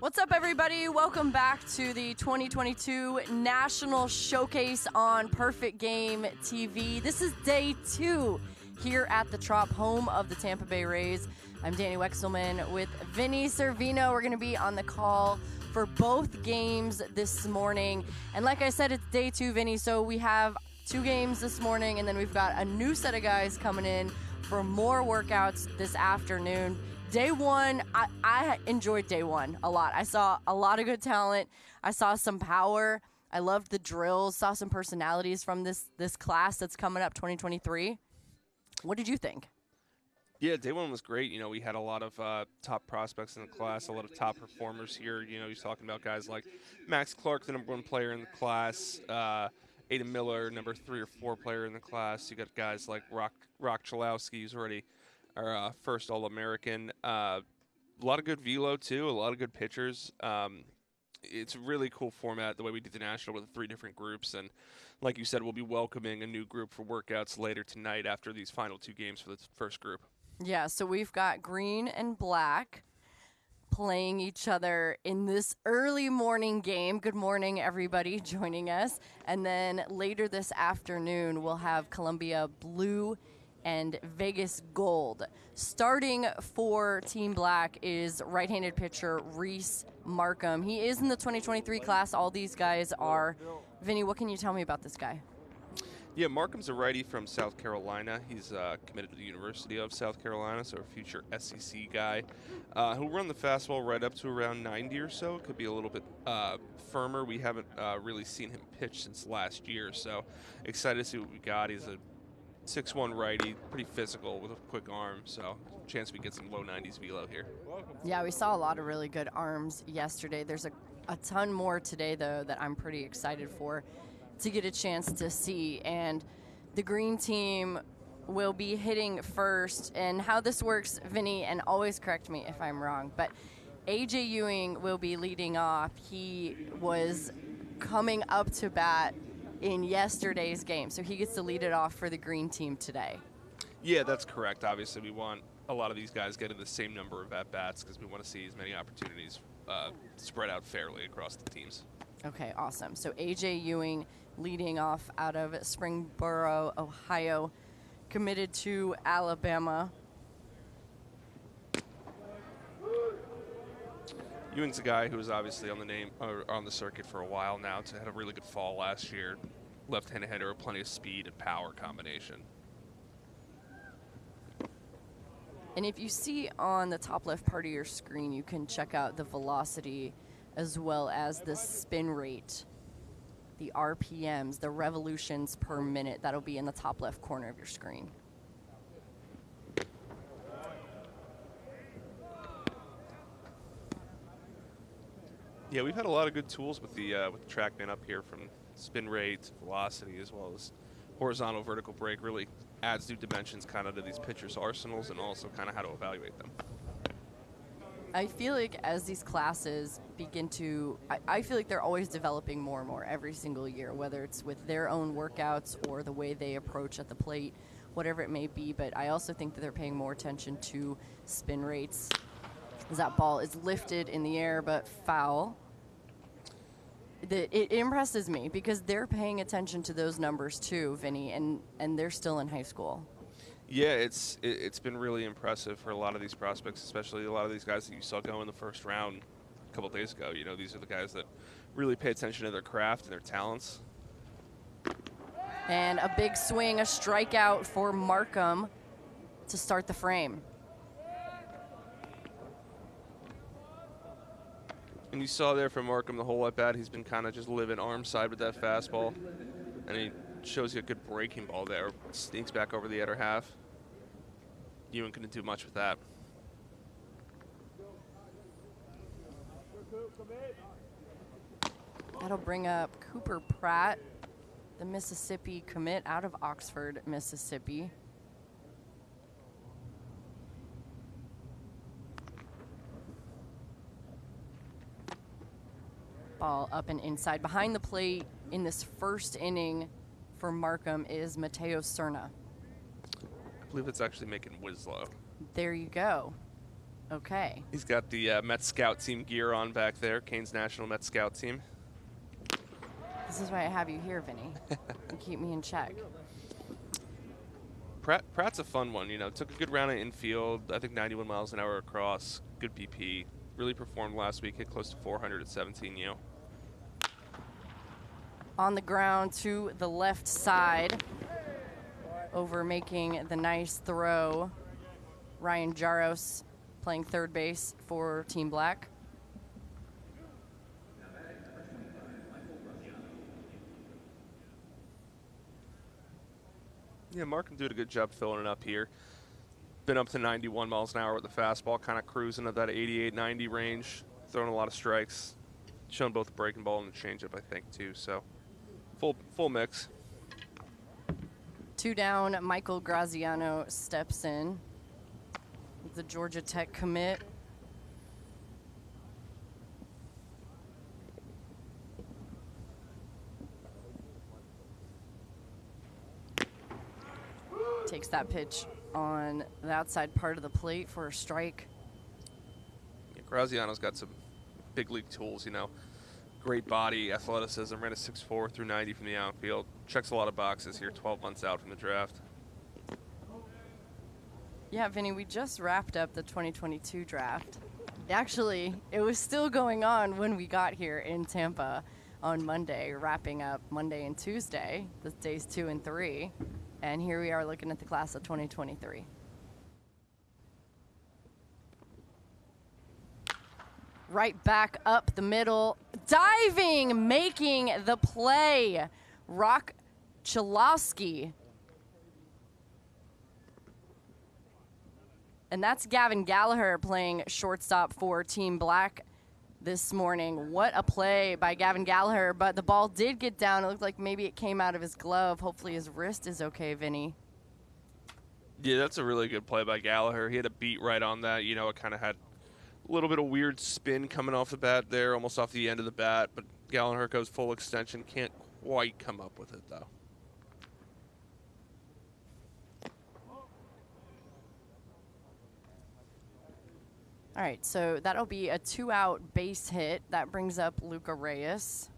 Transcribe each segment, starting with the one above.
What's up, everybody? Welcome back to the 2022 National Showcase on Perfect Game TV. This is day 2 here at the Trop, home of the Tampa Bay Rays. I'm Danny Wexelman with Vinny Servino. We're going to be on the call for both games this morning. And like I said, it's day 2, Vinny, so we have 2 games this morning, and then we've got a new set of guys coming in for more workouts this afternoon. Day 1, I enjoyed day 1 a lot. I saw a lot of good talent. I saw some power. I loved the drills, saw some personalities from this class that's coming up, 2023. What did you think? Yeah, day 1 was great. You know, we had a lot of top prospects in the class, a lot of top performers here. You know, you're talking about guys like Max Clark, the #1 player in the class, Aiden Miller, number 3 or 4 player in the class. You got guys like Rock Chalowski, who's already our first All-American. A lot of good velo, too, a lot of good pitchers. It's a really cool format, the way we did the National with the 3 different groups. And like you said, we'll be welcoming a new group for workouts later tonight after these final 2 games for the first group. Yeah, so we've got green and black playing each other in this early morning game. Good morning, everybody joining us. And then later this afternoon, we'll have Columbia Blue and Vegas Gold. Starting for Team Black is right-handed pitcher Reese Markham. He is in the 2023 class. All these guys are. Vinny, what can you tell me about this guy? Yeah, Markham's a righty from South Carolina. He's committed to the University of South Carolina, so a future SEC guy. He'll run the fastball right up to around 90 or so. Could be a little bit firmer. We haven't really seen him pitch since last year, so excited to see what we got. He's a 6'1" righty, pretty physical with a quick arm, so chance we get some low 90s velo here. Yeah, we saw a lot of really good arms yesterday. There's a ton more today, though, that I'm pretty excited for to get a chance to see. And the green team will be hitting first. And how this works, Vinny, and always correct me if I'm wrong, but A.J. Ewing will be leading off. He was coming up to bat in yesterday's game, so he gets to lead it off for the green team today. Yeah, that's correct. Obviously, we want a lot of these guys getting the same number of at-bats because we want to see as many opportunities spread out fairly across the teams. Okay, awesome. So A.J. Ewing leading off out of Springboro, Ohio, committed to Alabama. Ewing's a guy who was obviously on the circuit for a while now. Had a really good fall last year. Left-handed hitter, plenty of speed and power combination. And if you see on the top left part of your screen, you can check out the velocity as well as the spin rate, the RPMs, the revolutions per minute. That'll be in the top left corner of your screen. Yeah, we've had a lot of good tools with the TrackMan up here, from spin rate, velocity, as well as horizontal vertical break. Really adds new dimensions kind of to these pitchers' arsenals, and also kind of how to evaluate them. I feel like as these classes begin to, I feel like they're always developing more and more every single year, whether it's with their own workouts or the way they approach at the plate, whatever it may be. But I also think that they're paying more attention to spin rates, as that ball is lifted in the air but foul. It impresses me because they're paying attention to those numbers too, Vinny, and they're still in high school. Yeah, it's been really impressive for a lot of these prospects, especially a lot of these guys that you saw go in the first round a couple days ago. You know, these are the guys that really pay attention to their craft and their talents. And a big swing, a strikeout for Markham to start the frame. And you saw there from Markham the whole at bat, he's been kind of just living arm side with that fastball. And he shows you a good breaking ball there. Sneaks back over the other half. Ewing couldn't do much with that. That'll bring up Cooper Pratt, the Mississippi commit out of Oxford, Mississippi. Ball up and inside. Behind the plate in this first inning for Markham is Mateo Cerna. I believe it's actually making Winslow. There you go. Okay. He's got the Met Scout team gear on back there, Canes National Met Scout team. This is why I have you here, Vinny. You keep me in check. Pratt's a fun one, you know. Took a good round of infield. I think 91 miles an hour across. Good BP. Really performed last week. Hit close to 400 at 17U. On the ground to the left side, over making the nice throw, Ryan Jaros playing third base for Team Black. Yeah, Markham did a good job filling it up here. Been up to 91 miles an hour with the fastball, kind of cruising at that 88, 90 range, throwing a lot of strikes. Shown both the breaking ball and the changeup, I think, too. So, full mix. 2 down, Michael Graziano steps in. The Georgia Tech commit. Takes that pitch on the outside part of the plate for a strike. Yeah, Graziano's got some big league tools, you know. Great body, athleticism, ran a 6.4 through 90 from the outfield. Checks a lot of boxes here, 12 months out from the draft. Yeah, Vinny, we just wrapped up the 2022 draft. Actually, it was still going on when we got here in Tampa on Monday, wrapping up Monday and Tuesday, the days 2 and 3. And here we are looking at the class of 2023. Right back up the middle, diving, making the play. Rock Chalowski. And that's Gavin Gallagher playing shortstop for Team Black this morning. What a play by Gavin Gallagher, but the ball did get down. It looked like maybe it came out of his glove. Hopefully his wrist is okay, Vinny. Yeah, that's a really good play by Gallagher. He had a beat right on that. You know, it kind of had a little bit of weird spin coming off the bat there, almost off the end of the bat, but Gallagher goes full extension. Can't quite come up with it, though. All right, so that'll be a 2-out base hit. That brings up Luca Reyes.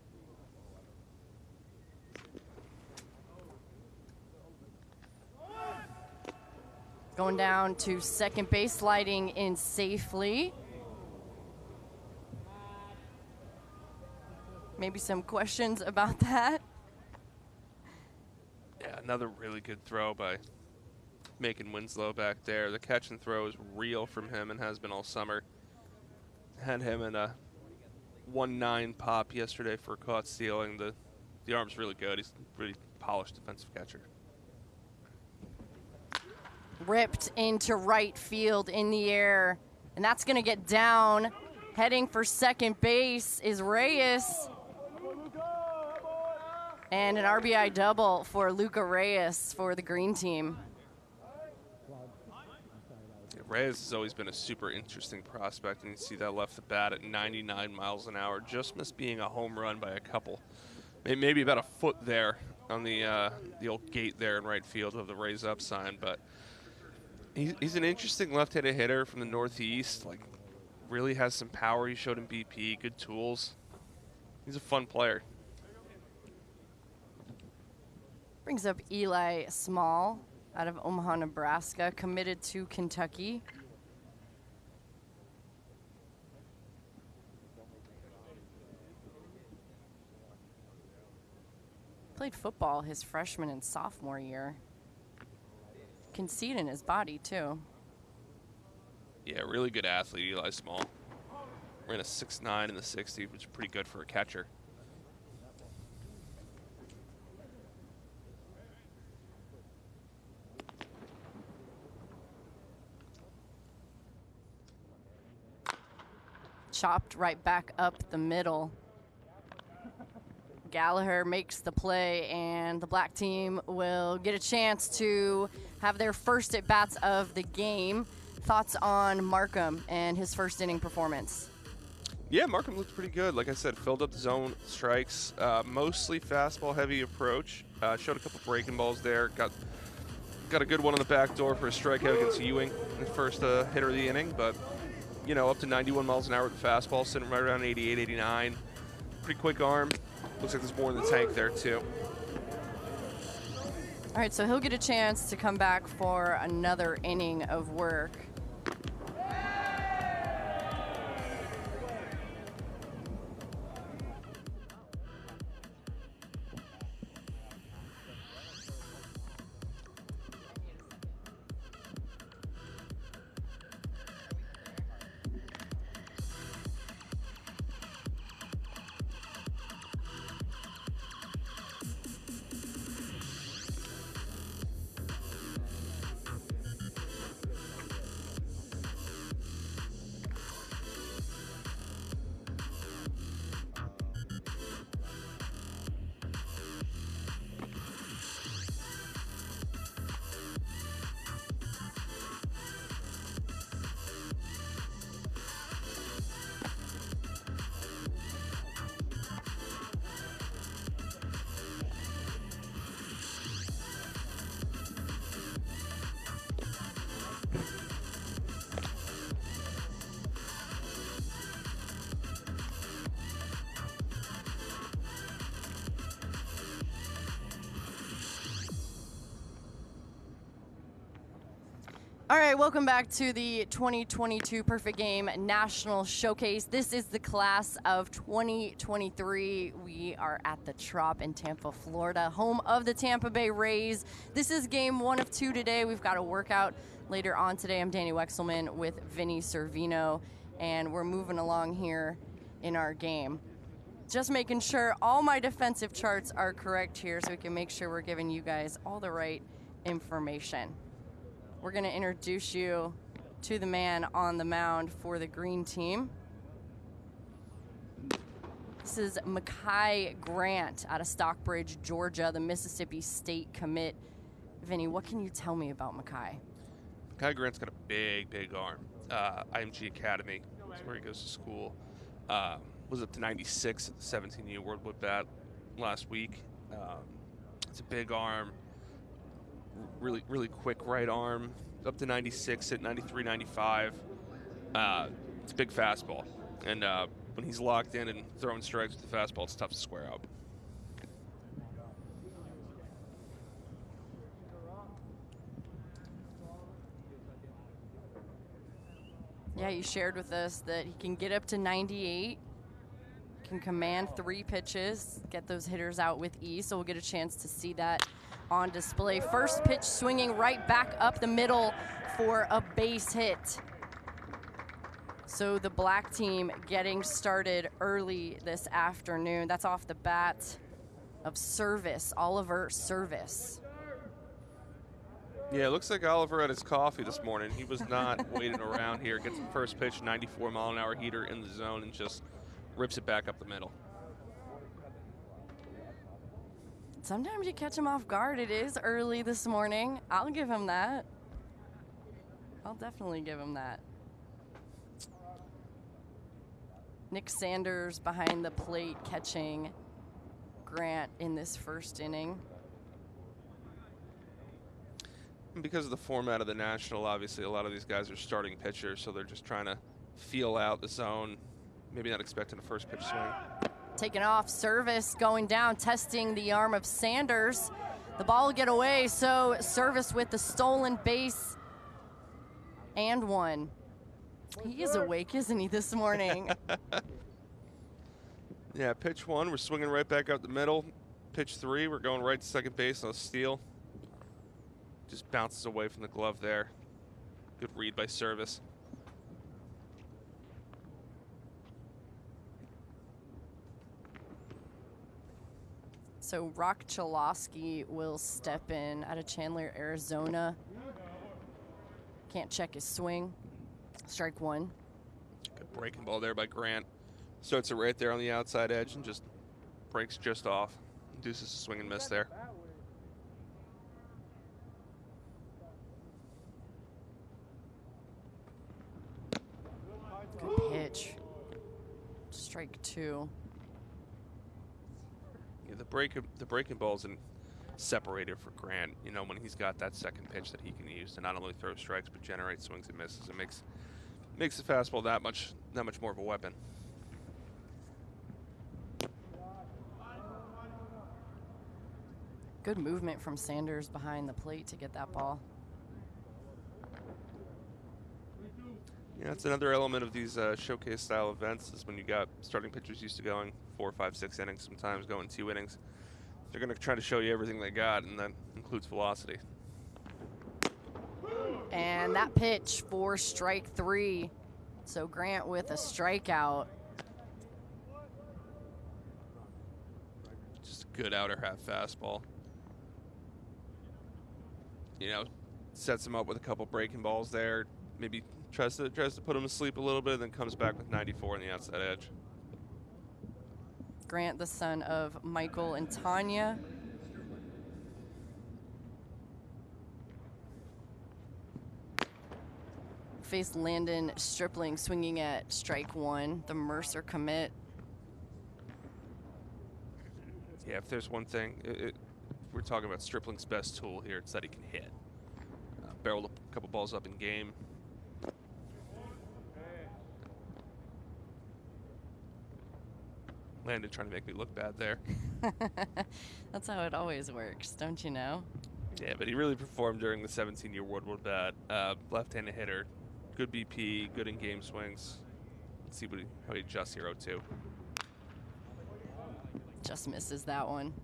Going down to second base, sliding in safely. Maybe some questions about that. Yeah, another really good throw by Macon Winslow back there. The catch and throw is real from him and has been all summer. Had him in a 1-9 pop yesterday for caught stealing. The arm's really good. He's a really polished defensive catcher. Ripped into right field in the air, and that's going to get down. Heading for second base is Reyes. And an RBI double for Luca Reyes for the green team. Yeah, Reyes has always been a super interesting prospect, and you see that left the bat at 99 miles an hour. Just missed being a home run by a couple. Maybe about a foot there on the old gate there in right field of the Raise Up sign, but he's an interesting left-handed hitter from the Northeast. Like, really has some power. He showed in BP, good tools. He's a fun player. Brings up Eli Small out of Omaha, Nebraska, committed to Kentucky. Played football his freshman and sophomore year. Conceit in his body, too. Yeah, really good athlete, Eli Small. Ran a 6.9 in the 60, which is pretty good for a catcher. Chopped right back up the middle. Gallagher makes the play, and the Black team will get a chance to have their first at-bats of the game. Thoughts on Markham and his first inning performance? Yeah, Markham looked pretty good. Like I said, filled up the zone strikes, mostly fastball-heavy approach. Showed a couple breaking balls there. Got a good one on the back door for a strikeout against Ewing, the first hitter of the inning, but you know, up to 91 miles an hour with the fastball, sitting right around 88, 89. Pretty quick arm. Looks like there's more in the tank there, too. All right, so he'll get a chance to come back for another inning of work. All right, welcome back to the 2022 Perfect Game National Showcase. This is the class of 2023. We are at the Trop in Tampa, Florida, home of the Tampa Bay Rays. This is game 1 of 2 today. We've got a workout later on today. I'm Danny Wexelman with Vinny Servino, and we're moving along here in our game. Just making sure all my defensive charts are correct here so we can make sure we're giving you guys all the right information. We're going to introduce you to the man on the mound for the green team. This is Mekhi Grant out of Stockbridge, Georgia, the Mississippi State commit. Vinny, what can you tell me about Mekhi? Mekhi Grant's got a big, big arm. IMG Academy is where he goes to school. Was up to 96 at the 17U World Wood Bat last week. It's a big arm. Really, really quick right arm, up to 96 at 93, 95. It's a big fastball. And when he's locked in and throwing strikes with the fastball, it's tough to square out. Yeah, you shared with us that he can get up to 98, can command 3 pitches, get those hitters out with ease, so we'll get a chance to see that on display. First pitch swinging right back up the middle for a base hit. So the black team getting started early this afternoon. That's off the bat of Service, Oliver Service. Yeah, it looks like Oliver had his coffee this morning. He was not waiting around here. Gets the first pitch, 94-mile-an-hour heater in the zone, and just rips it back up the middle. Sometimes you catch him off guard. It is early this morning. I'll give him that. I'll definitely give him that. Nick Sanders behind the plate catching Grant in this first inning. And because of the format of the National, obviously a lot of these guys are starting pitchers, so they're just trying to feel out the zone, maybe not expecting a first pitch swing. Taking off, Service going down, testing the arm of Sanders. The ball will get away, so Service with the stolen base and 1. He is awake, isn't he, this morning? Yeah, pitch 1, we're swinging right back out the middle. Pitch 3, we're going right to second base on a steal. Just bounces away from the glove there. Good read by Service. So Rock Chalosky will step in out of Chandler, Arizona. Can't check his swing. Strike 1. Good breaking ball there by Grant. Starts it right there on the outside edge and just breaks just off. Induces a swing and miss there. Good pitch. Strike 2. Yeah, the breaking ball's separated for Grant. You know, when he's got that second pitch that he can use to not only throw strikes but generate swings and misses, it makes the fastball that much more of a weapon. Good movement from Sanders behind the plate to get that ball. Yeah, it's another element of these showcase style events is when you got starting pitchers used to going 4, 5, 6 innings, sometimes going 2 innings. They're going to try to show you everything they got, and that includes velocity. And that pitch for strike 3. So Grant with a strikeout. Just a good outer half fastball. You know, sets him up with a couple breaking balls there. Maybe tries to put him to sleep a little bit, then comes back with 94 on the outside edge. Grant, the son of Michael and Tanya. Faced Landon Stripling swinging at strike 1, the Mercer commit. Yeah, if there's one thing, we're talking about Stripling's best tool here. It's that he can hit. Barreled a couple balls up in game. Landon trying to make me look bad there. That's how it always works, don't you know? Yeah, but he really performed during the 17-year World War bat. Left-handed hitter, good BP, good in-game swings. Let's see how he adjusts here, 0-2. Just misses that one.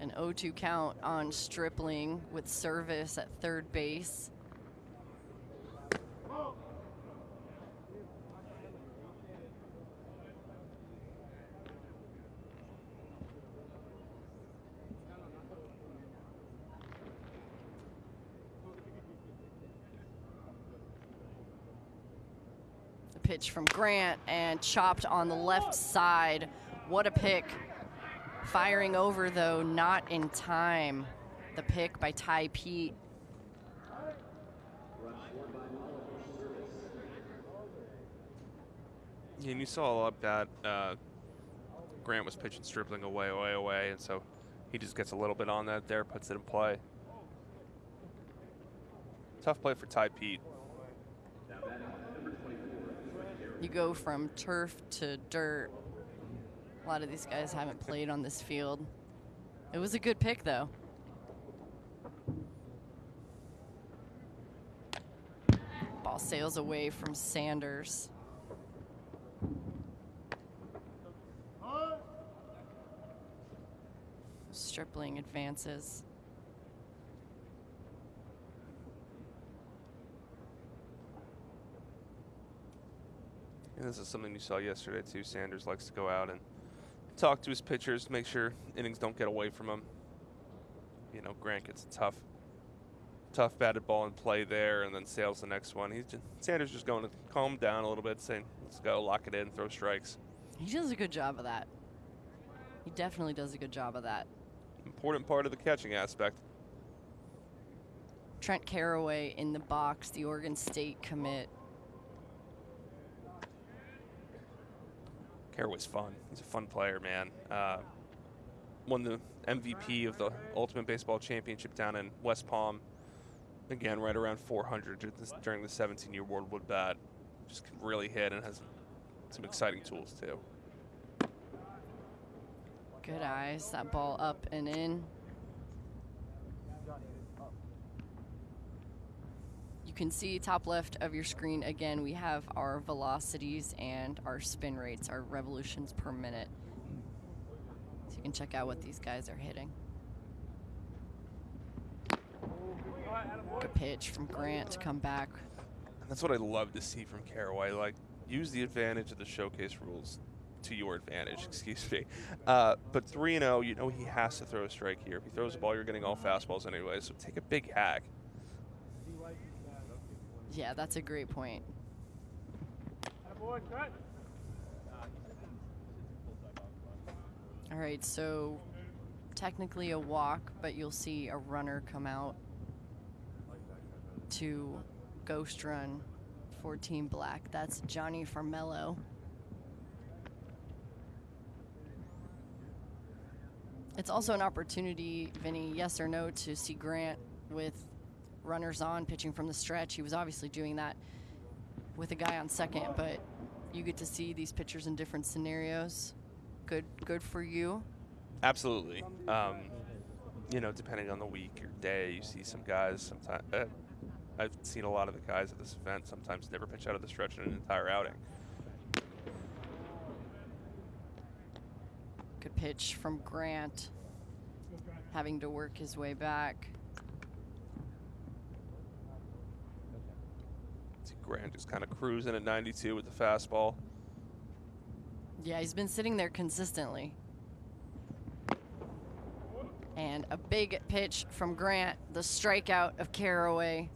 An 0-2 count on Stripling with service at third base. The pitch from Grant and chopped on the left side. What a pick. Firing over, though, not in time. The pick by Ty Pete. Yeah, and you saw a lot that Grant was pitching Stripling away, and so he just gets a little bit on that there, puts it in play. Tough play for Ty Pete. You go from turf to dirt. A lot of these guys haven't played on this field. It was a good pick, though. Ball sails away from Sanders. Stripling advances. And this is something you saw yesterday, too. Sanders likes to go out and talk to his pitchers, make sure innings don't get away from him. You know, Grant gets a tough batted ball in play there, and then sails the next one. Sanders just going to calm down a little bit, saying, let's go, lock it in, throw strikes. He does a good job of that. He definitely does a good job of that. Important part of the catching aspect. Trent Caraway in the box, the Oregon State commit. Caraway's fun. He's a fun player, man. Won the MVP of the Ultimate Baseball Championship down in West Palm. Again, right around 400 during the 17-year World bat. Just can really hit and has some exciting tools, too. Good eyes. That ball up and in. You can see top left of your screen again, we have our velocities and our spin rates, our revolutions per minute. So you can check out what these guys are hitting. Good pitch from Grant to come back. And that's what I love to see from Caraway. Like, use the advantage of the showcase rules to your advantage, excuse me. But 3-0, you know he has to throw a strike here. If he throws a ball, you're getting all fastballs anyway, so take a big hack. Yeah, that's a great point. All right, so technically a walk, but you'll see a runner come out to ghost run for Team Black. That's Johnny Farmello. It's also an opportunity, Vinny, yes or no, to see Grant with runners on, pitching from the stretch. He was obviously doing that with a guy on second, but you get to see these pitchers in different scenarios. Good for you. Absolutely. You know, depending on the week or day, you see some guys sometimes. I've seen a lot of the guys at this event sometimes never pitch out of the stretch in an entire outing. Good pitch from Grant, having to work his way back. See Grant just kind of cruising at 92 with the fastball. Yeah, he's been sitting there consistently. And a big pitch from Grant, the strikeout of Caraway.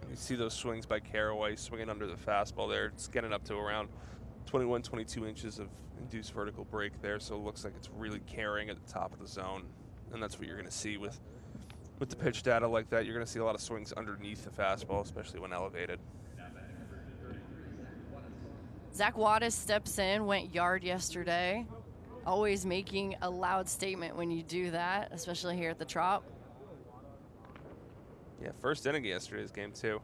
You see those swings by Caraway, swinging under the fastball there. It's getting up to around 21, 22 inches of induced vertical break there, so it looks like it's really carrying at the top of the zone. And that's what you're going to see with the pitch data like that. You're going to see a lot of swings underneath the fastball, especially when elevated. Zach Wattis steps in, went yard yesterday. Always making a loud statement when you do that, especially here at the Trop. Yeah, first inning of yesterday's game, too.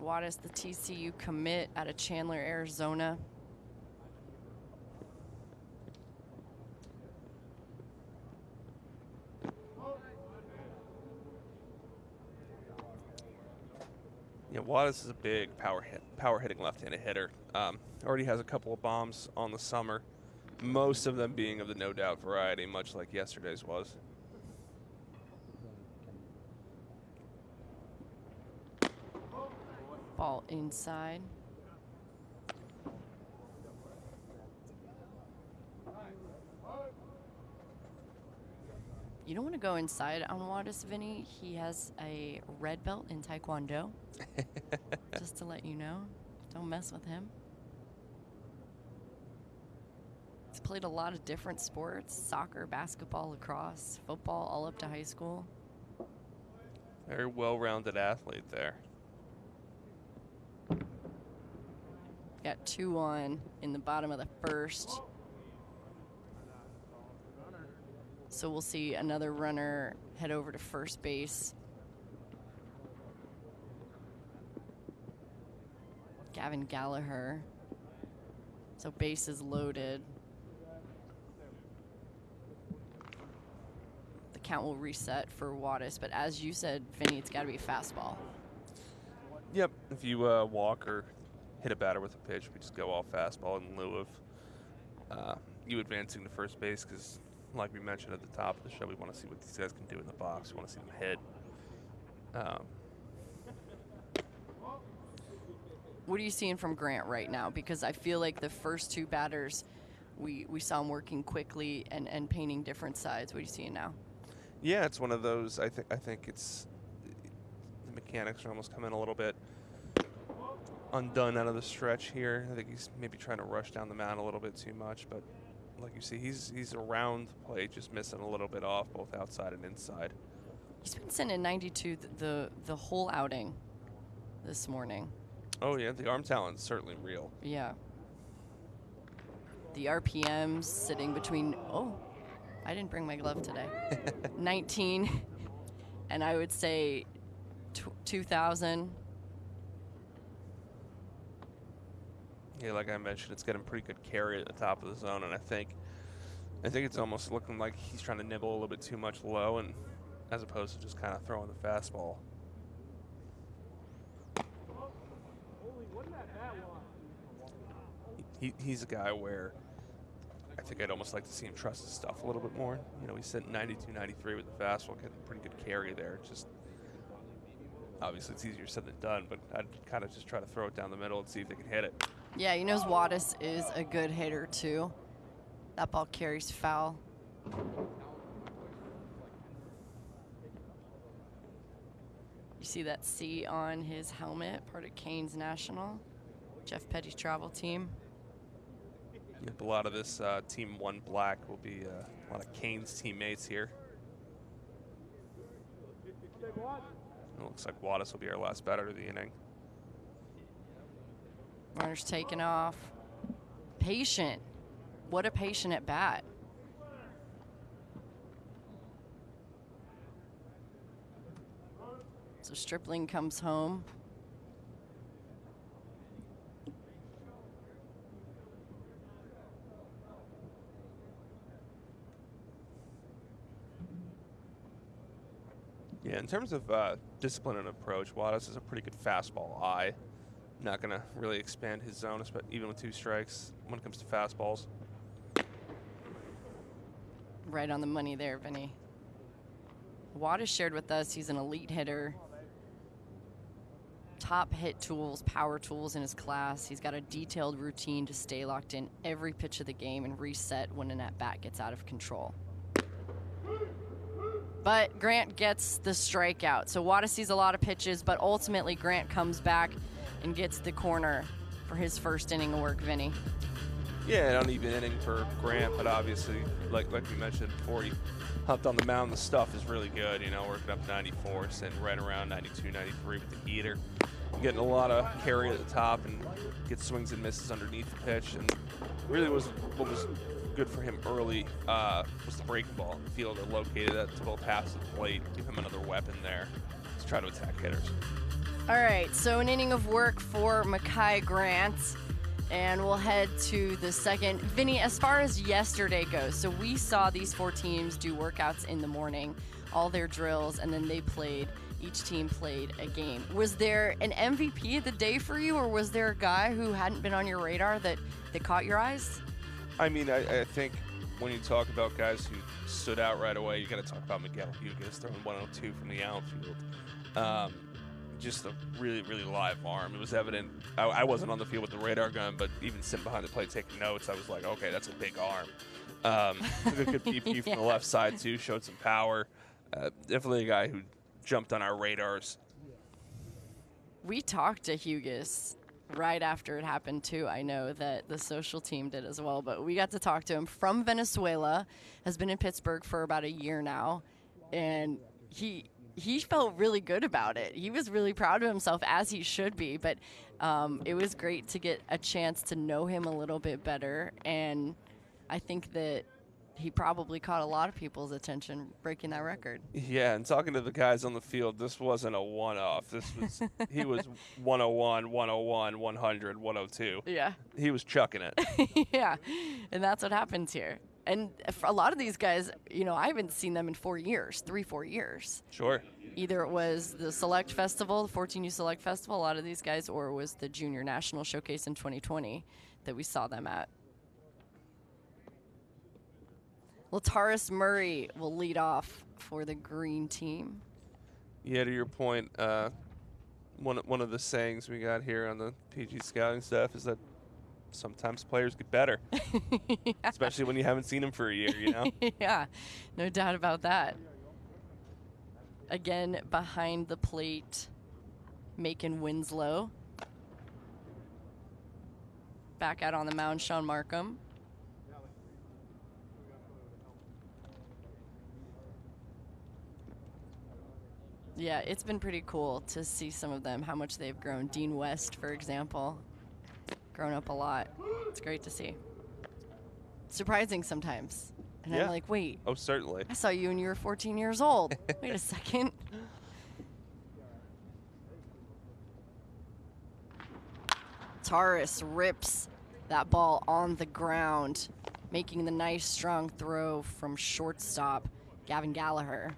Wattis, the TCU commit out of Chandler, Arizona. Yeah, Wattis is a big power hitting left-handed hitter. Already has a couple of bombs on the summer, most of them being of the no doubt variety, much like yesterday's was. Ball inside. You don't want to go inside on Wattis, Vinny. He has a red belt in Taekwondo. Just to let you know. Don't mess with him. He's played a lot of different sports. Soccer, basketball, lacrosse, football, all up to high school. Very well-rounded athlete there. Got 2-1 in the bottom of the first. So we'll see another runner head over to first base. Gavin Gallagher. So base is loaded. The count will reset for Wattis, but as you said, Vinny, it's got to be a fastball. Yep, if you walk or hit a batter with a pitch, we just go all fastball in lieu of you advancing to first base, because like we mentioned at the top of the show, we want to see what these guys can do in the box. We want to see them hit. What are you seeing from Grant right now? Because I feel like the first two batters, we saw him working quickly and painting different sides. What are you seeing now? Yeah, it's one of those. I think it's the mechanics are almost coming a little bit undone out of the stretch here. I think he's maybe trying to rush down the mound a little bit too much, but like you see, he's around the plate, just missing a little bit off both outside and inside. He's been sitting at 92 the whole outing this morning. Oh yeah, the arm talent's certainly real. Yeah. The RPMs sitting between, oh, I didn't bring my glove today. 19, and I would say 2,000. Yeah, like I mentioned, it's getting pretty good carry at the top of the zone, and I think it's almost looking like he's trying to nibble a little bit too much low, and as opposed to just kind of throwing the fastball. He's a guy where I think I'd almost like to see him trust his stuff a little bit more. You know, he's sitting 92, 93 with the fastball, getting pretty good carry there. Just obviously it's easier said than done, but I'd kind of just try to throw it down the middle and see if they can hit it. Yeah, he knows Wattis is a good hitter too. That ball carries foul. You see that C on his helmet, part of Canes National, Jeff Petty's travel team. Yep, a lot of this Team 1 Black will be a lot of Canes teammates here. It looks like Wattis will be our last batter of the inning. Runner's taken off. Patient. What a patient at bat. So Stripling comes home. Yeah, in terms of discipline and approach, Wattis is a pretty good fastball eye. Not going to really expand his zone, even with 2 strikes when it comes to fastballs. Right on the money there, Vinny. Wattis shared with us he's an elite hitter. Top hit tools, power tools in his class. He's got a detailed routine to stay locked in every pitch of the game and reset when an at-bat gets out of control. But Grant gets the strikeout. So Wattis sees a lot of pitches, but ultimately Grant comes back and gets the corner for his first inning of work, Vinny. Yeah, an uneven inning for Grant, but obviously, like we mentioned before, he hopped on the mound. The stuff is really good, you know, working up 94, sitting right around 92, 93 with the heater. Getting a lot of carry at the top and get swings and misses underneath the pitch. And really what was good for him early was the breaking ball in the field, located at 12 halves of the plate, give him another weapon there to try to attack hitters. All right, so an inning of work for Mekhi Grant, and we'll head to the second. Vinny, as far as yesterday goes, so we saw these 4 teams do workouts in the morning, all their drills, and then each team played a game. Was there an MVP of the day for you, or was there a guy who hadn't been on your radar that caught your eyes? I mean, I think when you talk about guys who stood out right away, you got to talk about Miguel Hugas throwing 102 from the outfield. Just a really, really live arm. It was evident. I wasn't on the field with the radar gun, but even sitting behind the plate taking notes, I was like, okay, that's a big arm. Took a good BP from the left side, too, showed some power. Definitely a guy who jumped on our radars. We talked to Hugas right after it happened, too. I know that the social team did as well, but we got to talk to him from Venezuela, has been in Pittsburgh for about a year now, and he felt really good about it. He was really proud of himself, as he should be, but it was great to get a chance to know him a little bit better, and I think that he probably caught a lot of people's attention breaking that record. Yeah, and talking to the guys on the field, this wasn't a one-off. This was he was 101, 101, 100, 102. Yeah. He was chucking it. Yeah, and that's what happens here. And for a lot of these guys, you know, I haven't seen them in 4 years, 4 years. Sure. Either it was the Select Festival, the 14U Select Festival, a lot of these guys, or it was the Junior National Showcase in 2020 that we saw them at. Lataris Murray will lead off for the green team. Yeah, to your point, one of the sayings we got here on the PG scouting staff is that sometimes players get better, Yeah. especially when you haven't seen them for a year, you know? Yeah, no doubt about that. Again, behind the plate, Macon Winslow. Back out on the mound, Sean Markham. Yeah, it's been pretty cool to see some of them, how much they've grown. Dean West, for example, grown up a lot. It's great to see. Surprising sometimes. And Yeah. I'm like, wait, Oh, certainly. I saw you when you were 14 years old. Wait a second. Taurus rips that ball on the ground, making the nice strong throw from shortstop Gavin Gallagher.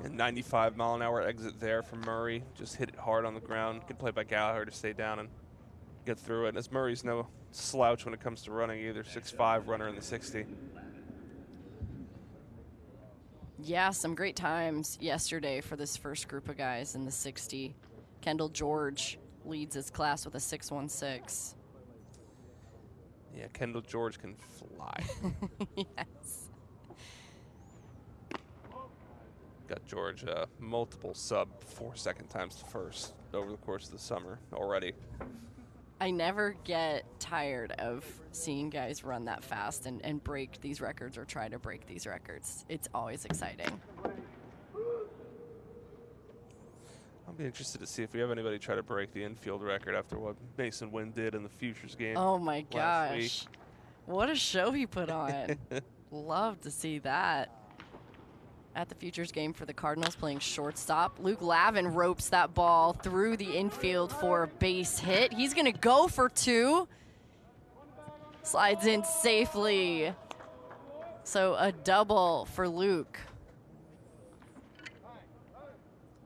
A 95-mile-an-hour exit there from Murray. Just hit it hard on the ground. Good play by Gallagher to stay down and get through it. And as Murray's no slouch when it comes to running either. 6'5" runner in the 60. Yeah, some great times yesterday for this first group of guys in the 60. Kendall George leads his class with a 6.16. Yeah, Kendall George can fly. Yes. got George multiple sub 4-second times to first over the course of the summer already. I never get tired of seeing guys run that fast and break these records or try to break these records. It's always exciting. I'll be interested to see if we have anybody try to break the infield record after what Mason Wynn did in the Futures game. Oh my last week. gosh. What a show he put on. Love to see that. At the Futures game for the Cardinals, playing shortstop. Luke Lavin ropes that ball through the infield for a base hit. He's going to go for 2. Slides in safely. So a double for Luke.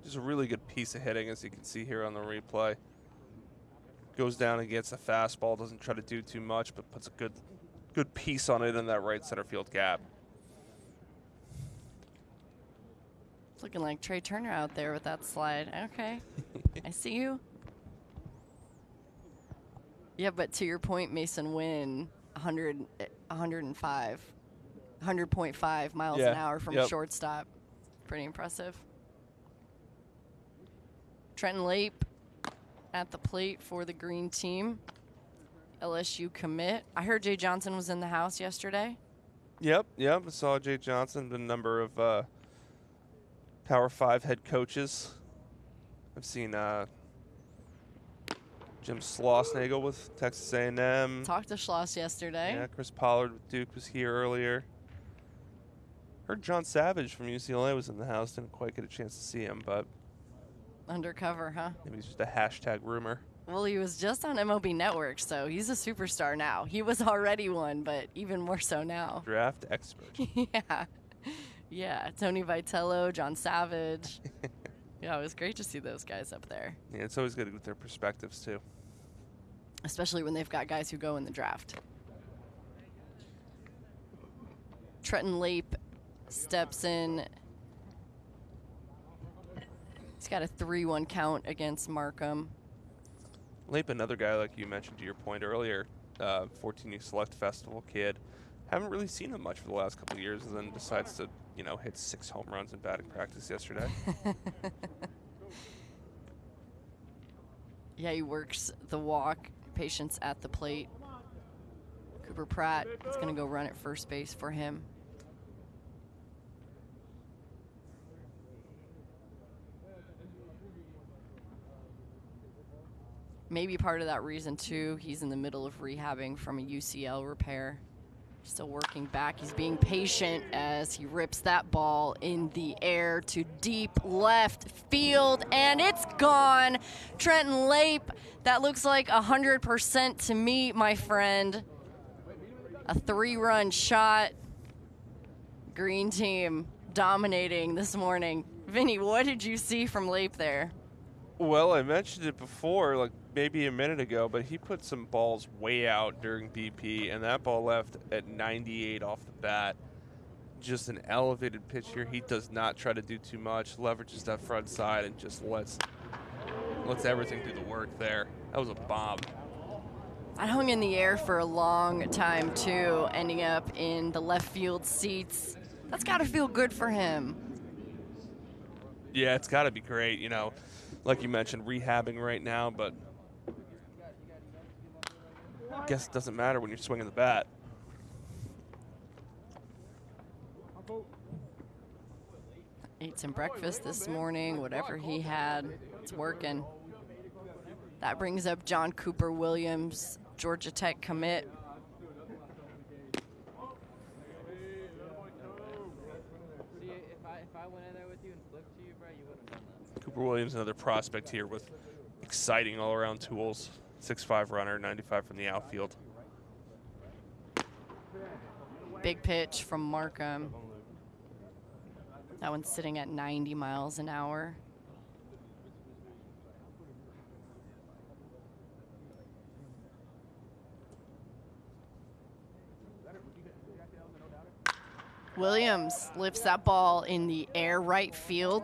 Just a really good piece of hitting, as you can see here on the replay. Goes down and gets a fastball, doesn't try to do too much, but puts a good piece on it in that right center field gap. It's looking like Trey Turner out there with that slide. Okay, I see you. Yeah, but to your point, Mason Wynn, 100.5 miles an hour from shortstop. Pretty impressive. Trenton Lape at the plate for the green team. LSU commit. I heard Jay Johnson was in the house yesterday. Yep. I saw Jay Johnson, a number of Power 5 head coaches. I've seen Jim Schlossnagle with Texas A&M. Talked to Schloss yesterday. Yeah, Chris Pollard with Duke was here earlier. Heard John Savage from UCLA was in the house. Didn't quite get a chance to see him, but undercover, huh? maybe he's just a hashtag rumor. Well, he was just on MLB Network, so he's a superstar now. He was already one, but even more so now. Draft expert. Yeah, Tony Vitello, John Savage. Yeah, it was great to see those guys up there. Yeah, it's always good with their perspectives, too. Especially when they've got guys who go in the draft. Trenton Lape steps in. He's got a 3-1 count against Markham. Lape, another guy like you mentioned to your point earlier, 14U Select Festival kid. Haven't really seen him much for the last couple of years, and then decides to, hit 6 home runs in batting practice yesterday. Yeah, he works the walk, patience at the plate. Cooper Pratt is going to go run at first base for him. Maybe part of that reason, too, he's in the middle of rehabbing from a UCL repair. Still working back. He's being patient as he rips that ball in the air to deep left field, and it's gone. Trenton Lape, that looks like 100% to me, my friend. A 3-run shot. Green team dominating this morning. Vinny, what did you see from Lape there? Well, I mentioned it before, like maybe a minute ago, but he put some balls way out during BP, and that ball left at 98 off the bat. Just an elevated pitch here. He does not try to do too much, leverages that front side, and just lets everything do the work there. That was a bomb. I hung in the air for a long time, too, ending up in the left field seats. That's got to feel good for him. Yeah, it's got to be great, Like you mentioned, rehabbing right now, but I guess it doesn't matter when you're swinging the bat. Ate some breakfast this morning, whatever he had, it's working. That brings up John Cooper Williams, Georgia Tech commit. Cooper Williams, another prospect here with exciting all-around tools. 6'5" runner, 95 from the outfield. Big pitch from Markham. That one's sitting at 90 miles an hour. Williams lifts that ball in the air right field,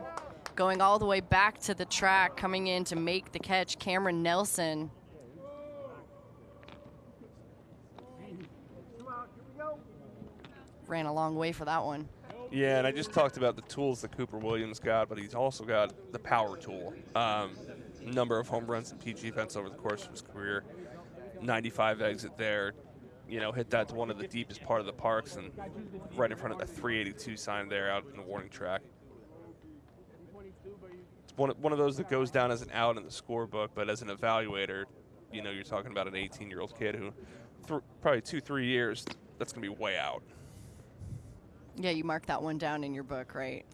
going all the way back to the track, coming in to make the catch, Cameron Nelson. Ran a long way for that one. Yeah, and I just talked about the tools that Cooper Williams got, but he's also got the power tool. Number of home runs in PG events over the course of his career. 95 exit there. You know, hit that to one of the deepest part of the parks and right in front of the 382 sign there out in the warning track. It's one of those that goes down as an out in the scorebook, but as an evaluator, you know, you're talking about an 18-year-old kid who probably 2-3 years, that's going to be way out. Yeah, you marked that one down in your book, right?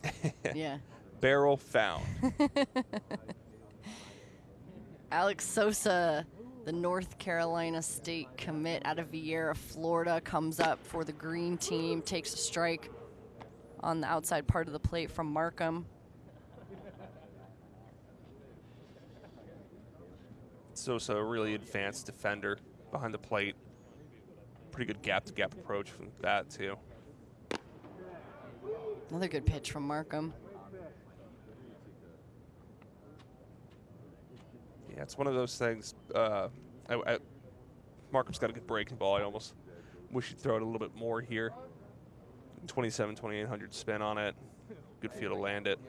Yeah. Barrel found. Alex Sosa, the North Carolina State commit out of Vieira, Florida, comes up for the green team, takes a strike on the outside part of the plate from Markham. Sosa, a really advanced defender behind the plate. Pretty good gap-to-gap approach from that, too. Another good pitch from Markham. Yeah, it's one of those things. Markham's got a good breaking ball. I almost wish he'd throw it a little bit more here. 27, 2800 spin on it. Good feel to land it.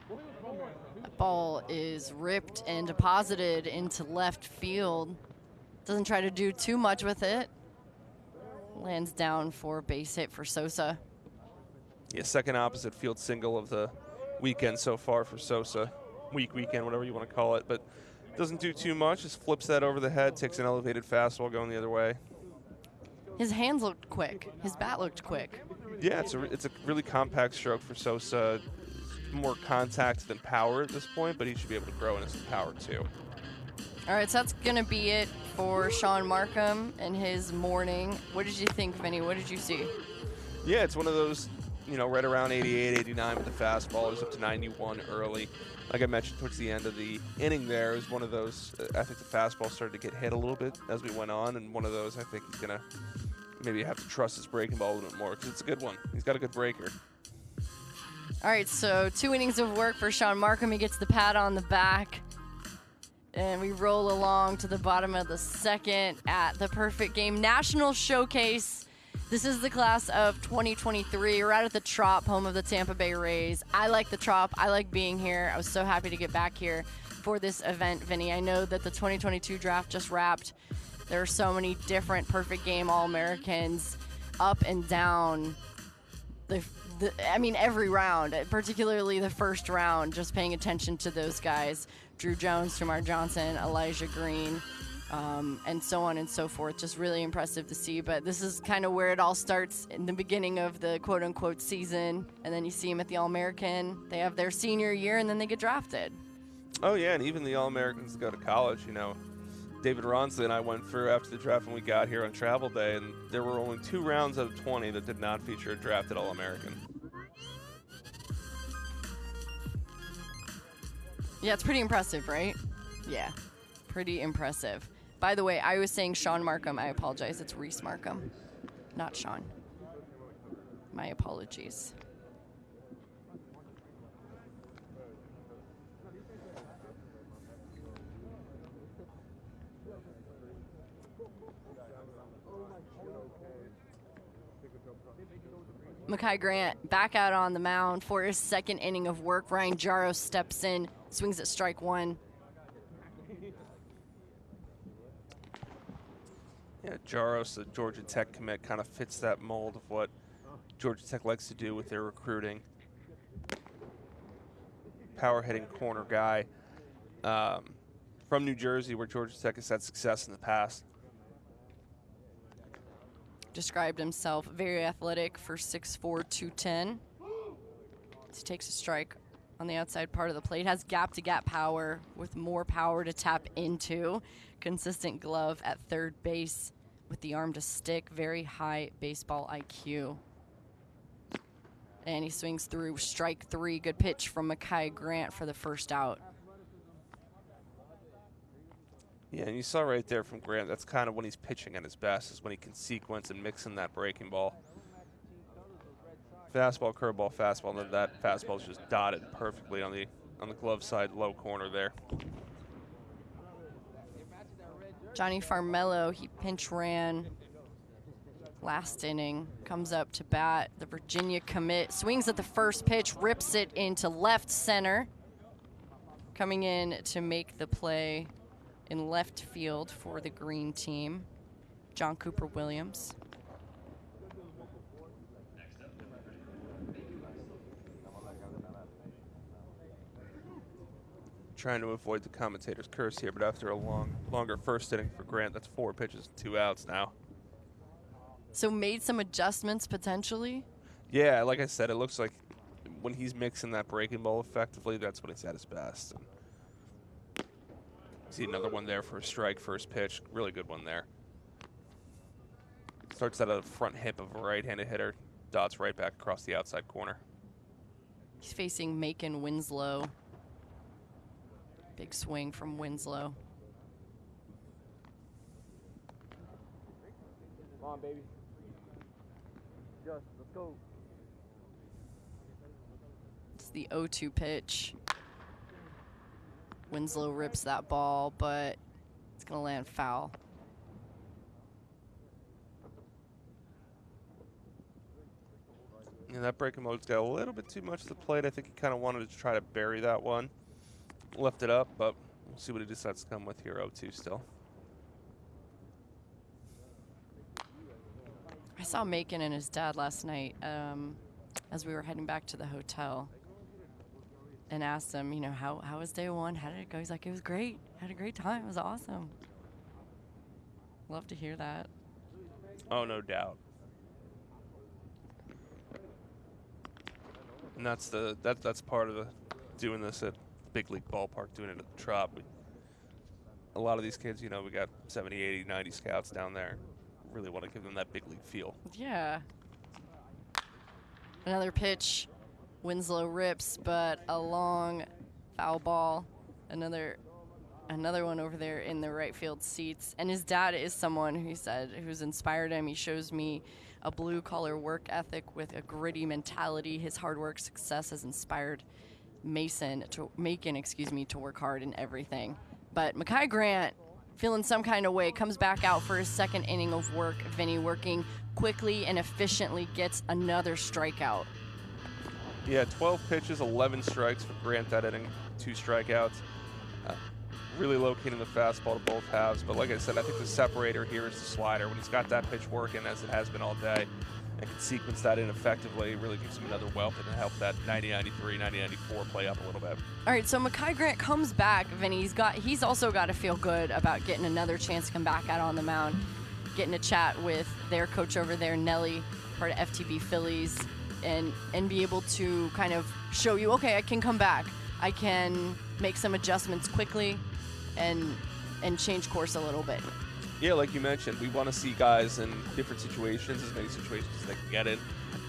That ball is ripped and deposited into left field. Doesn't try to do too much with it. Lands down for a base hit for Sosa. Yeah, second opposite field single of the weekend so far for Sosa. Weekend, whatever you want to call it. But doesn't do too much. Just flips that over the head, takes an elevated fastball going the other way. His hands looked quick. His bat looked quick. Yeah, it's a really compact stroke for Sosa. More contact than power at this point, but he should be able to grow in his power too. All right, so that's going to be it for Sean Markham and his morning. What did you think, Vinny? What did you see? Yeah, it's one of those, you know, right around 88, 89 with the fastball. It was up to 91 early. Like I mentioned towards the end of the inning there, it was one of those, I think the fastball started to get hit a little bit as we went on, and one of those I think he's going to maybe have to trust his breaking ball a little bit more because it's a good one. He's got a good breaker. All right, so 2 innings of work for Sean Markham. He gets the pat on the back. And we roll along to the bottom of the second at the Perfect Game National Showcase. This is the class of 2023. We're out at the Trop, home of the Tampa Bay Rays. I like the Trop. I like being here. I was so happy to get back here for this event, Vinny. I know that the 2022 draft just wrapped. There are so many different Perfect Game All-Americans up and down every round, particularly the first round, just paying attention to those guys. Drew Jones, Jamar Johnson, Elijah Green, and so on and so forth. Just really impressive to see. But this is kind of where it all starts in the beginning of the quote-unquote season. And then you see them at the All-American. They have their senior year, and then they get drafted. Oh, yeah, and even the All-Americans that go to college, you know. David Ronsley and I went through after the draft when we got here on travel day, and there were only 2 rounds out of 20 that did not feature a drafted All-American. Yeah, it's pretty impressive, right? Yeah, pretty impressive. By the way, I was saying Sean Markham. I apologize. It's Reese Markham, not Sean. My apologies. Mekhi Grant back out on the mound for his second inning of work. Ryan Jaros steps in, swings at strike 1. Yeah, Jaros, the Georgia Tech commit, kind of fits that mold of what Georgia Tech likes to do with their recruiting. Power hitting corner guy from New Jersey, where Georgia Tech has had success in the past. Described himself very athletic for 6'4", 210. He takes a strike on the outside part of the plate. Has gap-to-gap power with more power to tap into. Consistent glove at third base with the arm to stick. Very high baseball IQ. And he swings through strike 3. Good pitch from Mekhi Grant for the first out. Yeah, and you saw right there from Grant, that's kind of when he's pitching at his best, is when he can sequence and mix in that breaking ball. Fastball, curveball, fastball, and then that fastball is just dotted perfectly on the glove side low corner there. Johnny Farmello, he pinch ran last inning, comes up to bat. The Virginia commit swings at the first pitch, rips it into left center. Coming in to make the play in left field for the green team, John Cooper Williams. Trying to avoid the commentator's curse here, but after a longer first inning for Grant, that's 4 pitches, 2 outs now. So made some adjustments potentially? Yeah, like I said, it looks like when he's mixing that breaking ball effectively, that's when he's at his best. And see another one there for a strike, first pitch. Really good one there. Starts out of the front hip of a right-handed hitter, dots right back across the outside corner. He's facing Macon Winslow. Big swing from Winslow. Come on, baby. Just, let's go. It's the 0-2 pitch. Winslow rips that ball, but it's going to land foul. Yeah, that breaking mode's got a little bit too much to the plate. I think he kind of wanted to try to bury that one. Left it up, but we'll see what he decides to come with here. 0-2 still. I saw Macon and his dad last night as we were heading back to the hotel, and asked him, you know, how was day one? How did it go? He's like, it was great. Had a great time. It was awesome. Love to hear that. Oh, no doubt. And that's part of the doing this at big league ballpark, doing it at the Trop. A lot of these kids, you know, we got 70, 80, 90 scouts down there. Really want to give them that big league feel. Yeah. Another pitch. Winslow rips, but a long foul ball. Another one over there in the right field seats. And his dad is someone who said who's inspired him. He shows me a blue-collar work ethic with a gritty mentality. His hard work success has inspired Macon to work hard in everything. But Makai Grant, feeling some kind of way, comes back out for his second inning of work. Vinny working quickly and efficiently, gets another strikeout. Yeah, 12 pitches, 11 strikes for Grant that inning, 2 strikeouts. Really locating the fastball to both halves. But like I said, I think the separator here is the slider. When he's got that pitch working, as it has been all day, and can sequence that in effectively, it really gives him another weapon to help that 90-93, 90-94 play up a little bit. All right, so Makai Grant comes back, Vinny. He's also got to feel good about getting another chance to come back out on the mound, getting a chat with their coach over there, Nelly, part of FTB Phillies, and be able to kind of show you, okay, I can come back. I can make some adjustments quickly and change course a little bit. Yeah, like you mentioned, we want to see guys in different situations, as many situations as they can get in.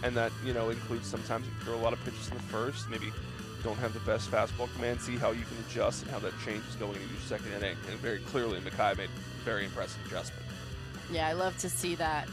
And that, you know, includes sometimes you throw a lot of pitches in the first, maybe don't have the best fastball command, see how you can adjust and how that changes going into your second inning. And very clearly, Makai made a very impressive adjustment. Yeah, I love to see that.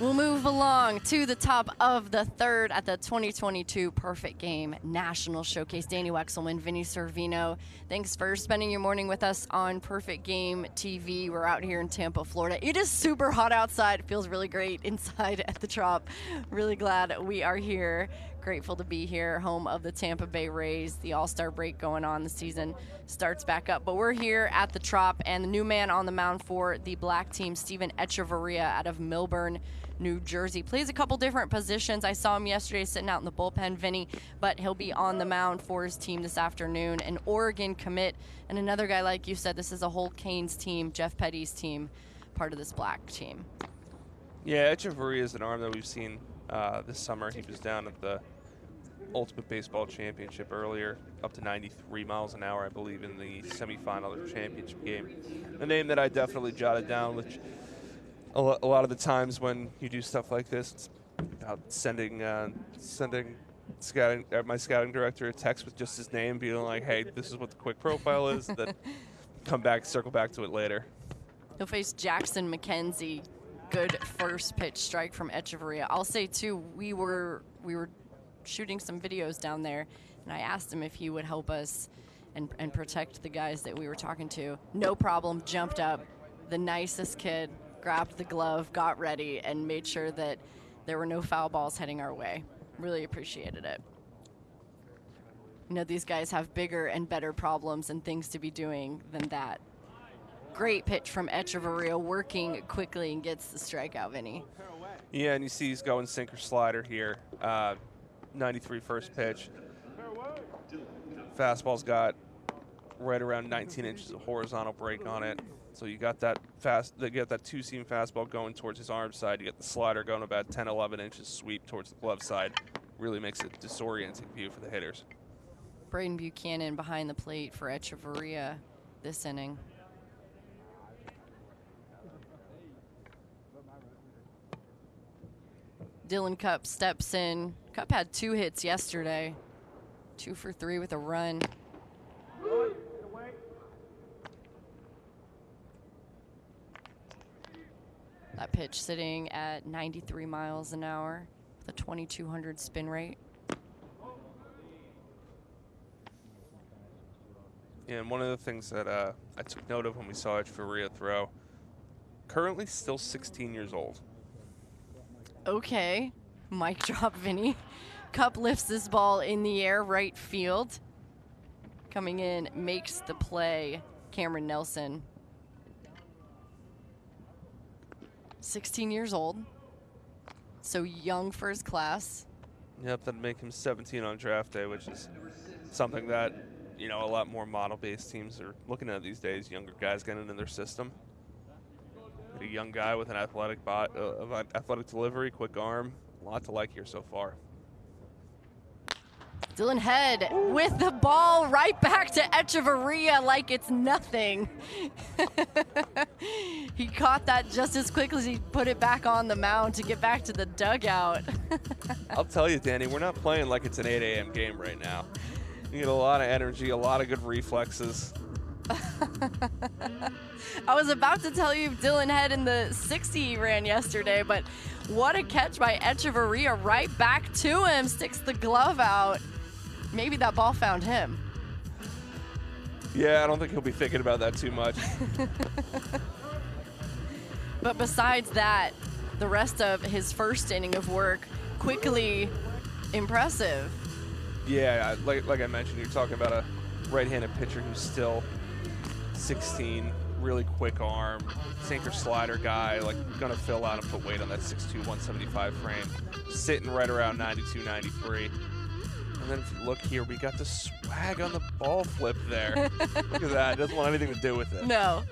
We'll move along to the top of the third at the 2022 Perfect Game National Showcase. Danny Wexelman, Vinny Servino, thanks for spending your morning with us on Perfect Game TV. We're out here in Tampa, Florida. It is super hot outside. It feels really great inside at the Trop. Really glad we are here. Grateful to be here, home of the Tampa Bay Rays. The All-Star break going on. The season starts back up. But we're here at the Trop, and the new man on the mound for the black team, Steven Echeverria out of Millburn, New Jersey. Plays a couple different positions. I saw him yesterday sitting out in the bullpen, Vinny, but he'll be on the mound for his team this afternoon. An Oregon commit, and another guy, like you said, this is a whole Canes team, Jeff Petty's team, part of this black team. Yeah, Echeverria is an arm that we've seen this summer. He was down at the Ultimate Baseball Championship earlier, up to 93 miles an hour, I believe, in the semifinal of the championship game. A name that I definitely jotted down, which a lot of the times when you do stuff like this, it's about sending my scouting director a text with just his name, being like, hey, this is what the quick profile is, then circle back to it later. He'll face Jackson McKenzie. Good first pitch strike from Echeverria. I'll say, too, we were shooting some videos down there, and I asked him if he would help us and protect the guys that we were talking to. No problem, jumped up. The nicest kid. grabbed the glove, got ready, and made sure that there were no foul balls heading our way. Really appreciated it. You know, these guys have bigger and better problems and things to be doing than that. Great pitch from Echeverria, working quickly and gets the strikeout, Vinny. Yeah, and you see he's going sinker slider here. 93 first pitch. Fastball's got right around 19 inches of horizontal break on it. So you got that two-seam fastball going towards his arm side. You get the slider going about 10, 11 inches sweep towards the glove side. Really makes it a disorienting view for the hitters. Braden Buchanan behind the plate for Echeverria this inning. Dylan Cupp steps in. Cupp had 2 hits yesterday. 2 for 3 with a run. That pitch sitting at 93 miles an hour with a 2,200 spin rate. Yeah, and one of the things that I took note of when we saw Echeverria throw, currently still 16 years old. Okay, mic drop, Vinny. Cupp lifts this ball in the air, right field. Coming in, makes the play, Cameron Nelson. 16 years old, so young for his class. Yep, that'd make him 17 on draft day, which is something that, you know, a lot more model-based teams are looking at these days. Younger guys getting into their system. A young guy with an athletic delivery, quick arm. A lot to like here so far. Dylan Head with the ball right back to Echeverria like it's nothing. He caught that just as quickly as he put it back on the mound to get back to the dugout. I'll tell you, Danny, we're not playing like it's an 8 a.m. game right now. You get a lot of energy, a lot of good reflexes. I was about to tell you Dylan Head in the 60 he ran yesterday, but what a catch by Echeverria, right back to him, sticks the glove out. Maybe that ball found him. Yeah, I don't think he'll be thinking about that too much. But besides that, the rest of his first inning of work, quickly impressive. Yeah, like I mentioned, you're talking about a right-handed pitcher who's still 16, really quick arm, sinker slider guy, like gonna fill out and put weight on that 6'2", 175 frame, sitting right around 92, 93. And then if you look here, we got the swag on the ball flip there. Look at that, doesn't want anything to do with it. No.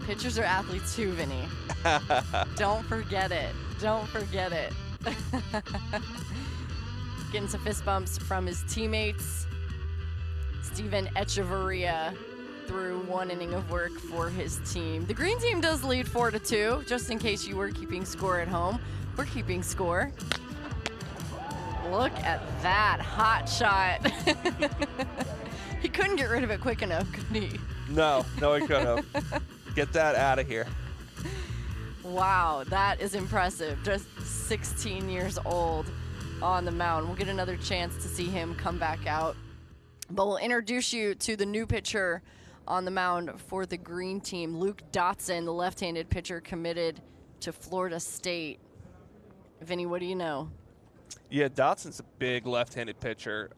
Pitchers are athletes too, Vinny. Don't forget it. Getting some fist bumps from his teammates. Steven Echeverria through 1 inning of work for his team. The green team does lead 4-2, just in case you were keeping score at home. We're keeping score. Look at that hot shot. He couldn't get rid of it quick enough, could he? No, he couldn't have. Get that out of here. Wow, that is impressive. Just 16 years old on the mound. We'll get another chance to see him come back out. But we'll introduce you to the new pitcher on the mound for the green team, Luke Dotson, the left-handed pitcher committed to Florida State. Vinny, what do you know? Yeah, Dotson's a big left-handed pitcher,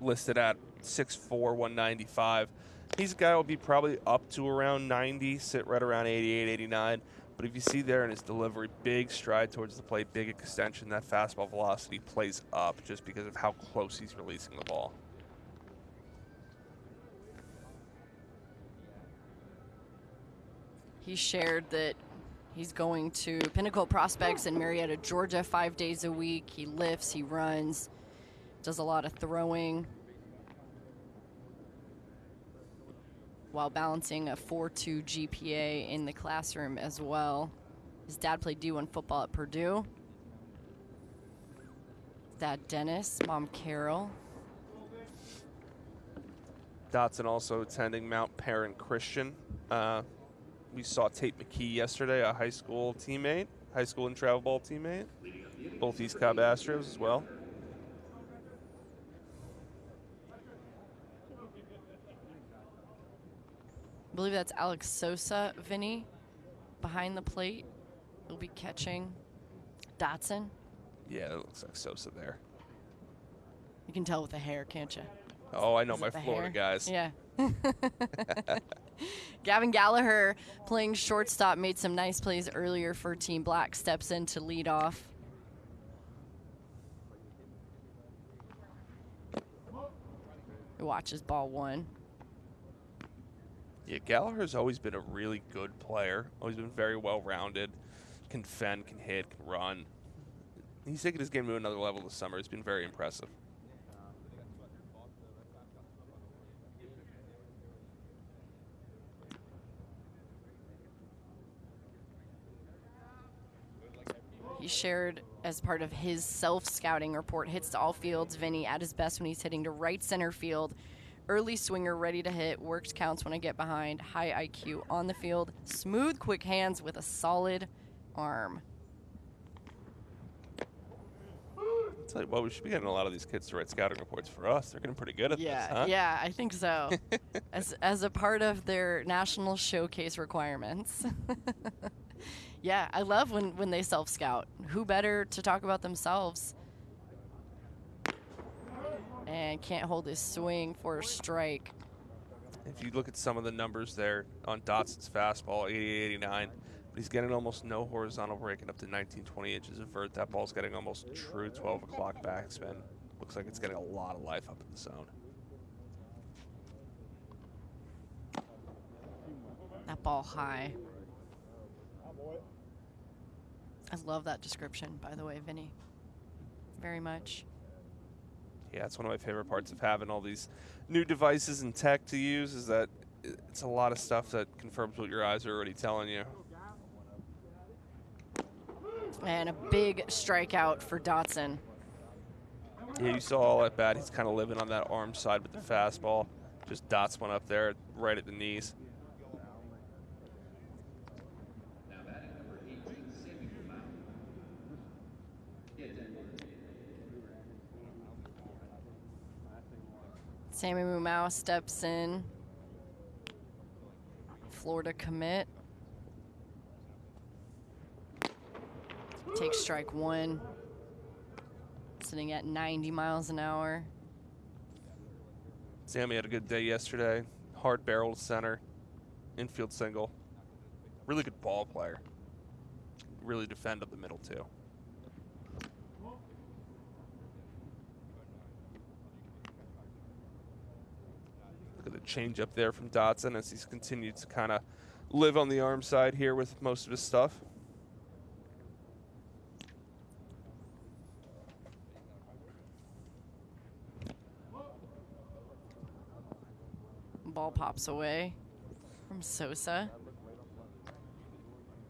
listed at 6'4", 195. He's a guy who will be probably up to around 90, sit right around 88, 89. But if you see there in his delivery, big stride towards the plate, big extension, that fastball velocity plays up just because of how close he's releasing the ball. He shared that he's going to Pinnacle Prospects in Marietta, Georgia, 5 days a week. He lifts, he runs, does a lot of throwing, while balancing a 4.2 GPA in the classroom as well. His dad played D1 football at Purdue. Dad Dennis, mom Carol. Dotson also attending Mount Parent Christian. We saw Tate McKee yesterday, a high school and travel ball teammate. Both East Cobb Astros as well. believe that's Alex Sosa, Vinny, behind the plate. Will be catching Dotson. Yeah, it looks like Sosa there. You can tell with the hair, can't you? Oh, I know Is my it the Florida hair? guys. Yeah. Gavin Gallagher playing shortstop made some nice plays earlier for Team Black. Steps in to lead off. Watches ball one. Yeah, Gallagher's always been a really good player. Always been very well-rounded. Can fend, can hit, can run. He's taken his game to another level this summer. It's been very impressive. He shared as part of his self-scouting report, hits to all fields. Vinny at his best when he's hitting to right center field. Early swinger, ready to hit, works counts when I get behind, high IQ on the field, smooth, quick hands with a solid arm. I'll tell you what, we should be getting a lot of these kids to write scouting reports for us. They're getting pretty good at this, huh? Yeah, I think so. as a part of their national showcase requirements. Yeah, I love when they self-scout. Who better to talk about themselves? And can't hold his swing for a strike. If you look at some of the numbers there on Dotson's fastball, 88-89, but he's getting almost no horizontal breaking up to 19-20 inches of vert. That ball's getting almost true 12 o'clock backspin. Looks like it's getting a lot of life up in the zone. That ball high. I love that description, by the way, Vinny. Very much. Yeah, it's one of my favorite parts of having all these new devices and tech to use is that it's a lot of stuff that confirms what your eyes are already telling you. And a big strikeout for Dotson. Yeah, you saw all that bat. He's kind of living on that arm side with the fastball. Just dots one up there right at the knees. Sammy Mumau steps in. Florida commit. Takes strike one. Sitting at 90 miles an hour. Sammy had a good day yesterday. Hard barreled center. Infield single. Really good ball player. Really defend up the middle too. Look at the change up there from Dotson as he's continued to kind of live on the arm side here with most of his stuff. Ball pops away from Sosa.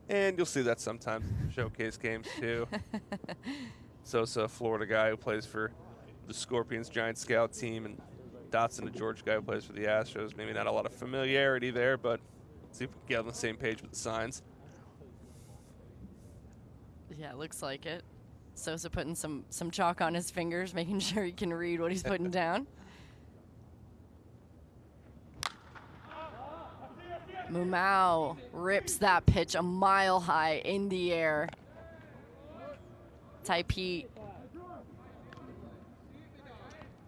And you'll see that sometimes in showcase games too. Sosa, a Florida guy who plays for the Scorpions Giant Scout team, and Dotson, a Georgia guy who plays for the Astros. Maybe not a lot of familiarity there, but let's see if we can get on the same page with the signs. Yeah, it looks like it. Sosa putting some chalk on his fingers, making sure he can read what he's putting down. Mumau rips that pitch a mile high in the air. Ty Pete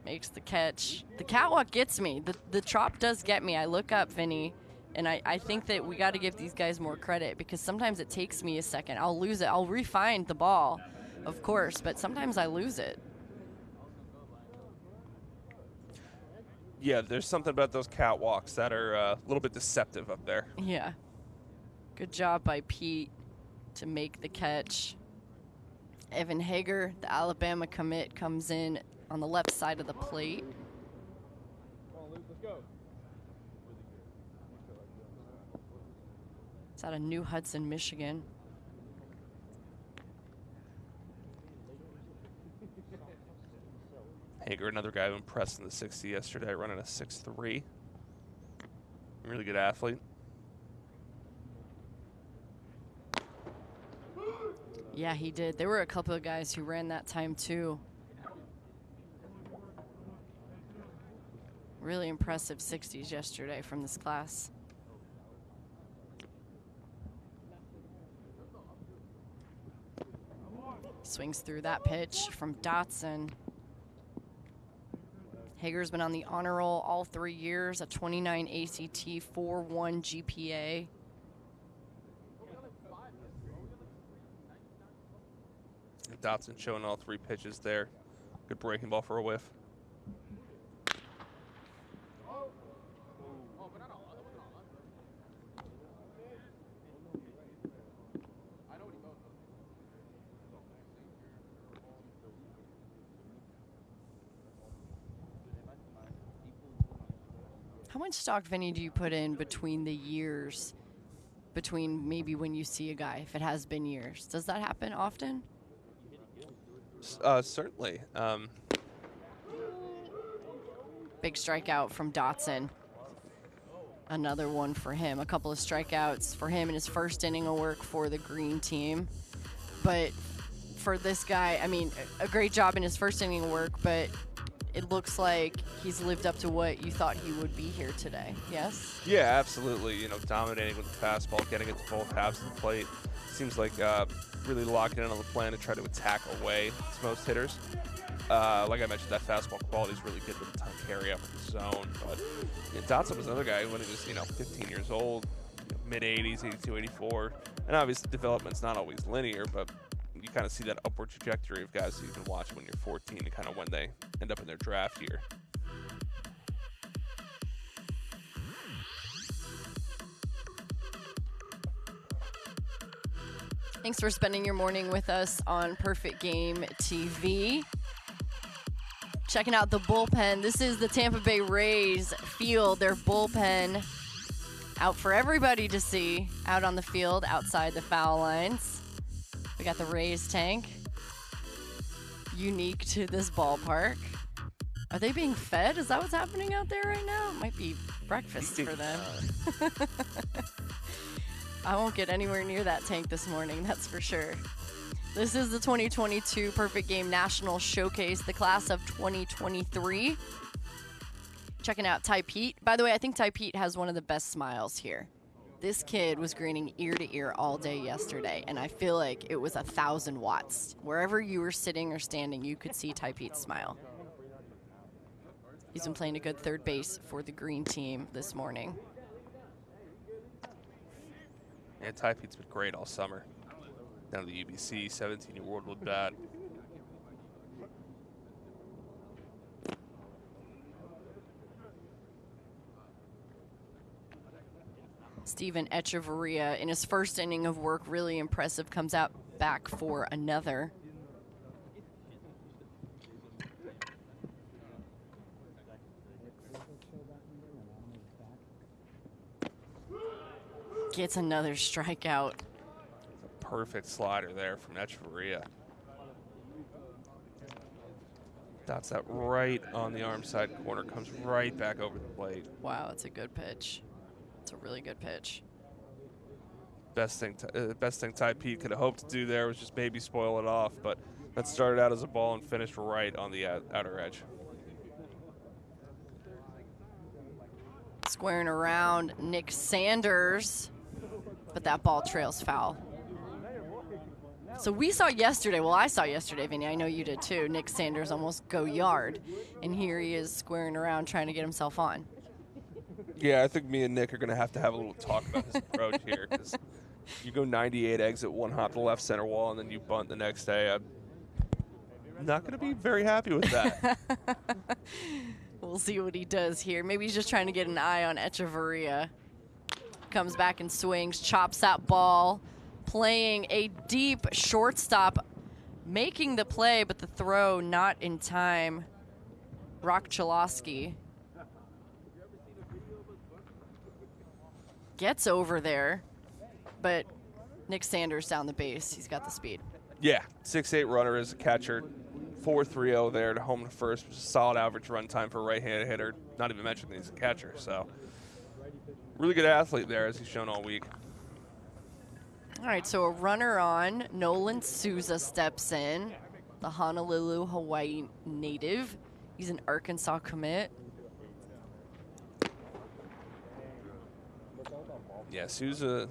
makes the catch. The catwalk gets me. The Trop does get me. I look up, Vinny, and I think that we got to give these guys more credit because sometimes it takes me a second. I'll lose it. I'll refine the ball, of course, but sometimes I lose it. Yeah, there's something about those catwalks that are a little bit deceptive up there. Yeah. Good job by Pete to make the catch. Evan Hager, the Alabama commit, comes in on the left side of the plate. It's out of New Hudson, Michigan. Hager, another guy who impressed in the 60 yesterday, running a 6.3. Really good athlete. Yeah, he did. There were a couple of guys who ran that time too. Really impressive 60s yesterday from this class. Swings through that pitch from Dotson. Hager's been on the honor roll all 3 years, a 29 ACT, 4.1 GPA. Dotson showing all 3 pitches there. Good breaking ball for a whiff. How much stock, Vinny, do you put in between the years, between maybe when you see a guy, if it has been years? Does that happen often? Certainly. Big strikeout from Dotson. Another one for him. A couple of strikeouts for him in his first inning of work for the green team. But for this guy, I mean, a great job in his first inning of work, but it looks like he's lived up to what you thought he would be here today. Yes? Yeah, absolutely. You know, dominating with the fastball, getting it to both halves of the plate. Seems like really locking in on the plan to try to attack away to most hitters. Like I mentioned, that fastball quality is really good with the carry up in the zone. But Dotson was another guy when he was 15 years old, mid-80s, 82, 84. And obviously development's not always linear, but you kind of see that upward trajectory of guys that you can watch when you're 14 and kind of when they end up in their draft year. Thanks for spending your morning with us on Perfect Game TV. Checking out the bullpen. This is the Tampa Bay Rays field. Their bullpen out for everybody to see, out on the field, outside the foul lines. We got the Rays tank, unique to this ballpark. Are they being fed? Is that what's happening out there right now? It might be breakfast for them. I won't get anywhere near that tank this morning, that's for sure. This is the 2022 Perfect Game National Showcase, the class of 2023. Checking out Ty Pete. By the way, I think Ty Pete has one of the best smiles here. This kid was grinning ear to ear all day yesterday, and I feel like it was 1,000 watts. Wherever you were sitting or standing, you could see Ty Pete's smile. He's been playing a good third base for the green team this morning. Yeah, Ty Pete's been great all summer. Down to the UBC, 17-year Worldwood bat. Steven Echeverria in his first inning of work, really impressive, comes out back for another. Gets another strikeout. A perfect slider there from Echeverria. Dots that right on the arm side corner, comes right back over the plate. Wow, it's a good pitch. It's a really good pitch. Best thing Ty Pete could have hoped to do there was just maybe spoil it off, but that started out as a ball and finished right on the outer edge. Squaring around Nick Sanders, but that ball trails foul. So we saw yesterday, well, I saw yesterday, Vinny, I know you did too, Nick Sanders almost go yard, and here he is squaring around trying to get himself on. Yeah, I think me and Nick are going to have a little talk about his approach here, because you go 98 exit, one hop to left center wall, and then you bunt the next day. I'm not going to be very happy with that. We'll see what he does here. Maybe he's just trying to get an eye on Echeverria. Comes back and swings, chops that ball, playing a deep shortstop, making the play, but the throw not in time. Rock Chalosky gets over there, but Nick Sanders down the base. He's got the speed. Yeah, 6'8" runner as a catcher. 4.30 there to home to first, which is a solid average run time for a right-handed hitter, not even mentioning that he's a catcher. So really good athlete there, as he's shown all week. All right, so a runner on. Nolan Souza steps in, the Honolulu, Hawaii native. He's an Arkansas commit. Yeah, Souza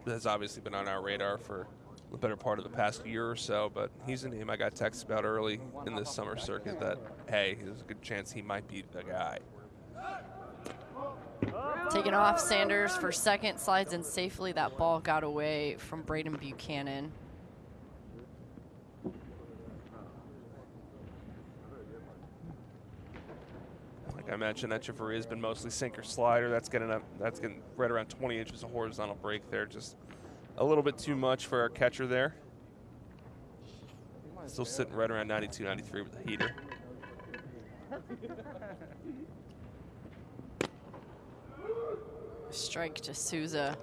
has obviously been on our radar for a the better part of the past year or so, but he's a name I got texts about early in this summer circuit that, hey, there's a good chance he might be the guy. Taking off Sanders for second, slides in safely. That ball got away from Braden Buchanan. Like I mentioned, Echeverria has been mostly sinker slider. That's getting right around 20 inches of horizontal break there. Just a little bit too much for our catcher there. Still sitting right around 92, 93 with the heater. Strike to Souza.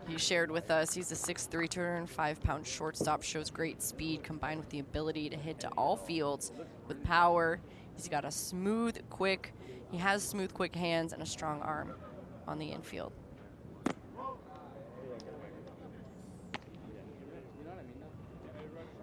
He shared with us he's a 6'3", 205-pound shortstop, shows great speed combined with the ability to hit to all fields with power. He's got a smooth, quick hands and a strong arm on the infield.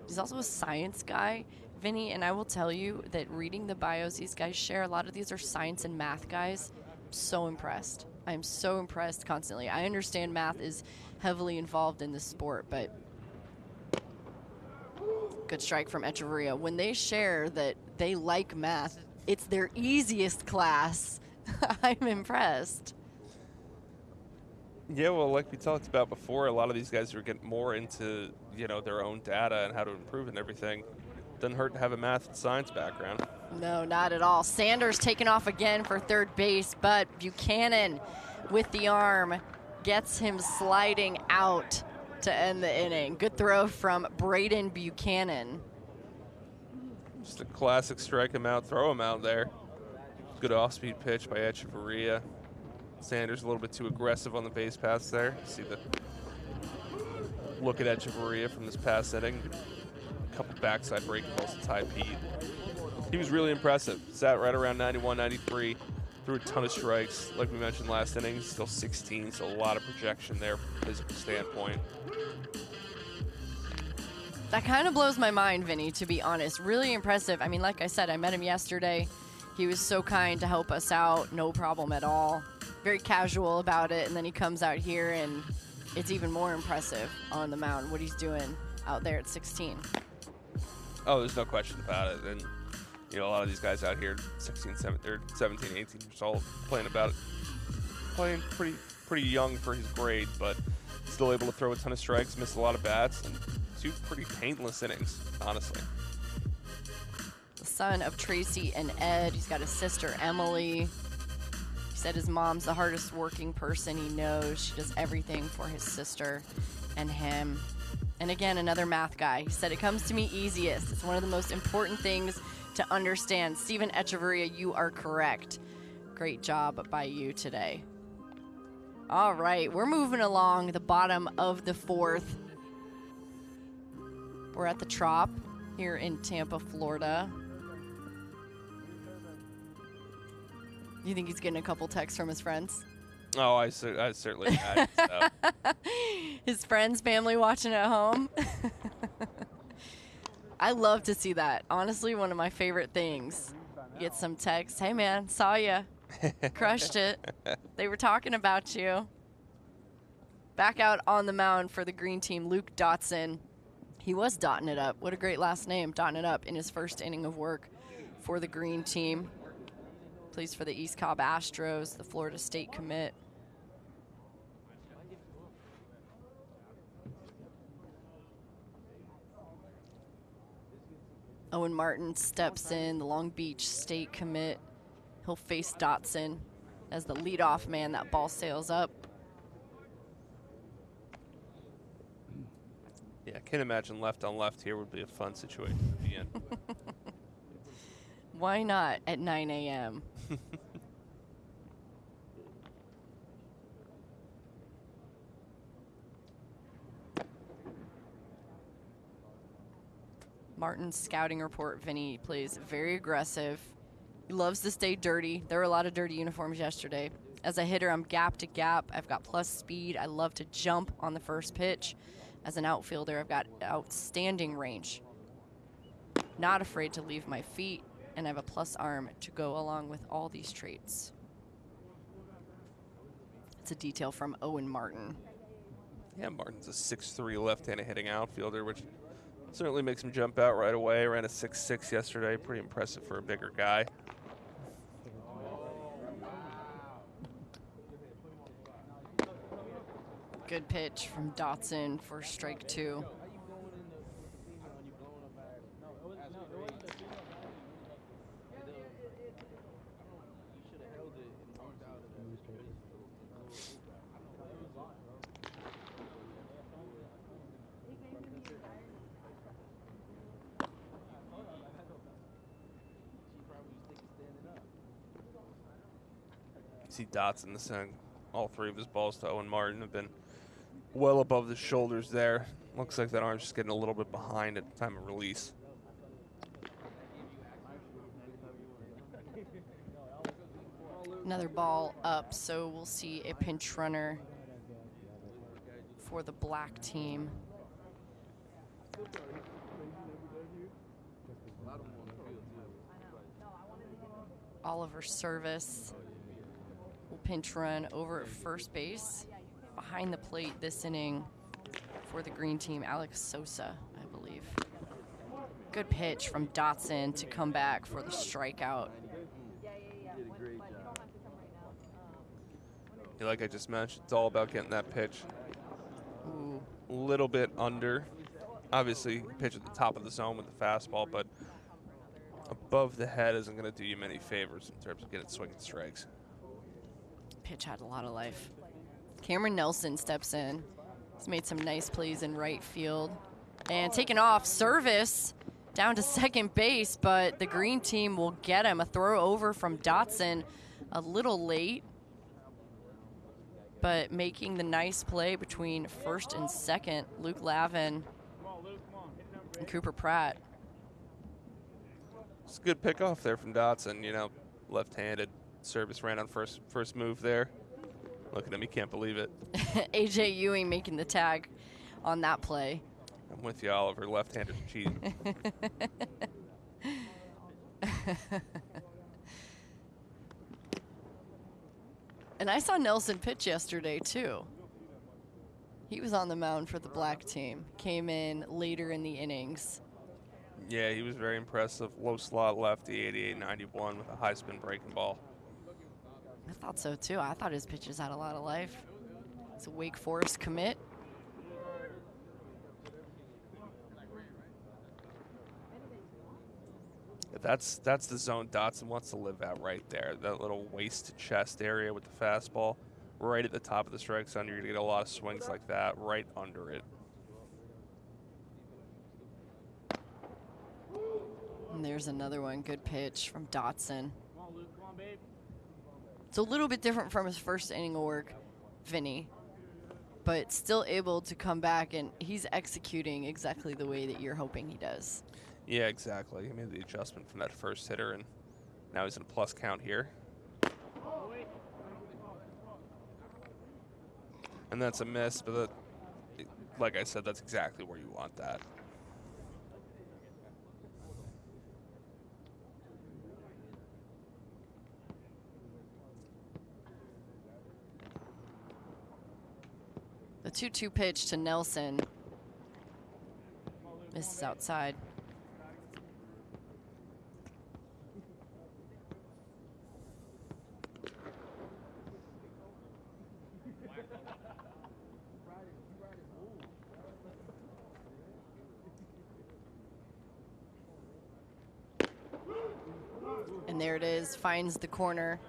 He's also a science guy, Vinny, and I will tell you that reading the bios these guys share, a lot of these are science and math guys. I'm so impressed. I'm so impressed constantly. I understand math is heavily involved in this sport, but good strike from Echeverria. When they share that they like math, it's their easiest class. I'm impressed. Yeah, well, like we talked about before, a lot of these guys are getting more into, their own data and how to improve and everything. Doesn't hurt to have a math and science background. No, not at all. Sanders taking off again for third base, but Buchanan with the arm gets him sliding out to end the inning. Good throw from Braden Buchanan. Just a classic strike him out, throw him out there. Good off-speed pitch by Echeverria. Sanders a little bit too aggressive on the base paths there. See the look at Echeverria from this past inning. A couple backside breaking balls to Ty Pete. He was really impressive. Sat right around 91, 93. Threw a ton of strikes. Like we mentioned last inning, he's still 16, so a lot of projection there from a physical standpoint. That kind of blows my mind, Vinny, to be honest. Really impressive. I mean, like I said, I met him yesterday. He was so kind to help us out. No problem at all. Very casual about it. And then he comes out here, and it's even more impressive on the mound what he's doing out there at 16. Oh, there's no question about it. And, a lot of these guys out here, 17, 18 years old, playing pretty young for his grade, but still able to throw a ton of strikes, miss a lot of bats, and two pretty painless innings, honestly. The son of Tracy and Ed. He's got a sister, Emily. He said his mom's the hardest working person he knows. She does everything for his sister and him. And again, another math guy. He said, it comes to me easiest. It's one of the most important things to understand. Steven Echeverria, you are correct. Great job by you today. All right, we're moving along the bottom of the fourth. We're at the Trop here in Tampa, Florida. You think he's getting a couple texts from his friends? Oh, I certainly imagine so. His friends, family watching at home. I love to see that. Honestly, one of my favorite things. Get some texts. Hey, man, saw ya. Crushed it. They were talking about you. Back out on the mound for the green team, Luke Dotson. He was dotting it up. What a great last name, dotting it up in his first inning of work for the green team. Plays for the East Cobb Astros, the Florida State commit. Owen Martin steps in, the Long Beach State commit. He'll face Dotson as the leadoff man. That ball sails up. Yeah, I can't imagine left on left here would be a fun situation to be in. Why not at 9 a.m.? Martin's scouting report, Vinny plays very aggressive. He loves to stay dirty. There were a lot of dirty uniforms yesterday. As a hitter, I'm gap to gap. I've got plus speed. I love to jump on the first pitch. As an outfielder, I've got outstanding range. Not afraid to leave my feet, and I have a plus arm to go along with all these traits. It's a detail from Owen Martin. Yeah, Martin's a 6'3" left-handed hitting outfielder, which certainly makes him jump out right away. Ran a 6'6" yesterday. Pretty impressive for a bigger guy. Good pitch from Dotson for strike 2. See Dotson sending all 3 of his balls to Owen Martin have been well above the shoulders there. Looks like that arm's just getting a little bit behind at the time of release. Another ball up, so we'll see a pinch runner for the black team. Oliver Service will pinch run over at first base. Behind the plate this inning for the green team, Alex Sosa, I believe. Good pitch from Dotson to come back for the strikeout. Like I just mentioned, it's all about getting that pitch Ooh. a little bit under. Obviously, you pitch at the top of the zone with the fastball, but above the head isn't going to do you many favors in terms of getting swinging strikes. Pitch had a lot of life. Cameron Nelson steps in. He's made some nice plays in right field. And taken off, Service down to second base, but the green team will get him. A throw over from Dotson a little late, but making the nice play between first and second, Luke Lavin and Cooper Pratt. It's a good pickoff there from Dotson, you know, left-handed. Service ran on first move there. Look at him, he can't believe it. AJ Ewing making the tag on that play. I'm with you, Oliver. Left-handers are cheating. And I saw Nelson pitch yesterday, too. He was on the mound for the black team. Came in later in the innings. Yeah, he was very impressive. Low slot lefty, 88-91 with a high spin breaking ball. I thought so, too. I thought his pitches had a lot of life. It's a Wake Forest commit. That's the zone Dotson wants to live at right there. That little waist to chest area with the fastball right at the top of the strike zone. You're going to get a lot of swings like that right under it. And there's another one. Good pitch from Dotson. It's a little bit different from his first inning of work, Vinny, but still able to come back, and he's executing exactly the way that you're hoping he does. Yeah, exactly. He made the adjustment from that first hitter, and now he's in a plus count here. And that's a miss, but like I said, that's exactly where you want that. The 2-2 pitch to Nelson misses outside. And there it is, finds the corner.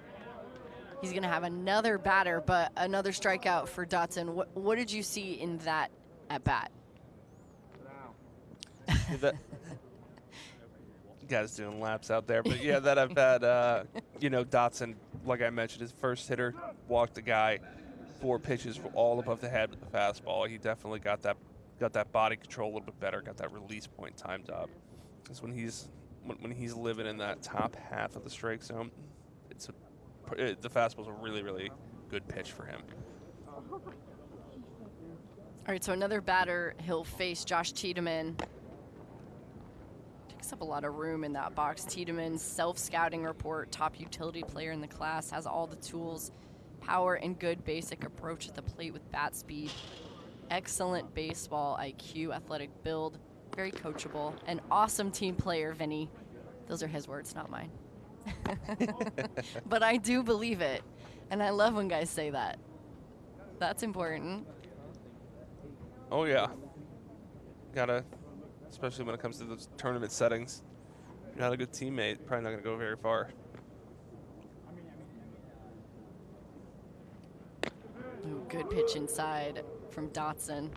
He's going to have another batter, but another strikeout for Dotson. What did you see in that at bat? Guys doing laps out there, but yeah, that at bat, you know, Dotson, like I mentioned, his first hitter walked the guy, 4 pitches all above the head with the fastball. He definitely got that body control a little bit better, got that release point timed up. Because when he's living in that top half of the strike zone, the fastball's a really, really good pitch for him. All right, so another batter, he'll face Josh Tiedemann. Takes up a lot of room in that box. Tiedemann's self-scouting report, top utility player in the class, has all the tools, power, and good basic approach at the plate with bat speed excellent baseball IQ, athletic build, very coachable, an awesome team player, Vinny. Those are his words, not mine. But I do believe it, and I love when guys say that. That's important. Oh, yeah. Gotta, especially when it comes to those tournament settings. If you're not a good teammate, probably not going to go very far. Ooh, good pitch inside from Dotson.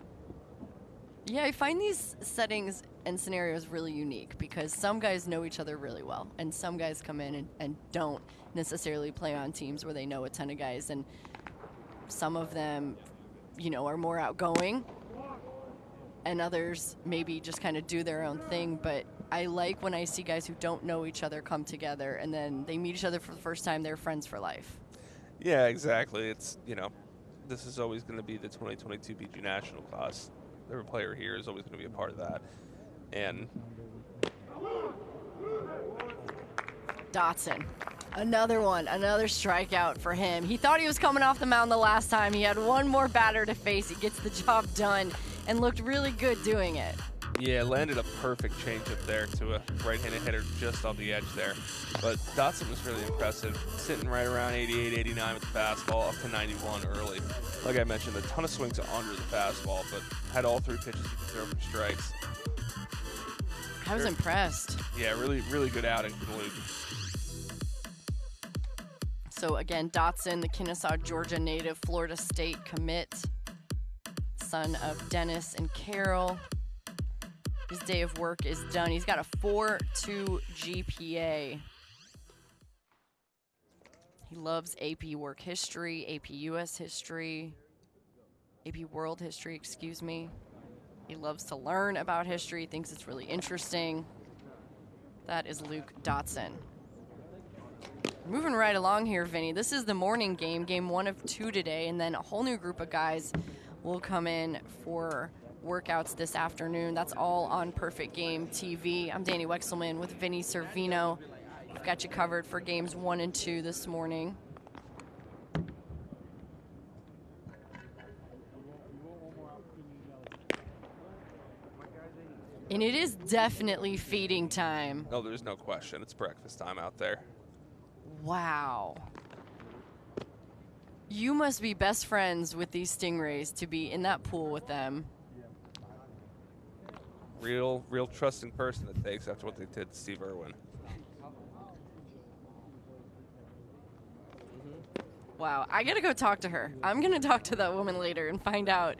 Yeah, I find these settings and scenarios really unique because some guys know each other really well, and some guys come in and don't necessarily play on teams where they know a ton of guys, and some of them, you know, are more outgoing, and others maybe just kind of do their own thing. But I like when I see guys who don't know each other come together, and then they meet each other for the first time, they're friends for life. Yeah, exactly. It's, you know, this is always going to be the 2022 BG National class. Every player here is always going to be a part of that. And Dotson, another one, another strikeout for him. He thought he was coming off the mound the last time. He had one more batter to face. He gets the job done and looked really good doing it. yeah, landed a perfect changeup there to a right-handed hitter just off the edge there. But Dotson was really impressive, sitting right around 88, 89 with the fastball, up to 91 early. Like I mentioned, a ton of swings under the fastball, but had all 3 pitches he could throw for strikes. I was impressed. Yeah, really, really good outing for the Luke. So again, Dotson, the Kennesaw, Georgia native, Florida State commit, son of Dennis and Carol. His day of work is done. He's got a 4.2 GPA. He loves AP work history, AP US history, AP world history, excuse me. He loves to learn about history, thinks it's really interesting. That is Luke Dotson. Moving right along here, Vinny. This is the morning game, game 1 of 2 today, and then a whole new group of guys will come in for workouts this afternoon. That's all on Perfect Game TV. I'm Danny Wexelman with Vinny Servino. We've got you covered for games 1 and 2 this morning. And it is definitely feeding time. No, there's no question. It's breakfast time out there. Wow. You must be best friends with these Stingrays to be in that pool with them. Real trusting person that takes after what they did to Steve Irwin. Wow, I gotta go talk to her. I'm gonna talk to that woman later and find out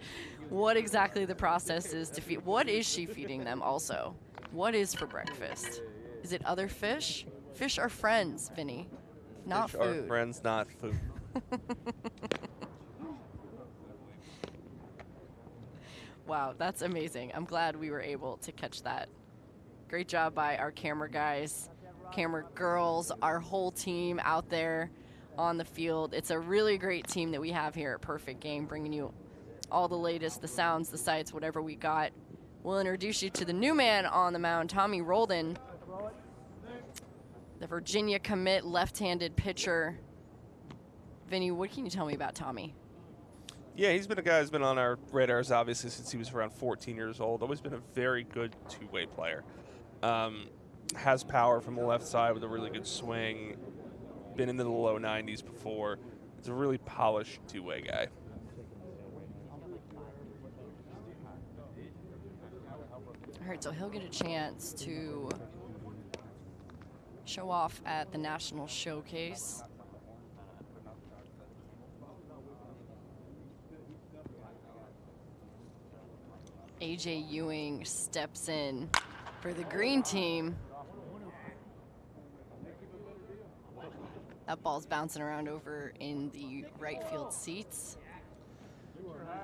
what exactly the process is to feed. What is she feeding them also? What is for breakfast? Is it other fish? Fish are friends, Vinny, not Fish food. are friends, not food. Wow, that's amazing. I'm glad we were able to catch that. Great job by our camera guys, camera girls, our whole team out there on the field. It's a really great team that we have here at Perfect Game, bringing you all the latest, the sounds, the sights, whatever we got. We'll introduce you to the new man on the mound, Tommy Roldan, the Virginia commit left-handed pitcher. Vinny, what can you tell me about Tommy? Yeah, he's been a guy who's been on our radars, obviously, since he was around 14 years old. Always been a very good two-way player. Has power from the left side with a really good swing. Been into the low 90s before. He's a really polished two-way guy. All right, so he'll get a chance to show off at the National Showcase. AJ Ewing steps in for the green team. That ball's bouncing around over in the right field seats.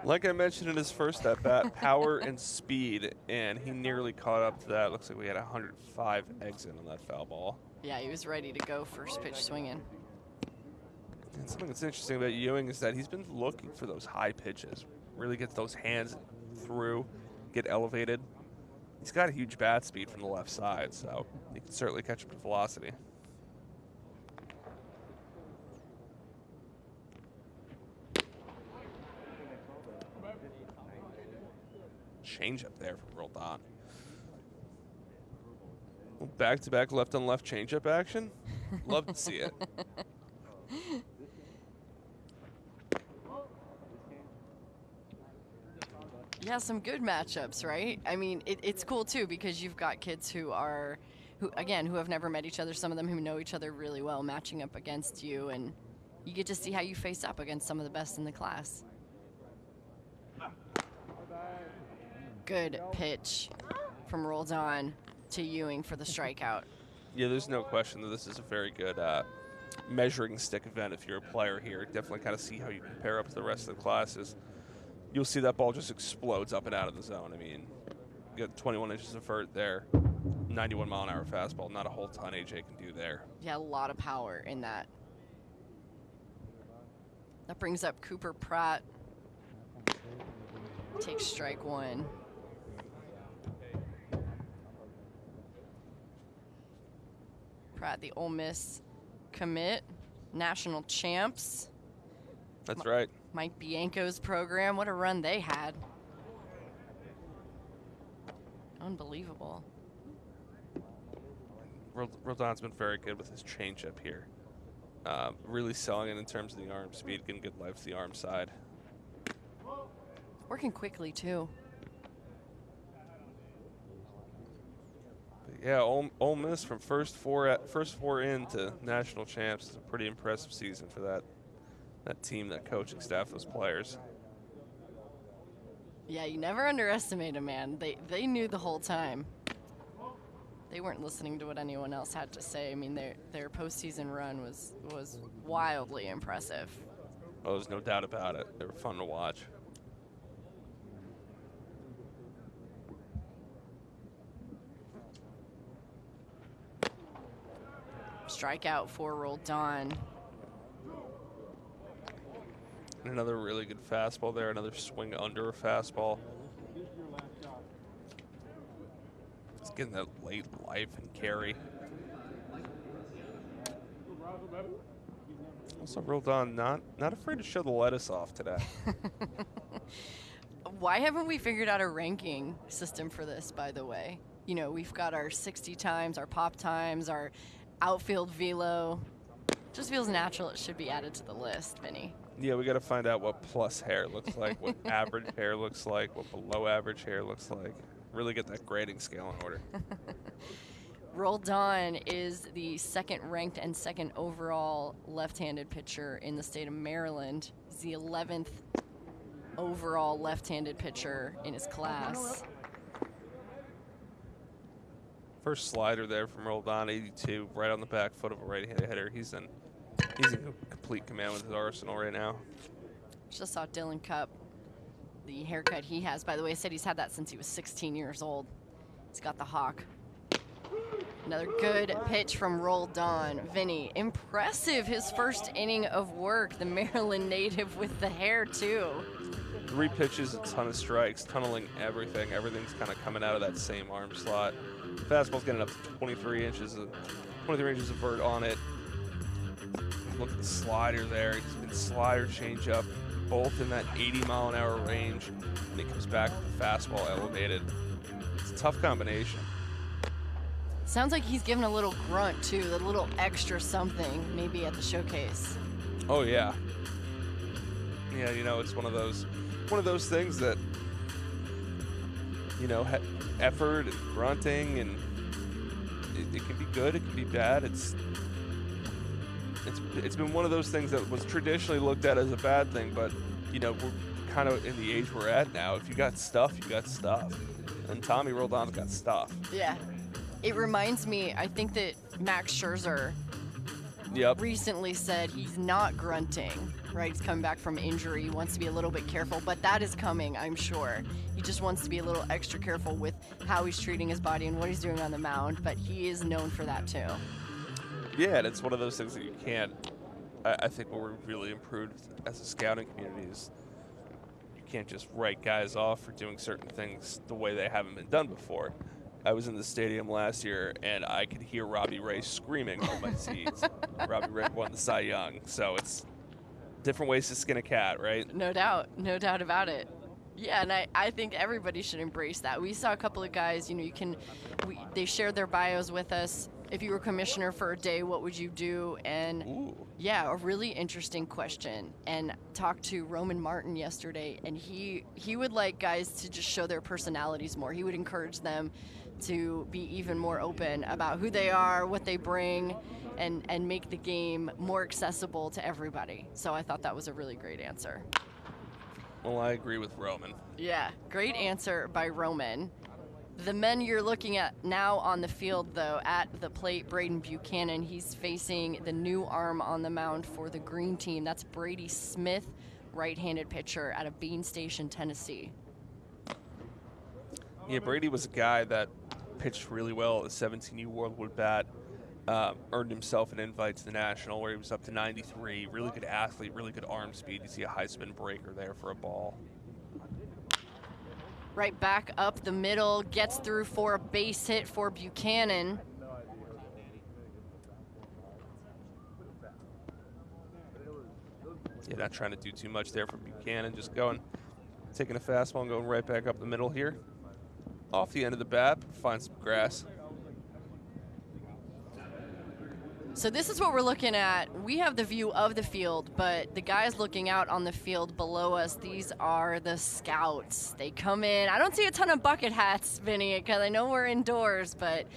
Like I mentioned in his first at-bat, power and speed, and he nearly caught up to that. Looks like we had 105 exit on that foul ball. Yeah, he was ready to go first pitch swinging. And something that's interesting about Ewing is that he's been looking for those high pitches, really get those hands through, get elevated. He's got a huge bat speed from the left side, so he can certainly catch up to velocity. changeup there from Roldan. Back-to-back left-on-left changeup action. Love to see it. Yeah, some good matchups, right? I mean, it's cool too because you've got kids who have never met each other. Some of them who know each other really well, matching up against you, and you get to see how you face up against some of the best in the class. Good pitch from Roldan to Ewing for the strikeout. Yeah, there's no question that this is a very good measuring stick event if you're a player here. Definitely kind of see how you compare up to the rest of the classes. You'll see that ball just explodes up and out of the zone. I mean, you got 21 inches of vert there, 91-mile-an-hour fastball. Not a whole ton AJ can do there. Yeah, a lot of power in that. That brings up Cooper Pratt. Takes strike one. Pratt, the Ole Miss commit, national champs. That's right. Mike Bianco's program, what a run they had. Unbelievable. Roldan's been very good with his changeup here. Really selling it in terms of the arm speed, getting good life to the arm side. Working quickly, too. But yeah, Ole Miss from first four in to national champs is a pretty impressive season for that team, that coaching staff, those players. Yeah, you never underestimate a man. They knew the whole time. They weren't listening to what anyone else had to say. I mean, their postseason run was wildly impressive. Oh, there's no doubt about it. They were fun to watch. Strikeout for Roldan. And another really good fastball there, another swing under a fastball. Just getting that late life and carry. Also, Roldan not afraid to show the lettuce off today. Why haven't we figured out a ranking system for this, by the way? You know, we've got our 60 times, our pop times, our outfield velo. Just feels natural it should be added to the list, Vinny. Yeah, we got to find out what plus hair looks like, what average hair looks like, what below average hair looks like. Really get that grading scale in order. Roldan is the second ranked and second overall left-handed pitcher in the state of Maryland. He's the 11th overall left-handed pitcher in his class. First slider there from Roldan, 82, right on the back foot of a right-handed hitter. He's in complete command with his arsenal right now. Just saw Dylan Cupp, the haircut he has. By the way, I said he's had that since he was 16 years old. He's got the hawk. Another good pitch from Roldan. Vinny, impressive his first inning of work. The Maryland native with the hair, too. 3 pitches, a ton of strikes, tunneling everything. Everything's kind of coming out of that same arm slot. Fastball's getting up to 23 inches of vert on it. Look at the slider there. He's been slider, changeup, both in that 80-mile-an-hour range. And he comes back with the fastball elevated. It's a tough combination. Sounds like he's given a little grunt, too, a little extra something, maybe at the showcase. Oh, yeah. Yeah, you know, it's one of those things that, you know, effort and grunting, and it can be good, it can be bad. It's been one of those things that was traditionally looked at as a bad thing, but, you know, we're kind of in the age we're at now. If you got stuff, you got stuff. And Tommy Roldan's got stuff. Yeah. It reminds me, I think that Max Scherzer recently said he's not grunting, right? He's coming back from injury. He wants to be a little bit careful, but that is coming, I'm sure. He just wants to be a little extra careful with how he's treating his body and what he's doing on the mound, but he is known for that too. Yeah, and it's one of those things that you can't, I think what we're really improved as a scouting community is you can't just write guys off for doing certain things the way they haven't been done before. I was in the stadium last year, and I could hear Robbie Ray screaming on my seats. Robbie Ray won the Cy Young, so it's different ways to skin a cat, right? No doubt about it. Yeah, and I think everybody should embrace that. We saw a couple of guys, they shared their bios with us. If you were commissioner for a day, what would you do? And Ooh. yeah, a really interesting question. And talked to Roman Martin yesterday, and he would like guys to just show their personalities more. He would encourage them to be even more open about who they are, what they bring, and make the game more accessible to everybody. So I thought that was a really great answer. Well, I agree with Roman. Yeah, great answer by Roman. The men you're looking at now on the field, though, at the plate, Braden Buchanan, he's facing the new arm on the mound for the green team. That's Brady Smith, right-handed pitcher out of Bean Station, Tennessee. Yeah, Brady was a guy that pitched really well at the 17U World Wood Bat. Earned himself an invite to the National where he was up to 93. Really good athlete, really good arm speed. You see a high spin breaker there for a ball. Right back up the middle, gets through for a base hit for Buchanan. Yeah, not trying to do too much there for Buchanan. Just taking a fastball and going right back up the middle here. Off the end of the bat, find some grass. So this is what we're looking at. We have the view of the field, but the guys looking out on the field below us, these are the scouts. They come in. I don't see a ton of bucket hats, Vinny, because I know we're indoors, but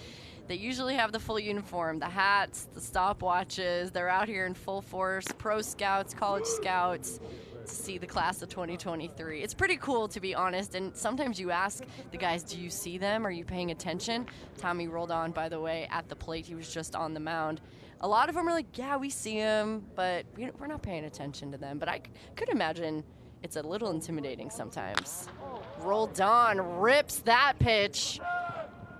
they usually have the full uniform, the hats, the stopwatches. They're out here in full force, pro scouts, college scouts, to see the class of 2023. It's pretty cool, to be honest, and sometimes you ask the guys, do you see them? Are you paying attention? Tommy rolled on, by the way, at the plate. He was just on the mound. A lot of them are like, yeah, we see him, but we're not paying attention to them. But I could imagine it's a little intimidating sometimes. Roldan rips that pitch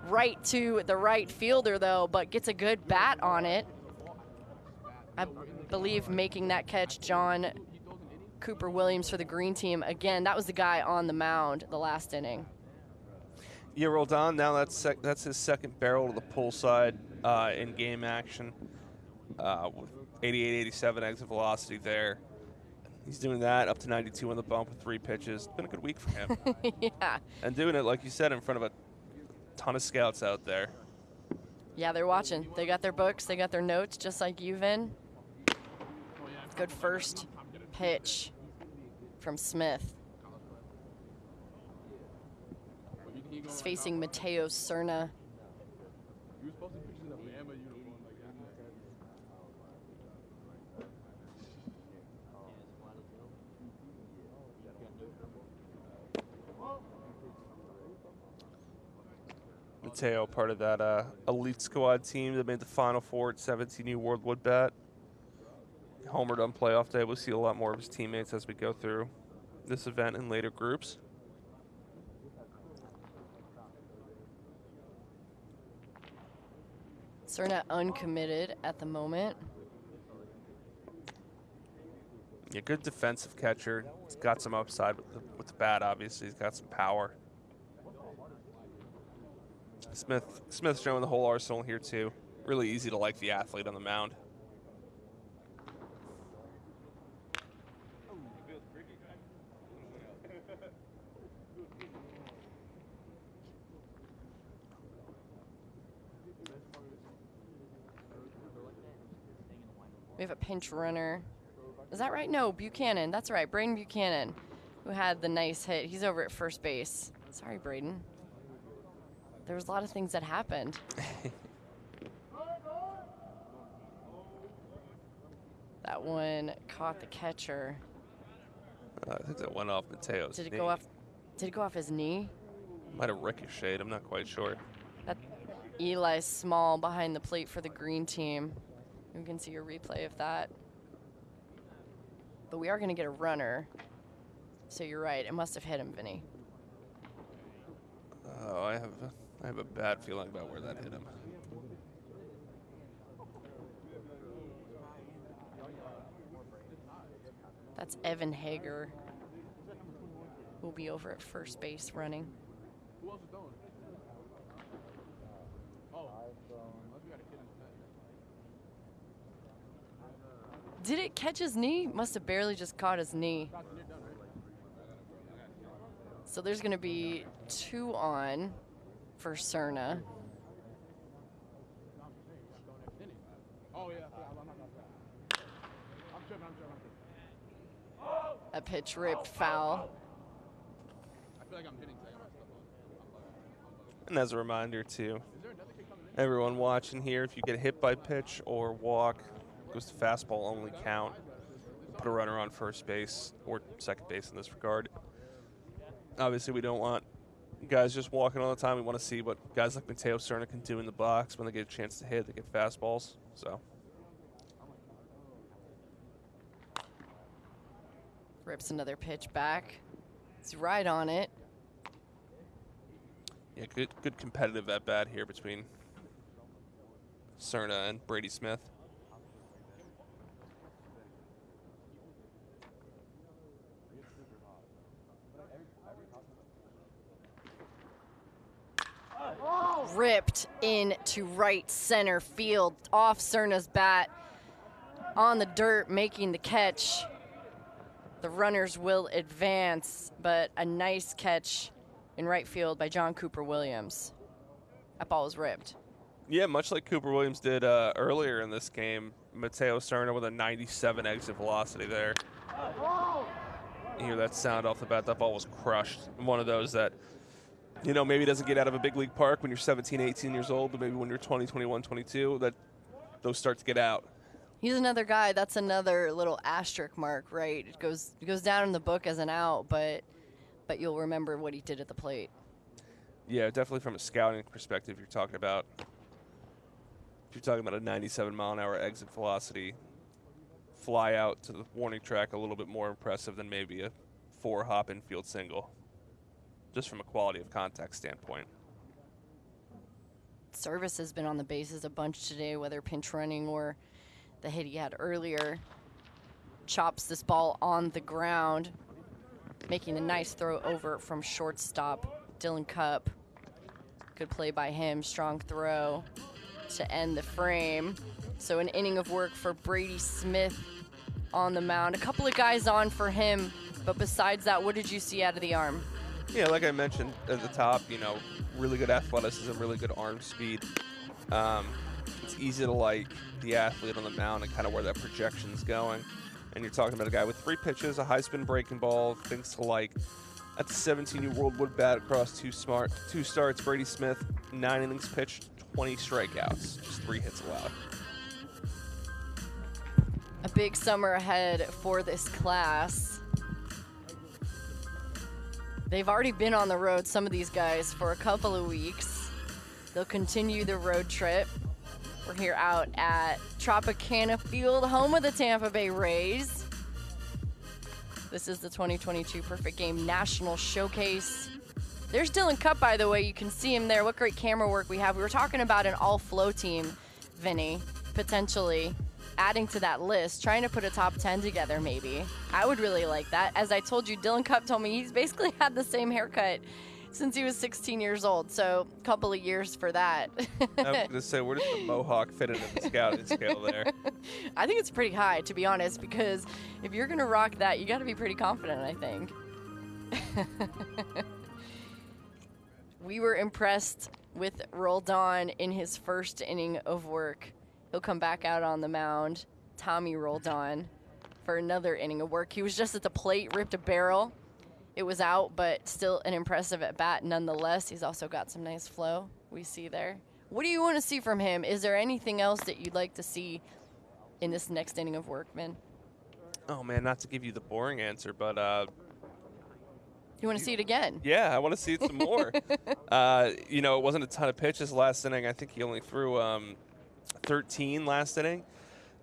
right to the right fielder, though, but gets a good bat on it. I believe making that catch, John Cooper Williams for the green team. Again, that was the guy on the mound the last inning. Yeah, Roldan, now that's his second barrel to the pull side in game action. With 88, 87 exit velocity there. He's doing that up to 92 on the bump with 3 pitches. It's been a good week for him. Yeah. And doing it, like you said, in front of a ton of scouts out there. Yeah, they're watching. They got their books, they got their notes, just like you, Vin. Good first pitch from Smith. He's facing Mateo Cerna. Mateo, part of that elite squad team that made the Final Four at 17U World Wood Bat. Homered on playoff day. We'll see a lot more of his teammates as we go through this event in later groups. Cerna uncommitted at the moment. Yeah, good defensive catcher. He's got some upside with the bat, obviously. He's got some power. Smith showing the whole arsenal here, too. Really easy to like the athlete on the mound. We have a pinch runner. Is that right? No, Buchanan. That's right, Braden Buchanan, who had the nice hit. He's over at first base. Sorry, Braden. There was a lot of things that happened. That one caught the catcher. I think that went off Mateo's Did it knee. go off? Did it go off his knee? Might have ricocheted. I'm not quite sure. That Eli Small behind the plate for the green team. We can see a replay of that. But we are going to get a runner. So you're right. It must have hit him, Vinny. Oh, I have a bad feeling about where that hit him. That's Evan Hager, who'll be over at first base running. Who else is throwing? Oh, Did it catch his knee? Must have barely just caught his knee. So there's going to be 2 on for Cerna. A pitch ripped foul. And as a reminder to everyone watching here, if you get hit by pitch or walk, it goes to fastball only count. Put a runner on first base or second base in this regard. Obviously, we don't want guys just walking all the time. We want to see what guys like Mateo Cerna can do in the box when they get a chance to hit. They get fastballs. So Rips another pitch back. He's right on it. yeah, good competitive at bat here between Cerna and Brady Smith. Ripped into right center field off Cerna's bat on the dirt, making the catch. The runners will advance, but a nice catch in right field by John Cooper Williams. That ball was ripped. Yeah, much like Cooper Williams did earlier in this game. Mateo Cerna with a 97 exit velocity there. You hear that sound off the bat. That ball was crushed. One of those that, you know, maybe doesn't get out of a big league park when you're 17, 18 years old, but maybe when you're 20, 21, 22, that those start to get out. He's another guy. That's another little asterisk mark, right? It goes down in the book as an out, but you'll remember what he did at the plate. Yeah, definitely from a scouting perspective, you're talking about a 97 mile an hour exit velocity fly out to the warning track, a little bit more impressive than maybe a 4-hop infield single, just from a quality of contact standpoint. Service has been on the bases a bunch today, whether pinch running or the hit he had earlier. Chops this ball on the ground, making a nice throw over from shortstop Dylan Cupp. Good play by him, strong throw to end the frame. So an inning of work for Brady Smith on the mound. A couple of guys on for him, but besides that, what did you see out of the arm? Yeah, like I mentioned at the top, you know, really good athleticism, really good arm speed. It's easy to like the athlete on the mound and kind of where that projection's going. And you're talking about a guy with 3 pitches, a high spin breaking ball, things to like. At the 17-year World Wood bat across 2 starts, Brady Smith, 9 innings pitched, 20 strikeouts, just 3 hits allowed. A big summer ahead for this class. They've already been on the road, some of these guys, for a couple of weeks. They'll continue the road trip. We're here out at Tropicana Field, home of the Tampa Bay Rays. This is the 2022 Perfect Game National Showcase. There's Dylan Cupp, by the way. You can see him there. What great camera work we have. We were talking about an all-flow team, Vinny, potentially adding to that list, trying to put a top 10 together maybe. I would really like that. As I told you, Dylan Cupp told me he's basically had the same haircut since he was 16 years old, so a couple of years for that. I was going to say, where does the mohawk fit into the scouting scale there? I think it's pretty high, to be honest, because if you're going to rock that, you got to be pretty confident, I think. We were impressed with Roldan in his first inning of work. He'll come back out on the mound, Tommy Roldan, for another inning of work. He was just at the plate, ripped a barrel. It was out, but still an impressive at-bat nonetheless. He's also got some nice flow we see there. What do you want to see from him? Is there anything else that you'd like to see in this next inning of work, man? Oh, man, not to give you the boring answer, but you want to see it again? Yeah, I want to see it some more. You know, it wasn't a ton of pitches last inning. I think he only threw 13 last inning.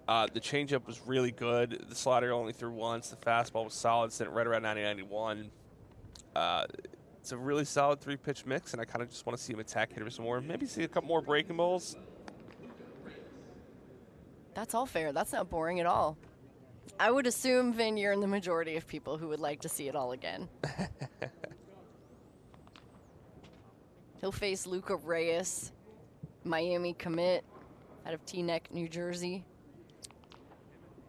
The changeup was really good. The slider only threw once. The fastball was solid, sitting right around 90-91. It's a really solid 3-pitch mix, and I kind of just want to see him attack hitters more. Maybe see a couple more breaking balls. That's all fair. That's not boring at all. I would assume, Vin, you're in the majority of people who would like to see it all again. He'll face Luca Reyes, Miami commit out of Teaneck, New Jersey.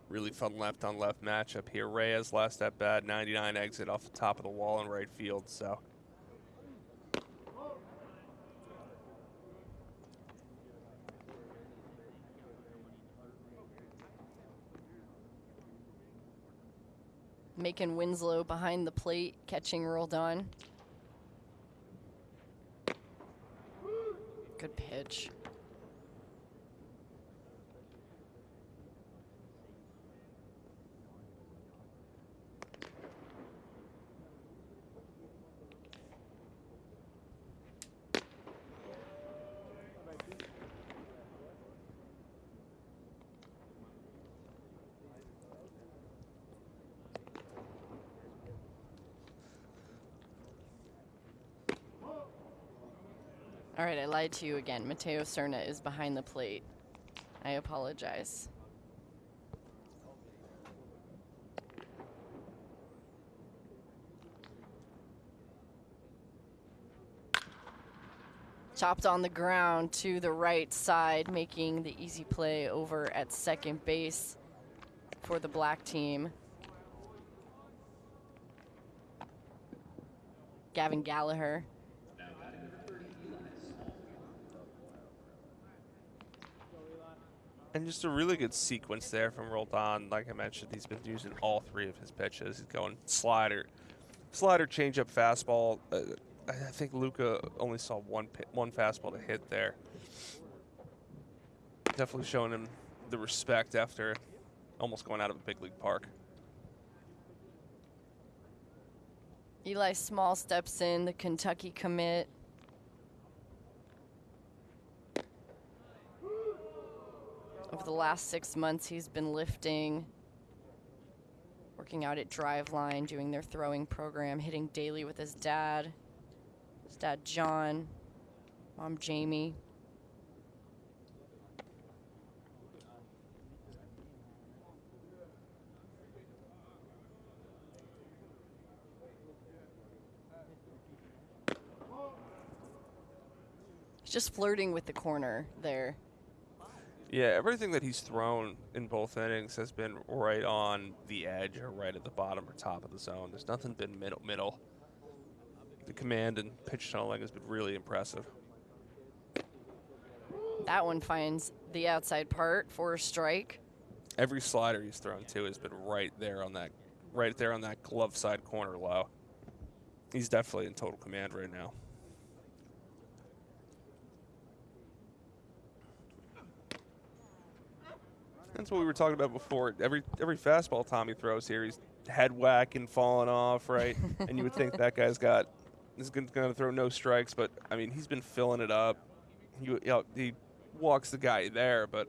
Really fun left-on-left matchup here. Reyes last at bat, 99 exit off the top of the wall in right field. So Macon Winslow behind the plate, catching Roldan. Good pitch. All right, I lied to you again. Mateo Serna is behind the plate. I apologize. Chopped on the ground to the right side, making the easy play over at second base for the black team. Gavin Gallagher. And just a really good sequence there from Roldan. Like I mentioned, he's been using all three of his pitches. He's going slider, changeup, fastball. I think Luca only saw one fastball to hit there. Definitely showing him the respect after almost going out of a big league park. Eli Small steps in, the Kentucky commit. Over the last 6 months, he's been lifting, working out at Driveline, doing their throwing program, hitting daily with his dad John, mom Jamie. He's just flirting with the corner there. Yeah, everything that he's thrown in both innings has been right on the edge or right at the bottom or top of the zone. There's nothing been middle. The command and pitch tunneling has been really impressive. That one finds the outside part for a strike. Every slider he's thrown to has been right there on that glove side corner low. He's definitely in total command right now. That's what we were talking about before. Every fastball Tommy throws here, he's head whacking, falling off, right? And you would think that guy's is going to throw no strikes, but I mean he's been filling it up. He walks the guy there, but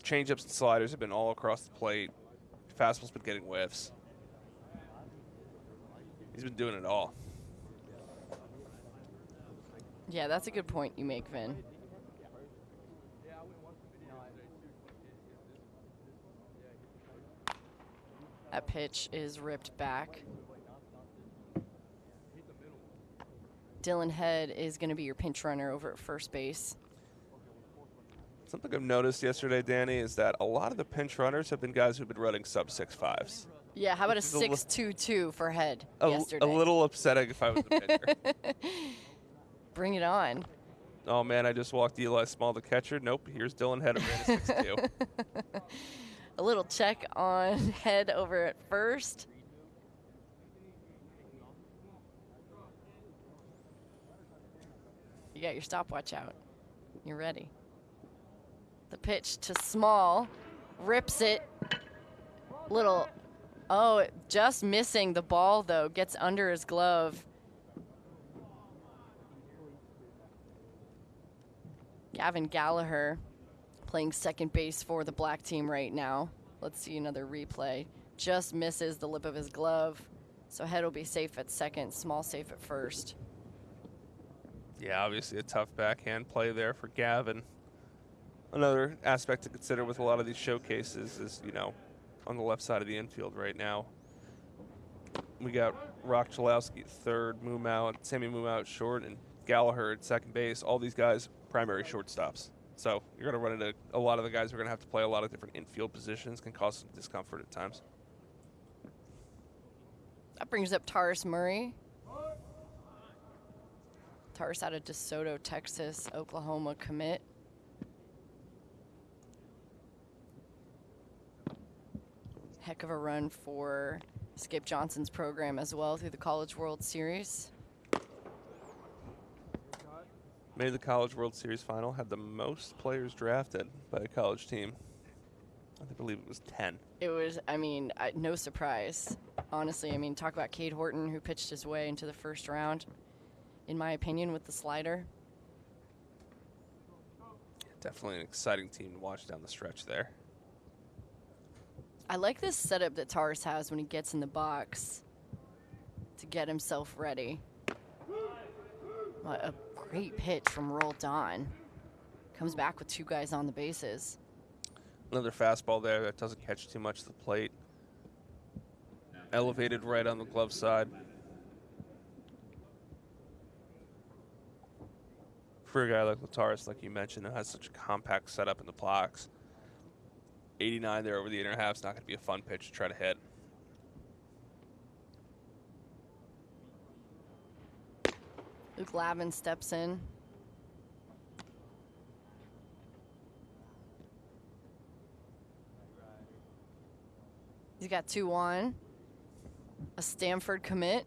changeups and sliders have been all across the plate. Fastball's been getting whiffs. He's been doing it all. Yeah, that's a good point you make, Vin. That pitch is ripped back. Dylan Head is going to be your pinch runner over at first base. Something I've noticed yesterday, Danny, is that a lot of the pinch runners have been guys who've been running sub 6.5s. Yeah, how about a 6.22 for Head yesterday? A little upsetting if I was the pitcher. Bring it on. Oh, man, I just walked Eli Small, the catcher. Nope, here's Dylan Head at a 6.2. A little check on Head over at first. You got your stopwatch out. You're ready. The pitch to Small. Rips it. Just missing the ball, though. Gets under his glove. Gavin Gallagher playing second base for the black team right now. Let's see another replay. Just misses the lip of his glove. So Head will be safe at second, Small safe at first. Yeah, obviously a tough backhand play there for Gavin. Another aspect to consider with a lot of these showcases is, on the left side of the infield right now, we got Rock Chalowski at third, Sammy Mumau at short, and Gallagher at second base. All these guys, primary shortstops. So you're going to run into a lot of the guys who are going to have to play a lot of different infield positions, can cause some discomfort at times. That brings up Taurus Murray. Taurus out of DeSoto, Texas, Oklahoma commit. Heck of a run for Skip Johnson's program as well through the College World Series. Made the College World Series final, had the most players drafted by a college team. I believe it was 10. It was, I mean, no surprise. Honestly, I mean, talk about Cade Horton, who pitched his way into the first round, in my opinion, with the slider. Definitely an exciting team to watch down the stretch there. I like this setup that Taurus has when he gets in the box to get himself ready. What a great pitch from Roldan. Comes back with two guys on the bases. Another fastball there that doesn't catch too much of the plate. Elevated right on the glove side. For a guy like Lataris, like you mentioned, who has such a compact setup in the blocks, 89 there over the inner half is not going to be a fun pitch to try to hit. Luke Lavin steps in. He's got 2-1. A Stanford commit.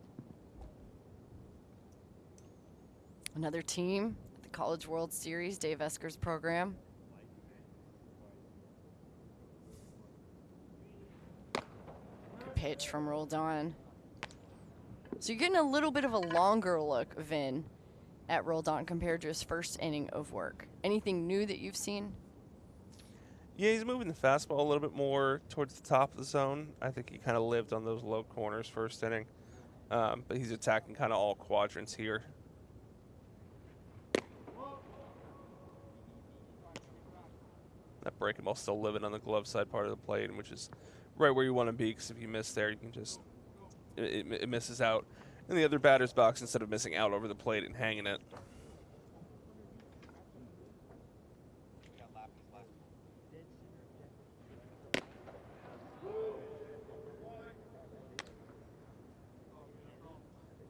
Another team at the College World Series, Dave Esker's program. Good pitch from Roldan. So you're getting a little bit of a longer look, Vin, at Roldan compared to his first inning of work. Anything new that you've seen? Yeah, he's moving the fastball a little bit more towards the top of the zone. I think he kind of lived on those low corners first inning. But he's attacking kind of all quadrants here. That breaking ball still living on the glove side part of the plate, which is right where you want to be, because if you miss there, you can just, it misses out in the other batter's box instead of missing out over the plate and hanging it.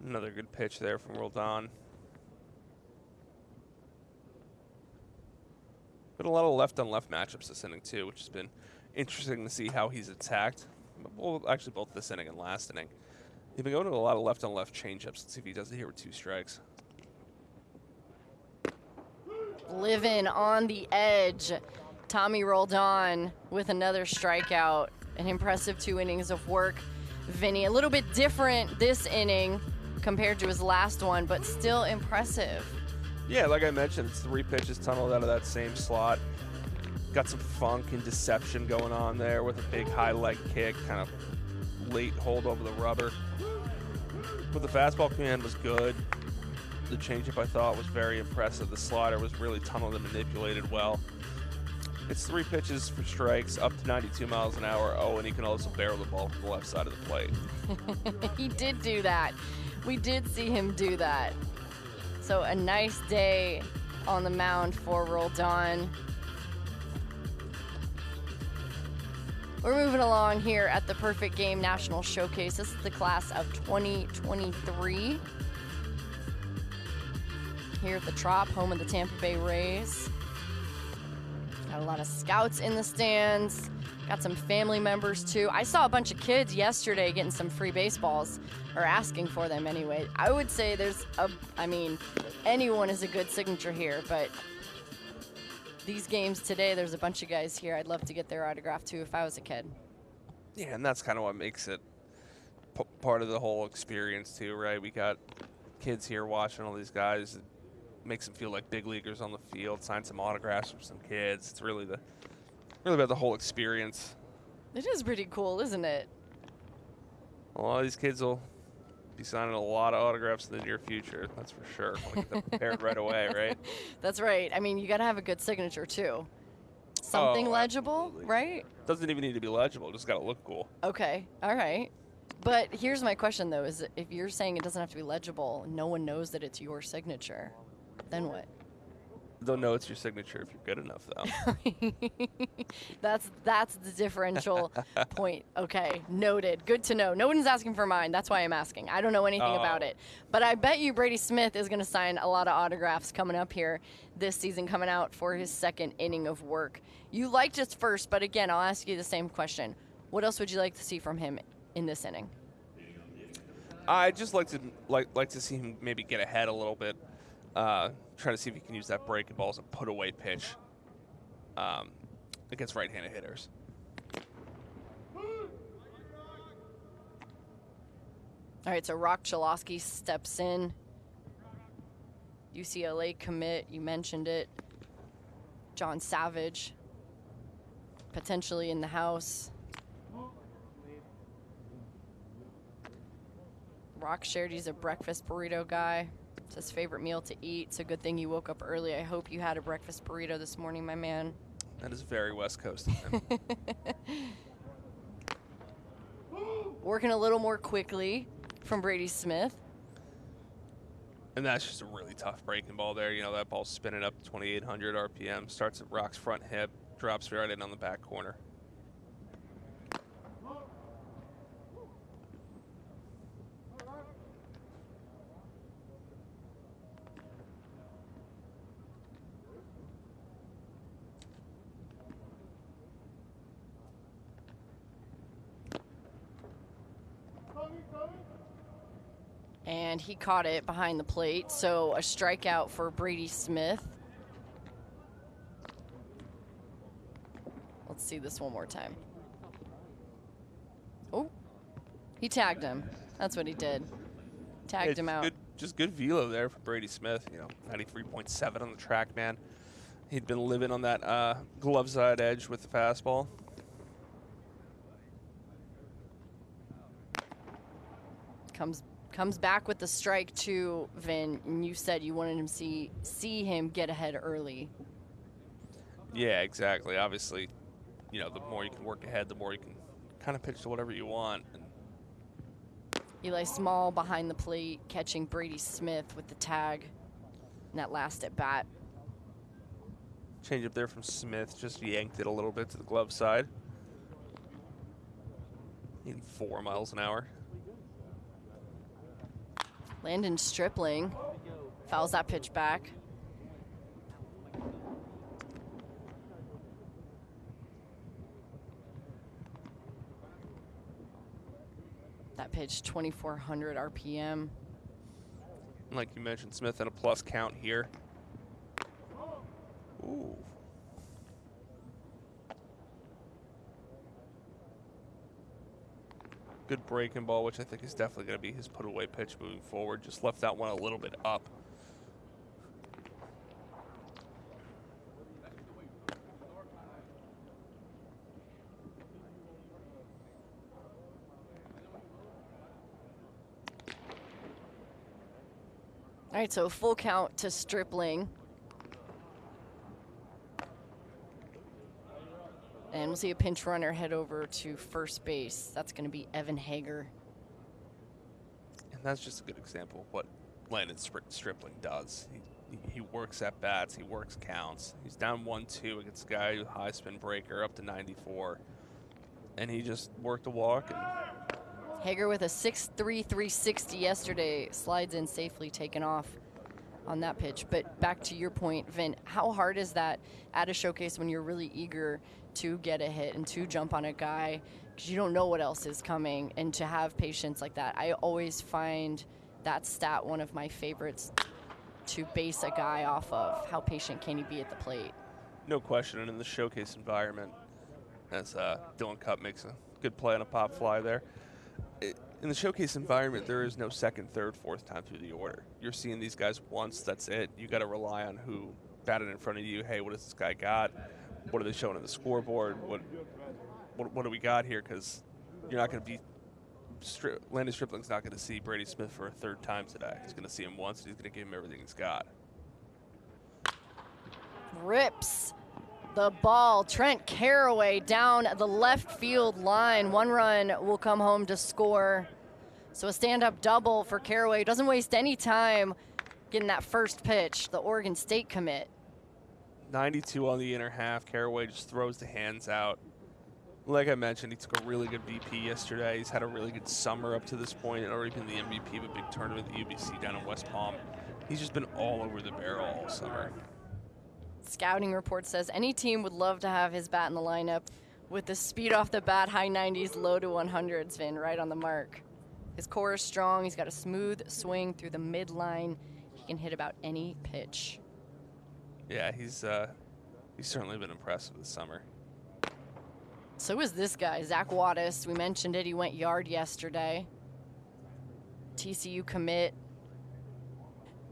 Another good pitch there from Roldan. Been a lot of left-on-left matchups this inning, too, which has been interesting to see how he's attacked. Well, actually, both this inning and last inning. He's been going to a lot of left-on-left changeups. Let's see if he does it here with 2 strikes. Living on the edge. Tommy Roldan with another strikeout. An impressive 2 innings of work. Vinny, a little bit different this inning compared to his last one, but still impressive. Yeah, like I mentioned, it's 3 pitches tunneled out of that same slot. Got some funk and deception going on there with a big high leg kick, kind of late hold over the rubber. But the fastball command was good. The changeup, I thought, was very impressive. The slider was really tunneled and manipulated well. It's 3 pitches for strikes, up to 92 miles an hour. Oh, and he can also barrel the ball from the left side of the plate. He did do that. We did see him do that. So a nice day on the mound for Roldan. We're moving along here at the Perfect Game National Showcase. This is the class of 2023. Here at the Trop, home of the Tampa Bay Rays. Got a lot of scouts in the stands. Got some family members too. I saw a bunch of kids yesterday getting some free baseballs, or asking for them anyway. I would say anyone is a good signature here, but these games today, there's a bunch of guys here. I'd love to get their autograph too if I was a kid. Yeah, and that's kind of what makes it part of the whole experience too, right? We got kids here watching all these guys. It makes them feel like big leaguers on the field, sign some autographs for some kids. It's really about the whole experience. It is pretty cool, isn't it? A lot of these kids will be signing a lot of autographs in the near future, that's for sure. Want to get them prepared right away, right? That's right. I mean, you got to have a good signature too. Something legible, absolutely. Right? Doesn't even need to be legible, just got to look cool. Okay, all right. But here's my question though, is if you're saying it doesn't have to be legible, no one knows that it's your signature, then what? They'll know it's your signature if you're good enough, though. That's the differential point. Okay, noted. Good to know. No one's asking for mine. That's why I'm asking. I don't know anything about it. But I bet you Brady Smith is going to sign a lot of autographs coming up here this season, coming out for his 2nd inning of work. You liked his first, but again, I'll ask you the same question. What else would you like to see from him in this inning? I just like to see him maybe get ahead a little bit, trying to see if he can use that breaking ball as a put-away pitch against right-handed hitters. All right, so Rock Chalosky steps in. UCLA commit, you mentioned it. John Savage, potentially in the house. Rock shared he's a breakfast burrito guy. It's his favorite meal to eat. It's a good thing you woke up early. I hope you had a breakfast burrito this morning, my man. That is very West Coast of him. Working a little more quickly from Brady Smith. And that's just a really tough breaking ball there. You know, that ball's spinning up 2,800 RPM, starts at Rock's front hip, drops right in on the back corner. And he caught it behind the plate, so a strikeout for Brady Smith. Let's see this one more time. Oh, he tagged him. That's what he did. Tagged him out. Just good velo there for Brady Smith. You know, 93.7 on the track, man. He'd been living on that glove side edge with the fastball. Comes back with the strike too, Vin, and you said you wanted him to see him get ahead early. Yeah, exactly. Obviously, you know, the more you can work ahead, the more you can kind of pitch to whatever you want. And Eli Small behind the plate, catching Brady Smith with the tag in that last at bat. change up there from Smith, just yanked it a little bit to the glove side. In 4 miles an hour. Landon Stripling fouls that pitch back. That pitch, 2,400 RPM. Like you mentioned, Smith at a plus count here. Ooh. Good breaking ball, which I think is definitely going to be his put-away pitch moving forward. Just left that one a little bit up. All right, so full count to Stripling. And we'll see a pinch runner head over to first base. That's going to be Evan Hager. And that's just a good example of what Landon Stripling does. He works at bats, he works counts. He's down 1-2 against a guy with high spin breaker up to 94. And he just worked a walk. And Hager with a 6'3", 360 yesterday. Slides in safely, taken off on that pitch. But back to your point, Vin, how hard is that at a showcase when you're really eager to get a hit and to jump on a guy because you don't know what else is coming, and to have patience like that? I always find that stat one of my favorites to base a guy off of. How patient can you be at the plate? no question, and in the showcase environment, as Dylan Cupp makes a good play on a pop fly there, in the showcase environment, there is no second, third, fourth time through the order. You're seeing these guys once, that's it. You got to rely on who batted in front of you. Hey, what has this guy got? What are they showing on the scoreboard? What do we got here? Because you're not going to be Landon Stripling's not going to see Brady Smith for a third time today. He's going to see him once, and he's going to give him everything he's got. Rips the ball. Trent Carraway down the left field line. 1 run will come home to score. So a stand-up double for Carraway. Doesn't waste any time getting that first pitch, the Oregon State commit. 92 on the inner half. Carraway just throws the hands out. Like I mentioned, he took a really good BP yesterday. He's had a really good summer up to this point and already been the MVP of a big tournament at the UBC down in West Palm. He's just been all over the barrel all summer. Scouting report says any team would love to have his bat in the lineup with the speed off the bat, high 90s, low to 100s, Vin, right on the mark. His core is strong. He's got a smooth swing through the midline. He can hit about any pitch. Yeah, he's certainly been impressive this summer. So is this guy, Zach Wattis. We mentioned it. He went yard yesterday. TCU commit.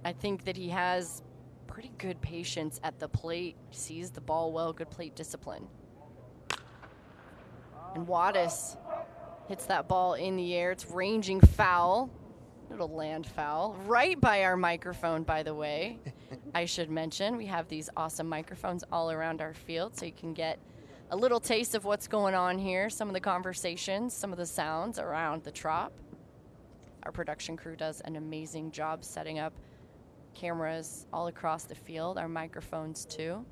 I think that he has pretty good patience at the plate. Sees the ball well, good plate discipline. And Wattis hits that ball in the air. It's ranging foul. Little land foul. Right by our microphone, by the way. I should mention, we have these awesome microphones all around our field, so you can get a little taste of what's going on here, some of the conversations, some of the sounds around the Trop. Our production crew does an amazing job setting up cameras all across the field, our microphones too.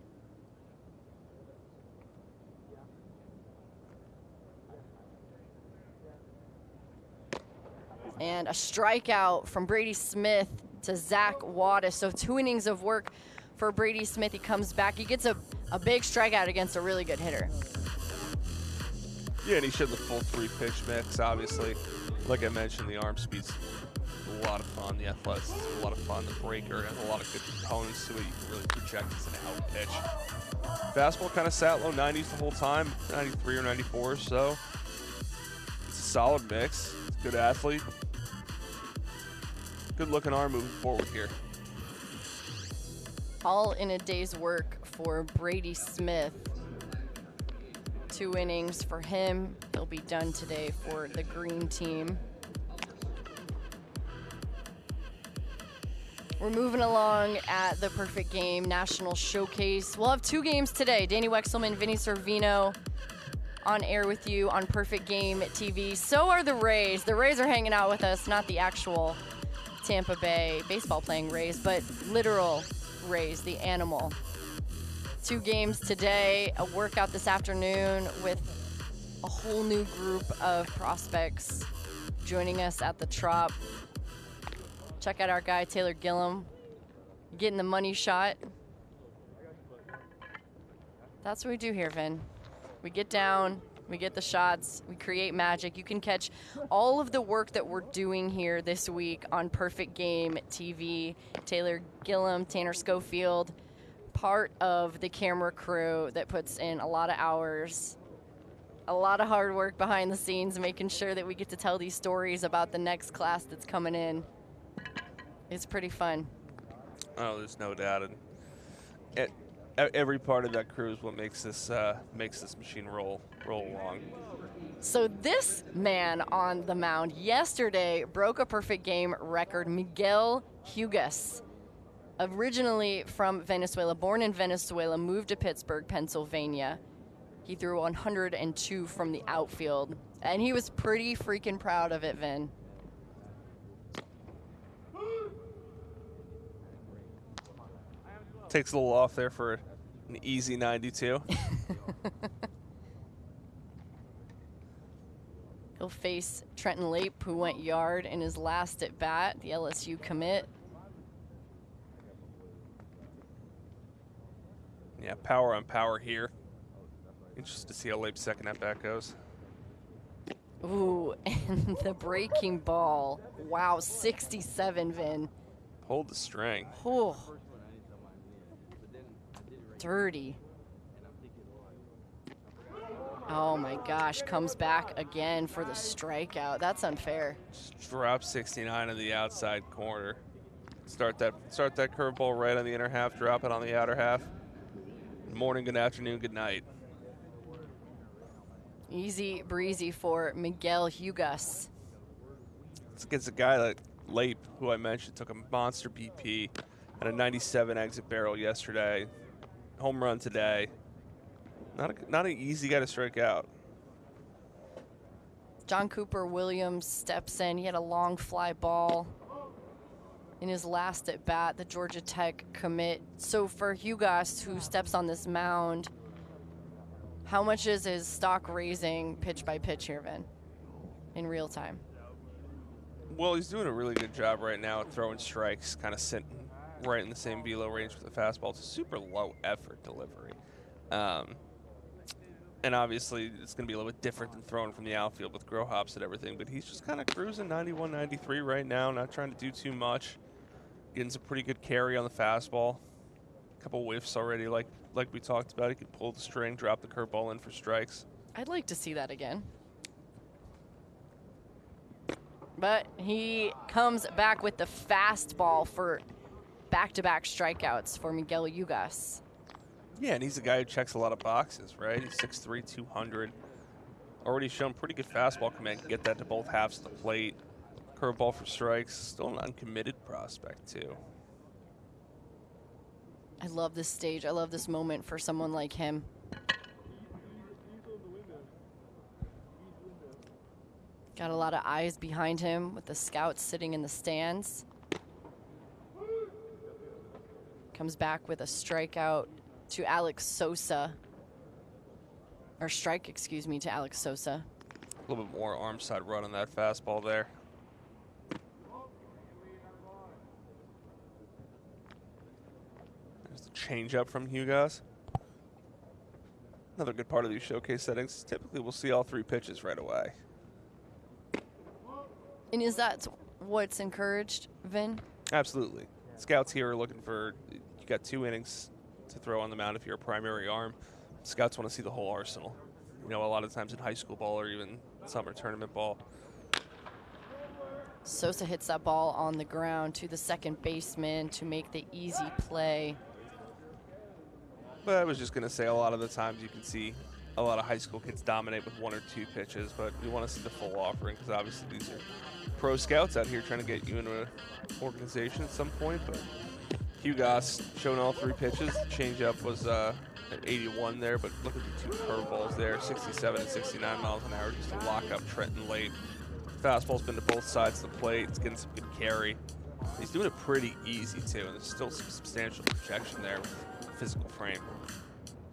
And a strikeout from Brady Smith to Zach Wattis. So 2 innings of work for Brady Smith. He comes back. He gets a big strikeout against a really good hitter. Yeah, and he showed the full 3-pitch mix, obviously. Like I mentioned, the arm speed's a lot of fun. The athleticism is a lot of fun. The breaker has a lot of good components to it. You can really project this into how it pitch. Fastball kind of sat low 90s the whole time, 93 or 94, so it's a solid mix. It's a good athlete. Good looking arm moving forward here. All in a day's work for Brady Smith. 2 innings for him. He'll be done today for the green team. We're moving along at the Perfect Game National Showcase. We'll have 2 games today. Danny Wexelman, Vinny Servino on air with you on Perfect Game TV. So are the Rays. The Rays are hanging out with us, not the actual Tampa Bay baseball playing Rays, but literal Rays, the animal. 2 games today, a workout this afternoon with a whole new group of prospects joining us at the Trop. Check out our guy, Taylor Gillum, getting the money shot. That's what we do here, Vin. We get down, we get the shots, we create magic. You can catch all of the work that we're doing here this week on Perfect Game TV. Taylor Gillum, Tanner Schofield, part of the camera crew that puts in a lot of hours, a lot of hard work behind the scenes, making sure that we get to tell these stories about the next class that's coming in. It's pretty fun. Oh, there's no doubt. And every part of that crew is what makes this machine roll along. So this man on the mound yesterday broke a Perfect Game record. Miguel Hugas, originally from Venezuela, born in Venezuela, moved to Pittsburgh, Pennsylvania. He threw 102 from the outfield, and he was pretty freaking proud of it, Vin. Takes a little off there for an easy 92. He'll face Trenton Lape, who went yard in his last at bat, the LSU commit. Yeah, power on power here. Interested to see how Lape's second at bat goes. Ooh, and the breaking ball. Wow, 67, Vin. Hold the string. Ooh. Dirty. Oh my gosh, comes back again for the strikeout. That's unfair. Just drop 69 in the outside corner. Start that curveball right on the inner half, drop it on the outer half. Good morning, good afternoon, good night. Easy breezy for Miguel Hugas. It's against a guy like Lape, who I mentioned, took a monster BP and a 97 exit barrel yesterday. Home run today. Not an easy guy to strike out. John Cooper Williams steps in. He had a long fly ball in his last at bat, the Georgia Tech commit. So for Hugas, who steps on this mound, how much is his stock raising pitch by pitch here, Vin, in real time? Well, he's doing a really good job right now at throwing strikes, kind of sitting right in the same velo range with the fastball. It's a super low effort delivery. And obviously, it's going to be a little bit different than throwing from the outfield with grow hops and everything. But he's just kind of cruising 91, 93 right now, not trying to do too much. Getting some pretty good carry on the fastball. A couple whiffs already, like we talked about. He can pull the string, drop the curveball in for strikes. I'd like to see that again. But he comes back with the fastball for back-to-back strikeouts for Miguel Yugas. Yeah, and he's a guy who checks a lot of boxes, right? He's 6'3", 200. Already shown pretty good fastball command. Can get that to both halves of the plate. Curveball for strikes. Still an uncommitted prospect, too. I love this stage. I love this moment for someone like him. Got a lot of eyes behind him with the scouts sitting in the stands. Comes back with a strikeout to Alex Sosa. Or strike, excuse me, to Alex Sosa. A little bit more arm side run on that fastball there. There's the changeup from Hugas. Another good part of these showcase settings. Typically, we'll see all three pitches right away. And is that what's encouraged, Vin? Absolutely. Scouts here are looking for, you got 2 innings to throw on the mound if you're a primary arm. Scouts want to see the whole arsenal. You know, a lot of times in high school ball or even summer tournament ball. Sosa hits that ball on the ground to the second baseman to make the easy play. But I was just going to say, a lot of the times you can see a lot of high school kids dominate with 1 or 2 pitches, but we want to see the full offering because obviously these are pro scouts out here trying to get you into an organization at some point. But Hugas showing all 3 pitches. The changeup was at 81 there, but look at the 2 curveballs there, 67 and 69 miles an hour, just to lock up Trenton late. Fastball's been to both sides of the plate. It's getting some good carry. He's doing it pretty easy, too, and there's still some substantial projection there with physical frame.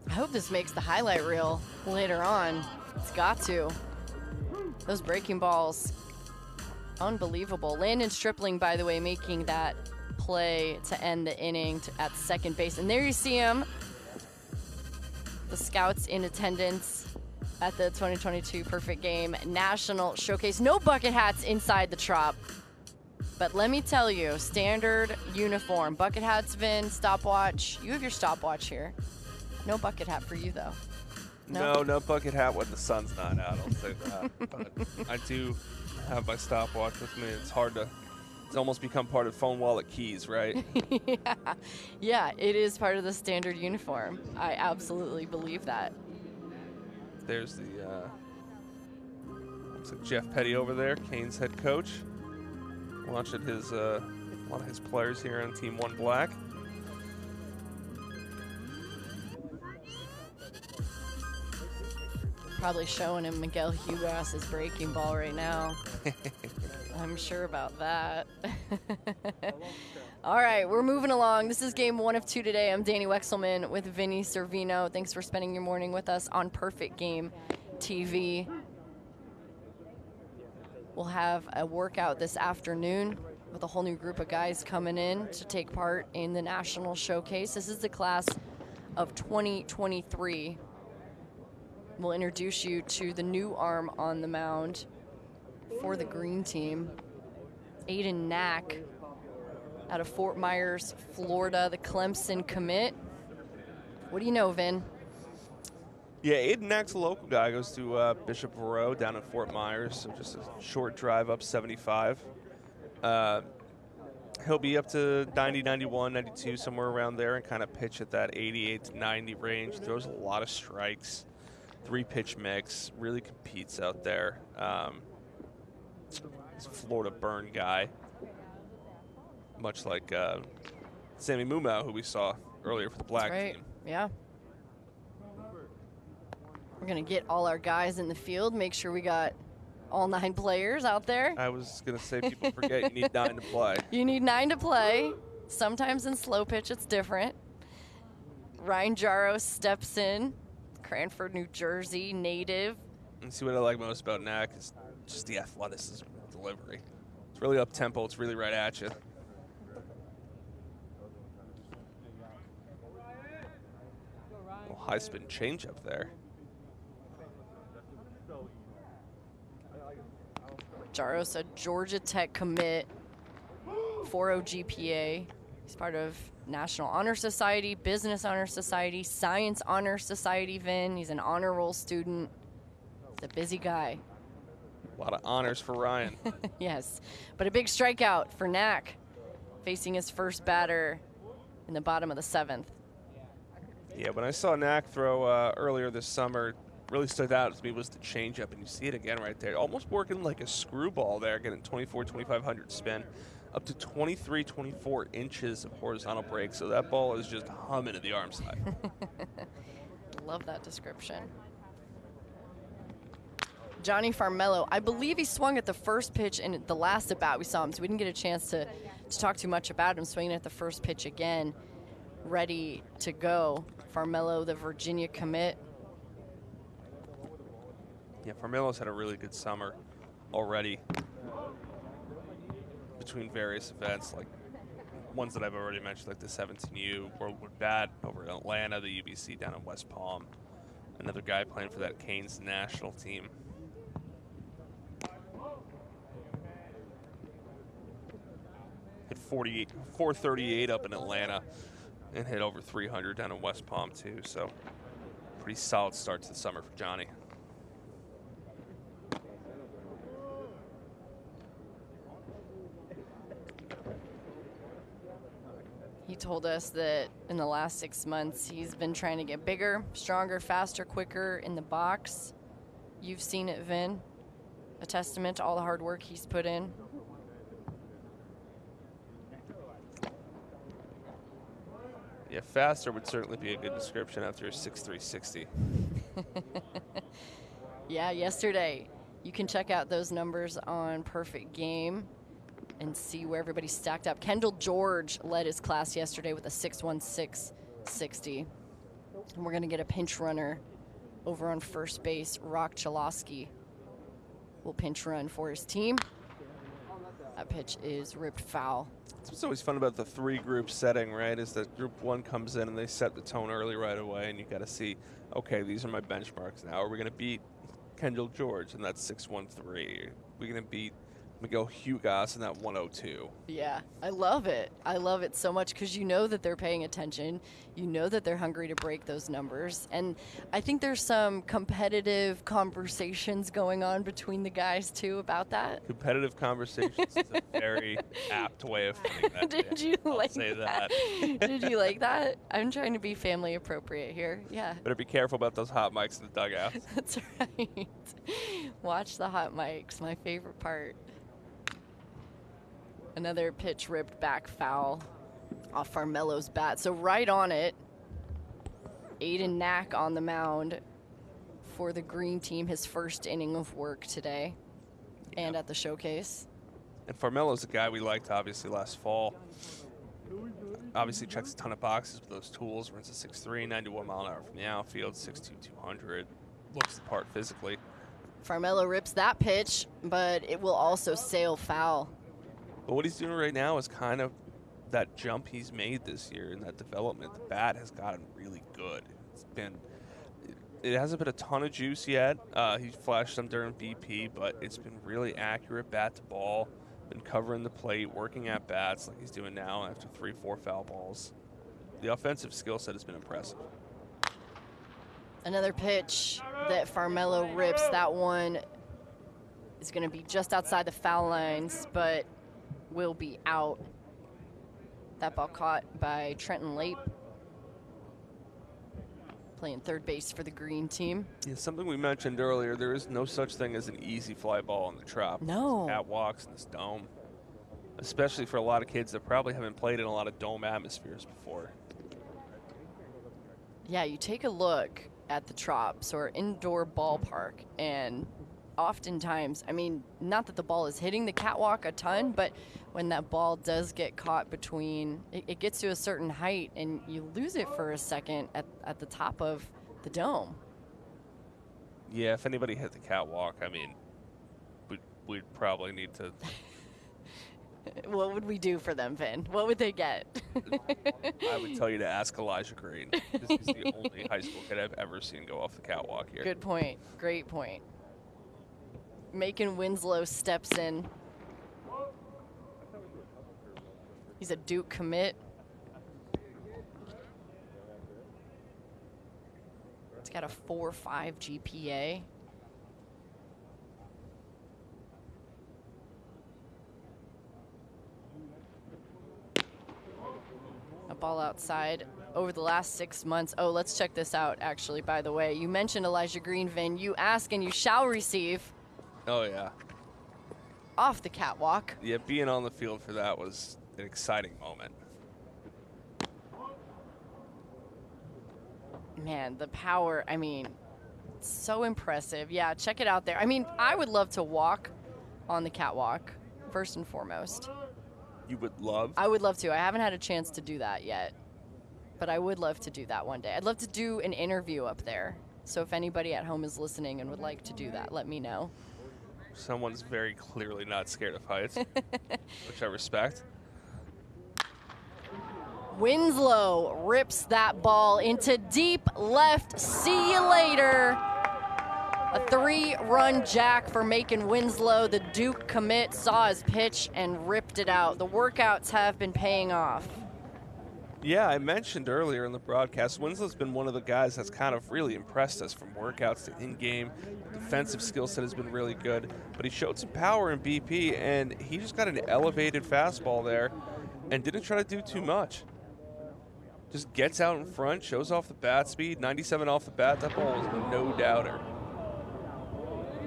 I hope this makes the highlight reel later on. It's got to. Those breaking balls, unbelievable. Landon Stripling, by the way, making that play to end the inning at second base. And there you see him. The scouts in attendance at the 2022 Perfect Game National Showcase. No bucket hats inside the Trop. But let me tell you, standard uniform. Bucket hats, Vin, stopwatch. You have your stopwatch here. No bucket hat for you, though. No bucket hat when the sun's not out, I'll say that. But I do have my stopwatch with me. It's hard to, it's almost become part of phone wallet keys, right? Yeah, it is part of the standard uniform. I absolutely believe that. There's the, looks like Jeff Petty over there, Canes head coach. Watching his, a lot of his players here on Team One Black. Probably showing him Miguel Hugas' breaking ball right now. I'm sure about that. All right, we're moving along. This is game 1 of 2 today. I'm Danny Wexelman with Vinny Servino. Thanks for spending your morning with us on Perfect Game TV. We'll have a workout this afternoon with a whole new group of guys coming in to take part in the National Showcase. This is the class of 2023. We'll introduce you to the new arm on the mound for the green team, Aiden Knack out of Fort Myers, Florida, the Clemson commit. What do you know, Vin? Yeah, Aiden Knack's a local guy. Goes to Bishop Moreau down in Fort Myers, so just a short drive up 75. He'll be up to 90, 91, 92, somewhere around there, and kind of pitch at that 88 to 90 range. Throws a lot of strikes. 3-pitch mix, really competes out there. He's a Florida burn guy, much like Sammy Mumau, who we saw earlier for the Black team. Yeah. We're going to get all our guys in the field, make sure we got all 9 players out there. I was going to say, people forget you need 9 to play. You need 9 to play. Sometimes in slow pitch it's different. Ryan Jaro steps in. Cranford, New Jersey native. And see what I like most about Knack is just the athleticism of delivery. It's really up tempo. It's really right at you. Little high spin changeup there. Jaros, a Georgia Tech commit, 4.0 GPA. He's part of National Honor Society, Business Honor Society, Science Honor Society, Vin. He's an honor roll student. He's a busy guy. A lot of honors for Ryan. Yes, but a big strikeout for Knack, facing his first batter in the bottom of the 7th. Yeah, when I saw Knack throw earlier this summer, really stood out to me was the changeup, and you see it again right there. Almost working like a screwball there, getting 2,500 spin, up to 24 inches of horizontal break. So that ball is just humming at the arm side. Love that description. Johnny Farmelo, I believe he swung at the first pitch in the last at bat we saw him, so we didn't get a chance to talk too much about him. Swinging at the first pitch again, ready to go. Farmelo, the Virginia commit. Yeah, Farmelo's had a really good summer already between various events, like ones that I've already mentioned, like the 17U Worldwood Bat over in Atlanta, the UBC down in West Palm. Another guy playing for that Canes national team. Hit 438 up in Atlanta and hit over 300 down in West Palm too. So pretty solid start to the summer for Johnny. He told us that in the last 6 months, he's been trying to get bigger, stronger, faster, quicker in the box. You've seen it, Vin. A testament to all the hard work he's put in. Yeah, faster would certainly be a good description after a 6.360. Yeah, yesterday. You can check out those numbers on Perfect Game and see where everybody stacked up. Kendall George led his class yesterday with a 6.1660. And we're going to get a pinch runner over on first base. Rock Chalosky will pinch run for his team. That pitch is ripped foul. That's what's always fun about the 3-group setting, right, is that group 1 comes in and they set the tone early right away, and you got to see, okay, these are my benchmarks now. Are we going to beat Kendall George, and that's 6.13? We're going to beat Miguel Hugas in that 102. Yeah, I love it. I love it so much because you know that they're paying attention. You know that they're hungry to break those numbers. And I think there's some competitive conversations going on between the guys, too, about that. Competitive conversations is a very apt way of putting that. Did you like say that? Did you like that? I'm trying to be family appropriate here. Yeah. Better be careful about those hot mics in the dugout. That's right. Watch the hot mics, my favorite part. Another pitch ripped back foul off Farmelo's bat. So right on it, Aiden Knack on the mound for the green team, his first inning of work today and at the showcase. And Farmelo's a guy we liked, obviously, last fall. Obviously checks a ton of boxes with those tools. Runs a 6.3, 91 mile an hour from the outfield, 6'2", 200. Looks the part physically. Farmelo rips that pitch, but it will also sail foul. But what he's doing right now is kind of that jump he's made this year in that development. The bat has gotten really good. It hasn't been a ton of juice yet. He flashed some during BP, but it's been really accurate bat to ball. Been covering the plate, working at bats like he's doing now after 3-4 foul balls. The offensive skill set has been impressive. Another pitch that Farmelo rips. That one is going to be just outside the foul lines, but will be out. That ball caught by Trenton Lape, playing third base for the green team. Yeah, something we mentioned earlier, there is no such thing as an easy fly ball in the Trop. No. Catwalks in this dome, especially for a lot of kids that probably haven't played in a lot of dome atmospheres before. Yeah, you take a look at the Trops or indoor ballpark, and oftentimes, I mean, not that the ball is hitting the catwalk a ton, but when that ball does get caught between, it gets to a certain height and you lose it for a second at the top of the dome. Yeah, if anybody hit the catwalk, I mean, we'd probably need to. What would we do for them, Vin? What would they get? I would tell you to ask Elijah Green. This is the only high school kid I've ever seen go off the catwalk here. Good point. Great point. Macon Winslow steps in. He's a Duke commit. He's got a 4.5 GPA. A ball outside over the last 6 months. Oh, let's check this out, actually, by the way. You mentioned Elijah Green, Vin. You ask and you shall receive. Oh, yeah. Off the catwalk. Yeah, being on the field for that was an exciting moment. Man, the power, I mean, so impressive. Yeah, check it out there. I mean, I would love to walk on the catwalk, first and foremost. You would love? I would love to. I haven't had a chance to do that yet, but I would love to do that one day. I'd love to do an interview up there. So if anybody at home is listening and would like to do that, let me know. Someone's very clearly not scared of heights, which I respect. Winslow rips that ball into deep left. See you later. A 3-run jack for Macon Winslow. The Duke commit saw his pitch and ripped it out. The workouts have been paying off. Yeah, I mentioned earlier in the broadcast, Winslow's been one of the guys that's kind of really impressed us from workouts to in-game. Defensive skill set has been really good, but he showed some power in BP, and he just got an elevated fastball there and didn't try to do too much. Just gets out in front, shows off the bat speed, 97 off the bat. That ball was no doubter.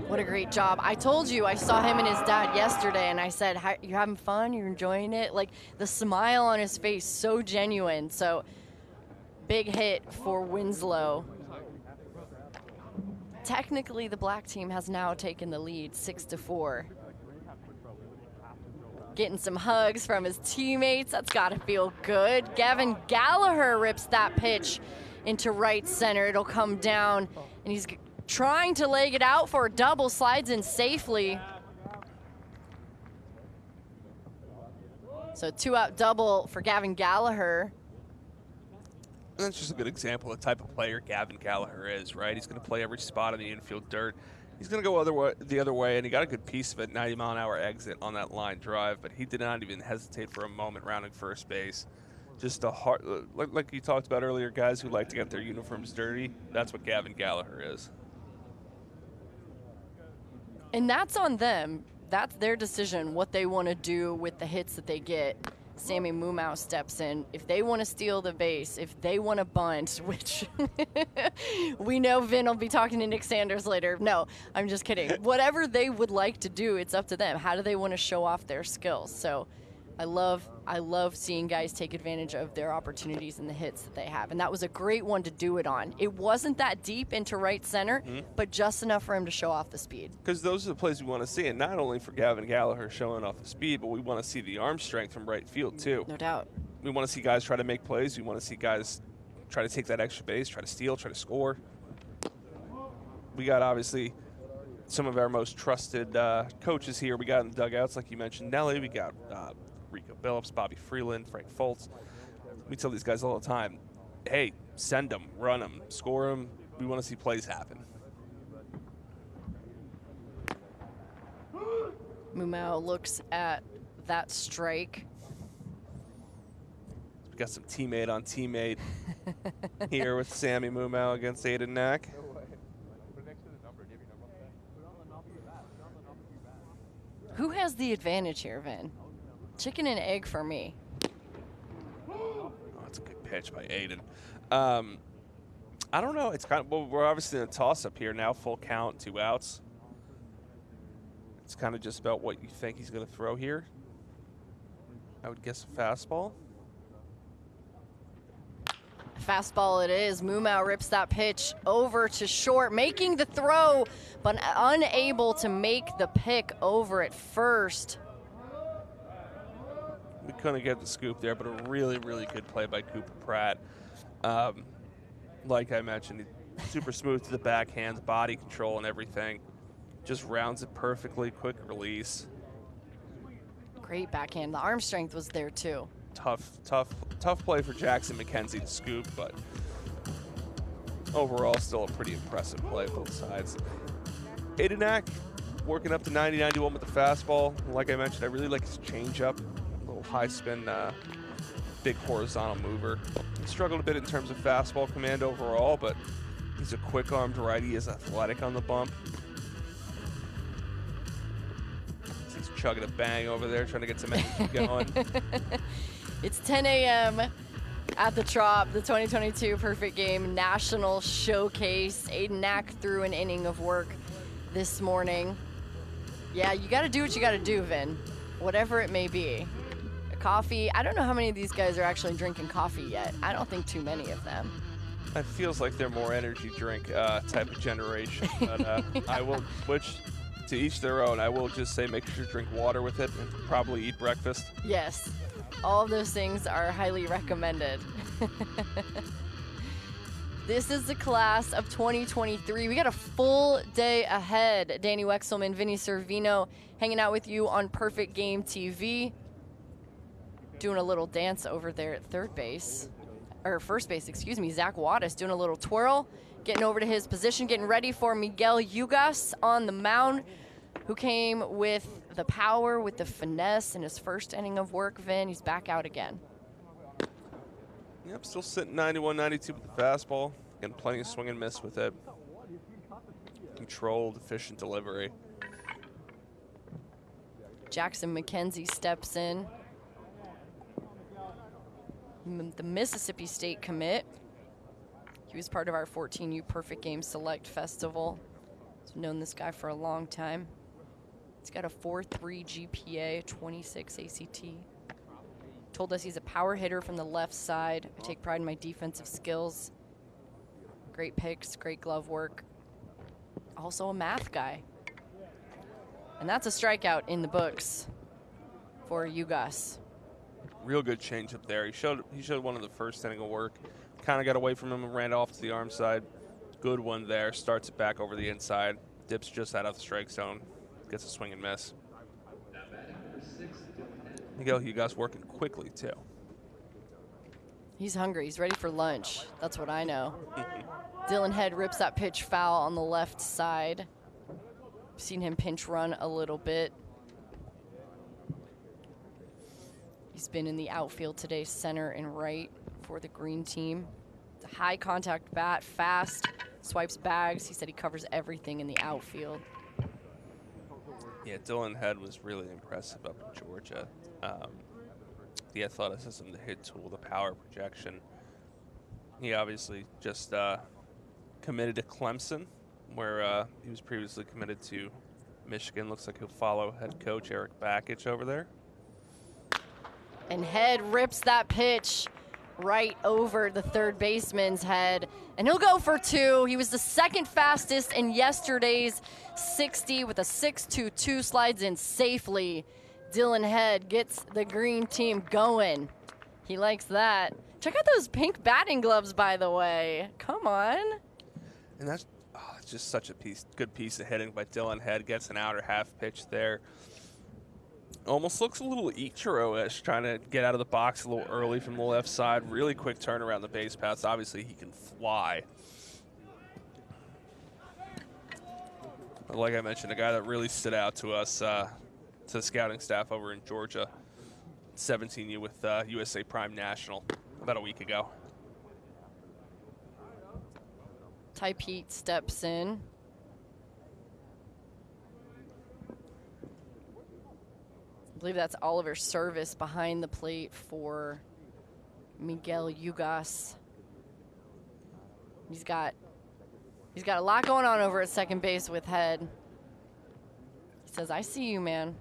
What a great job. I told you I saw him and his dad yesterday, and I said, you having fun? You're enjoying it? Like, the smile on his face, so genuine. So, big hit for Winslow. Technically, the black team has now taken the lead 6-4. Getting some hugs from his teammates. That's got to feel good. Gavin Gallagher rips that pitch into right center. It'll come down, and he's trying to leg it out for a double, slides in safely. So 2-out double for Gavin Gallagher. That's just a good example of the type of player Gavin Gallagher is, right? He's going to play every spot in the infield dirt. He's going to go the other way, and he got a good piece of it, 90-mile-an-hour exit on that line drive, but he did not even hesitate for a moment rounding first base. Just a hard, like you talked about earlier, guys who like to get their uniforms dirty. That's what Gavin Gallagher is. And that's on them. That's their decision, what they want to do with the hits that they get. Sammy Mumau steps in. If they want to steal the base, if they want to bunt, which we know Vin will be talking to Nick Sanders later. No, I'm just kidding. Whatever they would like to do, it's up to them. How do they want to show off their skills? So I love seeing guys take advantage of their opportunities and the hits that they have. And that was a great one to do it on. It wasn't that deep into right center, but just enough for him to show off the speed. Because those are the plays we want to see, and not only for Gavin Gallagher showing off the speed, but we want to see the arm strength from right field too. No doubt. We want to see guys try to make plays. We want to see guys try to take that extra base, try to steal, try to score. We got obviously some of our most trusted coaches here. We got in the dugouts, like you mentioned, Nelly. We got Rico Billups, Bobby Freeland, Frank Foltz. We tell these guys all the time, hey, send them, run them, score them. We want to see plays happen. Mumau looks at that strike. We got some teammate on teammate here with Sammy Mumau against Aiden Knack. Who has the advantage here, Vin? Chicken and egg for me. Oh, that's a good pitch by Aiden. I don't know. It's kind of, well, we're obviously in a toss-up here now. Full count, 2 outs. It's kind of just about what you think he's going to throw here. I would guess a fastball. Fastball it is. Mumau rips that pitch over to short, making the throw, but unable to make the pick over at first. We couldn't get the scoop there, but a really, really good play by Cooper Pratt. Like I mentioned, super smooth to the backhand, body control and everything. Just rounds it perfectly, quick release. Great backhand. The arm strength was there too. Tough play for Jackson McKenzie to scoop, but overall still a pretty impressive play both sides. Aiden Knack, working up to 90-91 with the fastball. Like I mentioned, I really like his changeup, little high spin, big horizontal mover. He struggled a bit in terms of fastball command overall, but he's a quick-armed righty. He is athletic on the bump. He's chugging a bang over there, trying to get some energy going. It's 10 a.m. at the Trop, the 2022 Perfect Game National Showcase. Aiden Knack threw an inning of work this morning. Yeah, you got to do what you got to do, Vin, whatever it may be. A coffee. I don't know how many of these guys are actually drinking coffee yet. I don't think too many of them. It feels like they're more energy drink type of generation, but I will, which to each their own. I will just say make sure to drink water with it and probably eat breakfast. Yes, all of those things are highly recommended. This is the class of 2023. We got a full day ahead. Danny Wexelman, Vinny Servino hanging out with you on Perfect Game TV. Doing a little dance over there at third base. Or first base, excuse me. Zach Wattis doing a little twirl, getting over to his position, getting ready for Miguel Yugas on the mound, who came with the power, with the finesse in his first inning of work. Vin, he's back out again. Yep, still sitting 91-92 with the fastball. Getting plenty of swing and miss with it. Controlled, efficient delivery. Jackson McKenzie steps in. The Mississippi State commit. He was part of our 14U Perfect Game Select Festival. I've known this guy for a long time. He's got a 4.3 GPA, 26 ACT. Told us he's a power hitter from the left side. I take pride in my defensive skills. Great picks, great glove work. Also a math guy. And that's a strikeout in the books for Yugas. Real good changeup there. He showed one of the first inning of work. Kind of got away from him and ran off to the arm side. Good one there. Starts it back over the inside. Dips just out of the strike zone. Gets a swing and miss. Miguel Yugas working quickly too. He's hungry. He's ready for lunch. That's what I know. Dylan Head rips that pitch foul on the left side. Seen him pinch run a little bit. He's been in the outfield today, center and right for the green team. It's a high contact bat, fast, swipes bags. He said he covers everything in the outfield. Yeah, Dylan Head was really impressive up in Georgia. The athleticism, the hit tool, the power projection. He obviously just committed to Clemson, where he was previously committed to Michigan. Looks like he'll follow head coach Eric Bakich over there. And Head rips that pitch right over the third baseman's head. And he'll go for two. He was the second fastest in yesterday's 60 with a 6.22, slides in safely. Dylan Head gets the green team going. He likes that. Check out those pink batting gloves, by the way. Come on. And that's it's just such a good piece of hitting by Dylan Head. Gets an outer half pitch there. Almost looks a little Ichiro-ish, trying to get out of the box a little early from the left side. Really quick turn around the base paths. Obviously, he can fly. But like I mentioned, a guy that really stood out to us, to the scouting staff over in Georgia. 17U with USA Prime National about a week ago. Ty Pete steps in. I believe that's Oliver Service behind the plate for Miguel Yugas. He's got a lot going on over at second base with Head. He says, I see you, man.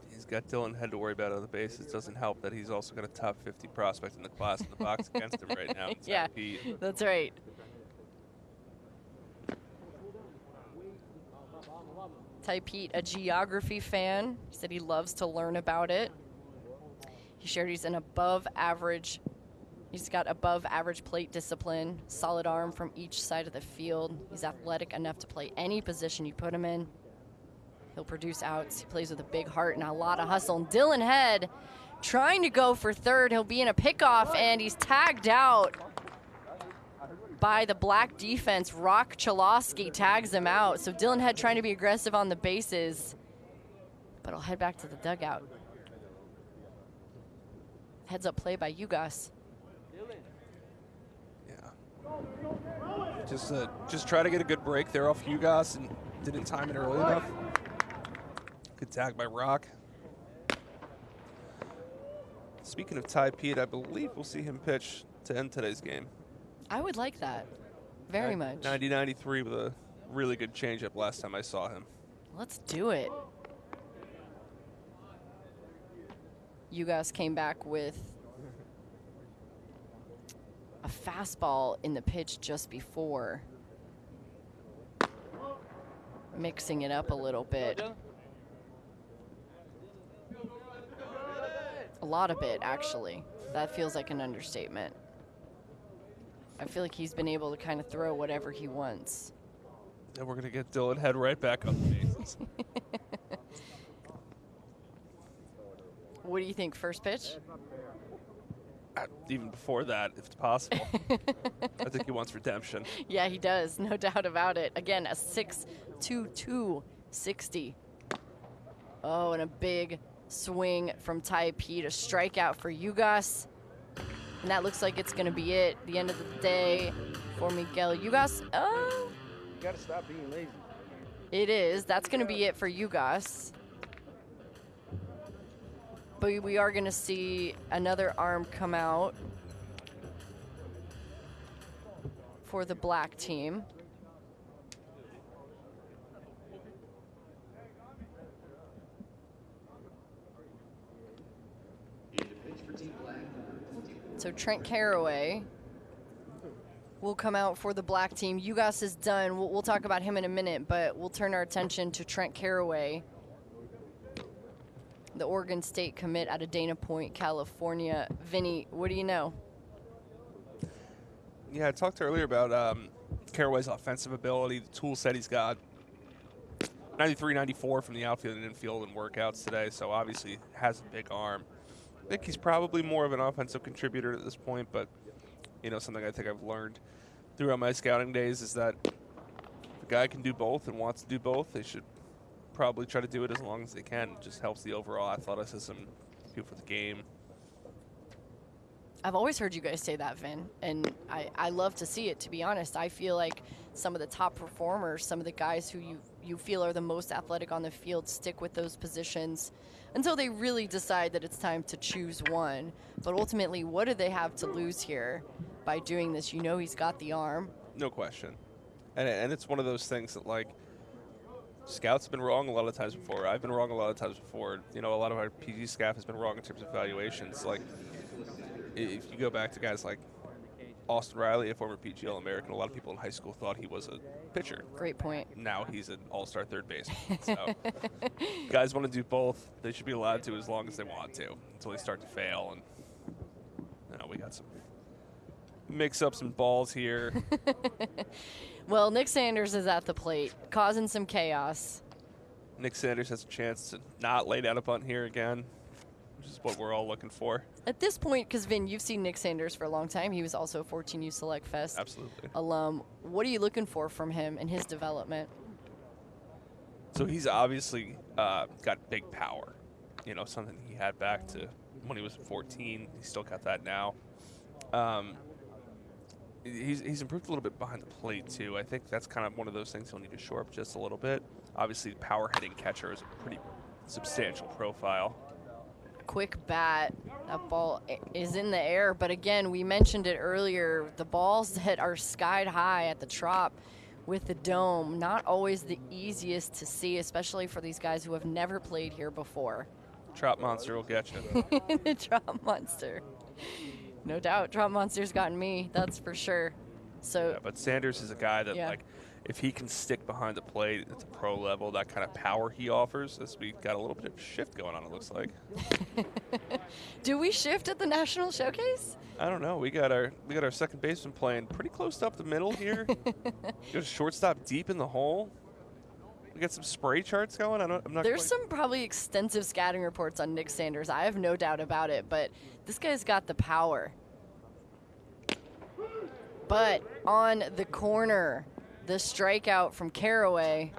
He's got Dylan Head to worry about on the bases. Doesn't help that he's also got a top 50 prospect in the class in the box against him right now. Yeah, that's right. Ty Pete, a geography fan. He said he loves to learn about it. He shared he's got above average plate discipline, solid arm from each side of the field. He's athletic enough to play any position you put him in. He'll produce outs. He plays with a big heart and a lot of hustle. And Dylan Head trying to go for third. He'll be in a pickoff, and he's tagged out. by the black defense. Rock Chalosky tags him out. So Dylan Head trying to be aggressive on the bases, but I'll head back to the dugout. Heads up play by Ugas. Just try to get a good break there off Ugas and didn't time it early enough. Good tag by Rock. Speaking of Ty Pete, I believe we'll see him pitch to end today's game. I would like that very much. 90-93 with a really good changeup last time I saw him. Let's do it. Ugas came back with a fastball in the pitch just before, mixing it up a little bit. A lot of it, actually. That feels like an understatement. I feel like he's been able to kind of throw whatever he wants. And we're going to get Dylan Head right back on the bases. What do you think, first pitch? Even before that, if it's possible. I think he wants redemption. Yeah, he does, no doubt about it. Again, a 6.22 60. Oh, and a big swing from Ty Pete, a strikeout for Ugas. And that looks like it's going to be it. The end of the day for Miguel Ugas. Oh. You gotta stop being lazy. It is. That's going to be it for Ugas. But we are going to see another arm come out for the black team. So Trent Caraway will come out for the black team. Ugas is done. We'll talk about him in a minute, but we'll turn our attention to Trent Caraway, the Oregon State commit out of Dana Point, California. Vinny, what do you know? Yeah, I talked earlier about Caraway's offensive ability, the tool set he's got. 93, 94 from the outfield and infield and workouts today, so obviously has a big arm. I think he's probably more of an offensive contributor at this point, but you know, something I think I've learned throughout my scouting days is that if a guy can do both and wants to do both, they should probably try to do it as long as they can. It just helps the overall athleticism, feel for the game. I've always heard you guys say that, Vin, and I love to see it, to be honest. I feel like some of the top performers, some of the guys who you feel are the most athletic on the field, stick with those positions until they really decide that it's time to choose one. But ultimately, what do they have to lose here by doing this? You know he's got the arm. No question. And it's one of those things that, like, scouts have been wrong a lot of times before. I've been wrong a lot of times before. You know, a lot of our PG staff has been wrong in terms of evaluations. Like, if you go back to guys like Austin Riley, a former PG All-American, a lot of people in high school thought he was a pitcher. Great point. Now he's an all-star third baseman. So guys want to do both. They should be allowed to as long as they want to until they start to fail. And you know, we got some mix-ups and balls here. Well, Nick Sanders is at the plate, causing some chaos. Nick Sanders has a chance to not lay down a bunt here again, which is what we're all looking for. At this point, because Vin, you've seen Nick Sanders for a long time. He was also a 14U Select Fest Absolutely. alum. What are you looking for from him in his development? So he's obviously got big power. You know, something he had back to when he was 14. He's still got that now. He's improved a little bit behind the plate, too. I think that's kind of one of those things he'll need to shore up just a little bit. Obviously, power-hitting catcher is a pretty substantial profile. Quick bat. That ball is in the air, but again, we mentioned it earlier, the balls that are skied high at the Trop with the dome, not always the easiest to see, especially for these guys who have never played here before. Trop Monster will get you. The Trop Monster. No doubt, Trop Monster's gotten me, that's for sure. So, Yeah, but Sanders is a guy that, Yeah. like, if he can stick behind the plate at the pro level, that kind of power he offers, as we got a little bit of shift going on, it looks like. do we shift at the National Showcase? I don't know. We got our second baseman playing pretty close up the middle here. Got a shortstop deep in the hole. We got some spray charts going. I'm not. There's quite some probably extensive scouting reports on Nick Sanders. I have no doubt about it, but this guy's got the power. But on the corner, the strikeout from Caraway.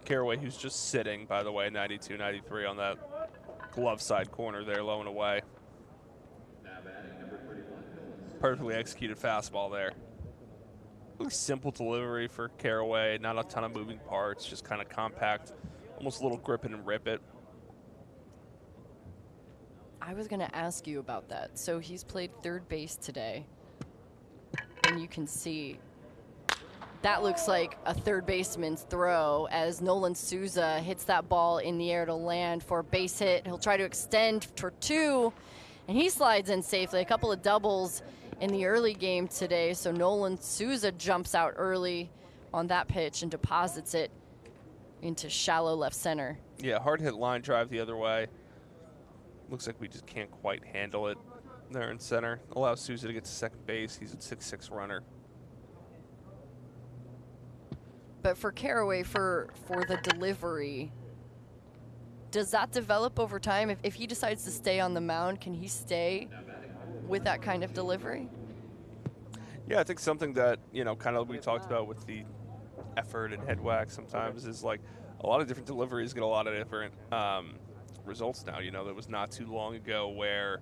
Caraway, who's just sitting, by the way, 92-93 on that glove side corner there, low and away. Perfectly executed fastball there. Really simple delivery for Caraway, not a ton of moving parts, just kind of compact, almost a little grip it and rip it. I was going to ask you about that. So he's played third base today, and you can see that looks like a third baseman's throw as Nolan Souza hits that ball in the air to land for a base hit. He'll try to extend for 2, and he slides in safely. A couple of doubles in the early game today, so Nolan Souza jumps out early on that pitch and deposits it into shallow left center. Yeah, hard hit line drive the other way. Looks like we just can't quite handle it there in center. Allows Souza to get to second base. He's a 6'6" runner. But for Caraway, for the delivery, does that develop over time? If he decides to stay on the mound, can he stay with that kind of delivery? Yeah, I think something that, you know, kind of we talked about with the effort and head whack sometimes is like a lot of different deliveries get a lot of different results now. You know, that was not too long ago where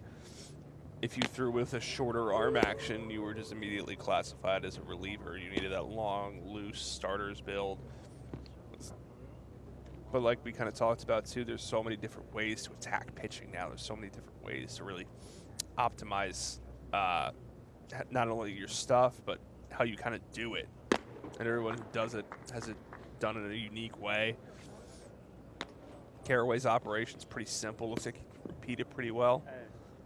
if you threw with a shorter arm action, you were just immediately classified as a reliever. You needed that long, loose starter's build. But like we kind of talked about too, there's so many different ways to attack pitching now. There's so many different ways to really optimize not only your stuff, but how you kind of do it. And everyone who does it has it done in a unique way. Caraway's operation is pretty simple. Looks like he can repeat it pretty well.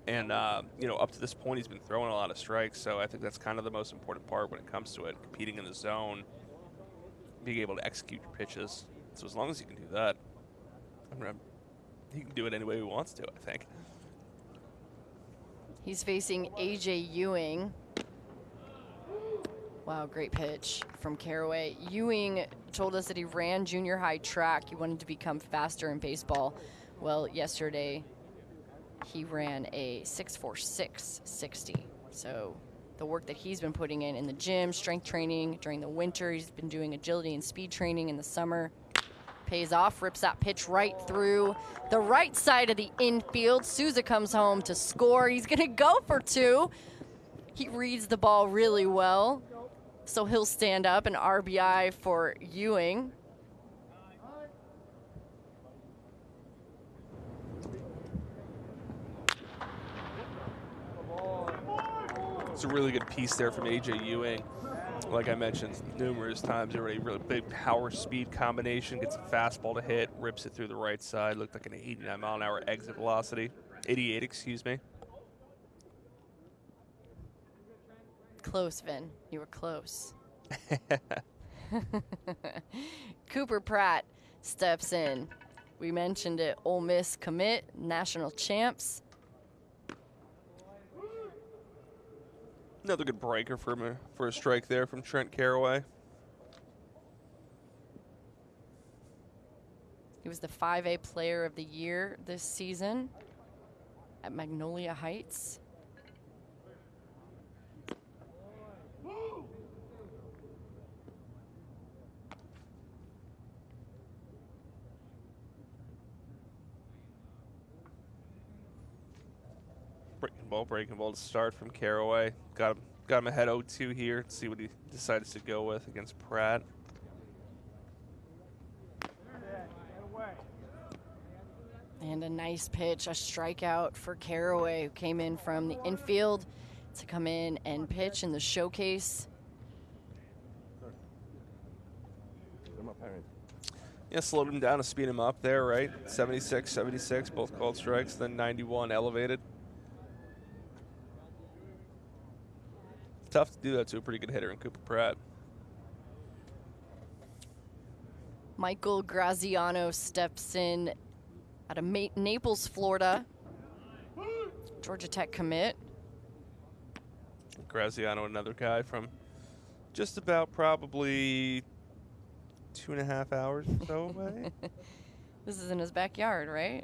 And, you know, up to this point, he's been throwing a lot of strikes. So I think that's kind of the most important part when it comes to it. Competing in the zone, being able to execute your pitches. So as long as he can do that, he can do it any way he wants to, I think. He's facing AJ Ewing. Wow, great pitch from Caraway. Ewing told us that he ran junior high track. He wanted to become faster in baseball. Well, yesterday he ran a 6.46 60. So the work that he's been putting in the gym, strength training during the winter, he's been doing agility and speed training in the summer, pays off, rips that pitch right through the right side of the infield. Souza comes home to score. He's gonna go for 2. He reads the ball really well, so he'll stand up, an RBI for Ewing. It's a really good piece there from AJ Ewing. Like I mentioned numerous times already, really big power speed combination, gets a fastball to hit, rips it through the right side. Looked like an 89 mile an hour exit velocity. 88, excuse me. Close, Vin. You were close. Cooper Pratt steps in. We mentioned it, Ole Miss commit, national champs. Another good breaker for a strike there from Trent Caraway. He was the 5A player of the year this season at Magnolia Heights. Breaking ball to start from Caraway. Got him ahead 0-2 here. Let's see what he decides to go with against Pratt. And a nice pitch, a strikeout for Caraway, who came in from the infield to come in and pitch in the showcase. Yeah, slowed him down to speed him up there, right? 76, 76, both called strikes, then 91 elevated. Tough to do that to a pretty good hitter in Cooper Pratt. Michael Graziano steps in out of Naples, Florida. Georgia Tech commit. Graziano, another guy from just about probably 2.5 hours or so away. This is in his backyard, right?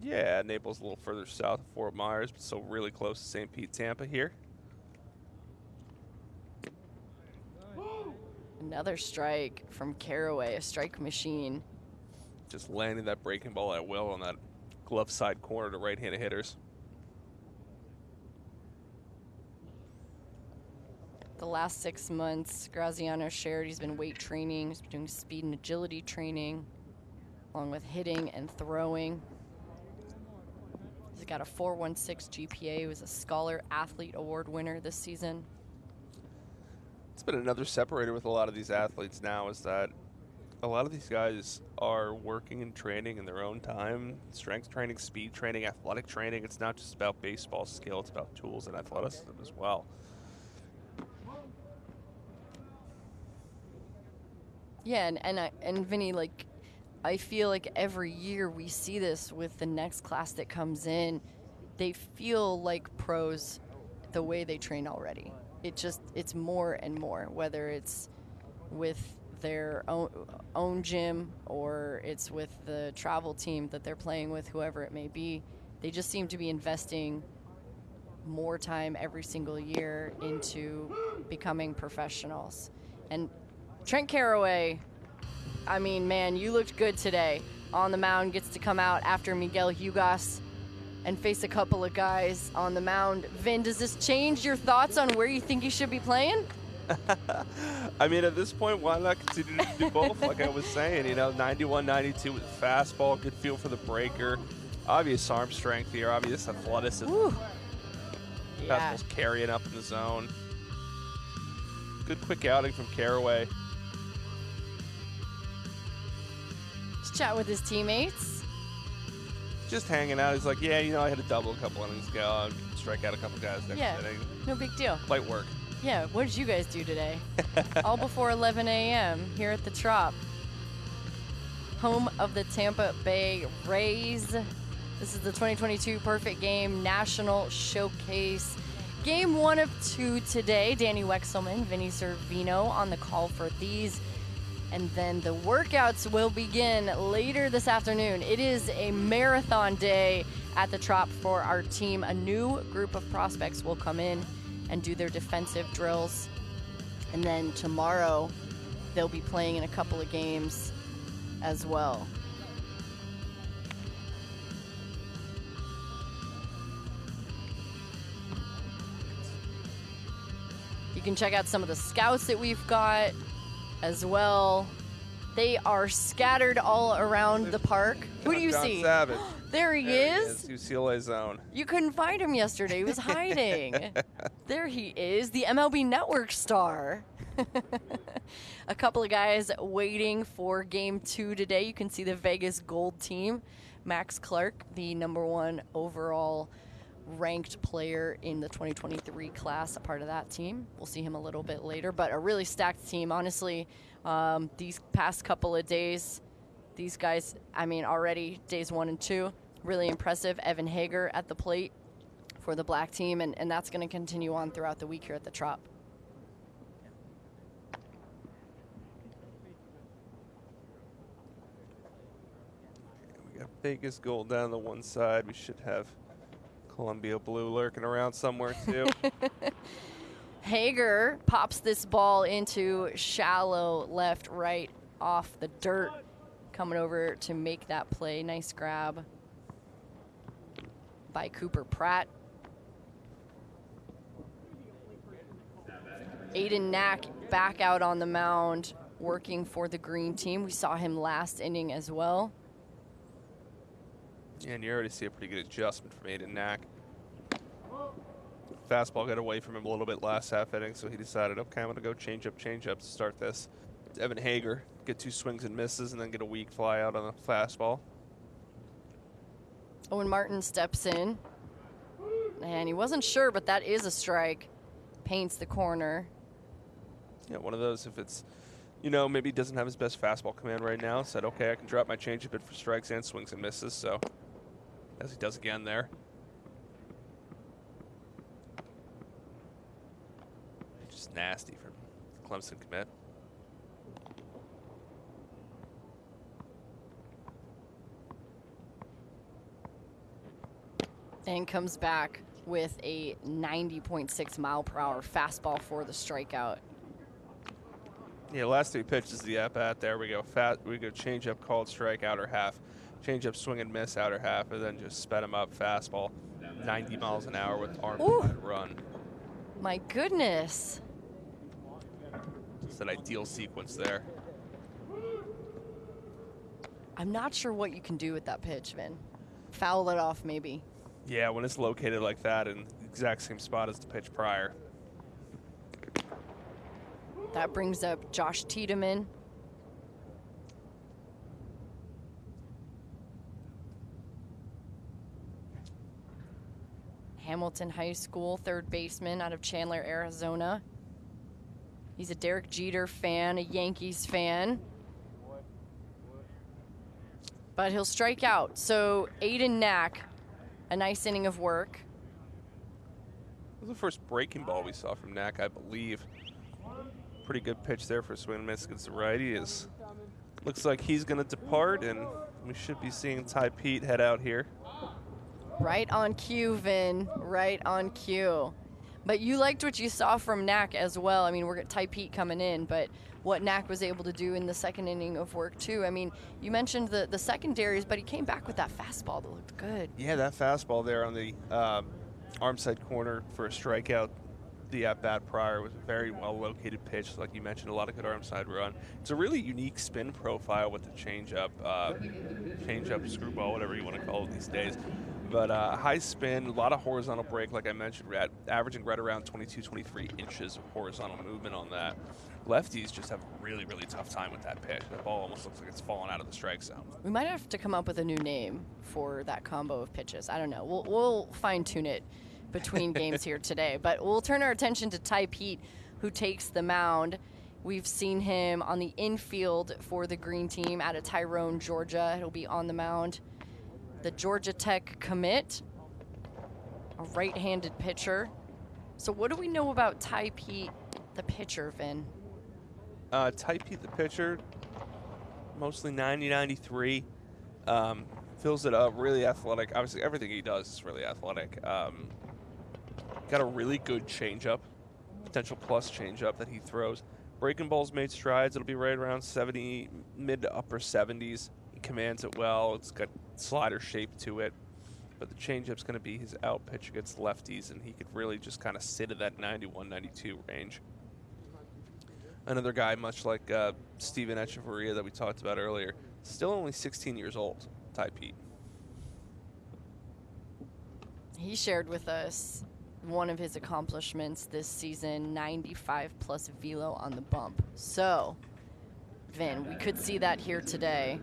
Yeah, Naples a little further south of Fort Myers, but still really close to St. Pete, Tampa here. Another strike from Caraway, a strike machine. Just landing that breaking ball at will on that glove side corner to right-handed hitters. The last 6 months, Graziano shared he's been weight training, he's been doing speed and agility training, along with hitting and throwing. He's got a 4.16 GPA. He was a Scholar Athlete Award winner this season. It's been another separator with a lot of these athletes now, is that a lot of these guys are working and training in their own time. Strength training, speed training, athletic training. It's not just about baseball skill, it's about tools and athleticism as well. Yeah, and Vinny, like, I feel like every year we see this with the next class that comes in. They feel like pros the way they train already. It's more and more, whether it's with their own gym or it's with the travel team that they're playing with, whoever it may be. They just seem to be investing more time every single year into becoming professionals. And Trent Caraway, I mean, man, you looked good today. On the mound, gets to come out after Miguel Hugas and face a couple of guys on the mound. Vin, does this change your thoughts on where you think you should be playing? I mean, at this point, why not continue to do both? Like I was saying, you know, 91, 92 with fastball, good feel for the breaker, obvious arm strength here, obvious athleticism. Woo. Yeah. Fastball's carrying up in the zone. Good quick outing from Caraway. Just chat with his teammates. Just hanging out. He's like, yeah, you know, I had a double a couple innings ago. I strike out a couple guys next inning. No big deal. Light work. Yeah, what did you guys do today? All before 11 a.m. here at the Trop. Home of the Tampa Bay Rays. This is the 2022 Perfect Game National Showcase. Game 1 of 2 today. Danny Wexelman, Vinny Servino on the call for these. And then the workouts will begin later this afternoon. It is a marathon day at the Trop for our team. A new group of prospects will come in and do their defensive drills. And then tomorrow, they'll be playing in a couple of games as well. You can check out some of the scouts that we've got as well. They are scattered all around the park. Who do you John see? Savage. There he is. UCLA zone. You couldn't find him yesterday. He was hiding. There he is, the MLB Network star. A couple of guys waiting for Game 2 today. You can see the Vegas Gold team. Max Clark, the #1 overall ranked player in the 2023 class, a part of that team. We'll see him a little bit later, but a really stacked team. Honestly, these past couple of days, these guys, I mean, already days 1 and 2, really impressive. Evan Hager at the plate for the black team, and that's going to continue on throughout the week here at the Trop. We got Vegas Gold down the one side. We should have Columbia Blue lurking around somewhere too. Hager pops this ball into shallow left, right off the dirt. Coming over to make that play. Nice grab by Cooper Pratt. Aiden Knack back out on the mound working for the green team. We saw him last inning as well. And you already see a pretty good adjustment from Aiden Knack. Fastball got away from him a little bit last half inning, so he decided, okay, I'm going to go change up to start this. Evan Hager get 2 swings and misses and then get a weak fly out on the fastball. Owen Martin steps in, and he wasn't sure, but that is a strike. Paints the corner. Yeah, one of those, if it's, you know, maybe he doesn't have his best fastball command right now, said, okay, I can drop my changeup in for strikes and swings and misses, so as he does again there. Just nasty from Clemson commit. And comes back with a 90.6 mile per hour fastball for the strikeout. Yeah, last 3 pitches of the at-bat. There we go. We go change-up, called strike, outer half. Change-up, swing and miss, outer half, and then just sped him up, fastball, 90 miles an hour with arm side run. My goodness. It's an ideal sequence there. I'm not sure what you can do with that pitch, Vin. Foul it off, maybe. Yeah, when it's located like that in the exact same spot as the pitch prior. That brings up Josh Tiedemann. Hamilton High School, third baseman out of Chandler, Arizona. He's a Derek Jeter fan, a Yankees fan. But he'll strike out. So Aiden Knack, a nice inning of work. This was the first breaking ball we saw from Knack, I believe. Pretty good pitch there for swing and miss against the righty. Looks like he's going to depart, and we should be seeing Ty Pete head out here. Right on cue, Vin. Right on cue. But you liked what you saw from Knack as well. I mean, we're at Ty Pete coming in, but what Knack was able to do in the second inning of work, too. I mean, you mentioned the secondaries, but he came back with that fastball that looked good. Yeah, that fastball there on the arm side corner for a strikeout. The at-bat prior was a very well-located pitch. Like you mentioned, a lot of good arm side run. It's a really unique spin profile with the change-up, screwball, whatever you want to call it these days. But high spin, a lot of horizontal break, like I mentioned, averaging right around 22, 23 inches of horizontal movement on that. Lefties just have a really, really tough time with that pitch. That ball almost looks like it's falling out of the strike zone. We might have to come up with a new name for that combo of pitches. I don't know. We'll fine-tune it between games here today. But we'll turn our attention to Ty Pete, who takes the mound. We've seen him on the infield for the green team out of Tyrone, Georgia. He'll be on the mound. The Georgia Tech commit, a right-handed pitcher. So what do we know about Ty Pete, the pitcher, Vin? Ty Pete, the pitcher, mostly 90-93. Fills it up, really athletic. Obviously, everything he does is really athletic. Got a really good changeup, potential plus changeup that he throws. Breaking ball's made strides. It'll be right around 70, mid to upper 70s. He commands it well. It's got slider shape to it. But the changeup's going to be his out pitch against lefties, and he could really just kind of sit at that 91, 92 range. Another guy, much like Steven Echeverria that we talked about earlier, still only 16 years old, Ty Pete. He shared with us one of his accomplishments this season, 95-plus velo on the bump. So, Vin, we could see that here today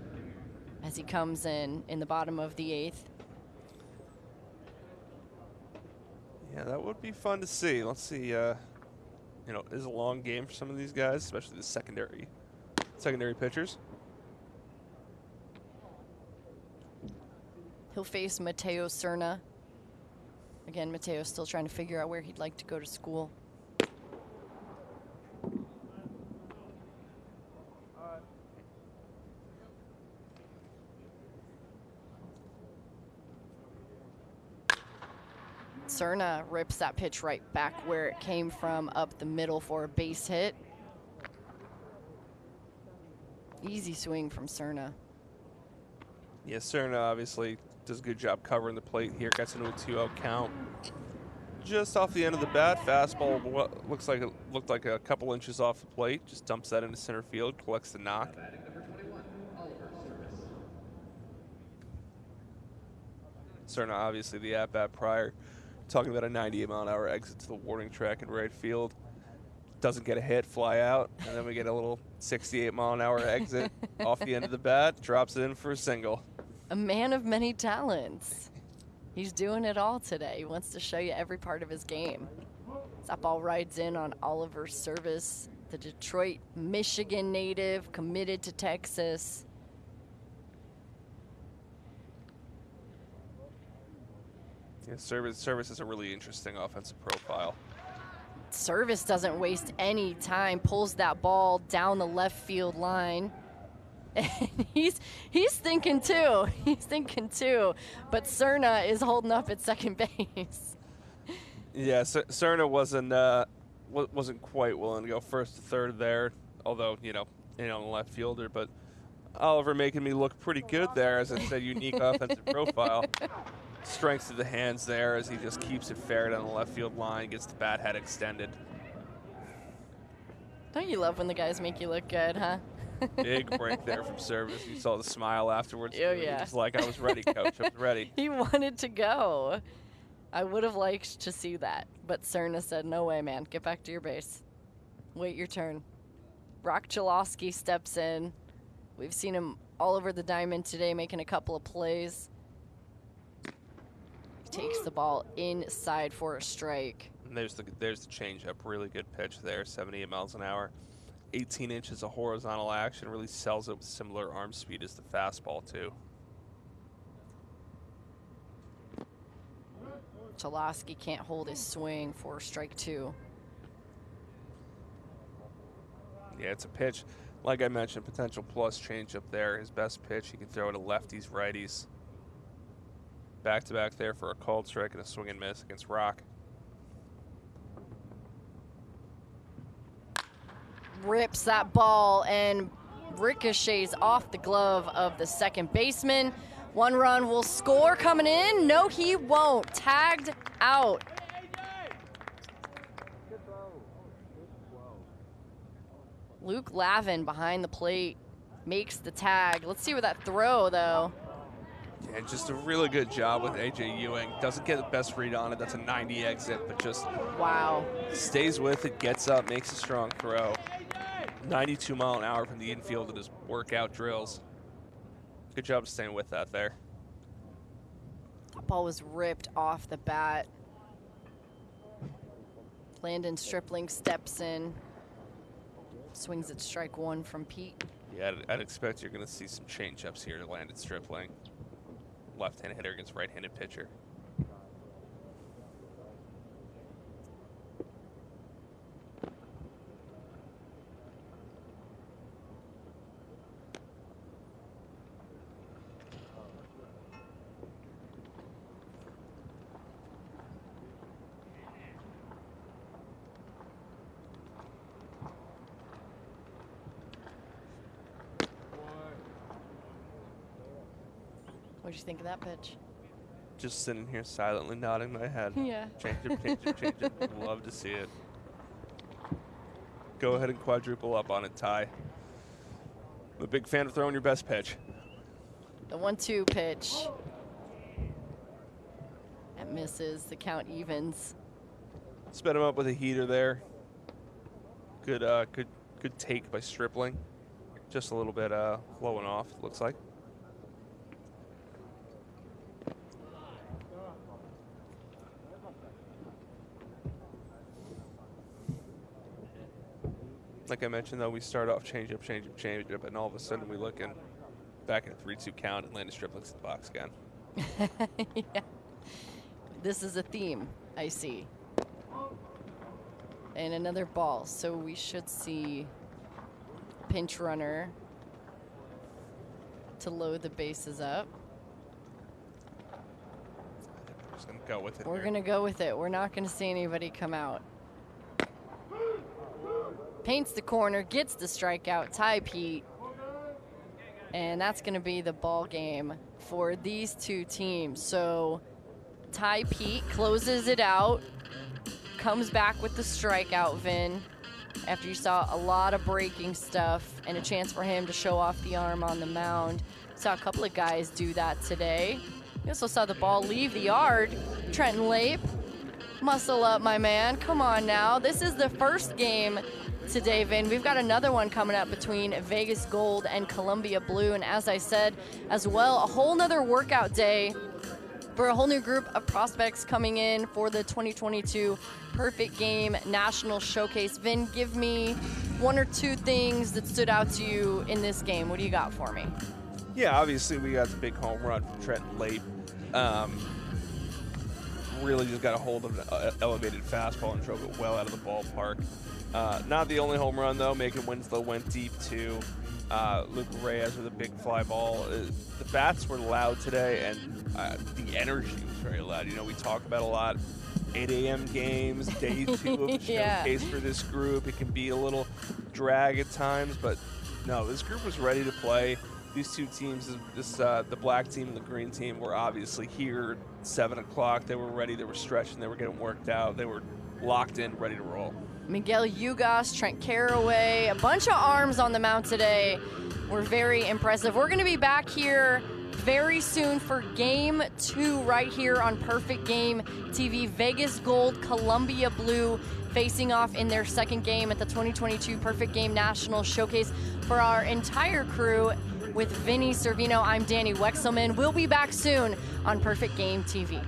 as he comes in the bottom of the 8th. Yeah, that would be fun to see. Let's see, it's a long game for some of these guys, especially the secondary pitchers. He'll face Mateo Cerna. Again, Mateo's still trying to figure out where he'd like to go to school. Cerna rips that pitch right back where it came from, up the middle for a base hit. Easy swing from Cerna. Yeah, Cerna obviously does a good job covering the plate here. Gets into a 2-out count. Just off the end of the bat, fastball looked like a couple inches off the plate. Just dumps that into center field, collects the knock. Cerna obviously the at-bat prior. Talking about a 98-mile-an-hour exit to the warning track in right field. Doesn't get a hit, fly out, and then we get a little 68-mile-an-hour exit off the end of the bat, drops it in for a single. A man of many talents. He's doing it all today. He wants to show you every part of his game. That ball rides in on Oliver Service, the Detroit, Michigan native, committed to Texas. Yeah, Service is a really interesting offensive profile. Service doesn't waste any time, pulls that ball down the left field line. And he's thinking too. He's thinking too. But Cerna is holding up at second base. Yeah, Cerna wasn't quite willing to go first to third there. although, you know, in on the left fielder. But Oliver making me look pretty good there, as I said, unique offensive profile. Strength to the hands there as he just keeps it fair down the left field line, gets the bat head extended. Don't you love when the guys make you look good, huh? Big break there from service. You saw the smile afterwards. Oh, yeah. He was like, I was ready, coach. I was ready. He wanted to go. I would have liked to see that, but Cerna said, no way, man. Get back to your base. Wait your turn. Brock Chalosky steps in. We've seen him all over the diamond today, making a couple of plays. He takes the ball inside for a strike. And there's the changeup. Really good pitch there, 78 miles an hour. 18 inches of horizontal action, really sells it with similar arm speed as the fastball, too. Chalosky can't hold his swing for strike 2. Yeah, it's a pitch. Like I mentioned, potential plus changeup there. His best pitch, he can throw it to lefties, righties. Back-to-back there for a called strike and a swing and miss against Rock. Rips that ball and ricochets off the glove of the second baseman. 1 run will score coming in. No, he won't. Tagged out. Luke Lavin behind the plate makes the tag. Let's see where that throw, though. Yeah, just a really good job with A.J. Ewing. Doesn't get the best read on it. That's a 90 exit, but just Wow. stays with it, gets up, makes a strong throw. 92 mile an hour from the infield in his workout drills. Good job staying with that there. That ball was ripped off the bat. Landon Stripling steps in. Swings at strike 1 from Pete. Yeah, I'd expect you're going to see some change-ups here to Landon Stripling. Left-handed hitter against right-handed pitcher. What did you think of that pitch? Just sitting here silently nodding my head. Yeah. Change it, change it, change it. Love to see it. Go ahead and quadruple up on it, Ty. I'm a big fan of throwing your best pitch. The 1-2 pitch. That misses. The count evens. Sped him up with a heater there. Good, good take by Stripling. Just a little bit flowing off, looks like. Like I mentioned, though, we start off change up, and all of a sudden we look in back in a 3-2 count, and Landon Stripling's in the box again. Yeah. This is a theme, I see. And another ball, so we should see pinch runner to load the bases up. We're just gonna go with it. We're here. gonna go with it. We're not gonna see anybody come out. Paints the corner, gets the strikeout, Ty Pete. And that's gonna be the ball game for these two teams. So Ty Pete closes it out, comes back with the strikeout, Vin, after you saw a lot of breaking stuff and a chance for him to show off the arm on the mound. Saw a couple of guys do that today. You also saw the ball leave the yard. Trenton Lape, muscle up, my man. Come on now. This is the first game today, Vin. We've got another one coming up between Vegas Gold and Columbia Blue. And as I said as well, a whole nother workout day for a whole new group of prospects coming in for the 2022 Perfect Game National Showcase. Vin, give me 1 or 2 things that stood out to you in this game. What do you got for me? Yeah, obviously we got the big home run from Trenton Lape. Really just got a hold of an elevated fastball and drove it well out of the ballpark. Not the only home run, though. Macon Winslow went deep, too. Luke Reyes with a big fly ball. The bats were loud today, and the energy was very loud. You know, we talk about a lot 8 a.m. games, day 2 of the Yeah. showcase for this group. It can be a little drag at times, but no, this group was ready to play. These two teams, the black team and the green team, were obviously here at 7 o'clock. They were ready. They were stretching. They were getting worked out. They were locked in, ready to roll. Miguel Yugas, Trent Caraway, a bunch of arms on the mound today. Were very impressive. We're going to be back here very soon for Game 2 right here on Perfect Game TV. Vegas Gold, Columbia Blue facing off in their second game at the 2022 Perfect Game National Showcase. For our entire crew, with Vinny Servino, I'm Danny Wexelman. We'll be back soon on Perfect Game TV.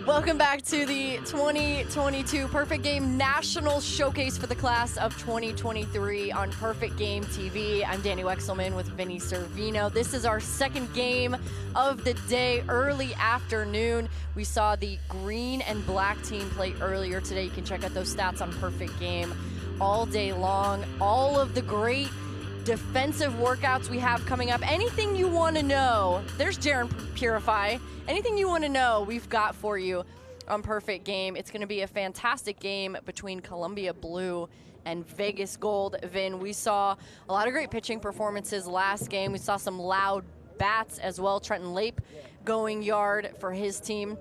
Welcome back to the 2022 Perfect Game National Showcase for the class of 2023 on Perfect Game TV. I'm Danny Wexelman with Vinny Servino. This is our second game of the day, early afternoon. We saw the green and black team play earlier today. You can check out those stats on Perfect Game all day long. All of the great defensive workouts we have coming up. Anything you want to know, there's Jaron Purify. Anything you want to know, we've got for you on Perfect Game. It's going to be a fantastic game between Columbia Blue and Vegas Gold. Vin, we saw a lot of great pitching performances last game. We saw some loud bats as well. Trenton Lape going yard for his team.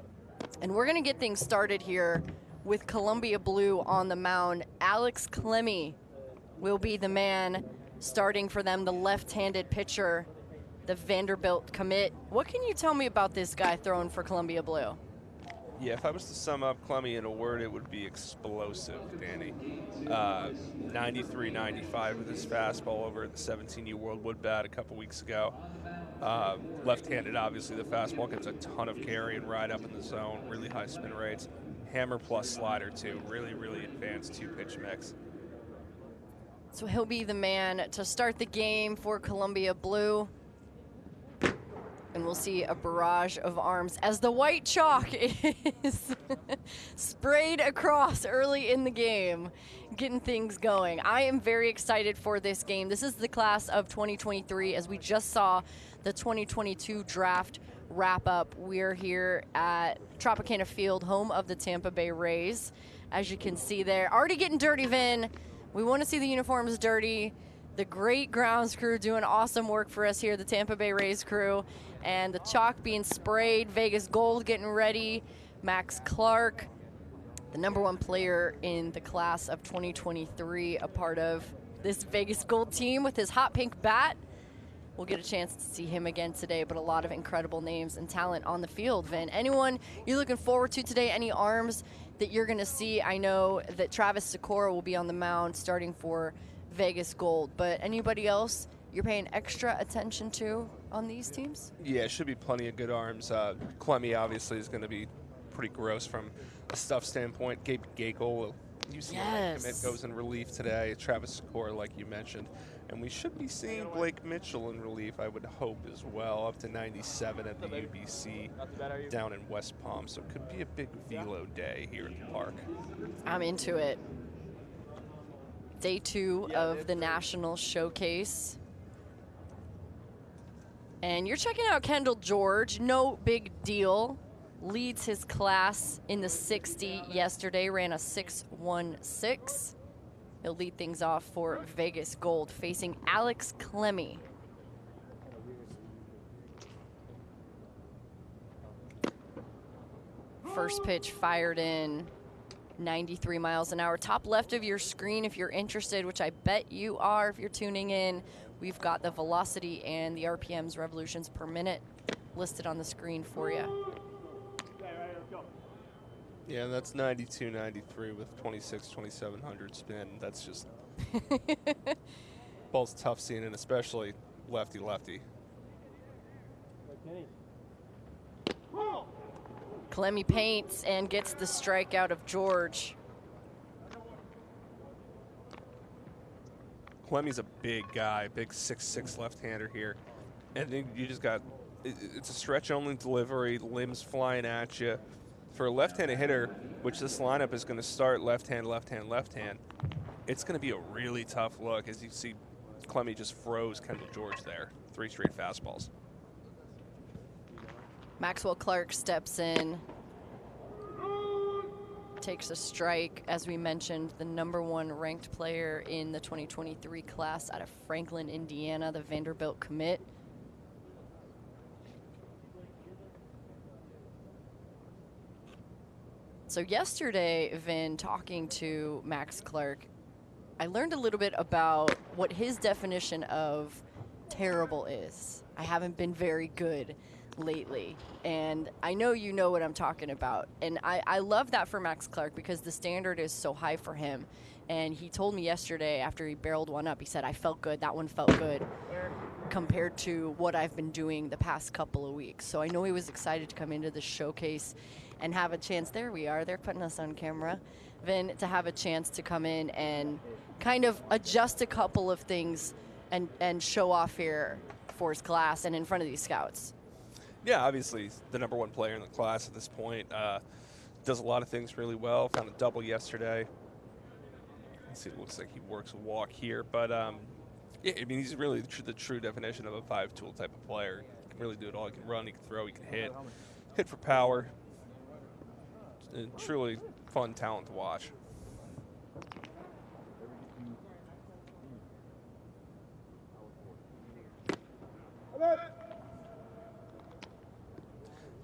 And we're going to get things started here with Columbia Blue on the mound. Alex Clemmie will be the man starting for them, the left-handed pitcher, the Vanderbilt commit. What can you tell me about this guy throwing for Columbia Blue? Yeah, if I was to sum up Clemmie in a word, it would be explosive, Danny. 93, 95 with his fastball over at the 17U World Wood Bat a couple weeks ago. Left-handed, obviously, the fastball gets a ton of carry and ride up in the zone, really high spin rates. Hammer plus slider, too. Really, really advanced two-pitch mix. So he'll be the man to start the game for Columbia Blue. And we'll see a barrage of arms as the white chalk is sprayed across early in the game, getting things going. I am very excited for this game. This is the class of 2023, as we just saw the 2022 draft wrap up. We're here at Tropicana Field, home of the Tampa Bay Rays. As you can see there, already getting dirty, Vin. We want to see the uniforms dirty. The great grounds crew doing awesome work for us here, the Tampa Bay Rays crew. And the chalk being sprayed, Vegas Gold getting ready. Max Clark, the #1 player in the class of 2023, a part of this Vegas Gold team with his hot pink bat. We'll get a chance to see him again today, but a lot of incredible names and talent on the field, Vin. Anyone you're looking forward to today? Any arms that you're going to see? I know that Travis Sikora will be on the mound starting for Vegas Gold, but anybody else you're paying extra attention to on these teams? Yeah, should be plenty of good arms. Clemmie obviously is going to be pretty gross from a stuff standpoint. Gabe Gakel, UCLA commit, goes in relief today. Travis Sikora, like you mentioned. And we should be seeing Blake Mitchell in relief, I would hope, as well, up to 97 at the UBC down in West Palm. So it could be a big velo day here at the park. I'm into it. Day 2 of the National Showcase. And you're checking out Kendall George. No big deal. Leads his class in the 60 yesterday. Ran a 6.16. He'll lead things off for Vegas Gold, facing Alex Clemmie. First pitch fired in, 93 miles an hour. Top left of your screen if you're interested, which I bet you are if you're tuning in. We've got the velocity and the RPMs, revolutions per minute, listed on the screen for you. Yeah, that's 92, 93 with 26, 2700 spin. That's just ball's tough seeing, and especially lefty-lefty. Clemmie paints and gets the strikeout of George. Clemmie's a big guy, big 6'6" left-hander here. And then you just got, it's a stretch-only delivery, limbs flying at you. For a left-handed hitter, which this lineup is going to start left-hand, left-hand, left-hand, it's going to be a really tough look. As you see, Clemmie just froze Kendall George there. 3 straight fastballs. Maxwell Clark steps in, takes a strike. As we mentioned, the #1 ranked player in the 2023 class out of Franklin, Indiana, the Vanderbilt commit. So yesterday, Vin, talking to Max Clark, I learned a little bit about what his definition of terrible is. I haven't been very good lately, and I know you know what I'm talking about. And I love that for Max Clark because the standard is so high for him. And he told me yesterday after he barreled one up, he said, I felt good. That one felt good. compared to what I've been doing the past couple of weeks. So I know he was excited to come into the showcase and have a chance. There we are. They're putting us on camera. Vin, to have a chance to come in and kind of adjust a couple of things and show off here for his class and in front of these scouts. Yeah, obviously he's the #1 player in the class at this point. Does a lot of things really well. Found a double yesterday. Let's see, it looks like he works a walk here. But, yeah, I mean, he's really the true definition of a 5-tool type of player. He can really do it all. He can run, he can throw, he can hit for power. A truly fun talent to watch.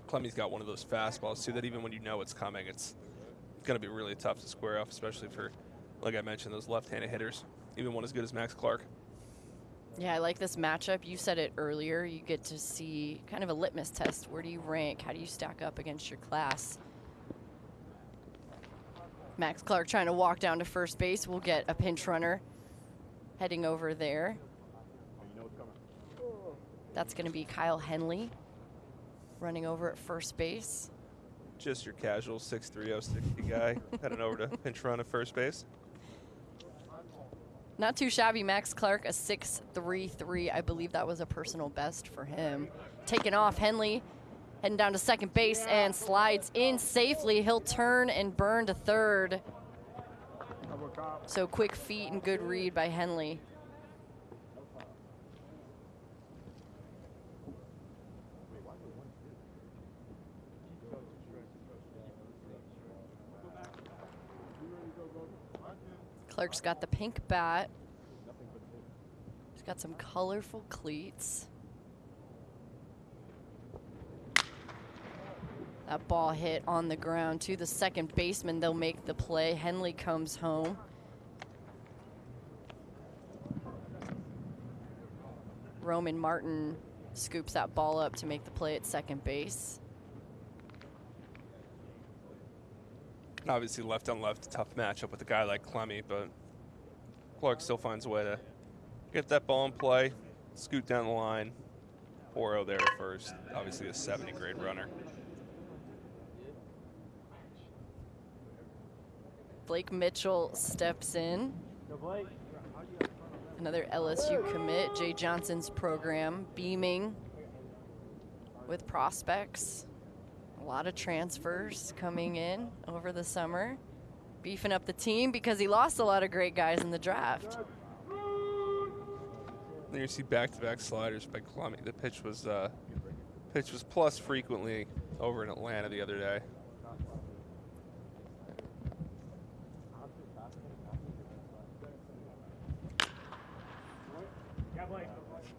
Clemmy's got one of those fastballs, too, that even when you know it's coming, it's going to be really tough to square off, especially for, like I mentioned, those left-handed hitters, even one as good as Max Clark. Yeah, I like this matchup. You said it earlier. You get to see kind of a litmus test. Where do you rank? How do you stack up against your class? Max Clark trying to walk down to first base. We'll get a pinch runner heading over there. That's going to be Kyle Henley running over at first base. Just your casual 6'3", 060 guy heading over to pinch run at first base. Not too shabby. Max Clark, a 6'3", I believe that was a personal best for him. Taking off, Henley heading down to second base and slides in safely. He'll turn and burn to third. So quick feet and good read by Henley. Clark's got the pink bat. He's got some colorful cleats. That ball hit on the ground to the second baseman. They'll make the play. Henley comes home. Roman Martin scoops that ball up to make the play at second base. Obviously, left on left, tough matchup with a guy like Clemmy, but Clark still finds a way to get that ball in play, scoot down the line. 4-0 there at first. Obviously, a 70-grade runner. Blake Mitchell steps in. Another LSU commit. Jay Johnson's program beaming with prospects. A lot of transfers coming in over the summer. Beefing up the team because he lost a lot of great guys in the draft. Then you see back-to-back sliders by Clemmy. The pitch was plus frequently over in Atlanta the other day.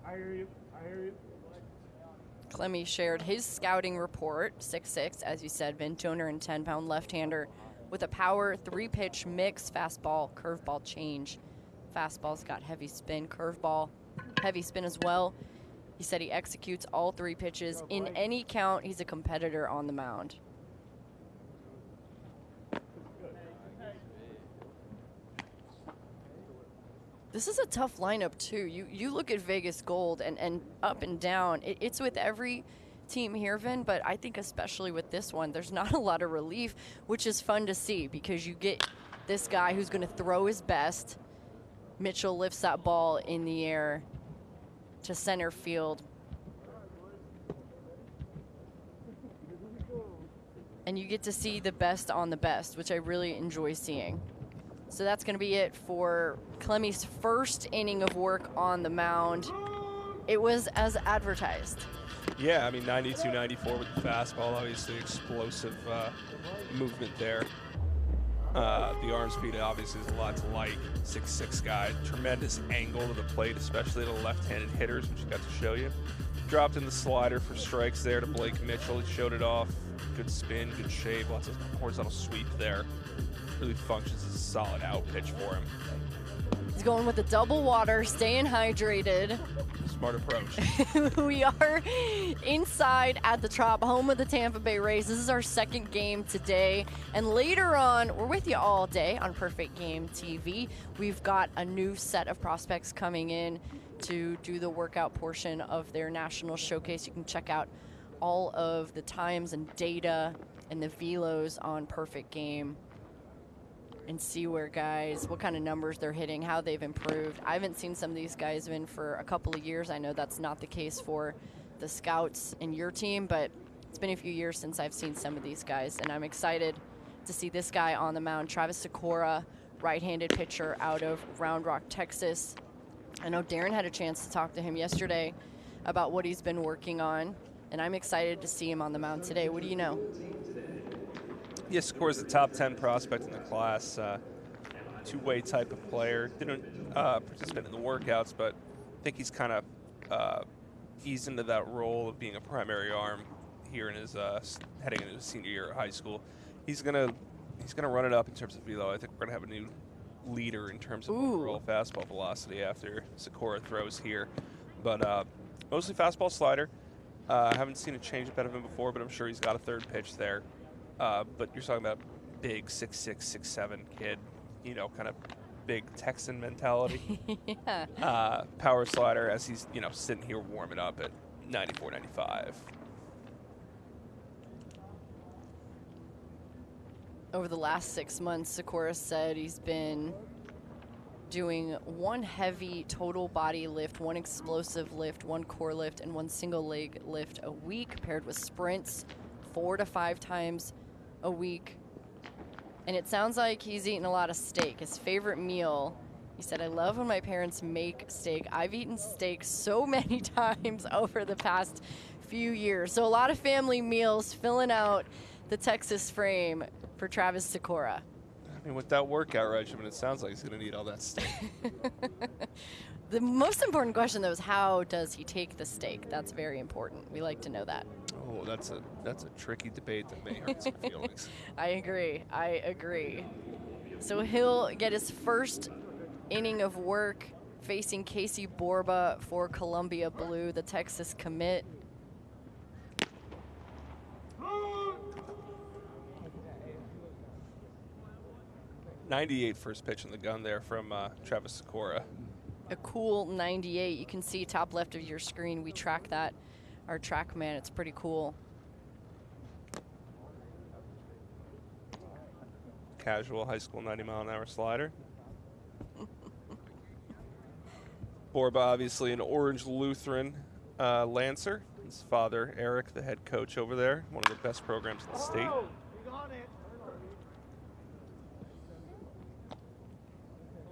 I hear you. Clemmy shared his scouting report, 6'6", as you said, Vin, 210-pound left-hander with a power 3-pitch mix, fastball, curveball change. Fastball's got heavy spin, curveball, heavy spin as well. He said he executes all 3 pitches. In any count, he's a competitor on the mound. This is a tough lineup, too. You look at Vegas Gold and up and down. It's with every team here, Vin, but I think especially with this one, there's not a lot of relief, which is fun to see because you get this guy who's going to throw his best. Mitchell lifts that ball in the air to center field. And you get to see the best on the best, which I really enjoy seeing. So that's going to be it for Clemmy's first inning of work on the mound. It was as advertised. Yeah, I mean, 92-94 with the fastball, obviously explosive movement there. The arm speed obviously is a lot to like. 6'6" guy, tremendous angle to the plate, especially to left-handed hitters, which I got to show you. Dropped in the slider for strikes there to Blake Mitchell. He showed it off. Good spin, good shave, lots of horizontal sweep there. Really functions as a solid out pitch for him. He's going with the double water, staying hydrated. Smart approach. We are inside at the Trop, home of the Tampa Bay Rays. This is our second game today. And later on, we're with you all day on Perfect Game TV. We've got a new set of prospects coming in to do the workout portion of their national showcase. You can check out all of the times and data and the velos on Perfect Game and see where guys, what kind of numbers they're hitting, how they've improved. I haven't seen some of these guys in for a couple of years. I know that's not the case for the scouts in your team, but it's been a few years since I've seen some of these guys, and I'm excited to see this guy on the mound, Travis Sikora, right-handed pitcher out of Round Rock, Texas. I know Darren had a chance to talk to him yesterday about what he's been working on, and I'm excited to see him on the mound today. What do you know? Yes, Sikora's the top 10 prospect in the class. Two-way type of player. Didn't participate in the workouts, but I think he's kind of eased into that role of being a primary arm here in his heading into his senior year of high school. He's gonna run it up in terms of velo. I think we're gonna have a new leader in terms of overall fastball velocity after Sikora throws here. But mostly fastball slider. I haven't seen a changeup out of him before, but I'm sure he's got a third pitch there. But you're talking about big 6'6", 6'7" kid, you know, kind of big Texan mentality. Yeah. Power slider as he's, you know, sitting here warming up at 94, 95. Over the last 6 months, Sikora said he's been doing one heavy total body lift, one explosive lift, one core lift, and one single leg lift a week, paired with sprints 4 to 5 times a week. And it sounds like he's eating a lot of steak. His favorite meal, he said, I love when my parents make steak. I've eaten steak so many times over the past few years. So a lot of family meals filling out the Texas frame for Travis Sikora. I mean, with that workout regimen, it sounds like he's going to need all that steak. The most important question, though, is how does he take the steak? That's very important. We like to know that. Oh, that's a tricky debate that may hurt some feelings. I agree. So he'll get his first inning of work facing Casey Borba for Columbia Blue, the Texas commit. .98 first pitch in the gun there from Travis Sikora. A cool 98. You can see top left of your screen. We track that. Our TrackMan, it's pretty cool. Casual high school 90-mile-an-hour slider. Borba, obviously an Orange Lutheran Lancer. His father, Eric, the head coach over there, one of the best programs in the state.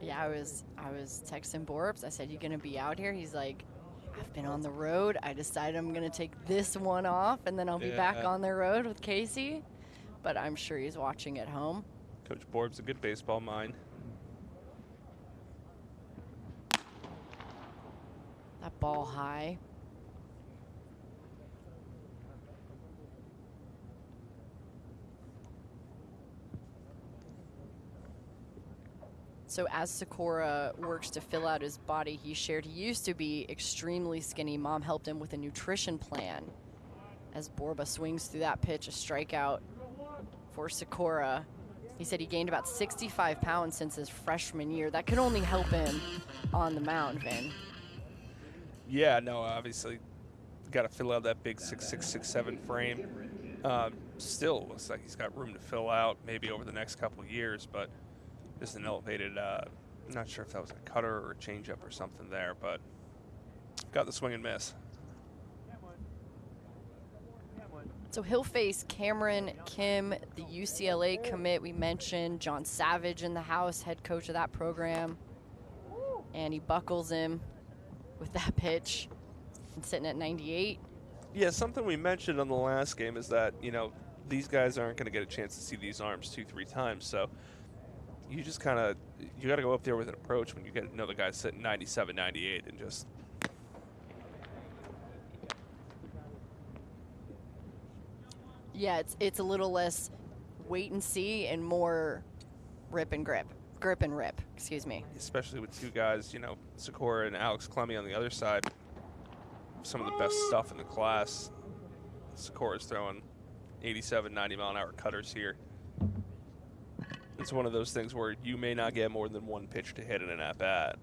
Yeah, I was texting Borbs. I said, "You gonna be out here?" He's like, "I've been on the road. I decided I'm gonna take this one off, and then I'll be back on the road with Casey." But I'm sure he's watching at home. Coach Borb's a good baseball mind. That ball high. So as Sikora works to fill out his body, he shared he used to be extremely skinny. Mom helped him with a nutrition plan. As Borba swings through that pitch, a strikeout for Sikora. He said he gained about 65 pounds since his freshman year. That could only help him on the mound, Vin. Yeah, no, obviously got to fill out that big 6'6", 6'7" frame. Still looks like he's got room to fill out maybe over the next couple of years, but just an elevated, not sure if that was a cutter or a changeup or something there, but got the swing and miss. So he'll face Cameron Kim, the UCLA commit we mentioned, John Savage in the house, head coach of that program. And he buckles him with that pitch and sitting at 98. Yeah, something we mentioned on the last game is that, you know, these guys aren't going to get a chance to see these arms 2-3 times, so you just kind of, you got to go up there with an approach when you get another guy sitting 97, 98 and just. Yeah, it's a little less wait and see and more grip and rip, excuse me. Especially with two guys, you know, Sikora and Alex Clemmy on the other side. Some of the best stuff in the class. Sikora's throwing 87, 90-mile-an-hour cutters here. It's one of those things where you may not get more than one pitch to hit in an at-bat.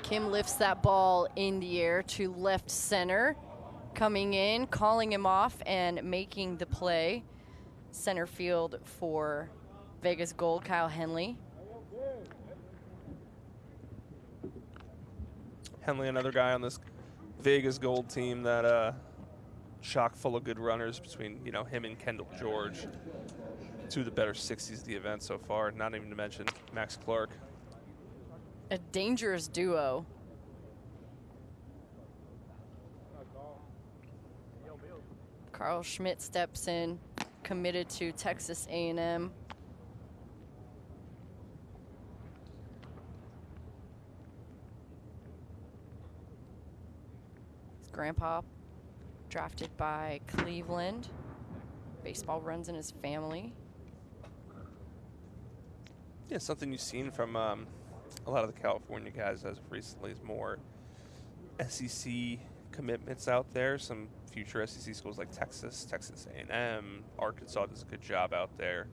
Kim lifts that ball in the air to left center. Coming in, calling him off, and making the play. Center field for Vegas Gold, Kyle Henley. Henley, another guy on this Vegas Gold team that chock full of good runners between, you know, him and Kendall George. Two of the better 60s of the event so far, not even to mention Max Clark. A dangerous duo. Carl Schmidt steps in, committed to Texas A&M. His grandpa, drafted by Cleveland. Baseball runs in his family. Yeah, something you've seen from a lot of the California guys as of recently is more SEC commitments out there. Some future SEC schools like Texas, Texas A&M, Arkansas does a good job out there.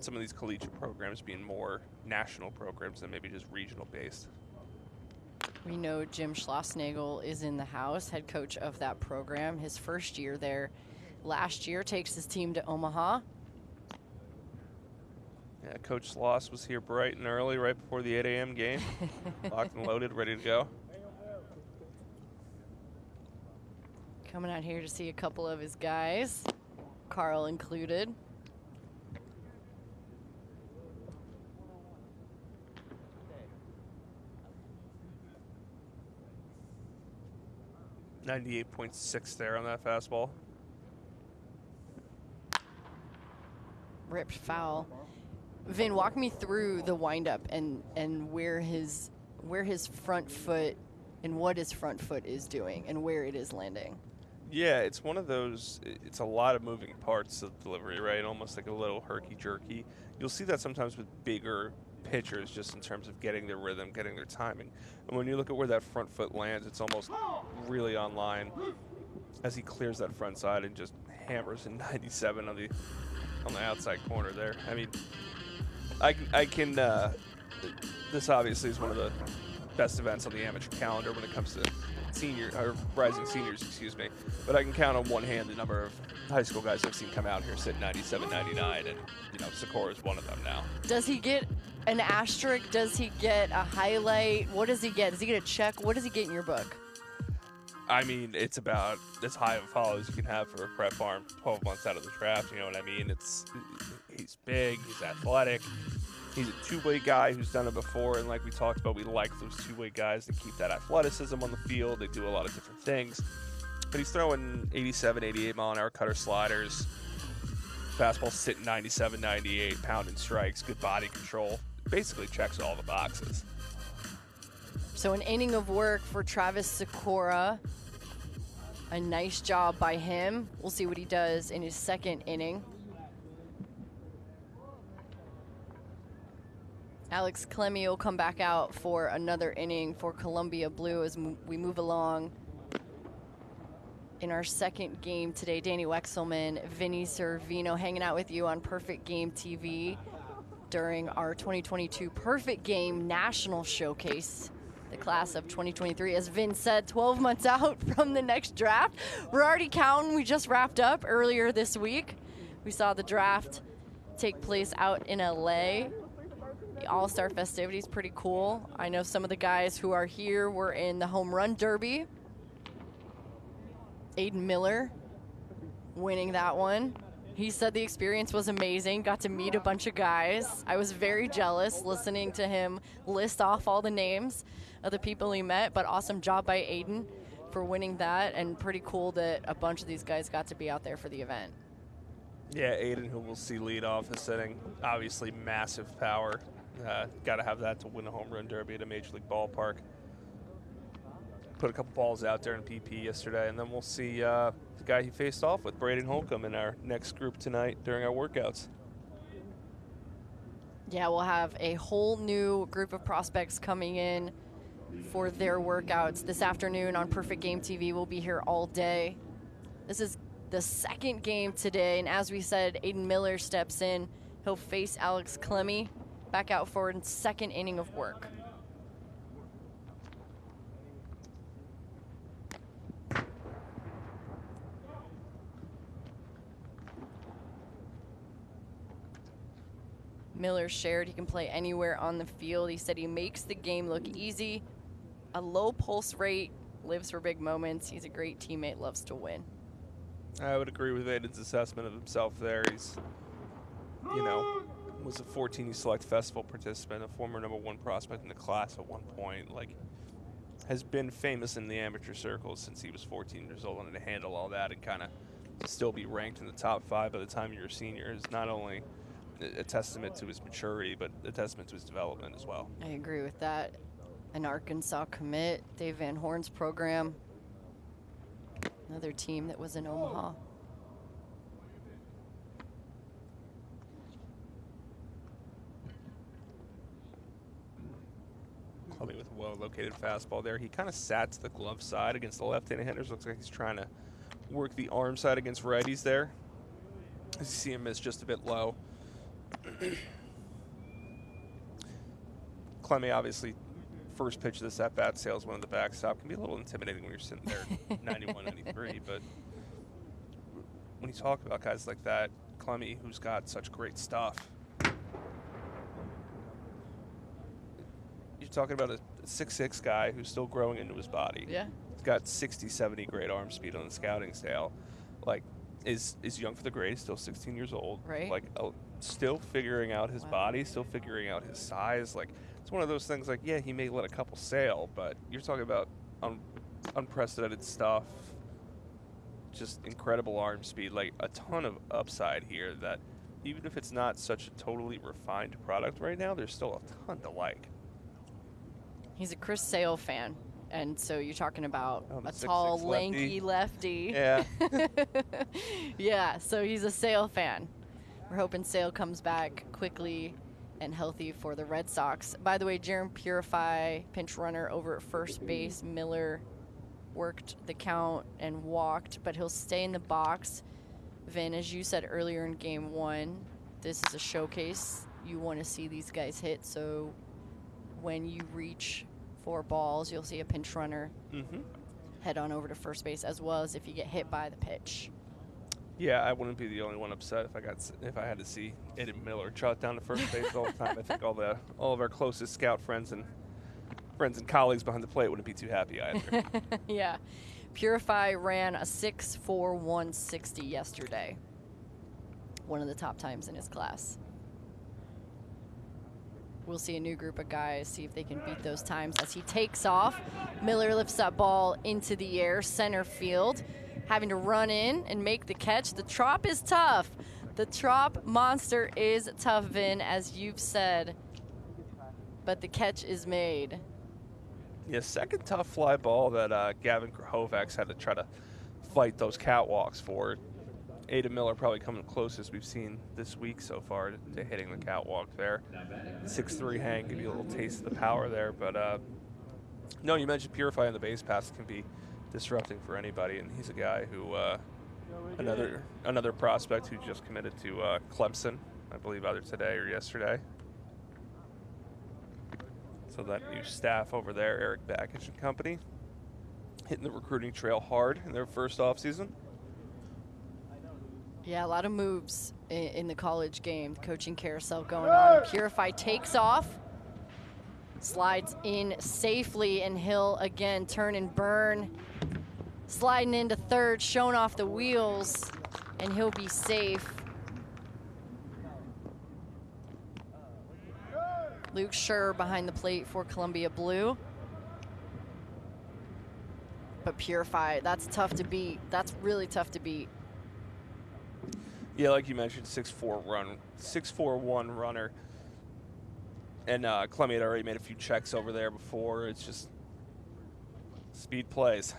Some of these collegiate programs being more national programs than maybe just regional based. We know Jim Schlossnagel is in the house, head coach of that program. His first year there last year, takes his team to Omaha. Yeah, Coach Sloss was here bright and early, right before the 8 a.m. game. Locked and loaded, ready to go. Coming out here to see a couple of his guys, Carl included. .6 there on that fastball. Ripped foul. Vin, walk me through the windup and where his front foot and what his front foot is doing and where it is landing. Yeah, it's one of those, it's a lot of moving parts of delivery, right? Almost like a little herky-jerky. You'll see that sometimes with bigger pitchers just in terms of getting their rhythm, getting their timing. And when you look at where that front foot lands, it's almost really on line as he clears that front side and just hammers in 97 on the outside corner there. I mean, I can this obviously is one of the best events on the amateur calendar when it comes to rising seniors, excuse me. But I can count on one hand the number of high school guys I've seen come out here sit 97, 99, and you know, Sikora is one of them now. Does he get an asterisk? Does he get a highlight? What does he get? Does he get a check? What does he get in your book? I mean, it's about as high of a follow as you can have for a prep farm 12 months out of the draft, you know what I mean? He's big, he's athletic, he's a two-way guy who's done it before, and like we talked about, we like those two-way guys that keep that athleticism on the field. They do a lot of different things. But he's throwing 87, 88 mile-an-hour cutter sliders, fastball sitting 97, 98, pounding strikes, good body control. Basically checks all the boxes. So an inning of work for Travis Sikora. A nice job by him. We'll see what he does in his second inning. Alex Clemmie will come back out for another inning for Columbia Blue as we move along. In our second game today, Danny Wexelman, Vinny Servino hanging out with you on Perfect Game TV during our 2022 Perfect Game National Showcase. The class of 2023, as Vin said, 12 months out from the next draft. We're already counting. We just wrapped up earlier this week. We saw the draft take place out in LA. The All-Star festivities, pretty cool. I know some of the guys who are here were in the Home Run Derby. Aiden Miller winning that one. He said the experience was amazing, got to meet a bunch of guys. I was very jealous listening to him list off all the names of the people he met, but awesome job by Aiden for winning that, and pretty cool that a bunch of these guys got to be out there for the event. Yeah, Aiden, who we'll see lead off this inning, obviously massive power. Got to have that to win a home run derby at a major league ballpark. Put a couple balls out there in PP yesterday, and then we'll see the guy he faced off with, Braden Holcomb, in our next group tonight during our workouts. Yeah, we'll have a whole new group of prospects coming in for their workouts this afternoon on Perfect Game TV. We'll be here all day. This is the second game today, and as we said, Aiden Miller steps in. He'll face Alex Clemmie back out for a second inning of work. Miller shared he can play anywhere on the field. He said he makes the game look easy, a low pulse rate, lives for big moments. He's a great teammate, loves to win. I would agree with Aiden's assessment of himself there. He's, you know, was a 14 Select Festival participant, a former #1 prospect in the class at one point. Like, has been famous in the amateur circles since he was 14 years old, and to handle all that and kind of still be ranked in the top 5 by the time you're a senior is not only a testament to his maturity, but a testament to his development as well. I agree with that. An Arkansas commit, Dave Van Horn's program. Another team that was in Omaha. Clubby with a well-located fastball there. He kind of sat to the glove side against the left-handed hitters. Looks like he's trying to work the arm side against righties there. As you see him miss just a bit low. Clemmy, obviously, first pitch of this at-bat, sails one of the backstop. Can be a little intimidating when you're sitting there 91, 93, but when you talk about guys like that, Clemmy, who's got such great stuff, you're talking about a 6'6" guy who's still growing into his body. Yeah. He's got 60, 70 great arm speed on the scouting scale. Like, is young for the grade, still 16 years old. Right. Like, still figuring out his body, still figuring out his size. Like, it's one of those things like, yeah, he may let a couple sail, but you're talking about unprecedented stuff, just incredible arm speed, like a ton of upside here that even if it's not such a totally refined product right now, there's still a ton to like. He's a Chris Sale fan. And so you're talking about a 6'6" tall, lefty. lanky lefty. Yeah. Yeah, so he's a Sale fan. We're hoping Sale comes back quickly and healthy for the Red Sox. By the way, Jaron Purify, pinch runner over at first base. Miller worked the count and walked, but he'll stay in the box. Vin, as you said earlier in game 1, this is a showcase. You want to see these guys hit, so when you reach for balls, you'll see a pinch runner head on over to first base, as well as if you get hit by the pitch. Yeah, I wouldn't be the only one upset if I had to see Aiden Miller trot down to first base all the time. I think all of our closest scout friends and colleagues behind the plate wouldn't be too happy either. Yeah. Purify ran a 6.4 160 yesterday. One of the top times in his class. We'll see a new group of guys, see if they can beat those times as he takes off. Miller lifts that ball into the air, center field, having to run in and make the catch. The Trop is tough. The Trop monster is tough, Vin, as you've said. But the catch is made. Yeah, second tough fly ball that Gavin Krahovacs had to try to fight those catwalks for. Aiden Miller probably coming closest we've seen this week so far to hitting the catwalk there. 6'3" hang, give you a little taste of the power there. But no, you mentioned Purify on the base pass can be disrupting for anybody, and he's a guy who another prospect who just committed to Clemson, I believe either today or yesterday. So that new staff over there, Eric Bakich and company, hitting the recruiting trail hard in their first offseason. Yeah, a lot of moves in the college game. Coaching carousel going on. Purify takes off, slides in safely, and he'll again turn and burn. Sliding into third, showing off the wheels, and he'll be safe. Luke Schur behind the plate for Columbia Blue. But Purify, that's tough to beat. That's really tough to beat. Yeah, like you mentioned, 6'4" runner. And Clemmy had already made a few checks over there before. It's just speed plays.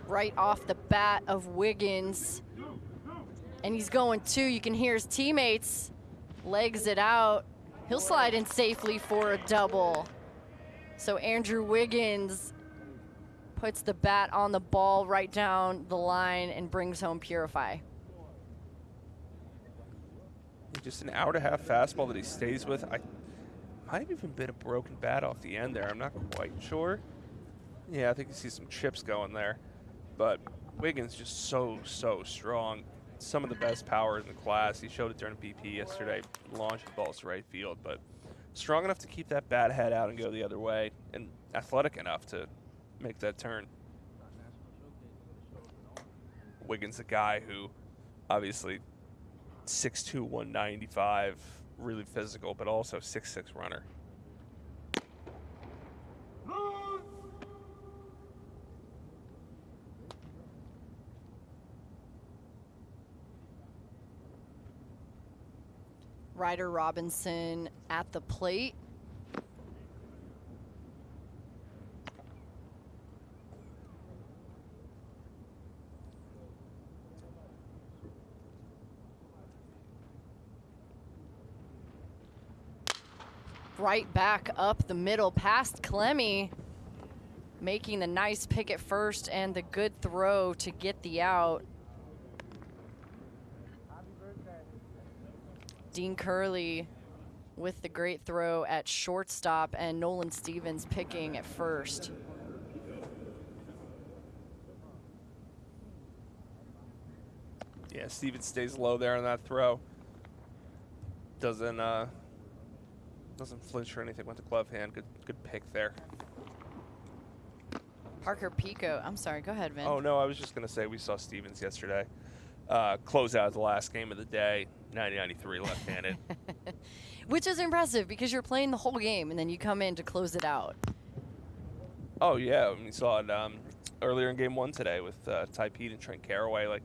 Right off the bat of Wiggins. And he's going two. You can hear his teammates. Legs it out. He'll slide in safely for a double. So Andrew Wiggins puts the bat on the ball right down the line and brings home Purify. Just an hour-and-a-half fastball that he stays with. I might have even been a broken bat off the end there. I'm not quite sure. Yeah, I think you see some chips going there. But Wiggins just so strong. some of the best power in the class. He showed it during BP yesterday, launched the balls to right field, but strong enough to keep that bat head out and go the other way, and athletic enough to make that turn. Wiggins, a guy who obviously 6'2", 195, really physical, but also 6'6" runner. Ryder Robinson at the plate. Right back up the middle past Clemmy, making the nice pick at first and the good throw to get the out. Dean Curley with the great throw at shortstop, and Nolan Stevens picking at first. Yeah, Stevens stays low there on that throw. Doesn't flinch or anything with the glove hand. Good pick there. Parker Pico, I'm sorry, go ahead, Vin. Oh no, I was just gonna say we saw Stevens yesterday close out the last game of the day, 90-93 left-handed. Which is impressive because you're playing the whole game and then you come in to close it out. Oh yeah, we saw it earlier in game 1 today with Ty Pete and Trent Caraway. Like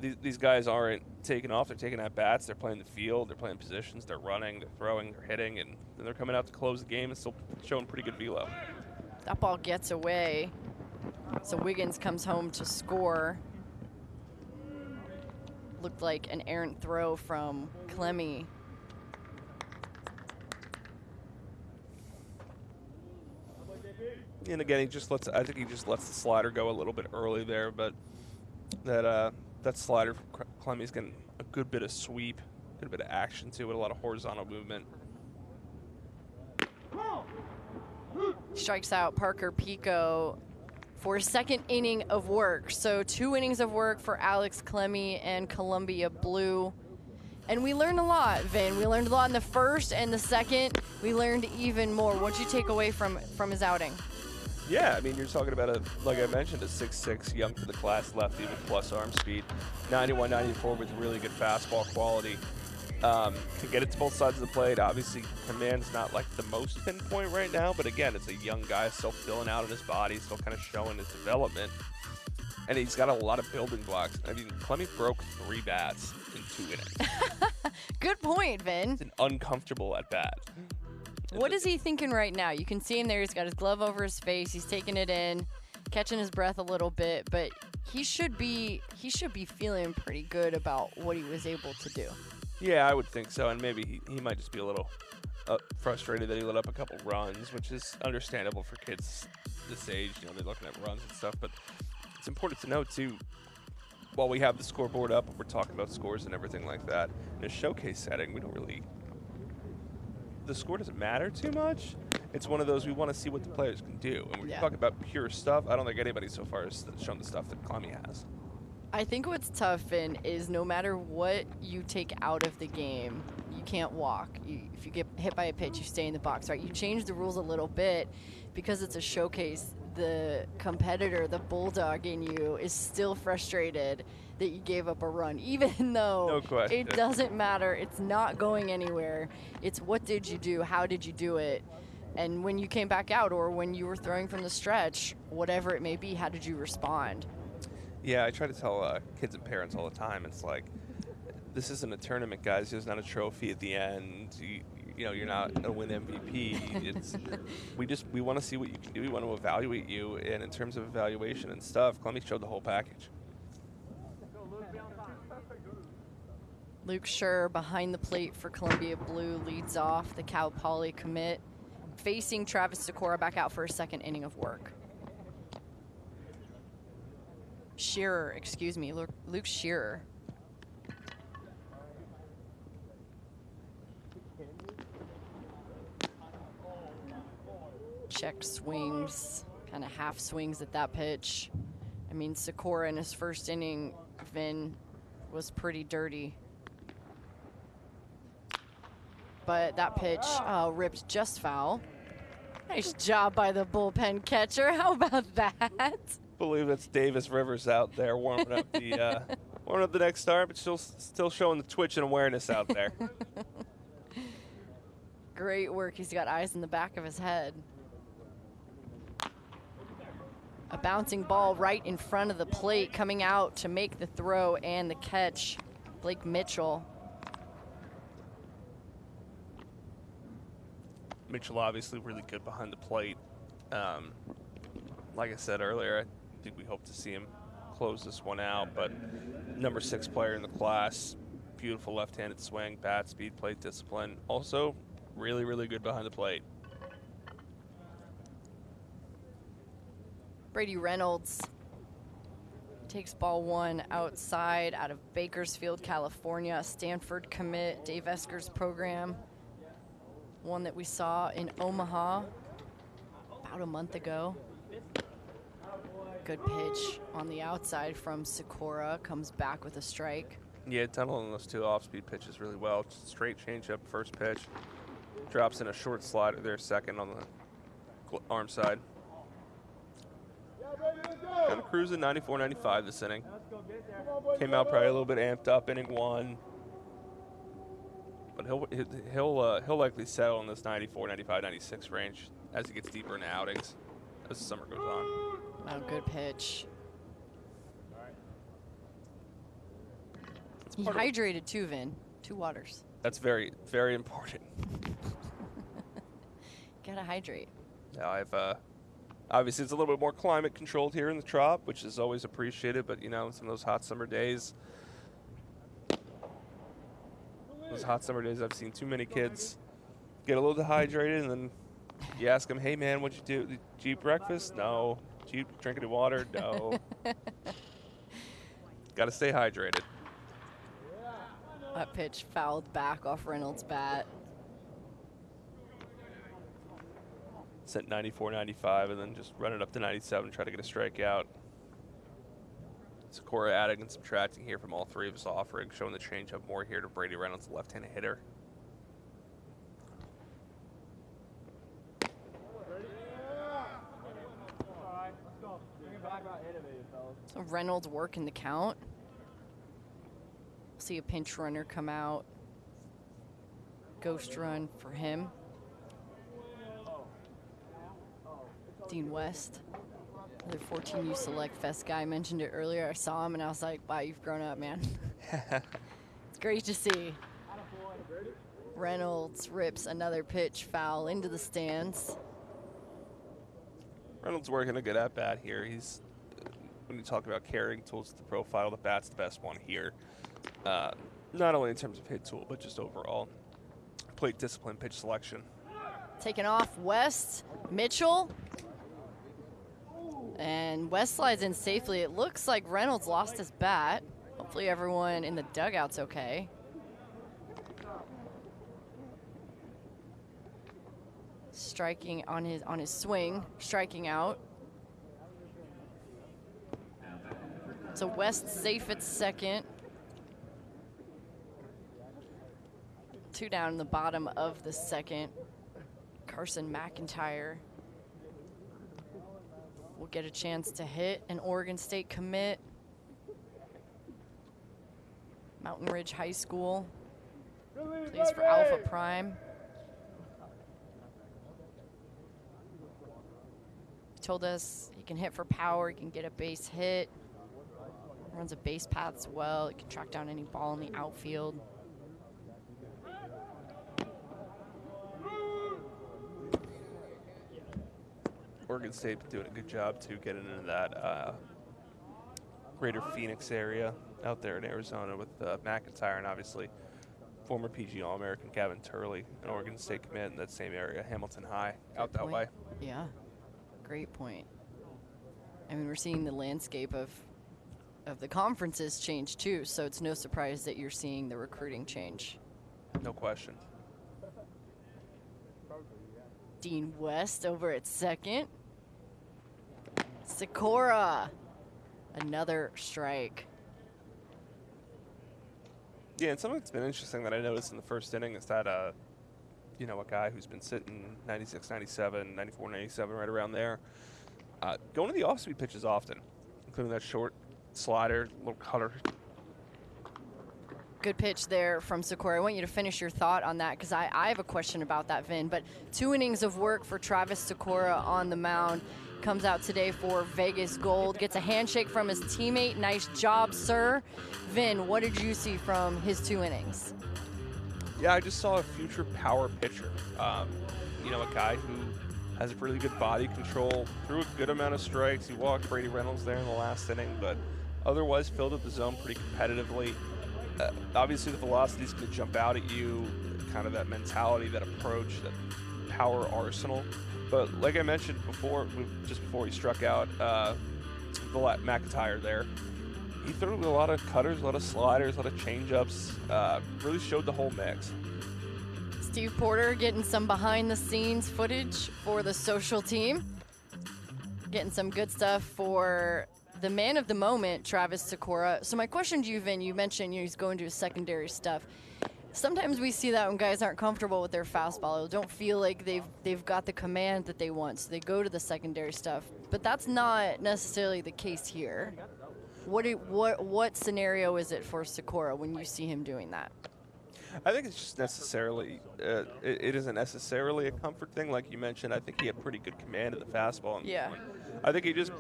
these guys aren't taking off; they're taking at bats. They're playing the field. They're playing positions. They're running. They're throwing. They're hitting, and then they're coming out to close the game and still showing pretty good velo. That ball gets away, so Wiggins comes home to score. Looked like an errant throw from Clemmy. And again, I think he just lets the slider go a little bit early there, but that slider from Clemmy's getting a good bit of sweep, good bit of action to it, a lot of horizontal movement. Strikes out Parker Pico for a second inning of work. So 2 innings of work for Alex Clemmy and Columbia Blue. And we learned a lot, Vin. We learned a lot in the first and the second. We learned even more. What'd you take away from his outing? Yeah, I mean, you're talking about, like I mentioned, a 6'6", young for the class lefty with plus arm speed, 91, 94 with really good fastball quality. Can get it to both sides of the plate. Obviously, command's not like the most pinpoint right now, but again, it's a young guy still filling out in his body, still kind of showing his development. And he's got a lot of building blocks. I mean, Clemmy broke 3 bats in 2 innings. Good point, Vin. It's an uncomfortable at bat. What is he thinking right now? You can see him there. He's got his glove over his face. He's taking it in, catching his breath a little bit, but he should be feeling pretty good about what he was able to do. Yeah, I would think so, and maybe he might just be a little frustrated that he let up a couple runs, which is understandable for kids this age. You know, they're looking at runs and stuff, but it's important to note, too, while we have the scoreboard up and we're talking about scores and everything like that, in a showcase setting, the score doesn't matter too much. It's one of those we want to see what the players can do. And when you talk about pure stuff, I don't think anybody so far has shown the stuff that Clemmy has. I think what's tough, Finn, is no matter what you take out of the game, you can't walk. If you get hit by a pitch, you stay in the box, right? You change the rules a little bit because it's a showcase. The competitor, the bulldog in you, is still frustrated that you gave up a run, even though it doesn't matter. It's not going anywhere. It's what did you do? How did you do it? And when you came back out or when you were throwing from the stretch, whatever it may be, how did you respond? Yeah, I try to tell kids and parents all the time. It's like, this isn't a tournament, guys. There's not a trophy at the end. You know, you're not going to win MVP. It's we want to see what you can do. We want to evaluate you. And in terms of evaluation and stuff, Clemmy showed the whole package. Luke Schur behind the plate for Columbia Blue leads off the Cal Poly commit, facing Travis Sikora back out for a second inning of work. Shearer, excuse me, Luke Shearer. Check swings, kind of half swings at that pitch. I mean, Sikora in his first inning, Vin, was pretty dirty. But that pitch ripped just foul. Nice job by the bullpen catcher. How about that? I believe that's Davis Rivers out there warming up the next start, but still showing the twitch and awareness out there. Great work. He's got eyes in the back of his head. A bouncing ball right in front of the plate, coming out to make the throw and the catch. Blake Mitchell. Mitchell obviously really good behind the plate. Like I said earlier, I think we hope to see him close this one out, but number 6 player in the class, beautiful left-handed swing, bat speed, plate discipline. Also, really, really good behind the plate. Brady Reynolds takes ball 1 outside out of Bakersfield, California. Stanford commit, Dave Esker's program. One that we saw in Omaha about a month ago. Good pitch on the outside from Sikora, comes back with a strike. Yeah, tunneling those 2 off-speed pitches really well. Straight changeup, first pitch. Drops in a short slider there, second on the arm side. Kind of cruising 94-95 this inning. Came out probably a little bit amped up inning 1. But he'll likely settle in this 94, 95, 96 range as he gets deeper into outings as the summer goes on. Oh, good pitch. He hydrated too, Vin. 2 waters. That's very, very important. Gotta hydrate. Now obviously it's a little bit more climate controlled here in the Trop, which is always appreciated, but you know, some of those hot summer days, I've seen too many kids get a little dehydrated, and then you ask them, hey man, what'd you do? Did you eat breakfast? No. Did you drink any water? No. Gotta stay hydrated. That pitch fouled back off Reynolds' bat. Sent 94-95 and then just run it up to 97, try to get a strikeout. Sikora adding and subtracting here from all 3 of his offerings, showing the changeup more here to Brady Reynolds, the left-handed hitter. So Reynolds working the count. See a pinch runner come out. Ghost run for him. Dean West, another 14U Select Fest guy. I mentioned it earlier. I saw him and I was like, wow, you've grown up, man. It's great to see. Reynolds rips another pitch foul into the stands. Reynolds working a good at-bat here. He's, when you talk about carrying tools to the profile, the bat's the best one here. Not only in terms of hit tool, but just overall. Plate discipline, pitch selection. Taken off West, Mitchell. And West slides in safely. It looks like Reynolds lost his bat. Hopefully everyone in the dugout's okay. Striking on his swing, striking out. So West safe at second. 2 down in the bottom of the second. Carson McIntyre will get a chance to hit an Oregon State commit. Mountain Ridge High School. Plays for Alpha Prime. He told us he can hit for power, he can get a base hit. Runs a base path as well. He can track down any ball in the outfield. Oregon State doing a good job too, getting into that greater Phoenix area out there in Arizona with McIntyre, and obviously former PG All-American Gavin Turley, an Oregon State commit in that same area, Hamilton High, out that way. Yeah, great point. I mean, we're seeing the landscape of the conferences change too, so it's no surprise that you're seeing the recruiting change. No question. Dean West over at second. Sikora, another strike. Yeah, and something that's been interesting that I noticed in the first inning is that, you know, a guy who's been sitting 96, 97, 94, 97, right around there, going to the off-speed pitches often, including that short slider, little cutter. Good pitch there from Sikora. I want you to finish your thought on that because I have a question about that, Vin. But 2 innings of work for Travis Sikora on the mound. Comes out today for Vegas Gold. Gets a handshake from his teammate. Nice job, sir. Vin, what did you see from his 2 innings? Yeah, I just saw a future power pitcher. You know, a guy who has really good body control, threw a good amount of strikes. He walked Brady Reynolds there in the last inning, but otherwise filled up the zone pretty competitively. Obviously, the velocity's going to jump out at you, kind of that mentality, that approach, that power arsenal. But like I mentioned before, just before he struck out McIntyre there, he threw a lot of cutters, a lot of sliders, a lot of changeups, really showed the whole mix. Steve Porter getting some behind-the-scenes footage for the social team. Getting some good stuff for the man of the moment, Travis Sikora. So my question to you, Vin, you mentioned he's going to his secondary stuff. Sometimes we see that when guys aren't comfortable with their fastball, or don't feel like they've got the command that they want, so they go to the secondary stuff. But that's not necessarily the case here. What scenario is it for Sikora when you see him doing that? I think it's just necessarily, it isn't necessarily a comfort thing. Like you mentioned, I think he had pretty good command of the fastball. Yeah. I think he just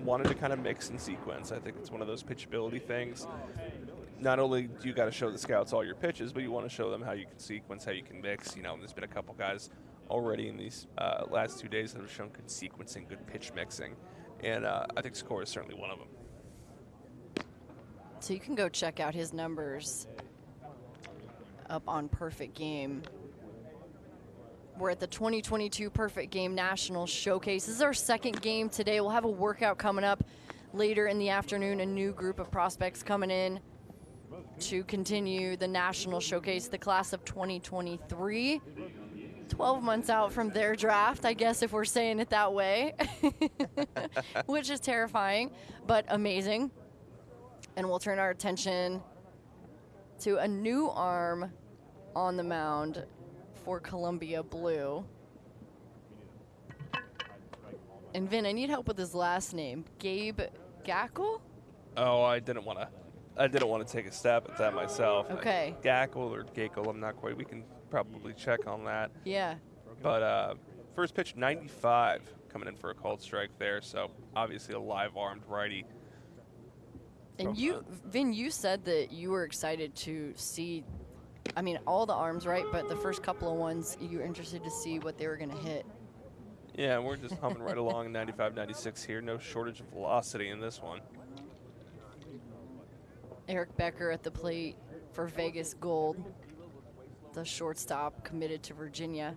wanted to kind of mix and sequence. I think it's one of those pitchability things. Not only do you got to show the scouts all your pitches, but you want to show them how you can sequence, how you can mix. You know, there's been a couple guys already in these last 2 days that have shown good sequencing, good pitch mixing. And I think Sikora is certainly one of them. So you can go check out his numbers up on Perfect Game. We're at the 2022 Perfect Game National Showcase. This is our second game today. We'll have a workout coming up later in the afternoon. A new group of prospects coming in to continue the National Showcase, the class of 2023. 12 months out from their draft, I guess, if we're saying it that way, which is terrifying, but amazing. And we'll turn our attention to a new arm on the mound for Columbia Blue. And Vin, I need help with his last name. Gabe Gackle? Oh, I didn't want to take a stab at that myself. Okay. Gackle or Gackle, I'm not quite. We can probably check on that. Yeah. But first pitch, 95, coming in for a called strike there. So obviously a live-armed righty. And Vin, you said that you were excited to see, I mean, all the arms, right? But the first couple of ones, you were interested to see what they were going to hit. Yeah, we're just humming right along 95, 96 here. No shortage of velocity in this one. Eric Becker at the plate for Vegas Gold, the shortstop committed to Virginia.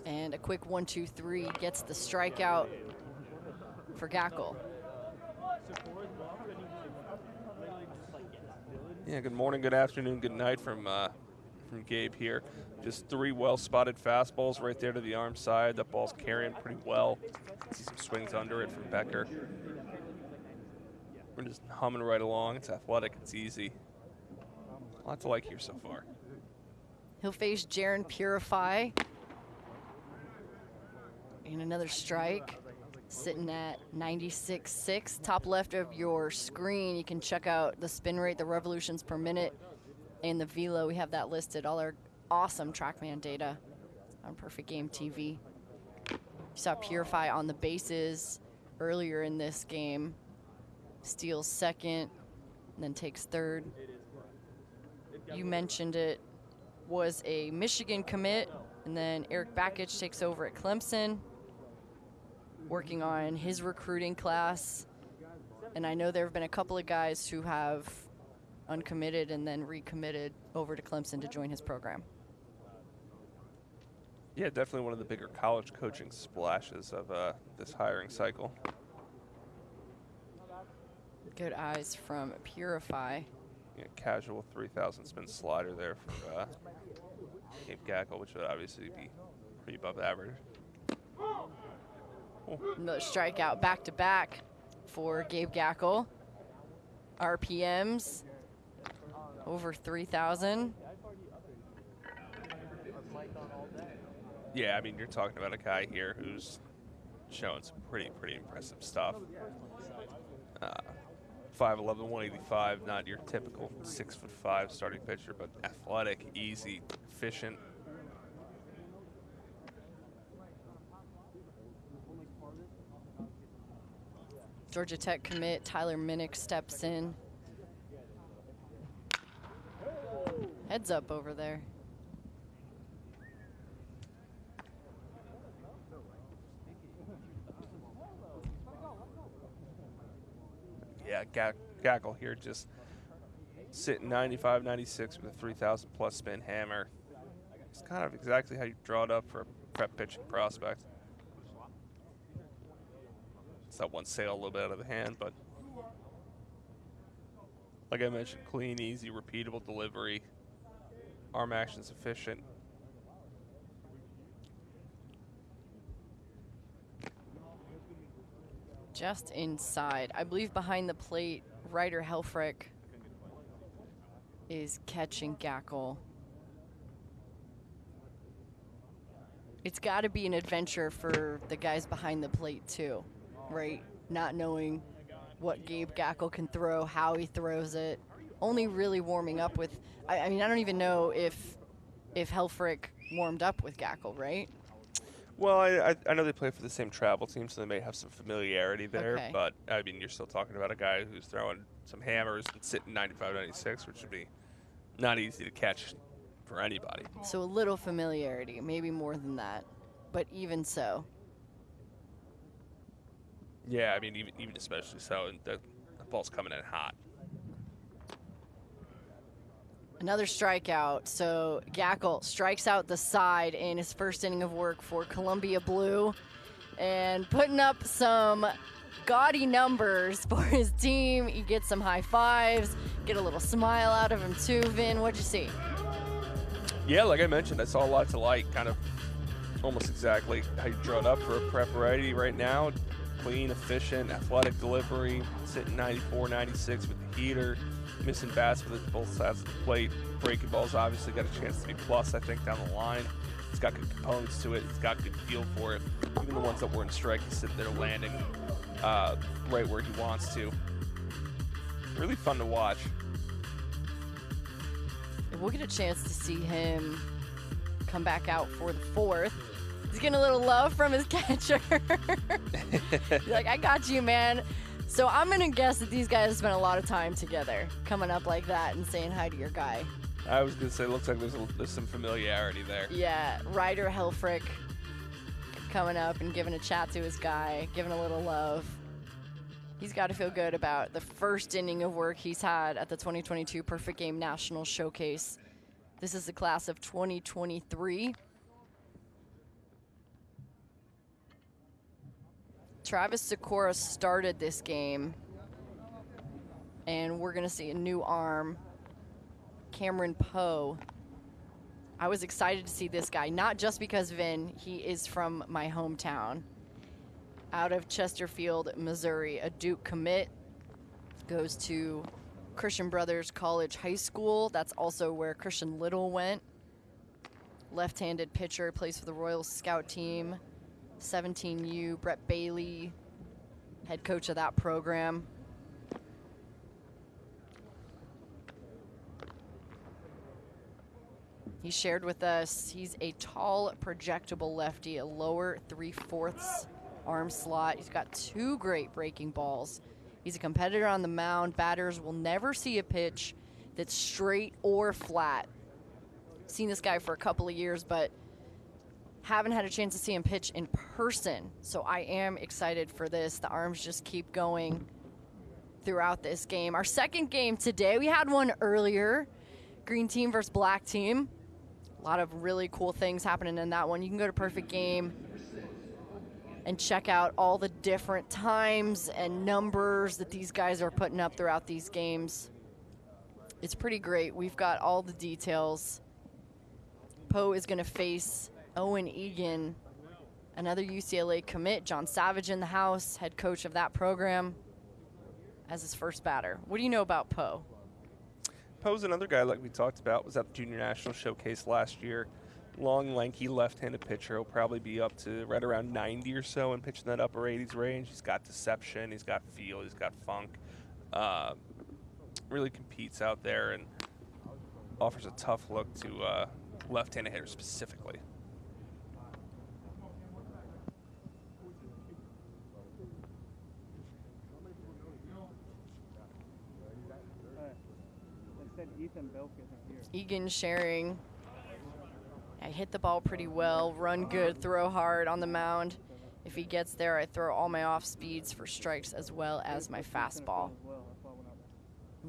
And a quick 1-2-3 gets the strikeout for Gackle. Yeah, good morning, good afternoon, good night from Gabe here. Just 3 well-spotted fastballs right there to the arm side. That ball's carrying pretty well. See some swings under it from Becker. We're just humming right along. It's athletic, it's easy. A lot to like here so far. He'll face Jaron Purify. And another strike. Sitting at 96.6. Top left of your screen, you can check out the spin rate, the revolutions per minute, and the velo. We have that listed. All our awesome TrackMan data on Perfect Game TV. You saw Purify on the bases earlier in this game. Steals second, and then takes third. You mentioned it was a Michigan commit, and then Eric Bakich takes over at Clemson, working on his recruiting class. And I know there have been a couple of guys who have uncommitted and then recommitted over to Clemson to join his program. Yeah, definitely one of the bigger college coaching splashes of this hiring cycle. Good eyes from Purify. Yeah, casual 3,000 spin slider there for Gabe Gackle, which would obviously be pretty above average. Another strikeout back-to-back for Gabe Gackle. RPMs over 3,000. Yeah, I mean, you're talking about a guy here who's showing some pretty impressive stuff. 5'11", 185, not your typical 6'5" starting pitcher, but athletic, easy, efficient. Georgia Tech commit Tyler Minnick steps in. Heads up over there. Yeah, Gackle here just sitting 95, 96 with a 3,000 plus spin hammer. It's kind of exactly how you draw it up for a prep pitching prospect. It's that one sail a little bit out of the hand, but like I mentioned, clean, easy, repeatable delivery. Arm action's efficient. Just inside. I believe behind the plate, Ryder Helfrich is catching Gackle. It's got to be an adventure for the guys behind the plate too, right? Not knowing what Gabe Gackle can throw, how he throws it. Only really warming up with, I mean, I don't even know if Helfrich warmed up with Gackle, right? Well, I know they play for the same travel team, so they may have some familiarity there. Okay. But, I mean, you're still talking about a guy who's throwing some hammers and sitting 95, 96, which would be not easy to catch for anybody. So a little familiarity, maybe more than that, but even so. Yeah, I mean, even especially so, and the ball's coming in hot. Another strikeout. So Gackle strikes out the side in his first inning of work for Columbia Blue and putting up some gaudy numbers for his team. You get some high fives, get a little smile out of him too. Vin, what'd you see? Yeah, like I mentioned, I saw a lot to like, kind of almost exactly how you draw it up for a prep variety right now. Clean, efficient, athletic delivery, sitting 94, 96 with the heater. Missing bats with both sides of the plate. Breaking balls obviously got a chance to be plus, I think, down the line. It's got good components to it. It's got good feel for it. Even the ones that weren't strike, he's sitting there landing right where he wants to. Really fun to watch. We'll get a chance to see him come back out for the fourth. He's getting a little love from his catcher. He's like, I got you, man. So I'm going to guess that these guys spent a lot of time together, coming up like that and saying hi to your guy. I was going to say, it looks like there's some familiarity there. Yeah, Ryder Helfrich coming up and giving a chat to his guy, giving a little love. He's got to feel good about the first inning of work he's had at the 2022 Perfect Game National Showcase. This is the class of 2023. Travis Sikora started this game, and we're going to see a new arm, Cameron Poe. I was excited to see this guy, not just because, Vin, he is from my hometown. Out of Chesterfield, Missouri, a Duke commit, goes to Christian Brothers College High School. That's also where Christian Little went. Left-handed pitcher, plays for the Royal Scout team. 17U, Brett Bailey, head coach of that program. He shared with us he's a tall, projectable lefty, a lower 3/4 arm slot. He's got two great breaking balls. He's a competitor on the mound. Batters will never see a pitch that's straight or flat. Seen this guy for a couple of years, but haven't had a chance to see him pitch in person, so I am excited for this. The arms just keep going throughout this game. Our second game today, we had one earlier, green team versus black team. A lot of really cool things happening in that one. You can go to Perfect Game and check out all the different times and numbers that these guys are putting up throughout these games. It's pretty great. We've got all the details. Poe is going to face Owen Egan, another UCLA commit. John Savage in the house, head coach of that program. as his first batter. What do you know about Poe? Poe's another guy like we talked about, was at the Junior National Showcase last year. Long, lanky, left-handed pitcher. He'll probably be up to right around 90 or so and pitching that upper 80s range. He's got deception, he's got feel, he's got funk. Really competes out there and offers a tough look to left-handed hitters specifically. Egan Sharing. I hit the ball pretty well, run good, throw hard on the mound. If he gets there, I throw all my off speeds for strikes as well as my fastball.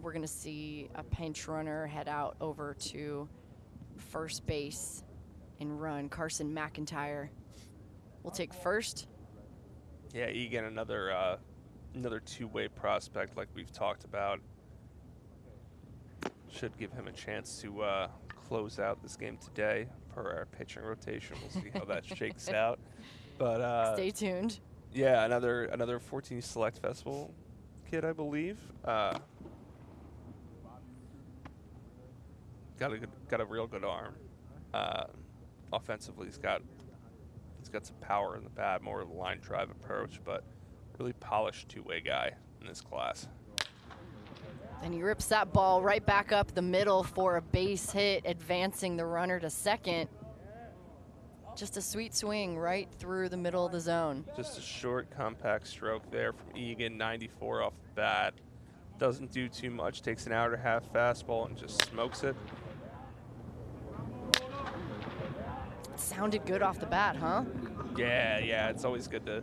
We're going to see a pinch runner head out over to first base and run. Carson McIntyre will take first. Yeah, Egan, another two-way prospect like we've talked about. Should give him a chance to close out this game today per our pitching rotation. We'll see how that shakes out. But stay tuned. Yeah, another 14 Select Festival kid, I believe. Got a real good arm. Offensively, he's got some power in the bat, more of a line drive approach, but really polished two-way guy in this class. And he rips that ball right back up the middle for a base hit, advancing the runner to second. Just a sweet swing right through the middle of the zone. Just a short, compact stroke there from Egan, 94 off the bat. Doesn't do too much, takes an hour and a half fastball and just smokes it. It sounded good off the bat, huh? Yeah, it's always good to,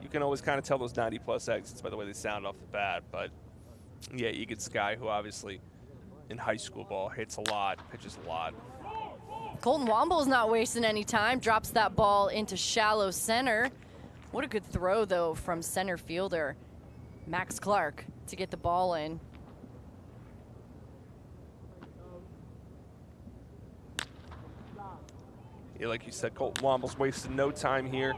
you can always kind of tell those 90-plus exits by the way they sound off the bat, but yeah, Egan's a guy who obviously in high school ball hits a lot, pitches a lot. Colton Womble's not wasting any time, drops that ball into shallow center. What a good throw, though, from center fielder Max Clark to get the ball in. Yeah, like you said, Colton Womble's wasted no time here.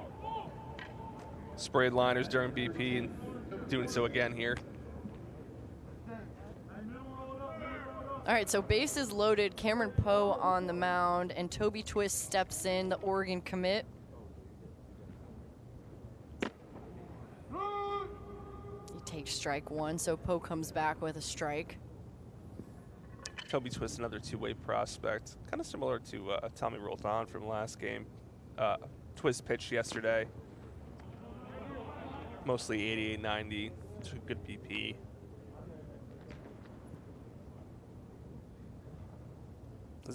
Sprayed liners during BP and doing so again here. All right, so bases loaded, Cameron Poe on the mound, and Toby Twist steps in, the Oregon commit. He takes strike one, so Poe comes back with a strike. Toby Twist, another two-way prospect, kind of similar to Tommy Roldan from last game. Twist pitched yesterday, mostly 88, 90, good BP.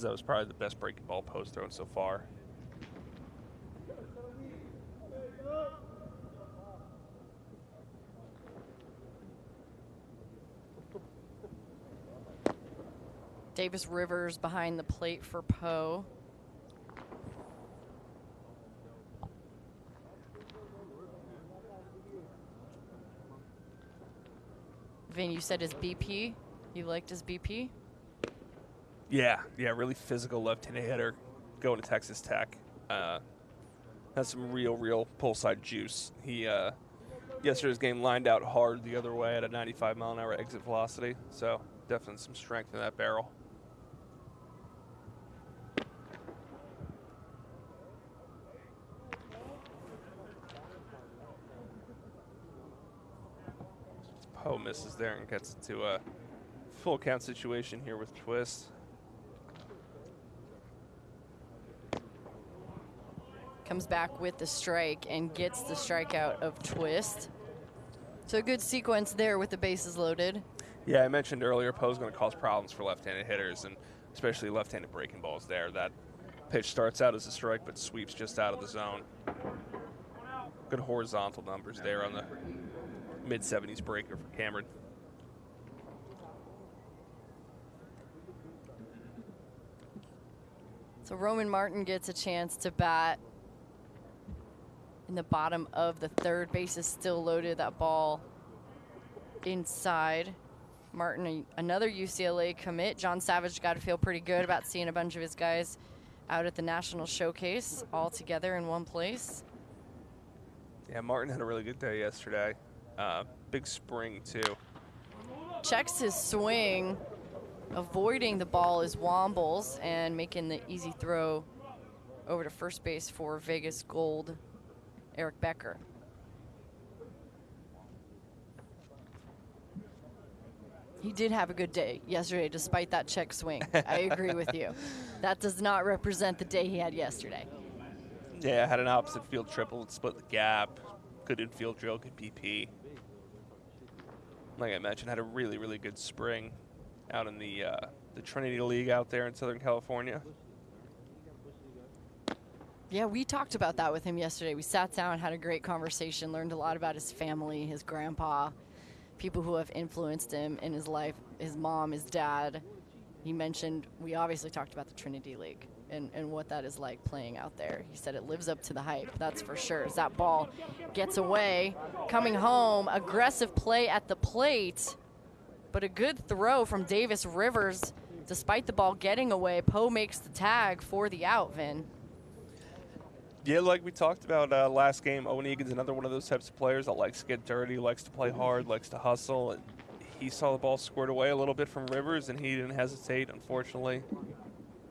That was probably the best breaking ball Poe's thrown so far. Davis Rivers behind the plate for Poe. Vin, you said his BP? You liked his BP? Yeah, really physical left-handed hitter going to Texas Tech. Has some real pull-side juice. He, yesterday's game lined out hard the other way at a 95-mile-an-hour exit velocity, so definitely some strength in that barrel. Poe misses there and gets into a full count situation here with Twist. Comes back with the strike and gets the strikeout of Twist. So a good sequence there with the bases loaded. Yeah, I mentioned earlier Poe's going to cause problems for left-handed hitters, and especially left-handed breaking balls there. That pitch starts out as a strike but sweeps just out of the zone. Good horizontal numbers there on the mid-70s breaker for Cameron. So Roman Martin gets a chance to bat in the bottom of the third. Base is still loaded. That ball inside. Martin, another UCLA commit. John Savage got to feel pretty good about seeing a bunch of his guys out at the National Showcase all together in one place. Yeah, Martin had a really good day yesterday. Big spring, too. checks his swing. Avoiding the ball is Wombles and making the easy throw over to first base for Vegas Gold, Eric Becker. He did have a good day yesterday despite that check swing. I agree with you. That does not represent the day he had yesterday. Yeah, had an opposite field triple, split the gap, good infield drill, good BP. Like I mentioned, had a really, really good spring out in the Trinity League out there in Southern California. Yeah, we talked about that with him yesterday. We sat down, had a great conversation, learned a lot about his family, his grandpa, people who have influenced him in his life, his mom, his dad. He mentioned, we obviously talked about the Trinity League and what that is like playing out there. He said it lives up to the hype, that's for sure. As that ball gets away, coming home, aggressive play at the plate, but a good throw from Davis Rivers. Despite the ball getting away, Poe makes the tag for the out, Vin. Yeah, like we talked about last game, Owen Egan's another one of those types of players that likes to get dirty, likes to play hard, likes to hustle. And he saw the ball squared away a little bit from Rivers, and he didn't hesitate, unfortunately.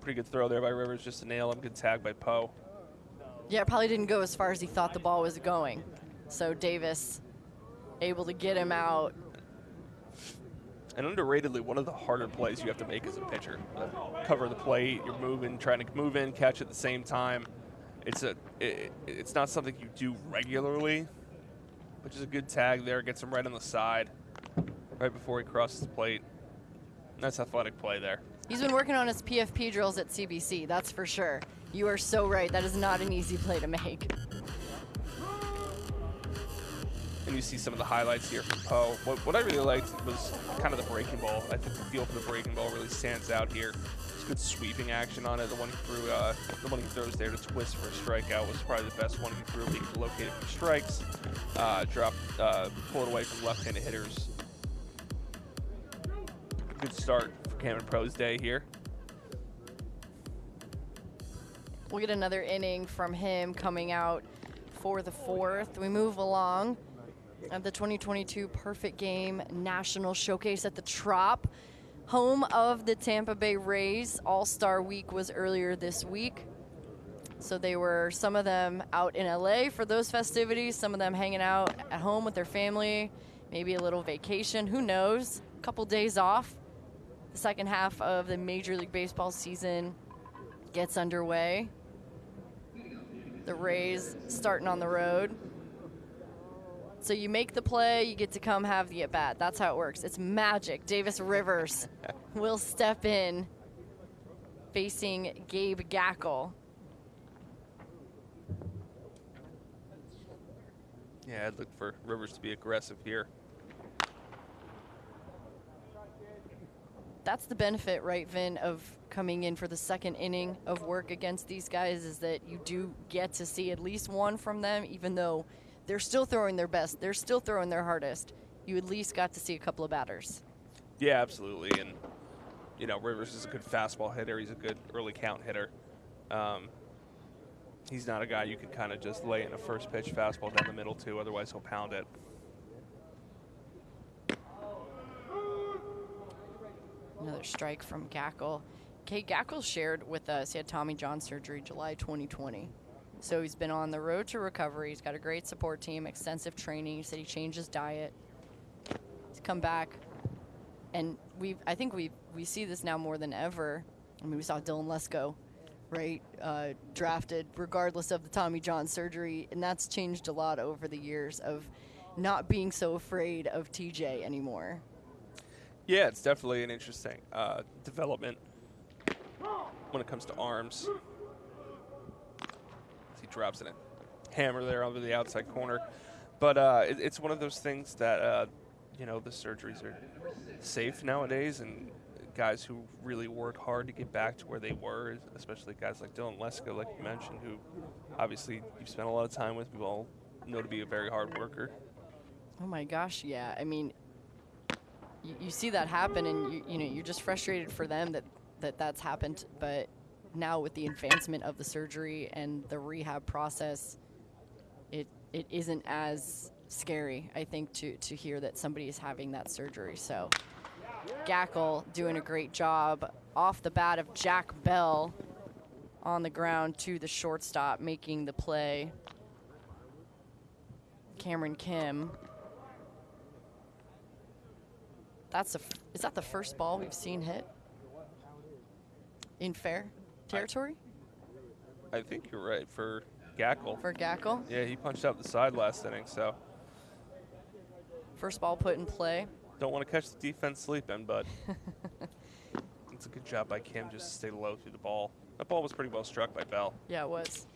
Pretty good throw there by Rivers just to nail him. Good tag by Poe. Yeah, it probably didn't go as far as he thought the ball was going. So Davis able to get him out. And underratedly, one of the harder plays you have to make as a pitcher. Cover the plate, you're moving, trying to move in, catch at the same time. It's not something you do regularly, but just a good tag there, gets him right on the side, right before he crosses the plate. That's athletic play there. He's been working on his PFP drills at CBC, that's for sure. You are so right, that is not an easy play to make. And you see some of the highlights here from Poe. What I really liked was kind of the breaking ball. I think the feel for the breaking ball really stands out here. There's good sweeping action on it. The one he threw, the one he throws there to twist for a strikeout was probably the best one he threw. He could locate it for strikes, pull it away from left-handed hitters. Good start for Cameron Poe's day here. We'll get another inning from him coming out for the fourth. We move along of the 2022 Perfect Game National Showcase at the Trop, home of the Tampa Bay Rays. All-Star Week was earlier this week. So they were, some of them out in LA for those festivities, some of them hanging out at home with their family, maybe a little vacation, who knows, a couple days off. The second half of the Major League Baseball season gets underway. The Rays starting on the road. So you make the play, you get to come have the at-bat. That's how it works. It's magic. Davis Rivers will step in facing Gabe Gackle. Yeah, I'd look for Rivers to be aggressive here. That's the benefit, right, Vin, of coming in for the second inning of work against these guys, is that you do get to see at least one from them, even though they're still throwing their best. They're still throwing their hardest. You at least got to see a couple of batters. Yeah, absolutely. And, you know, Rivers is a good fastball hitter. He's a good early count hitter. He's not a guy you can kind of just lay in a first pitch fastball down the middle to, otherwise he'll pound it. Another strike from Gackle. Okay, Gackle shared with us, he had Tommy John surgery July 2020. So he's been on the road to recovery. He's got a great support team, extensive training. He said he changed his diet. He's come back. And I think we see this now more than ever. I mean, we saw Dylan Lesko, right, drafted regardless of the Tommy John surgery. And that's changed a lot over the years of not being so afraid of TJ anymore. Yeah, it's definitely an interesting development when it comes to arms. He drops in a hammer there over the outside corner. But it's one of those things that, you know, the surgeries are safe nowadays, and guys who really work hard to get back to where they were, especially guys like Dylan Lesko, like you mentioned, who obviously you've spent a lot of time with, we all know to be a very hard worker. Oh my gosh, yeah. I mean, you see that happen, and you know, you're just frustrated for them that's happened. But now with the advancement of the surgery and the rehab process, it isn't as scary, I think, to hear that somebody is having that surgery. So Gackle doing a great job off the bat of Jack Bell on the ground to the shortstop, making the play. Cameron Kim. Is that the first ball we've seen hit in fair territory? I think you're right for Gackle. For Gackle? Yeah, he punched out the side last inning, so. First ball put in play. Don't want to catch the defense sleeping, but it's a good job by Kim just to stay low through the ball. That ball was pretty well struck by Bell. Yeah, it was.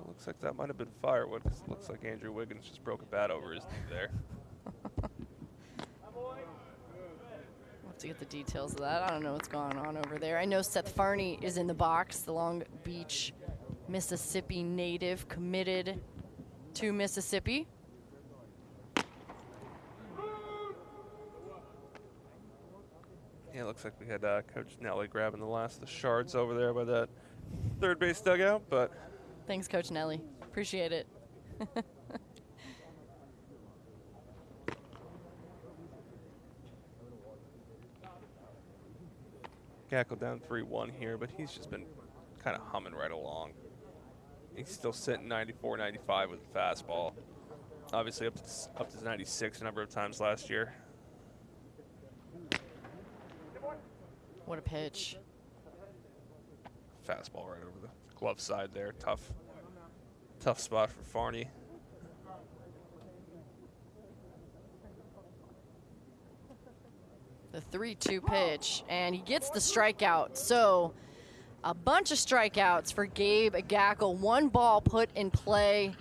Looks like that might have been firewood because it looks like Andrew Wiggins just broke a bat over his knee there. We'll have to get the details of that. I don't know what's going on over there. I know Seth Farney is in the box, the Long Beach, Mississippi native, committed to Mississippi. Yeah, it looks like we had Coach Nelly grabbing the last of the shards over there by that third base dugout, but. Thanks, Coach Nelly. Appreciate it. Gackle down 3-1 here, but he's just been kind of humming right along. He's still sitting 94, 95 with the fastball. Obviously up to 96 a number of times last year. What a pitch. Fastball right over the glove side there. Tough spot for Farney. The 3-2 pitch, and he gets the strikeout. So a bunch of strikeouts for Gabe Gackle. One ball put in play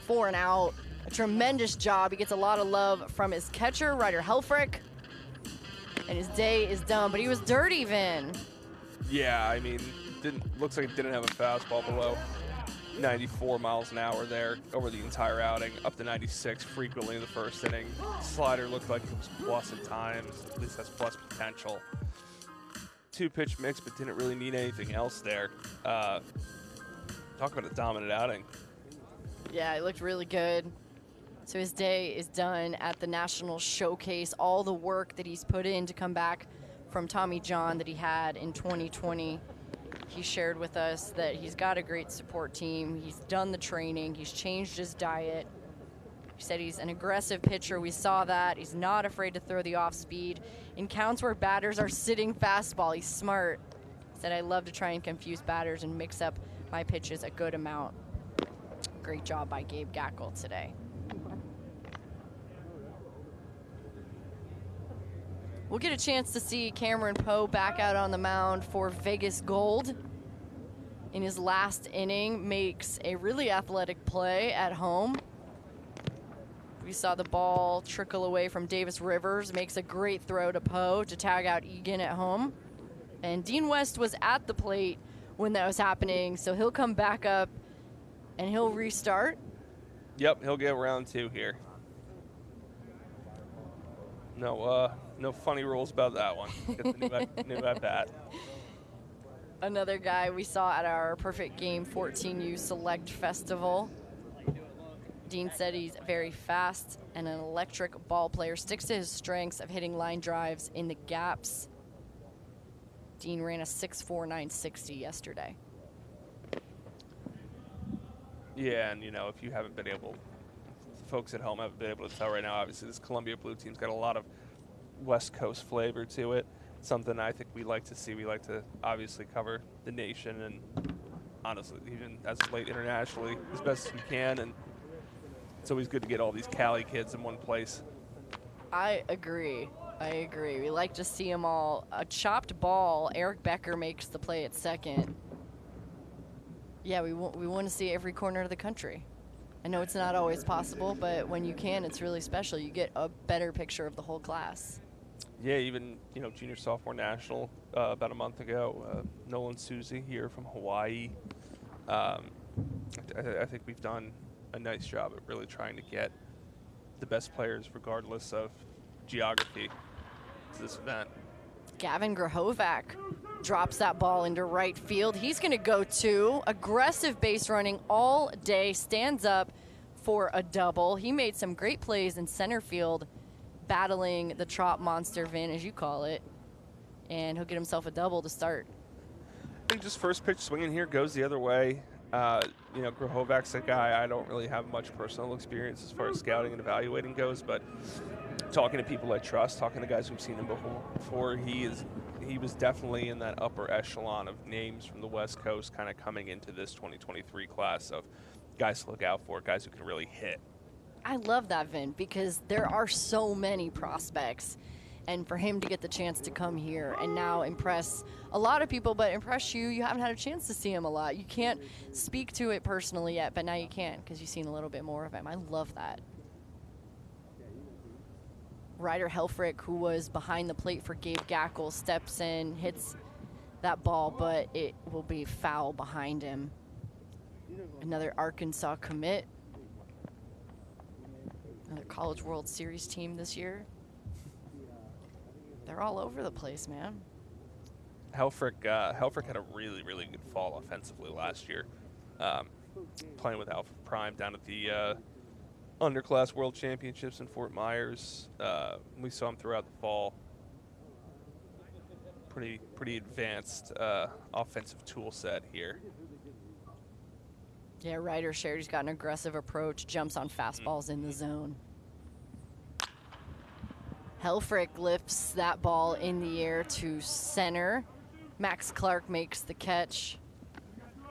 for an out. A tremendous job. He gets a lot of love from his catcher, Ryder Helfrich. And his day is done, but he was dirt even. Yeah, I mean, looks like it didn't have a fastball below 94 miles an hour there over the entire outing, up to 96 frequently in the first inning. Slider looked like it was plus at times, at least has plus potential. 2-pitch mix, but didn't really need anything else there. Talk about a dominant outing. Yeah, it looked really good. So his day is done at the National Showcase. All the work that he's put in to come back from Tommy John that he had in 2020. He shared with us that he's got a great support team. He's done the training. He's changed his diet. He said he's an aggressive pitcher. We saw that. He's not afraid to throw the off speed. In counts where batters are sitting fastball, he's smart. He said, I love to try and confuse batters and mix up my pitches a good amount. Great job by Gabe Gackle today. We'll get a chance to see Cameron Poe back out on the mound for Vegas Gold. In his last inning, makes a really athletic play at home. We saw the ball trickle away from Davis Rivers, makes a great throw to Poe to tag out Egan at home. And Dean West was at the plate when that was happening, so he'll come back up and he'll restart. Yep, he'll get round 2 here. No funny rules about that one. Get the new at bat. Another guy we saw at our Perfect Game 14U Select Festival. Dean said he's very fast and an electric ball player. Sticks to his strengths of hitting line drives in the gaps. Dean ran a 6.4 960 yesterday. Yeah, and if you haven't been able, folks at home haven't been able to tell right now, obviously this Columbia Blue team's got a lot of West Coast flavor to it. Something I think we like to see. We like to obviously cover the nation and honestly, even as of late internationally, as best as we can. And it's always good to get all these Cali kids in one place. I agree. We like to see them all. A chopped ball, Eric Becker makes the play at second. Yeah, we want to see every corner of the country. I know it's not always possible, but when you can, it's really special. You get a better picture of the whole class. Yeah, even junior sophomore national about a month ago. Nolan Susie here from Hawaii. I think we've done a nice job at really trying to get the best players, regardless of geography, to this event. Gavin Grahovac drops that ball into right field. He's going to go to aggressive base running all day, stands up for a double. He made some great plays in center field, battling the Trop monster, Vin, as you call it. And he'll get himself a double to start. I think just first pitch swinging here goes the other way. You know, Grahovac's a guy I don't really have much personal experience as far as scouting and evaluating goes, but talking to people I trust, talking to guys who've seen him before, he was definitely in that upper echelon of names from the West Coast kind of coming into this 2023 class of guys to look out for, guys who can really hit. I love that, Vin, because there are so many prospects. And for him to get the chance to come here and now impress a lot of people, but impress you, you haven't had a chance to see him a lot. You can't speak to it personally yet, but now you can because you've seen a little bit more of him. I love that. Ryder Helfrich, who was behind the plate for Gabe Gackle, steps in, hits that ball, but it will be foul behind him. Another Arkansas commit. Another College World Series team this year. They're all over the place, man. Helfrich had a really, really good fall offensively last year. Playing with Alpha Prime down at the Underclass World Championships in Fort Myers. We saw him throughout the fall. Pretty advanced offensive tool set here. Yeah, Ryder shared he's got an aggressive approach, jumps on fastballs in the zone. Helfrich lifts that ball in the air to center. Max Clark makes the catch,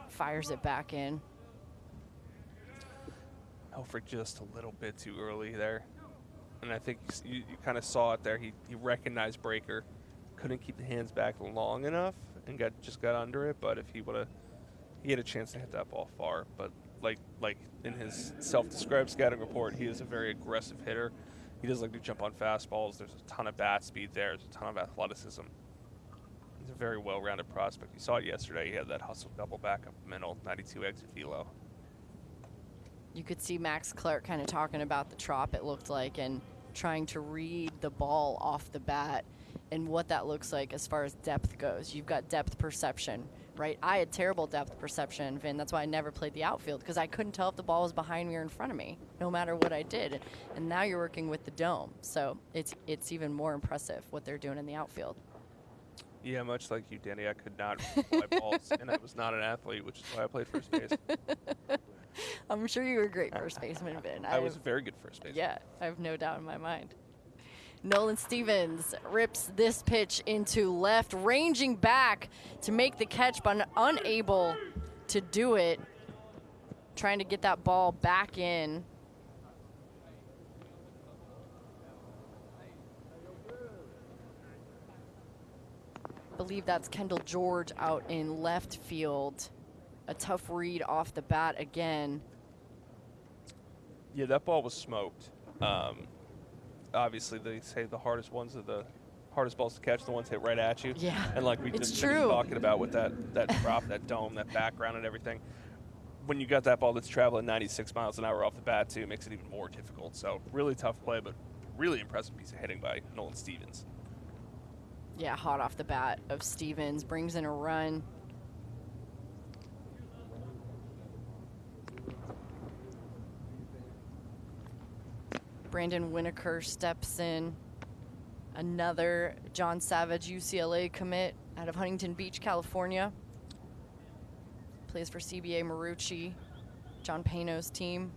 fires it back in. Helfrich just a little bit too early there. And I think you kind of saw it there. He recognized breaker, couldn't keep the hands back long enough and just got under it. But if he had a chance to hit that ball far. But like in his self-described scouting report, he is a very aggressive hitter. He does like to jump on fastballs. There's a ton of bat speed there. There's a ton of athleticism. He's a very well-rounded prospect. You saw it yesterday. He had that hustle double back up the middle, 92 exit velo. You could see Max Clark kind of talking about the Trop, it looked like, and trying to read the ball off the bat and what that looks like as far as depth goes. You've got depth perception, right? I had terrible depth perception, Vin. That's why I never played the outfield, because I couldn't tell if the ball was behind me or in front of me, no matter what I did. And now you're working with the dome, so it's even more impressive what they're doing in the outfield. Yeah, much like you, Danny, I could not fly balls, and I was not an athlete, which is why I played first base. I'm sure you were a great first baseman, Vin. I was a very good first baseman. Yeah, I have no doubt in my mind. Nolan Stevens rips this pitch into left, ranging back to make the catch, but unable to do it. Trying to get that ball back in. I believe that's Kendall George out in left field. A tough read off the bat again. Yeah, that ball was smoked. Obviously, they say the hardest ones are the hardest balls to catch, the ones hit right at you. Yeah, and like we just been talking about with that drop, that dome, that background and everything. When you got that ball that's traveling 96 miles an hour off the bat, too, it makes it even more difficult. So really tough play, but really impressive piece of hitting by Nolan Stevens. Yeah, hot off the bat of Stevens, brings in a run. Brandon Winokur steps in. Another John Savage UCLA commit out of Huntington Beach, California. Plays for CBA Marucci, John Pano's team.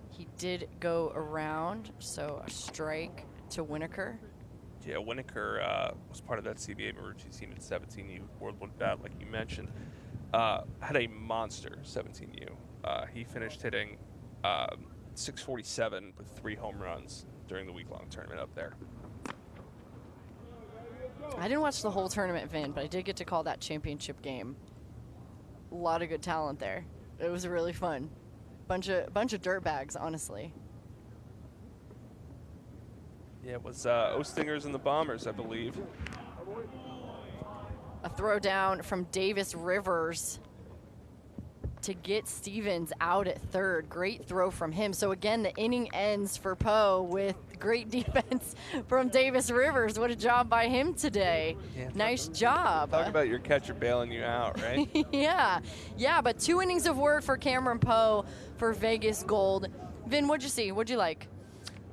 He did go around, so a strike to Winokur. Yeah, Winokur was part of that CBA Marucci team at 17U World One Bat, like you mentioned. Had a monster 17U. He finished hitting 647 with 3 home runs during the week-long tournament up there. I didn't watch the whole tournament, Vin, but I did get to call that championship game. A lot of good talent there. It was really fun. Bunch of dirtbags, honestly. Yeah, it was Ostingers and the Bombers, I believe. A throw down from Davis Rivers to get Stevens out at third. Great throw from him. So again, the inning ends for Poe with Great defense from Davis Rivers. What a job by him today. Yeah, Nice job. Talk about your catcher bailing you out, right? Yeah, but 2 innings of work for Cameron Poe for Vegas Gold. Vin, what'd you see? What'd you like?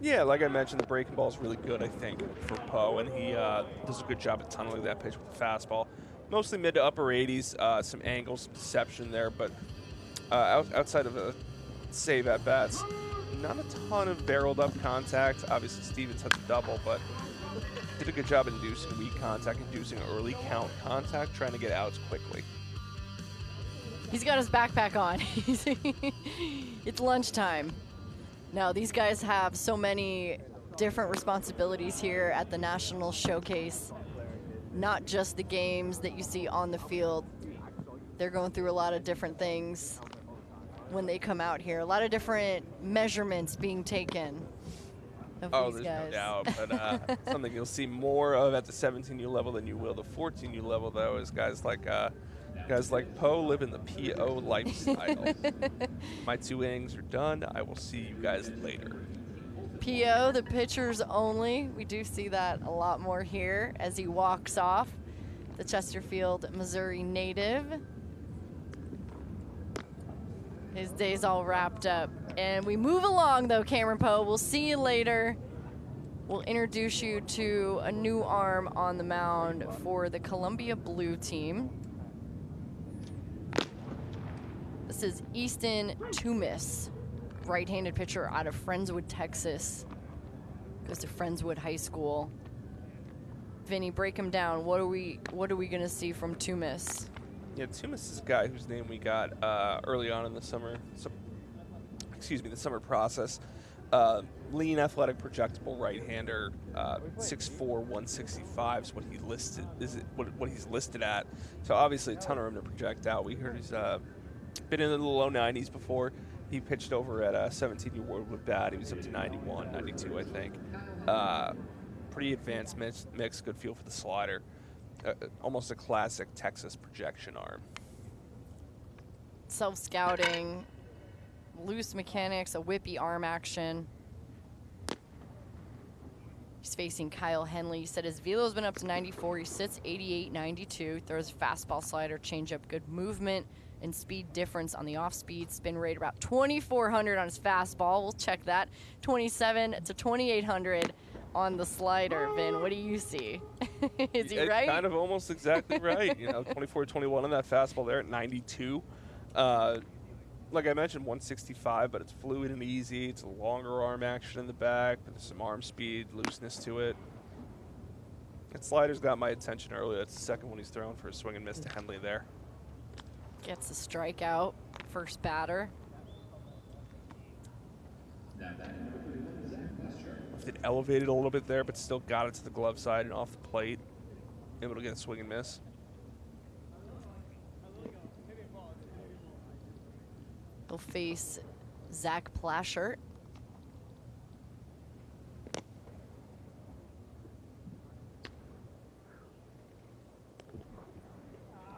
Yeah, like I mentioned, the breaking ball is really good, I think, for Poe, and he does a good job at tunneling that pitch with the fastball. Mostly mid to upper 80s, some angles, some deception there, but outside of a save at bats, not a ton of barreled up contact. Obviously, Stevens had the double, but did a good job inducing weak contact, inducing early count contact, trying to get outs quickly. He's got his backpack on. It's lunchtime. Now, these guys have so many different responsibilities here at the National Showcase. Not just the games that you see on the field. They're going through a lot of different things when they come out here. A lot of different measurements being taken of these guys. No doubt, but something you'll see more of at the 17U level than you will the 14U level, though, is guys like Poe living the PO lifestyle. My 2 innings are done. I will see you guys later. PO, the pitchers only. We do see that a lot more here as he walks off. The Chesterfield, Missouri native. His day's all wrapped up. And we move along, though, Cameron Poe. We'll see you later. We'll introduce you to a new arm on the mound for the Columbia Blue team. This is Easton Toomis, right-handed pitcher out of Friendswood, Texas. Goes to Friendswood High School. Vinny, break him down. What are we gonna see from Toomis? Yeah, Toomis is a guy whose name we got early on in the summer. The summer process. Lean, athletic, projectable right-hander. 6'4", 165 is what he listed. What he's listed at. So obviously a ton of room to project out. We heard he's been in the low 90s before. He pitched over at 17U World with bat. He was up to 91, 92, I think. Pretty advanced mix, good feel for the slider. Almost a classic Texas projection arm. Self-scouting, loose mechanics, a whippy arm action. He's facing Kyle Henley. He said his velo's been up to 94. He sits 88, 92. Throws fastball, slider, changeup, good movement and speed difference on the off-speed. Spin rate about 2,400 on his fastball. We'll check that. 27 to 2,800 on the slider. Vin, what do you see? Is he right? Kind of almost exactly right. 24, 21 on that fastball there at 92. Like I mentioned, 165, but it's fluid and easy. It's a longer arm action in the back, but there's some arm speed, looseness to it. That slider's got my attention earlier. That's the second one he's thrown for a swing and miss to Henley there. Gets a strikeout, first batter. It elevated a little bit there, but still got it to the glove side and off the plate. Able to get a swing and miss. He'll face Zach Plashert.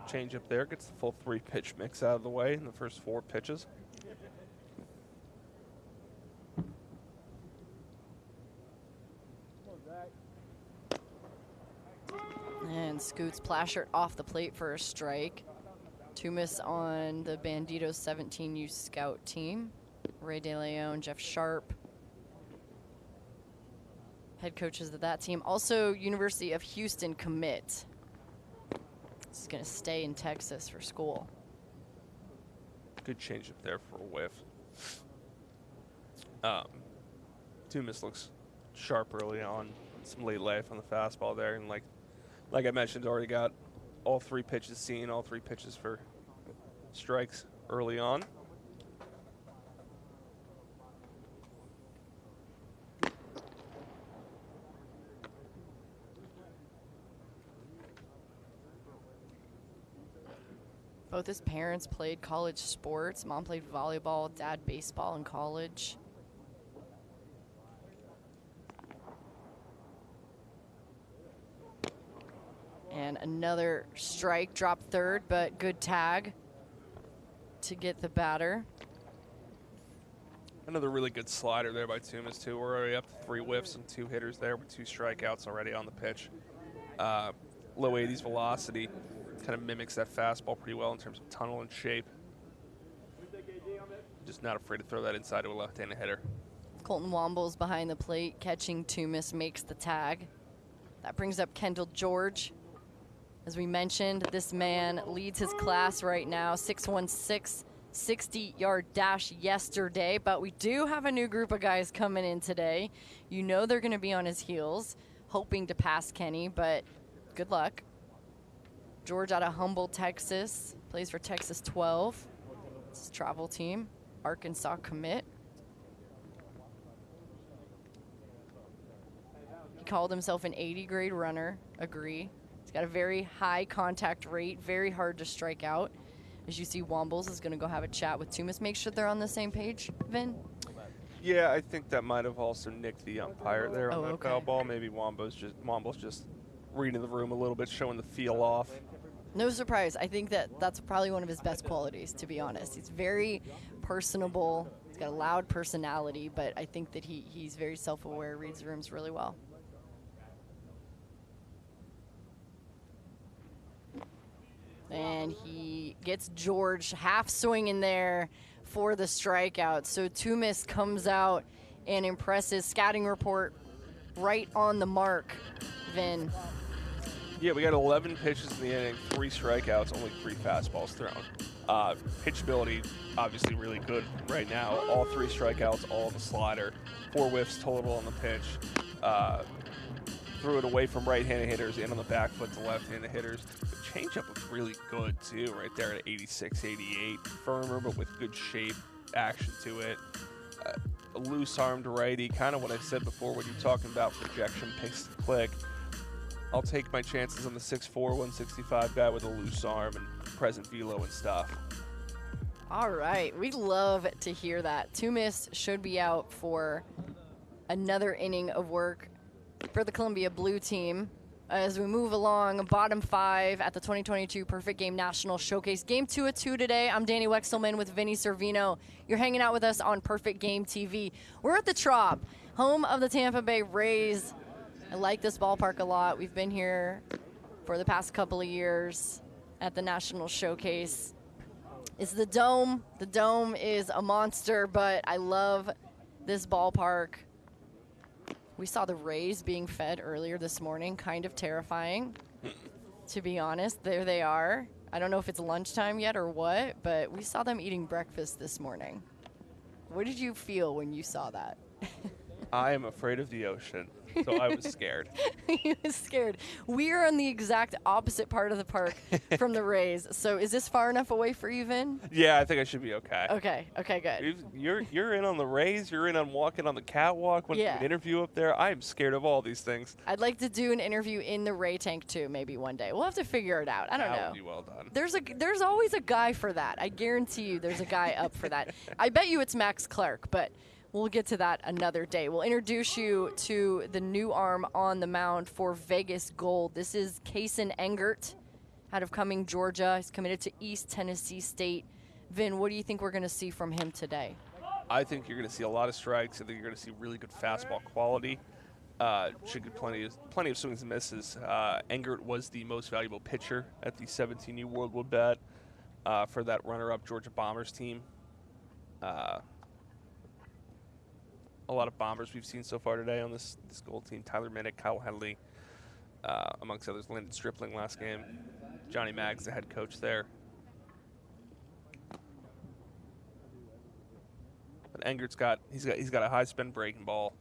Change up there, gets the full 3-pitch mix out of the way in the first 4 pitches. And scoots Plashert off the plate for a strike. Toomis on the Banditos 17U scout team. Ray De Leon, Jeff Sharp, head coaches of that team. Also, University of Houston commit. He's going to stay in Texas for school. Good change up there for a whiff. Toomis looks sharp early on. Some late life on the fastball there. And like I mentioned, already got all 3 pitches seen, all 3 pitches for strikes early on. Both his parents played college sports. Mom played volleyball, dad baseball in college. And another strike, dropped third, but good tag to get the batter. Another really good slider there by Toomas, too. We're already up to 3 whiffs and 2 hitters there with 2 strikeouts already on the pitch. Low 80s velocity, kind of mimics that fastball pretty well in terms of tunnel and shape. Just not afraid to throw that inside to a left-handed hitter. Colton Wombles behind the plate, catching Toomas, makes the tag. That brings up Kendall George. As we mentioned, this man leads his class right now, 6'16", 60-yard dash yesterday, but we do have a new group of guys coming in today. You know they're going to be on his heels, hoping to pass Kenny, but good luck. George out of Humboldt, Texas, plays for Texas 12. It's his travel team, Arkansas commit. He called himself an 80-grade runner, agree. He's got a very high contact rate, very hard to strike out. As you see, Wombles is going to go have a chat with Toomas. Make sure they're on the same page, Vin. Yeah, I think that might have also nicked the umpire there on that foul ball. Maybe Wombles just reading the room a little bit, showing the feel off. No surprise. I think that's probably one of his best qualities, to be honest. He's very personable. He's got a loud personality, but I think that he's very self-aware, reads the rooms really well. And he gets George half swing in there for the strikeout. So Toomas comes out and impresses. Scouting report right on the mark, Vin. Yeah, we got 11 pitches in the inning, 3 strikeouts, only 3 fastballs thrown. Pitchability, obviously really good right now. All 3 strikeouts, all the slider. 4 whiffs total on the pitch. Threw it away from right-handed hitters, in on the back foot to left-handed hitters. The changeup was really good, too, right there at 86, 88. Firmer, but with good shape, action to it. A loose-armed righty, kind of what I said before when you're talking about projection, picks to click. I'll take my chances on the 6'4", 165 guy with a loose arm and present velo and stuff. All right. We love to hear that. Toomas should be out for another inning of work for the Columbia Blue team. As we move along, bottom 5 at the 2022 Perfect Game National Showcase. Game 2 of 2 today. I'm Danny Wexelman with Vinny Servino. You're hanging out with us on Perfect Game TV. We're at the Trop, home of the Tampa Bay Rays. I like this ballpark a lot. We've been here for the past couple of years at the National Showcase. It's the Dome. The Dome is a monster, but I love this ballpark. We saw the Rays being fed earlier this morning, kind of terrifying, to be honest. There they are. I don't know if it's lunchtime yet or what, but we saw them eating breakfast this morning. What did you feel when you saw that? I am afraid of the ocean, so I was scared. He was scared. We are on the exact opposite part of the park from the Rays. So is this far enough away for you, Vin? Yeah, I think I should be okay. Okay, good. You're in on the Rays. You're in on walking on the catwalk. When an interview up there. I am scared of all these things. I'd like to do an interview in the Ray tank too, maybe one day. We'll have to figure it out. I don't know. That would be well done. There's always a guy for that. I guarantee you, there's a guy up for that. I bet you it's Max Clark, but we'll get to that another day. We'll introduce you to the new arm on the mound for Vegas Gold. This is Kason Engert out of Cumming, Georgia. He's committed to East Tennessee State. Vin, what do you think we're going to see from him today? I think you're going to see a lot of strikes. I think you're going to see really good fastball quality. Should get plenty of swings and misses. Engert was the most valuable pitcher at the 17U World Wood Bat for that runner-up Georgia Bombers team. A lot of Bombers we've seen so far today on this Gold team. Tyler Minnick, Kyle Henley, amongst others. Landon Stripling last game. Johnny Maggs, the head coach there. But Engert's got a high spin breaking ball.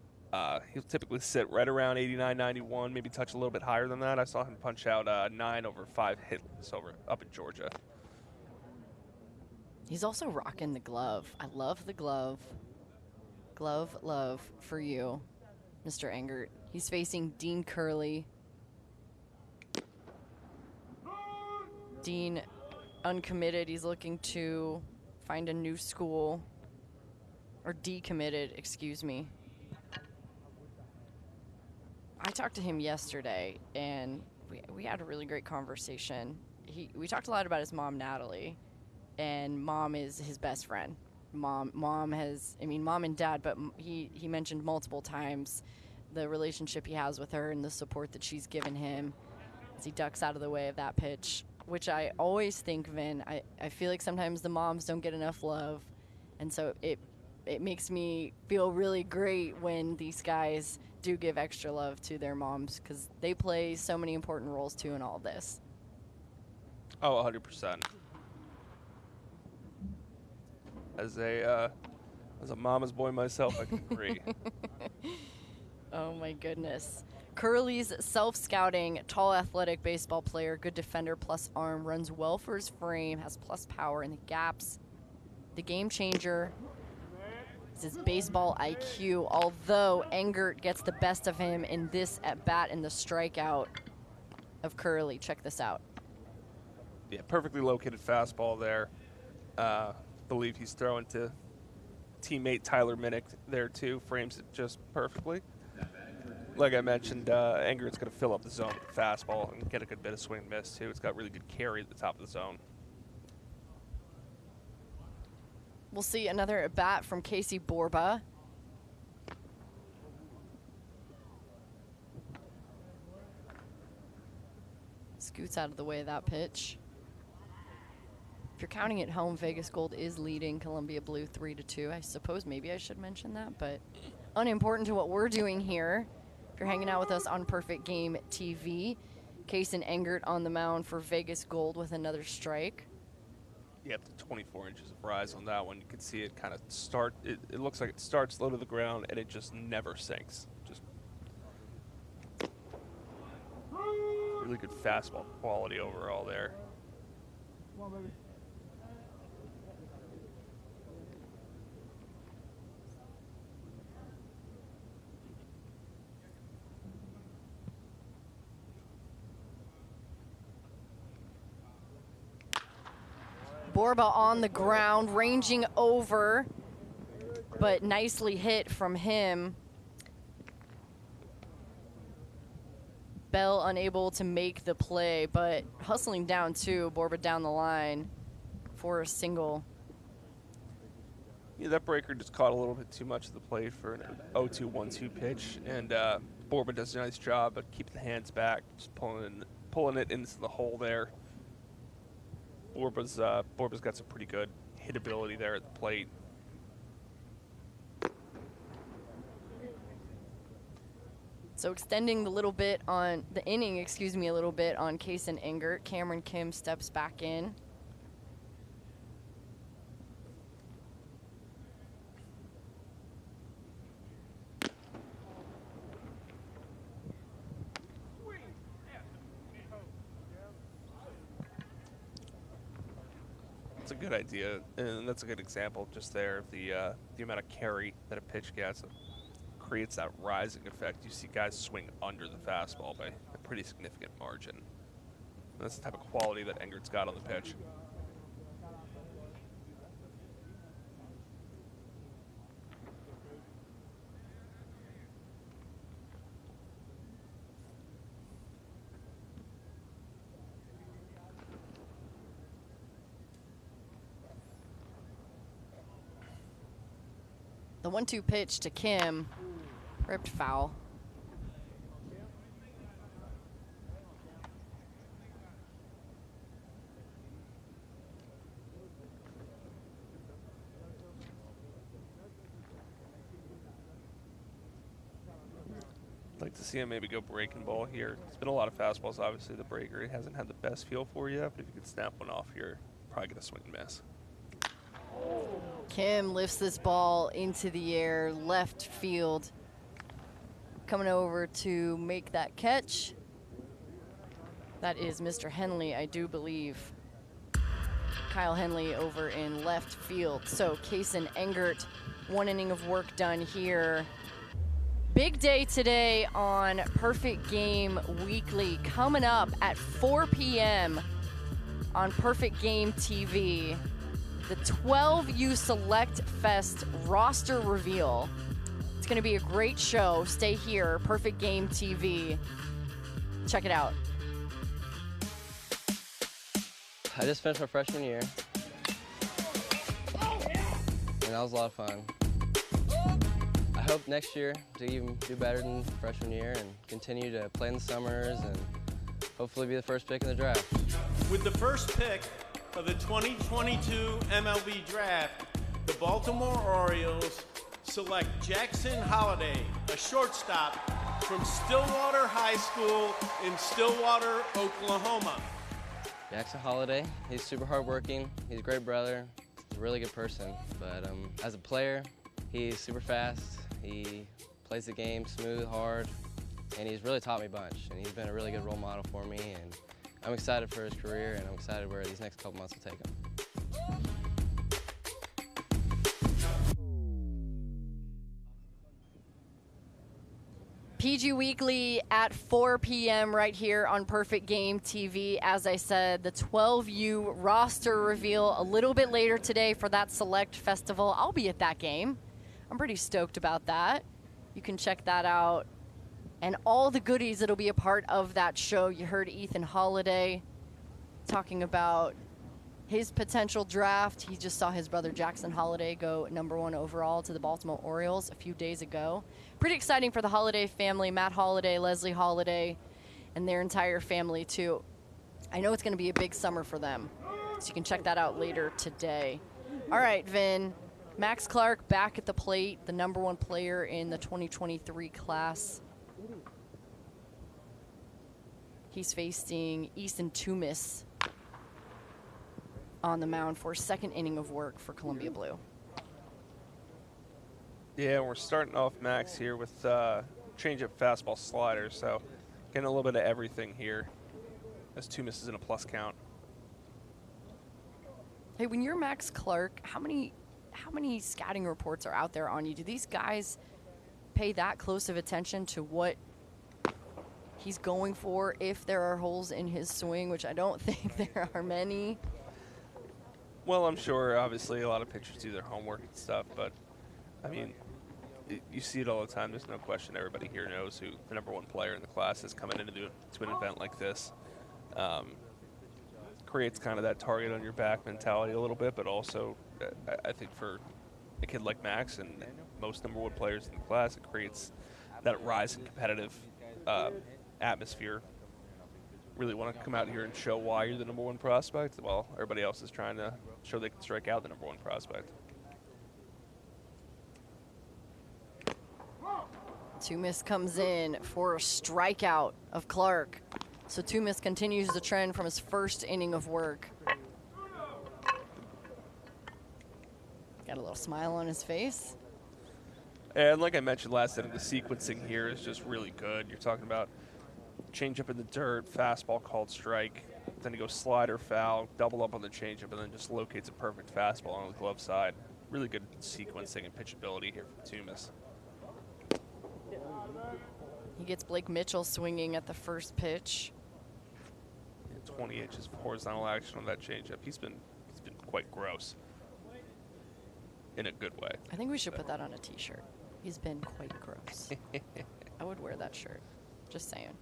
He'll typically sit right around 89, 91, maybe touch a little bit higher than that. I saw him punch out 9 over 5 hitless up in Georgia. He's also rocking the glove. I love the glove. Glove love for you, Mr. Engert. He's facing Dean Curley. Dean, uncommitted. He's looking to find a new school. Or decommitted, excuse me. I talked to him yesterday, and we had a really great conversation. We talked a lot about his mom, Natalie, and mom is his best friend. mom and dad, but he mentioned multiple times the relationship he has with her and the support that she's given him as he ducks out of the way of that pitch, which I always think, Vin, I feel like sometimes the moms don't get enough love, and so it makes me feel really great when these guys do give extra love to their moms, because they play so many important roles too in all this. Oh, 100%. As a mama's boy myself, I can agree. Oh my goodness. Curly's self-scouting, tall, athletic baseball player, good defender plus arm, runs well for his frame, has plus power in the gaps. The game changer is his baseball IQ, although Engert gets the best of him in this at-bat in the strikeout of Curly. Check this out. Yeah, perfectly located fastball there. Believe he's throwing to teammate Tyler Minnick there too. Frames it just perfectly. Like I mentioned, Engert's going to fill up the zone with the fastball and get a good bit of swing and miss too. It's got really good carry at the top of the zone. We'll see another at bat from Casey Borba. Scoots out of the way of that pitch. If you're counting at home, Vegas Gold is leading Columbia Blue 3-2. I suppose maybe I should mention that, but unimportant to what we're doing here. If you're hanging out with us on Perfect Game TV, Kason Engert on the mound for Vegas Gold with another strike. Yeah, up to 24 inches of rise on that one. You can see it kind of start. It looks like it starts low to the ground and it just never sinks. Just really good fastball quality overall there. Come on, baby. Borba on the ground, ranging over, but nicely hit from him. Bell unable to make the play, but hustling down too. Borba down the line for a single. Yeah, that breaker just caught a little bit too much of the plate for an 0-2-1-2 pitch, and Borba does a nice job of keeping the hands back, just pulling it into the hole there. Borba's got some pretty good hitability there at the plate. So extending the little bit on the inning, a little bit on Kason Engert. Cameron Kim steps back in. It's a good idea, and that's a good example just there of the amount of carry that a pitch gets. It creates that rising effect. You see guys swing under the fastball by a pretty significant margin. And that's the type of quality that Engert's got on the pitch. The 1-2 pitch to Kim, ripped foul. I'd like to see him maybe go breaking ball here. It's been a lot of fastballs, obviously. The breaker, he hasn't had the best feel for yet, but if you could snap one off here, probably get a swing and miss. Kim lifts this ball into the air, left field. Coming over to make that catch. That is Mr. Henley, I do believe. Kyle Henley over in left field. So Kason Engert, 1 inning of work done here. Big day today on Perfect Game Weekly. Coming up at 4 p.m. on Perfect Game TV. The 12U Select Fest roster reveal. It's going to be a great show. Stay here, Perfect Game TV. Check it out. I just finished my freshman year. And that was a lot of fun. I hope next year to even do better than freshman year and continue to play in the summers and hopefully be the first pick in the draft. With the first pick of the 2022 MLB Draft, the Baltimore Orioles select Jackson Holliday, a shortstop from Stillwater High School in Stillwater, Oklahoma. Jackson Holliday, he's super hardworking, he's a great brother, he's a really good person, but as a player, he's super fast, he plays the game smooth, hard, and he's really taught me a bunch, and he's been a really good role model for me, and I'm excited for his career, and I'm excited where these next couple months will take him. PG Weekly at 4 p.m. right here on Perfect Game TV. As I said, the 12U roster reveal a little bit later today for that Select Festival. I'll be at that game. I'm pretty stoked about that. You can check that out. And all the goodies that'll be a part of that show. You heard Ethan Holiday talking about his potential draft. He just saw his brother Jackson Holliday go #1 overall to the Baltimore Orioles a few days ago. Pretty exciting for the Holiday family, Matt Holiday, Leslie Holiday, and their entire family too. I know it's going to be a big summer for them, so you can check that out later today. All right, Vin, Max Clark back at the plate, the #1 player in the 2023 class. He's facing Easton Toomis on the mound for second inning of work for Columbia Blue. Yeah, we're starting off Max here with change-up fastball slider, so getting a little bit of everything here as 2 misses in a plus count. Hey, when you're Max Clark, how many scouting reports are out there on you? Do these guys pay that close of attention to what he's going for if there are holes in his swing, which I don't think there are many? Well, I'm sure, obviously, a lot of pitchers do their homework and stuff, but, I mean, you see it all the time. There's no question everybody here knows who the #1 player in the class is coming into an event like this. Creates kind of that target on your back mentality a little bit, but also, I think for a kid like Max and most #1 players in the class, it creates that rise in competitive atmosphere. Really want to come out here and show why you're the #1 prospect while everybody else is trying to show they can strike out the #1 prospect. Toomis comes in for a strikeout of Clark. So Toomis continues the trend from his first inning of work. Got a little smile on his face. And like I mentioned last inning, the sequencing here is just really good. You're talking about changeup in the dirt, fastball called strike, then he goes slider foul, double up on the changeup, and then just locates a perfect fastball on the glove side. Really good sequencing and pitchability here from Toomis. He gets Blake Mitchell swinging at the first pitch. 20 inches of horizontal action on that changeup. He's been quite gross in a good way. I think we should put that on a t-shirt. He's been quite gross. I would wear that shirt. Just saying.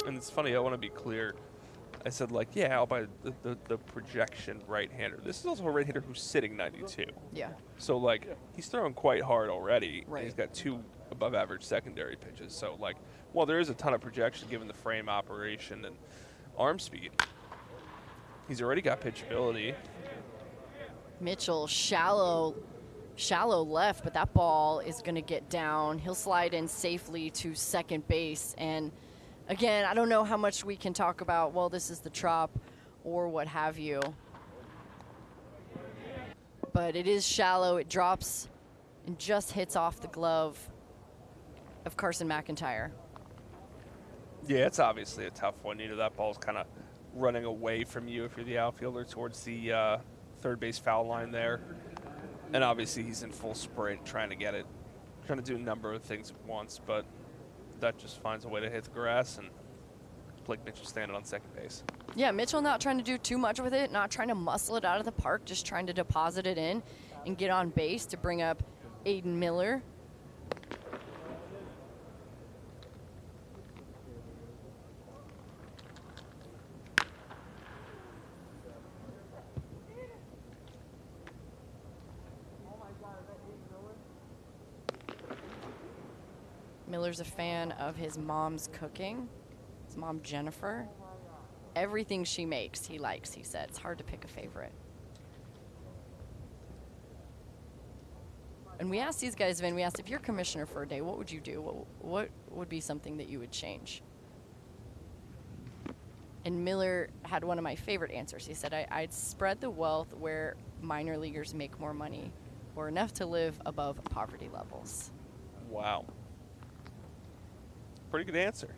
And it's funny, I want to be clear. I said, like, yeah, I'll buy the projection right-hander. This is also a right-hander who's sitting 92. Yeah. So, like, he's throwing quite hard already. Right. And he's got 2 above-average secondary pitches. So, like, while there is a ton of projection given the frame operation and arm speed, he's already got pitchability. Mitchell, shallow left, but that ball is going to get down. He'll slide in safely to second base. And again, I don't know how much we can talk about, well, this is the Trop or what have you. But it is shallow. It drops and just hits off the glove of Carson McIntyre. Yeah, it's obviously a tough one. You know, that ball's kind of running away from you if you're the outfielder towards the third base foul line there. And obviously he's in full sprint trying to get it, trying to do a number of things at once, but that just finds a way to hit the grass, and Blake Mitchell standing on second base. Yeah, Mitchell not trying to do too much with it, not trying to muscle it out of the park, just trying to deposit it in and get on base to bring up Aiden Miller. Miller's a fan of his mom's cooking. His mom, Jennifer. Everything she makes, he likes, he said. It's hard to pick a favorite. And we asked these guys, Vin, we asked, if you're commissioner for a day, what would you do? What would be something that you would change? And Miller had one of my favorite answers. He said, I'd spread the wealth where minor leaguers make more money or enough to live above poverty levels. Wow. Pretty good answer.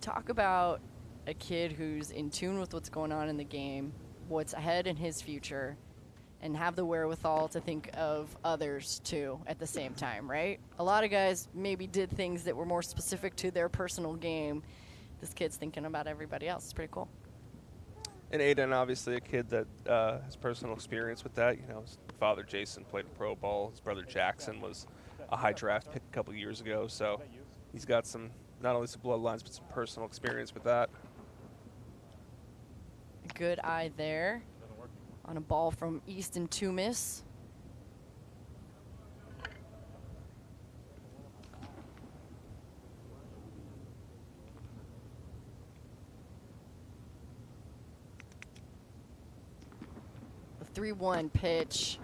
Talk about a kid who's in tune with what's going on in the game, what's ahead in his future, and have the wherewithal to think of others too at the same time, right? A lot of guys maybe did things that were more specific to their personal game. This kid's thinking about everybody else. It's pretty cool. And Aiden, obviously a kid that has personal experience with that. You know, his father, Jason, played pro ball. His brother, Jackson, was a high draft pick a couple years ago. So he's got some, not only some bloodlines, but some personal experience with that. Good eye there on a ball from Easton Toomis. The 3-1 pitch.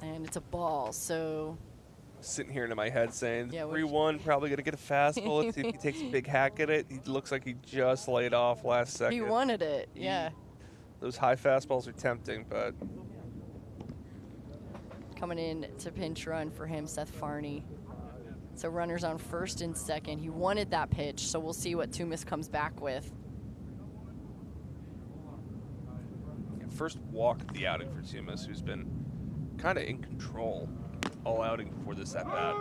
And it's a ball, so Sitting here in my head saying, Yeah, 3-1, probably going to get a fastball. Let's see if he takes a big hack at it. He looks like he just laid off last second. he wanted it, yeah. Those high fastballs are tempting, but Coming in to pinch run for him, Seth Farney. So runners on first and second. He wanted that pitch, so we'll see what Toomis comes back with. first walk of the outing for Toomis, who's been kind of in control all outing before this at bat.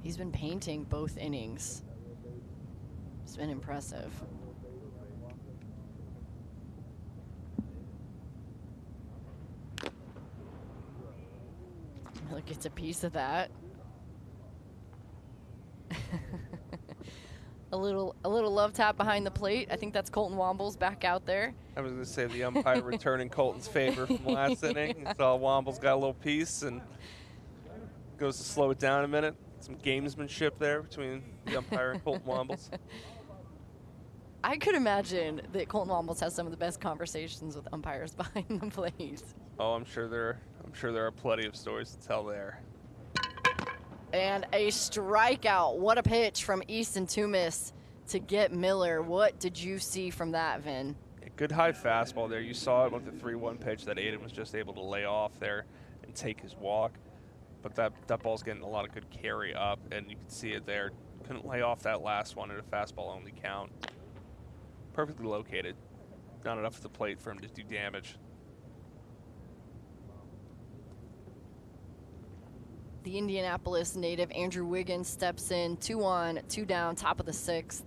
He's been painting both innings. It's been impressive. Miller gets a piece of that. a little love tap behind the plate. I think that's Colton Wombles back out there. I was going to say the umpire returning Colton's favor from last inning. Saw Wombles got a little piece and goes to slow it down a minute. Some gamesmanship there between the umpire and Colton Wombles. I could imagine that Colton Wombles has some of the best conversations with umpires behind the plate. Oh, I'm sure there are plenty of stories to tell there. And a strikeout. What a pitch from Easton Toomis to get Miller. What did you see from that, Vin? A good high fastball there. You saw it with the 3-1 pitch that Aiden was just able to lay off there and take his walk. But that ball's getting a lot of good carry up, and you can see it there. Couldn't lay off that last one at a fastball only count. Perfectly located. Not enough at the plate for him to do damage. The Indianapolis native Andrew Wiggins steps in, 2 on, 2 down, top of the 6th.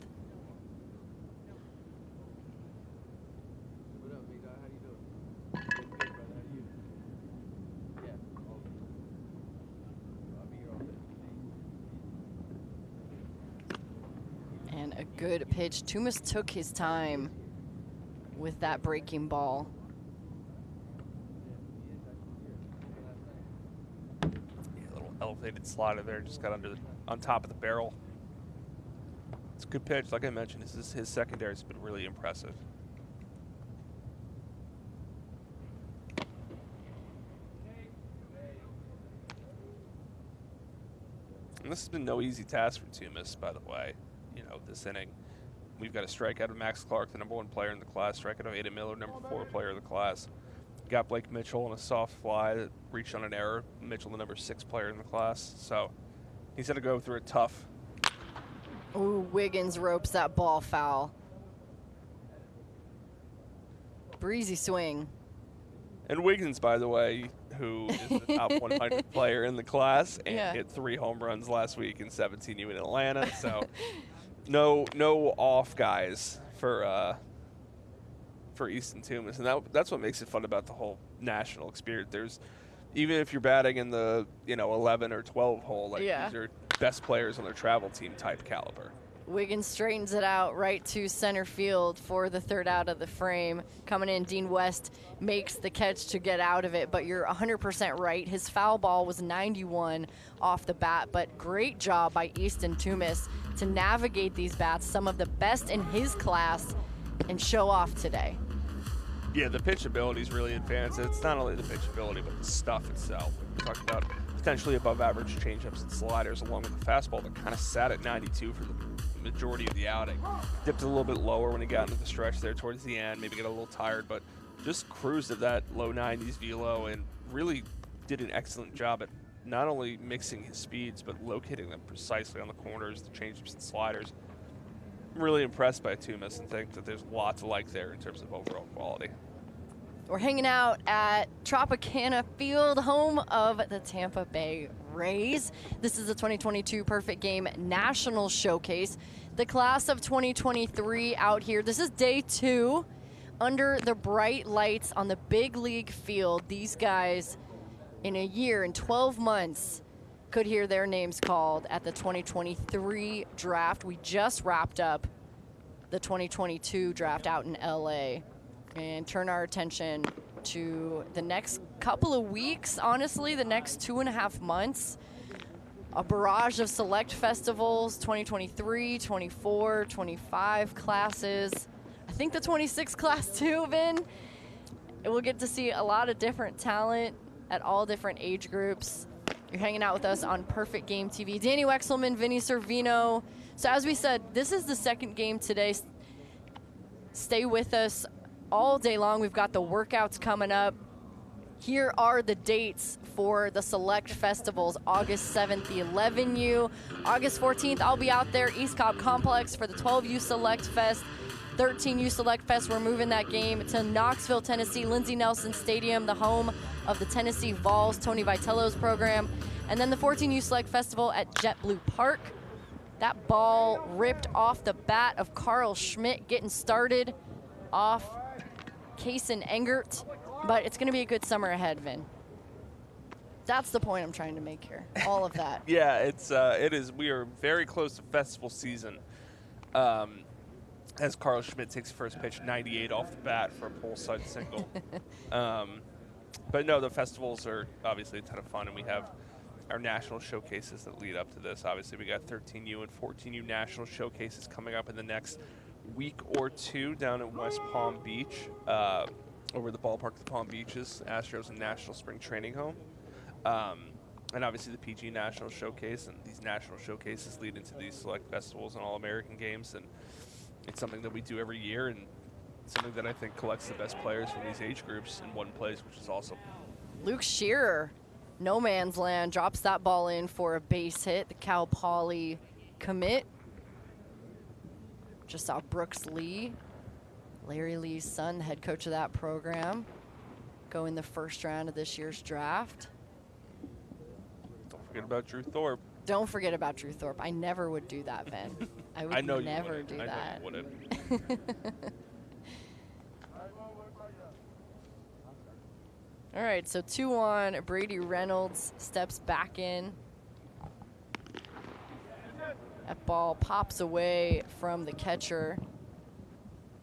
What up, big guy? How you doing? Good, brother. How you? Yeah. I'll be here all day. And a good pitch. Toomis took his time with that breaking ball. Elevated slider there, just got on top of the barrel. It's a good pitch. Like I mentioned, his secondary has been really impressive. And this has been no easy task for Toomis, by the way. You know, this inning, we've got a strikeout of Max Clark, the #1 player in the class, strikeout of Aiden Miller, #4 player of the class. Got Blake Mitchell on a soft fly that reached on an error. Mitchell, the #6 player in the class. So he's going to go through a tough. Ooh, Wiggins ropes that ball foul. Breezy swing. And Wiggins, by the way, who is the top 100 player in the class and Yeah. hit 3 home runs last week in 17U in Atlanta. So no off guys for Easton Toomis, and that's what makes it fun about the whole national experience. There's, even if you're batting in the 11 or 12 hole, like Yeah. these are best players on their travel team type caliber. Wiggins straightens it out right to center field for the third out of the frame. Coming in, Dean West makes the catch to get out of it, but you're 100% right. His foul ball was 91 off the bat, but great job by Easton Toomis to navigate these bats, some of the best in his class, and show off today. Yeah, the pitch ability is really advanced. It's not only the pitch ability, but the stuff itself. We talked about potentially above average changeups and sliders along with the fastball that kind of sat at 92 for the majority of the outing. Dipped a little bit lower when he got into the stretch there towards the end, maybe get a little tired, but just cruised at that low 90s velo and really did an excellent job at not only mixing his speeds, but locating them precisely on the corners, the changeups and sliders. I'm really impressed by Toomis and think that there's lots of like there in terms of overall quality. We're hanging out at Tropicana Field, home of the Tampa Bay Rays. This is the 2022 Perfect Game National Showcase. The class of 2023 out here. This is day 2 under the bright lights on the big league field. These guys in a year, in 12 months, could hear their names called at the 2023 draft. We just wrapped up the 2022 draft out in LA. And turn our attention to the next couple of weeks, honestly, the next 2.5 months. A barrage of select festivals, 2023, 24, 25 classes. I think the 26 class too, Vin. And we'll get to see a lot of different talent at all different age groups. You're hanging out with us on Perfect Game TV. Danny Wexelman, Vinny Servino. So as we said, this is the second game today. Stay with us all day long. We've got the workouts coming up. Here are the dates for the select festivals. August 7th, the 11U. August 14th, I'll be out there, East Cobb Complex for the 12U Select Fest. 13U Select Fest, we're moving that game to Knoxville, Tennessee, Lindsey Nelson Stadium, the home of the Tennessee Vols, Tony Vitello's program. And then the 14U Select Festival at JetBlue Park. That ball ripped off the bat of Carl Schmidt, getting started off Kaysen Engert, but it's going to be a good summer ahead, Vin. That's the point I'm trying to make here. All of that. Yeah, it is. We are very close to festival season. As Carl Schmidt takes the first pitch, 98 off the bat for a pole side single. But no, the festivals are obviously a ton of fun, and we have our national showcases that lead up to this. Obviously, we got 13U and 14U national showcases coming up in the next week or two down in West Palm Beach, over the ballpark of the Palm Beaches, Astros and National Spring Training Home. And obviously the PG National Showcase, and these national showcases lead into these select festivals and All-American games, and it's something that we do every year, and something that I think collects the best players from these age groups in one place, which is awesome. Luke Shearer, no man's land, drops that ball in for a base hit. The Cal Poly commit. Just saw Brooks Lee, Larry Lee's son, the head coach of that program, go in the first round of this year's draft. Don't forget about Drew Thorpe. Don't forget about Drew Thorpe. I never would do that, Ben. I would never do that. I know you wouldn't. All right, so 2-1. Brady Reynolds steps back in. That ball pops away from the catcher,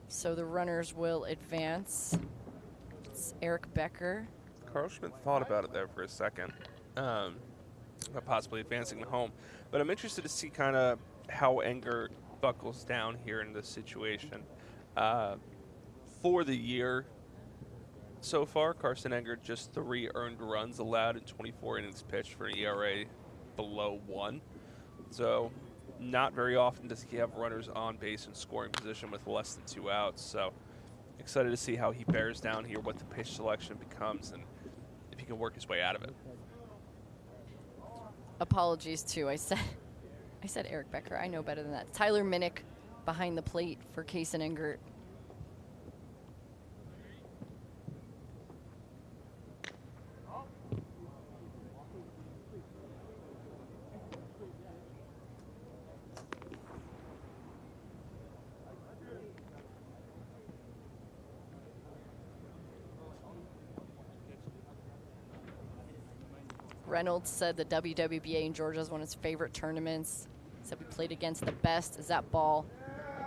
so the runners will advance. It's Eric Becker. Carl Schmidt thought about it there for a second, about possibly advancing the home. But I'm interested to see kind of how Engert buckles down here in this situation. For the year so far, Carson Engert just 3 earned runs allowed in 24 innings pitched for an ERA below 1. So not very often does he have runners on base in scoring position with less than 2 outs. So excited to see how he bears down here, what the pitch selection becomes, and if he can work his way out of it. Apologies too. I said Eric Becker. I know better than that. Tyler Minnick behind the plate for Kaysen Engert. Reynolds said the WWBA in Georgia is one of his favorite tournaments. Said we played against the best. As that ball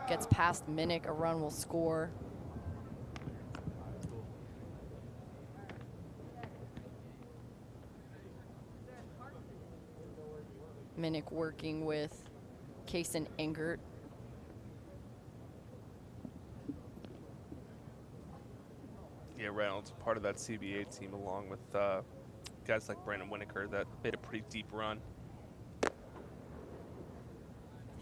gets past Minnick, a run will score. Minnick working with Kason Engert. Yeah, Reynolds, part of that CBA team, along with guys like Brandon Winokur that made a pretty deep run.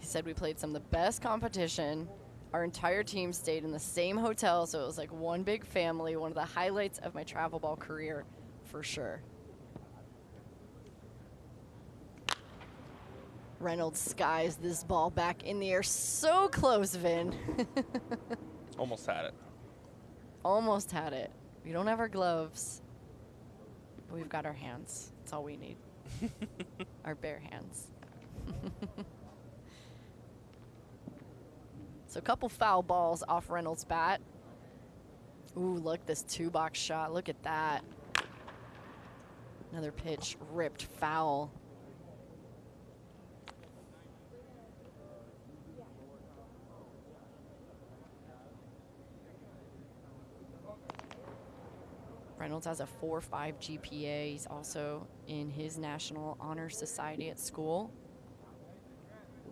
He said we played some of the best competition. Our entire team stayed in the same hotel, so it was like one big family, one of the highlights of my travel ball career for sure. Reynolds skies this ball back in the air so close, Vin. Almost had it. Almost had it. We don't have our gloves, but we've got our hands. That's all we need. Our bare hands. So a couple foul balls off Reynolds' bat. Ooh, look, this two-box shot. Look at that. Another pitch ripped foul. Reynolds has a 4.5 GPA. He's also in his National Honor Society at school.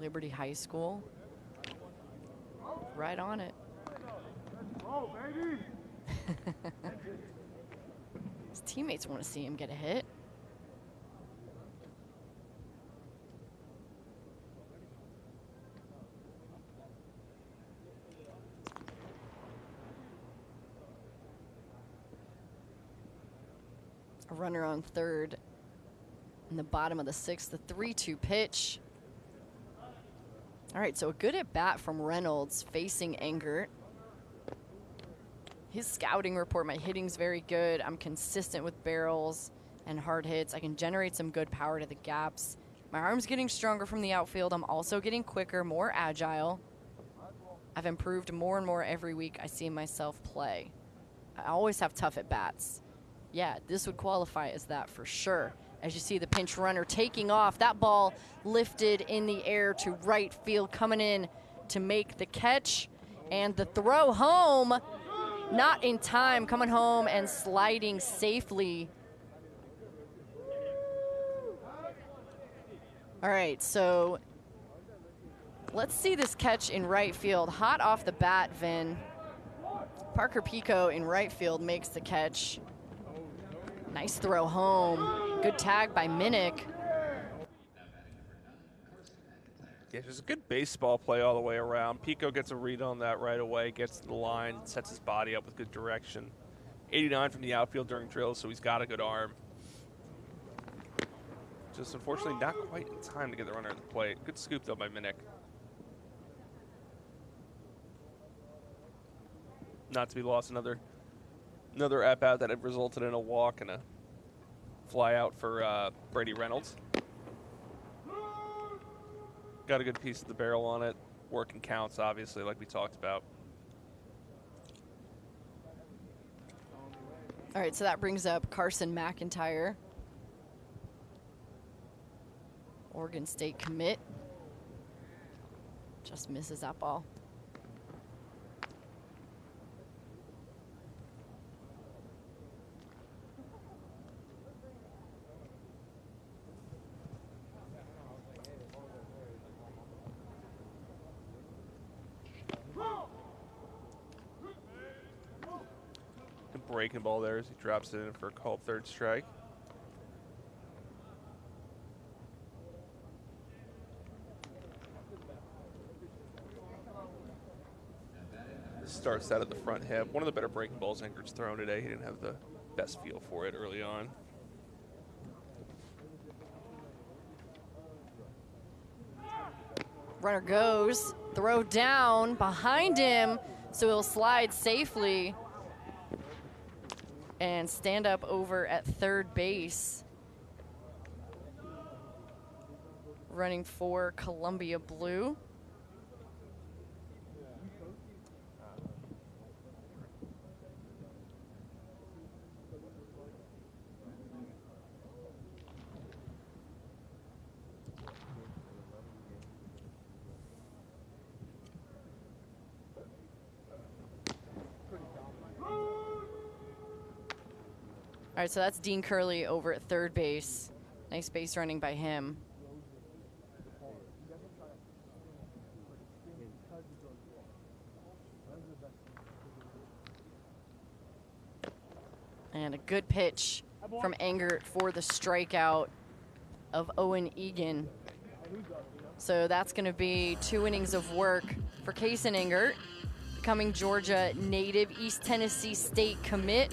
Liberty High School. Right on it. Oh, baby! His teammates want to see him get a hit. A runner on third in the bottom of the sixth, the 3-2 pitch. All right, so a good at bat from Reynolds facing Engert. His scouting report, my hitting's very good. I'm consistent with barrels and hard hits. I can generate some good power to the gaps. My arm's getting stronger from the outfield. I'm also getting quicker, more agile. I've improved more and more every week I see myself play. I always have tough at bats. Yeah, this would qualify as that for sure. As you see the pinch runner taking off, that ball lifted in the air to right field, coming in to make the catch. And the throw home, not in time, coming home and sliding safely. All right, so let's see this catch in right field. Hot off the bat, Vin. Parker Pico in right field makes the catch. Nice throw home. Good tag by Minnick. Yeah, there's a good baseball play all the way around. Pico gets a read on that right away, gets to the line, sets his body up with good direction. 89 from the outfield during drills, so he's got a good arm. Just unfortunately not quite in time to get the runner at the plate. Good scoop though by Minnick. Not to be lost, another at-bat that had resulted in a walk and a fly out for Brady Reynolds. Got a good piece of the barrel on it. Working counts, obviously, like we talked about. All right, so that brings up Carson McIntyre. Oregon State commit. Just misses that ball. Breaking ball there as he drops it in for a called third strike. Starts out at the front hip. One of the better breaking balls Engert's thrown today. He didn't have the best feel for it early on. Runner goes, throw down behind him, so he'll slide safely and stand up over at third base. Running for Columbia Blue. All right, so that's Dean Curley over at third base. Nice base running by him. And a good pitch from Engert for the strikeout of Owen Egan. So that's going to be 2 innings of work for Kason Engert, becoming Georgia native, East Tennessee State commit.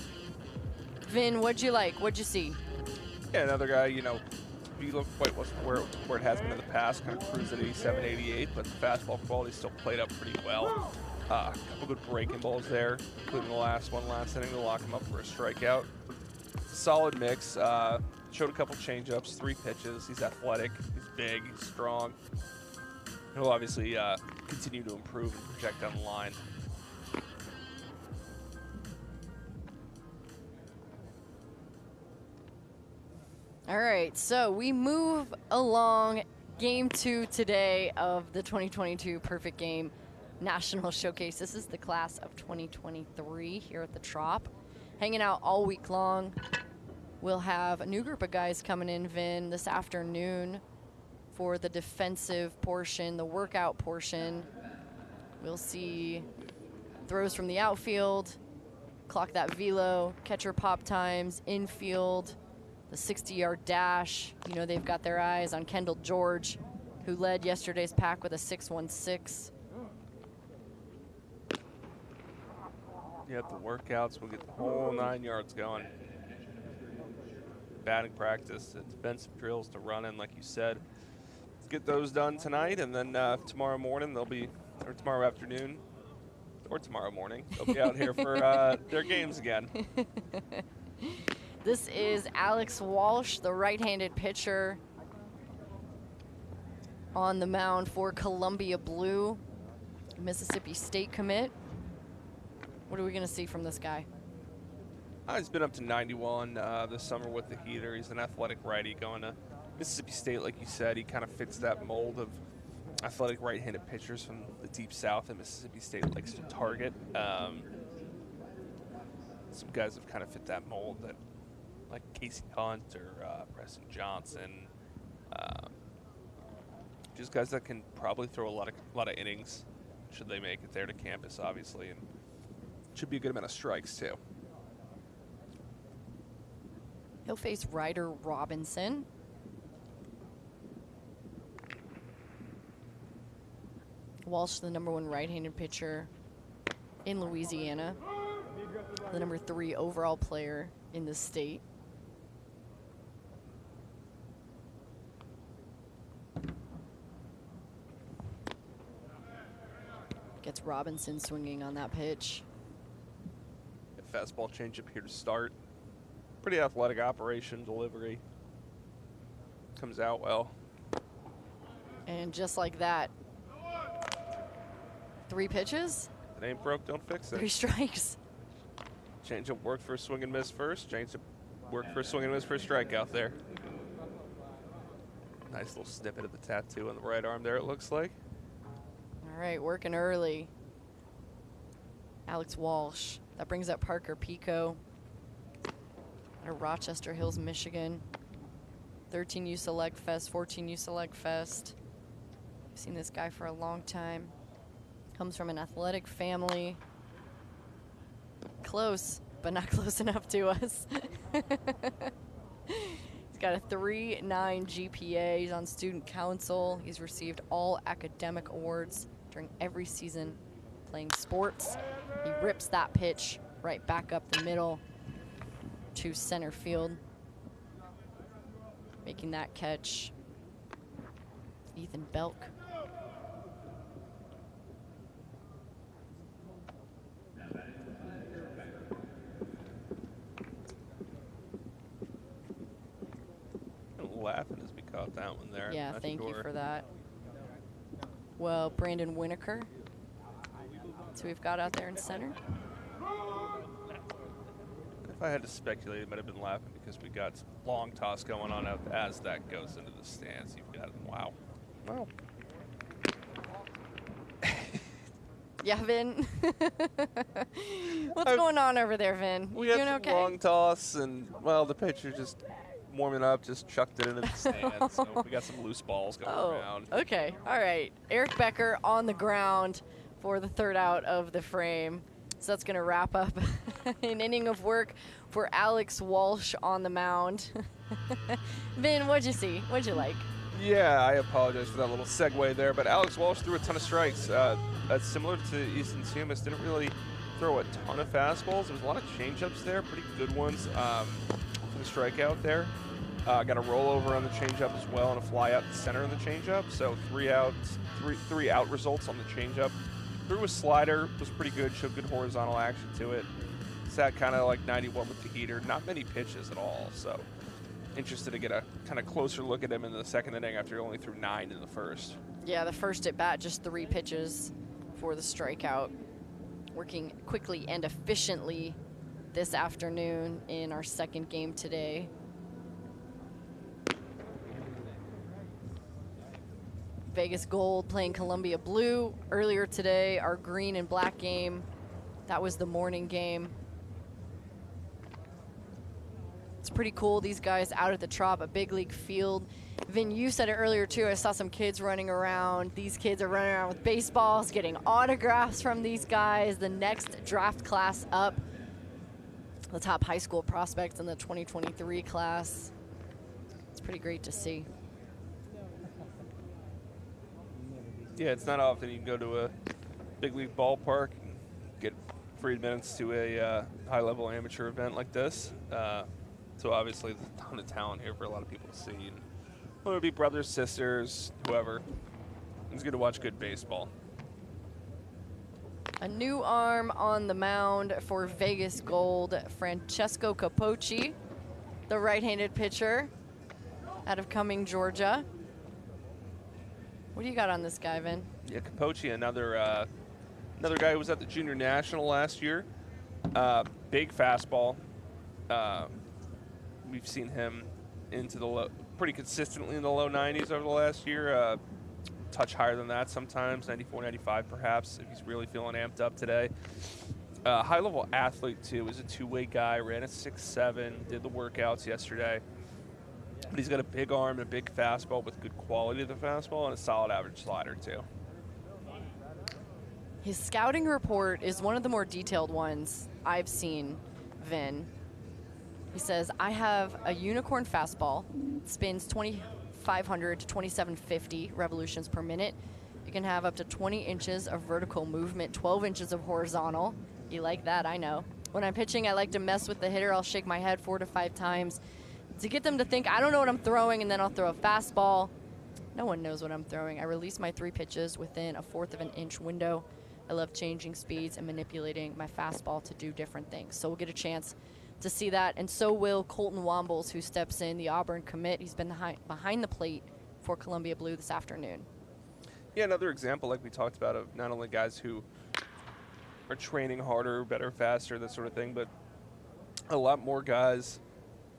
Vin, what'd you like? What'd you see? Yeah, another guy, you know, velo quite wasn't where it has been in the past, kind of cruised at 87, 88, but the fastball quality still played up pretty well. A couple good breaking balls there, including the last inning to lock him up for a strikeout. It's a solid mix. Showed a couple changeups, 3 pitches. He's athletic, he's big, he's strong. He'll obviously continue to improve and project down the line. All right, so we move along. Game 2 today of the 2022 Perfect Game National Showcase. This is the class of 2023 here at the Trop. Hanging out all week long. We'll have a new group of guys coming in, Vin, this afternoon for the defensive portion, the workout portion. We'll see throws from the outfield, clock that velo, catcher pop times, infield, the 60-yard dash. You know they've got their eyes on Kendall George, who led yesterday's pack with a 6.16. Yep, the workouts will get the whole 9 yards going. Batting practice, the defensive drills to run in, like you said. Let's get those done tonight, and then tomorrow morning they'll be, or tomorrow afternoon, or tomorrow morning, they'll be out here for their games again. This is Alex Walsh, the right-handed pitcher on the mound for Columbia Blue, Mississippi State commit. What are we going to see from this guy? He's been up to 91 this summer with the heater. He's an athletic righty going to Mississippi State, like you said. He kind of fits that mold of athletic right-handed pitchers from the deep south that Mississippi State likes to target. Some guys have kind of fit that mold, that like Casey Hunt or Preston Johnson. Just guys that can probably throw a lot of innings should they make it there to campus, obviously, and should be a good amount of strikes too. He'll face Ryder Robinson. Walsh, the #1 right-handed pitcher in Louisiana, the #3 overall player in the state. Gets Robinson swinging on that pitch. Fastball changeup here to start. Pretty athletic operation, delivery. Comes out well. And just like that, 3 pitches, If it ain't broke, don't fix 3 it. strikes. Changeup worked for a swing and miss first. Changeup worked for a swing and miss for a strikeout there. Nice little snippet of the tattoo on the right arm there, it looks like. All right, working early. Alex Walsh. That brings up Parker Pico out of Rochester Hills, Michigan. 13U Select Fest, 14U Select Fest. I've seen this guy for a long time. Comes from an athletic family. Close, but not close enough to us. He's got a 3.9 GPA. He's on student council. He's received all academic awards during every season playing sports. He rips that pitch right back up the middle to center field. Making that catch, Ethan Belk. Laughing as we caught that one there. Yeah, Not thank you sure. for that. Well, Brandon Winokur. So we've got out there in center. If I had to speculate, it might have been laughing because we got some long toss going on out as that goes into the stands. You've got, wow. Wow. Yeah, Vin. What's going on over there, Vin? We You had doing some okay? long toss, and, well, the pitcher just warming up, just chucked it into the stand. So we got some loose balls going around. Okay. All right. Eric Becker on the ground for the third out of the frame. So that's going to wrap up an inning of work for Alex Walsh on the mound. Vin, what'd you see? What'd you like? Yeah, I apologize for that little segue there, but Alex Walsh threw a ton of strikes. Similar to Easton Sumas, didn't really throw a ton of fastballs. There was a lot of changeups there, pretty good ones for the strikeout there. Got a rollover on the changeup as well and a fly out the center of the changeup. So three out results on the changeup. Threw a slider, was pretty good, showed good horizontal action to it. Sat kind of like 91 with the heater. Not many pitches at all, so interested to get a kind of closer look at him in the second inning after he only threw 9 in the first. Yeah, the first at bat, just 3 pitches for the strikeout. Working quickly and efficiently this afternoon in our second game today. Vegas Gold playing Columbia Blue. Earlier today, our green and black game. That was the morning game. It's pretty cool, these guys out at the Trop, a big league field. Vin, you said it earlier too, I saw some kids running around. These kids are running around with baseballs, getting autographs from these guys. The next draft class up, the top high school prospects in the 2023 class. It's pretty great to see. Yeah, it's not often you can go to a big league ballpark and get free admittance to a high-level amateur event like this. So obviously, there's a ton of talent here for a lot of people to see. And whether it be brothers, sisters, whoever, it's good to watch good baseball. A new arm on the mound for Vegas Gold, Francesco Capocci, the right-handed pitcher out of Cumming, Georgia. What do you got on this guy, Vin? Yeah, Capocci, another guy who was at the Junior National last year. Big fastball. We've seen him into the pretty consistently in the low 90s over the last year. Touch higher than that sometimes, 94, 95 perhaps, if he's really feeling amped up today. High-level athlete, too. He's a two-way guy, ran a 6'7", did the workouts yesterday. But he's got a big arm and a big fastball with good quality of the fastball and a solid average slider, too. His scouting report is one of the more detailed ones I've seen, Vin. He says, I have a unicorn fastball, spins 2,500 to 2,750 revolutions per minute. You can have up to 20 inches of vertical movement, 12 inches of horizontal. You like that, I know. When I'm pitching, I like to mess with the hitter. I'll shake my head 4 to 5 times to get them to think, I don't know what I'm throwing, and then I'll throw a fastball. No one knows what I'm throwing. I release my 3 pitches within a 1/4 of an inch window. I love changing speeds and manipulating my fastball to do different things. So we'll get a chance to see that, and so will Colton Wombles, who steps in, the Auburn commit. He's been behind the plate for Columbia Blue this afternoon. Yeah, another example, like we talked about, of not only guys who are training harder, better, faster, that sort of thing, but a lot more guys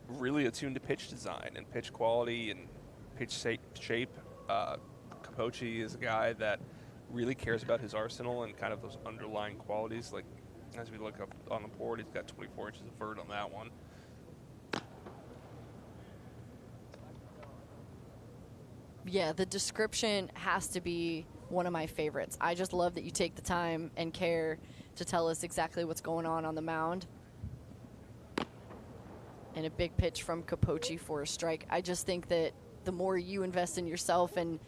really attuned to pitch design and pitch quality and pitch shape. Capocci is a guy that really cares about his arsenal and kind of those underlying qualities. Like, as we look up on the board, he's got 24 inches of vert on that one. Yeah, the description has to be one of my favorites. I just love that you take the time and care to tell us exactly what's going on the mound. And a big pitch from Capocci for a strike. I just think that the more you invest in yourself and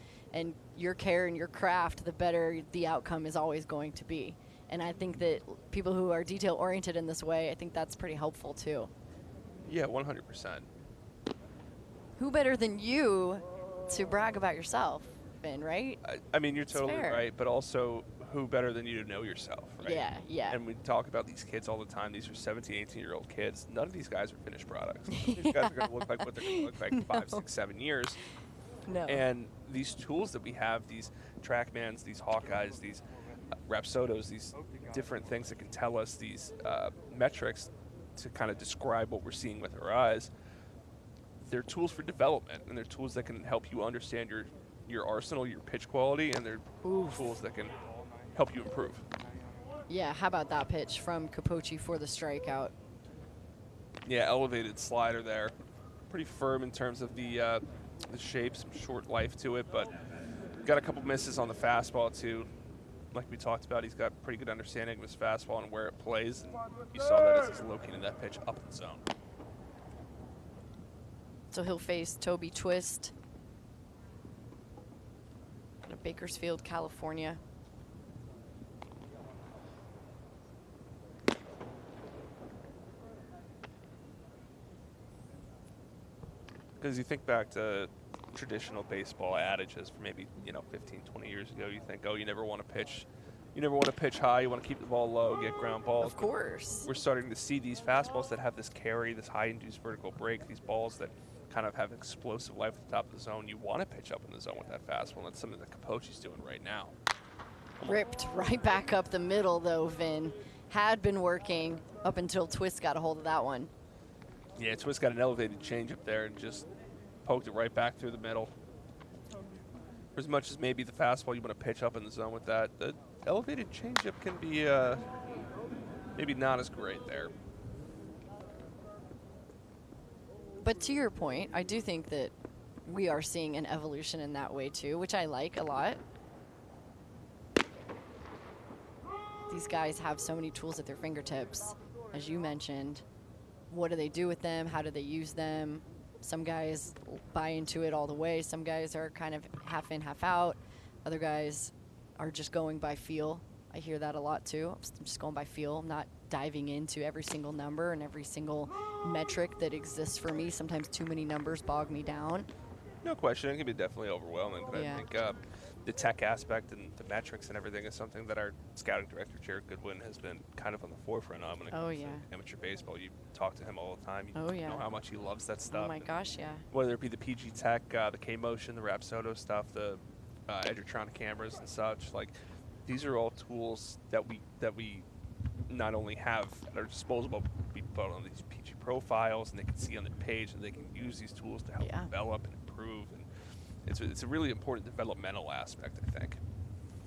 your care and your craft, the better the outcome is always going to be. And I think that people who are detail-oriented in this way, I think that's pretty helpful too. Yeah, 100%. Who better than you to brag about yourself, Finn, right? I mean, you're totally fair. right, but also who better than you to know yourself, right? Yeah, yeah. And we talk about these kids all the time. These are 17, 18-year-old kids. None of these guys are finished products. These guys are going to look like what they're going to look like in 5, 6, 7 years. No. And these tools that we have, these TrackMans, these Hawkeyes, these Rapsodos, these different things that can tell us these metrics to kind of describe what we're seeing with our eyes, they're tools for development, and they're tools that can help you understand your arsenal, your pitch quality, and they're tools that can help you improve. Yeah, how about that pitch from Capochi for the strikeout? Yeah, elevated slider there. Pretty firm in terms of the shape, some short life to it, but got a couple misses on the fastball too. Like we talked about, he's got pretty good understanding of his fastball and where it plays. And you saw that as he's locating that pitch up in the zone. So he'll face Toby Twist out of Bakersfield, California. Because you think back to traditional baseball adages from maybe 15, 20 years ago, you think, oh, you never want to pitch high, you want to keep the ball low, get ground balls. Of course. We're starting to see these fastballs that have this carry, this high induced vertical break, these balls that kind of have explosive life at the top of the zone. You want to pitch up in the zone with that fastball, and that's something that Capochi's doing right now. Ripped right back up the middle, though, Vin. Had been working up until Twist got a hold of that one. Yeah, Twist got an elevated changeup there and just poked it right back through the middle. For as much as maybe the fastball you want to pitch up in the zone with that, the elevated changeup can be maybe not as great there. But to your point, I do think that we are seeing an evolution in that way too, which I like a lot. These guys have so many tools at their fingertips, as you mentioned. What do they do with them? How do they use them? Some guys buy into it all the way. Some guys are kind of half in, half out. Other guys are just going by feel. I hear that a lot too. I'm just going by feel. I'm not diving into every single number and every single metric that exists for me. Sometimes too many numbers bog me down. No question, it can be definitely overwhelming, but Yeah. I think the tech aspect and the metrics and everything is something that our scouting director, Jared Goodwin, has been kind of on the forefront of when it comes to amateur baseball. You talk to him all the time. You know how much he loves that stuff. Oh my gosh, yeah. Whether it be the PG Tech, the K-Motion, the Rapsodo stuff, the Edgertronic cameras and such, like these are all tools that we not only have at our disposal, but we put on these PG profiles, and they can see on the page, and they can use these tools to help develop and improve. And it's a really important developmental aspect, I think.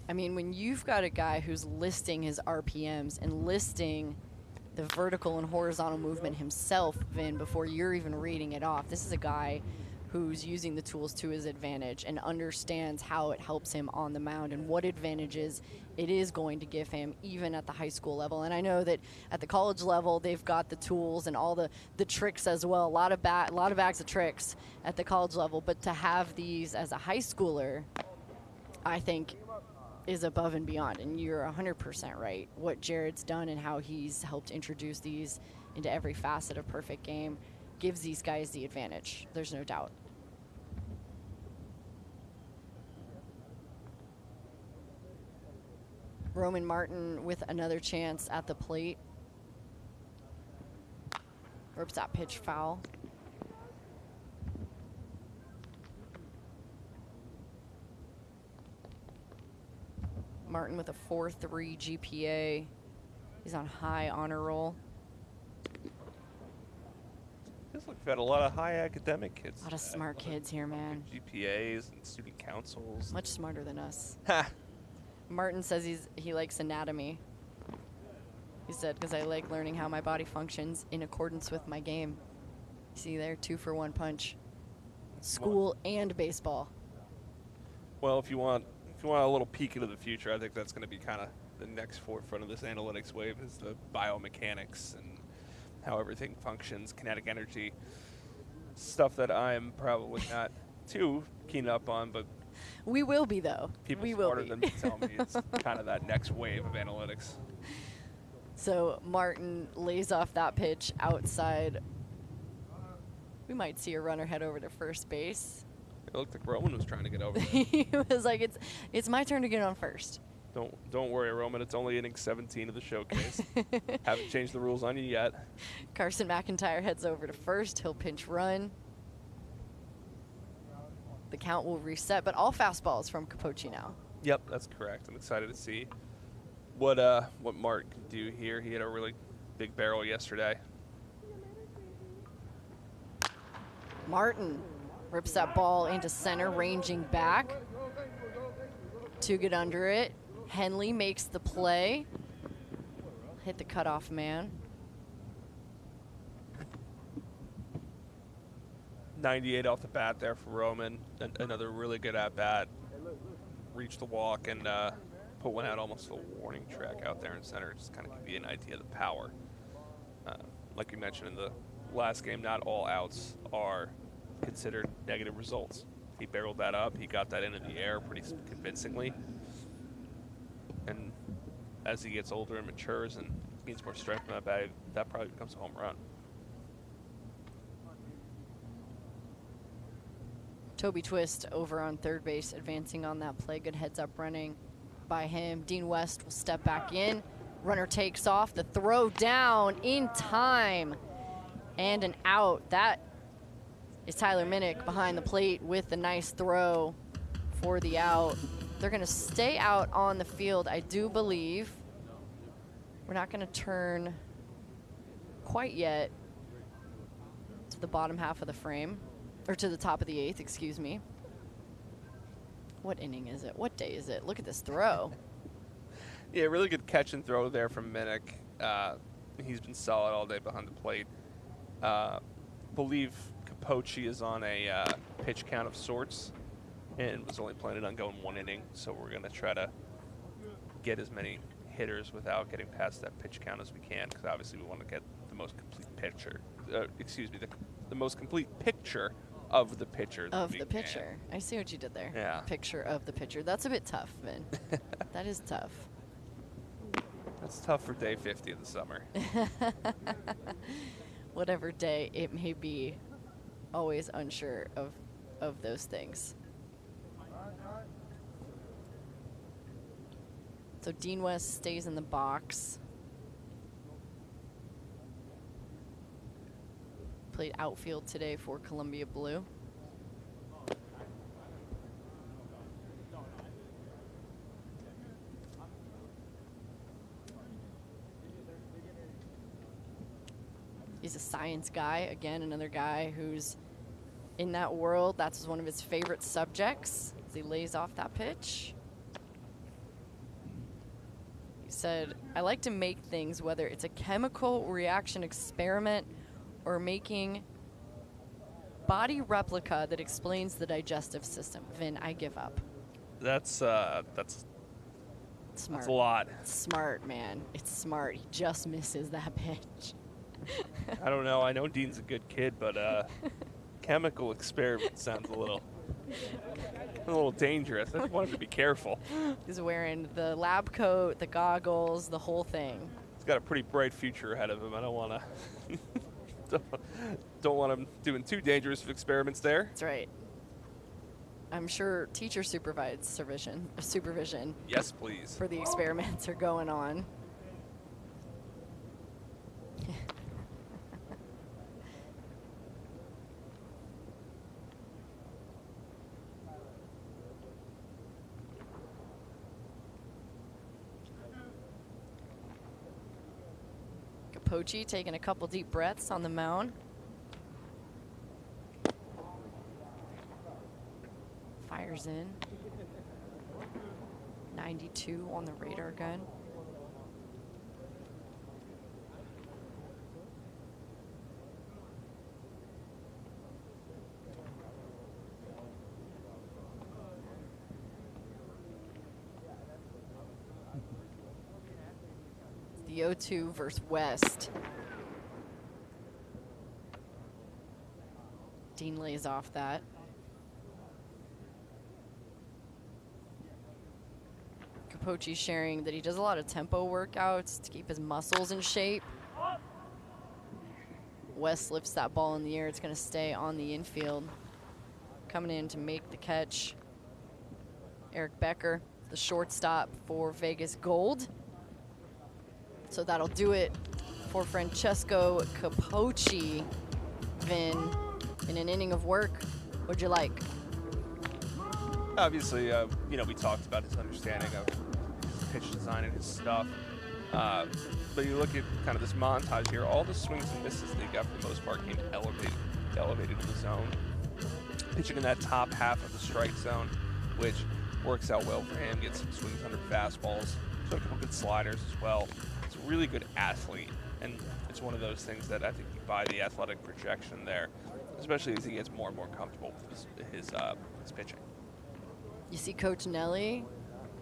I mean, when you've got a guy who's listing his RPMs and listing the vertical and horizontal movement himself, Vin, before you're even reading it off, this is a guy who's using the tools to his advantage and understands how it helps him on the mound and what advantages it is going to give him even at the high school level. And I know that at the college level, they've got the tools and all the tricks as well, a lot of bags of tricks at the college level, but to have these as a high schooler, I think is above and beyond. And you're 100% right. What Jared's done and how he's helped introduce these into every facet of Perfect Game gives these guys the advantage. There's no doubt. Roman Martin with another chance at the plate. Rips that pitch foul. Martin with a 4.3 GPA. He's on high honor roll. Feels like we've had a lot of high academic kids. A lot of smart kids here, man. GPAs and student councils. Much smarter than us. Ha! Martin says he likes anatomy. He said, because I like learning how my body functions in accordance with my game. See there, 2-for-1 punch. School and baseball. Well, if you want a little peek into the future, I think that's going to be kind of the next forefront of this analytics wave is the biomechanics and how everything functions, kinetic energy, stuff that I'm probably not too keen up on, but we will be, though. People we smarter will be. than me tell me it's kind of that next wave of analytics. So Martin lays off that pitch outside. We might see a runner head over to first base. It looked like Roman was trying to get over there. He was like, it's my turn to get on first. Don't worry, Roman. It's only inning 17 of the showcase. Haven't changed the rules on you yet. Carson McIntyre heads over to first. He'll pinch run. The count will reset, but all fastballs from Capochi now. Yep, that's correct. I'm excited to see what Martin can do here. He had a really big barrel yesterday. Martin rips that ball into center, ranging back to get under it. Henley makes the play. hit the cutoff man. 98 off the bat there for Roman. Another really good at bat. Reached the walk and put one out almost a warning track out there in center. Just kind of give you an idea of the power. Like you mentioned in the last game, not all outs are considered negative results. He barreled that up. He got that into the air pretty convincingly. And as he gets older and matures and gains more strength in that bag, that probably becomes a home run. Toby Twist over on third base, advancing on that play. Good heads-up running by him. Dean West will step back in. Runner takes off. The throw down in time. And an out. That is Tyler Minnick behind the plate with the nice throw for the out. They're going to stay out on the field, I do believe. We're not going to turn quite yet to the bottom half of the frame. Or to the top of the 8th, excuse me. What inning is it? What day is it? Look at this throw. Yeah, really good catch and throw there from Minnick. He's been solid all day behind the plate. Believe Capochi is on a pitch count of sorts and was only planning on going 1 inning, so we're going to try to get as many hitters without getting past that pitch count as we can, because obviously we want to get the most complete picture. The most complete picture of the pitcher. Of the pitcher. I see what you did there. Yeah. Picture of the pitcher. That's a bit tough, Vin. That is tough. That's tough for day 50 of the summer. Whatever day it may be, always unsure of those things. So Dean West stays in the box. Played outfield today for Columbia Blue. He's a science guy. Again, another guy who's in that world. That's one of his favorite subjects as he lays off that pitch. He said, I like to make things, whether it's a chemical reaction experiment or making body replica that explains the digestive system. Vin, I give up. That's Smart. That's a lot. Smart, man. It's smart. He just misses that pitch. I don't know. I know Dean's a good kid, but chemical experiment sounds a little dangerous. I just want him to be careful. He's wearing the lab coat, the goggles, the whole thing. He's got a pretty bright future ahead of him. I don't want to don't want him doing too dangerous of experiments there. That's right. I'm sure teacher supervision Yes, please. for the experiments are going on. Capochi taking a couple deep breaths on the mound. Fires in. 92 on the radar gun. The 0-2 versus West. Dean lays off that. Capochi sharing that he does a lot of tempo workouts to keep his muscles in shape. West lifts that ball in the air. It's going to stay on the infield. Coming in to make the catch, Eric Becker, the shortstop for Vegas Gold. So that'll do it for Francesco Capochi. Vin, in an inning of work, what'd you like? Obviously, we talked about his understanding of his pitch design and his stuff. But you look at kind of this montage here, all the swings and misses that he got for the most part came elevated to the zone. Pitching in that top half of the strike zone, which works out well for him, gets some swings under fastballs, so a couple good sliders as well. It's really good athlete, and it's one of those things that I think you buy the athletic projection there, especially as he gets more and more comfortable with his pitching. You see Coach Nelly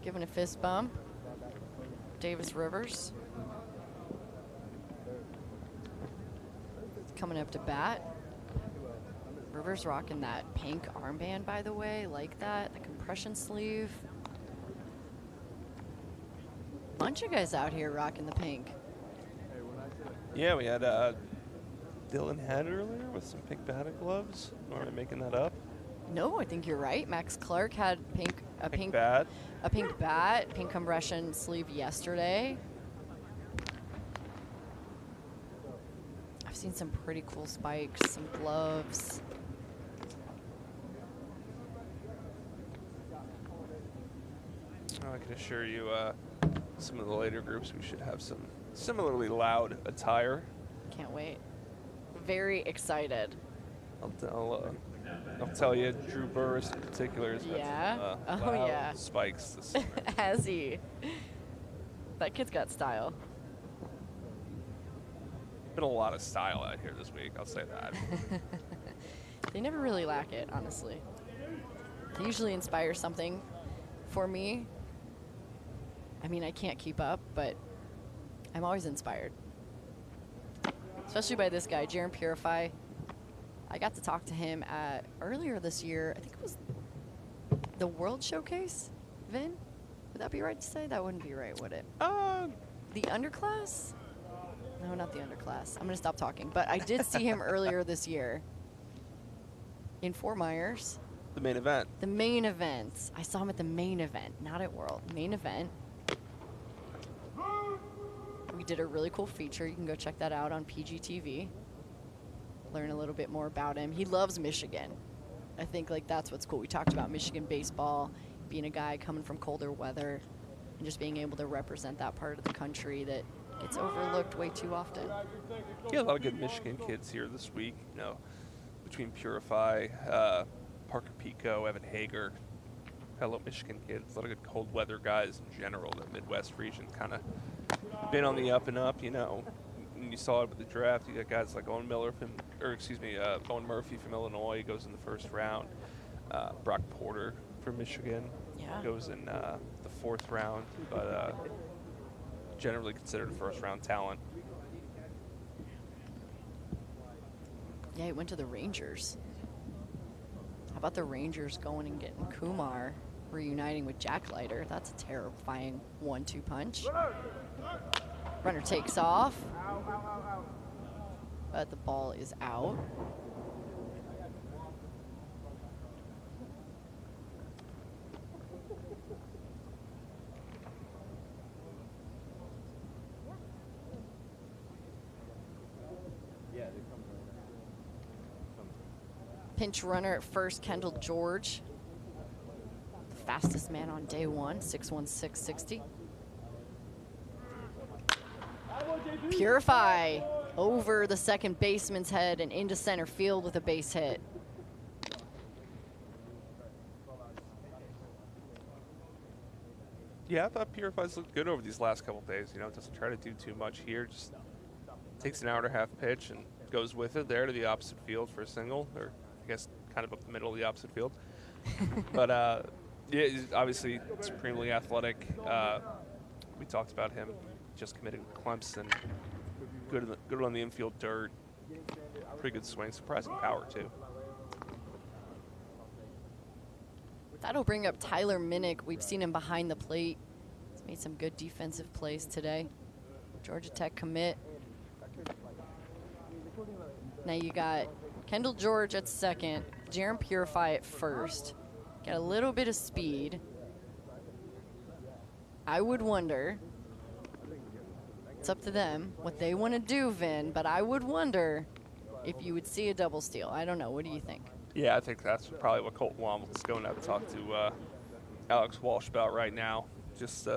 giving a fist bump. Davis Rivers coming up to bat. Rivers rocking that pink armband, by the way. Like that, the compression sleeve. Bunch of guys out here rocking the pink. Yeah, we had Dylan Head earlier with some pink batting gloves. Or am I making that up? No, I think you're right. Max Clark had a pink bat, pink compression sleeve yesterday. I've seen some pretty cool spikes, some gloves. I can assure you, some of the later groups, we should have some similarly loud attire. Can't wait. Very excited. I'll tell you, Drew Burris in particular has Yeah? had some, Oh, loud yeah. spikes this summer. Has he? That kid's got style. Been a lot of style out here this week, I'll say that. They never really lack it, honestly. They usually inspire something for me. I mean, I can't keep up, but I'm always inspired. Especially by this guy, Jaron Purify. I got to talk to him at earlier this year. I think it was the World Showcase, Vin? Would that be right to say? That wouldn't be right, would it? The underclass? No, not the underclass. I'm going to stop talking. But I did see him earlier this year in Fort Myers. The main event. The main event. I saw him at the main event, not at World. Main event. We did a really cool feature. You can go check that out on PGTV. Learn a little bit more about him. He loves Michigan. I think like that's what's cool. We talked about Michigan baseball, being a guy coming from colder weather, and just being able to represent that part of the country that gets overlooked way too often. Yeah, a lot of good Michigan kids here this week. You know, between Purify, Parker Pico, Evan Hager, fellow Michigan kids. A lot of good cold weather guys in general. The Midwest region kind of been on the up and up. You know, and you saw it with the draft. You got guys like Owen Murphy from Illinois goes in the first round. Brock Porter from Michigan goes in the fourth round, but generally considered a first-round talent. Yeah, he went to the Rangers. How about the Rangers going and getting Kumar, reuniting with Jack Leiter? That's a terrifying 1-2 punch. Runner takes off, but the ball is out. Pinch runner at first, Kendall George. The fastest man on day one, 6'1", 660. Purify over the second baseman's head and into center field with a base hit. Yeah, I thought Purify's looked good over these last couple days. You know, doesn't try to do too much here. Just takes an hour and a half pitch and goes with it there to the opposite field for a single, or I guess kind of up the middle of the opposite field. But yeah, he's obviously supremely athletic. We talked about him just committed to Clemson. Good on the infield dirt. Pretty good swing, surprising power too. That'll bring up Tyler Minnick. We've seen him behind the plate. He's made some good defensive plays today. Georgia Tech commit. Now you got Kendall George at second, Jaron Purify at first. Got a little bit of speed. I would wonder, it's up to them, what they want to do, Vin, but I would wonder if you would see a double steal. I don't know. What do you think? Yeah, I think that's probably what Colton Wombles is going to have to talk to Alex Walsh about right now. Just,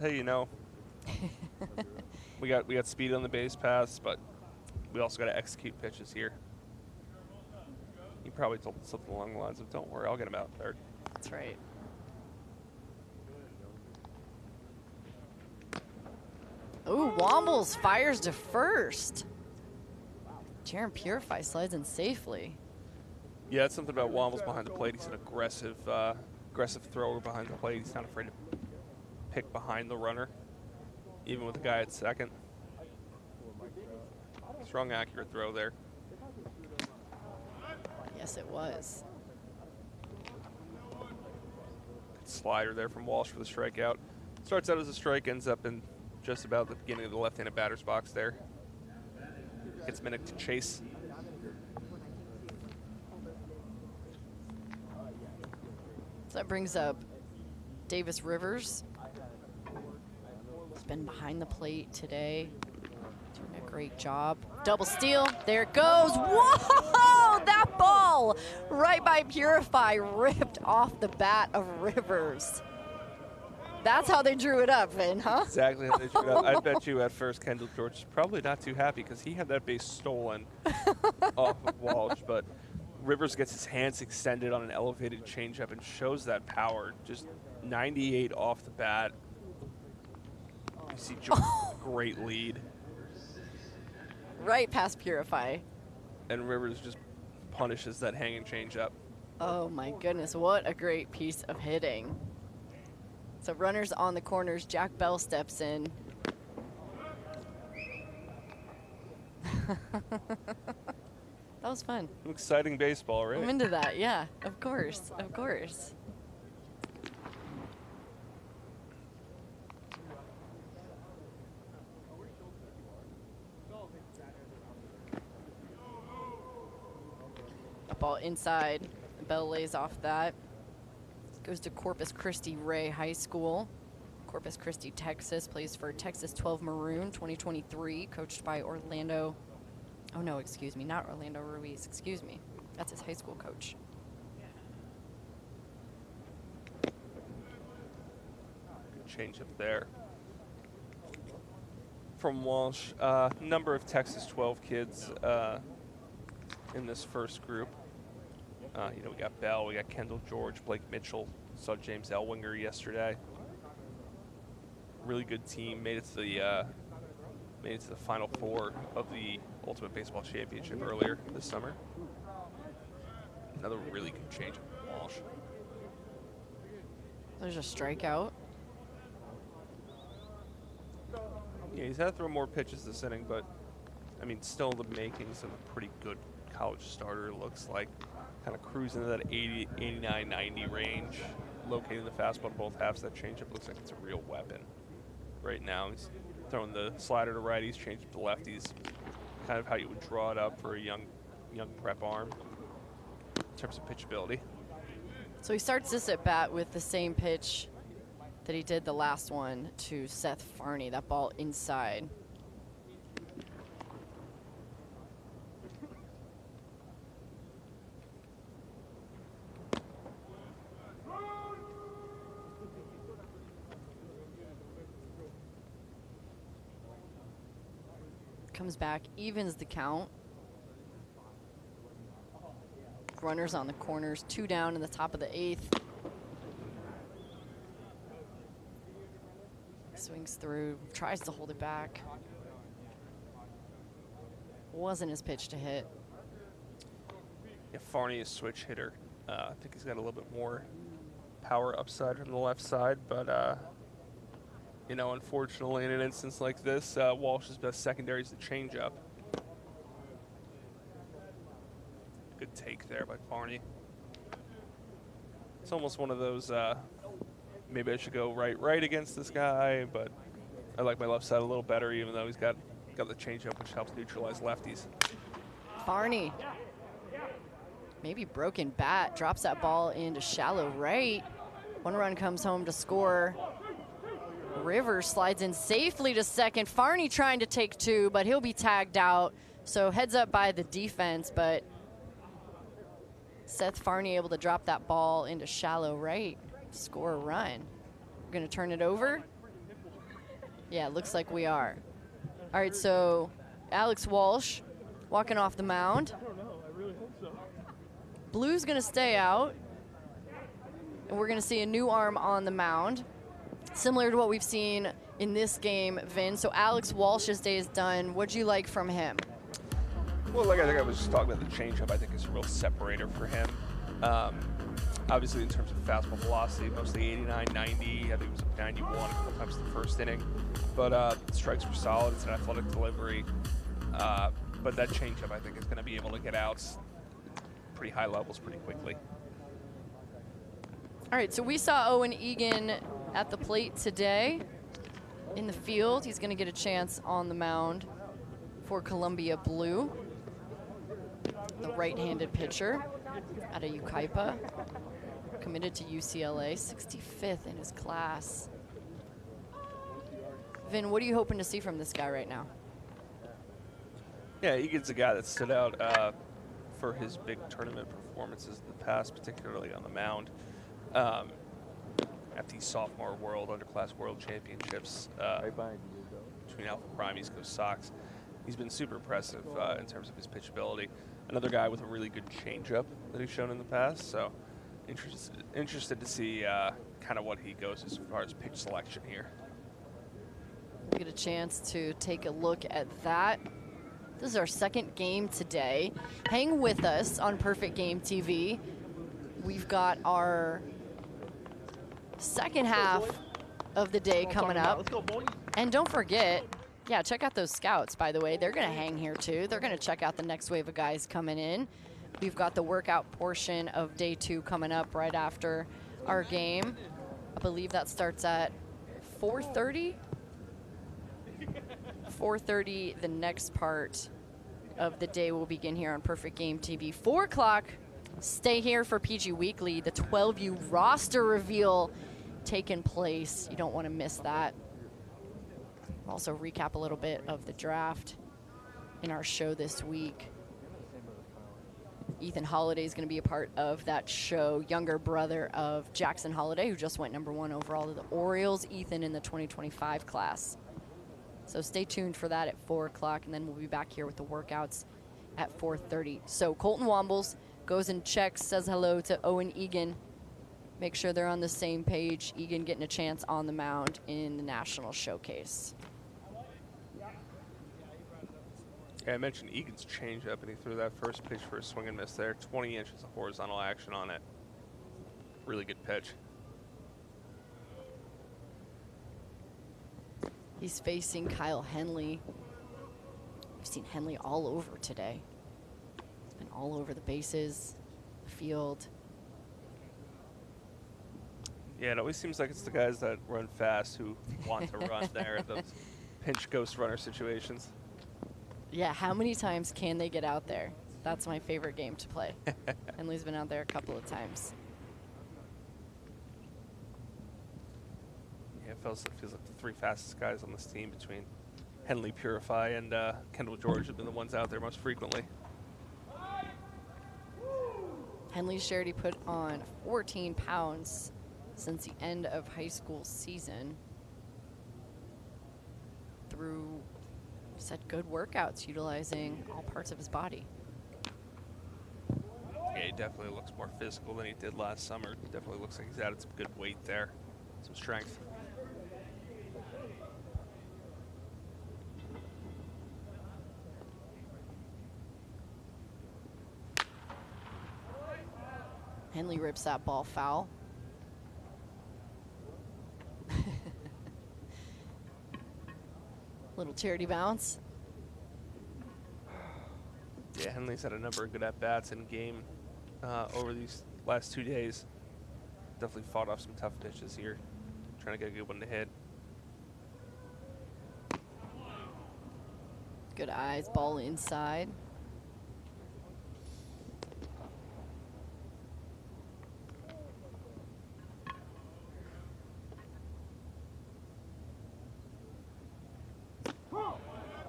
hey, you know, we got speed on the base paths, but we also got to execute pitches here. He probably told something along the lines of, "Don't worry, I'll get him out third." That's right. Ooh, Wombles fires to first. Jaron Purify slides in safely. Yeah, it's something about Wombles behind the plate. He's an aggressive thrower behind the plate. He's not afraid to pick behind the runner, even with the guy at second. Strong, accurate throw there. Yes, it was. Slider there from Walsh for the strikeout. Starts out as a strike, ends up in just about the beginning of the left-handed batter's box there. Gets Minnick to chase. So that brings up Davis Rivers. He's been behind the plate today, doing a great job. Double steal, there it goes. Whoa, that ball right by Purify ripped off the bat of Rivers. That's how they drew it up, Vin, huh? Exactly how they drew it up. I bet you at first Kendall George is probably not too happy because he had that base stolen off of Walsh, but Rivers gets his hands extended on an elevated changeup and shows that power. Just 98 off the bat. You see George, great lead. Right past Purify. And Rivers just punishes that hanging changeup. Oh my goodness, what a great piece of hitting. So runners on the corners, Jack Bell steps in. That was fun. Exciting baseball, right? I'm into that, yeah, of course, of course. Ball inside, Bell lays off that. Goes to Corpus Christi Ray High School. Corpus Christi, Texas, plays for Texas 12 Maroon 2023, coached by Orlando. Oh no, excuse me, not Orlando Ruiz, excuse me. That's his high school coach. Good change up there. From Walsh, number of Texas 12 kids in this first group. You know, we got Bell, we got Kendall George, Blake Mitchell, saw James Elwinger yesterday. Really good team, made it to the Final Four of the Ultimate Baseball Championship earlier this summer. Another really good change from Walsh. There's a strikeout. Yeah, he's had to throw more pitches this inning, but I mean, still the makings of a pretty good college starter. Looks like kind of cruising to that 80, 89, 90 range, locating the fastball to both halves. That changeup looks like it's a real weapon right now. He's throwing the slider to righties, changeup to lefties. Kind of how you would draw it up for a young prep arm in terms of pitchability. So he starts this at bat with the same pitch that he did the last one to Seth Farney, that ball inside. Comes back, evens the count. Runners on the corners, 2 down in the top of the 8th. Swings through, tries to hold it back. Wasn't his pitch to hit. Yeah, Farney is a switch hitter. I think he's got a little bit more power upside from the left side, but you know, unfortunately, in an instance like this, Walsh's best secondary is the changeup. Good take there by Farney. It's almost one of those, maybe I should go right against this guy, but I like my left side a little better, even though he's got the changeup, which helps neutralize lefties. Farney, maybe broken bat, drops that ball into shallow right. 1 run comes home to score. Rivers slides in safely to second. Farney trying to take 2, but he'll be tagged out. So heads up by the defense, but Seth Farney able to drop that ball into shallow right, score a run. We're gonna turn it over. Yeah, looks like we are. All right, so Alex Walsh walking off the mound. I don't know. I really hope so. Blue's gonna stay out, and we're gonna see a new arm on the mound, similar to what we've seen in this game, Vin. So Alex Walsh's day is done. What'd you like from him? Well, like I think I was just talking about the changeup, I think is a real separator for him. Obviously, in terms of fastball velocity, mostly 89, 90. I think it was 91 a couple times in the first inning. But strikes were solid. It's an athletic delivery. But that changeup, I think, is going to be able to get outs pretty high levels pretty quickly. All right, so we saw Owen Egan at the plate today in the field. He's going to get a chance on the mound for Columbia Blue. The right-handed pitcher out of Ukaipa, committed to UCLA, 65th in his class. Vin, what are you hoping to see from this guy right now? Yeah, Egan's a guy that stood out for his big tournament performances in the past, particularly on the mound. At the sophomore world, underclass world championships between Alpha Prime, East Coast Sox. He's been super impressive in terms of his pitchability. Another guy with a really good changeup that he's shown in the past. So interested to see kind of what he goes as far as pitch selection here. We'll get a chance to take a look at that. This is our second game today. Hang with us on Perfect Game TV. We've got our second half of the day coming up. Let's go, boys. And don't forget, yeah, check out those scouts, by the way. They're going to hang here, too. They're going to check out the next wave of guys coming in. We've got the workout portion of day 2 coming up right after our game. I believe that starts at 4:30. 4:30, the next part of the day will begin here on Perfect Game TV. 4 o'clock, stay here for PG Weekly, the 12U roster reveal taking place. You don't want to miss that. We'll also recap a little bit of the draft in our show this week. Ethan Holiday is going to be a part of that show, younger brother of Jackson Holiday, who just went #1 overall to the Orioles. Ethan in the 2025 class. So stay tuned for that at 4 o'clock, and then we'll be back here with the workouts at 4:30. So Colton Wombles goes and checks, says hello to Owen Egan. Make sure they're on the same page. Egan getting a chance on the mound in the National Showcase. Yeah, I mentioned Egan's changeup, and he threw that first pitch for a swing and miss there. 20 inches of horizontal action on it. Really good pitch. He's facing Kyle Henley. We've seen Henley all over today. He's been all over the bases, the field. Yeah, it always seems like it's the guys that run fast who want to run there, those pinch ghost runner situations. Yeah, how many times can they get out there? That's my favorite game to play. Henley's been out there a couple of times. Yeah, it feels like the 3 fastest guys on this team between Henley, Purify, and Kendall George have been the ones out there most frequently. Henley's shared he put on 14 pounds since the end of high school season through, said, good workouts utilizing all parts of his body. Yeah, he definitely looks more physical than he did last summer. Definitely looks like he's added some good weight there, some strength. Henley rips that ball foul. Little charity bounce. Yeah, Henley's had a number of good at-bats in game over these last 2 days. Definitely fought off some tough pitches here. Trying to get a good one to hit. Good eyes, ball inside.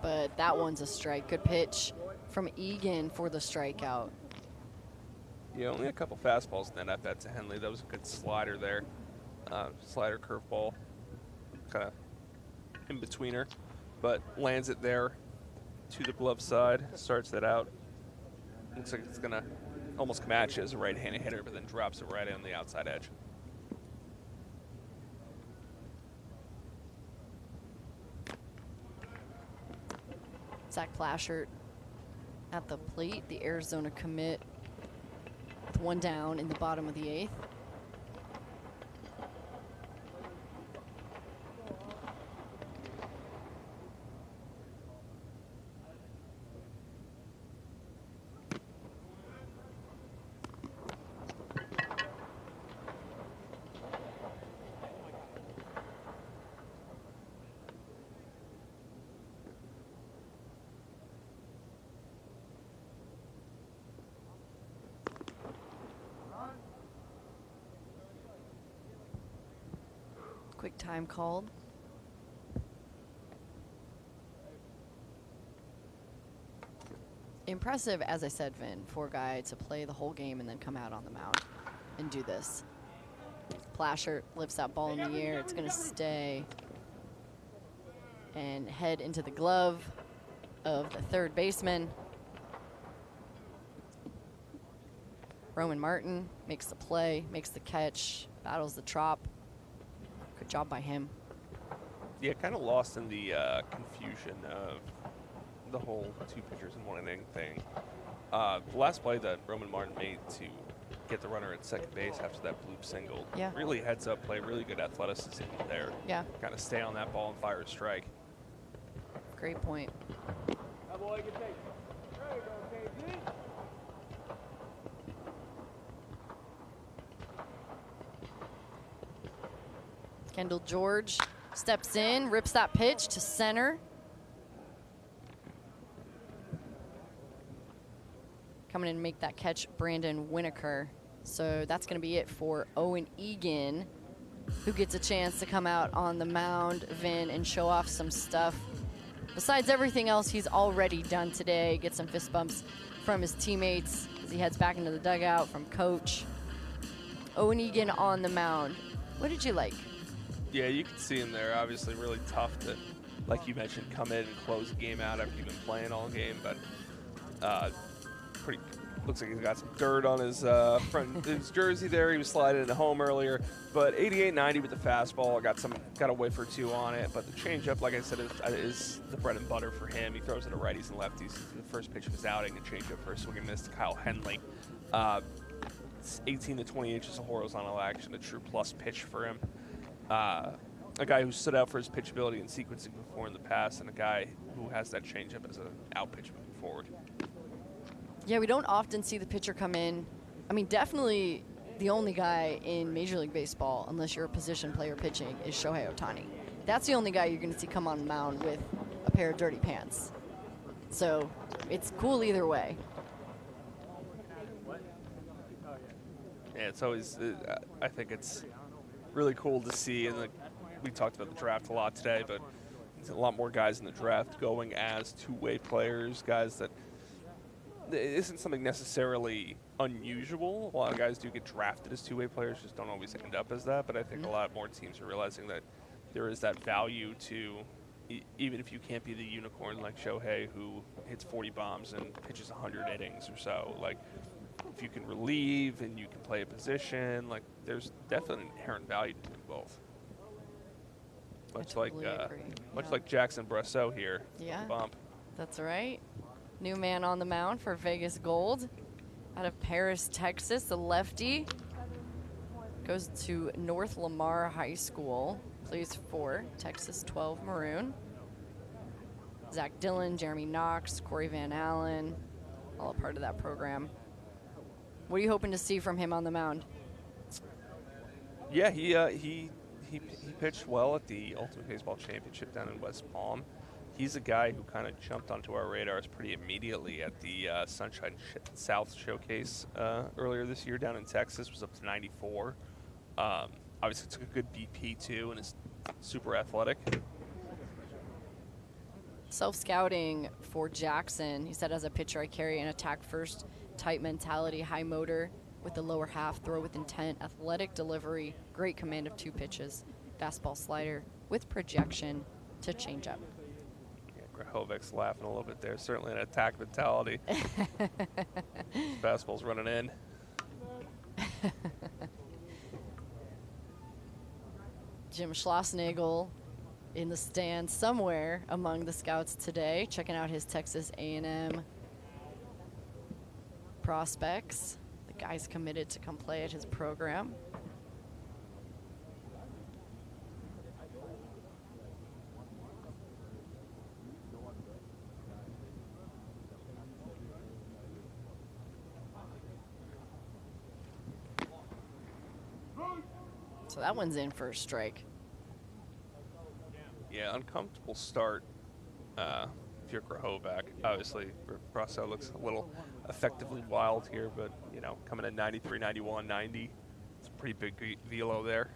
But that one's a strike. Good pitch from Egan for the strikeout. Yeah, only a couple fastballs in that at-bat to Henley. That was a good slider there. Slider curveball, kind of in-betweener, but lands it there to the glove side, starts that out. Looks like it's going to almost match as a right-handed hitter, but then drops it right on the outside edge. Zach Plashert at the plate, the Arizona commit, with 1 down in the bottom of the 8th. Quick time called. Impressive, as I said, Vin, for a guy to play the whole game and then come out on the mound and do this. Plashert lifts that ball in the air. It's going to stay and head into the glove of the third baseman. Roman Martin makes the play, makes the catch, battles the Trop. Good job by him. Yeah, kind of lost in the confusion of the whole 2 pitchers in 1 inning thing. The last play that Roman Martin made to get the runner at second base after that bloop single. Yeah. Really heads up play, really good athleticism there. Yeah. Kind of stay on that ball and fire a strike. Great point. That boy can take it. There you go, KG. Kendall George steps in, rips that pitch to center. Coming in to make that catch, Brandon Winokur. So that's going to be it for Owen Egan, who gets a chance to come out on the mound, Vin, and show off some stuff. Besides everything else he's already done today, get some fist bumps from his teammates as he heads back into the dugout from coach. Owen Egan on the mound. What did you like? Yeah, you can see him there. Obviously, really tough to, like you mentioned, come in and close the game out after you've been playing all game. But pretty looks like he's got some dirt on his front his jersey there. He was sliding into home earlier. But 88-90 with the fastball. Got a whiff or 2 on it. But the changeup, like I said, is the bread and butter for him. He throws it to righties and lefties. The first pitch of his outing, the changeup for a swing and miss to Kyle Henley. It's 18 to 20 inches of horizontal action, a true plus pitch for him. A guy who stood out for his pitchability and sequencing before in the past, and a guy who has that changeup as an out pitch moving forward. Yeah, we don't often see the pitcher come in. I mean, definitely the only guy in Major League Baseball, unless you're a position player pitching, is Shohei Ohtani. That's the only guy you're going to see come on the mound with a pair of dirty pants. So it's cool either way. Yeah, it's always, I think it's really cool to see, and we talked about the draft a lot today, but there's a lot more guys in the draft going as two-way players, guys that it isn't something necessarily unusual. A lot of guys do get drafted as two-way players, just don't always end up as that, but I think a lot more teams are realizing that there is that value to, even if you can't be the unicorn like Shohei, who hits 40 bombs and pitches 100 innings or so, like, if you can relieve and you can play a position, like, there's definitely an inherent value to doing both. Much like Jackson Brosseau here. Yeah. Bump. That's right. New man on the mound for Vegas Gold. Out of Paris, Texas, the lefty. Goes to North Lamar High School. Plays for Texas 12 Maroon. Zach Dillon, Jeremy Knox, Corey Van Allen, all a part of that program. What are you hoping to see from him on the mound? Yeah, he pitched well at the Ultimate Baseball Championship down in West Palm. He's a guy who kind of jumped onto our radars pretty immediately at the Sunshine South Showcase earlier this year down in Texas. Was up to 94. Obviously, took a good BP too, and is super athletic. Self-scouting for Jackson. He said, as a pitcher, I carry an attack-first type mentality, high motor with the lower half, throw with intent, athletic delivery, great command of 2 pitches, fastball slider with projection to change up. Yeah, Grahovic's laughing a little bit there. Certainly an attack mentality. Fastball's running in. Jim Schlossnagel in the stands somewhere among the scouts today, checking out his Texas A&M prospects. The guy's committed to come play at his program. So that one's in for a strike. Yeah, uncomfortable start if you're Grahovac. Obviously, Brasso looks a little effectively wild here, but, you know, coming at 93, 91, 90, it's a pretty big velo there.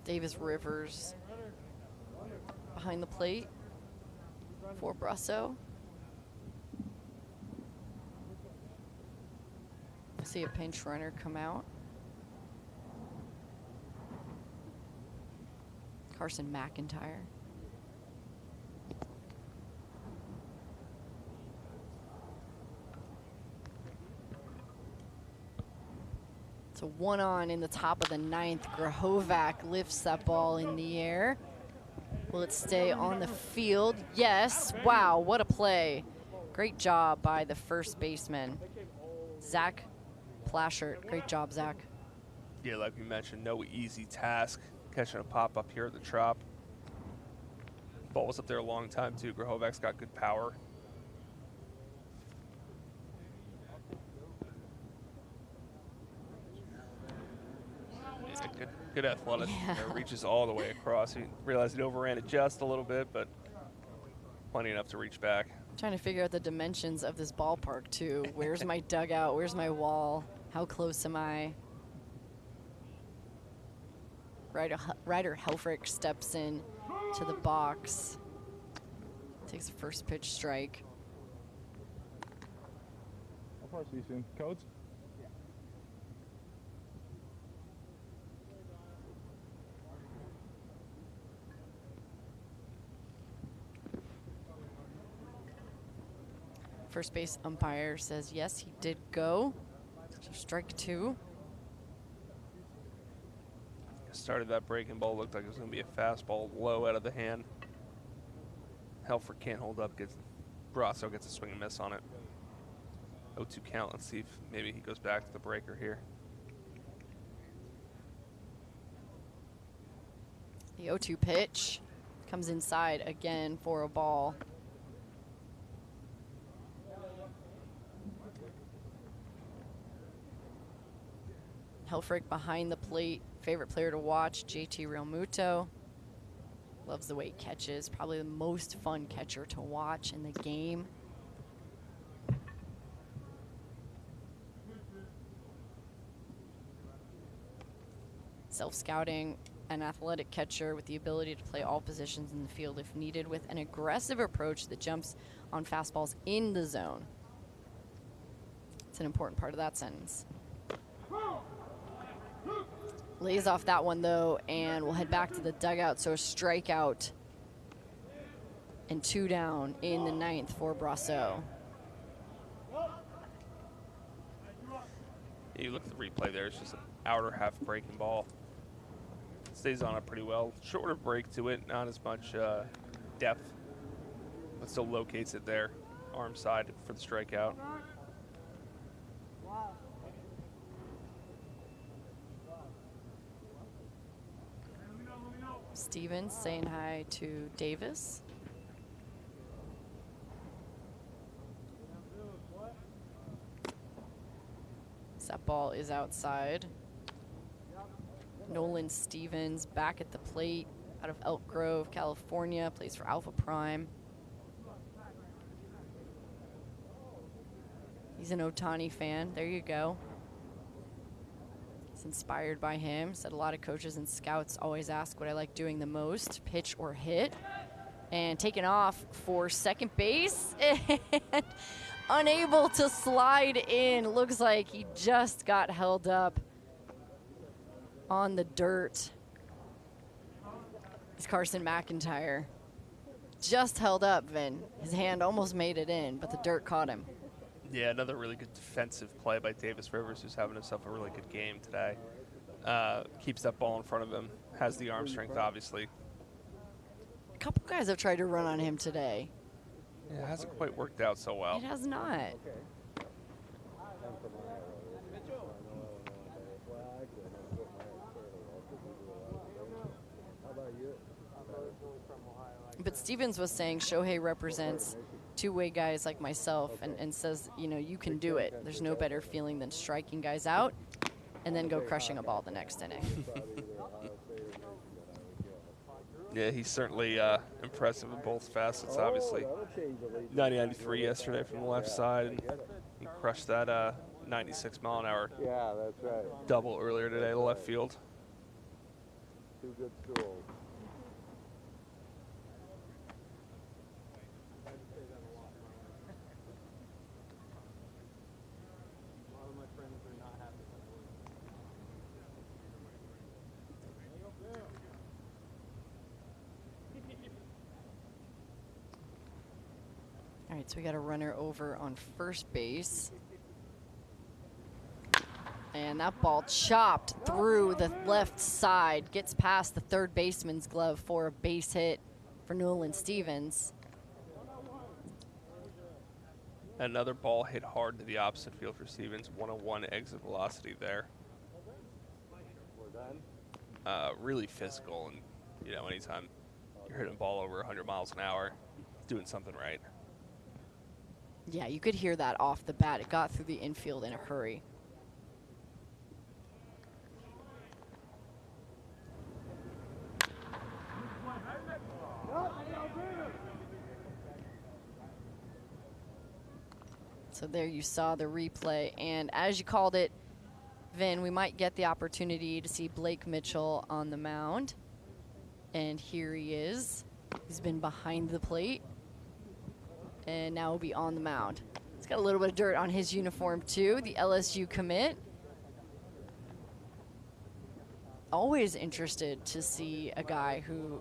Davis Rivers behind the plate for Brasso. See a pinch runner come out. Carson McIntyre. So 1 on in the top of the 9th. Grahovac lifts that ball in the air. Will it stay on the field? Yes. Wow, what a play. Great job by the first baseman, Zach Plashert. Great job, Zach. Yeah, like we mentioned, no easy task catching a pop up here at the Trop. Ball was up there a long time too. Grahovac's got good power. Yeah, good athleticism there. Reaches all the way across. He realized he overran it just a little bit, but plenty enough to reach back. Trying to figure out the dimensions of this ballpark too. Where's my dugout? Where's my wall? How close am I? Ryder Helfrich steps in to the box. Takes a first pitch strike. How far see you soon? Codes? First base umpire says yes, he did go. So strike 2. Started that breaking ball, looked like it was going to be a fastball low out of the hand. Helfrich can't hold up, Brasso gets a swing and miss on it. 0-2 count. Let's see if maybe he goes back to the breaker here. The 0-2 pitch comes inside again for a ball. Helfrich behind the plate. Favorite player to watch, JT Realmuto. Loves the way he catches. Probably the most fun catcher to watch in the game. Self-scouting, an athletic catcher with the ability to play all positions in the field if needed, with an aggressive approach that jumps on fastballs in the zone. It's an important part of that sentence. Lays off that one, though, and we'll head back to the dugout. So a strikeout and 2 down in the 9th for Brasso. You look at the replay there, it's just an outer half breaking ball. Stays on it pretty well. Shorter break to it, not as much depth, but still locates it there. Arm side for the strikeout. Stevens saying hi to Davis. That ball is outside. Nolan Stevens back at the plate out of Elk Grove, California, plays for Alpha Prime. He's an Ohtani fan. There you go. He's inspired by him. Said a lot of coaches and scouts always ask what I like doing the most, pitch or hit. And taken off for second base. And unable to slide in. Looks like he just got held up on the dirt. It's Carson McIntyre. Just held up, Vin. His hand almost made it in, but the dirt caught him. Yeah, another really good defensive play by Davis Rivers, who's having himself a really good game today. keeps that ball in front of him, has the arm strength, obviously. A couple guys have tried to run on him today. Yeah, it hasn't quite worked out so well. It has not. But Stevens was saying Shohei represents two-way guys like myself and says, you know, you can do it. There's no better feeling than striking guys out and then go crushing a ball the next inning. Yeah, he's certainly impressive in both facets, obviously. 90-93 yesterday from the left side, and he crushed that 96 mile an hour double earlier today to left field. Two good schools. All right, so we got a runner over on first base. And that ball chopped through the left side, gets past the third baseman's glove for a base hit for Nolan Stevens. Another ball hit hard to the opposite field for Stevens. 101 exit velocity there. Really physical, and you know, anytime you're hitting a ball over 100 miles an hour, doing something right. Yeah, you could hear that off the bat. It got through the infield in a hurry. So there you saw the replay, and as you called it, Vin, we might get the opportunity to see Blake Mitchell on the mound. And here he is. He's been behind the plate, and now will be on the mound. He's got a little bit of dirt on his uniform too, the LSU commit. Always interested to see a guy who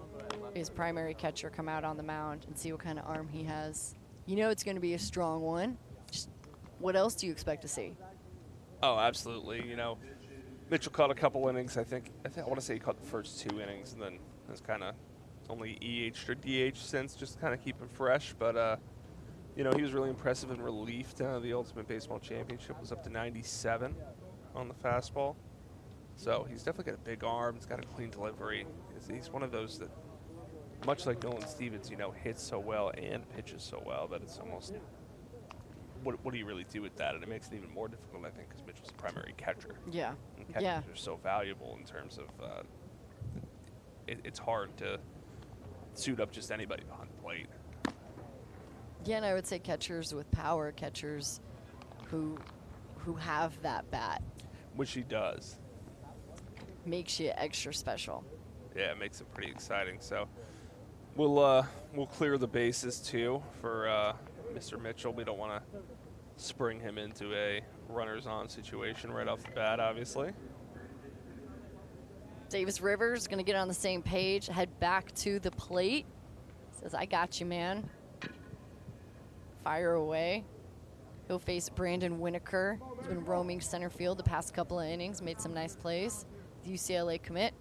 is primary catcher come out on the mound and see what kind of arm he has. You know it's going to be a strong one. Just what else do you expect to see? Oh, absolutely. You know, Mitchell caught a couple innings. I want to say he caught the first 2 innings, and then has kind of only EH'd or DH since, just kind of keep him fresh. But you know, he was really impressive in relief. The Ultimate Baseball Championship was up to 97 on the fastball. So he's definitely got a big arm. He's got a clean delivery. He's one of those that, much like Nolan Stevens, you know, hits so well and pitches so well that it's almost, what do you really do with that? And it makes it even more difficult, I think, because Mitchell's a primary catcher. Yeah. And catchers are so valuable in terms of it's hard to suit up just anybody behind the plate. Yeah, and I would say catchers with power, catchers who have that bat. Which he does. Makes you extra special. Yeah, it makes it pretty exciting. So we'll clear the bases too for Mr. Mitchell. We don't want to spring him into a runners-on situation right off the bat, obviously. Davis Rivers going to get on the same page, head back to the plate. Says, I got you, man. Fire away. He'll face Brandon Winokur. He's been roaming center field the past couple of innings, made some nice plays. The UCLA commit.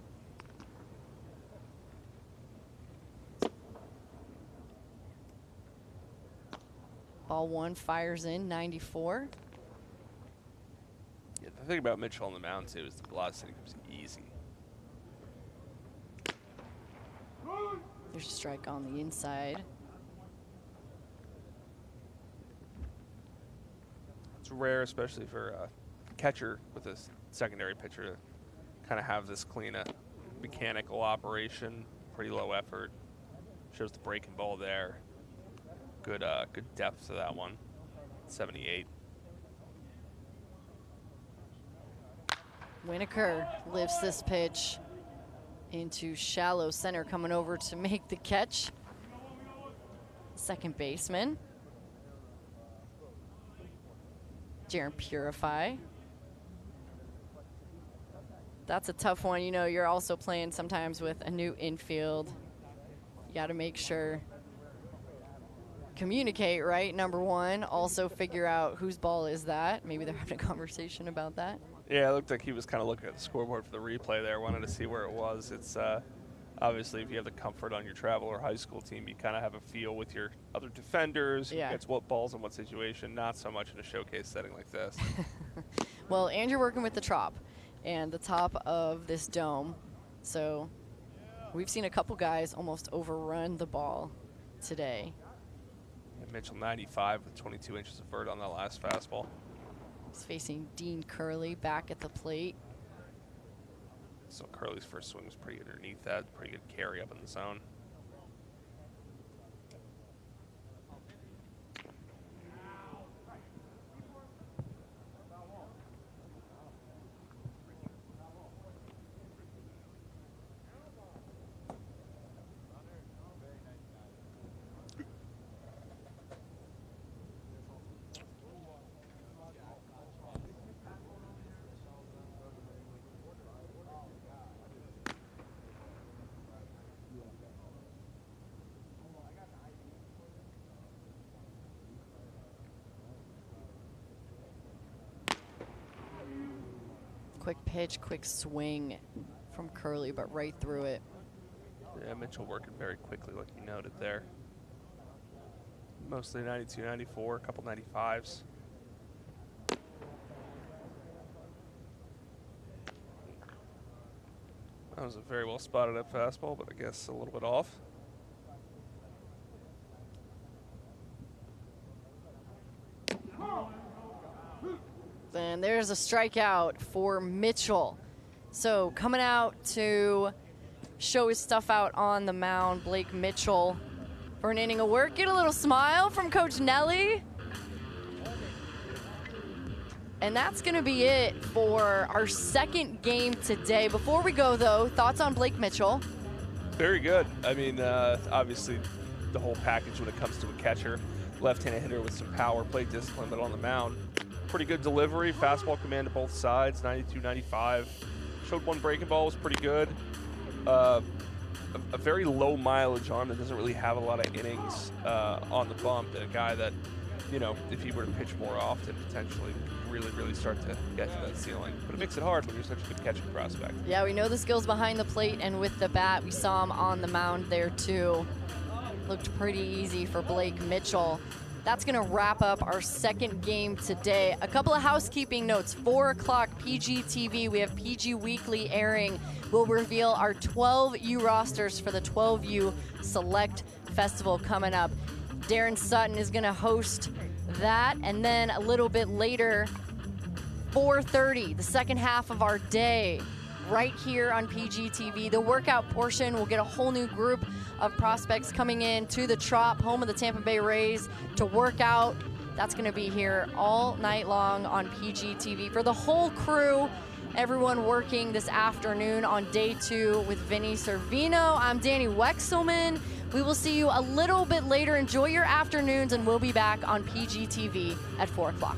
Ball one fires in, 94. Yeah, the thing about Mitchell on the mound, too, is the velocity comes easy. There's a strike on the inside. It's rare, especially for a catcher with a secondary pitcher, to kind of have this clean mechanical operation, pretty low effort. Shows the breaking ball there. Good depth to that one. 78. Winokur lifts this pitch into shallow center, coming over to make the catch. Second baseman, Jaron Purify. That's a tough one. You know, you're also playing sometimes with a new infield. You got to make sure communicate, right? Number one. Also figure out whose ball is that. Maybe they're having a conversation about that. Yeah, it looked like he was kind of looking at the scoreboard for the replay there, wanted to see where it was. It's obviously if you have the comfort on your travel or high school team, you kind of have a feel with your other defenders, who gets what balls in what situation, not so much in a showcase setting like this. Well, and you're working with the Trop and the top of this dome. So we've seen a couple guys almost overrun the ball today. And Mitchell 95 with 22 inches of vert on that last fastball. He's facing Dean Curley back at the plate. So Curley's first swing was pretty underneath that, pretty good carry up in the zone. Quick pitch, quick swing from Curley, but right through it. Yeah, Mitchell working very quickly like you noted there. Mostly 92, 94, a couple 95s. That was a very well spotted up fastball, but I guess a little bit off. And there's a strikeout for Mitchell. So coming out to show his stuff out on the mound, Blake Mitchell for an inning of work. Get a little smile from Coach Nelly. And that's going to be it for our second game today. Before we go, though, thoughts on Blake Mitchell? Very good. I mean, obviously the whole package when it comes to a catcher. Left-handed hitter with some power, plate discipline, but on the mound, pretty good delivery, fastball command to both sides, 92, 95. Showed one breaking ball, was pretty good. A very low mileage arm that doesn't really have a lot of innings on the bump. And a guy that, you know, if he were to pitch more often, potentially really start to get to that ceiling. But it makes it hard when you're such a good catching prospect. Yeah, we know the skills behind the plate and with the bat. We saw him on the mound there too. Looked pretty easy for Blake Mitchell. That's going to wrap up our second game today. A couple of housekeeping notes. 4 o'clock PGTV. We have PG Weekly airing. We'll reveal our 12U rosters for the 12U Select Festival coming up. Darren Sutton is going to host that. And then a little bit later, 4:30, the second half of our day, right here on PGTV. The workout portion will get a whole new group of prospects coming in to the Trop, home of the Tampa Bay Rays, to work out. That's going to be here all night long on PGTV. For the whole crew, everyone working this afternoon on day 2 with Vinny Servino, I'm Danny Wexelman. We will see you a little bit later. Enjoy your afternoons, and we'll be back on PGTV at 4 o'clock.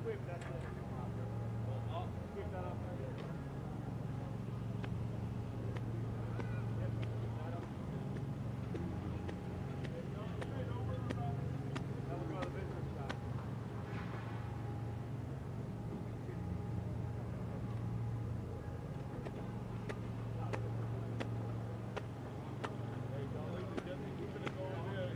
Sweep, that's it. Sweep that up. Now we'll go to the business side. There you go. Just keep it going there.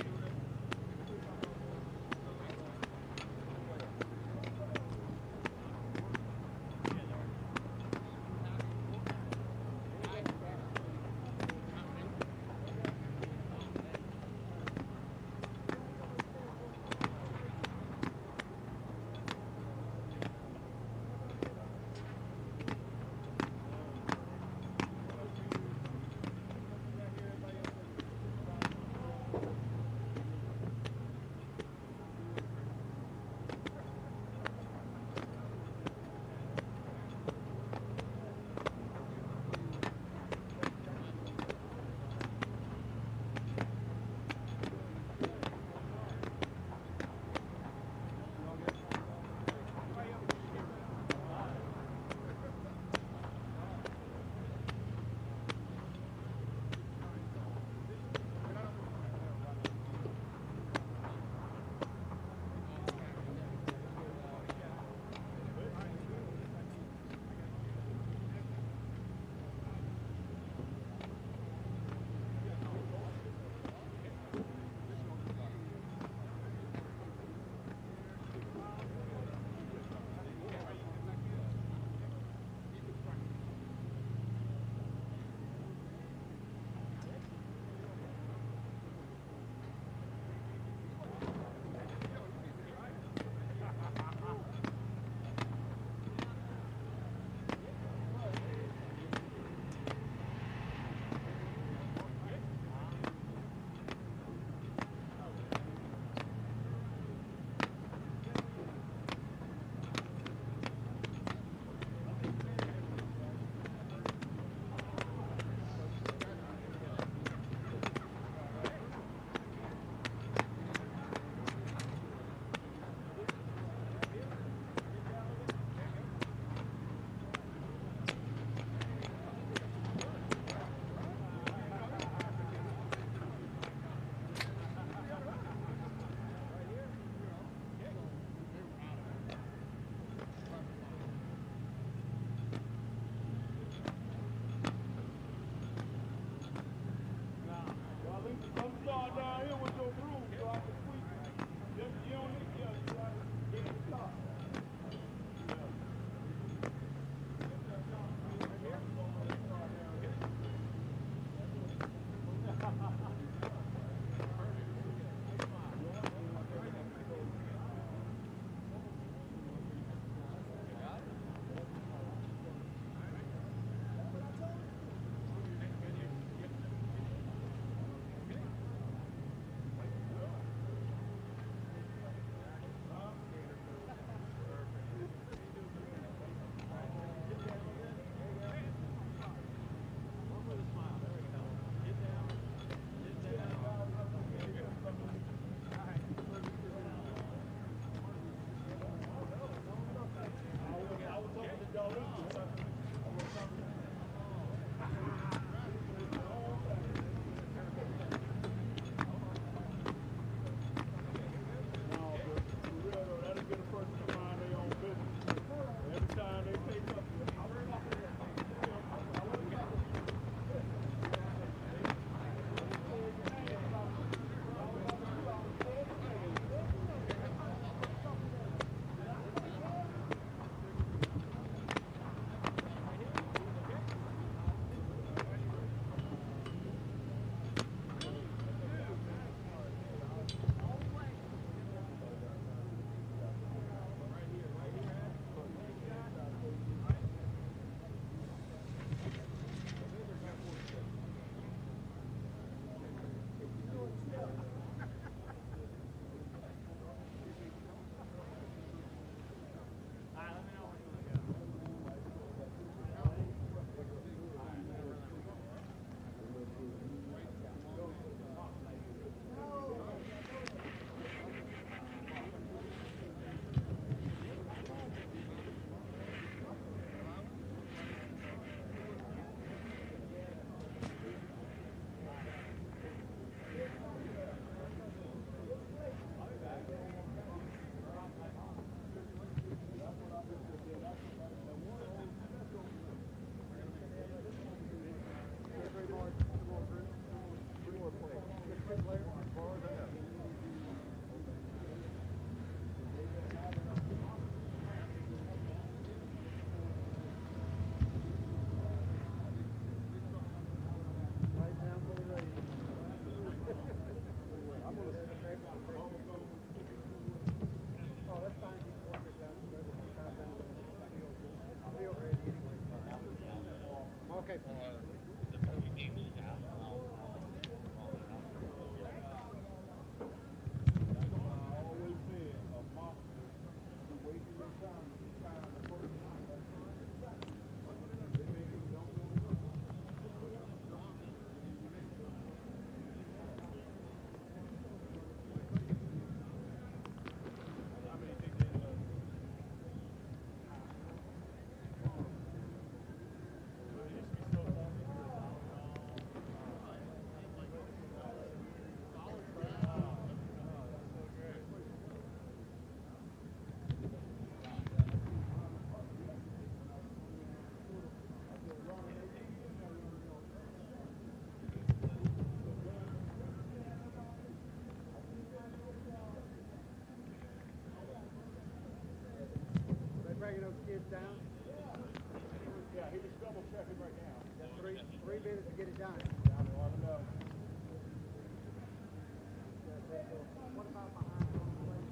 kids down? Yeah, he was double checking right now. Got 3 minutes to get it done. Down to let him know. What about behind on the plate?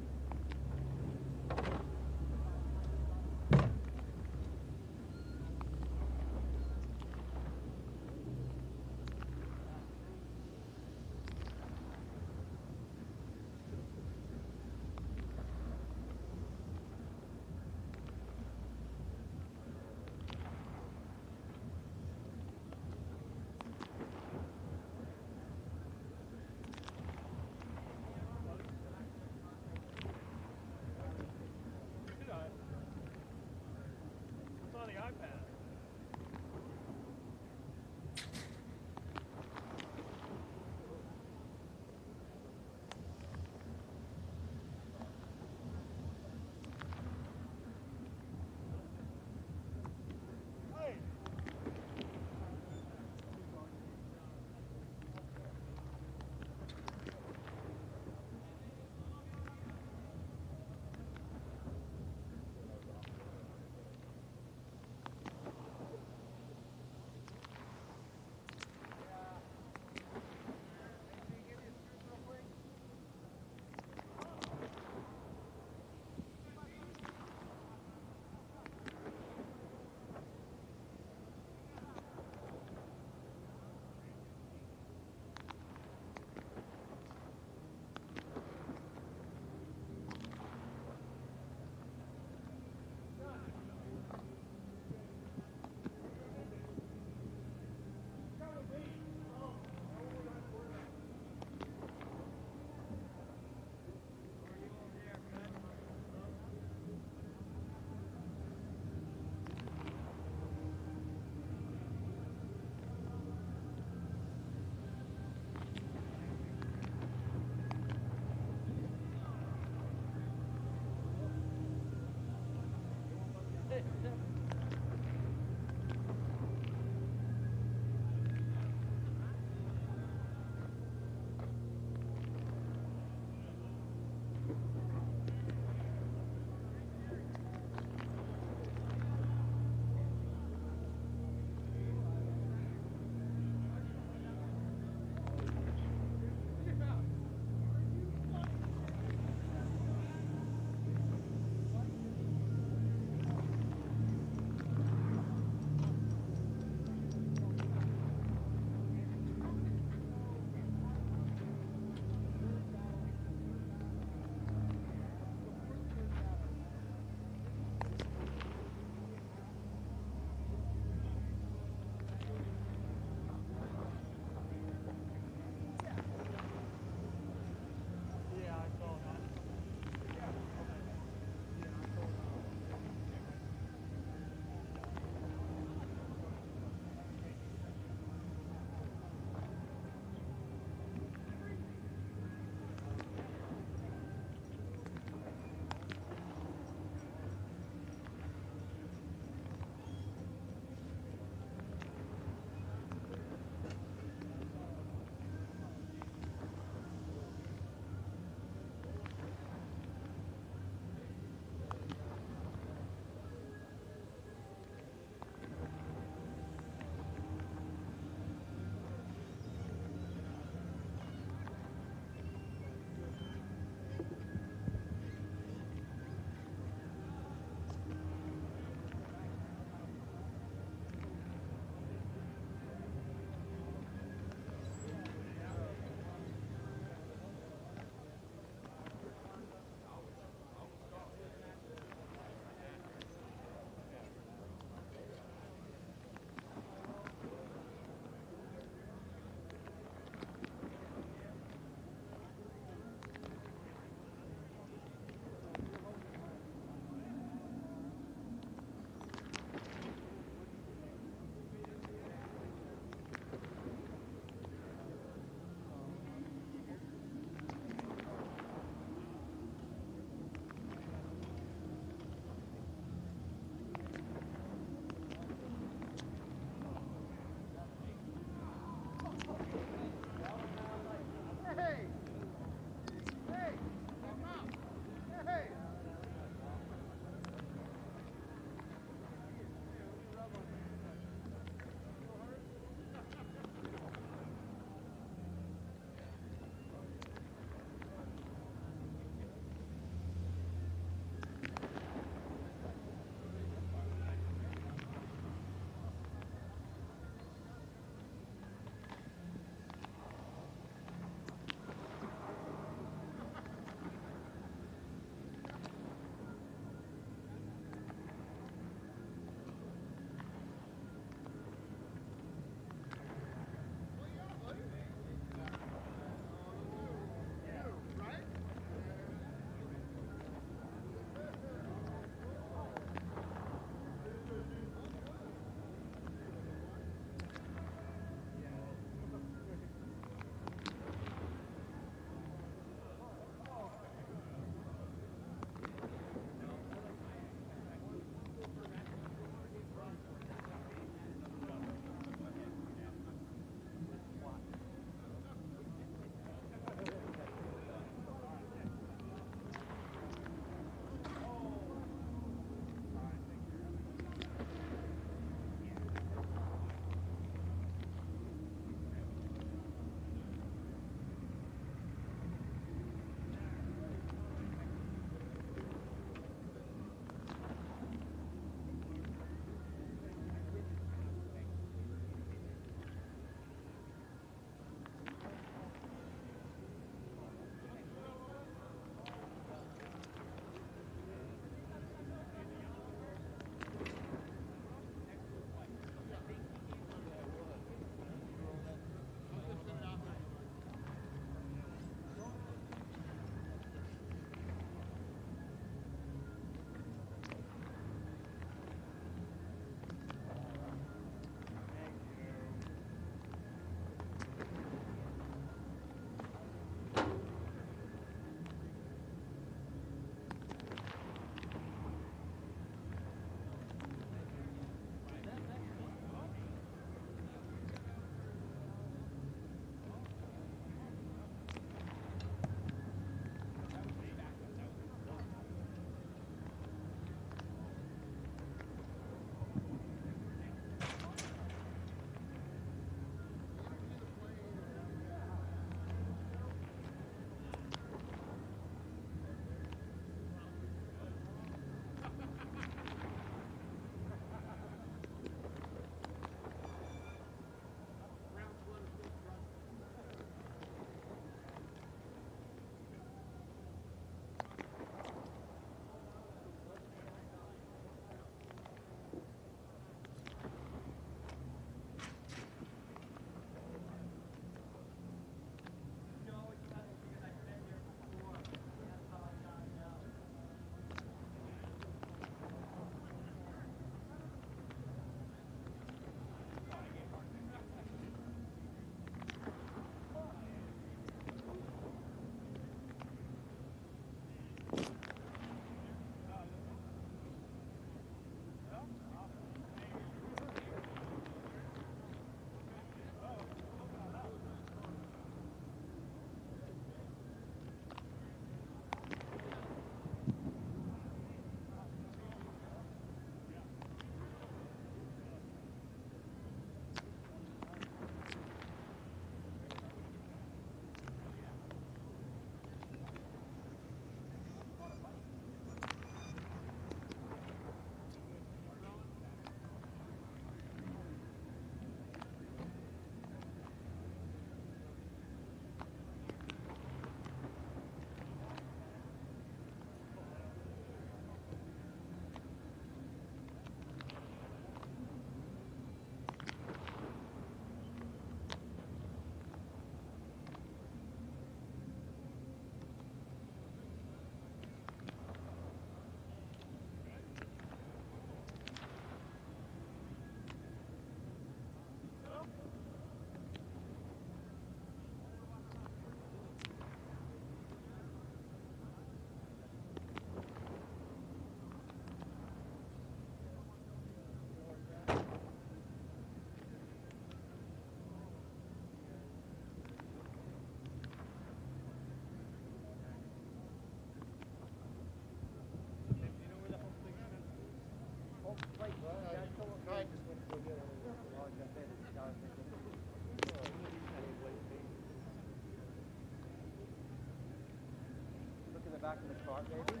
back of the cart, baby.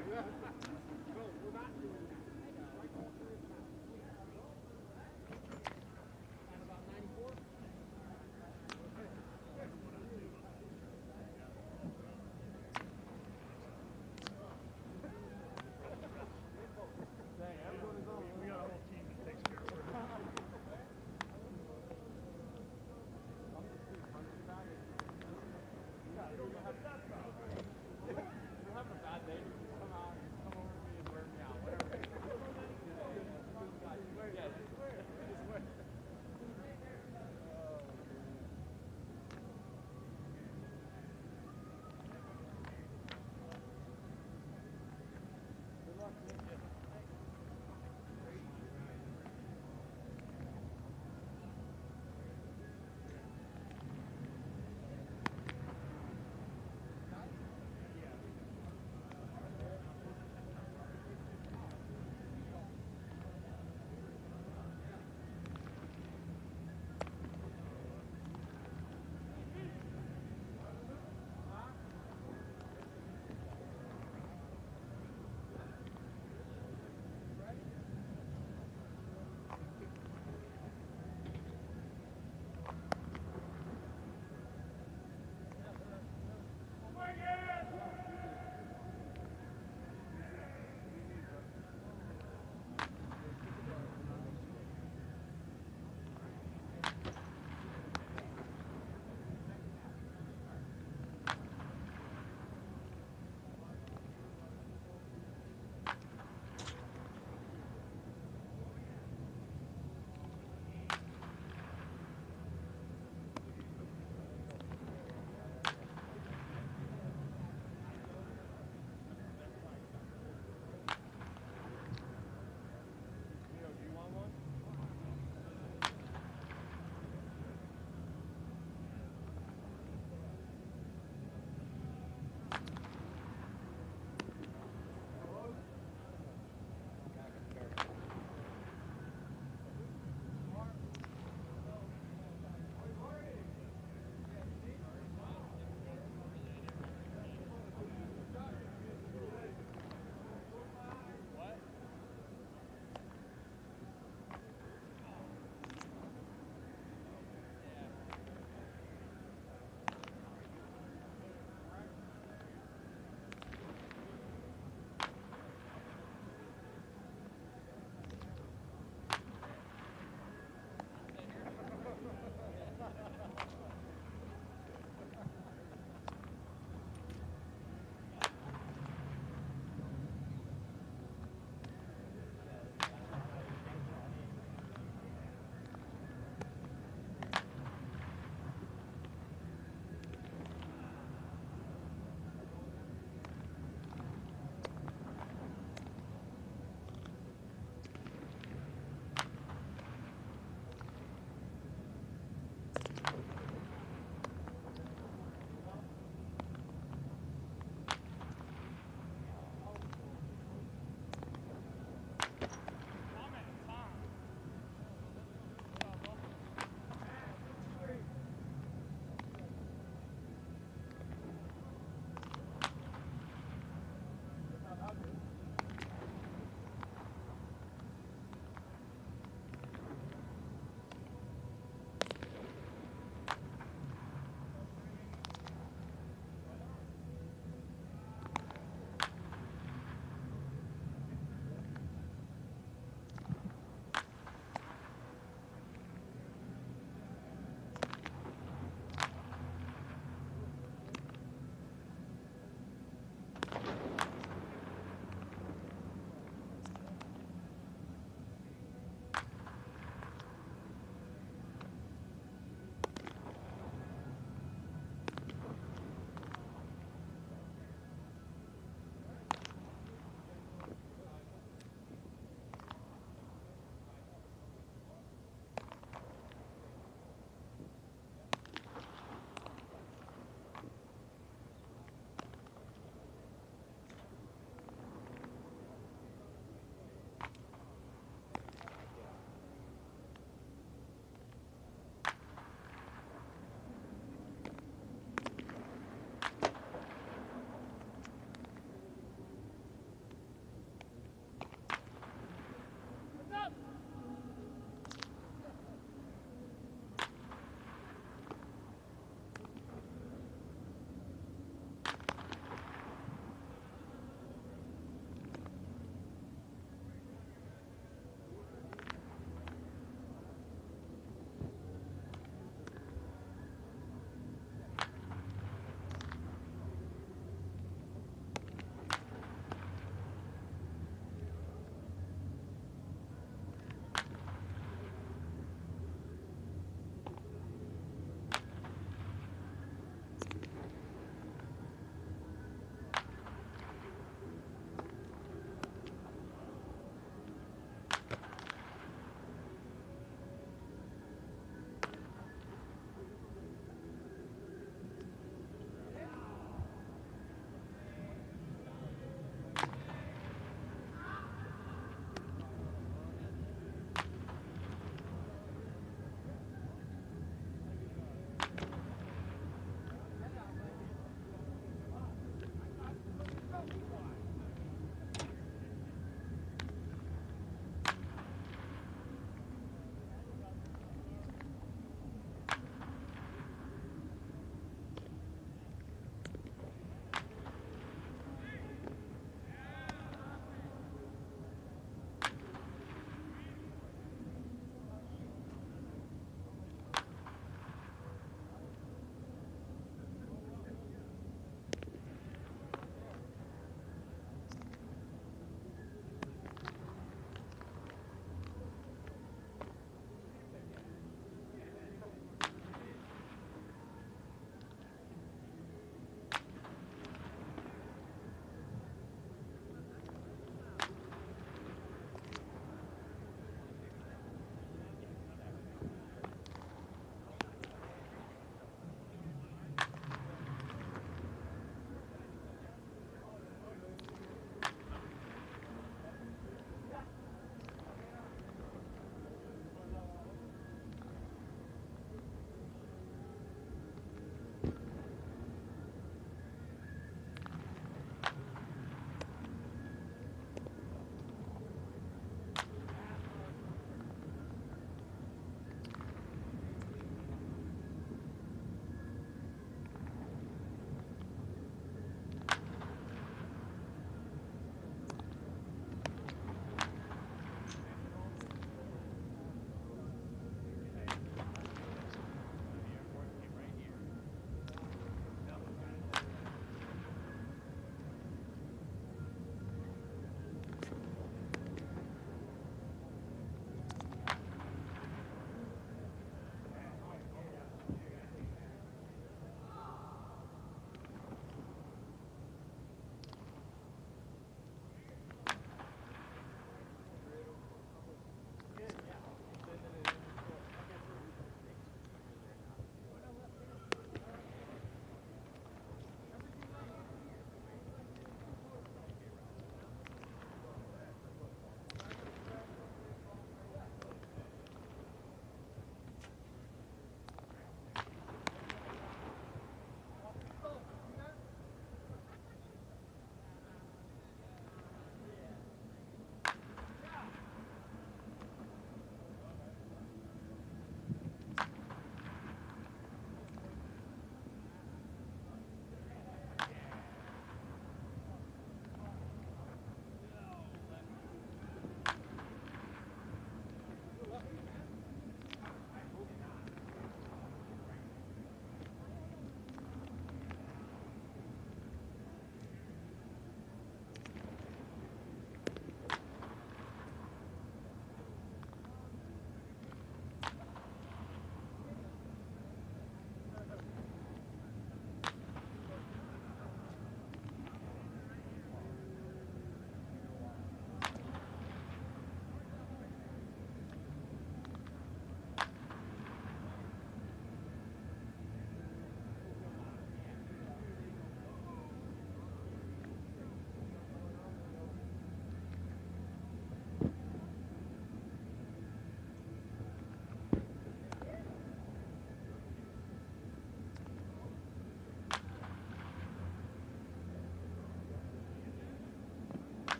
You're having a bad day. Come out, come over to me and wear me out. Whatever.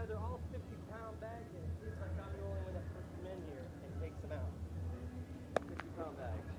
know, they're all 50-pound bags, and it seems like I'm the only one that puts them in here and takes them out. 50-pound bags.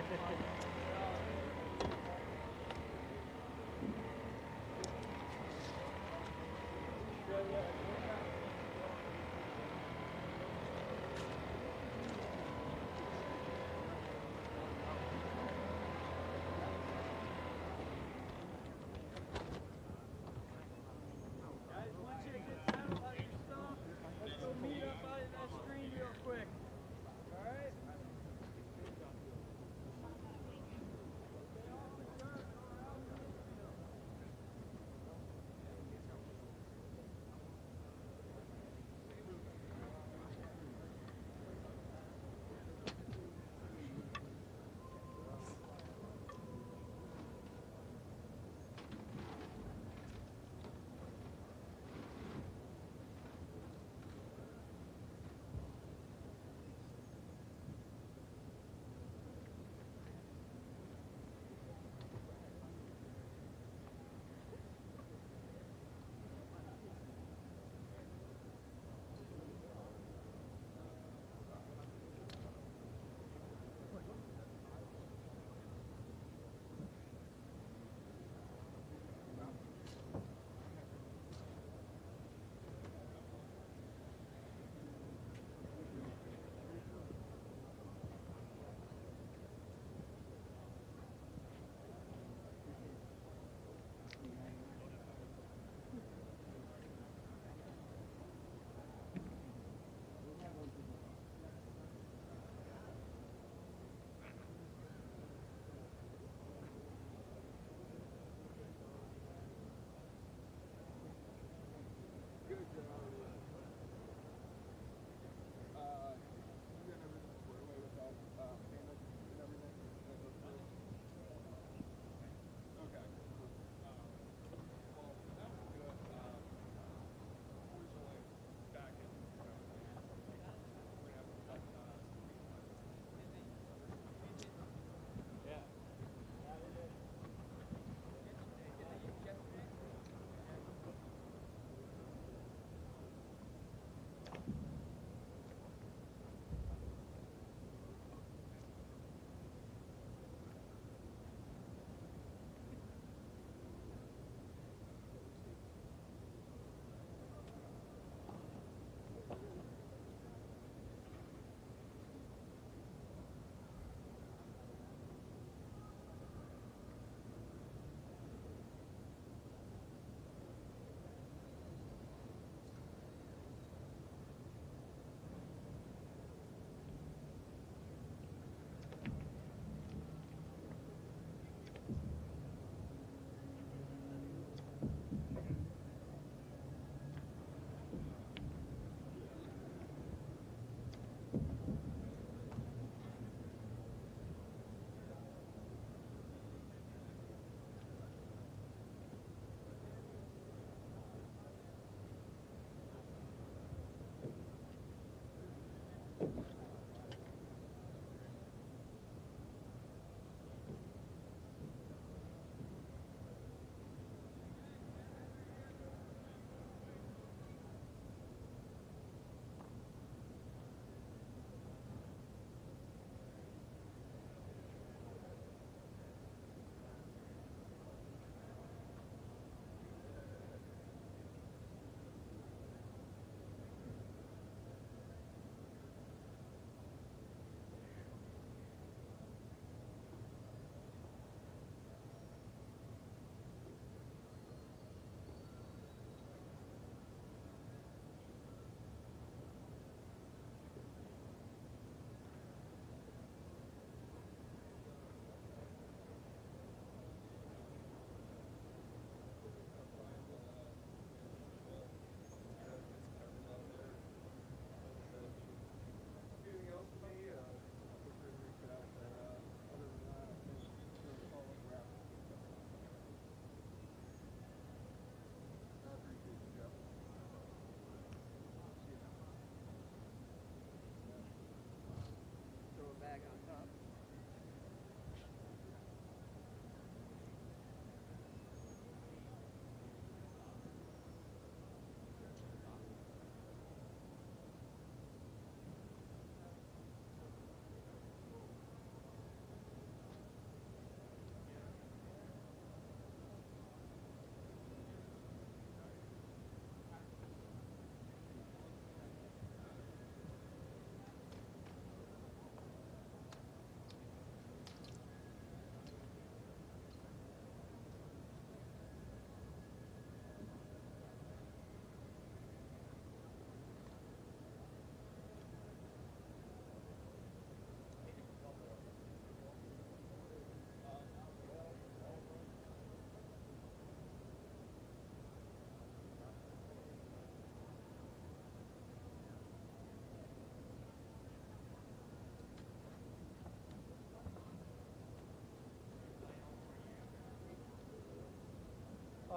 Guys, once you get settled on your stuff, let's go meet up out in that screen real quick. All right?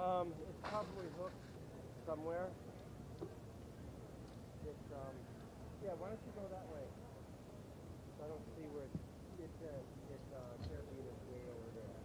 It's probably hooked somewhere. It's, yeah, why don't you go that way? So I don't see where it's carabiners way over there.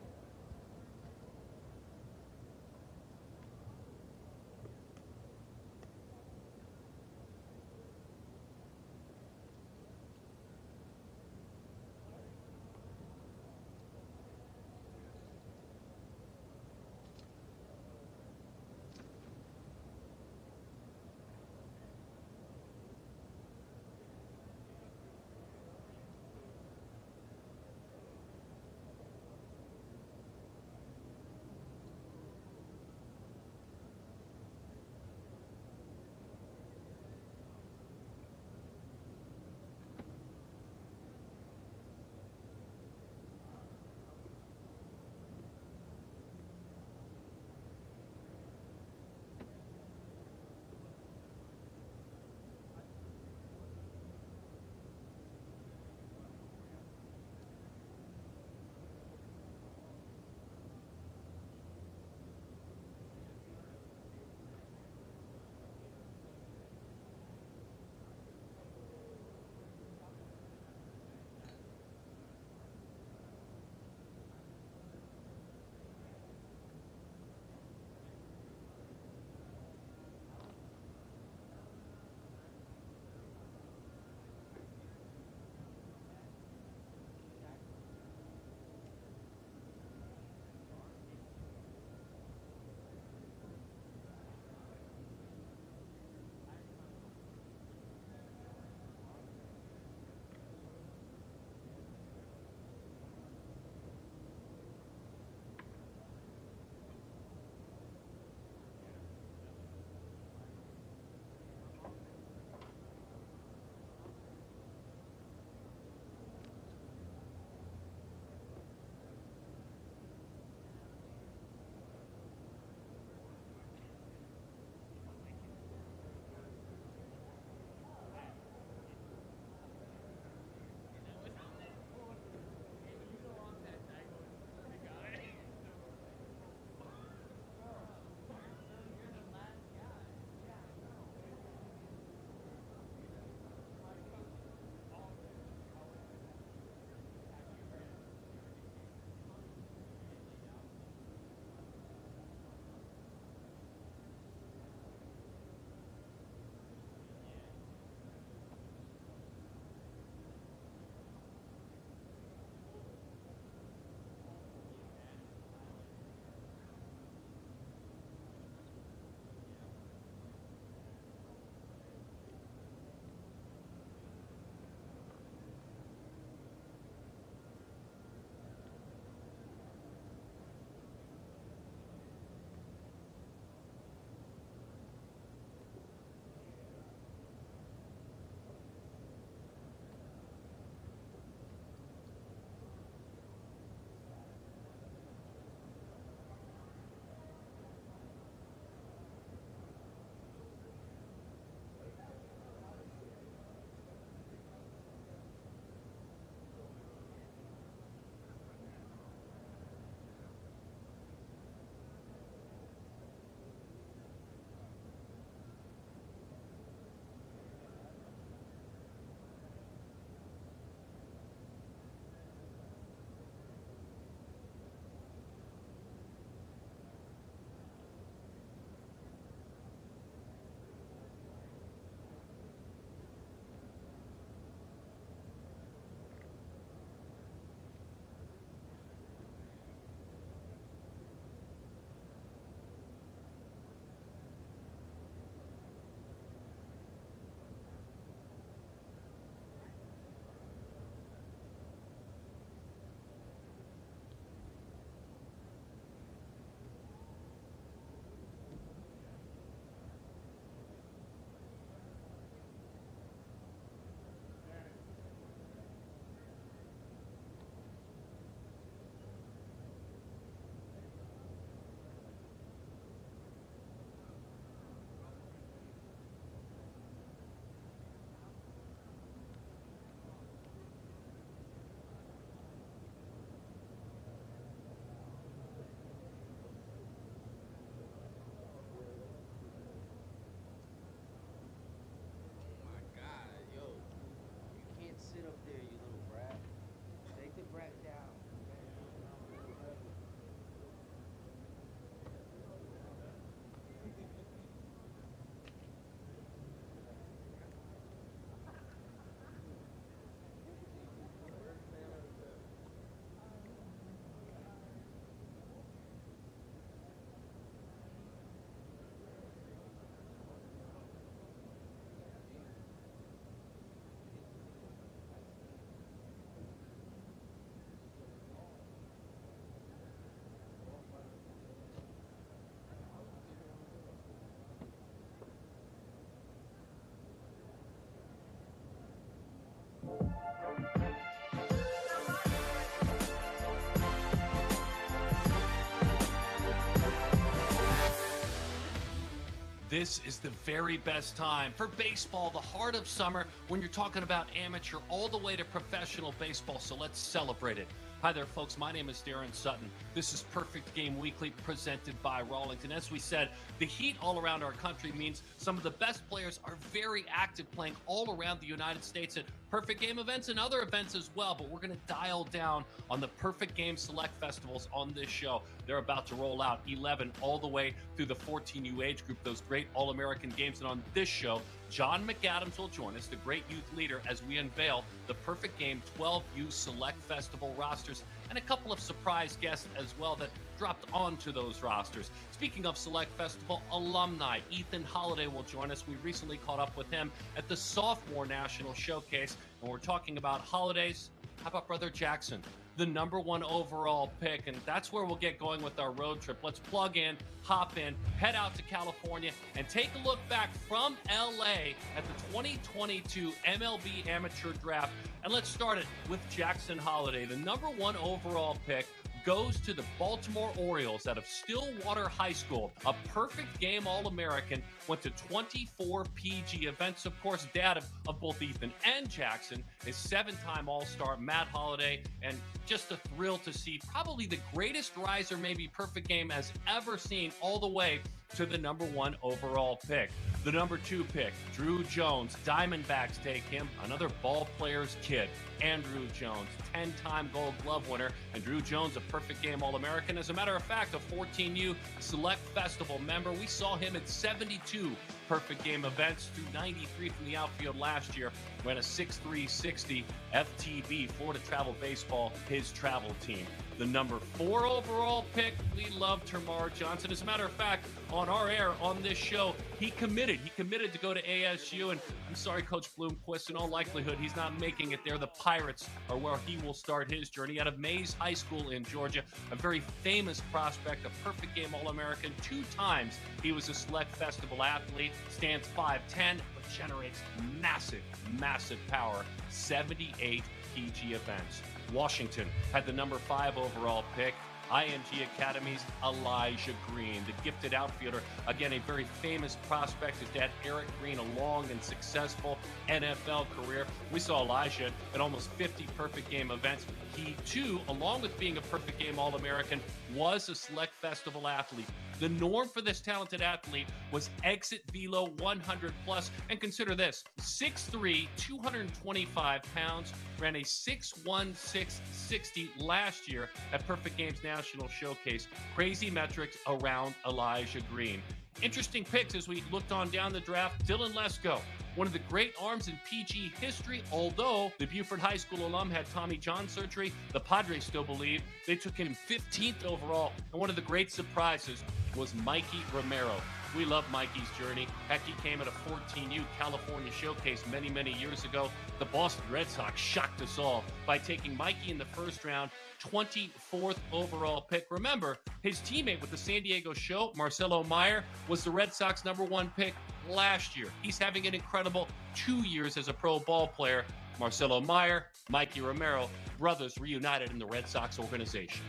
This is the very best time for baseball, the heart of summer, when you're talking about amateur all the way to professional baseball, so let's celebrate it. Hi there, folks. My name is Darren Sutton. This is Perfect Game Weekly presented by Rawlings. And as we said, the heat all around our country means some of the best players are very active playing all around the United States at Perfect Game events and other events as well. But we're going to dial down on the Perfect Game Select Festivals on this show. They're about to roll out 11 all the way through the 14U age group, those great All-American games. And on this show, John McAdams will join us, the great youth leader, as we unveil the Perfect Game 12U Select Festival rosters and a couple of surprise guests as well that dropped onto those rosters. Speaking of Select Festival alumni, Ethan Holiday will join us. We recently caught up with him at the Sophomore National Showcase, and we're talking about holidays. How about Brother Jackson, the #1 overall pick? And that's where we'll get going with our road trip. Let's plug in, hop in, head out to California, and take a look back from LA at the 2022 MLB Amateur Draft. And let's start it with Jackson Holiday. The #1 overall pick goes to the Baltimore Orioles out of Stillwater High School. A perfect game All-American, went to 24 PG events. Of course, dad of both Ethan and Jackson is 7-time All-Star Matt Holiday, and just a thrill to see probably the greatest riser maybe Perfect Game has ever seen, all the way to the #1 overall pick. The #2 pick, Drew Jones. Diamondbacks take him, another ball player's kid. Andrew Jones, 10-time Gold Glove winner, and Drew Jones, a Perfect Game All-American. As a matter of fact, a 14U Select Festival member. We saw him at 72 Perfect Game events, through 93 from the outfield last year. Ran a 6.360 FTB, Florida Travel Baseball, his travel team. The #4 overall pick, we love Termarr Johnson. As a matter of fact, on our air on this show, he committed to go to ASU, and I'm sorry, Coach Bloomquist, in all likelihood, he's not making it there. The Pirates are where he will start his journey, out of Mays High School in Georgia. A very famous prospect, a Perfect Game All-American 2 times. He was a Select Festival athlete, stands 5'10", but generates massive power. 78 PG events. Washington had the #5 overall pick. IMG Academy's Elijah Green, the gifted outfielder. Again, a very famous prospect. His dad, Eric Green, a long and successful NFL career. We saw Elijah at almost 50 Perfect Game events. He, too, along with being a Perfect Game All-American, was a Select Festival athlete. The norm for this talented athlete was exit velo 100+. And consider this, 6'3", 225 pounds, ran a 6.1660 last year at Perfect Games National Showcase. Crazy metrics around Elijah Green. Interesting picks as we looked on down the draft. Dylan Lesko, one of the great arms in PG history, although the Buford High School alum had Tommy John surgery. The Padres still believe they took him 15th overall. And one of the great surprises was Mikey Romero. We love Mikey's journey. Heck, he came at a 14U California Showcase many years ago. The Boston Red Sox shocked us all by taking Mikey in the first round, 24th overall pick. Remember, his teammate with the San Diego Show, Marcelo Meyer, was the Red Sox #1 pick last year. He's having an incredible 2 years as a pro ball player. Marcelo Meyer, Mikey Romero, brothers reunited in the Red Sox organization.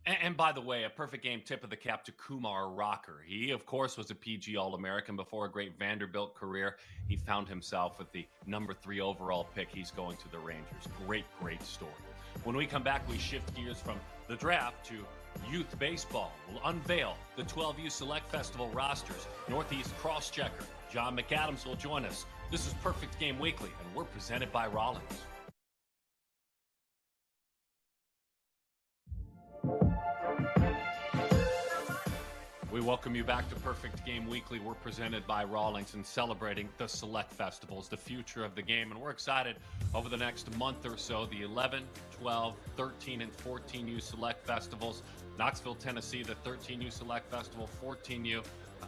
And by the way, a Perfect Game tip of the cap to Kumar Rocker. He, of course, was a PG All-American before a great Vanderbilt career. He found himself with the #3 overall pick. He's going to the Rangers. Great story. When we come back, we shift gears from the draft to youth baseball. We'll unveil the 12U Select Festival rosters. Northeast Crosschecker John McAdams will join us. This is Perfect Game Weekly, and we're presented by Rawlings. We welcome you back to Perfect Game Weekly. We're presented by Rawlings and celebrating the Select Festivals, the future of the game. And we're excited over the next month or so, the 11, 12, 13, and 14U Select Festivals. Knoxville, Tennessee, the 13U Select Festival, 14U,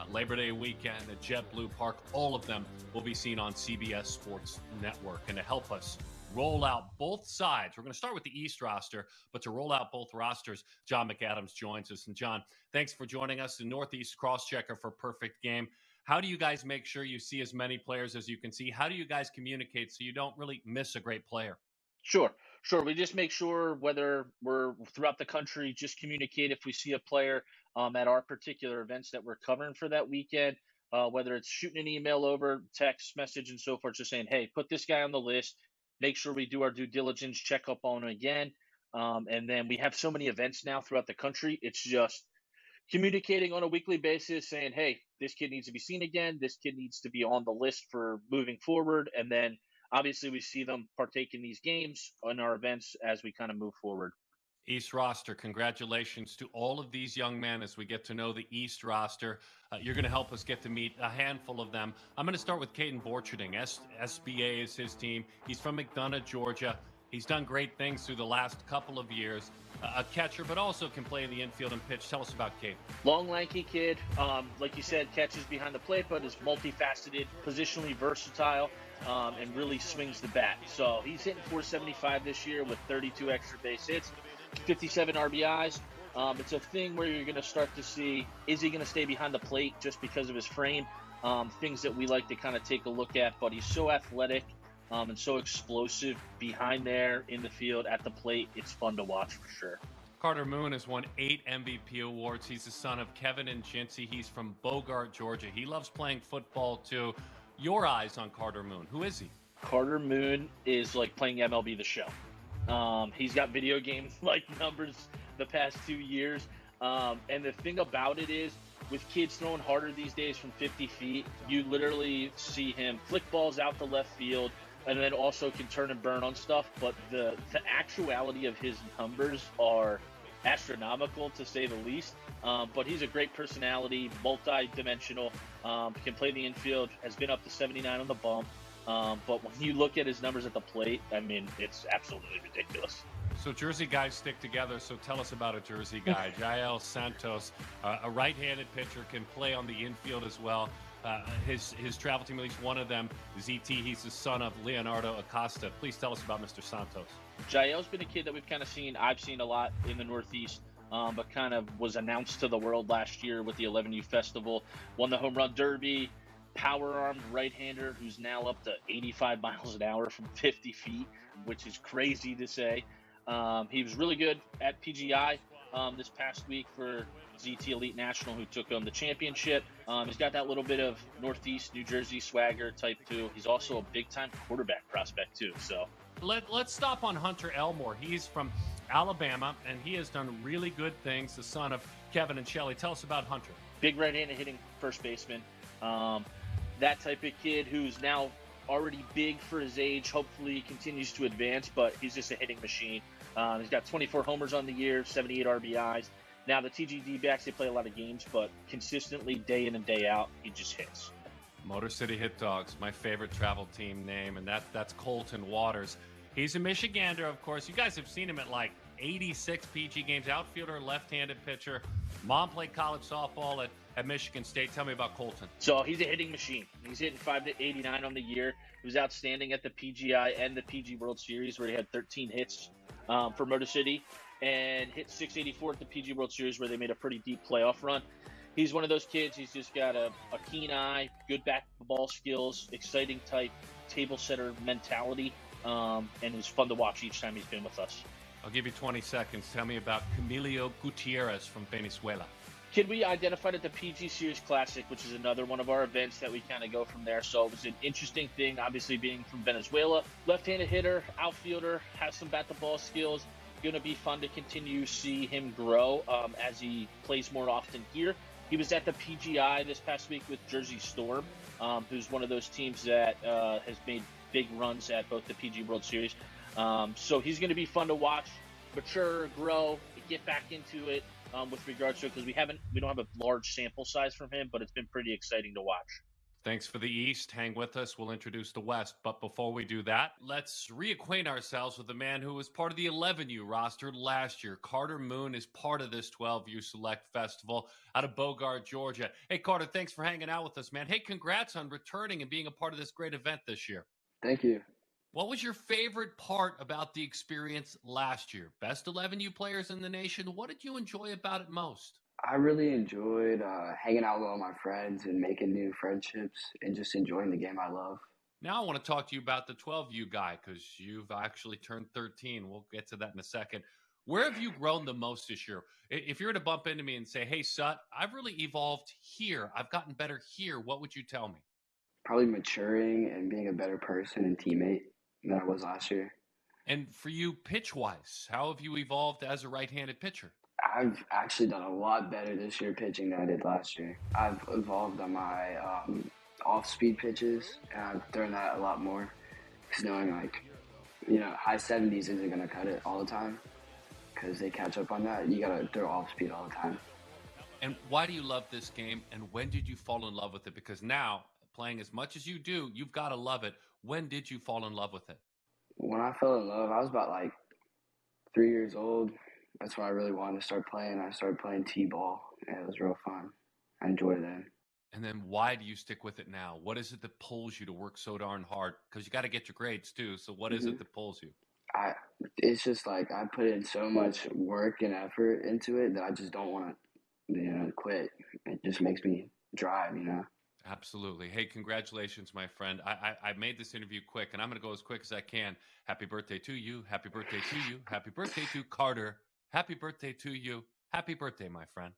Labor Day weekend at JetBlue Park. All of them will be seen on CBS Sports Network. And to help us roll out both sides, we're going to start with the East roster, but to roll out both rosters, John McAdams joins us. And John, thanks for joining us, the Northeast Crosschecker for Perfect Game. How do you guys make sure you see as many players as you can see? How do you guys communicate so you don't really miss a great player? Sure. We just make sure, whether we're throughout the country, just communicate if we see a player at our particular events that we're covering for that weekend. Whether it's shooting an email over, text message, and so forth, just saying, hey, put this guy on the list. Make sure we do our due diligence, check up on him again. And then we have so many events now throughout the country. It's just communicating on a weekly basis, saying, hey, this kid needs to be seen again. This kid needs to be on the list for moving forward. And then obviously we see them partake in these games on our events as we kind of move forward. East roster, congratulations to all of these young men as we get to know the East roster. You're going to help us get to meet a handful of them. I'm going to start with Caden Borcherding. SBA is his team. He's from McDonough, Georgia. He's done great things through the last couple of years. A catcher, but also can play in the infield and pitch. Tell us about Caden. Long, lanky kid. Like you said, catches behind the plate, but is multifaceted, positionally versatile, and really swings the bat. So he's hitting 475 this year with 32 extra base hits. 57 RBIs. It's a thing where you're going to start to see, is he going to stay behind the plate just because of his frame? Things that we like to kind of take a look at, but he's so athletic and so explosive behind there in the field at the plate. It's fun to watch for sure. Carter Moon has won 8 MVP awards. He's the son of Kevin and Jincy. He's from Bogart, Georgia. He loves playing football too. Your eyes on Carter Moon. Who is he? Carter Moon is like playing MLB The Show. He's got video game like numbers the past 2 years. And the thing about it is, with kids throwing harder these days from 50 feet, you literally see him flick balls out to left field and then also can turn and burn on stuff. But the actuality of his numbers are astronomical, to say the least. But he's a great personality, multi-dimensional, can play the infield, has been up to 79 on the bump. But when you look at his numbers at the plate, I mean, it's absolutely ridiculous. So Jersey guys stick together. So tell us about a Jersey guy. Jael Santos, a right-handed pitcher, can play on the infield as well. His travel team, at least one of them, ZT, he's the son of Leonardo Acosta. Please tell us about Mr. Santos. Jael's been a kid that we've kind of seen, I've seen a lot in the Northeast, but kind of was announced to the world last year with the 11U Festival, won the Home Run Derby, power-armed right-hander who's now up to 85 miles an hour from 50 feet, which is crazy to say. He was really good at PGI this past week for ZT Elite National, who took home the championship. He's got that little bit of Northeast New Jersey swagger type too. He's also a big-time quarterback prospect too. So let's stop on Hunter Elmore. He's from Alabama, and he has done really good things. The son of Kevin and Shelly. Tell us about Hunter. Big right-handed hitting first baseman. That type of kid who's now already big for his age. Hopefully he continues to advance, but he's just a hitting machine. He's got 24 homers on the year, 78 RBIs. Now, the TGD backs, they play a lot of games, but consistently, day in and day out, he just hits. Motor City Hit Dogs, my favorite travel team name, and that's Colton Waters. He's a Michigander, of course. You guys have seen him at like 86 PG games, outfielder, left-handed pitcher. Mom played college softball at Michigan State. Tell me about Colton. So he's a hitting machine. He's hitting 589 on the year. He was outstanding at the PGI and the PG World Series, where he had 13 hits for Motor City, and hit 684 at the PG World Series, where they made a pretty deep playoff run. He's one of those kids. He's just got a keen eye, good back ball skills, exciting type table setter mentality, and it's fun to watch each time he's been with us. I'll give you 20 seconds. Tell me about Camilo Gutierrez from Venezuela. Kid we identified at the PG Series Classic, which is another one of our events that we kind of go from there. So it was an interesting thing, obviously being from Venezuela. Left-handed hitter, outfielder, has some bat-to-ball skills. Going to be fun to continue to see him grow as he plays more often here. He was at the PGI this past week with Jersey Storm, who's one of those teams that has made big runs at both the PG World Series. So he's going to be fun to watch, mature, grow, get back into it with regards to it, because we don't have a large sample size from him, but it's been pretty exciting to watch. Thanks for the East. Hang with us. We'll introduce the West. But before we do that, let's reacquaint ourselves with the man who was part of the 11U roster last year. Carter Moon is part of this 12U Select Festival out of Bogart, Georgia. Hey, Carter, thanks for hanging out with us, man. Hey, congrats on returning and being a part of this great event this year. Thank you. What was your favorite part about the experience last year? Best 11U players in the nation. What did you enjoy about it most? I really enjoyed hanging out with all my friends and making new friendships and just enjoying the game I love. Now I want to talk to you about the 12U guy, because you've actually turned 13. We'll get to that in a second. Where have you grown the most this year? If you were to bump into me and say, hey, Sut, I've really evolved here. I've gotten better here. What would you tell me? Probably maturing and being a better person and teammate than I was last year. And for you, pitch-wise, how have you evolved as a right-handed pitcher? I've actually done a lot better this year pitching than I did last year. I've evolved on my off-speed pitches, and I've thrown that a lot more. Because knowing, high 70s isn't going to cut it all the time because they catch up on that. You got to throw off-speed all the time. And why do you love this game, and when did you fall in love with it? Because now, playing as much as you do, you've got to love it. When did you fall in love with it? When I fell in love, I was about 3 years old. That's when I really wanted to start playing. I started playing T-ball, and it was real fun. I enjoyed it then. And then why do you stick with it now? What is it that pulls you to work so darn hard? Because you got to get your grades too. So what is it that pulls you? It's just I put in so much work and effort into it that I just don't want to, quit. It just makes me drive, Absolutely. Hey, congratulations, my friend. I made this interview quick, and I'm going to go as quick as I can. Happy birthday to you. Happy birthday to you. Happy birthday to Carter. Happy birthday to you. Happy birthday, my friend.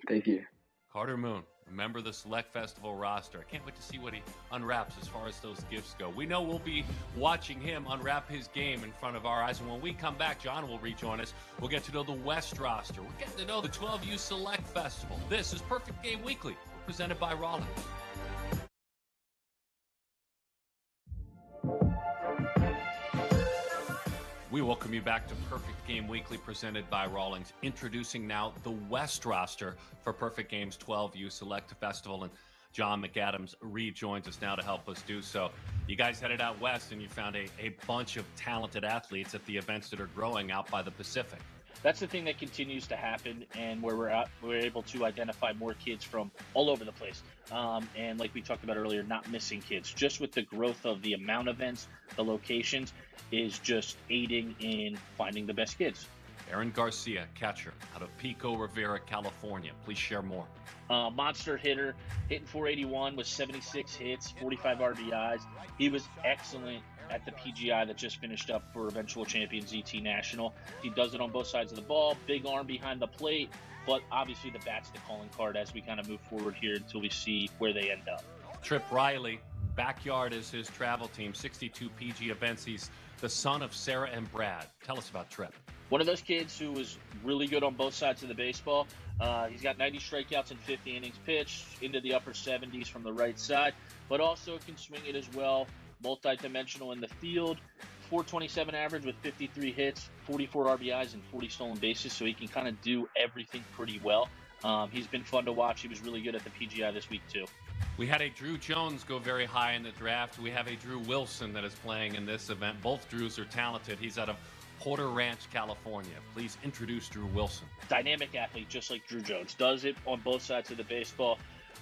Thank you. Carter Moon, a member of the Select Festival roster. I can't wait to see what he unwraps as far as those gifts go. We know we'll be watching him unwrap his game in front of our eyes. And when we come back, John will rejoin us. We'll get to know the West roster. We're getting to know the 12U Select Festival. This is Perfect Game Weekly, presented by Rawlings. We welcome you back to Perfect Game Weekly, presented by Rawlings. Introducing now the West roster for Perfect Game's 12U Select Festival. And John McAdams rejoins us now to help us do so. You guys headed out west and you found a bunch of talented athletes at the events that are growing out by the Pacific. That's the thing that continues to happen, and where we're able to identify more kids from all over the place. And like we talked about earlier, not missing kids. Just with the growth of the amount of events, the locations, is just aiding in finding the best kids. Aaron Garcia, catcher, out of Pico Rivera, California. Please share more. Monster hitter, hitting 481 with 76 hits, 45 RBIs. He was excellent at the PGI that just finished up for eventual champion ZT National. He does it on both sides of the ball, big arm behind the plate, but obviously the bat's the calling card as we kind of move forward here until we see where they end up. Trip Riley, backyard is his travel team, 62 PG events. He's the son of Sarah and Brad. Tell us about Trip. One of those kids who was really good on both sides of the baseball. He's got 90 strikeouts and 50 innings pitched, into the upper 70s from the right side, but also can swing it as well. Multi-dimensional in the field, 427 average with 53 hits, 44 RBIs, and 40 stolen bases, so he can kind of do everything pretty well. He's been fun to watch. He was really good at the PGI this week, too. We had a Drew Jones go very high in the draft. We have a Drew Wilson that is playing in this event. Both Drews are talented. He's out of Porter Ranch, California. Please introduce Drew Wilson. Dynamic athlete, just like Drew Jones. Does it on both sides of the baseball.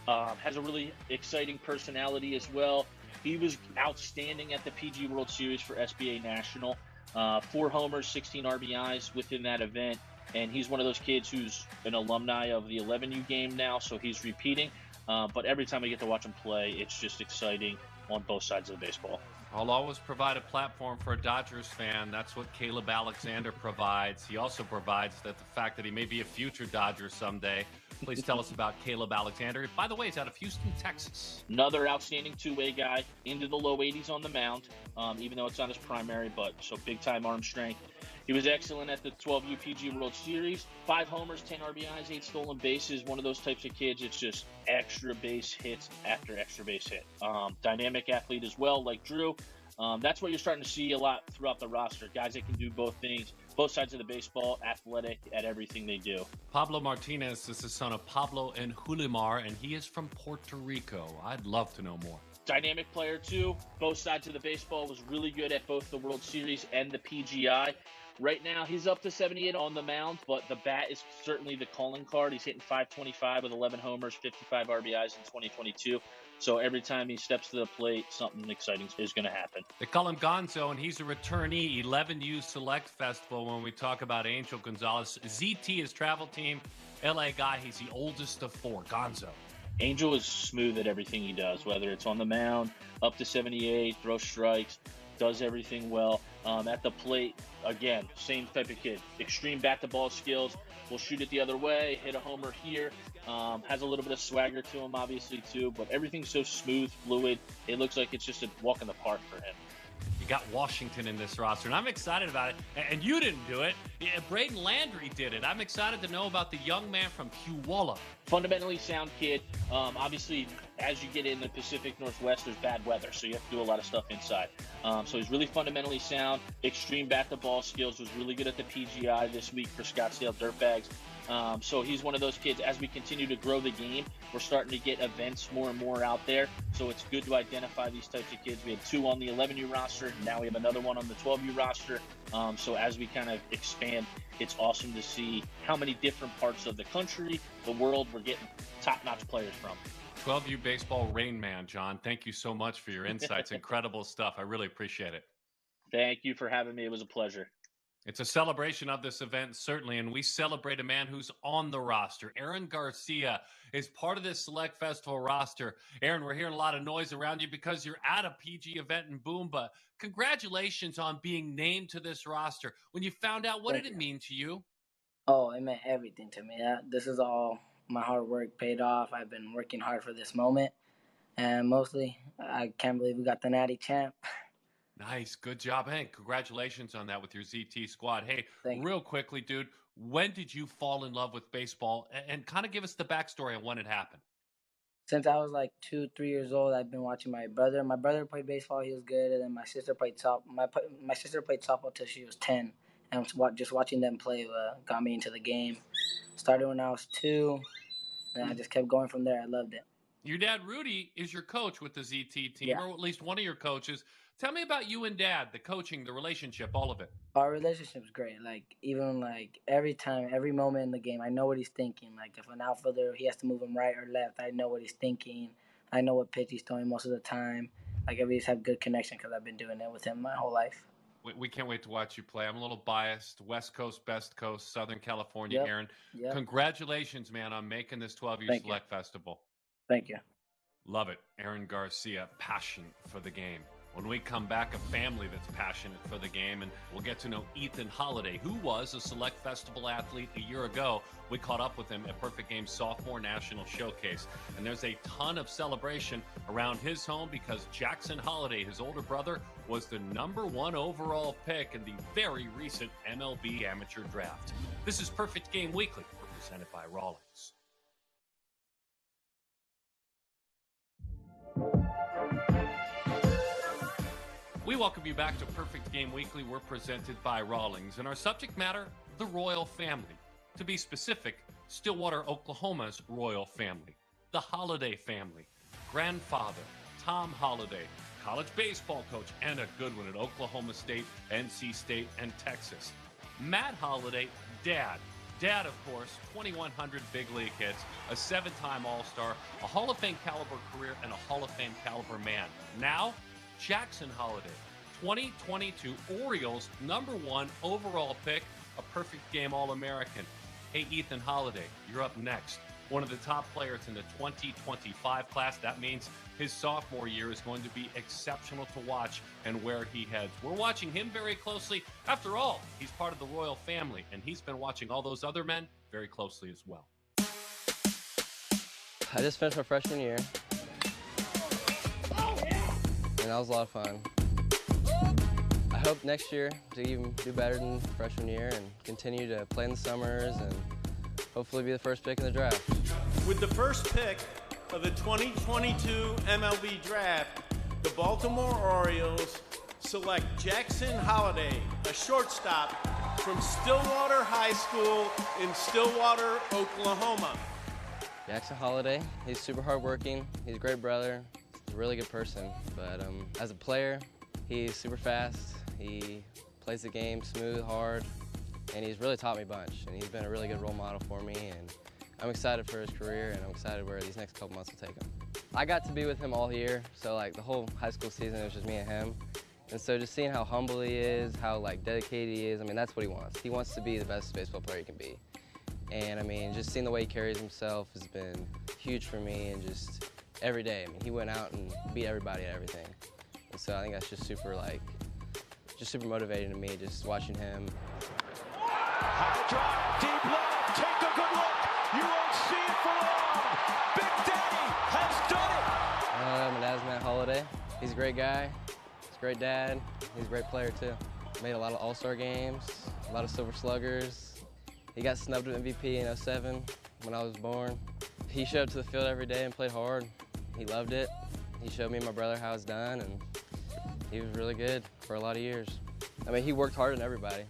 Has a really exciting personality as well. He was outstanding at the PG World Series for SBA National. 4 homers, 16 RBIs within that event. And he's one of those kids who's an alumni of the 11U game now, so he's repeating. But every time I get to watch him play, it's just exciting on both sides of the baseball. I'll always provide a platform for a Dodgers fan. That's what Caleb Alexander provides. He also provides the fact that he may be a future Dodger someday. Please tell us about Caleb Alexander. By the way, he's out of Houston, Texas. Another outstanding two-way guy, into the low 80s on the mound, even though it's not his primary, but so big-time arm strength. He was excellent at the 12U PG World Series. 5 homers, 10 RBIs, 8 stolen bases. One of those types of kids. It's just extra base hits after extra base hit. Dynamic athlete as well, like Drew. That's what you're starting to see a lot throughout the roster. Guys that can do both things, both sides of the baseball, athletic at everything they do. Pablo Martinez is the son of Pablo and Julimar, and he is from Puerto Rico. I'd love to know more. Dynamic player too. Both sides of the baseball, was really good at both the World Series and the PGI. Right now, he's up to 78 on the mound, but the bat is certainly the calling card. He's hitting .525 with 11 homers, 55 RBIs in 2022. So every time he steps to the plate, something exciting is going to happen. They call him Gonzo, and he's a returnee. 11U Select Festival when we talk about Angel Gonzalez. ZT, his travel team, LA guy. He's the oldest of 4, Gonzo. Angel is smooth at everything he does, whether it's on the mound, up to 78, throw strikes. does everything well. At the plate, again, same type of kid. Extreme bat-to-ball skills. Will shoot it the other way, hit a homer here. Has a little bit of swagger to him, obviously, too. But everything's so smooth, fluid. It looks like it's just a walk in the park for him. You got Washington in this roster, and I'm excited about it. And you didn't do it. Yeah, Braden Landry did it. I'm excited to know about the young man from Puyallup. Fundamentally sound kid. Obviously, as you get in the Pacific Northwest, there's bad weather, so you have to do a lot of stuff inside. So he's really fundamentally sound. Extreme bat-to-ball skills. Was really good at the PGI this week for Scottsdale Dirtbags. So he's one of those kids, as we continue to grow the game, we're starting to get events more and more out there. So it's good to identify these types of kids. We had 2 on the 11U roster. Now we have another one on the 12U roster. So as we kind of expand, it's awesome to see how many different parts of the country, the world, we're getting top-notch players from. 12U Baseball Rain Man, John. Thank you so much for your insights. Incredible stuff. I really appreciate it. Thank you for having me. It was a pleasure. It's a celebration of this event, certainly, and we celebrate a man who's on the roster. Aaron Garcia is part of this Select Festival roster. Aaron, we're hearing a lot of noise around you because you're at a PG event in Boom, but congratulations on being named to this roster. When you found out, what did it mean to you? Oh, it meant everything to me. This is all my hard work paid off. I've been working hard for this moment, and mostly, I can't believe we got the Natty Champ. Nice. Good job. Hey, congratulations on that with your ZT squad. Hey, Thank real quickly, dude, when did you fall in love with baseball? And kind of give us the backstory on when it happened. Since I was like 2, 3 years old, I've been watching my brother. My brother played baseball. He was good. And then my sister played softball. My sister played softball till she was 10. And just watching them play got me into the game. Started when I was 2. And I just kept going from there. I loved it. Your dad, Rudy, is your coach with the ZT team, Yeah. or at least one of your coaches. Tell me about you and Dad, the coaching, the relationship, all of it. Our relationship's great. Like, even like every time, every moment in the game, I know what he's thinking. Like, if an outfielder, he has to move him right or left, I know what he's thinking. I know what pitch he's throwing most of the time. Like, we just have good connection because I've been doing it with him my whole life. We can't wait to watch you play. I'm a little biased. West Coast, Best Coast, Southern California, Yep. Aaron. Yep. Congratulations, man, on making this 12U Thank you. Select Festival. Thank you. Love it. Aaron Garcia, passion for the game. When we come back, a family that's passionate for the game, and we'll get to know Ethan Holiday, who was a Select Festival athlete a year ago. We caught up with him at Perfect Game Sophomore National Showcase, and there's a ton of celebration around his home because Jackson Holiday, his older brother, was the #1 overall pick in the very recent MLB Amateur Draft. This is Perfect Game Weekly, presented by Rawlings. We welcome you back to Perfect Game Weekly. We're presented by Rawlings, and our subject matter, the royal family. To be specific, Stillwater, Oklahoma's royal family, the Holiday family. Grandfather, Tom Holiday, college baseball coach, and a good one at Oklahoma State, NC State, and Texas. Matt Holiday, dad. Dad, of course, 2,100 big league hits, a 7-time All-Star, a Hall of Fame caliber career, and a Hall of Fame caliber man. Now, Jackson Holiday, 2022 Orioles #1 overall pick, a Perfect Game All-American. Hey, Ethan Holiday, you're up next. One of the top players in the 2025 class. That means his sophomore year is going to be exceptional to watch and where he heads. We're watching him very closely. After all, he's part of the royal family, and he's been watching all those other men very closely as well. I just finished my freshman year, and that was a lot of fun. I hope next year to even do better than freshman year and continue to play in the summers and hopefully be the first pick in the draft. With the first pick of the 2022 MLB Draft, the Baltimore Orioles select Jackson Holiday, a shortstop from Stillwater High School in Stillwater, Oklahoma. Jackson Holiday, he's super hardworking. He's a great brother. He's a really good person. But as a player, he's super fast. He plays the game smooth, hard, and he's really taught me a bunch. And he's been a really good role model for me. And I'm excited for his career, and I'm excited where these next couple months will take him. I got to be with him all year, so like the whole high school season, it was just me and him. And so just seeing how humble he is, how like dedicated he is, I mean, that's what he wants. He wants to be the best baseball player he can be. And I mean, just seeing the way he carries himself has been huge for me, and just every day. I mean, he went out and beat everybody at everything. And so I think that's just super like just super motivating to me, just watching him. High drive, deep left, take a good look. You won't see it for long. Big Daddy has done it. My dad's Matt Holliday. He's a great guy. He's a great dad. He's a great player too. Made a lot of All-Star games, a lot of Silver Sluggers. He got snubbed with MVP in '07 when I was born. He showed up to the field every day and played hard. He loved it. He showed me and my brother how it's done, and he was really good for a lot of years. I mean, he worked harder than everybody.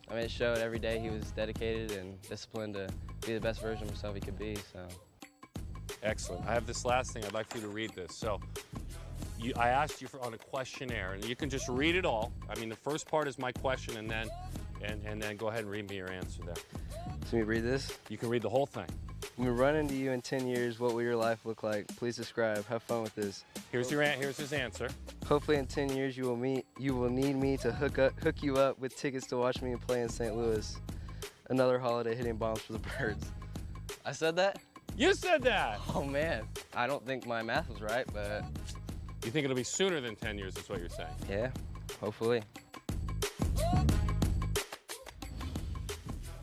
I mean, it showed every day he was dedicated and disciplined to be the best version of himself he could be, so. Excellent. I have this last thing. I'd like for you to read this. So, I asked you on a questionnaire, and you can just read it all. I mean, the first part is my question, and then go ahead and read me your answer there. So me read this? You can read the whole thing. When we run into you in 10 years, what will your life look like? Please describe. Have fun with this. Here's his answer. Hopefully in 10 years you will need me to hook you up with tickets to watch me play in St. Louis. Another holiday hitting bombs for the Birds. I said that? You said that! Oh man, I don't think my math was right, but... You think it'll be sooner than 10 years is what you're saying? Yeah, hopefully.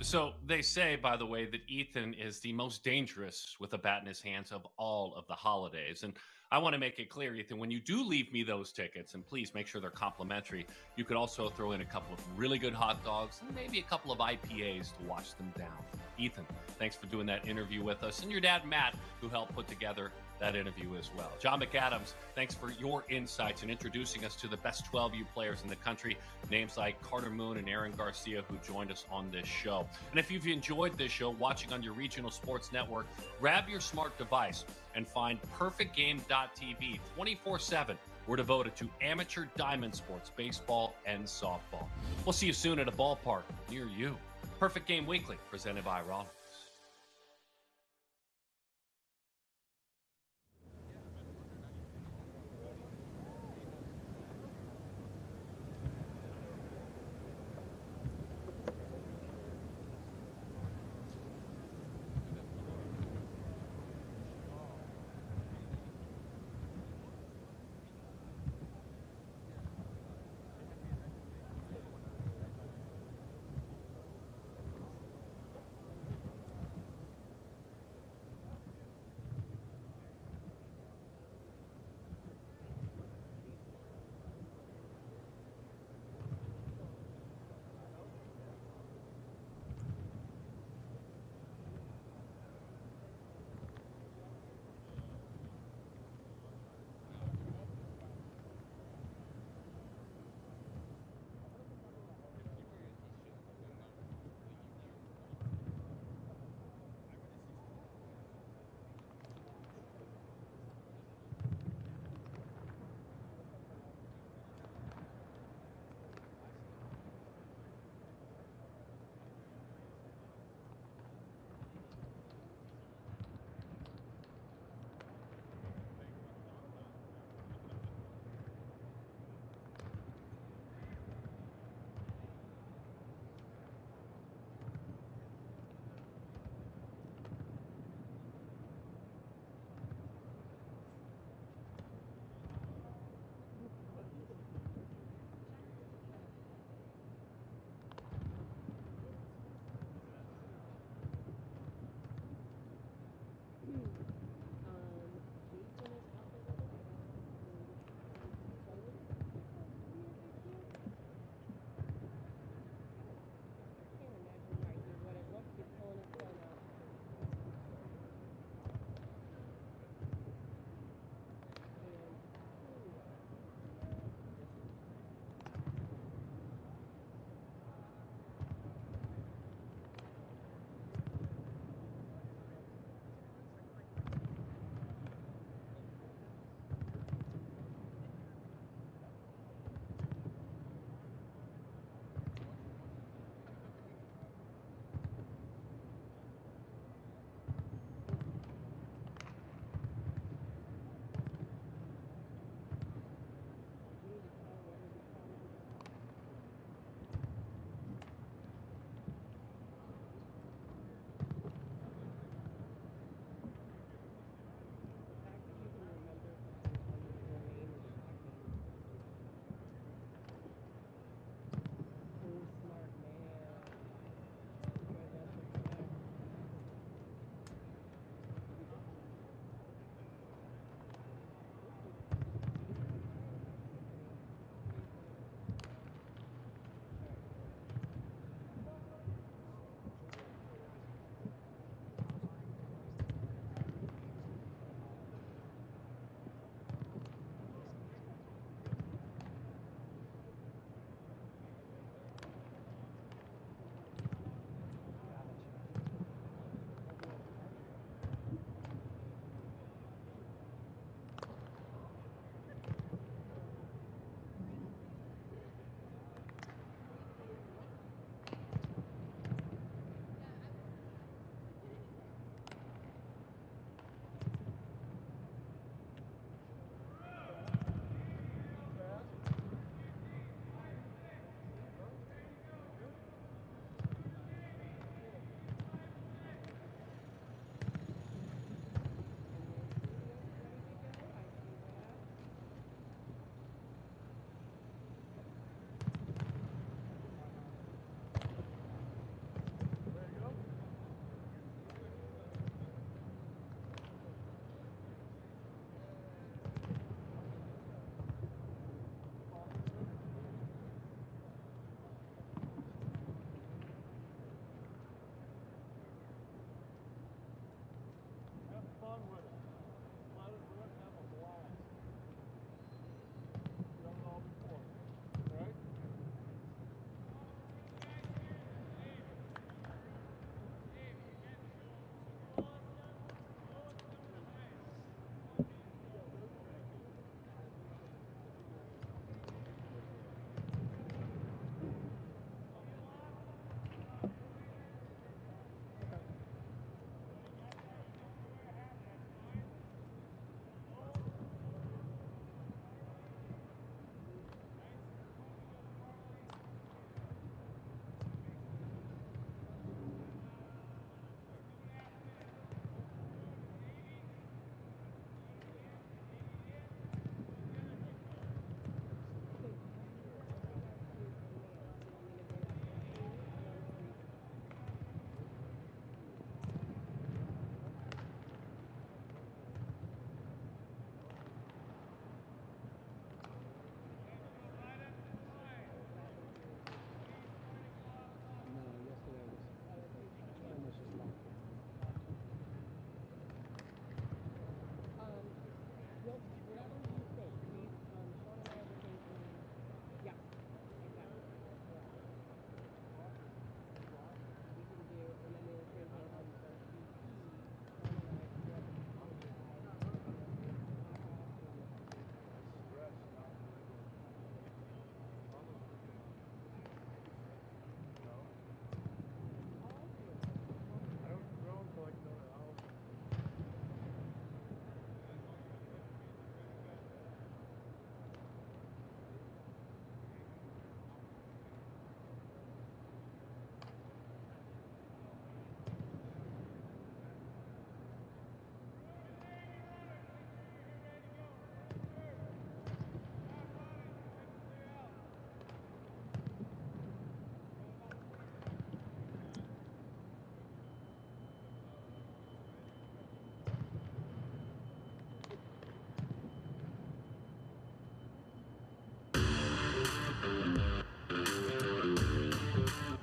So they say, by the way, that Ethan is the most dangerous with a bat in his hands of all of the holidays. And I want to make it clear, Ethan, when you do leave me those tickets, and please make sure they're complimentary, you could also throw in a couple of really good hot dogs and maybe a couple of IPAs to wash them down. Ethan, thanks for doing that interview with us. And your dad, Matt, who helped put together that interview as well. John McAdams, thanks for your insights and introducing us to the best 12U players in the country, names like Carter Moon and Aaron Garcia, who joined us on this show. And if you've enjoyed this show, watching on your regional sports network, grab your smart device and find perfectgame.tv 24/7. We're devoted to amateur diamond sports, baseball and softball. We'll see you soon at a ballpark near you. Perfect Game Weekly, presented by Rawlings.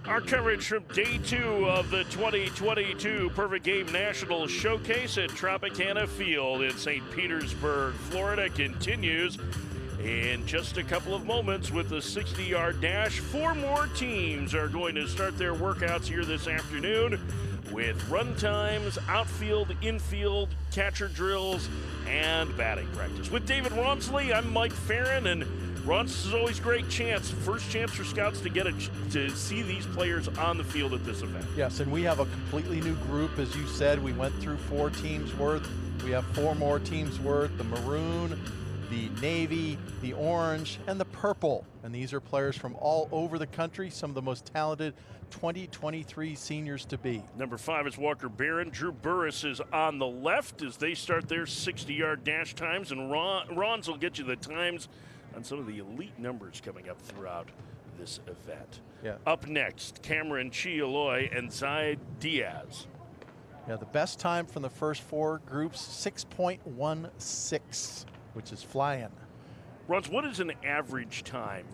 Our coverage from day 2 of the 2022 Perfect Game National Showcase at Tropicana Field in St. Petersburg, Florida continues in just a couple of moments with the 60-yard dash. 4 more teams are going to start their workouts here this afternoon with run times, outfield, infield, catcher drills, and batting practice. With David Rawnsley, I'm Mike Farron, and Ron's is always great chance, first chance for scouts to get to see these players on the field at this event. Yes, and we have a completely new group. As you said, we went through 4 teams worth. We have 4 more teams worth, the maroon, the navy, the orange, and the purple. And these are players from all over the country, some of the most talented 2023 seniors to be. Number 5 is Walker Barron. Drew Burris is on the left as they start their 60-yard dash times, and Ron's will get you the times on some of the elite numbers coming up throughout this event. Yeah. Up next, Cameron Chialoy and Zaid Diaz. Yeah, the best time from the first 4 groups, 6.16, which is flying. Runs, what is an average time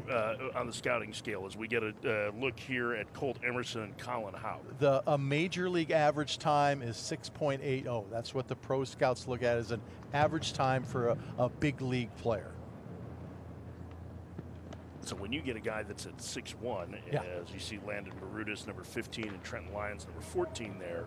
on the scouting scale as we get a look here at Colt Emerson and Colin Howard? A major league average time is 6.80. That's what the pro scouts look at as an average time for a big league player. So when you get a guy that's at 6'1", as you see Landon Barudis, number 15, and Trenton Lyons, number 14 there,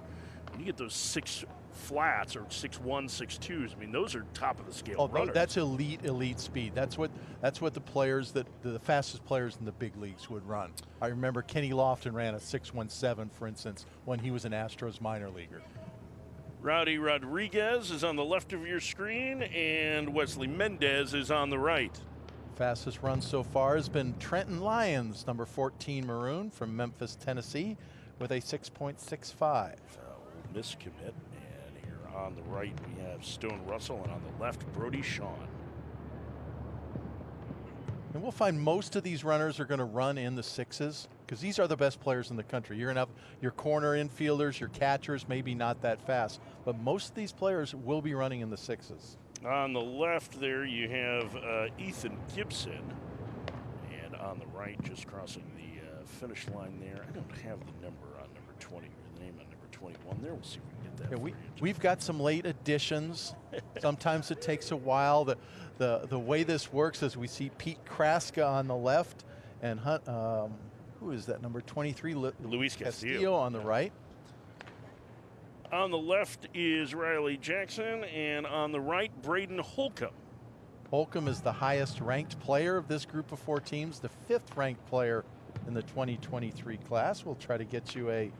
when you get those 6 flats or 6'1", 6'2s, I mean, those are top of the scale runners. That's elite speed. That's what the players the fastest players in the big leagues would run. I remember Kenny Lofton ran a 6.17, for instance, when he was an Astros minor leaguer. Rowdy Rodriguez is on the left of your screen, and Wesley Mendez is on the right. Fastest run so far has been Trenton Lyons, number 14 maroon from Memphis, Tennessee, with a 6.65. Ole Miss commit, and here on the right we have Stone Russell, and on the left Brody Shawn. And we'll find most of these runners are going to run in the 6s because these are the best players in the country. You're going to have your corner infielders, your catchers, maybe not that fast, but most of these players will be running in the 6s. On the left there you have Ethan Gibson, and on the right, just crossing the finish line there, I don't have the number on number 20 or the name on number 21 there. We'll see if we can get that. Yeah, we've got some late additions. Sometimes it takes a while. The way this works is we see Pete Kraska on the left and who is that, number 23? Luis Castillo on the right. On the left is Riley Jackson, and on the right, Braden Holcomb. Holcomb is the highest ranked player of this group of 4 teams, the 5th ranked player in the 2023 class. We'll try to get you a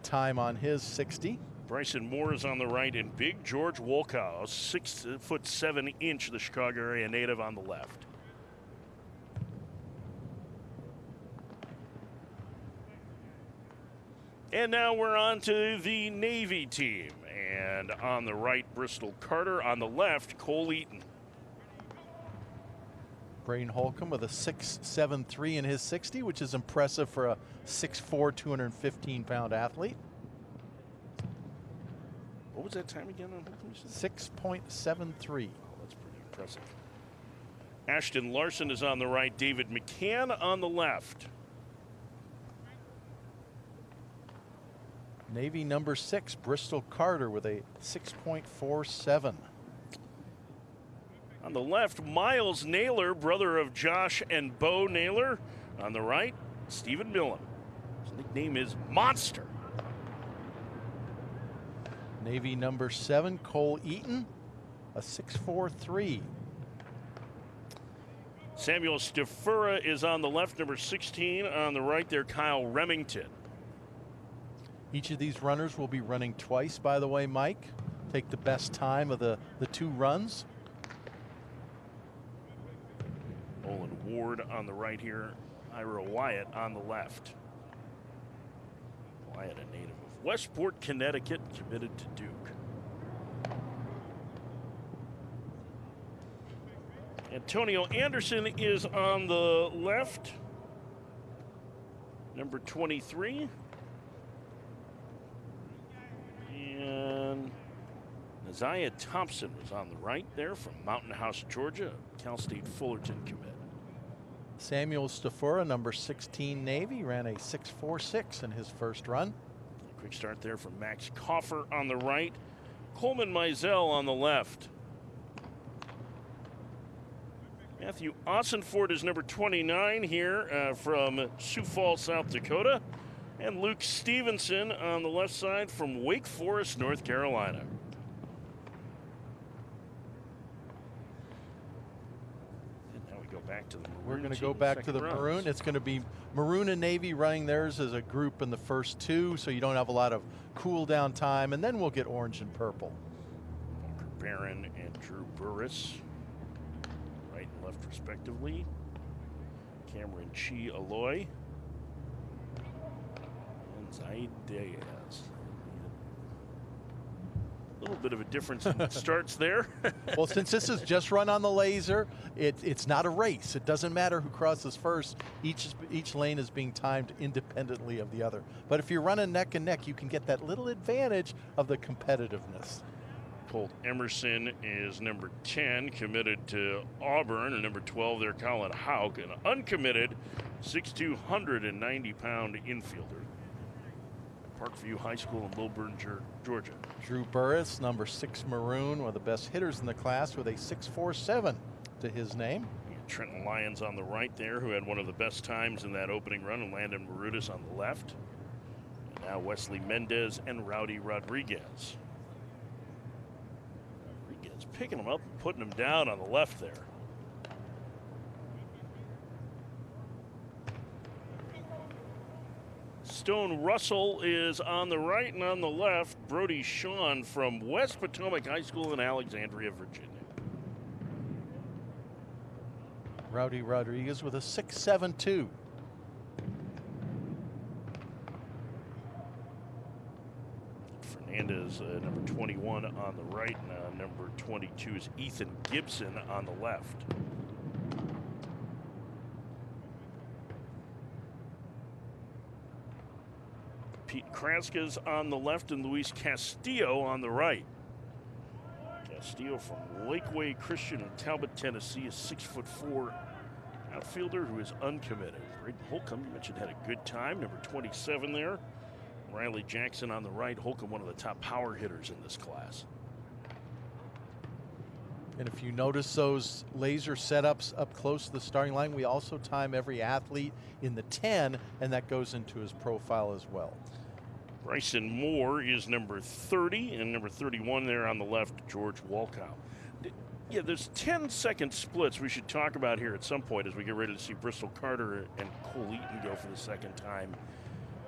time on his 60. Bryson Moore is on the right, and Big George Wolkow, 6'7", the Chicago area native, on the left. And now we're on to the Navy team. And on the right, Bristol Carter. On the left, Cole Eaton. Braden Holcomb with a 6.73 in his 60, which is impressive for a 6'4", 215-pound athlete. What was that time again on Holcomb? 6.73. Oh, that's pretty impressive. Ashton Larson is on the right. David McCann on the left. Navy number 6, Bristol Carter, with a 6.47. On the left, Miles Naylor, brother of Josh and Bo Naylor. On the right, Stephen Millen. His nickname is Monster. Navy number 7, Cole Eaton, a 6.43. Samuel Stafura is on the left, number 16. On the right there, Kyle Remington. Each of these runners will be running twice, by the way, Mike. Take the best time of the 2 runs. Olin Ward on the right here. Ira Wyatt on the left. Wyatt, a native of Westport, Connecticut, committed to Duke. Antonio Anderson is on the left. Number 23. And Isaiah Thompson was on the right there from Mountain House, Georgia, Cal State Fullerton commit. Samuel Stafura, number 16 Navy, ran a 6.46 in his first run. Quick start there from Max Koffer on the right. Coleman Mizell on the left. Matthew Ossenford is number 29 here from Sioux Falls, South Dakota. And Luke Stevenson on the left side from Wake Forest, North Carolina. And now we go back to the Maroon. We're going to team, go back to the second Maroon. rounds. It's going to be Maroon and Navy running theirs as a group in the first two, so you don't have a lot of cool down time, and then we'll get Orange and Purple. Walker Barron and Drew Burris, right and left respectively. Cameron Chi Aloy. And Zaid Diaz. A little bit of a difference in starts there. Well, since this is just run on the laser, it's not a race. It doesn't matter who crosses first. Each lane is being timed independently of the other. But if you're running neck and neck, you can get that little advantage of the competitiveness. Colt Emerson is number 10, committed to Auburn, and number 12 there, Colin Hauk, an uncommitted 6'2", 190-pound infielder. Parkview High School in Lilburn, Georgia. Drew Burris, number 6 Maroon, one of the best hitters in the class with a 6.47 to his name. Trenton Lyons on the right there, who had one of the best times in that opening run, and Landon Marutis on the left. And now Wesley Mendez and Rowdy Rodriguez. Rodriguez picking him up and putting him down on the left there. Stone Russell is on the right, and on the left, Brody Shawn from West Potomac High School in Alexandria, Virginia. Rowdy Rodriguez with a 6.72. Fernandez, number 21 on the right, and number 22 is Ethan Gibson on the left. Pete Kraska's on the left and Luis Castillo on the right. Castillo from Lakeway Christian in Talbot, Tennessee, a 6'4" outfielder who is uncommitted. Braden Holcomb, you mentioned, had a good time, number 27 there. Riley Jackson on the right. Holcomb, one of the top power hitters in this class. And if you notice those laser setups up close to the starting line, we also time every athlete in the 10, and that goes into his profile as well. Bryson Moore is number 30, and number 31 there on the left, George Walkow. Yeah, there's 10-second splits we should talk about here at some point as we get ready to see Bristol Carter and Cole Eaton go for the second time.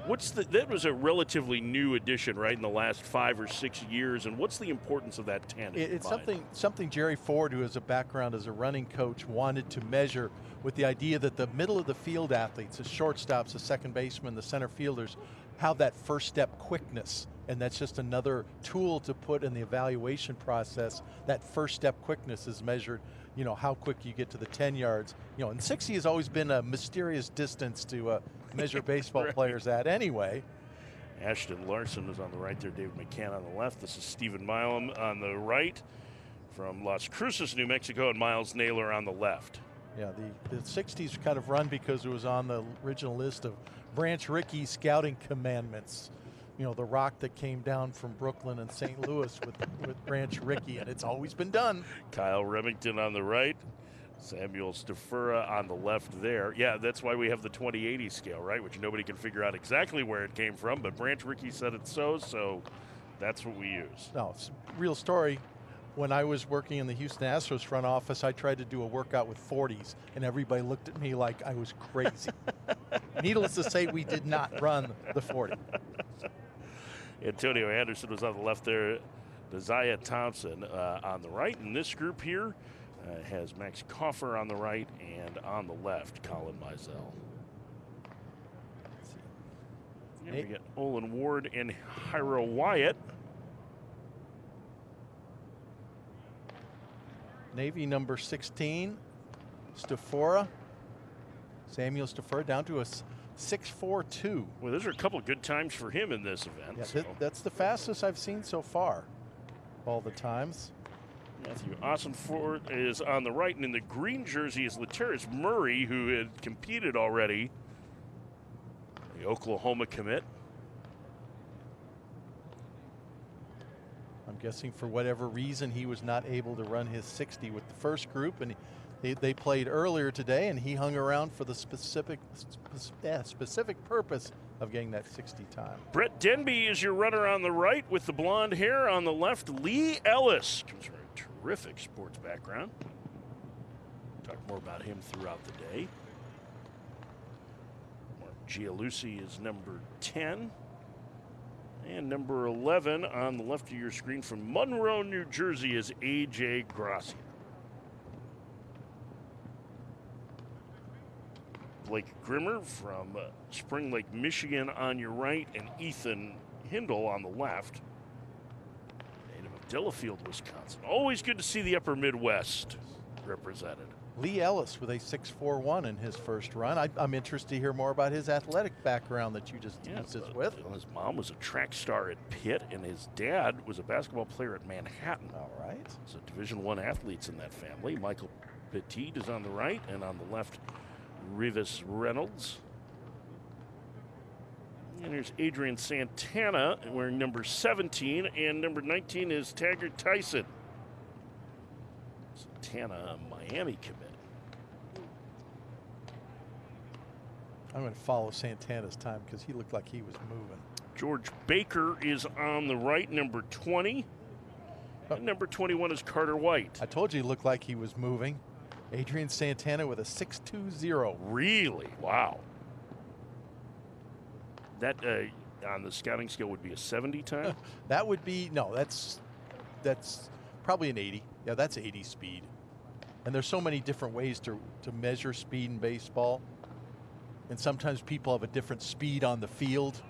That was a relatively new addition, right, in the last 5 or 6 years, and what's the importance of that 10? It's something Jerry Ford, who has a background as a running coach, wanted to measure, with the idea that the middle of the field athletes, the shortstops, the second basemen, the center fielders, have that first step quickness. And that's just another tool to put in the evaluation process. That first step quickness is measured, how quick you get to the 10 yards. And 60 has always been a mysterious distance to measure baseball right. players at anyway. Ashton Larson is on the right there, David McCann on the left. This is Stephen Milam on the right from Las Cruces, New Mexico, and Miles Naylor on the left. Yeah, the 60s kind of run because it was on the original list of Branch Rickey's scouting commandments. The rock that came down from Brooklyn and St. Louis with Branch Rickey, and it's always been done. Kyle Remington on the right, Samuel Stafura on the left there. Yeah, that's why we have the 20/80 scale, right, which nobody can figure out exactly where it came from, but Branch Rickey said it so that's what we use. No, it's a real story. When I was working in the Houston Astros front office, I tried to do a workout with 40s, and everybody looked at me like I was crazy. Needless to say, we did not run the 40. Antonio Anderson was on the left there. Desire Thompson on the right. And this group here has Max Koffer on the right, and on the left, Colin Mizell. Yeah, we got Olin Ward and Hiro Wyatt. Navy number 16, Stafura. Samuel Stafura down to a 6.42. Well, those are a couple of good times for him in this event. Yeah, so. that's the fastest I've seen so far, all the times. Matthew Ossenfort is on the right, and in the green jersey is Lataris Murray, who had competed already. The Oklahoma commit. I'm guessing for whatever reason he was not able to run his 60 with the first group, and they played earlier today, and he hung around for the specific purpose of getting that 60 time. Brett Denby is your runner on the right with the blonde hair. On the left, Lee Ellis comes from a terrific sports background. Talk more about him throughout the day. Mark Gialusi is number 10. And number 11 on the left of your screen from Monroe, New Jersey is A.J. Gracia. Blake Grimmer from Spring Lake, Michigan on your right, and Ethan Hindle on the left. Native of Delafield, Wisconsin. Always good to see the upper Midwest represented. Lee Ellis with a 6.41 in his first run. I'm interested to hear more about his athletic background that you just teased us with. His mom was a track star at Pitt, and his dad was a basketball player at Manhattan. All right. So Division I athletes in that family. Michael Petit is on the right, and on the left, Rivas Reynolds. And here's Adrian Santana wearing number 17, and number 19 is Taggart Tyson. Santana, Miami commit. I'm going to follow Santana's time because he looked like he was moving. George Baker is on the right, number 20. And number 21 is Carter White. I told you he looked like he was moving. Adrian Santana with a 6.20. Really? Wow. That on the scouting scale would be a 70 time? That would be, no, that's probably an 80. Yeah, that's 80 speed. And there's so many different ways to measure speed in baseball. And sometimes people have a different speed on the field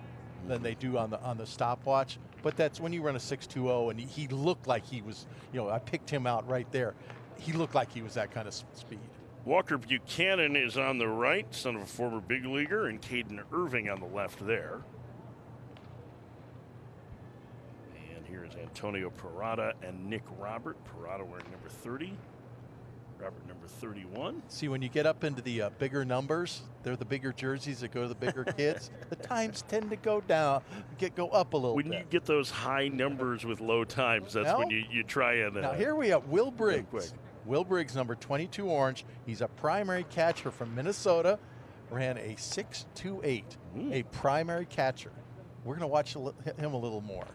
than they do on the stopwatch. But that's when you run a 6.20, and he looked like he was, I picked him out right there. He looked like he was that kind of speed. Walker Buchanan is on the right, son of a former big leaguer, and Caden Irving on the left there. And here's Antonio Parada and Nick Robert. Parada wearing number 30. Robert number 31. See, when you get up into the bigger numbers, they're the bigger jerseys that go to the bigger kids. The times tend to go down, go up a little bit. When you get those high numbers with low times, that's when you try and... now here we have Will Briggs. Will Briggs, number 22 orange. He's a primary catcher from Minnesota. Ran a 6.28, a primary catcher. We're going to watch him a little more.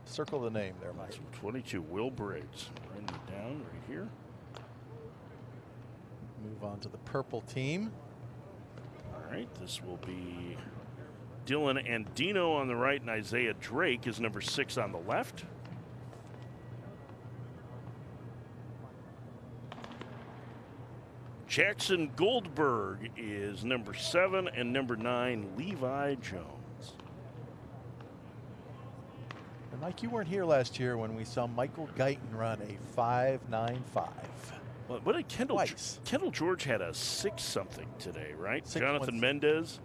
Circle the name there, Mike. 22, Will Briggs. Writing it down right here. Move on to the purple team. All right, this will be Dylan Andino on the right, and Isaiah Drake is number 6 on the left. Jackson Goldberg is number 7, and number 9, Levi Jones. And Mike, you weren't here last year when we saw Michael Guyton run a 5.95. Well, what did Kendall George had a 6-something today, right? 6-1-6. Jonathan Mendez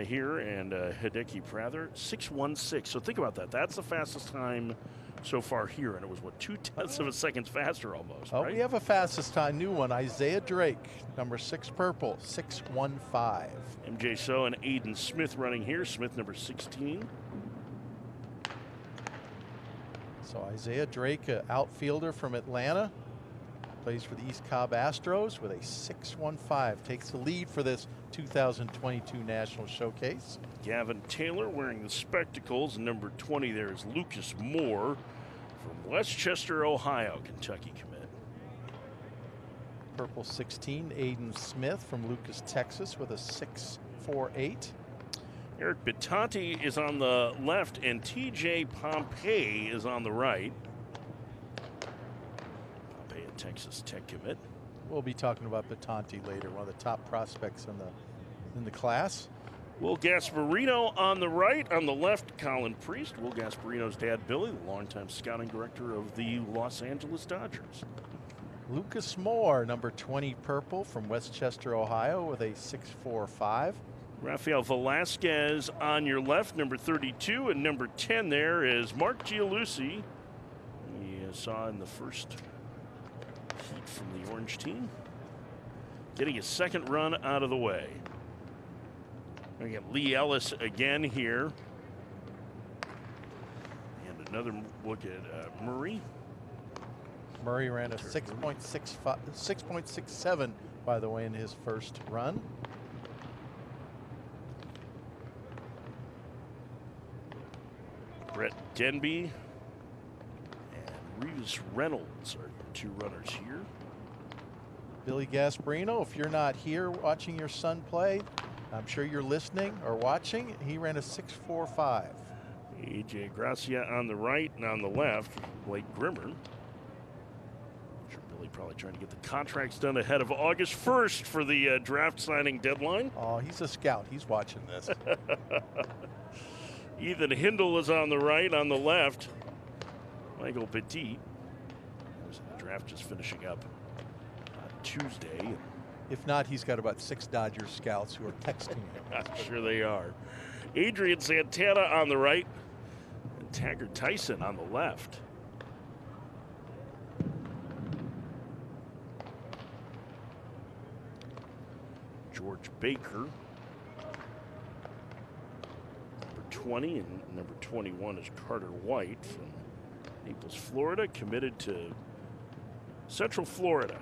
here, and Hideki Prather, 6.16. So think about that. That's the fastest time so far here, and it was, what, 0.2 of a second faster almost, Oh, right? we have a fastest time, new one. Isaiah Drake, number 6 purple, 6.15. MJ So and Aiden Smith running here. Smith, number 16. So Isaiah Drake, outfielder from Atlanta, plays for the East Cobb Astros with a 6.15. Takes the lead for this 2022 National Showcase. Gavin Taylor wearing the spectacles, and number 20 there is Lucas Moore from Westchester, Ohio, Kentucky commit. Purple 16, Aiden Smith from Lucas, Texas with a 6.48. Eric Bitanti is on the left, and TJ Pompey is on the right. Pompey, a Texas Tech commit. We'll be talking about Bitanti later, one of the top prospects in the class. Will Gasparino on the right. On the left, Colin Priest. Will Gasparino's dad, Billy, the longtime scouting director of the Los Angeles Dodgers. Lucas Moore, number 20 purple from Westchester, Ohio with a 6.45. Rafael Velasquez on your left, number 32, and number 10 there is Mark Gialusi. You saw in the first heat from the orange team. Getting a second run out of the way. We got Lee Ellis again here. And another look at Murray. Murray ran a 6.67, by the way, in his first run. Brett Denby and Reeves Reynolds are your two runners here. Billy Gasparino, if you're not here watching your son play, I'm sure you're listening or watching. He ran a 6.45. AJ Gracia on the right, and on the left, Blake Grimmer. I'm sure Billy probably trying to get the contracts done ahead of August 1st for the draft signing deadline. Oh, he's a scout. He's watching this. Ethan Hindle is on the right. On the left, Michael Petit. The draft just finishing up Tuesday. If not, he's got about 6 Dodgers scouts who are texting him. I'm sure they are. Adrian Santana on the right, and Taggart Tyson on the left. George Baker, number 20, and number 21 is Carter White from Naples, Florida, committed to Central Florida.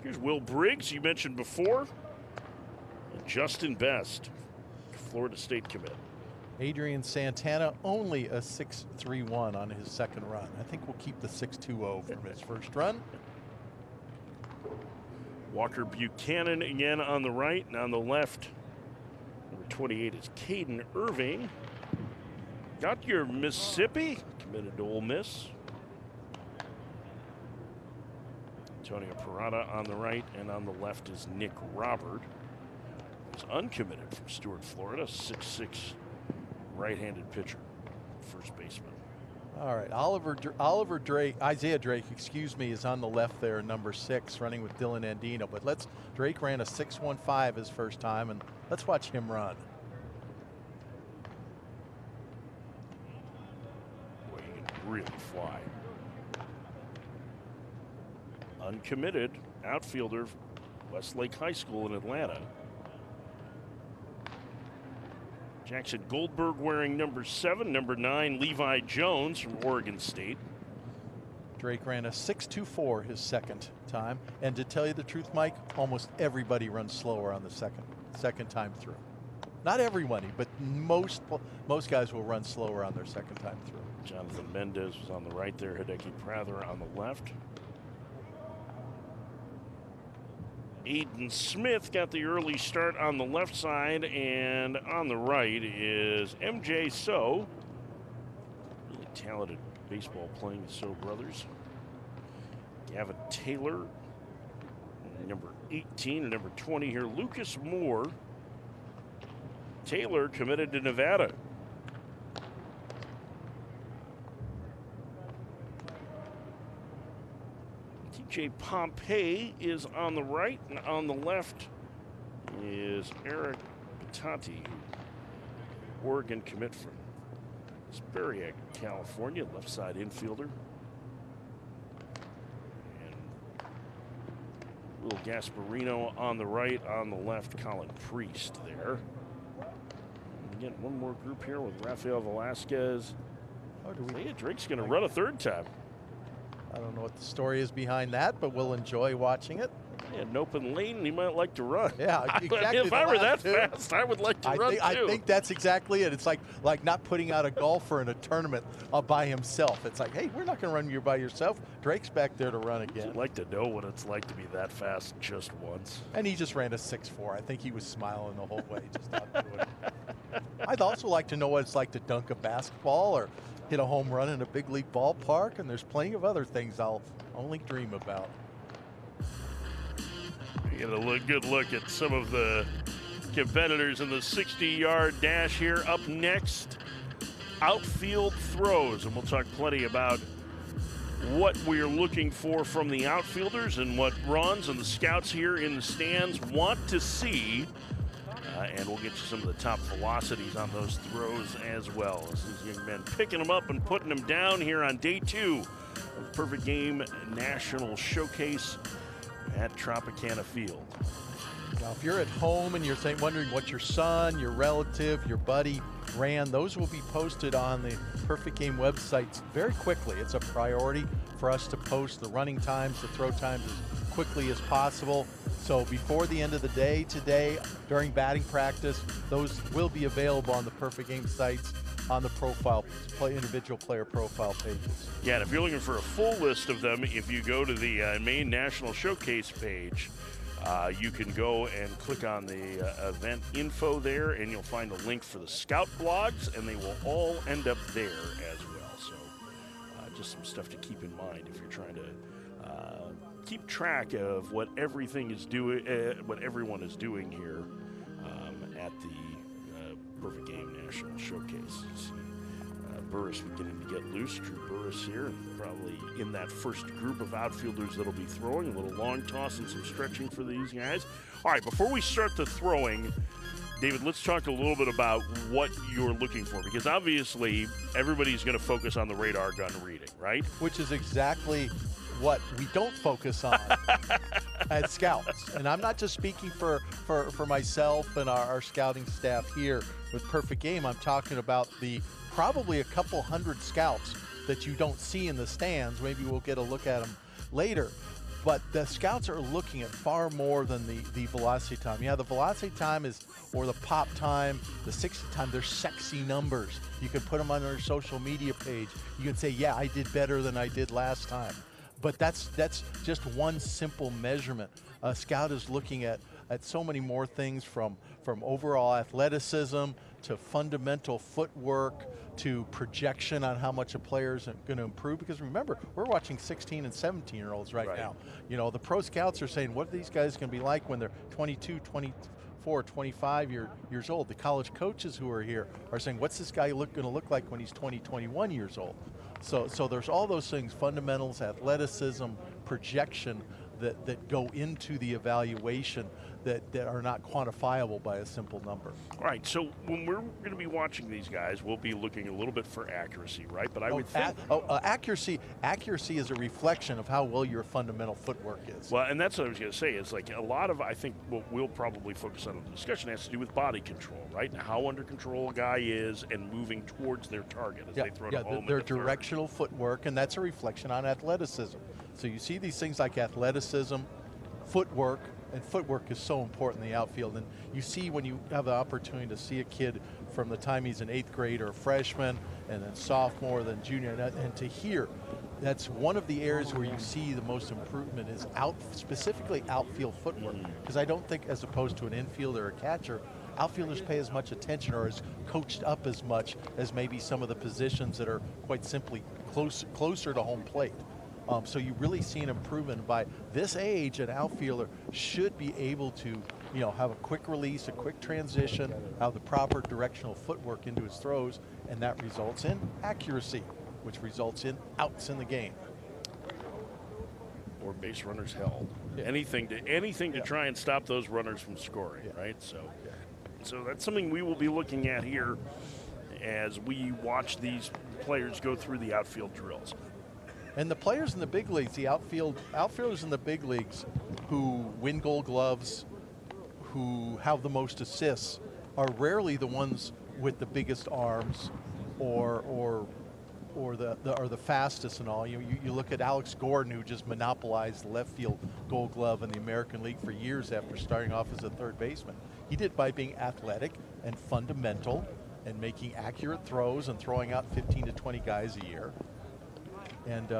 Here's Will Briggs, you mentioned before, and Justin Best, Florida State commit. Adrian Santana only a 6.31 on his second run. I think we'll keep the 6.20 from his first run. Walker Buchanan again on the right, and on the left, number 28 is Caden Irving. Got your Mississippi, committed to Ole Miss. Antonio Parada on the right, and on the left is Nick Robert. He's uncommitted from Stuart, Florida, 6'6", right-handed pitcher, first baseman. All right, Isaiah Drake, excuse me, is on the left there, number 6, running with Dylan Andino. But Drake ran a 6.15 his first time, and let's watch him run. Boy, he can really fly. Uncommitted outfielder, Westlake High School in Atlanta. Jackson Goldberg wearing number 7, number 9, Levi Jones from Oregon State. Drake ran a 6.24 his second time. And to tell you the truth, Mike, almost everybody runs slower on the second time through. Not everybody, but most guys will run slower on their second time through. Jonathan Mendez was on the right there, Hideki Prather on the left. Aiden Smith got the early start on the left side, and on the right is MJ So. Really talented baseball playing the So brothers. Gavin Taylor, number 18, and number 20 here, Lucas Moore. Taylor committed to Nevada. TJ Pompey is on the right, and on the left is Eric Patati, Oregon commit from Spuriak, California, left side infielder. And Will Gasparino on the right, on the left, Colin Priest there. And again, one more group here with Rafael Velasquez. Oh, Drake's going to run a third time. I don't know what the story is behind that, but we'll enjoy watching it. Yeah, an open lane, he might like to run. Yeah, exactly. If I were that fast, I would like to run too. I think that's exactly it. It's like not putting out a golfer in a tournament by himself. It's like, hey, we're not going to run you by yourself. Drake's back there to run again. I'd like to know what it's like to be that fast just once. And he just ran a 6.4. I think he was smiling the whole way, just not doing it. I'd also like to know what it's like to dunk a basketball or hit a home run in a big league ballpark, and there's plenty of other things I'll only dream about. Get a good look at some of the competitors in the 60-yard dash here. Up next, outfield throws, and we'll talk plenty about what we're looking for from the outfielders and what Ron's and the scouts here in the stands want to see. And we'll get you some of the top velocities on those throws as well. As these young men picking them up and putting them down here on day 2 of Perfect Game National Showcase at Tropicana Field. Now, if you're at home and you're wondering what your son, your relative, your buddy ran, those will be posted on the Perfect Game websites very quickly. It's a priority for us to post the running times, the throw times as quickly as possible. So before the end of the day today, during batting practice, those will be available on the Perfect Game sites on the individual player profile pages. Yeah, and if you're looking for a full list of them, if you go to the main National Showcase page, you can go and click on the event info there, and you'll find a link for the Scout blogs, and they will all end up there as well. So just some stuff to keep in mind if you're trying to keep track of what everything is doing, what everyone is doing here at the Perfect Game National Showcase. Burris beginning to get loose. Drew Burris here, probably in that first group of outfielders that'll be throwing. A little long toss and some stretching for these guys. All right, before we start the throwing, David, let's talk a little bit about what you're looking for, because obviously everybody's going to focus on the radar gun reading, right? Which is exactly what we don't focus on at Scouts. And I'm not just speaking for myself and our scouting staff here with Perfect Game. I'm talking about the probably a couple hundred scouts that you don't see in the stands. Maybe we'll get a look at them later. But the scouts are looking at far more than the velocity time. Yeah, the velocity time is, or the pop time, the 60 time, they're sexy numbers. You can put them on their social media page. You can say, yeah, I did better than I did last time. But that's just one simple measurement. A scout is looking at so many more things, from overall athleticism to fundamental footwork to projection on how much a player is going to improve. Because remember, we're watching 16 and 17-year-olds right now. You know, the pro scouts are saying, what are these guys going to be like when they're 22, 24, 25 years old? The college coaches who are here are saying, what's this guy going to look like when he's 20, 21 years old? So there's all those things, fundamentals, athleticism, projection, that go into the evaluation that are not quantifiable by a simple number. All right, so when we're going to be watching these guys, we'll be looking a little bit for accuracy, right? But I would think... accuracy is a reflection of how well your fundamental footwork is. Well, and that's what I was going to say. It's like a lot of, I think, what we'll probably focus on in the discussion has to do with body control, right? And how under control a guy is and moving towards their target as they throw it home. Their directional footwork, and that's a reflection on athleticism. So you see these things like athleticism, footwork, and footwork is so important in the outfield. And you see when you have the opportunity to see a kid from the time he's an 8th grade or a freshman, and then sophomore, then junior, and to hear, that's one of the areas where you see the most improvement is specifically outfield footwork. Because I don't think, as opposed to an infielder or a catcher, outfielders pay as much attention or is coached up as much as maybe some of the positions that are quite simply closer to home plate. So you really see an improvement. By this age, an outfielder should be able to, have a quick release, a quick transition, have the proper directional footwork into his throws, and that results in accuracy, which results in outs in the game. Or base runners held. Yeah. Anything to try and stop those runners from scoring, right? So that's something we will be looking at here as we watch these players go through the outfield drills. And the players in the big leagues, the outfielders in the big leagues who win Gold Gloves, who have the most assists, are rarely the ones with the biggest arms or the fastest and all. You look at Alex Gordon, who just monopolized the left field Gold Glove in the American League for years after starting off as a third baseman. He did it by being athletic and fundamental and making accurate throws and throwing out 15 to 20 guys a year. And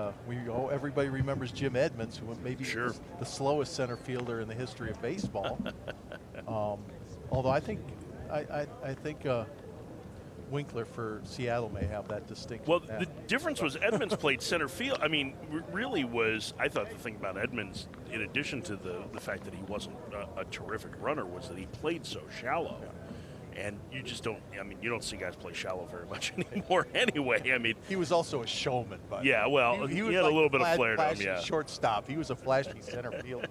everybody remembers Jim Edmonds, who maybe is the slowest center fielder in the history of baseball. Although I think Winkler for Seattle may have that distinction. Well, the difference was Edmonds played center field. I mean, really was, I thought the thing about Edmonds, in addition to the fact that he wasn't a terrific runner, was that he played so shallow. Yeah. And you just don't, you don't see guys play shallow very much anymore anyway. I mean, he was also a showman. But yeah, well, he had like a little bit of flair to him, yeah. Shortstop. He was a flashy center fielder.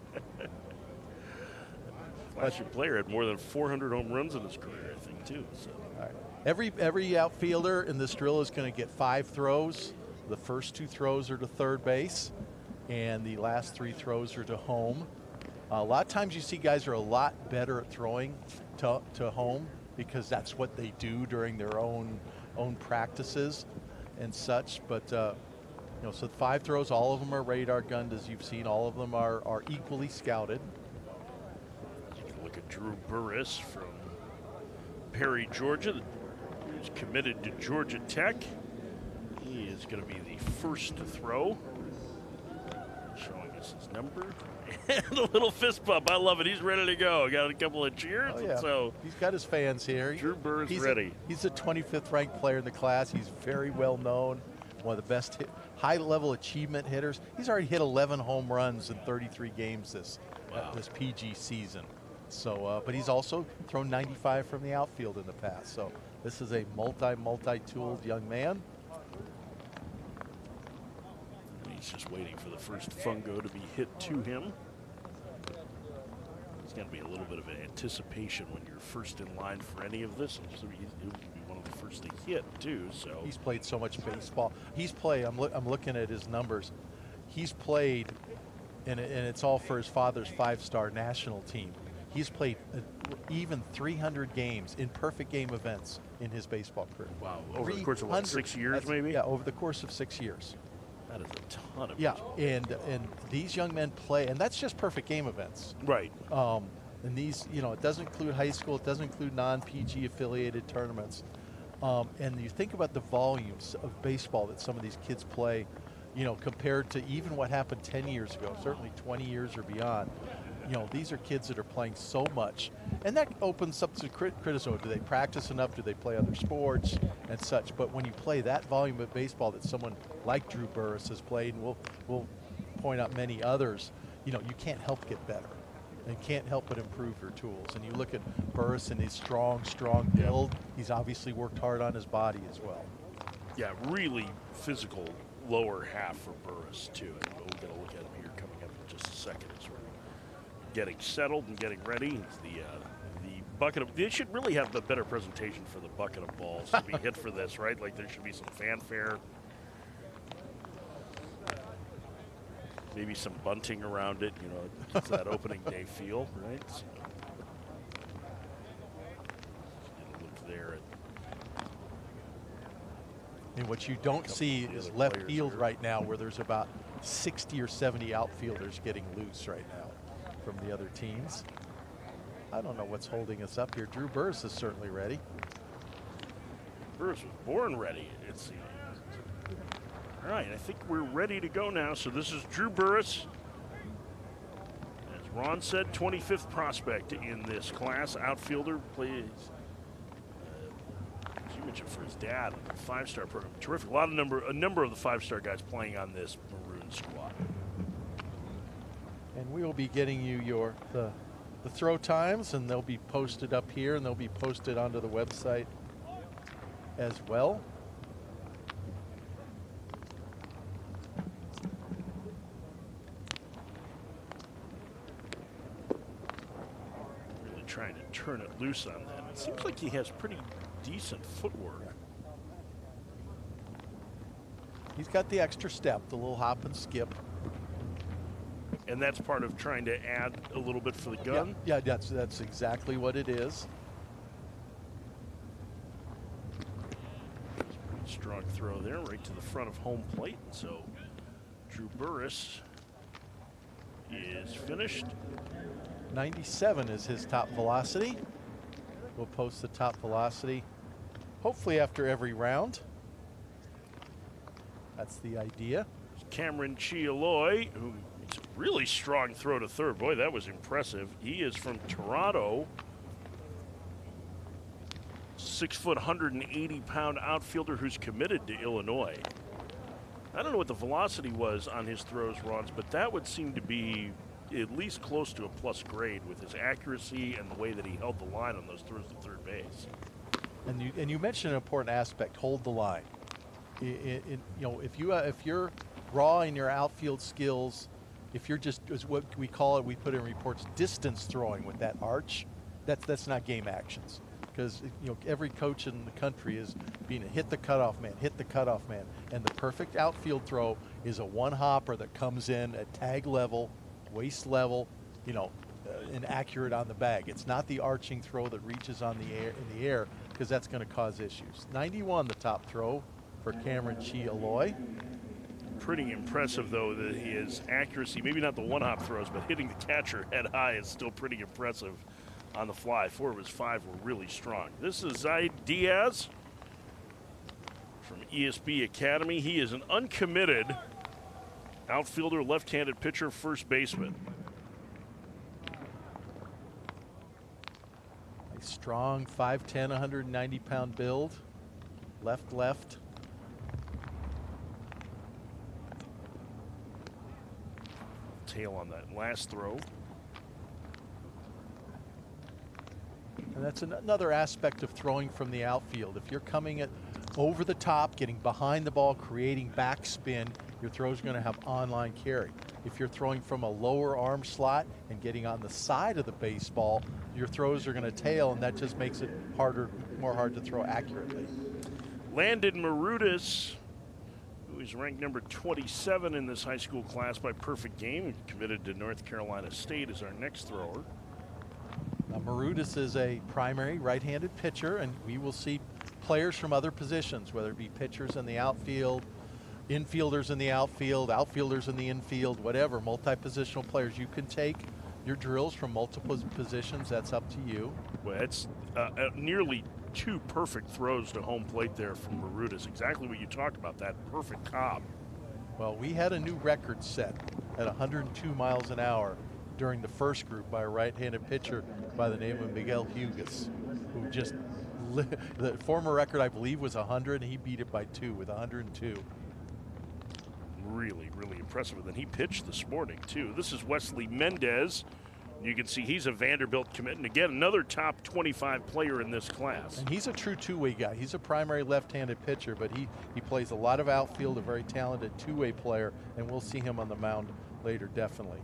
Flashy player, had more than 400 home runs in his career, I think, too. So. All right. Every outfielder in this drill is going to get 5 throws The first 2 throws are to third base, and the last 3 throws are to home. A lot of times you see guys are a lot better at throwing to home because that's what they do during their own practices and such. But so 5 throws, all of them are radar gunned, as you've seen. All of them are equally scouted. You can look at Drew Burress from Perry, Georgia, who's committed to Georgia Tech. He is going to be the first to throw. Showing us his number. And a little fist bump. I love it. He's ready to go. Got a couple of cheers. Oh, yeah. So he's got his fans here. Drew Burress ready. He's a 25th ranked player in the class. He's very well known. One of the best high-level achievement hitters. He's already hit 11 home runs in 33 games this PG season. So, but he's also thrown 95 from the outfield in the past. So this is a multi-tooled young man. He's just waiting for the first fungo to be hit to him. It's going to be a little bit of an anticipation when you're first in line for any of this. It would be one of the first to hit, too. So he's played so much baseball. I'm looking at his numbers. He's played, and it's all for his father's 5-star national team. He's played even 300 games in perfect game events in his baseball career. Wow, over the course of what, 6 years maybe? Yeah, over the course of 6 years. That is a ton of baseball. And these young men play, and that's just perfect game events. Right. And these, it doesn't include high school, it doesn't include non-PG affiliated tournaments. And you think about the volumes of baseball that some of these kids play, compared to even what happened 10 years ago, certainly 20 years or beyond. These are kids that are playing so much. And that opens up to criticism. Do they practice enough? Do they play other sports and such? But when you play that volume of baseball that someone like Drew Burress has played, and we'll point out many others, you can't help get better. And can't help but improve your tools. And you look at Burress and his strong build. He's obviously worked hard on his body as well. Yeah, really physical lower half for Burress, too. And we'll get a look at him here coming up in just a second as we're getting settled and getting ready. It's the bucket of, they should really have the better presentation for the bucket of balls to be hit for this, right? Like there should be some fanfare. Maybe some bunting around it, it's that opening day feel, right? So, look there at, and what you don't see is left field right now, where there's about 60 or 70 outfielders getting loose right now from the other teams. I don't know what's holding us up here. Drew Burress is certainly ready. Burress was born ready, it seems. All right, I think we're ready to go now. So this is Drew Burress. As Ron said, 25th prospect in this class. Outfielder, plays, as you mentioned, for his dad, 5-star program. Terrific. A number of the 5-star guys playing on this Maroon squad. And we will be getting you the throw times, and they'll be posted up here, and they'll be posted onto the website as well. Really trying to turn it loose on that. It seems like he has pretty decent footwork. He's got the extra step, the little hop and skip. And that's part of trying to add a little bit for the gun? Yeah, that's exactly what it is. Pretty strong throw there, right to the front of home plate. So Drew Burress is finished. 97 is his top velocity. We'll post the top velocity, hopefully after every round. That's the idea. Cameron Chialoy, who makes a really strong throw to third. Boy, that was impressive. He is from Toronto. 6 foot, 180-pound outfielder who's committed to Illinois. I don't know what the velocity was on his throws, Rons, but that would seem to be at least close to a plus grade with his accuracy and the way that he held the line on those throws to third base. And you mentioned an important aspect: hold the line. If you're raw in your outfield skills, if you're just, as what we call it, we put in reports, distance throwing with that arch, that's not game actions. because every coach in the country is being a hit the cutoff man, hit the cutoff man. And the perfect outfield throw is a one hopper that comes in at tag level, waist level, and accurate on the bag. It's not the arching throw that reaches on in the air, because that's going to cause issues. 91, the top throw for Cameron Chi-Aloy. Pretty impressive, though, that his accuracy, maybe not the one-hop throws, but hitting the catcher head high is still pretty impressive on the fly. 4 of his 5 were really strong. This is Zaid Diaz from ESB Academy. He is an uncommitted outfielder, left-handed pitcher, first baseman. A strong 5'10", 190-pound build. Left. Tail on that last throw. And that's another aspect of throwing from the outfield. If you're coming at over the top, getting behind the ball, creating backspin, your throw's going to have online carry. If you're throwing from a lower arm slot and getting on the side of the baseball, your throws are going to tail, and that just makes it more hard to throw accurately. Landon Marutis, who is ranked number 27 in this high school class by Perfect Game, committed to North Carolina State, as our next thrower. Marutis is a primary right-handed pitcher, and we will see players from other positions, whether it be pitchers in the outfield, infielders in the outfield, outfielders in the infield, whatever, multi-positional players. You can take your drills from multiple positions. That's up to you. Well, it's nearly 2 perfect throws to home plate there from Marutis. Exactly what you talked about, that perfect cob. Well, we had a new record set at 102 miles an hour during the first group by a right-handed pitcher by the name of Miguel Hugues, who just the former record, I believe, was 100, and he beat it by 2 with 102. Really, really impressive. And then he pitched this morning, too. This is Wesley Mendez. You can see he's a Vanderbilt commit, and again, another top 25 player in this class. And he's a true two-way guy. He's a primary left-handed pitcher, but he plays a lot of outfield, a very talented two-way player, and we'll see him on the mound later, definitely.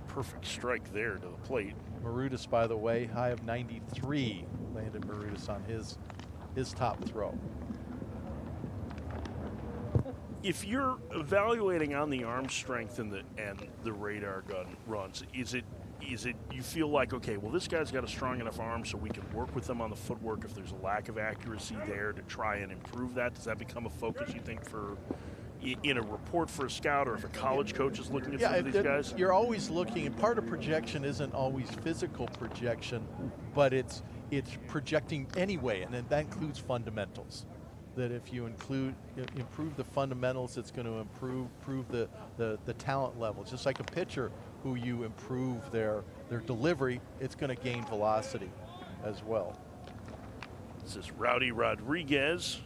Perfect strike there to the plate. Marutis, by the way, high of 93, landed Marutis on his top throw. If you're evaluating on the arm strength and the radar gun runs, is it you feel like, okay, well, this guy's got a strong enough arm so we can work with them on the footwork if there's a lack of accuracy there to try and improve that? Does that become a focus, you think, for in a report for a scout, or if a college coach is looking at some of these guys? You're always looking, and part of projection isn't always physical projection, but it's projecting anyway, and then that includes fundamentals. That if you improve the fundamentals, it's going to improve the talent level. Just like a pitcher who you improve their delivery, it's going to gain velocity as well. This is Rowdy Rodriguez.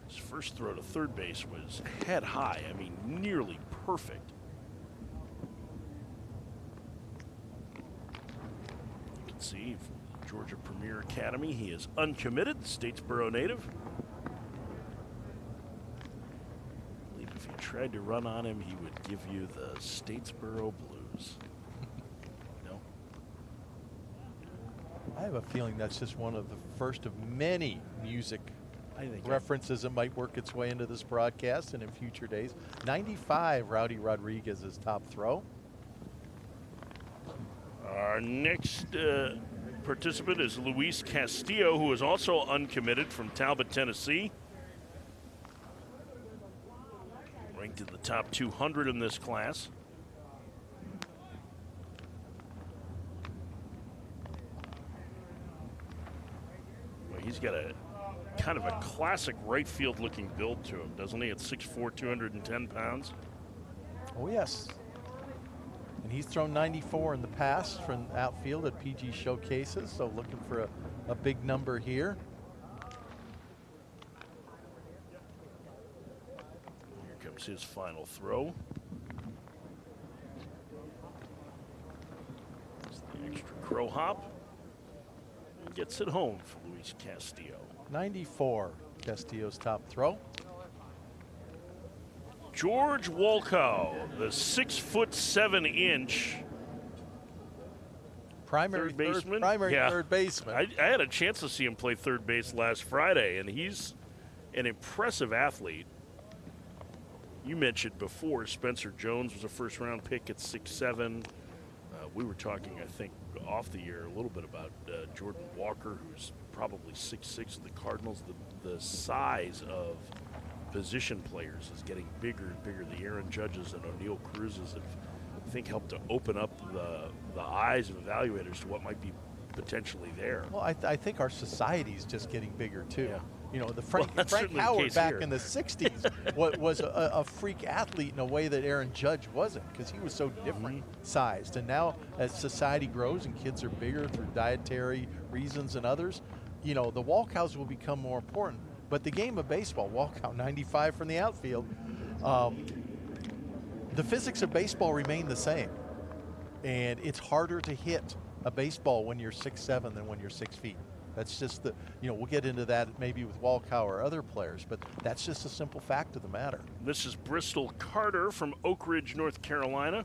His first throw to third base was head high. I mean, nearly perfect. You can see from the Georgia Premier Academy, he is uncommitted, Statesboro native. I believe if you tried to run on him, he would give you the Statesboro Blues. No? I have a feeling that's just one of the first of many music references that might work its way into this broadcast and in future days. 95, Rowdy Rodriguez's top throw. Our next participant is Luis Castillo, who is also uncommitted from Talbot, Tennessee. Ranked in the top 200 in this class. Well, he's got a kind of a classic right field looking build to him, doesn't he? At 6'4", 210 pounds. Oh, yes. And he's thrown 94 in the past from outfield at PG showcases, so looking for a big number here. Here comes his final throw. It's the extra crow hop. And gets it home for Luis Castillo. 94, Castillo's top throw. George Wolkow, the 6'7" primary third baseman. Third baseman. I had a chance to see him play third base last Friday, and he's an impressive athlete. You mentioned before Spencer Jones was a first-round pick at 6'7". We were talking, I think, off the air a little bit about Jordan Walker, who's probably 6'6" of the Cardinals. The size of position players is getting bigger and bigger. The Aaron Judges and O'Neal Cruzes have, I think, helped to open up the eyes of evaluators to what might be potentially there. Well, I think our society is just getting bigger, too. Yeah. You know, Frank certainly the Howard case back here. in the 60s was a freak athlete in a way that Aaron Judge wasn't, because he was so different sized. And now as society grows and kids are bigger through dietary reasons and others, you know, the walkouts will become more important. But the game of baseball, walkout 95 from the outfield, the physics of baseball remain the same. And it's harder to hit a baseball when you're 6'7" than when you're 6 feet. That's just the, you know, we'll get into that maybe with Walkow or other players, but that's just a simple fact of the matter. This is Bristol Carter from Oak Ridge, North Carolina.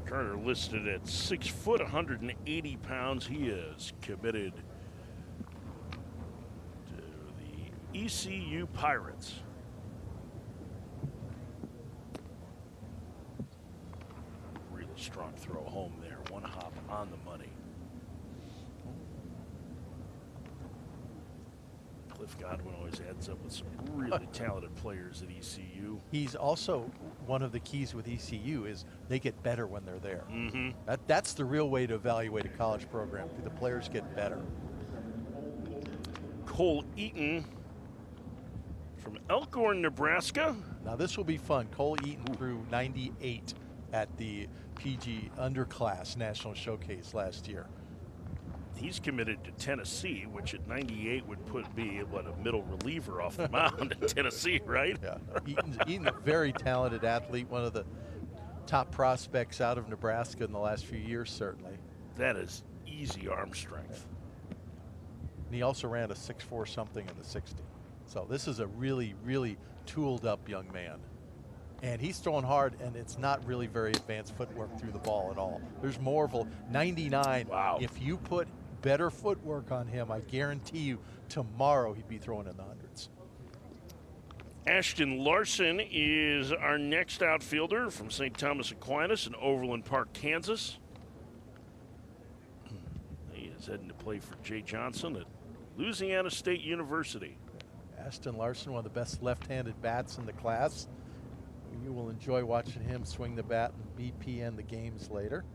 Carter listed at 6 foot, 180 pounds. He is committed to the ECU Pirates. Really strong throw home there. One hop on the money. Cliff Godwin always adds up with some really talented players at ECU. He's also, one of the keys with ECU is they get better when they're there. Mm-hmm. That's the real way to evaluate a college program. The players get better. Cole Eaton from Elkhorn, Nebraska. Now this will be fun. Cole Eaton threw 98 at the PG Underclass National Showcase last year. He's committed to Tennessee, which at 98 would be a middle reliever off the mound at Tennessee, right? Yeah, Eaton's a very talented athlete, one of the top prospects out of Nebraska in the last few years, certainly. That is easy arm strength. And he also ran a 6'4" something in the 60. So this is a really, really tooled up young man. And he's throwing hard, and it's not really very advanced footwork through the ball at all. There's more of a 99. Wow. If you put better footwork on him, I guarantee you tomorrow he'd be throwing in the hundreds. Ashton Larson is our next outfielder from St. Thomas Aquinas in Overland Park, Kansas. He is heading to play for Jay Johnson at Louisiana State University. Ashton Larson, one of the best left-handed bats in the class. You will enjoy watching him swing the bat and BPN the games later.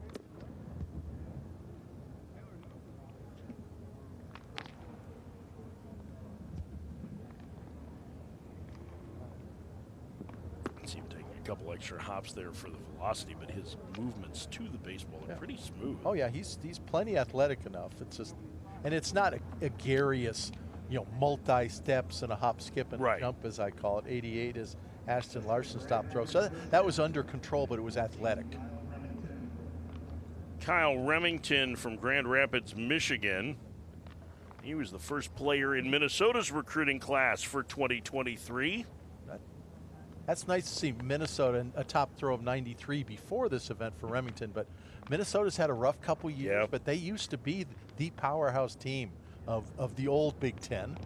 See him taking a couple extra hops there for the velocity, but his movements to the baseball are pretty smooth. Oh yeah, he's plenty athletic enough. It's just, and it's not a garious, you know, multi-steps and a hop, skip, and a jump, as I call it. 88 is Ashton Larson's top throw. So that was under control, but it was athletic. Kyle Remington from Grand Rapids, Michigan. He was the first player in Minnesota's recruiting class for 2023. That's nice to see Minnesota and a top throw of 93 before this event for Remington, but Minnesota's had a rough couple years, but they used to be the powerhouse team of the old Big Ten.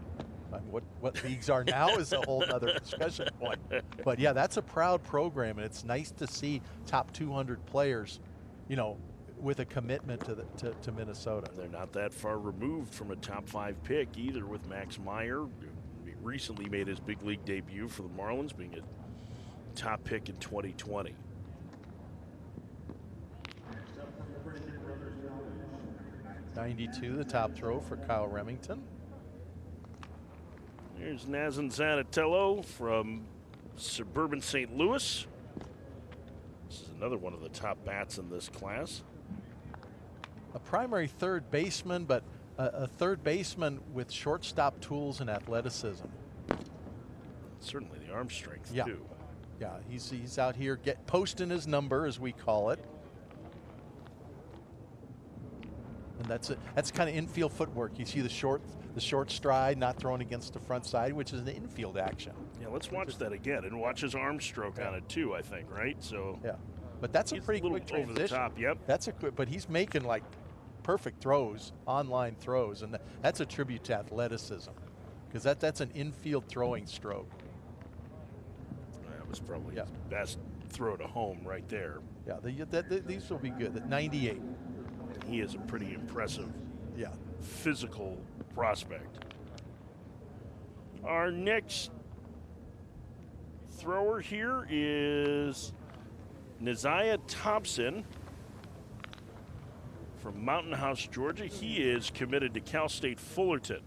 I mean, what leagues are now is a whole other discussion point. But yeah, that's a proud program, and it's nice to see top 200 players, you know, with a commitment to Minnesota. They're not that far removed from a top 5 pick either, with Max Meyer. He recently made his big league debut for the Marlins, being a top pick in 2020. '92, the top throw for Kyle Remington. There's Nazan Zanatello from suburban St. Louis. This is another one of the top bats in this class. A primary third baseman, but a third baseman with shortstop tools and athleticism. Certainly the arm strength, yeah. too. Yeah, he's out here posting his number, as we call it. And that's kind of infield footwork. You see the short stride, not thrown against the front side, which is an infield action. Yeah, let's watch that again and watch his arm stroke on it too, I think, right? So yeah. But that's a He's pretty little quick over the transition. top, yep. That's a quick, but he's making like perfect throws, online throws, and that's a tribute to athleticism, because that's an infield throwing stroke. That was probably his best throw to home right there. Yeah, these will be good. The 98. He is a pretty impressive, yeah, physical prospect. Our next thrower here is Neziah Thompson from Mountain House, Georgia. He is committed to Cal State Fullerton.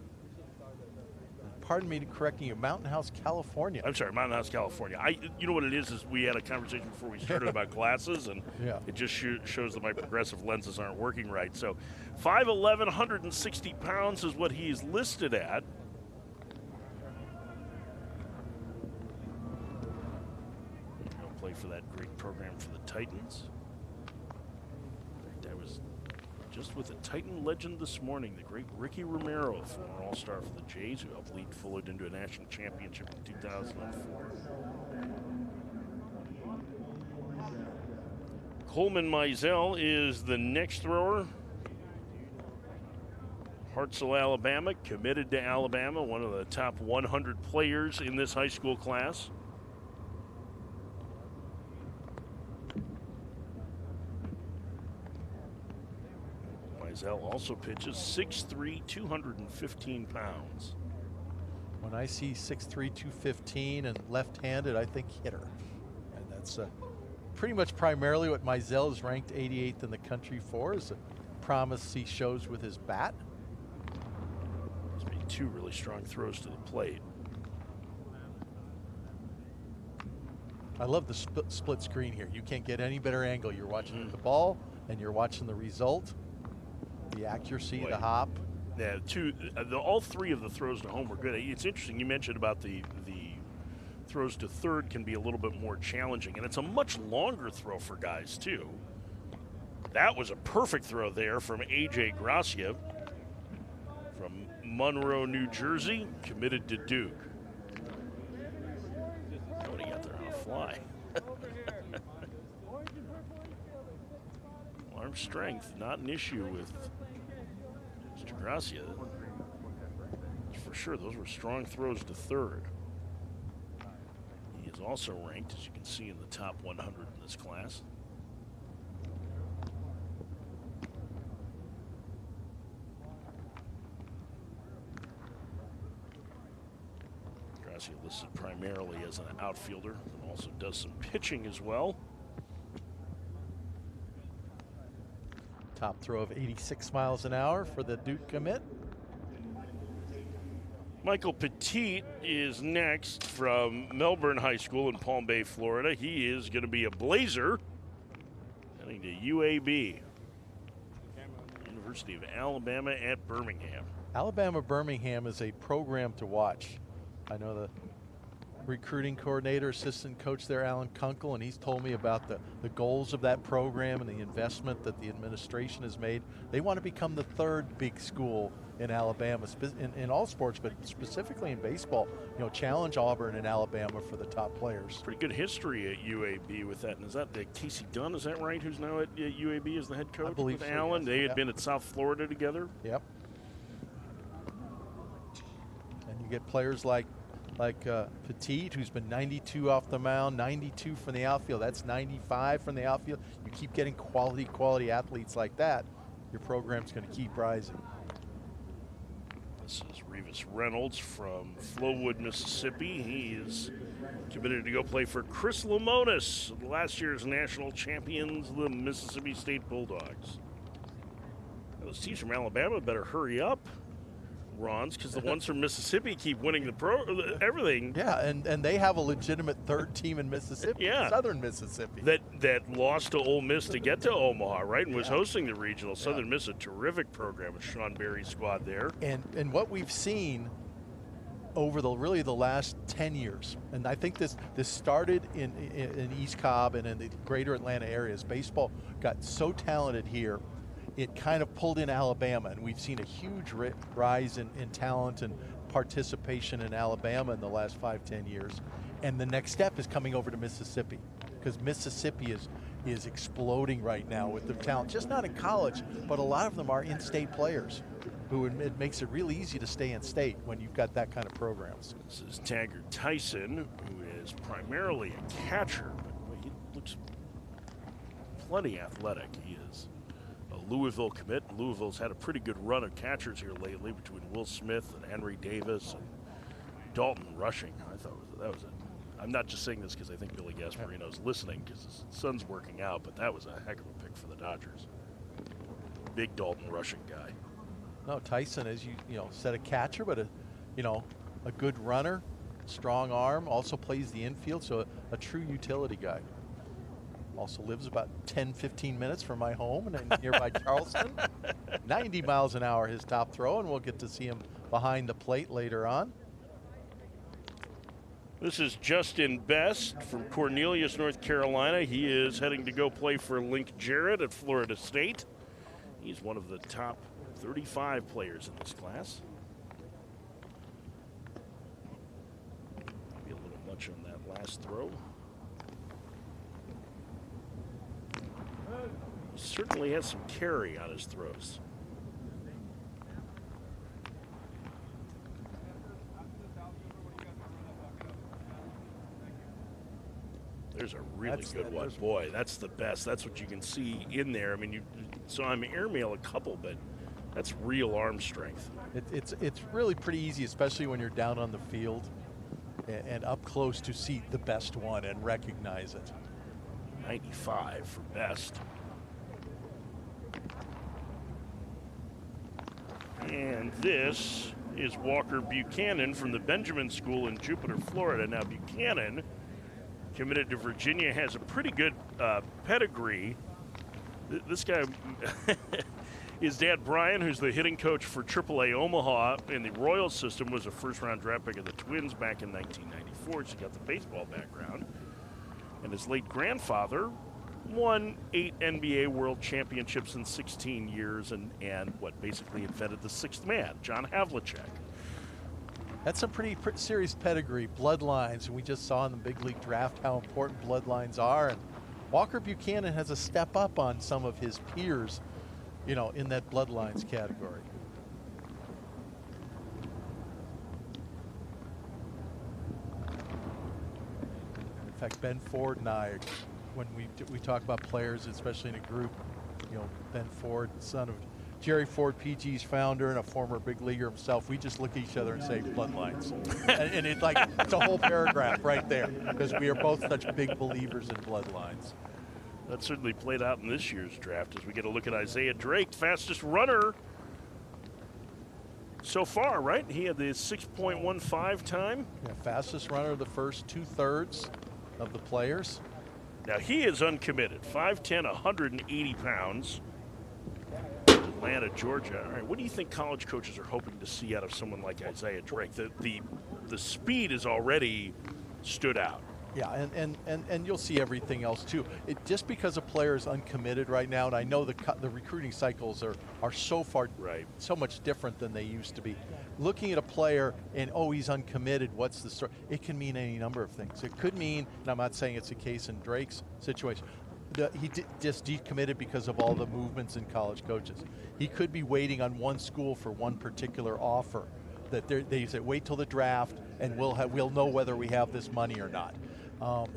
Pardon me to correcting you, Mountain House, California. I'm sorry, Mountain House, California. You know what it is we had a conversation before we started about glasses, and it just shows that my progressive lenses aren't working right. So 5'11", 160 pounds is what he's listed at. He'll play for that great program for the Titans. I was just with a Titan legend this morning, the great Ricky Romero, former All-Star for the Jays, who helped lead Fullerton to a national championship in 2004. Coleman Mizell is the next thrower. Hartselle, Alabama, committed to Alabama, one of the top 100 players in this high school class. Mizell also pitches 6'3", 215 pounds. When I see 6'3", 215 and left-handed, I think hitter. And that's pretty much primarily what Mizell is ranked 88th in the country for, is the promise he shows with his bat. He's made two really strong throws to the plate. I love the split screen here. You can't get any better angle. You're watching the ball and you're watching the result. The accuracy, the hop. Yeah, all three of the throws to home were good. It's interesting you mentioned about the throws to third can be a little bit more challenging, and it's a much longer throw for guys too. That was a perfect throw there from A.J. Gracia from Monroe, New Jersey, committed to Duke. What do you got there on a fly? Arm strength, not an issue with Mr. Gracia. For sure, those were strong throws to third. He is also ranked, as you can see, in the top 100 in this class. Gracia listed primarily as an outfielder and also does some pitching as well. Top throw of 86 miles an hour for the Duke commit. Michael Petit is next from Melbourne High School in Palm Bay, Florida. He is going to be a Blazer heading to UAB, University of Alabama at Birmingham. Alabama-Birmingham is a program to watch. I know the recruiting coordinator, assistant coach there, Alan Kunkel, and he's told me about the goals of that program and the investment that the administration has made. They want to become the third big school in Alabama, in all sports, but specifically in baseball. You know, challenge Auburn and Alabama for the top players. Pretty good history at UAB with that. And is that Casey Dunn, is that right, who's now at UAB as the head coach? I believe with so, Allen? yes. They had been at South Florida together. Yep. And you get players like Petit, who's been 92 off the mound, 92 from the outfield. That's 95 from the outfield. You keep getting quality athletes like that, your program's going to keep rising. This is Revis Reynolds from Flowood, Mississippi. He is committed to go play for Chris Lemonis, last year's national champions, the Mississippi State Bulldogs. Now, those teams from Alabama better hurry up, Rons, because the ones from Mississippi keep winning everything. Yeah, and they have a legitimate third team in Mississippi, Southern Mississippi. That lost to Ole Miss to get to Omaha, right, and was hosting the regional. Southern Miss, a terrific program with Sean Berry's squad there. And what we've seen over the last 10 years, and I think this started in East Cobb and in the greater Atlanta areas. Baseball got so talented here, it kind of pulled in Alabama, and we've seen a huge rise in talent and participation in Alabama in the last 5-10 years. And the next step is coming over to Mississippi, because Mississippi is exploding right now with the talent, just not in college, but a lot of them are in-state players who it makes it real easy to stay in state when you've got that kind of programs. This is Taggart Tyson, who is primarily a catcher, but he looks plenty athletic. He is a Louisville commit. Louisville's had a pretty good run of catchers here lately between Will Smith and Henry Davis and Dalton Rushing. I thought that was a, I'm not just saying this because I think Billy Gasparino's listening because his son's working out, but that was a heck of a pick for the Dodgers. Big Dalton Rushing guy. No, Tyson, as you said, a catcher, but a good runner, strong arm, also plays the infield, so a true utility guy. Also lives about 10, 15 minutes from my home in nearby Charleston. 90 miles an hour his top throw, and we'll get to see him behind the plate later on. This is Justin Best from Cornelius, North Carolina. He is heading to go play for Link Jarrett at Florida State. He's one of the top 35 players in this class. Maybe a little much on that last throw. He certainly has some carry on his throws. There's a really good one. Boy, that's the best. That's what you can see in there. I mean, you saw him airmail a couple, but that's real arm strength. It's really pretty easy, especially when you're down on the field and up close to see the best one and recognize it. 95 for Best. And this is Walker Buchanan from the Benjamin School in Jupiter, Florida. Now, Buchanan, committed to Virginia, has a pretty good pedigree. This guy, his dad Brian, who's the hitting coach for AAA Omaha in the Royals system, was a first-round draft pick of the Twins back in 1994. So he got the baseball background. And his late grandfather won 8 NBA World Championships in 16 years and basically invented the sixth man, John Havlicek. That's some pretty serious pedigree, bloodlines. We just saw in the big league draft how important bloodlines are. And Walker Buchanan has a step up on some of his peers, in that bloodlines category. In fact, Ben Ford and I, when we talk about players, especially in a group, Ben Ford, son of Jerry Ford, PG's founder and a former big leaguer himself, we just look at each other and say bloodlines. and it's a whole paragraph right there because we are both such big believers in bloodlines. That certainly played out in this year's draft as we get a look at Isaiah Drake, fastest runner so far, right? He had the 6.15 time. Yeah, fastest runner of the first 2/3 of the players. Now he is uncommitted, 5'10", 180 pounds. Atlanta, Georgia. All right, what do you think college coaches are hoping to see out of someone like Isaiah Drake? The speed has already stood out. Yeah, and you'll see everything else too. Just because a player is uncommitted right now, and I know the recruiting cycles are so much different than they used to be. Looking at a player and he's uncommitted, what's the story? It can mean any number of things. It could mean, and I'm not saying it's a case in Drake's situation, he just decommitted because of all the movements in college coaches. He could be waiting on one school for one particular offer. That they say wait till the draft and we'll know whether we have this money or not.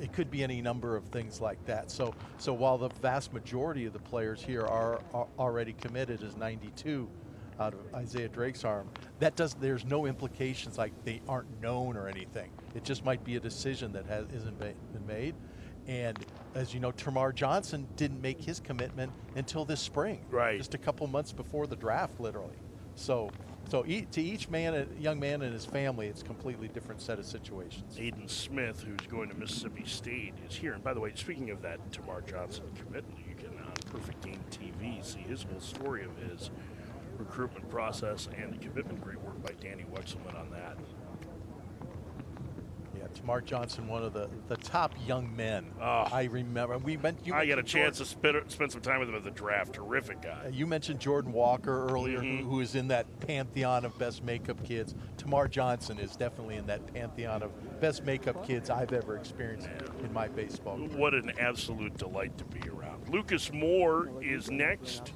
It could be any number of things like that. So while the vast majority of the players here are already committed as 92 out of Isaiah Drake's arm, there's no implications like they aren't known or anything. It just might be a decision that isn't been made. And as you know, Termarr Johnson didn't make his commitment until this spring, right? Just a couple months before the draft, literally. So to each young man and his family, it's a completely different set of situations. Aiden Smith, who's going to Mississippi State, is here. And by the way, speaking of that Termarr Johnson commitment, you can on Perfect Game TV see his whole story of his recruitment process and the commitment. Great work by Danny Wexelman on that. Yeah, Tamar Johnson, one of the top young men. I remember. I got a chance to spend some time with him at the draft. Terrific guy. You mentioned Jordan Walker earlier, who is in that pantheon of best makeup kids. Tamar Johnson is definitely in that pantheon of best makeup kids I've ever experienced in my baseball career. What an absolute delight to be around. Lucas Moore is next.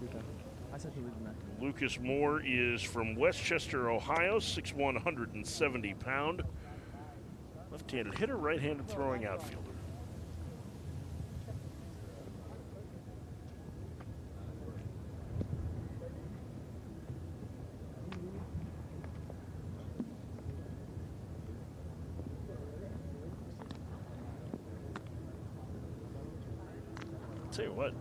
Lucas Moore is from Westchester, Ohio, 6'1", 170-pound. Left-handed hitter, right-handed throwing outfielder. I'll tell you what,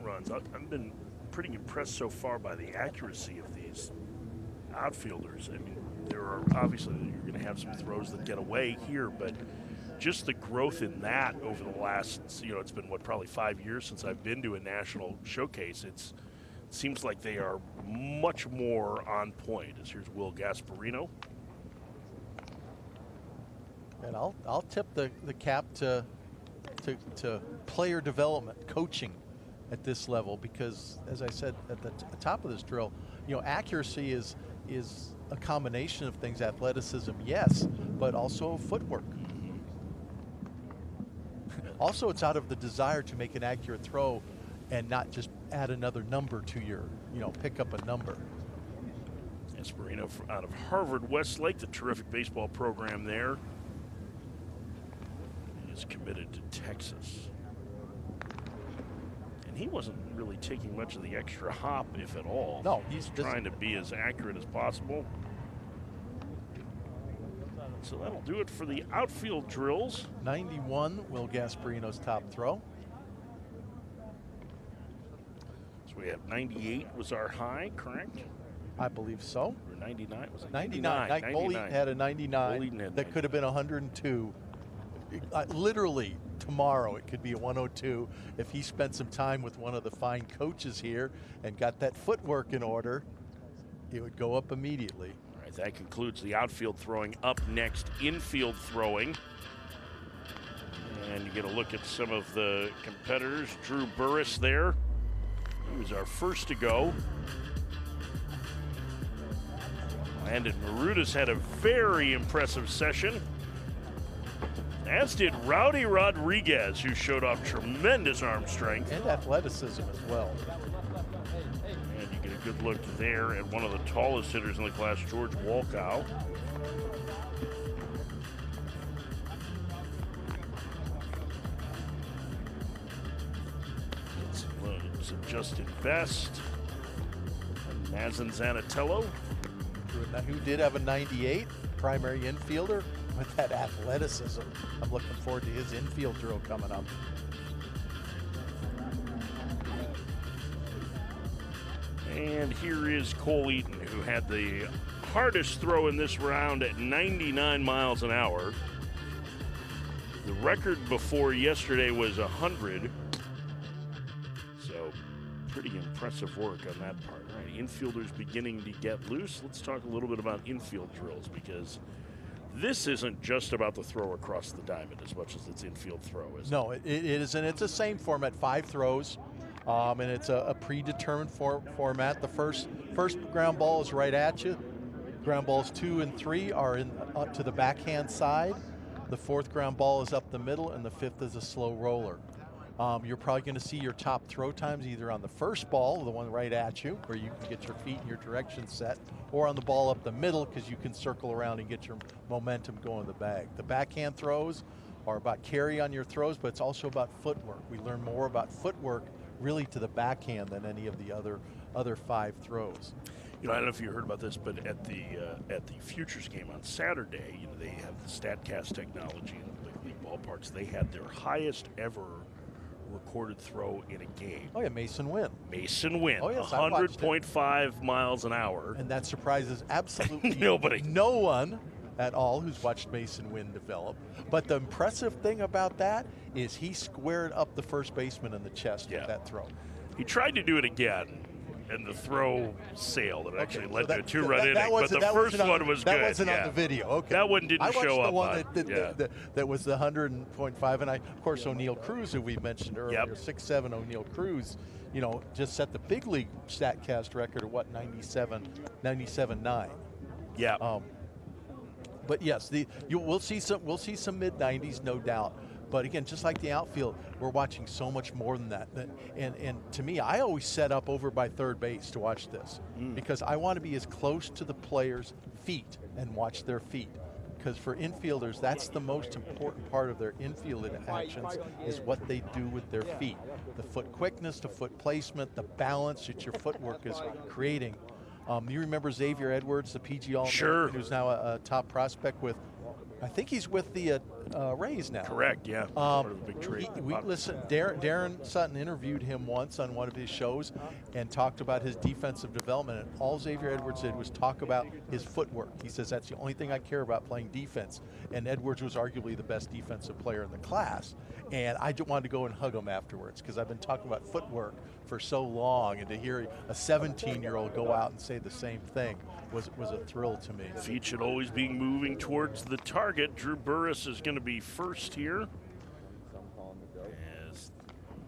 Runs, I've been pretty impressed so far by the accuracy of these outfielders. I mean, there are obviously you're going to have some throws that get away here, but just the growth in that over the last, it's been probably 5 years since I've been to a national showcase. It seems like they are much more on point. As here's Will Gasparino. And I'll tip the cap to player development, coaching at this level, because as I said at the top of this drill, accuracy is a combination of things. Athleticism, yes, but also footwork. Also, it's out of the desire to make an accurate throw and not just add another number to your, pick up a number. Gasparino out of Harvard Westlake, the terrific baseball program there. He is committed to Texas. He wasn't really taking much of the extra hop, if at all. No, he's trying to be as accurate as possible. So that'll do it for the outfield drills. 91, Will Gasparino's top throw. So we have 98 was our high, correct? I believe so. Or 99? Was it 99? 99. Cole Eaton had a 99 had that could have been 102. Literally tomorrow it could be a 102 if he spent some time with one of the fine coaches here and got that footwork in order. It would go up immediately. All right, that concludes the outfield throwing. Up next, infield throwing. And you get a look at some of the competitors. Drew Burris there. He was our first to go. Landon Marudas had a very impressive session, as did Rowdy Rodriguez, who showed off tremendous arm strength. And athleticism as well. And you get a good look there at one of the tallest hitters in the class, George Walkow. Some Justin Best and Mazin Zanatello. Who did have a 98, primary infielder. With that athleticism, I'm looking forward to his infield drill coming up. And here is Cole Eaton, who had the hardest throw in this round at 99 miles an hour. The record before yesterday was 100. So pretty impressive work on that part. All right, infielders beginning to get loose. Let's talk a little bit about infield drills, because this isn't just about the throw across the diamond as much as it's infield throw, is it? No, it isn't. It's the same format, 5 throws, and it's a predetermined format. The first ground ball is right at you. Ground balls 2 and 3 are up to the backhand side. The 4th ground ball is up the middle, and the 5th is a slow roller. You're probably going to see your top throw times either on the first ball, the one right at you, where you can get your feet and your direction set, or on the ball up the middle, because you can circle around and get your momentum going in the bag. The backhand throws are about carry on your throws, but it's also about footwork. We learn more about footwork really to the backhand than any of the other 5 throws. I don't know if you heard about this, but at the Futures game on Saturday, they have the StatCast technology in the big league ballparks. They had their highest ever recorded throw in a game. Oh yeah, Mason Wynn. Mason Wynn. Oh yes, 100.5 miles an hour. And that surprises absolutely nobody. No one at all who's watched Mason Wynn develop. But the impressive thing about that is he squared up the first baseman in the chest with that throw. He tried to do it again, and the throw sailed. It actually led to a 2-run inning. That But the first one was good. That wasn't yeah. on the video. Okay. That one didn't I watched show the up. one that was the 100.5, and of course O'Neal Cruz, who we mentioned earlier, 6'7" O'Neal Cruz, just set the big league StatCast record at what 97.9. Yeah. But yes, we'll see some mid 90s, no doubt. But again, just like the outfield, we're watching so much more than that. And to me, I always set up over by third base to watch this because I want to be as close to the players' feet and watch their feet. Because for infielders, that's the most important part of their infield actions is what they do with their feet. The foot quickness, the foot placement, the balance that your footwork is creating. You remember Xavier Edwards, the PG All-American, who's now a top prospect with, I think he's with the Rays now. Correct, yeah. Part of the big trade. Listen, Darren Sutton interviewed him once on one of his shows and talked about his defensive development. And all Xavier Edwards did was talk about his footwork. He says, that's the only thing I care about playing defense. And Edwards was arguably the best defensive player in the class. And I just wanted to go and hug him afterwards because I've been talking about footwork for so long. And to hear a 17-year-old go out and say the same thing was a thrill to me. Feet should always be moving towards the target. Drew Burress is going to be first here. As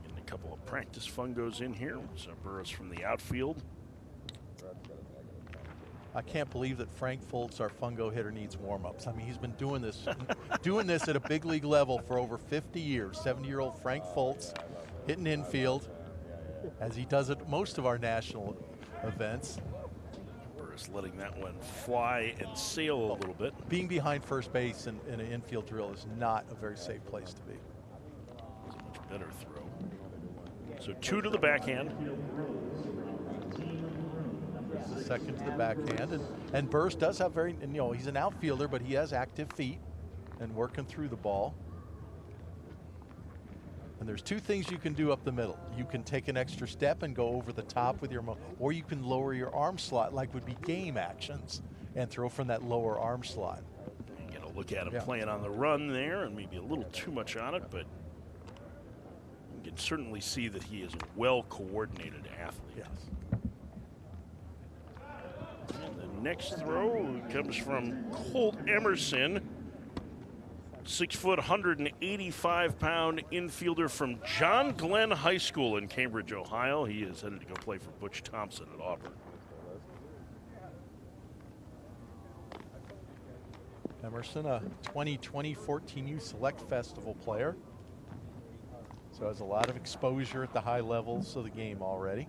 getting a couple of practice fungos in here. So Burress from the outfield. I can't believe that Frank Foltz, our fungo hitter, needs warm-ups. I mean, he's been doing this at a big league level for over 50 years. 70-year-old Frank Foltz hitting infield as he does at most of our national events. Burress letting that one fly and sail a little bit. Being behind first base in an infield drill is not a very safe place to be. It's a much better throw. So 2 to the backhand. The second to the backhand, and Burress does have he's an outfielder, but he has active feet and working through the ball. And there's 2 things you can do up the middle. You can take an extra step and go over the top with your or you can lower your arm slot like would be game actions and throw from that lower arm slot. You get a look at him playing on the run there, and maybe a little too much on it, but you can certainly see that he is a well-coordinated athlete. Yes. And the next throw comes from Colt Emerson, 6 foot, 185-pound infielder from John Glenn High School in Cambridge, Ohio. He is headed to go play for Butch Thompson at Auburn. Emerson, a 2020 14U Select Festival player. So has a lot of exposure at the high levels of the game already.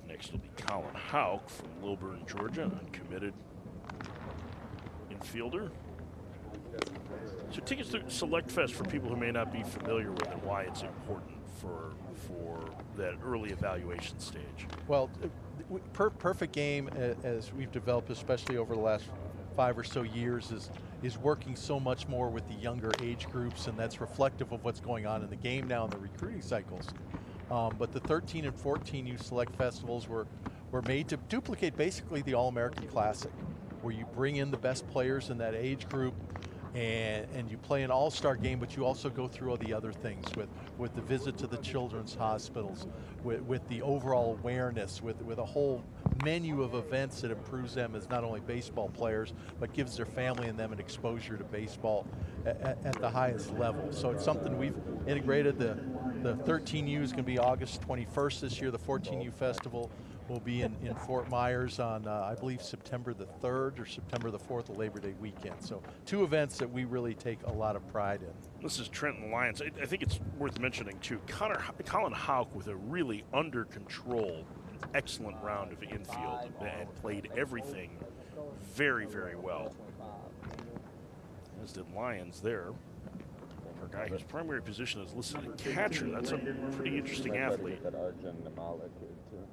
Next will be Colin Houck from Lilburn, Georgia, an uncommitted infielder. So take us through Select Fest for people who may not be familiar with it, why it's important for that early evaluation stage. Well, Perfect Game, as we've developed, especially over the last 5 or so years, is working so much more with the younger age groups, and that's reflective of what's going on in the game now in the recruiting cycles. But the 13 and 14U Select Festivals were made to duplicate basically the All-American Classic, where you bring in the best players in that age group and you play an all-star game, but you also go through all the other things with the visit to the children's hospitals, with the overall awareness, with a whole menu of events that improves them as not only baseball players, but gives their family and them an exposure to baseball at the highest level. So it's something we've integrated. The 13U is going to be August 21st this year. The 14U Festival will be in Fort Myers on, I believe, September the 3rd or September the 4th, the Labor Day weekend. So 2 events that we really take a lot of pride in. This is Trenton Lyons. I think it's worth mentioning, too, Colin Houck with a really under control, excellent round of infield and played everything very, very well. As did Lyons there. Our guy whose primary position is listed as catcher. That's a pretty interesting athlete.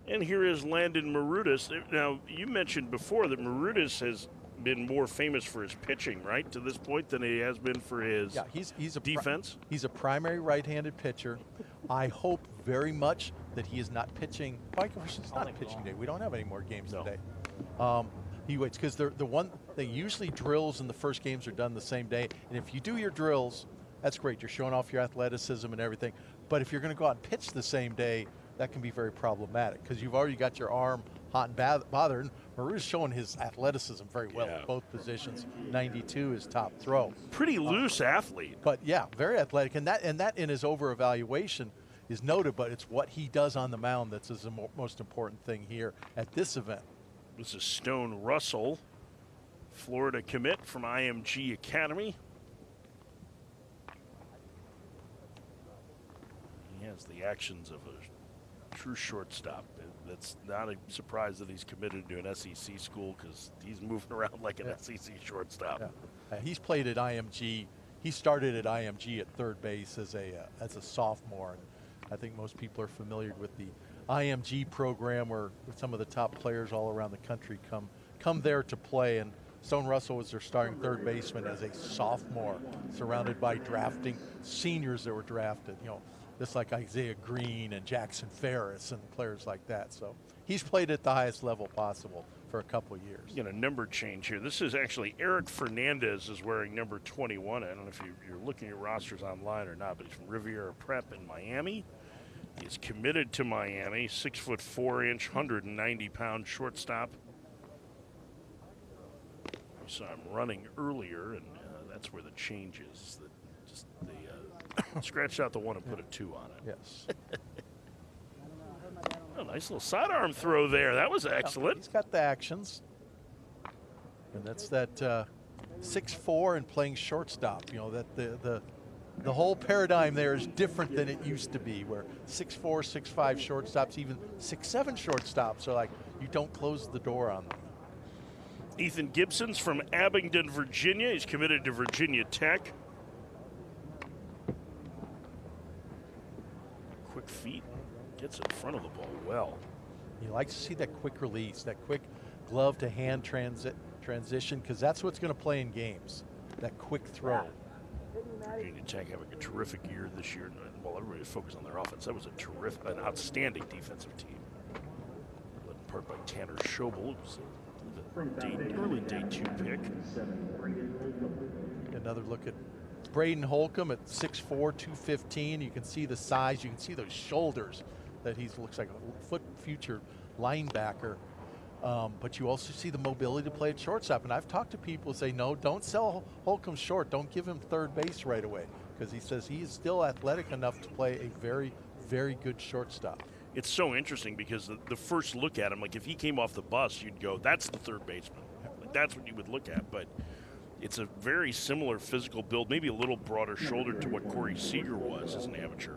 And here is Landon Marutis. Now, you mentioned before that Marutis has been more famous for his pitching, right, to this point than he has been for his defense? He's a primary right-handed pitcher. I hope very much that he is not pitching. Well, it's not pitching day. We don't have any more games today. He waits because the one thing, usually drills in the first games are done the same day. And if you do your drills, that's great. You're showing off your athleticism and everything. But if you're going to go out and pitch the same day, that can be very problematic because you've already got your arm hot and bothered. Maru's showing his athleticism very well at both positions. 92 is top throw. Pretty loose athlete. But yeah, very athletic. And that in his over-evaluation is noted, but it's what he does on the mound that's the most important thing here at this event. This is Stone Russell, Florida commit from IMG Academy. He has the actions of a true shortstop. That's not a surprise that he's committed to an SEC school because he's moving around like an SEC shortstop. Yeah. He's played at IMG. He started at IMG at third base as a sophomore. And I think most people are familiar with the IMG program where some of the top players all around the country come there to play. And Stone Russell was their starting third baseman as a sophomore, surrounded by drafting seniors that were drafted. Just like Isaiah Green and Jackson Ferris and players like that. So he's played at the highest level possible for a couple of years. A number change here. This is actually Eric Fernandez is wearing number 21. I don't know if you're looking at rosters online or not, but he's from Riviera Prep in Miami. He's committed to Miami, 6'4", 190-pound shortstop. We saw him running earlier, and that's where the change is. They scratched out the 1 and put a 2 on it. Yes. Nice little sidearm throw there. That was excellent. He's got the actions. And that's that 6'4" and playing shortstop. That the whole paradigm there is different than it used to be, where 6'4", 6'5" shortstops, even 6'7" shortstops are like, you don't close the door on them. Ethan Gibson's from Abingdon, Virginia. He's committed to Virginia Tech. Quick feet, gets in front of the ball well. You like to see that quick release, that quick glove to hand transition, because that's what's going to play in games, that quick throw. Virginia Tech having a terrific year this year. While everybody was focused on their offense, that was an outstanding defensive team. Led in part by Tanner Schobel, who's the early day 2 pick. Another look at Braden Holcomb at 6'4", 215. You can see the size. You can see those shoulders that he looks like a future linebacker. But you also see the mobility to play at shortstop. And I've talked to people who say, no, don't sell Holcomb short. Don't give him third base right away. Because he says he is still athletic enough to play a very, very good shortstop. It's so interesting because the first look at him, like if he came off the bus, you'd go, that's the third baseman. Like, that's what you would look at. But it's a very similar physical build, maybe a little broader shoulder to what Corey Seager was as an amateur.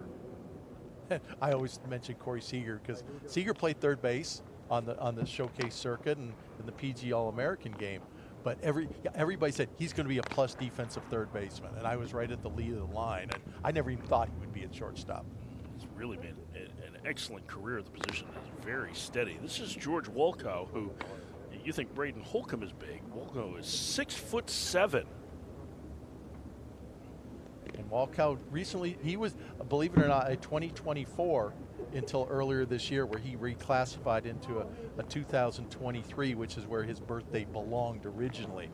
I always mention Corey Seager because Seager played third base on the showcase circuit and in the PG All-American game. But everybody said he's going to be a plus defensive third baseman, and I was right at the lead of the line, and I never even thought he would be at shortstop. He's really been an excellent career at the position. He's very steady. This is George Wolkow, who you think Braden Holcomb is big. Wolkow is 6'7". And Wolkow recently, he was, believe it or not, a 2024 until earlier this year, where he reclassified into a 2023, which is where his birthday belonged originally.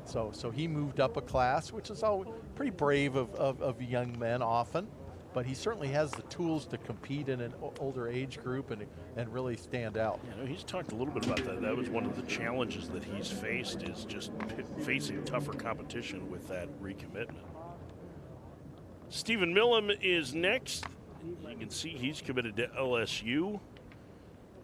So he moved up a class, which is always pretty brave of young men often, but he certainly has the tools to compete in an older age group and really stand out. He's talked a little bit about that. That was one of the challenges that he's faced, is just facing tougher competition with that recommitment. Stephen Millam is next. You can see he's committed to LSU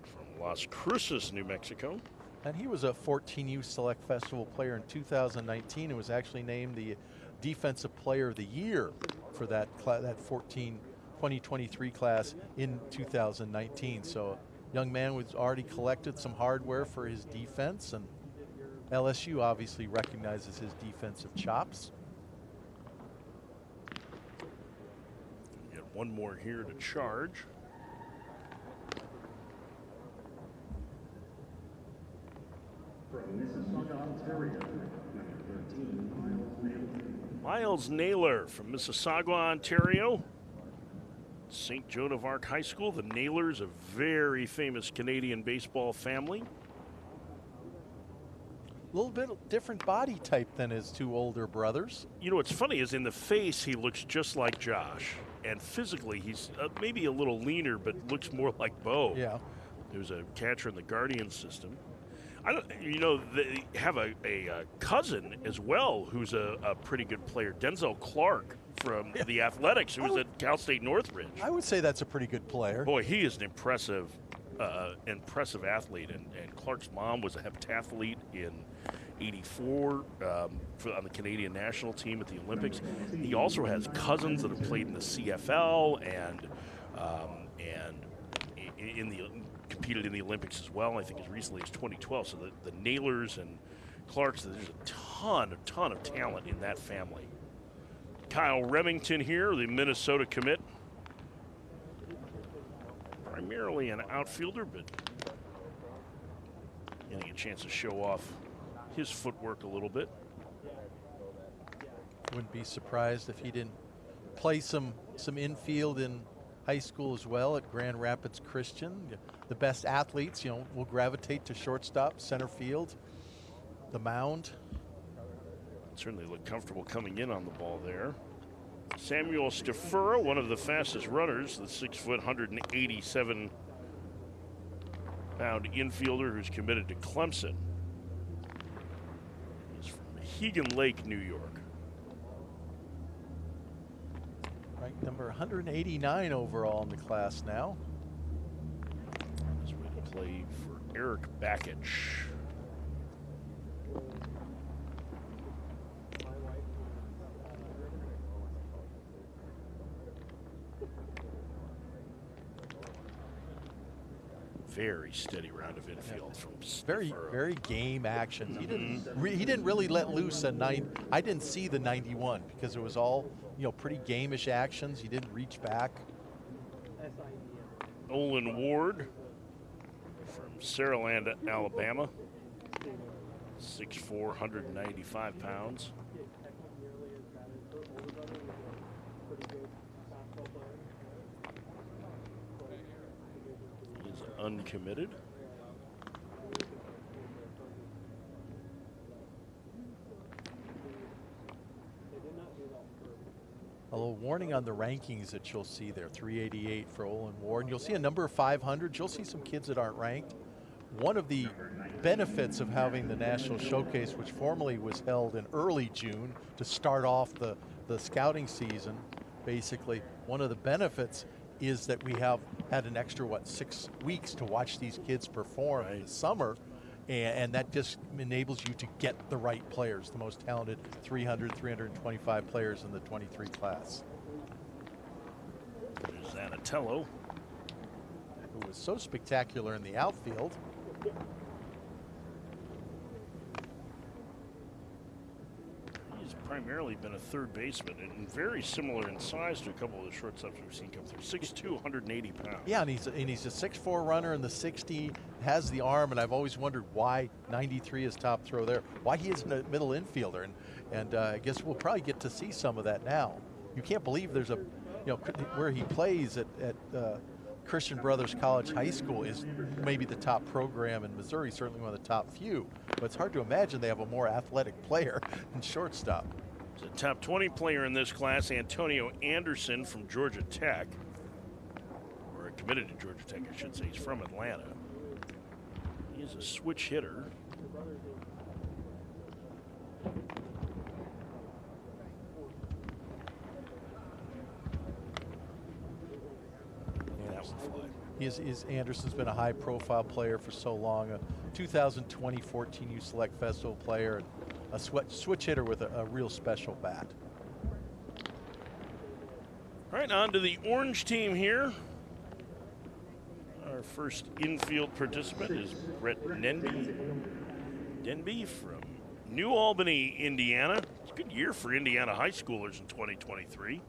from Las Cruces, New Mexico. And he was a 14U Select Festival player in 2019 and was actually named the Defensive Player of the Year for that 2023 class in 2019. So young man was already collected some hardware for his defense, and LSU obviously recognizes his defensive chops. We got one more here to charge. From Mississauga, Ontario, number 13, Miles Naylor from Mississauga, Ontario. St. Joan of Arc High School. The Naylors, a very famous Canadian baseball family. little bit different body type than his two older brothers. You know what's funny is in the face he looks just like Josh, and physically he's maybe a little leaner, but looks more like Bo. Yeah. There's a catcher in the Guardian system. They have a cousin as well who's a pretty good player, Denzel Clark from the Athletics, who was at Cal State Northridge. I would say that's a pretty good player. Boy, he is an impressive athlete, and Clark's mom was a heptathlete in '84 on the Canadian national team at the Olympics. He also has cousins that have played in the CFL and competed in the Olympics as well. I think as recently as 2012. So the Nailers and Clarks, there's a ton of talent in that family. Kyle Remington here, the Minnesota commit. Primarily an outfielder, but getting a chance to show off his footwork a little bit. Wouldn't be surprised if he didn't play some infield in high school as well at Grand Rapids Christian. The best athletes, will gravitate to shortstop, center field, the mound. Certainly look comfortable coming in on the ball there. Samuel Stafura, one of the fastest runners, the 6 foot, 187-pound infielder who's committed to Clemson. He's from Hegan Lake, New York. Ranked number 189 overall in the class now. He's going to play for Eric Bakich. Very steady round of infield from Stafura. Very game action. He didn't really let loose at 9. I didn't see the 91 because it was all pretty game-ish actions. He didn't reach back. Olin Ward from Saraland, Alabama. 6'4", 195 pounds. He's uncommitted. A little warning on the rankings that you'll see there, 388 for Olin Ward. You'll see a number of 500s. You'll see some kids that aren't ranked. One of the benefits of having the National Showcase, which formerly was held in early June to start off the scouting season, basically, one of the benefits is that we have had an extra, 6 weeks to watch these kids perform in the summer. And that just enables you to get the right players, the most talented 325 players in the 23 class. There's Zanatello, who was so spectacular in the outfield. He's primarily been a third baseman and very similar in size to a couple of the shortstops we've seen come through. 6'2", 180 pounds. Yeah, and he's a 6'4" runner in the 60, has the arm, and I've always wondered why 93 is top throw there, why he isn't a middle infielder, and I guess we'll probably get to see some of that now. You can't believe there's where he plays at Christian Brothers College High School is maybe the top program in Missouri, certainly one of the top few, but it's hard to imagine they have a more athletic player than shortstop. He's a top 20 player in this class, Antonio Anderson from Georgia Tech, or committed to Georgia Tech, I should say. He's from Atlanta. He's a switch hitter. Anderson's been a high-profile player for so long, a 2020 14U Select Festival player, and a switch hitter with a real special bat. All right, on to the orange team here. Our first infield participant is Brett Denby. Denby from New Albany, Indiana. It's a good year for Indiana high schoolers in 2023.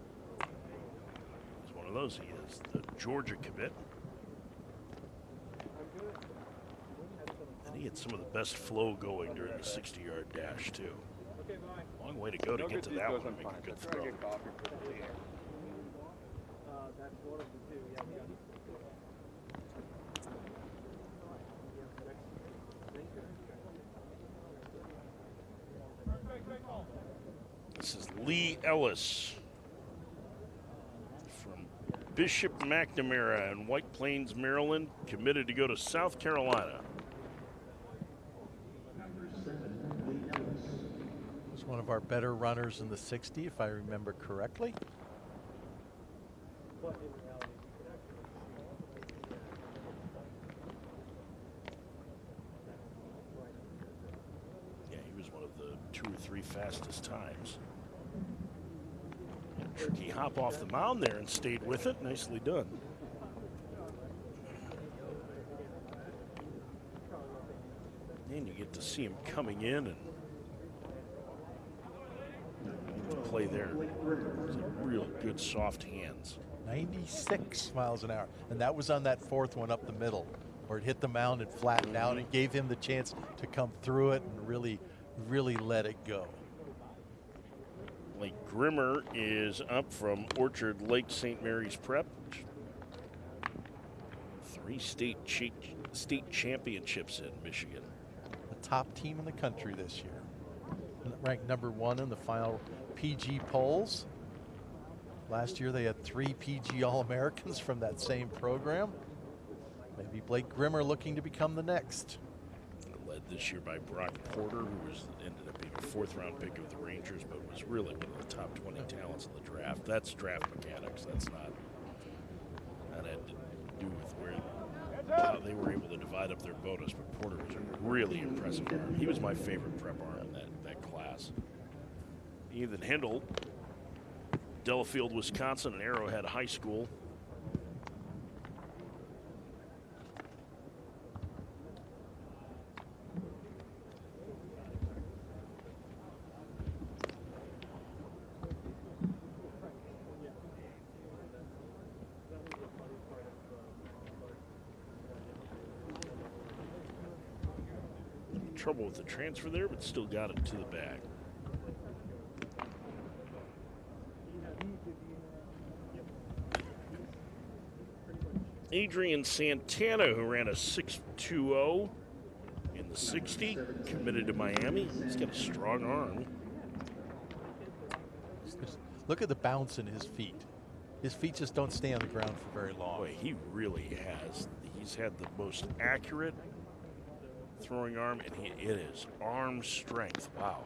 He's one of those. He is the Georgia commit. He had some of the best flow going during the 60-yard dash, too. Long way to go to get to that one and make a good throw. This is Lee Ellis from Bishop McNamara in White Plains, Maryland, committed to go to South Carolina. He's one of our better runners in the 60, if I remember correctly. Yeah, he was one of the 2 or 3 fastest times. Tricky hop off the mound there and stayed with it. Nicely done. And you get to see him coming in and the play there. It's a real good soft hands. 96 miles an hour. And that was on that 4th one up the middle, where it hit the mound and flattened out and gave him the chance to come through it and really let it go. Blake Grimmer is up from Orchard Lake St. Mary's Prep. 3 state championships in Michigan. The top team in the country this year. Ranked number 1 in the final PG polls. Last year they had 3 PG All-Americans from that same program. Maybe Blake Grimmer looking to become the next. Led this year by Brock Porter, who ended up being a 4th-round pick of the Rangers, but was really one of the top 20 talents in the draft. That's draft mechanics. That had to do with how they were able to divide up their bonus. But Porter was a really impressive arm. He was my favorite prep arm in that class. Ethan Hindle, Delafield, Wisconsin, and Arrowhead High School. Trouble with the transfer there, but still got it to the bag. Adrian Santana, who ran a 6.20 in the 60, committed to Miami. He's got a strong arm. Look at the bounce in his feet. His feet just don't stay on the ground for very long. Boy, he really has. He's had the most accurate throwing arm, and it is arm strength. Wow.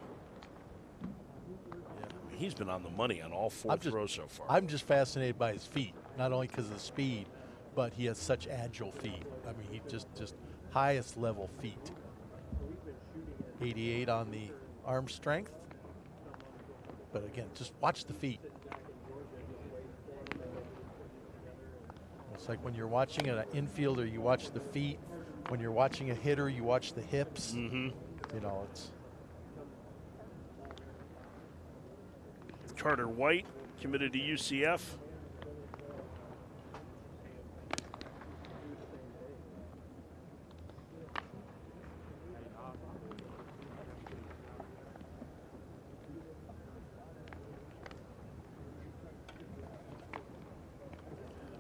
Yeah. He's been on the money on all 4 throws so far. I'm just fascinated by his feet, not only because of the speed, but he has such agile feet. I mean, he just highest level feet. 88 on the arm strength. But again, just watch the feet. It's like when you're watching an infielder, you watch the feet. When you're watching a hitter, you watch the hips. You know, it's. Carter White committed to UCF.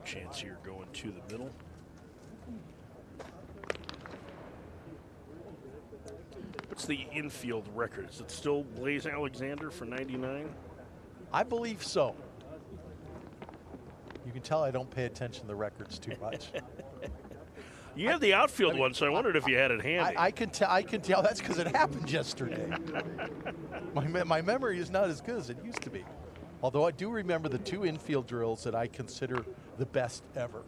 Chance here going to the middle. What's the infield record? Is it still Blaze Alexander for 99? I believe so. You can tell I don't pay attention to the records too much. You had the outfield one, so I wondered if you had it handy. I can tell that's because it happened yesterday. My memory is not as good as it used to be. Although I do remember the 2 infield drills that I consider the best ever.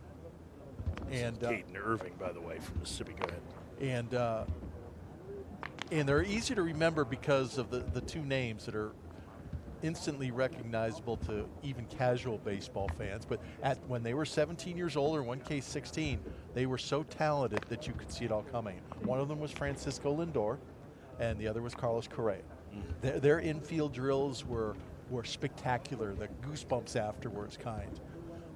And Caden Irving, by the way, from Mississippi. Go ahead. And they're easy to remember because of the 2 names that are instantly recognizable to even casual baseball fans. But when they were 17 years old, or in one case 16, they were so talented that you could see it all coming. One of them was Francisco Lindor, and the other was Carlos Correa. Their infield drills were spectacular, the goosebumps afterwards kind.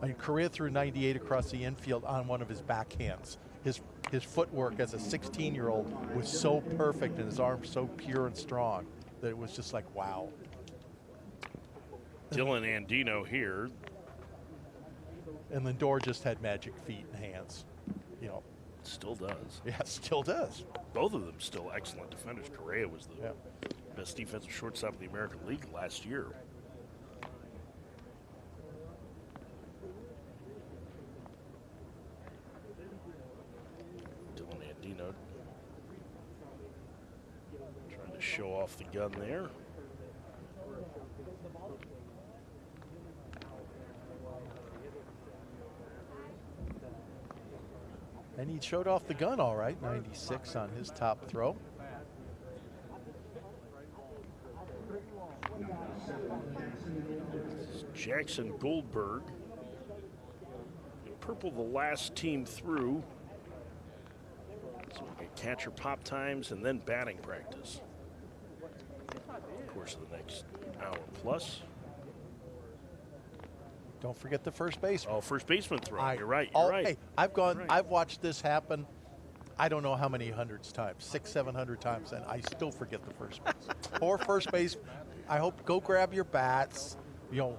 I mean, Correa threw 98 across the infield on one of his backhands. His footwork as a 16-year-old was so perfect and his arms so pure and strong that it was just like, wow. Dylan Andino here. And Lindor just had magic feet and hands, you know. Still does. Yeah, still does. Both of them still excellent defenders. Correa was the Best defensive shortstop in the American League last year. Dylan Andino trying to show off the gun there. And he showed off the gun all right, 96 on his top throw. Jackson Goldberg. In purple, the last team through. So we get catcher pop times and then batting practice. Of course, of the next hour plus. Don't forget the first baseman. Oh, first baseman throw. You're right. You're right. Hey, I've watched this happen. I don't know how many hundreds times, 600, 700 times, and I still forget the first base. Or first base. I hope go grab your bats. You know,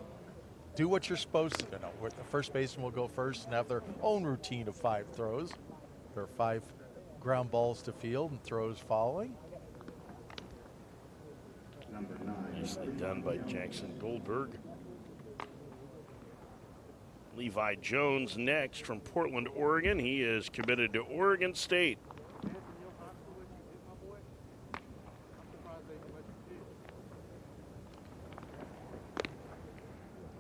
do what you're supposed to do. The first baseman will go first and have their own routine of 5 throws. There are 5 ground balls to field and throws following. Nicely done by Jackson Goldberg. Levi Jones next from Portland, Oregon. He is committed to Oregon State.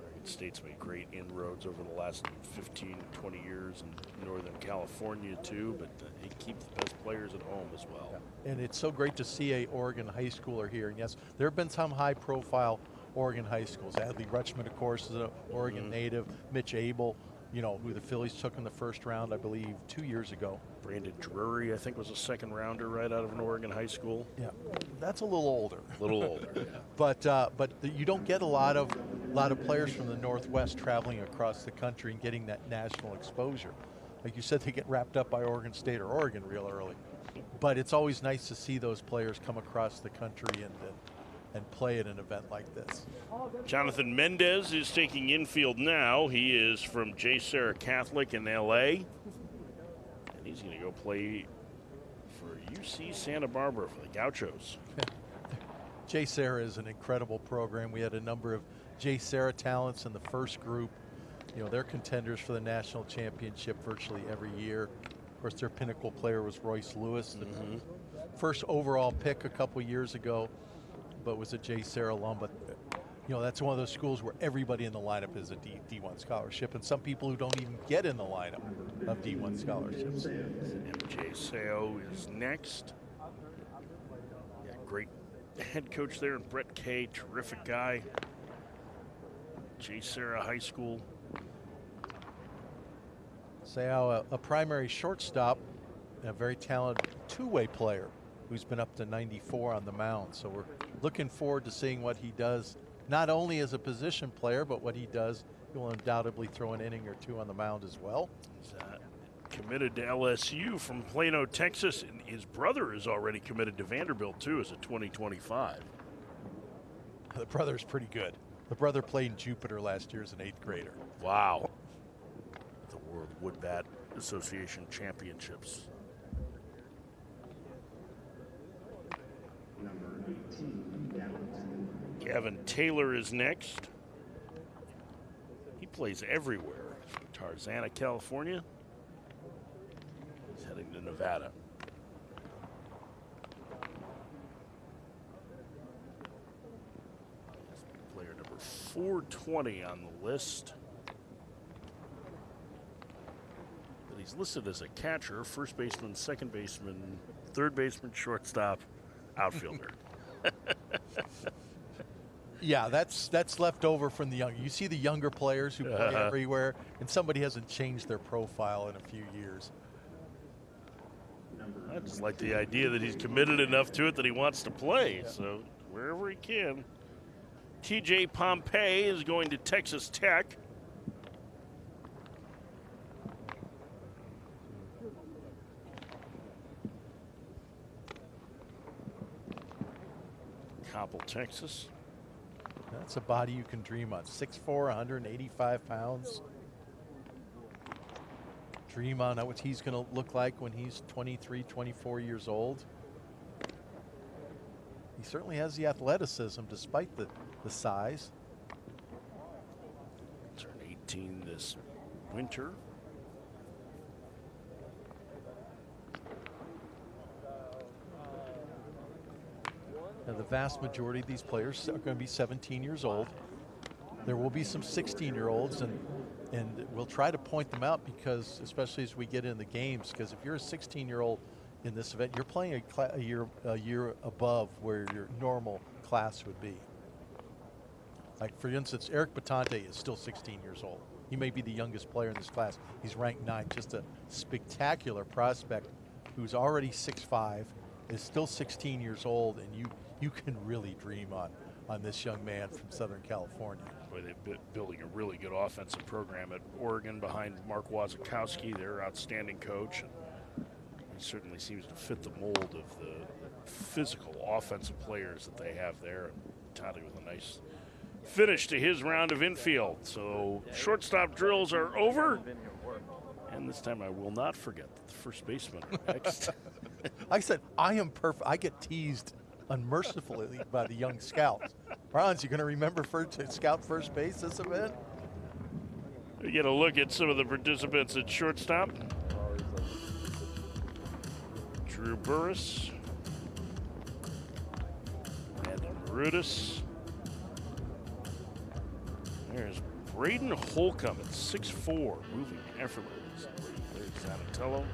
Oregon State's made great inroads over the last 15, 20 years in Northern California too, but they keep the best players at home as well. Yeah. And it's so great to see a Oregon high schooler here. And yes, there have been some high profile Oregon high schools. Adley Rutschman, of course, is an Oregon native. Mitch Abel, you know, who the Phillies took in the first round, I believe, 2 years ago. Brandon Drury, I think, was a second rounder right out of an Oregon high school. Yeah, that's a little older. A little older, yeah. But you don't get a lot of players from the Northwest traveling across the country and getting that national exposure. Like you said, they get wrapped up by Oregon State or Oregon real early. But it's always nice to see those players come across the country and play at an event like this. Jonathan Mendez is taking infield now. He is from J. Sarah Catholic in LA. And he's going to go play for UC Santa Barbara for the Gauchos. J. Sarah is an incredible program. We had a number of J. Sarah talents in the first group. You know, they're contenders for the national championship virtually every year. Of course, their pinnacle player was Royce Lewis, the first overall pick a couple years ago, but was a J. Sarah alum. But you know, that's one of those schools where everybody in the lineup is a D1 scholarship, and some people who don't even get in the lineup of D1 scholarships. MJ Seo is next. Yeah, great head coach there, Brett Kay, terrific guy. J. Sarah High School. Seo, a primary shortstop, and a very talented two-way player who's been up to 94 on the mound. So we're looking forward to seeing what he does, not only as a position player, but what he does. He will undoubtedly throw an inning or two on the mound as well. He's committed to LSU from Plano, Texas, and his brother is already committed to Vanderbilt too as a 2025. The brother's pretty good. The brother played in Jupiter last year as an 8th grader. Wow. The World Wood Bat Association Championships. Number 18, Gavin Taylor is next. He plays everywhere. From Tarzana, California. He's heading to Nevada. Player number 420 on the list. But he's listed as a catcher, first baseman, second baseman, third baseman, shortstop, outfielder. Yeah, that's left over from the young. You see the younger players who play everywhere, and somebody hasn't changed their profile in a few years. I just like the idea that he's committed enough to it that he wants to play. So wherever he can. TJ Pompey is going to Texas Tech. Coppell, Texas. That's a body you can dream on. 6'4", 185 pounds. Dream on what he's going to look like when he's 23, 24 years old. He certainly has the athleticism despite the size. Turned 18 this winter. Now, the vast majority of these players are going to be 17 years old. There will be some 16-year-olds, and we'll try to point them out because, especially as we get in the games, because if you're a 16-year-old in this event, you're playing a year above where your normal class would be. Like, for instance, Eric Batante is still 16 years old. He may be the youngest player in this class. He's ranked 9, just a spectacular prospect who's already 6'5", is still 16 years old, and you can really dream on this young man from Southern California. Boy, they're building a really good offensive program at Oregon behind Mark Wazakowski, their outstanding coach. And he certainly seems to fit the mold of the physical offensive players that they have there. Toddy with a nice finish to his round of infield. So shortstop drills are over. And this time I will not forget that the first baseman are next. I said, I am perfect. I get teased unmercifully by the young scouts. Ron's, you going to remember to scout first base this event? We get a look at some of the participants at shortstop. Drew Burris, Brandon Marutis. There's Braden Holcomb at 6'4", moving effortlessly. There's Zanatello.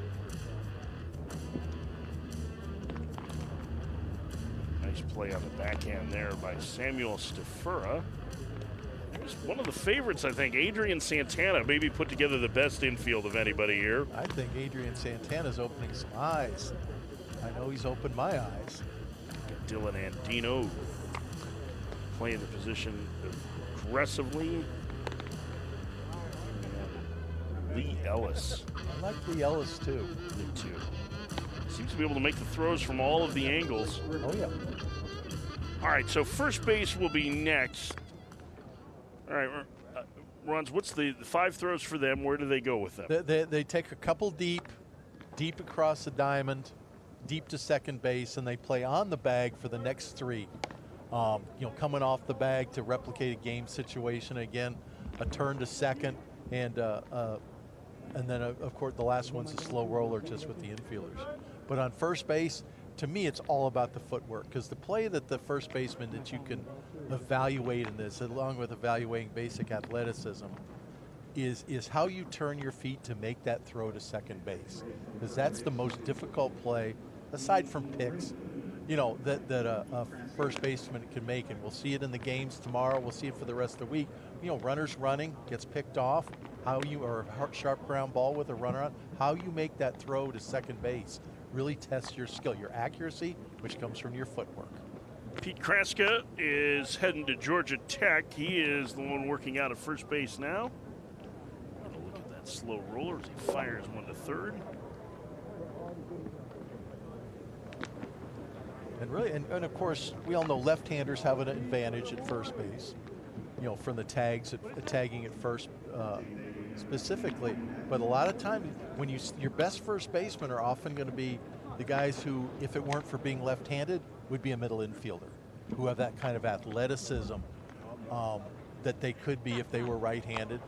Nice play on the backhand there by Samuel Stafura. There's one of the favorites, I think, Adrian Santana, maybe put together the best infield of anybody here. I think Adrian Santana's opening some eyes. I know he's opened my eyes. Dylan Andino playing the position aggressively. And Lee Ellis. I like Lee Ellis, too. Me too. Seems to be able to make the throws from all of the angles. Oh, yeah. All right, so first base will be next. All right, Rons, what's the 5 throws for them? Where do they go with them? They take a couple deep across the diamond, deep to second base, and they play on the bag for the next 3. Coming off the bag to replicate a game situation. Again, a turn to second, and then, of course, the last one's a slow roller just with the infielders. But on first base, to me, it's all about the footwork, because the play that the first baseman that you can evaluate in this, along with evaluating basic athleticism, is how you turn your feet to make that throw to second base, because that's the most difficult play, aside from picks, that a first baseman can make. And we'll see it in the games tomorrow. We'll see it for the rest of the week. Runners running, gets picked off, or a sharp ground ball with a runner on, how you make that throw to second base really tests your skill, your accuracy, which comes from your footwork. Pete Kraska is heading to Georgia Tech. He is the one working out at first base now. Get a look at that slow roller as he fires one to third. And really, and of course, we all know left-handers have an advantage at first base, from the tagging at first specifically. But a lot of times, when your best first basemen are often going to be the guys who, if it weren't for being left-handed, would be a middle infielder, who have that kind of athleticism that they could be if they were right-handed.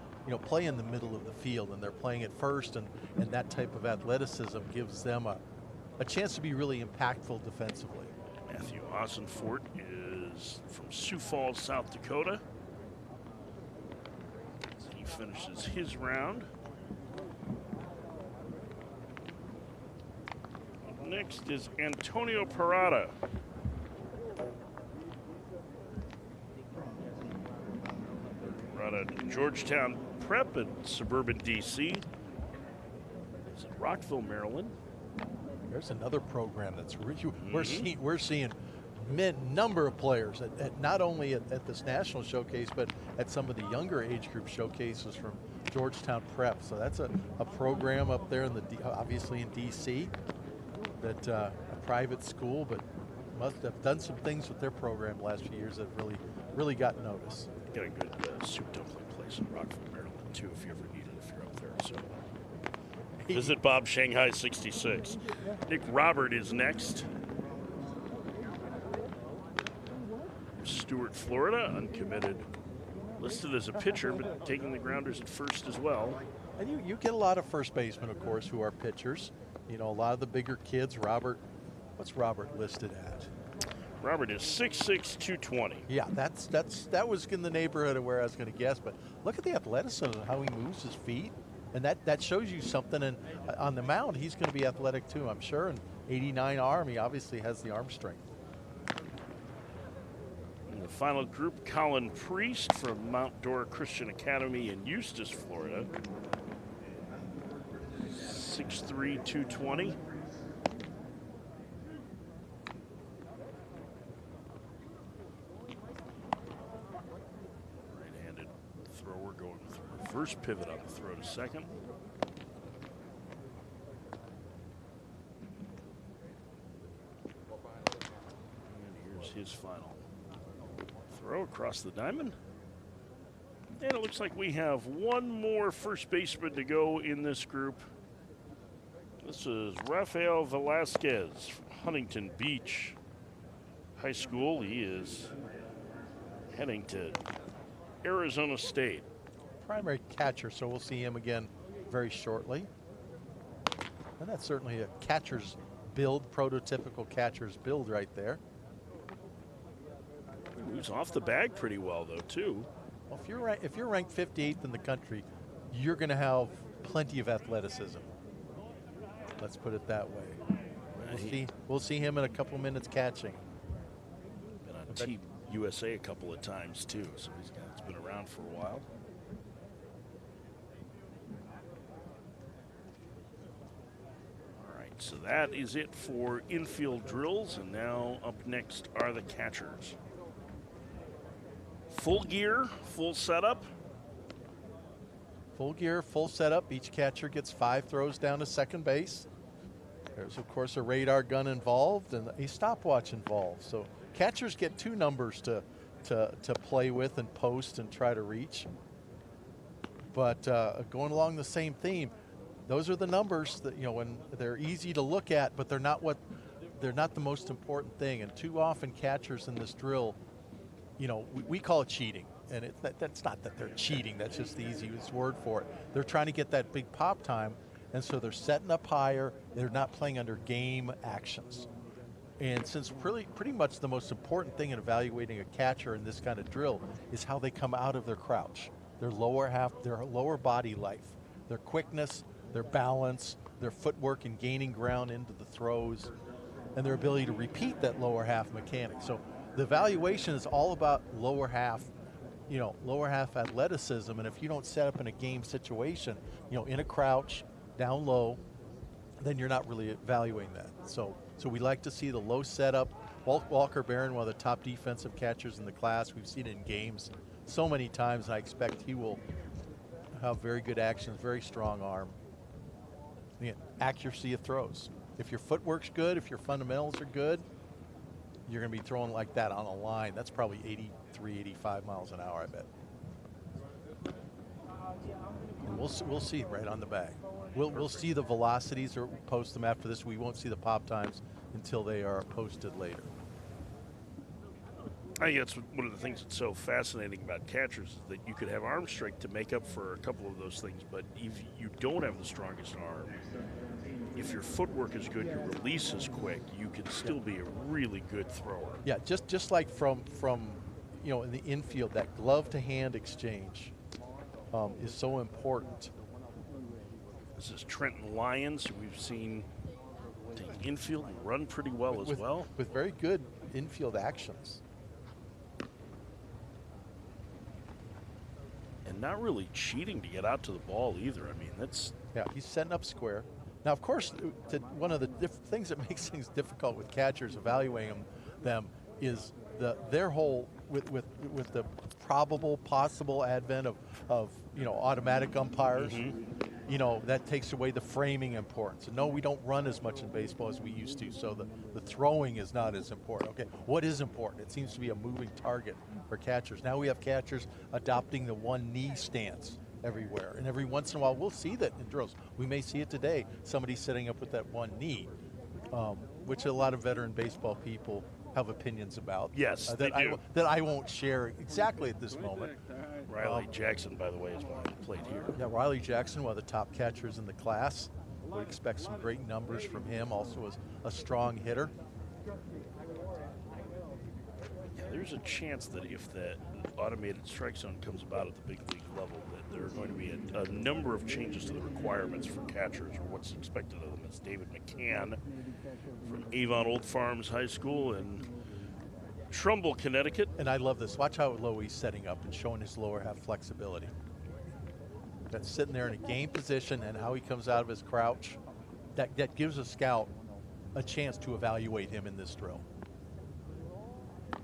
Play in the middle of the field, and they're playing at first, and that type of athleticism gives them a chance to be really impactful defensively. Matthew Ossenfort is from Sioux Falls, South Dakota. As he finishes his round. Next is Antonio Parada. Parada, Georgetown Prep in suburban D.C. He's in Rockville, Maryland. There's another program that's we're seeing number of players at not only at this national showcase, but at some of the younger age group showcases from Georgetown Prep. So that's a program up there obviously in D.C. that a private school, but must have done some things with their program last few years that really got notice. Got a good soup dumpling place in Rockville, Maryland too, if you ever need it, if you're up there. So visit Bob Shanghai 66. Nick Robert is next. Stuart, Florida, uncommitted. Listed as a pitcher, but taking the grounders at first as well. And you get a lot of first basemen, of course, who are pitchers. You know, a lot of the bigger kids. Robert, what's Robert listed at? Robert is 6'6", 220. Yeah, that was in the neighborhood of where I was going to guess. But look at the athleticism and how he moves his feet, and that shows you something. And on the mound, he's going to be athletic too, I'm sure. And 89 arm, he obviously has the arm strength. In the final group, Colin Priest from Mount Dora Christian Academy in Eustis, Florida. 6'3", 220. Right-handed thrower going with first pivot up, throw to second. And here's his final throw across the diamond. And it looks like we have one more first baseman to go in this group. This is Rafael Velasquez from Huntington Beach High School. He is heading to Arizona State. Primary catcher, so we'll see him again very shortly. And that's certainly a catcher's build, prototypical catcher's build right there. Moves off the bag pretty well, though, too. Well, if you're ranked 58th in the country, you're going to have plenty of athleticism. Let's put it that way. We'll see him in a couple minutes catching. Been on Team USA a couple of times, too, so he's been around for a while. All right, so that is it for infield drills, and now up next are the catchers. Full gear, full setup. Full gear, full setup. Each catcher gets 5 throws down to second base. There's, of course, a radar gun involved and a stopwatch involved. So catchers get 2 numbers to play with and post and try to reach. But going along the same theme, those are the numbers that, you know, when they're easy to look at, but they're not the most important thing. And too often catchers in this drill, you know, we call it cheating. And that's not that they're cheating, that's just the easiest word for it. They're trying to get that big pop time, and so they're setting up higher. They're not playing under game actions. And since pretty much the most important thing in evaluating a catcher in this kind of drill is how they come out of their crouch, their lower half, their lower body life, their quickness, their balance, their footwork in gaining ground into the throws, and their ability to repeat that lower half mechanic. So the evaluation is all about lower half, you know, lower half athleticism. And if you don't set up in a game situation, you know, in a crouch, down low, then you're not really evaluating that. So we like to see the low setup. Walker Barron, one of the top defensive catchers in the class. We've seen it in games so many times, and I expect he will have very good actions, very strong arm. Again, accuracy of throws. If your footwork's good, if your fundamentals are good, you're going to be throwing like that on a line. That's probably 83, 85 miles an hour, I bet. And we'll see right on the bag. We'll see the velocities, or post them after this. We won't see the pop times until they are posted later. I think that's one of the things that's so fascinating about catchers, is that you could have arm strength to make up for a couple of those things, but if you don't have the strongest arm, if your footwork is good, your release is quick, you can still be a really good thrower. Yeah, just like from you know, in the infield, that glove to hand exchange is so important. This is Trenton Lyons, who we've seen take infield and run pretty well as well. With very good infield actions. And not really cheating to get out to the ball either. I mean, that's... Yeah, he's setting up square. Now, of course, one of the things that makes things difficult with catchers evaluating them is their whole, with the probable, possible advent of you know, automatic umpires. You know, that takes away the framing importance. And no, we don't run as much in baseball as we used to, so the throwing is not as important. Okay, what is important? It seems to be a moving target for catchers. Now we have catchers adopting the one knee stance everywhere. And every once in a while, we'll see that in drills. We may see it today, somebody setting up with that one knee, which a lot of veteran baseball people have opinions about. Yes, that they do. that I won't share exactly at this moment. Riley Jackson, by the way, is one that played here. Yeah, Riley Jackson, one of the top catchers in the class. We expect some great numbers from him. Also, as a strong hitter. Yeah, there's a chance that if that automated strike zone comes about at the big league level, that there are going to be a number of changes to the requirements for catchers or what's expected of them. It's David McCann from Avon Old Farms High School in Trumbull, Connecticut. And I love this. Watch how low he's setting up and showing his lower half flexibility. That's sitting there in a game position, and how he comes out of his crouch. That gives a scout a chance to evaluate him in this drill. A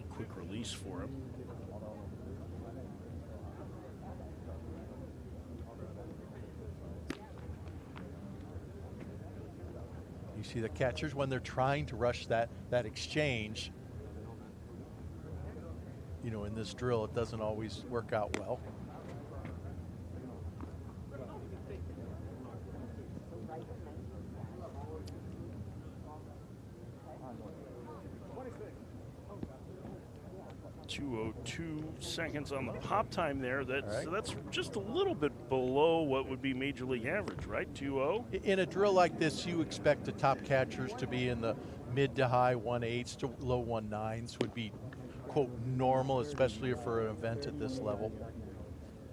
quick release for him. You see the catchers when they're trying to rush that exchange. You know, in this drill, it doesn't always work out well. .202 on the pop time there. That's just a little bit below what would be major league average, right? 2-0. In a drill like this, you expect the top catchers to be in the mid to high 1/8s to low 1/9s would be, quote, normal, especially for an event at this level.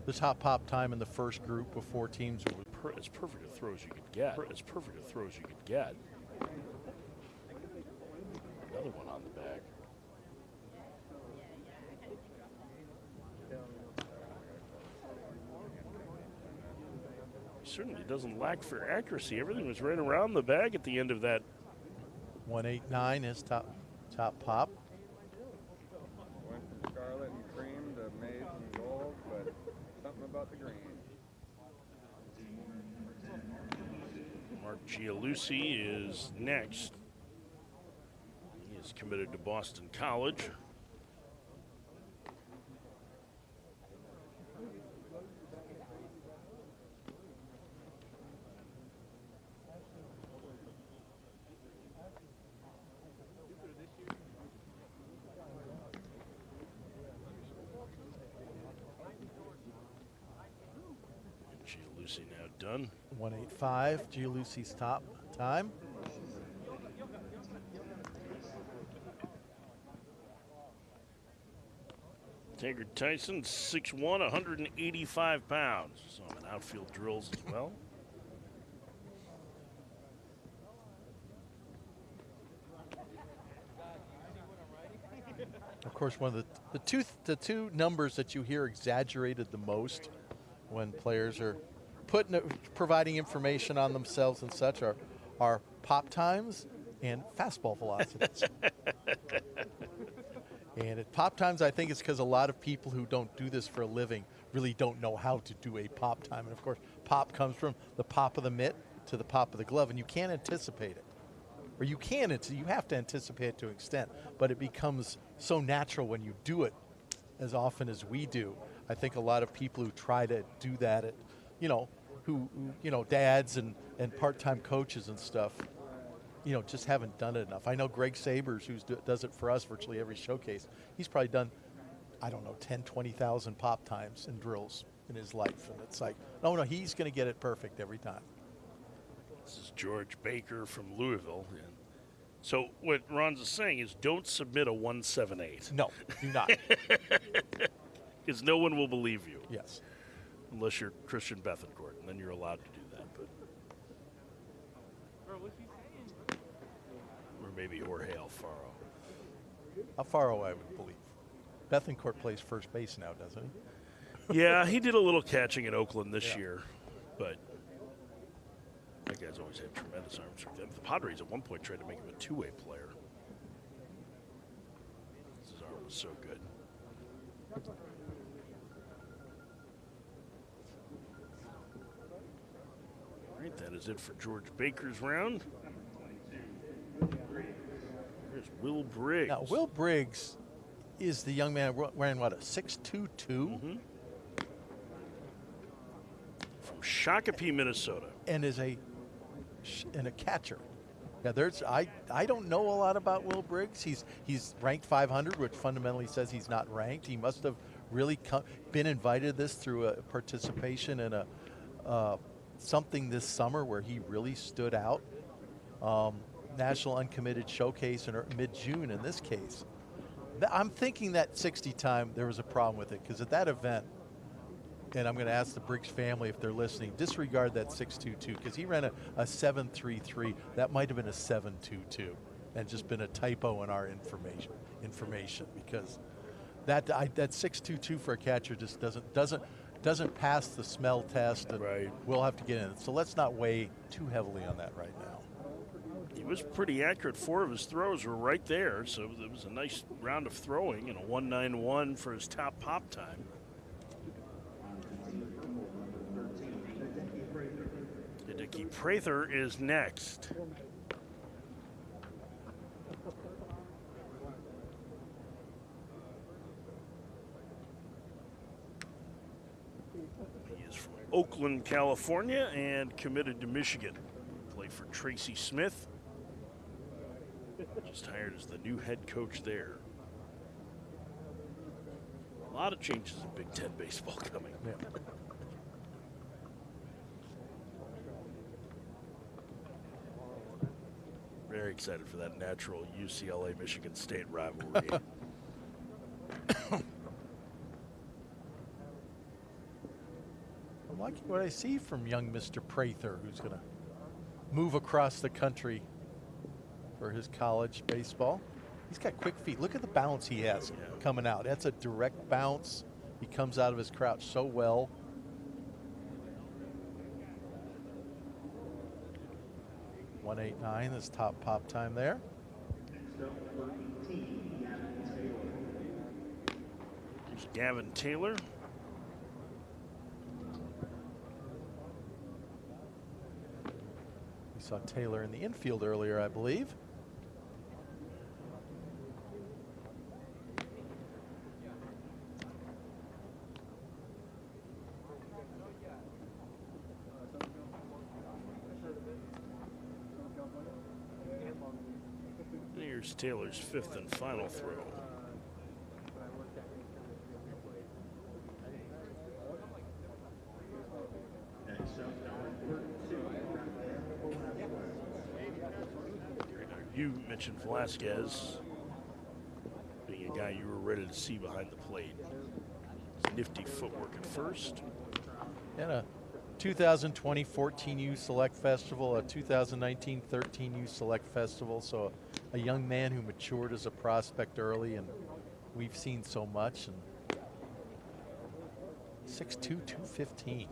The top pop time in the first group of 4 teams was as perfect a throw as you could get. As perfect a throw as you could get. Another one on the bag. Certainly doesn't lack for accuracy. Everything was right around the bag at the end of that. 189 is top pop. Went from scarlet and cream to maize and gold, but something about the green. Mark Gialusi is next. He is committed to Boston College. Gialusi now done. 185, Gialusi's top time. Taggart Tyson, 6'1", 185 pounds. So in outfield drills as well. Of course, one of the two numbers that you hear exaggerated the most when players are providing information on themselves and such are pop times and fastball velocities. And at pop times, I think it's because a lot of people who don't do this for a living really don't know how to do a pop time. And of course, pop comes from the pop of the mitt to the pop of the glove, and you can't anticipate it. Or you have to anticipate it to an extent, but it becomes so natural when you do it as often as we do. I think a lot of people who try to do that at, who dads and part-time coaches and stuff, just haven't done it enough. I know Greg Sabers, who does it for us virtually every showcase, he's probably done, 10, 20,000 pop times and drills in his life. And it's like, no, he's going to get it perfect every time. This is George Baker from Louisville. And so what Ron's is saying is don't submit a 178. No, do not. Because no one will believe you. Yes. Unless you're Christian Bethencourt, and then you're allowed to do that. But or maybe Jorge Alfaro. Alfaro, I would believe. Bethencourt plays first base now, doesn't he? Yeah, he did a little catching in Oakland this year, but that guy's always had tremendous arm strength. The Padres at one point tried to make him a two-way player. His arm was so good. All right, that is it for George Baker's round. There's Will Briggs. Now, Will Briggs is the young man wearing, what, a 6'2"? Mm-hmm. From Shakopee, Minnesota. And is a and a catcher. Yeah, I don't know a lot about Will Briggs. He's ranked 500, which fundamentally says he's not ranked. He must have really been invited this through a participation in a something this summer where he really stood out. National Uncommitted Showcase in mid-June in this case. I'm thinking that 60 time there was a problem with it, because at that event, and I'm going to ask the Briggs family if they're listening, disregard that 6.22, because he ran a 7.33. That might have been a 7.22 and just been a typo in our information because that 6.22 for a catcher just doesn't pass the smell test, and we'll have to get in it. So let's not weigh too heavily on that right now. He was pretty accurate. 4 of his throws were right there, so it was a nice round of throwing, and a 1.91 for his top pop time. Hideki Prather is next. He is from Oakland, California, and committed to Michigan. Played for Tracy Smith. Just hired as the new head coach there. A lot of changes in Big Ten baseball coming. Yeah. Very excited for that natural UCLA-Michigan State rivalry. I'm liking what I see from young Mr. Prather, who's going to move across the country for his college baseball. He's got quick feet. Look at the bounce he has coming out. That's a direct bounce. He comes out of his crouch so well. .189 is top pop time there. Here's Gavin Taylor. We saw Taylor in the infield earlier, I believe. Here's Taylor's 5th and final throw. You mentioned Velasquez being a guy you were ready to see behind the plate. Nifty footwork at first. And a 2020 14U Select Festival, a 2019 13U Select Festival. So a young man who matured as a prospect early, and we've seen so much. And 6'2", 215.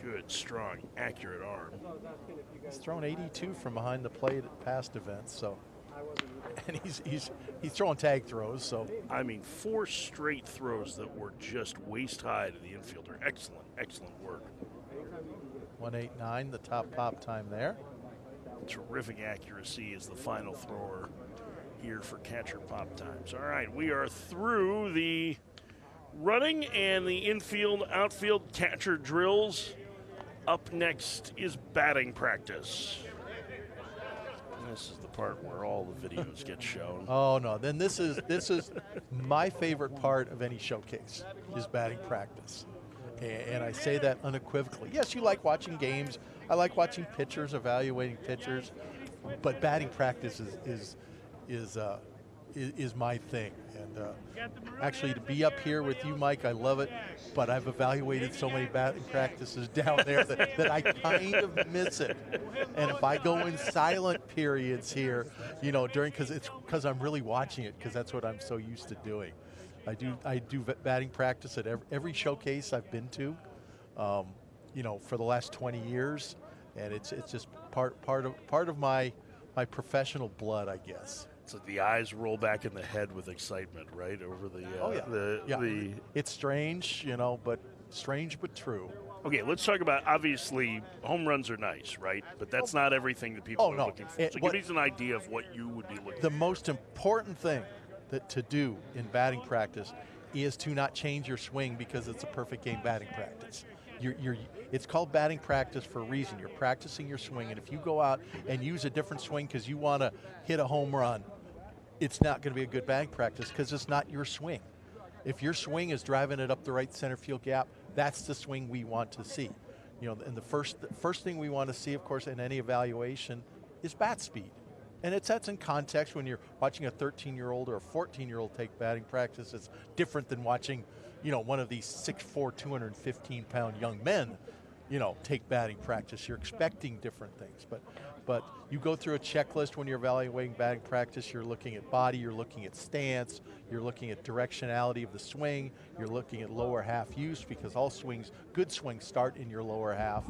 Good, strong, accurate arm. He's thrown 82 from behind the plate at past events, so. And he's throwing tag throws, so. I mean, 4 straight throws that were just waist high to the infielder. Excellent, excellent work. 189, the top pop time there. Terrific accuracy as the final thrower here for catcher pop times. All right, we are through the running and the infield, outfield catcher drills. Up next is batting practice. This is the part where all the videos get shown. Oh no, then this is my favorite part of any showcase is batting practice. And I say that unequivocally. Yes, you like watching games. I like watching pitchers, evaluating pitchers, but batting practice is my thing. And actually, to be up here with you, Mike, I love it. But I've evaluated so many batting practices down there that I kind of miss it. And if I go in silent periods here, you know, because I'm really watching it, because that's what I'm so used to doing. I do batting practice at every showcase I've been to, you know, for the last 20 years, and it's just part of my professional blood, I guess. So the eyes roll back in the head with excitement, right? Over the It's strange, you know, but strange but true. Okay, let's talk about, obviously, home runs are nice, right? But that's not everything that people are looking for. So give us an idea of what you would be looking for. The most important thing to do in batting practice is to not change your swing because it's a perfect game batting practice. It's called batting practice for a reason. You're practicing your swing, and if you go out and use a different swing because you want to hit a home run, it's not going to be a good batting practice because it's not your swing. If your swing is driving it up the right center field gap, that's the swing we want to see. You know, and the first thing we want to see, of course, in any evaluation is bat speed. And that's in context when you're watching a 13-year-old or a 14-year-old take batting practice. It's different than watching, you know, one of these 6'4", 215-pound young men, you know, take batting practice. You're expecting different things. But you go through a checklist when you're evaluating batting practice. You're looking at body, you're looking at stance, you're looking at directionality of the swing, you're looking at lower half use because all swings, good swings start in your lower half.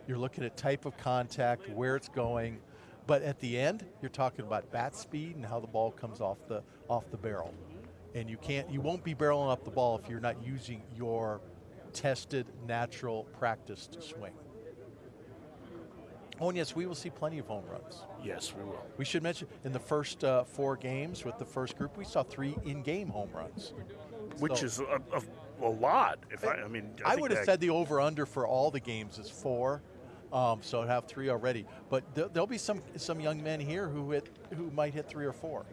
You're looking at type of contact, where it's going. But at the end, you're talking about bat speed and how the ball comes off the barrel. And you won't be barreling up the ball if you're not using your tested, natural, practiced swing. Oh, and yes, we will see plenty of home runs. Yes, we will. We should mention, in the first 4 games with the first group, we saw 3 in-game home runs. Which is a lot. I would have said the over-under for all the games is 4. So I'd have 3 already. But there'll be some young men here who might hit 3 or 4.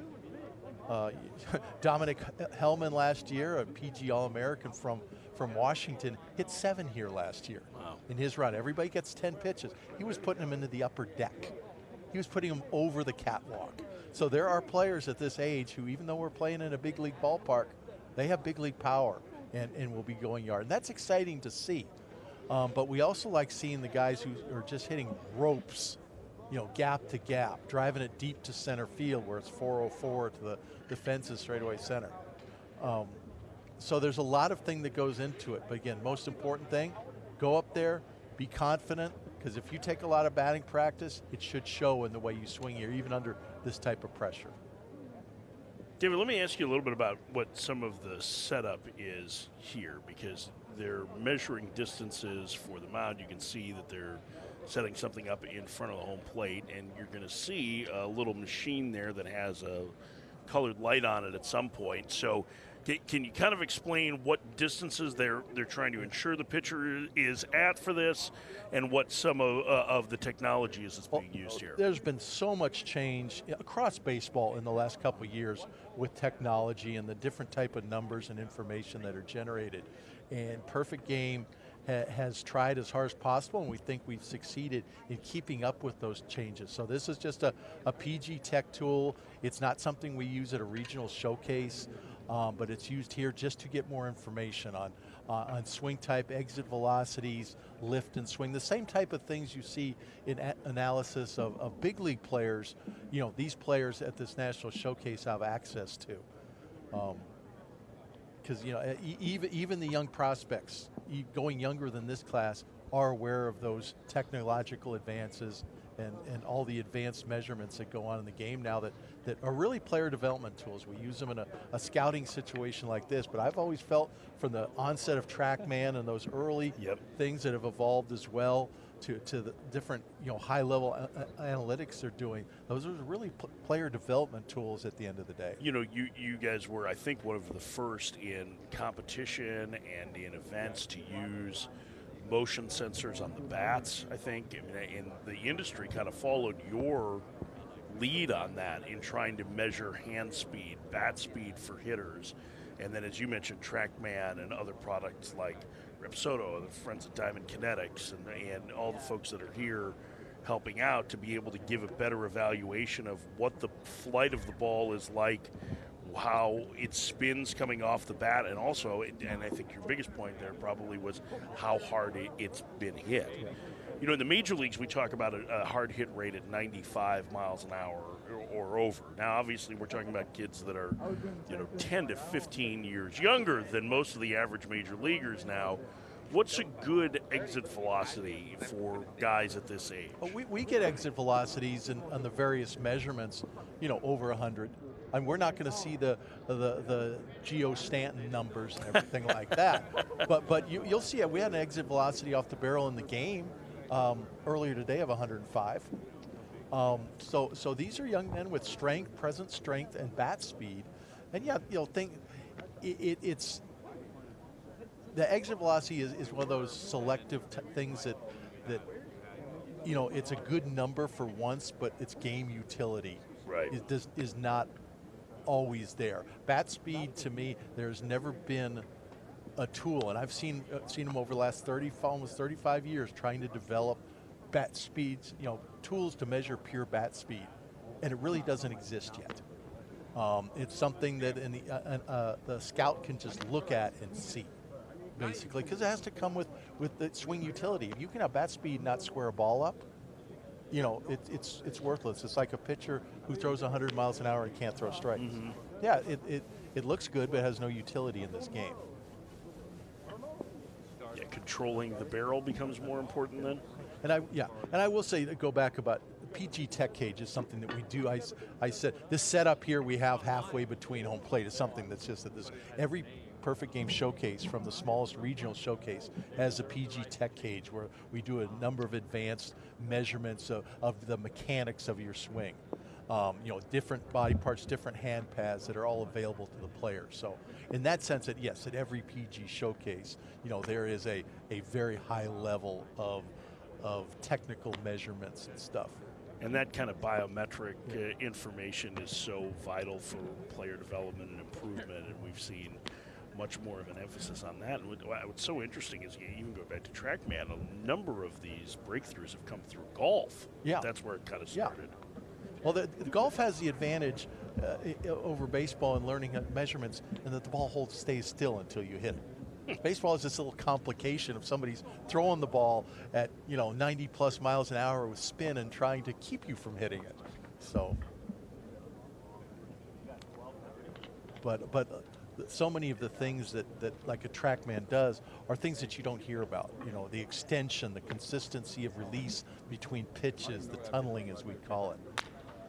Dominic Hellman last year, a PG All-American from Washington, hit 7 here last year. Wow. In his run. Everybody gets 10 pitches. He was putting them into the upper deck. He was putting them over the catwalk. So there are players at this age who, even though we're playing in a big league ballpark, they have big league power and will be going yard. And that's exciting to see. But we also like seeing the guys who are just hitting ropes, you know, gap to gap, driving it deep to center field where it's 404 to the fences straightaway center. So there's a lot of thing that goes into it. But again, most important thing, go up there, be confident, because if you take a lot of batting practice, it should show in the way you swing here, even under this type of pressure. David, let me ask you a little bit about what some of the setup is here, because they're measuring distances for the mound. You can see that they're setting something up in front of the home plate, and you're going to see a little machine there that has a colored light on it at some point. So can you kind of explain what distances they're trying to ensure the pitcher is at for this, and what some of the technology is that's being used here? There's been so much change across baseball in the last couple of years with technology and the different type of numbers and information that are generated. And Perfect Game has tried as hard as possible, and we think we've succeeded in keeping up with those changes. So this is just a PG Tech tool. It's not something we use at a regional showcase, but it's used here just to get more information on swing type, exit velocities, lift and swing, the same type of things you see in analysis of big league players. You know, these players at this national showcase have access to. Because, you know, even the young prospects, going younger than this class, are aware of those technological advances and all the advanced measurements that go on in the game now that are really player development tools. We use them in a scouting situation like this, but I've always felt from the onset of TrackMan and those early things that have evolved as well to the different, you know, high-level analytics they're doing, those are really player development tools at the end of the day. You know, you guys were, I think, one of the first in competition and in events to use motion sensors on the bats, I think. I mean, and the industry kind of followed your lead on that in trying to measure hand speed, bat speed for hitters. And then, as you mentioned, TrackMan and other products like Repsodo, the Friends of Diamond Kinetics, and all the folks that are here helping out to be able to give a better evaluation of what the flight of the ball is like, how it spins coming off the bat, and also, and I think your biggest point there probably was how hard it's been hit. You know, in the major leagues, we talk about a hard hit rate at 95 miles an hour or over. Now, obviously, we're talking about kids that are, you know, 10 to 15 years younger than most of the average major leaguers now. What's a good exit velocity for guys at this age? Well, we get exit velocities on the various measurements, you know, over 100. And we're not going to see the Geo Stanton numbers and everything like that. But you'll see it. We had an exit velocity off the barrel in the game earlier today of 105. So these are young men with strength, present strength, and bat speed. And yeah, you'll think it's the exit velocity is one of those selective things that it's a good number for once, but its game utility is not always there. Bat speed, to me, there's never been a tool, and I've seen them over the last almost 35 years trying to develop bat speeds, tools to measure pure bat speed, and it really doesn't exist yet. It's something that the scout can just look at and see, basically, because it has to come with the swing utility. If you can have bat speed and not square a ball up, it's worthless. It's like a pitcher who throws 100 miles an hour and can't throw strikes. Mm-hmm. Yeah, it looks good, but it has no utility in this game. Yeah, controlling the barrel becomes more important then. And I will say, go back about PG Tech cage is something that we do. I said this setup here we have halfway between home plate is something that's just that this every Perfect Game showcase, from the smallest regional showcase, has a PG Tech cage where we do a number of advanced measurements of the mechanics of your swing. Different body parts, different hand pads that are all available to the player. So in that sense, at every PG showcase, there is a very high level of technical measurements and stuff. And that kind of biometric information is so vital for player development and improvement, and we've seen much more of an emphasis on that. And what's so interesting is you even go back to TrackMan, a number of these breakthroughs have come through golf. Yeah. That's where it kind of started. Well, the golf has the advantage over baseball in learning measurements, and that the ball stays still until you hit it. Baseball is this little complication of somebody's throwing the ball at 90 plus miles an hour with spin and trying to keep you from hitting it. So, but so many of the things that like a TrackMan does are things that you don't hear about. The extension, the consistency of release between pitches, the tunneling as we call it.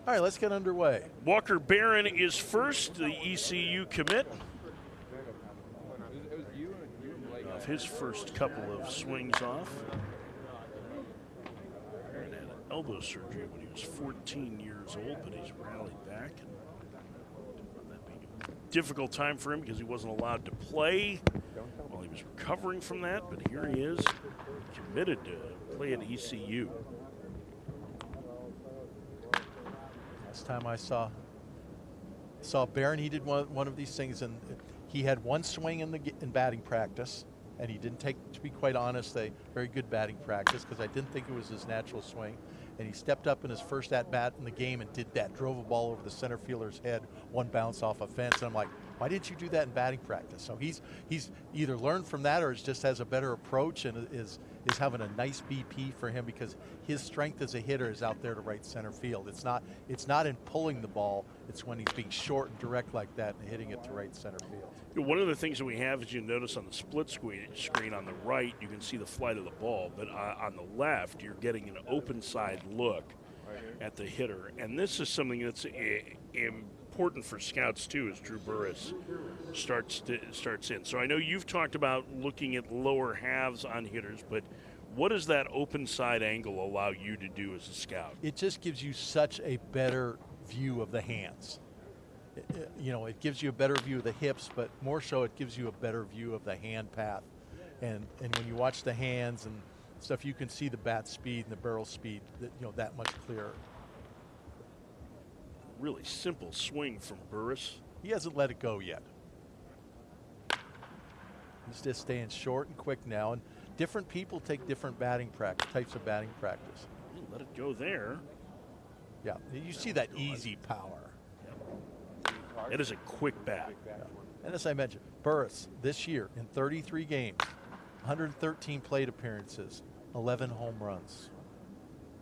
All right, let's get underway. Walker Barron is first, the ECU commit. Of his first couple of swings off. Barron had elbow surgery when he was 14 years old, but he's rallied back. That being a difficult time for him because he wasn't allowed to play while he was recovering from that, but here he is, committed to play at ECU. Last time I saw Barron, he did one of these things, and he had one swing in batting practice, and he didn't take, to be quite honest, a very good batting practice because I didn't think it was his natural swing. And he stepped up in his first at-bat in the game and did that, drove a ball over the center fielder's head, one bounce off a fence, and I'm like, why didn't you do that in batting practice? So he's either learned from that or just has a better approach and is having a nice BP for him because his strength as a hitter is out there to right center field. It's not in pulling the ball, it's when he's being short and direct like that and hitting it to right center field. One of the things that we have is you notice on the split screen on the right, you can see the flight of the ball, but on the left, you're getting an open side look at the hitter. And this is something that's important for scouts too, as Drew Burris starts in. So I know you've talked about looking at lower halves on hitters, but what does that open side angle allow you to do as a scout? It just gives you such a better view of the hands. It gives you a better view of the hips, but more so it gives you a better view of the hand path. And when you watch the hands and stuff, you can see the bat speed and the barrel speed that much clearer. Really simple swing from Burris. He hasn't let it go yet. He's just staying short and quick now, and different people take different types of batting practice. Let it go there. Yeah, you see that easy power. It is a quick bat. Yeah. And as I mentioned, Burris this year in 33 games, 113 plate appearances, 11 home runs.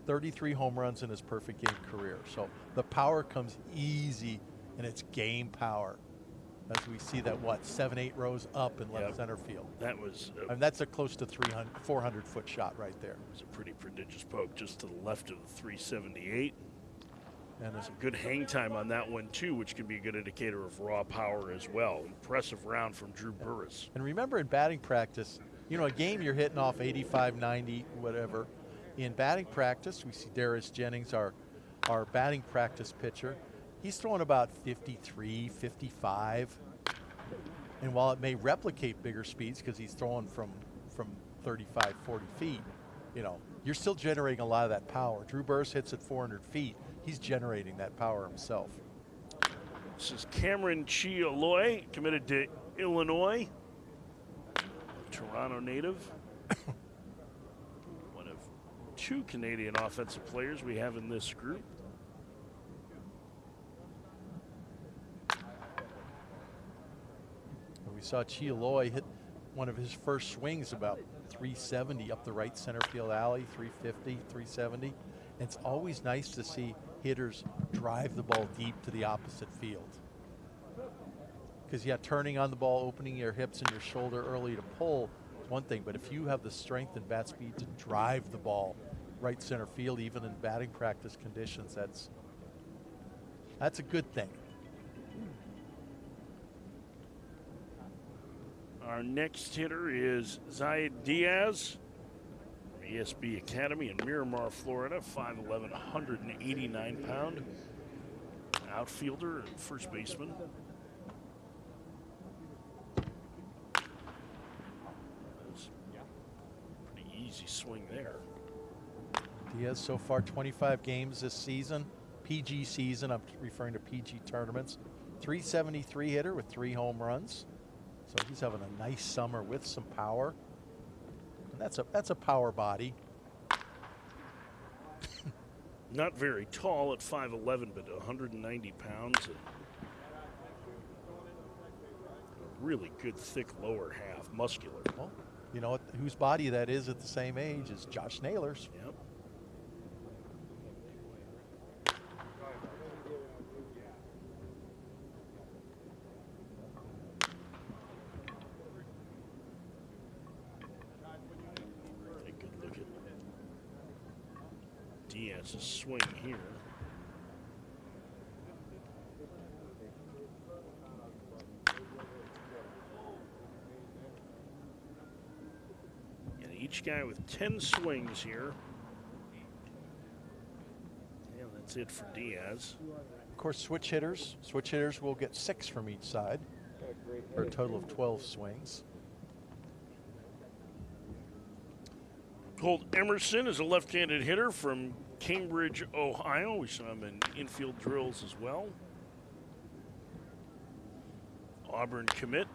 33 home runs in his perfect game career. So the power comes easy, and it's game power. As we see that, 7-8 rows up in left center field. That was... that's a close to 400-foot shot right there. It was a pretty prodigious poke just to the left of the 378. And there's a good hang time on that one, too, which can be a good indicator of raw power as well. Impressive round from Drew Burris. And remember, in batting practice, a game you're hitting off 85, 90, whatever. In batting practice, we see Darius Jennings, our batting practice pitcher. He's throwing about 53, 55. And while it may replicate bigger speeds because he's throwing from 35, 40 feet, you know, you're still generating a lot of that power. Drew Burress hits at 400 feet. He's generating that power himself. This is Cameron Chialoy, committed to Illinois. Toronto native. One of 2 Canadian offensive players we have in this group. We saw Chialoy hit one of his first swings about 370 up the right center field alley, 350, 370. And it's always nice to see hitters drive the ball deep to the opposite field. Because, yeah, turning on the ball, opening your hips and your shoulder early to pull is one thing, but if you have the strength and bat speed to drive the ball right center field, even in batting practice conditions, that's a good thing. Our next hitter is Zayed Diaz from ESB Academy in Miramar, Florida, 5'11", 189-pound outfielder and first baseman. Pretty easy swing there. Diaz so far 25 games this season, PG season, I'm referring to PG tournaments. 373 hitter with 3 home runs. So he's having a nice summer with some power. And that's a power body. Not very tall at 5'11", but 190 pounds. And a really good, thick lower half, muscular. Well, you know whose body that is at the same age is Josh Naylor's. Yep. Diaz's swing here. And each guy with 10 swings here. And that's it for Diaz. Of course, switch hitters will get 6 from each side, for a total of 12 swings. Colt Emerson is a left-handed hitter from Cambridge, Ohio. We saw him in infield drills as well. Auburn commit.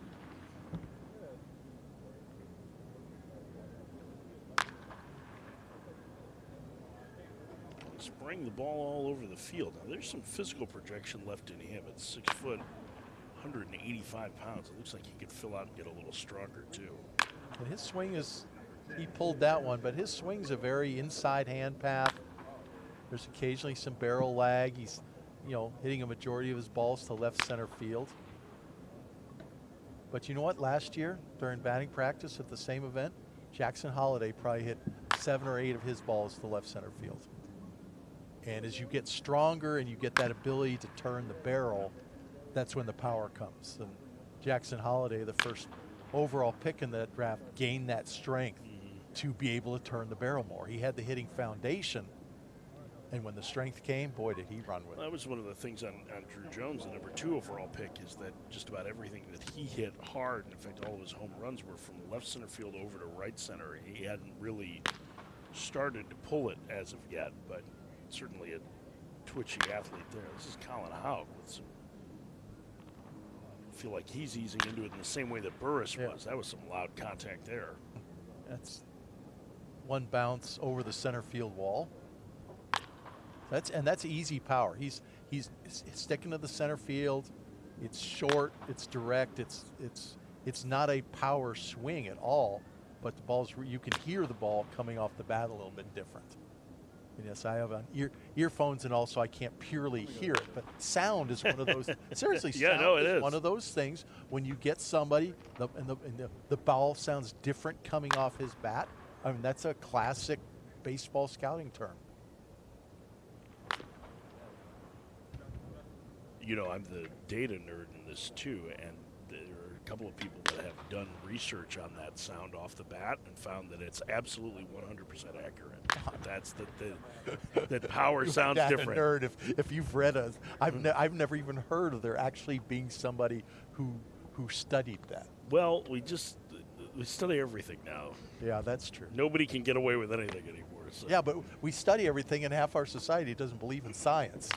Spraying the ball all over the field. Now, there's some physical projection left in him. At 6 foot, 185 pounds. It looks like he could fill out and get a little stronger, too. And his swing is, he pulled that one, but his swing's a very inside hand path. There's occasionally some barrel lag. He's, you know, hitting a majority of his balls to left center field. But you know what? Last year, during batting practice at the same event, Jackson Holliday probably hit 7 or 8 of his balls to left center field. And as you get stronger and you get that ability to turn the barrel, that's when the power comes. And Jackson Holliday, the first overall pick in that draft, gained that strength to be able to turn the barrel more. He had the hitting foundation, and when the strength came, boy, did he run with it. That was one of the things on Drew Jones, the number 2 overall pick, is that just about everything that he hit hard, in fact, all of his home runs were from left center field over to right center. He hadn't really started to pull it as of yet, but certainly a twitchy athlete there. This is Colin Houck with some, I feel like he's easing into it in the same way that Burress was. That was some loud contact there. That's one bounce over the center field wall. That's easy power. He's sticking to the center field. It's short. It's direct. It's not a power swing at all. But the ball's, you can hear the ball coming off the bat a little bit different. And yes, I have on earphones, and also I can't purely hear it. But sound is one of those. Seriously, yeah, sound it is is one of those things. When you get somebody, the ball sounds different coming off his bat. I mean, that's a classic baseball scouting term. You know, I'm the data nerd in this too, and there are a couple of people that have done research on that sound off the bat and found that it's absolutely 100% accurate. That's that power sounds different. Nerd, if you've read I've never even heard of there actually being somebody who who studied that. Well, we study everything now. Yeah, that's true. Nobody can get away with anything anymore. So. Yeah, but we study everything, and half our society doesn't believe in science.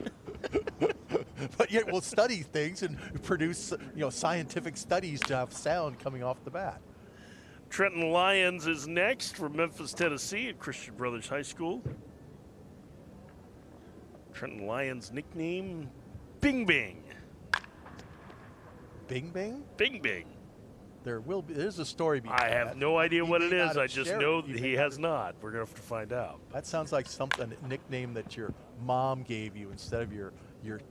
But yet we'll study things and produce, scientific studies to have sound coming off the bat. Trenton Lyons is next from Memphis, Tennessee at Christian Brothers High School. Trenton Lyons' nickname, Bing Bing. Bing Bing? Bing Bing. There's a story behind I have that. no idea He what may it not is. I have just shared know it. that He he may has not not. We're going to have to find out. That sounds like a nickname that your mom gave you instead of your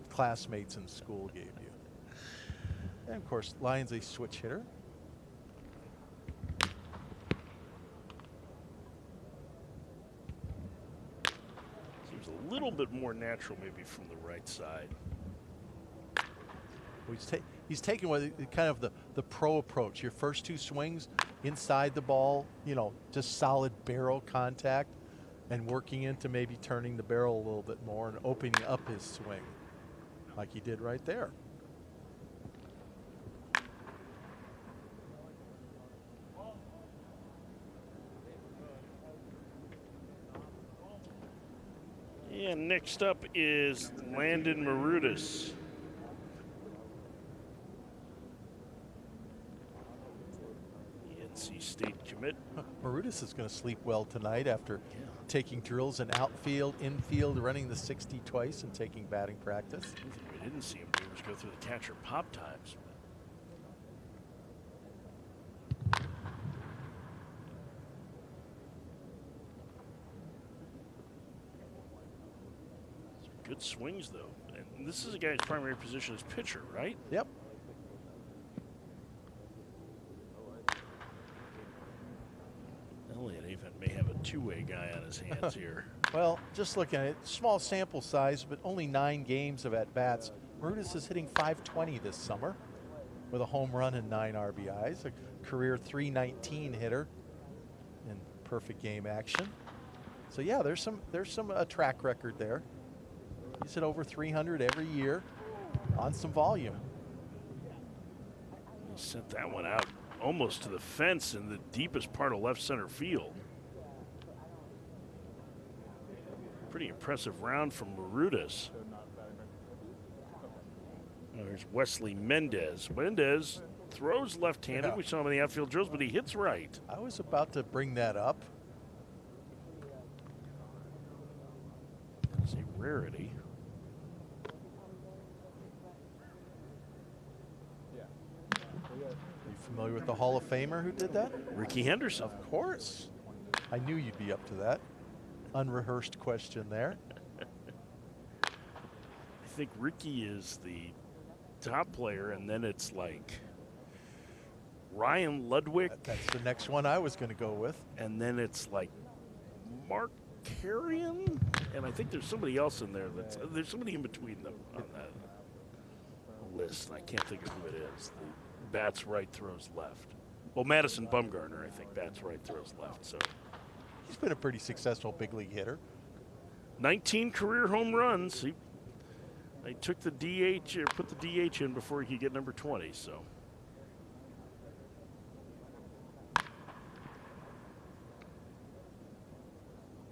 classmates in school gave you. And of course, Lyons a switch hitter. Seems a little bit more natural maybe from the right side. He's taking kind of the pro approach. Your first two swings inside the ball, just solid barrel contact, and working into maybe turning the barrel a little bit more and opening up his swing like he did right there. And next up is Landon Marutis. NC State commit. Marutis is going to sleep well tonight after taking drills in outfield, infield, running the 60 twice, and taking batting practice. We didn't see him do was go through the catcher pop times. Some good swings, though. And this is a guy's primary position as pitcher, right? Yep. Elliott even may have a two-way guy on his hands here. Well, just looking at it, small sample size, but only 9 games of at-bats. Marutis is hitting .520 this summer with a home run and 9 RBIs, a career .319 hitter in perfect game action. So yeah, there's some track record there. He's hit over 300 every year on some volume. He sent that one out almost to the fence in the deepest part of left center field. Pretty impressive round from Marutis. There's Wesley Mendez. Mendez throws left-handed. Yeah. We saw him in the outfield drills, but he hits right. I was about to bring that up. It's a rarity. Are you familiar with the Hall of Famer who did that? Ricky Henderson. Of course. I knew you'd be up to that. Unrehearsed question there. I think Ricky is the top player, and then it's like Ryan Ludwig. That's the next one I was going to go with. And then it's like Mark Carrion, and I think there's somebody else in there. There's somebody in between them on that list. I can't think of who it is. The bats right, throws left. Well, Madison Bumgarner, I think, bats right, throws left. So he's been a pretty successful big league hitter. 19 career home runs. They took the DH, or put the DH in before he could get number 20. So.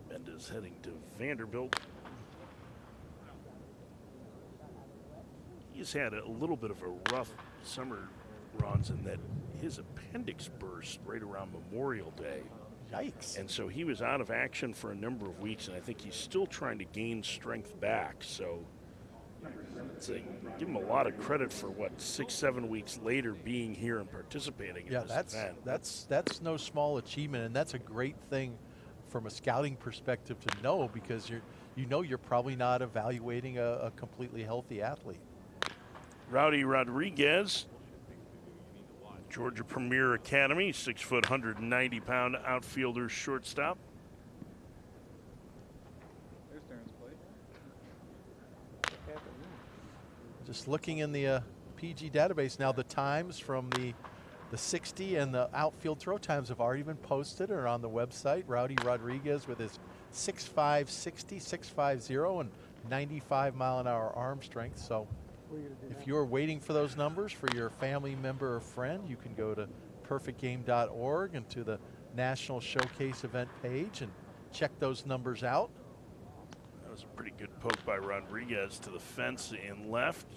Mendez heading to Vanderbilt. He's had a little bit of a rough summer runs in that his appendix burst right around Memorial Day. Yikes. And so he was out of action for a number of weeks, and I think he's still trying to gain strength back. So give him a lot of credit for 6-7 weeks later being here and participating in this event. That's no small achievement, and that's a great thing from a scouting perspective to know, because you're probably not evaluating a completely healthy athlete. Rowdy Rodriguez, Georgia Premier Academy, 6 foot, 190-pound outfielder, shortstop. There's Darren's plate. Just looking in the PG database now, the times from the 60 and the outfield throw times have already been posted or on the website. Rowdy Rodriguez with his 6'5", 60, 6'5", and 95-mile-an-hour arm strength. So If you're waiting for those numbers for your family member or friend, you can go to perfectgame.org and to the National Showcase event page and check those numbers out. That was a pretty good poke by Rodriguez to the fence in left.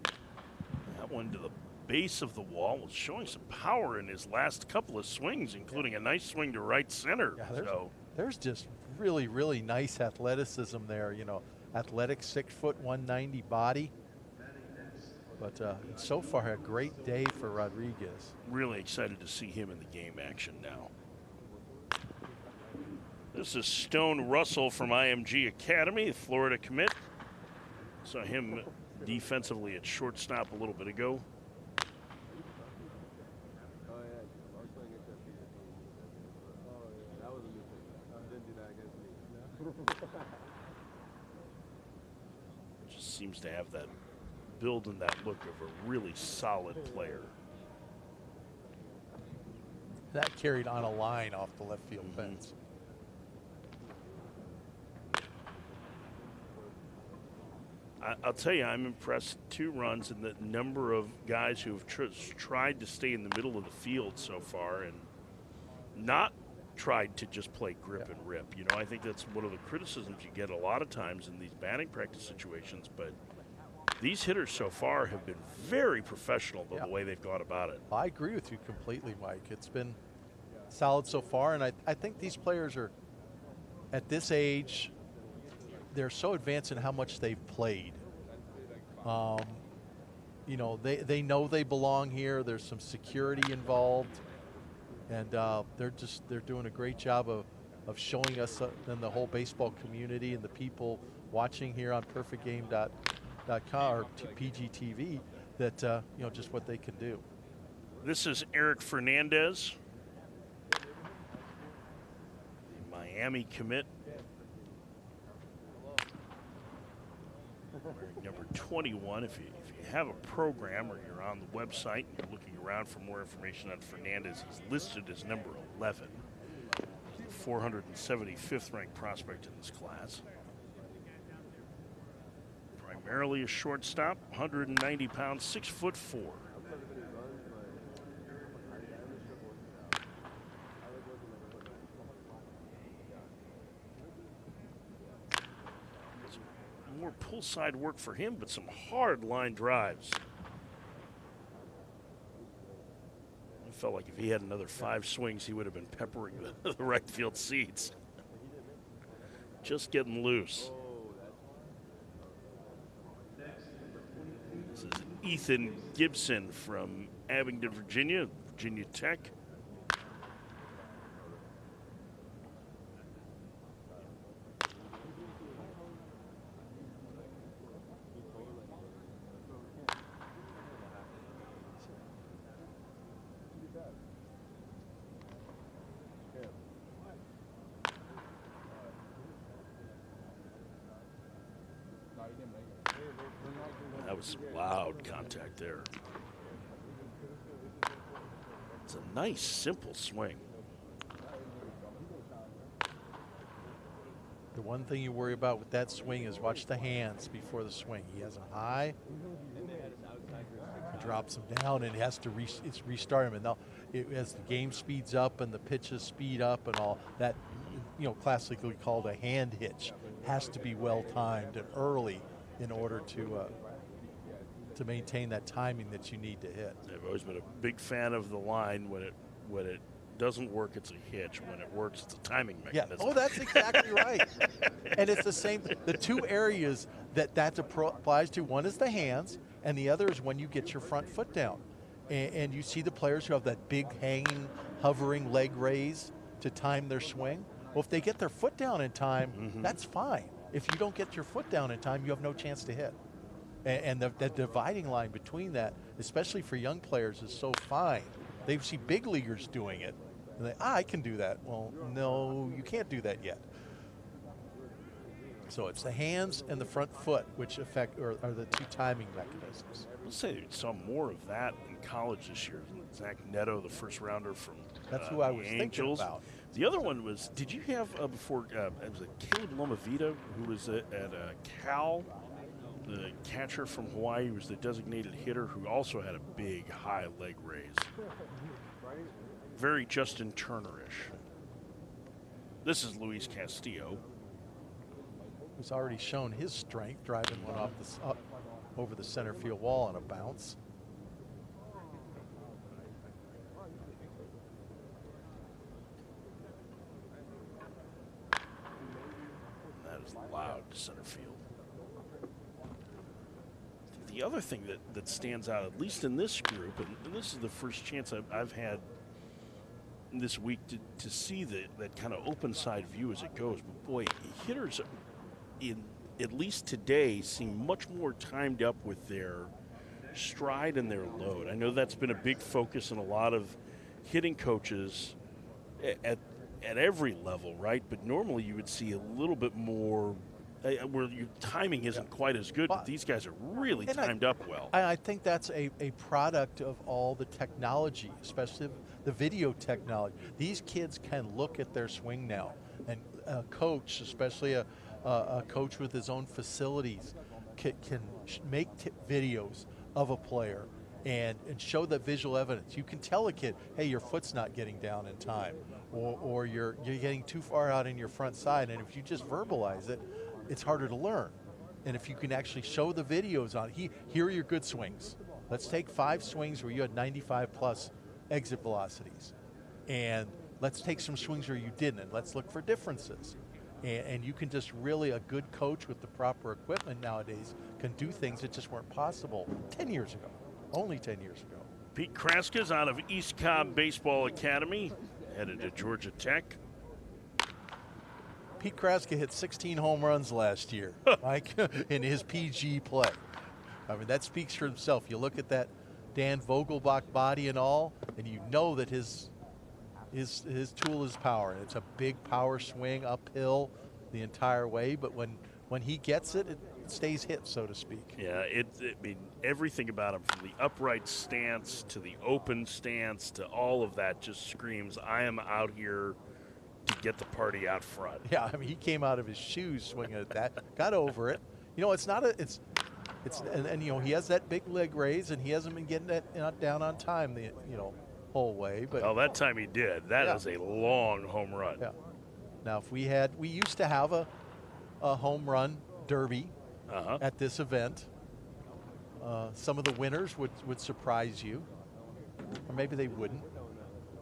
That one to the base of the wall was showing some power in his last couple of swings, including a nice swing to right center. Yeah, there's just really, really nice athleticism there. You know, athletic 6 foot 190 body. But so far, a great day for Rodriguez. Really excited to see him in the game action now. This is Stone Russell from IMG Academy, Florida commit. Saw him defensively at shortstop a little bit ago. Just seems to have that build and that look of a really solid player. That carried on a line off the left field fence. I'll tell you, I'm impressed. 2 runs and the number of guys who have tried to stay in the middle of the field so far and not tried to just play grip and rip. You know, I think that's one of the criticisms you get a lot of times in these batting practice situations, but these hitters so far have been very professional in the way they've gone about it. I agree with you completely, Mike. It's been solid so far, and I think these players are, at this age, they're so advanced in how much they've played. You know, they know they belong here. There's some security involved, and they're doing a great job of showing us and the whole baseball community and the people watching here on perfectgame.com or PGTV that you know, just what they can do. This is Eric Fernandez, Miami commit. Wearing number 21. If you have a program or you're on the website and you're looking around for more information on Fernandez, he's listed as number 11. 475th ranked prospect in this class. Primarily a shortstop, 190 pounds, 6'4". More pull side work for him, but some hard line drives. I felt like if he had another 5 swings, he would have been peppering the right field seats. Just getting loose. This is Ethan Gibson from Abingdon, Virginia Tech. That was some loud contact there. It's a nice, simple swing. The one thing you worry about with that swing is watch the hands before the swing. He has them high, he drops them down, and he has to restart them. And now, as the game speeds up and the pitches speed up and all that, you know, classically called a hand hitch, has to be well timed and early in order to maintain that timing that you need to hit. I've always been a big fan of the line. When it doesn't work, it's a hitch. When it works, it's a timing mechanism. Yeah. Oh, that's exactly right. And it's the same. The 2 areas that applies to, one is the hands, and the other is when you get your front foot down. And you see the players who have that big hanging, hovering leg raise to time their swing. Well, if they get their foot down in time, that's fine. If you don't get your foot down in time, you have no chance to hit. And the dividing line between that, especially for young players, is so fine. They see big leaguers doing it. And I can do that. Well, no, you can't do that yet. So it's the hands and the front foot which are the 2 timing mechanisms. Let's say we saw more of that in college this year. Zach Neto, the first rounder from That's who I was Angels. thinking about. The other one was, did you have before, it was Caleb Lomavita, who was at Cal the catcher from Hawaii, was the designated hitter who also had a big high leg raise. Very Justin Turner-ish. This is Luis Castillo. Who's already shown his strength, driving one off up over the center field wall on a bounce. That is loud to center field. The other thing that stands out, at least in this group, and this is the first chance I've had this week to see that kind of open side view as it goes. But boy, hitters at least today seem much more timed up with their stride and their load. I know that's been a big focus in a lot of hitting coaches at every level, right? But normally you would see a little bit more where your timing isn't quite as good, but these guys are really timed up well. I think that's a product of all the technology, especially the video technology. These kids can look at their swing now, and a coach, especially a coach with his own facilities, can make videos of a player and show that visual evidence. You can tell a kid, hey, your foot's not getting down in time, or you're getting too far out in your front side, and if you just verbalize it, it's harder to learn. And if you can actually show the videos on, here are your good swings. Let's take 5 swings where you had 95 plus exit velocities. And let's take some swings where you didn't, and let's look for differences. And you can just really, a good coach with the proper equipment nowadays can do things that just weren't possible 10 years ago, only 10 years ago. Pete Kraska's out of East Cobb Baseball Academy, headed to Georgia Tech. Pete Kraska hit 16 home runs last year, Mike, in his PG play. I mean, that speaks for himself. You look at that Dan Vogelbach body and all, and you know that his tool is power. And it's a big power swing uphill the entire way, but when he gets it, it stays hit, so to speak. Yeah, I mean, everything about him, from the upright stance to the open stance to all of that, just screams, I am out here to get the party out front. Yeah, I mean, he came out of his shoes swinging at that, got over it. You know, and you know, he has that big leg raise, and he hasn't been getting that down on time the whole way. But that time he did. That is a long home run. Yeah. Now, if we used to have a home run derby at this event. Some of the winners would surprise you, or maybe they wouldn't.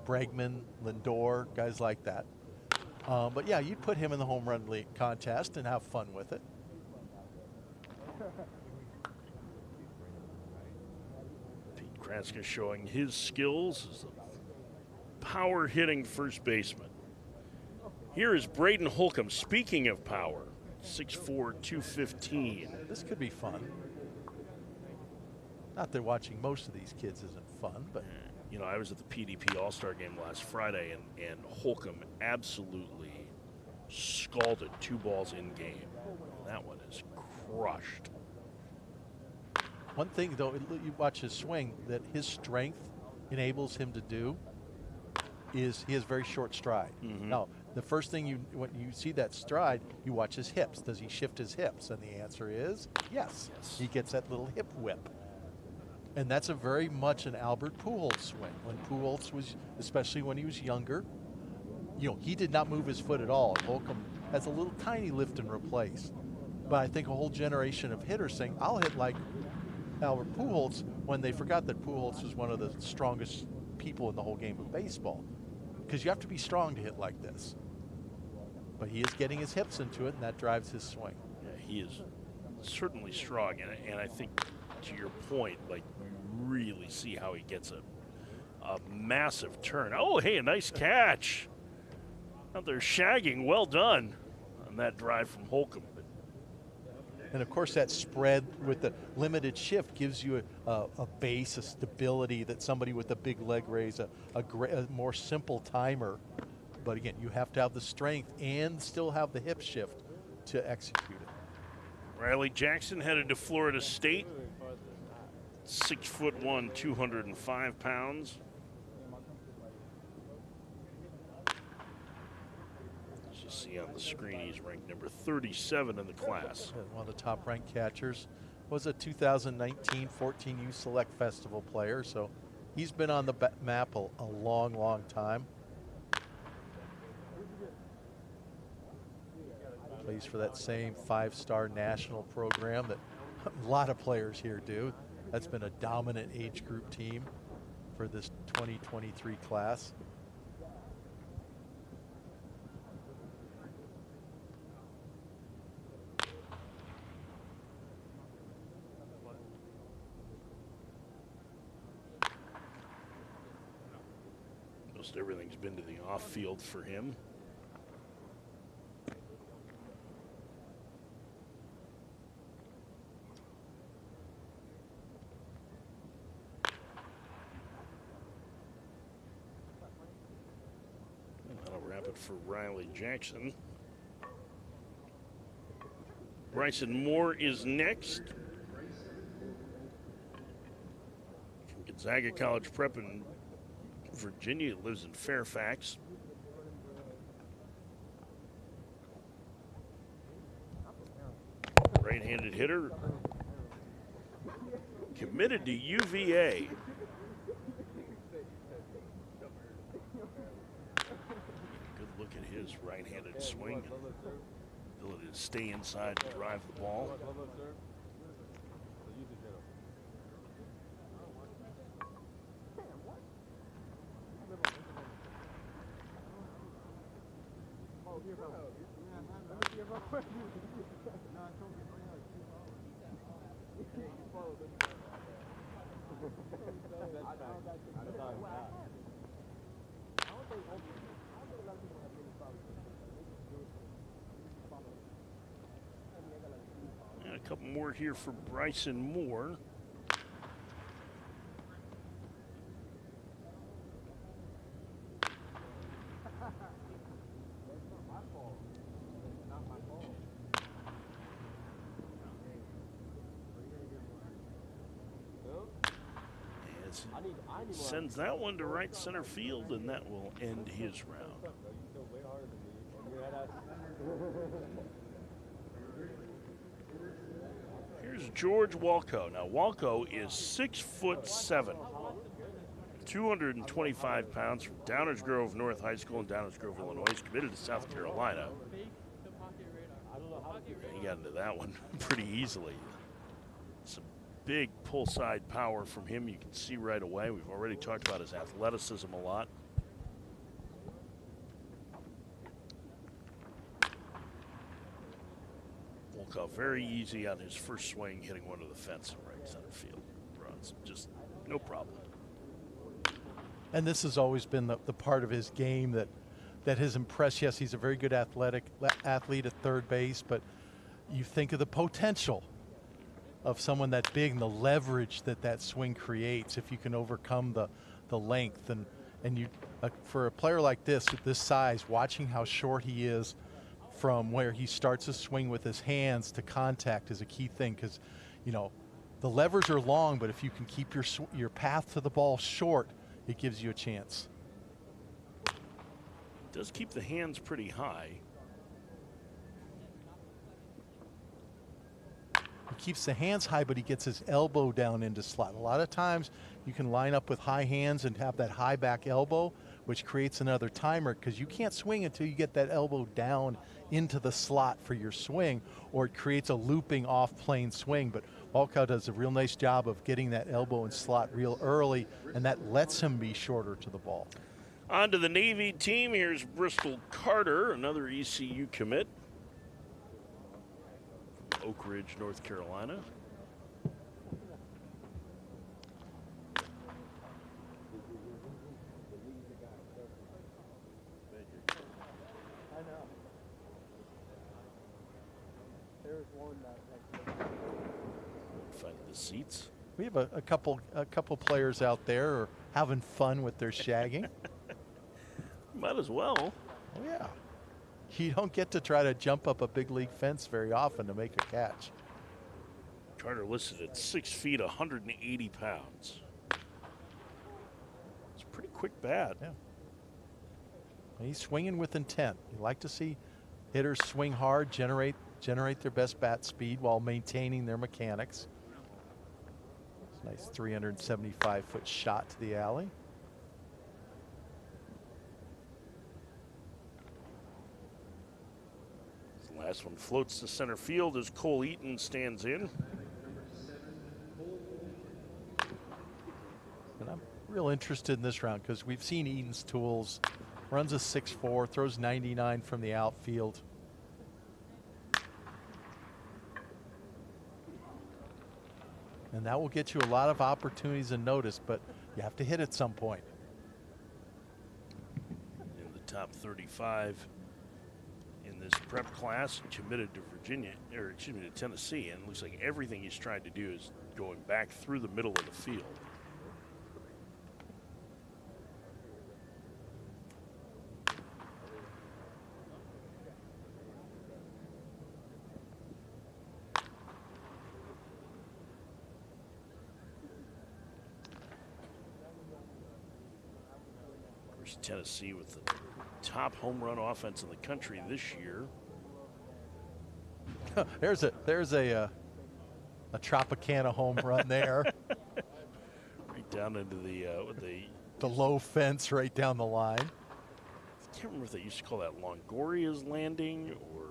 Bregman, Lindor, guys like that. But yeah, you'd put him in the home run league contest and have fun with it. Pete Kraska showing his skills as a power hitting first baseman. Here is Braden Holcomb. Speaking of power, 6'4", 215. This could be fun. Not that watching most of these kids isn't fun, but you know, I was at the PDP All-Star game last Friday, and Holcomb absolutely scalded 2 balls in game. That one is crushed. One thing, though, you watch his swing, that his strength enables him to do is he has very short stride. Now, the first thing when you see that stride, you watch his hips. Does he shift his hips? And the answer is yes. He gets that little hip whip. And that's a very much an Albert Pujols swing. When Pujols was, especially when he was younger, you know, he did not move his foot at all. And Holcomb has a little tiny lift and replace. But I think a whole generation of hitters saying, I'll hit like Albert Pujols, when they forgot that Pujols was one of the strongest people in the whole game of baseball. Because you have to be strong to hit like this. But he is getting his hips into it, and that drives his swing. Yeah, he is certainly strong, and I think, to your point, like, you really see how he gets a massive turn. Oh, hey, a nice catch. Out there shagging, well done on that drive from Holcomb. And of course, that spread with the limited shift gives you a base, a stability that somebody with a big leg raise, a more simple timer. But again, you have to have the strength and still have the hip shift to execute it. Riley Jackson headed to Florida State. 6'1", 205 pounds. As you see on the screen, he's ranked number 37 in the class. One of the top-ranked catchers. was a 2019 14U Select Festival player, so he's been on the map a long, long time. Plays for that same 5-star national program that a lot of players here do. That's been a dominant age group team for this 2023 class. Most everything's been to the off field for him. For Riley Jackson. Bryson Moore is next. From Gonzaga College Prep in Virginia, lives in Fairfax. Right-handed hitter. Committed to UVA. His right-handed swing, ability to stay inside and drive the ball. And a couple more here for Bryson Moore. Sends that one to right center field, and that will end his round. Here's George Walco. Now, Walco is 6'7", 225 pounds, from Downers Grove North High School in Downers Grove, Illinois. He's committed to South Carolina. He got into that one pretty easily. Some big pull side power from him, you can see right away. We've already talked about his athleticism a lot. Volkov very easy on his first swing, hitting one to the fence in right center field. Runs, just no problem. And this has always been the part of his game that has impressed. Yes, he's a very good athlete at third base, but you think of the potential of someone that big and the leverage that swing creates if you can overcome the length. And you for a player like this, at this size, watching how short he is from where he starts to swing with his hands to contact is a key thing, because, you know, the levers are long, but if you can keep your path to the ball short, it gives you a chance. Does keep the hands pretty high. He keeps the hands high, but he gets his elbow down into slot. A lot of times you can line up with high hands and have that high back elbow, which creates another timer, because you can't swing until you get that elbow down into the slot for your swing, or it creates a looping off-plane swing. But Walcott does a real nice job of getting that elbow in slot real early, and that lets him be shorter to the ball. On to the Navy team. Here's Bristol Carter, another ECU commit. Oak Ridge, North Carolina. Find the seats. We have a couple players out there are having fun with their shagging. Might as well. Oh yeah. You don't get to try to jump up a big league fence very often to make a catch. Carter listed at 6 feet, 180 pounds. It's a pretty quick bat. Yeah. He's swinging with intent. You like to see hitters swing hard, generate their best bat speed while maintaining their mechanics. Nice 375-foot shot to the alley. The last one floats to center field as Cole Eaton stands in. And I'm real interested in this round because we've seen Eaton's tools. Runs a 6.4, throws 99 from the outfield. And that will get you a lot of opportunities and notice, but you have to hit at some point. In the top 35 in this prep class, committed to Tennessee, and it looks like everything he's tried to do is going back through the middle of the field. Tennessee with the top home run offense in the country this year. there's a Tropicana home run there. Right down into the low fence right down the line. I can't remember if they used to call that Longoria's Landing or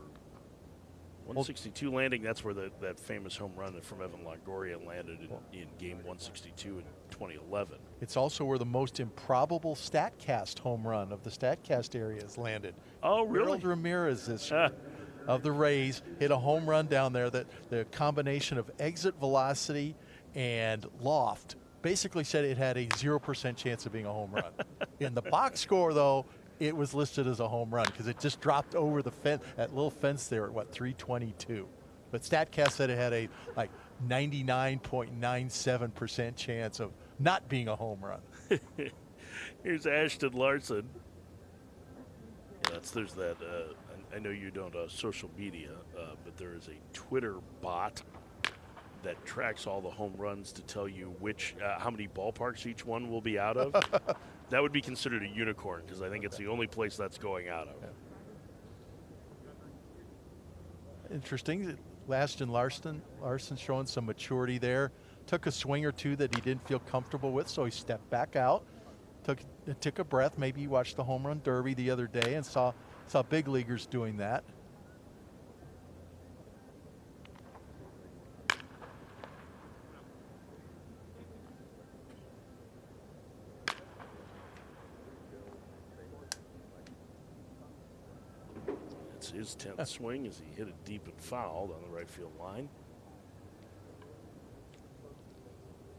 162 Landing. That's where that famous home run from Evan Longoria landed in game 162 in 2011. It's also where the most improbable StatCast home run of the StatCast area has landed. Oh, really? Harold Ramirez this year of the Rays hit a home run down there that the combination of exit velocity and loft basically said it had a 0% chance of being a home run. In the box score, though, it was listed as a home run because it just dropped over the fence, that little fence there at 322. But StatCast said it had a 99.97% chance of not being a home run. Here's Ashton Larson. Yeah, there's that. I know you don't social media, but there is a Twitter bot that tracks all the home runs to tell you how many ballparks each one will be out of. That would be considered a unicorn because I think it's the only place that's going out of. Interesting. Ashton Larson showing some maturity there. Took a swing or two that he didn't feel comfortable with, so he stepped back out, took a breath. Maybe he watched the home run derby the other day and saw big leaguers doing that. It's his 10th swing as he hit it deep and fouled on the right field line.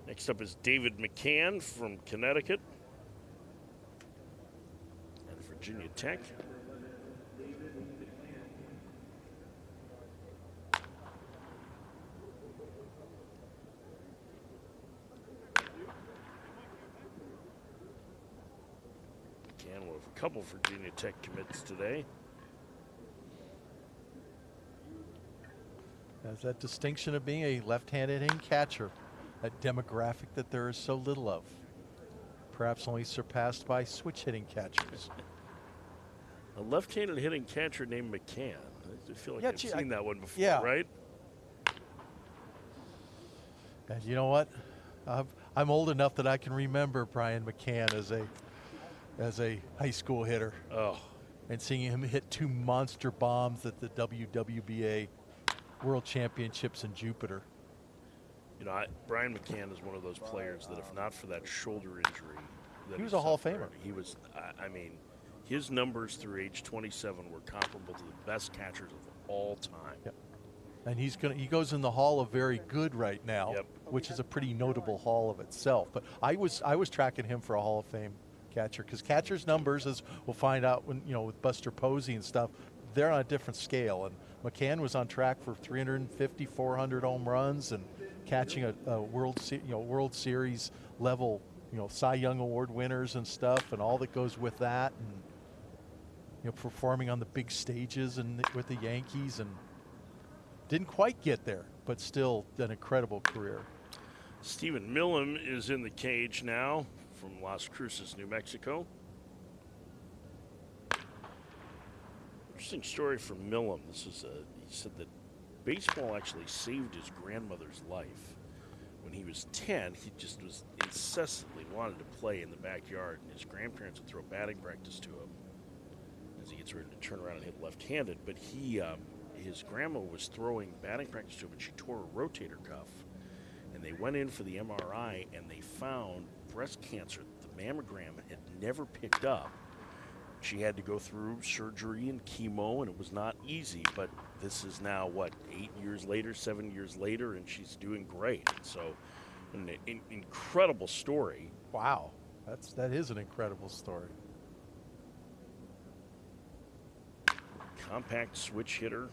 Next up is David McCann from Connecticut and Virginia Tech. McCann will have a couple Virginia Tech commits today. Has that distinction of being a left-handed hitting catcher, that demographic that there is so little of, perhaps only surpassed by switch-hitting catchers. A left-handed hitting catcher named McCann. I feel like I've seen that one before, right? And you know what? I'm old enough that I can remember Brian McCann as a high school hitter. Oh. And seeing him hit two monster bombs at the WWBA World Championships in Jupiter. You know, Brian McCann is one of those players that if not for that shoulder injury, he was a Hall of Famer. He was, I mean, his numbers through age 27 were comparable to the best catchers of all time. Yep. And he goes in the Hall of Very Good right now, which is a pretty notable hall of itself. But I was tracking him for a Hall of Fame catcher because catchers' numbers, as we'll find out when with Buster Posey and stuff, they're on a different scale. And McCann was on track for 350, 400 home runs and catching a World Series level, Cy Young Award winners and stuff, and all that goes with that, and performing on the big stages and with the Yankees, and didn't quite get there, but still an incredible career. Stephen Millam is in the cage now from Las Cruces, New Mexico. Interesting story from Millam. He said that baseball actually saved his grandmother's life when he was 10, he just was incessantly wanted to play in the backyard, and his grandparents would throw batting practice to him as he gets ready to turn around and hit left-handed. But his grandma was throwing batting practice to him, and she tore a rotator cuff. And they went in for the MRI, and they found breast cancer the mammogram had never picked up. She had to go through surgery and chemo, and it was not easy. But this is now, 8 years later, 7 years later, and she's doing great. So, an incredible story. Wow, that is an incredible story. Compact switch hitter.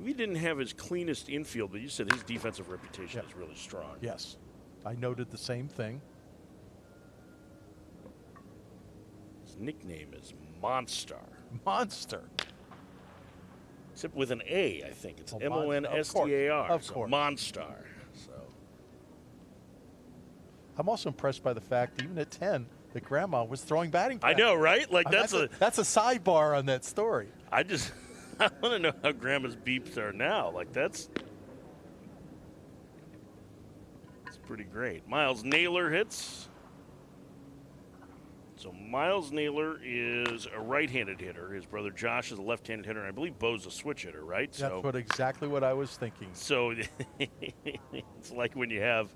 We didn't have his cleanest infield, but you said his defensive reputation is really strong. Yes, I noted the same thing. His nickname is Monstar. Monster. Except with an A, I think. It's Oh, Monstar. Of course. Monstar. So. I'm also impressed by the fact, even at 10, that Grandma was throwing batting I practice. know, right? Like, that's a sidebar on that story. I want to know how Grandma's beeps are now. Like, that's pretty great. Miles Naylor hits. So Miles Naylor is a right-handed hitter. His brother Josh is a left-handed hitter, and I believe Bo's a switch hitter, right? That's exactly what I was thinking. So it's like when you have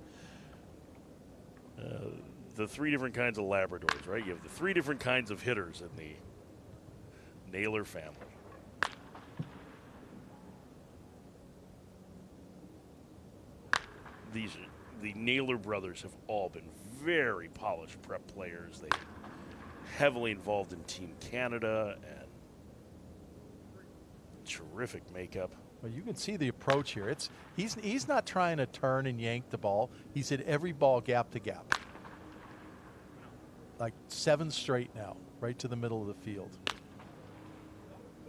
the three different kinds of Labradors, right? You have the three different kinds of hitters in the Naylor family. The Naylor brothers have all been very polished prep players. They heavily involved in Team Canada and terrific makeup. Well, you can see the approach here. He's not trying to turn and yank the ball. He's hit every ball gap to gap. Like 7 straight now, right to the middle of the field.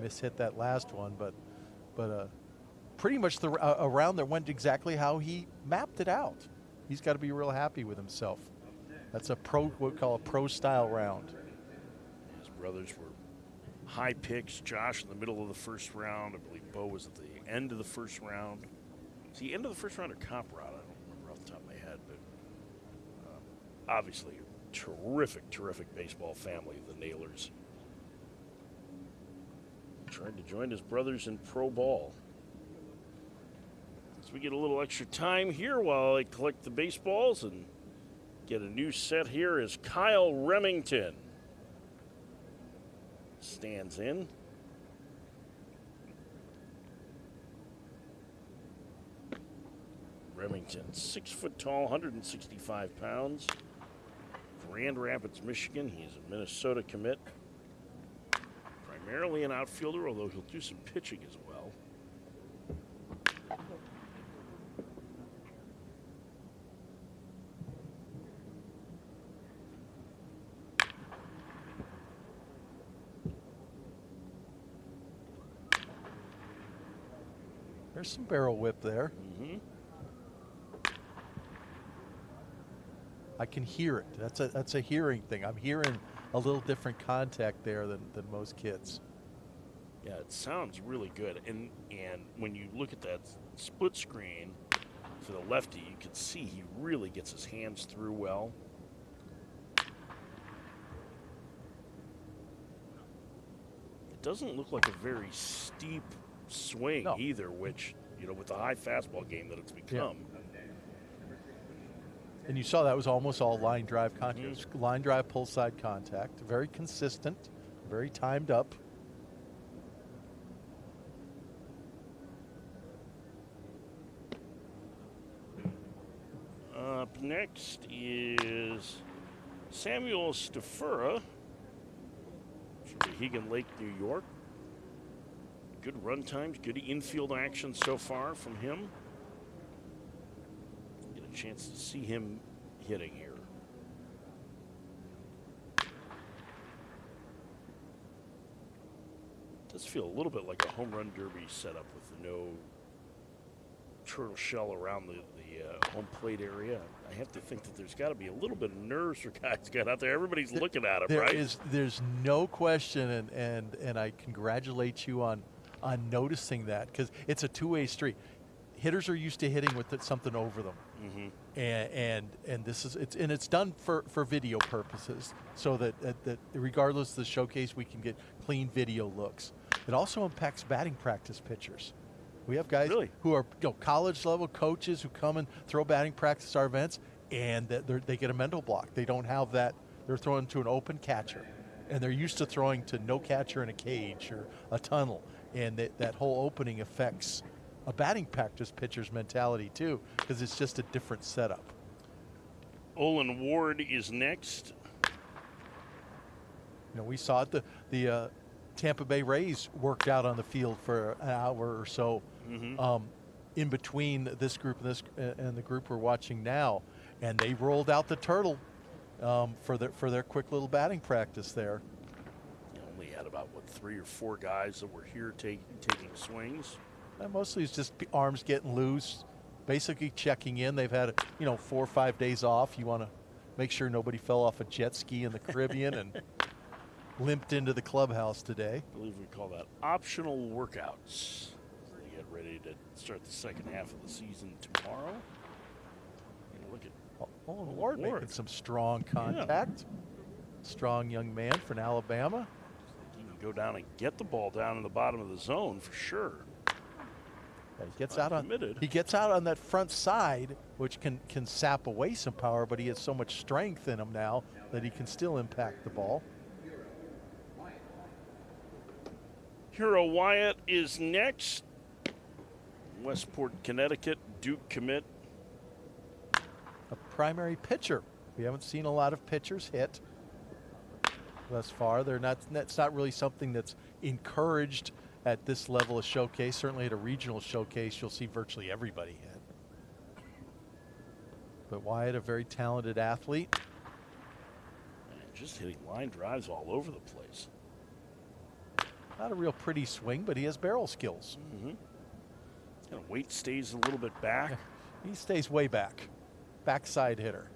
Hit that last one, but pretty much a round that went exactly how he mapped it out. He's got to be real happy with himself. That's what we call a pro-style round. His brothers were high picks. Josh in the middle of the first round. I believe Bo was at the end of the first round. Was he end of the first round or Comp Rod? I don't remember off the top of my head, but obviously a terrific baseball family, the Naylors. Tried to join his brothers in pro ball. So we get a little extra time here while I collect the baseballs and get a new set here is Kyle Remington. Stands in. Remington, 6 foot tall, 165 pounds. Grand Rapids, Michigan. He's a Minnesota commit. Primarily an outfielder, although he'll do some pitching as well. There's some barrel whip there. Mm-hmm. I can hear it. That's a hearing thing. I'm hearing a little different contact there than most kids. Yeah, it sounds really good. And when you look at that split screen for the lefty, you can see he really gets his hands through well. It doesn't look like a very steep swing either, which, with the high fastball game that it's become. Yeah. And you saw that was almost all line drive contact. Mm-hmm. Line drive, pull side contact. Very consistent, very timed up. Up next is Samuel Stafura from Mohegan Lake, New York. Good run times, good infield action so far from him. Get a chance to see him hitting here. Does feel a little bit like a home run derby setup with no turtle shell around the home plate area. I have to think that there's got to be a little bit of nerves for guys got out there. Everybody's looking at him, right? There's no question, and I congratulate you on noticing that, because it's a two-way street. Hitters are used to hitting with something over them. And this is it's done for video purposes, so that regardless of the showcase, we can get clean video looks. It also impacts batting practice pitchers. We have guys who are college level coaches who come and throw batting practice at our events, and they get a mental block. They don't have that. They're throwing to an open catcher, and they're used to throwing to no catcher in a cage or a tunnel, and that whole opening affects a batting practice pitcher's mentality too, because it's just a different setup. Olin Ward is next. We saw it. The Tampa Bay Rays worked out on the field for an hour or so in between this group and the group we're watching now, and they rolled out the turtle for their quick little batting practice there. You only had about 3 or 4 guys that were here taking swings. And mostly it's just arms getting loose, basically checking in. They've had 4 or 5 days off. You want to make sure nobody fell off a jet ski in the Caribbean and limped into the clubhouse today. I believe we call that optional workouts. We get ready to start the second half of the season tomorrow. Look at Olin Ward making some strong contact. Strong young man from Alabama. He can go down and get the ball down in the bottom of the zone for sure. He gets out on that front side, which can sap away some power, but he has so much strength in him now that he can still impact the ball. Hero Wyatt is next. Westport, Connecticut, Duke commit. A primary pitcher. We haven't seen a lot of pitchers hit thus far. That's not really something that's encouraged at this level of showcase. Certainly at a regional showcase, you'll see virtually everybody hit. But Wyatt, a very talented athlete. And just hitting line drives all over the place. Not a real pretty swing, but he has barrel skills. Weight stays a little bit back. He stays way back. Backside hitter.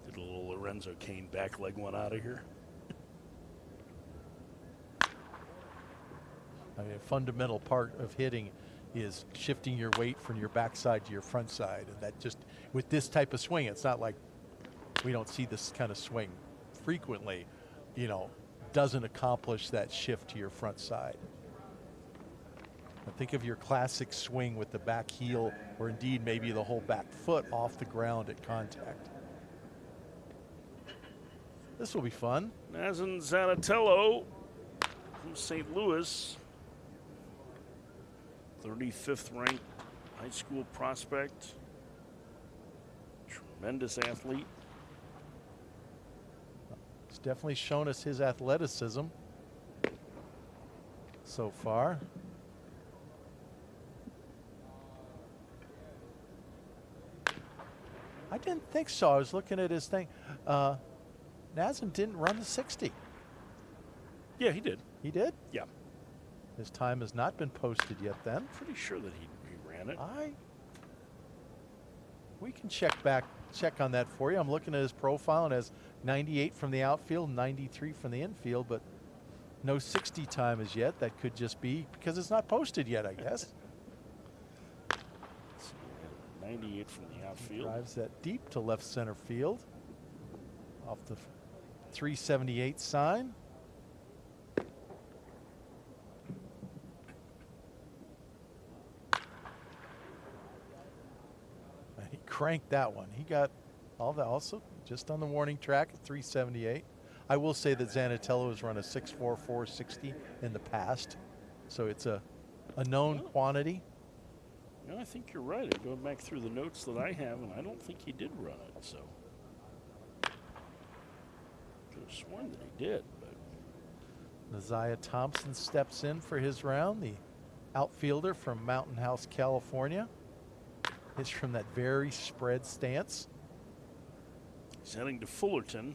Did a little Lorenzo Cain back leg one out of here. I mean, a fundamental part of hitting is shifting your weight from your backside to your front side. And that just, with this type of swing, it's not like we don't see this kind of swing frequently, doesn't accomplish that shift to your front side. Now think of your classic swing with the back heel, or indeed maybe the whole back foot off the ground at contact. This will be fun. Nazan Zanatello from St. Louis, 35th ranked high school prospect, tremendous athlete. He's definitely shown us his athleticism so far. I didn't think so. I was looking at his thing. Nazan didn't run the 60. Yeah, he did. He did? Yeah. His time has not been posted yet then. Pretty sure that he ran it. We can check on that for you. I'm looking at his profile and has 98 from the outfield, 93 from the infield, but no 60 time as yet. That could just be because it's not posted yet, I guess. 98 from the outfield. Drives that deep to left center field off the 378 sign. And he cranked that one. He got all that also just on the warning track at 378. I will say that Zanatello has run a 6.4 460 in the past, so it's a known quantity. No, I think you're right. I'm going back through the notes that I have, and I don't think he did run it. So could have sworn that he did. But Naziah Thompson steps in for his round, the outfielder from Mountain House, California. Hits from that very spread stance. He's heading to Fullerton.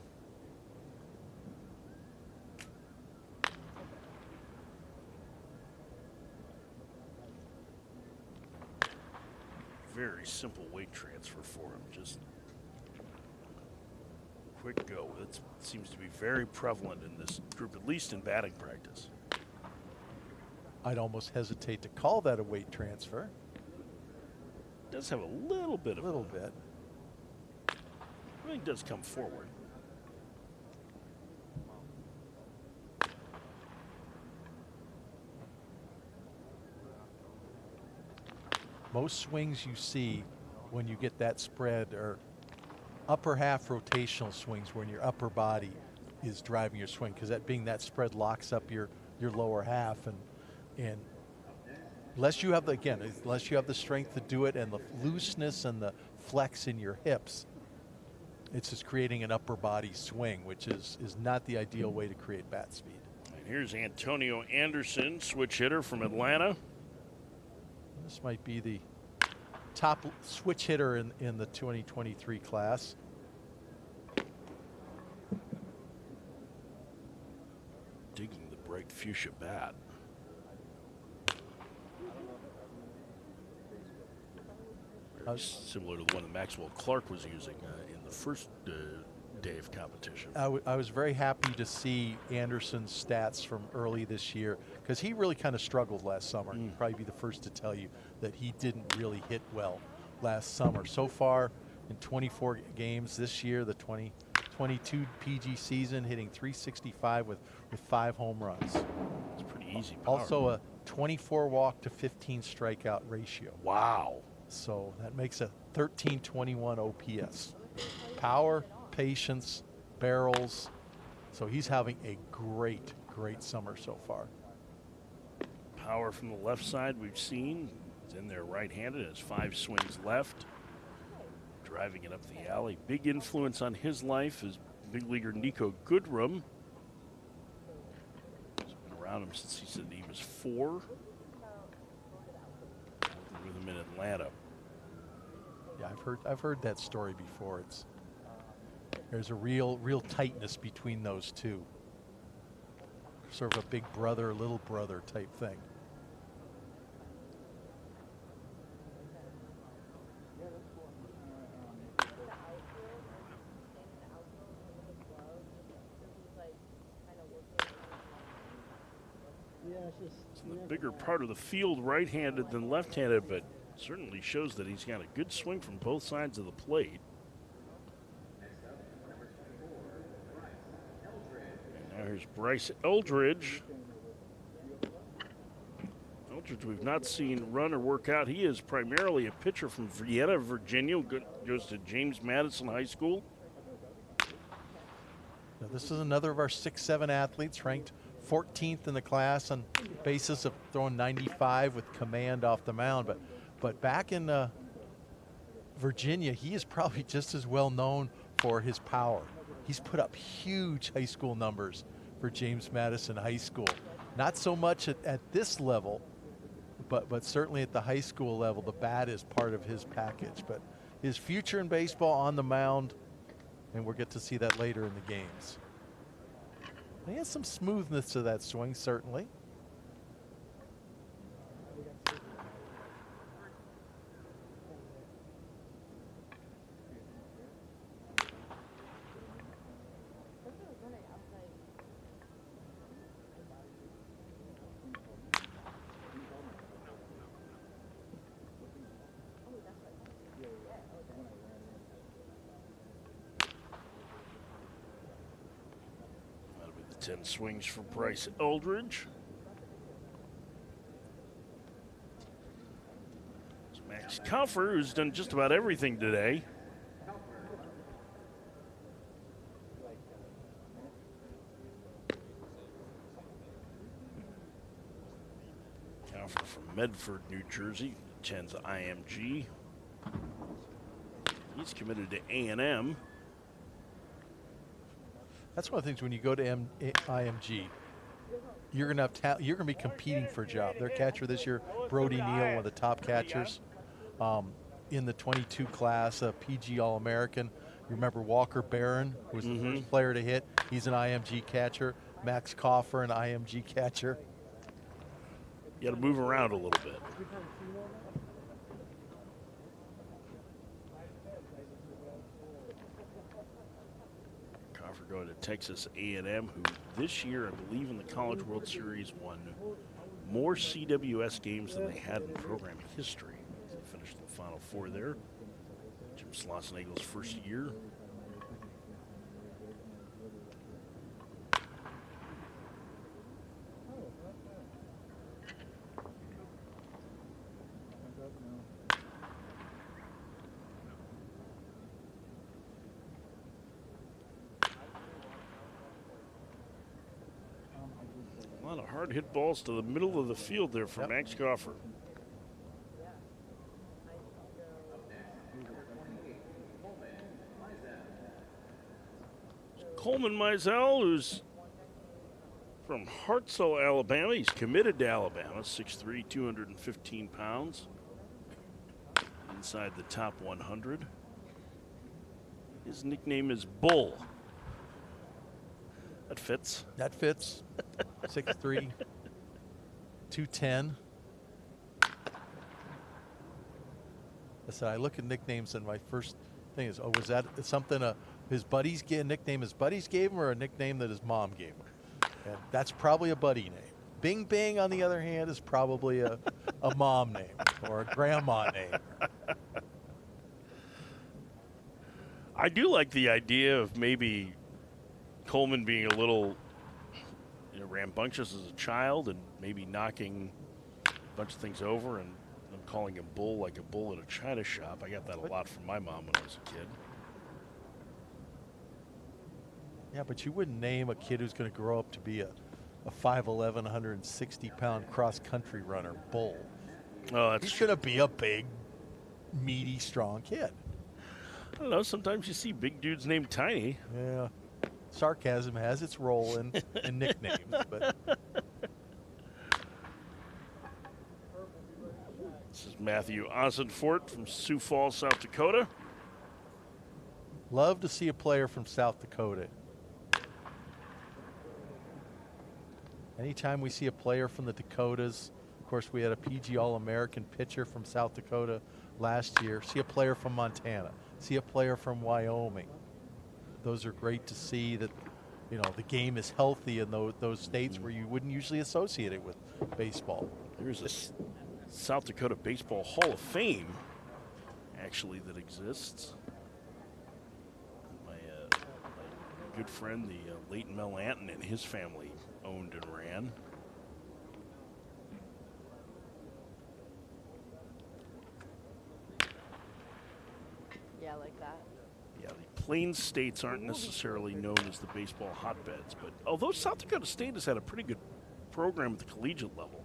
Very simple weight transfer for him. Just quick go. It seems to be very prevalent in this group, at least in batting practice. I'd almost hesitate to call that a weight transfer. Does have a little bit of a little bit. I think does come forward. Most swings you see when you get that spread are upper half rotational swings when your upper body is driving your swing, because that spread locks up your lower half, and unless you have the strength to do it and the looseness and the flex in your hips, it's just creating an upper body swing, which is not the ideal way to create bat speed. And here's Antonio Anderson, switch hitter from Atlanta. This might be the top switch hitter in the 2023 class. Digging the bright fuchsia bat. Very similar to the one that Maxwell Clark was using in the first day of competition. I was very happy to see Anderson's stats from early this year, because he really kind of struggled last summer. He'd probably be the first to tell you that he didn't really hit well last summer. So far in 24 games this year, the 2022 PG season, hitting .365 with 5 home runs. It's pretty easy power. Also a 24 walk to 15 strikeout ratio. Wow. So that makes a 1321 OPS. Power, patience, barrels. So he's having a great summer so far. Power from the left side we've seen. He's in there right-handed, has 5 swings left. Driving it up the alley. Big influence on his life is big leaguer Nico Goodrum. He's been around him since he said he was 4. With him in Atlanta. Yeah, I've heard that story before. There's a real tightness between those two. Sort of a big brother, little brother type thing. It's in the bigger part of the field, right-handed than left-handed, but certainly shows that he's got a good swing from both sides of the plate. And now here's Bryce Eldridge. Eldridge we've not seen run or work out. He is primarily a pitcher from Vienna, Virginia, goes to James Madison High School. Now this is another of our 6'7" athletes, ranked 14th in the class on basis of throwing 95 with command off the mound. But back in Virginia, he is probably just as well known for his power. He's put up huge high school numbers for James Madison High School. Not so much at this level, but certainly at the high school level, the bat is part of his package. But his future in baseball on the mound, and we'll get to see that later in the games. He has some smoothness to that swing, certainly. That'll be the 10 swings for Bryce Eldridge. It's Max Kaufer, who's done just about everything today. Kaufer from Medford, New Jersey, attends IMG. He's committed to A&M. That's one of the things when you go to IMG, you're gonna have you're gonna be competing for a job. Their catcher this year, Brody Neal, one of the top catchers in the 22 class, a PG All-American. You remember Walker Barron, who was the first player to hit. He's an IMG catcher. Max Kaufer, an IMG catcher. You got to move around a little bit. Kaufer going to Texas A&M, who this year, I believe in the College World Series, won more CWS games than they had in program history. They finished the Final Four there. Jim Slosnagel's first year. A lot of hard hit balls to the middle of the field there for Max Goffer. Coleman Mizell, who's from Hartselle, Alabama. He's committed to Alabama, 6'3", 215 pounds. Inside the top 100. His nickname is Bull. That fits. That fits. 6'3", 210. Listen, I look at nicknames and my first thing is, oh, was that something his buddies nickname his buddies gave him, or a nickname that his mom gave him? And that's probably a buddy name. Bing Bang, on the other hand, is probably a mom name or a grandma name. I do like the idea of maybe Coleman being a little rambunctious as a child and maybe knocking a bunch of things over, and them calling him Bull like a bull at a china shop. I got that a lot from my mom when I was a kid. Yeah, but you wouldn't name a kid who's going to grow up to be a 5'11", 160-pound cross-country runner Bull. Oh, that's He's going to be a big, meaty, strong kid. I don't know. Sometimes you see big dudes named Tiny. Yeah. Sarcasm has its role in nicknames, but this is Matthew Ozenfort from Sioux Falls, South Dakota. Love to see a player from South Dakota. Anytime we see a player from the Dakotas, of course, we had a PG All-American pitcher from South Dakota last year. See a player from Montana. See a player from Wyoming. Those are great to see that, the game is healthy in those states where you wouldn't usually associate it with baseball. There's a South Dakota Baseball Hall of Fame, actually, that exists. My good friend, the late Mel Anton, and his family owned and ran. Yeah, like that. Yeah, the Plains states aren't necessarily known as the baseball hotbeds, but although South Dakota State has had a pretty good program at the collegiate level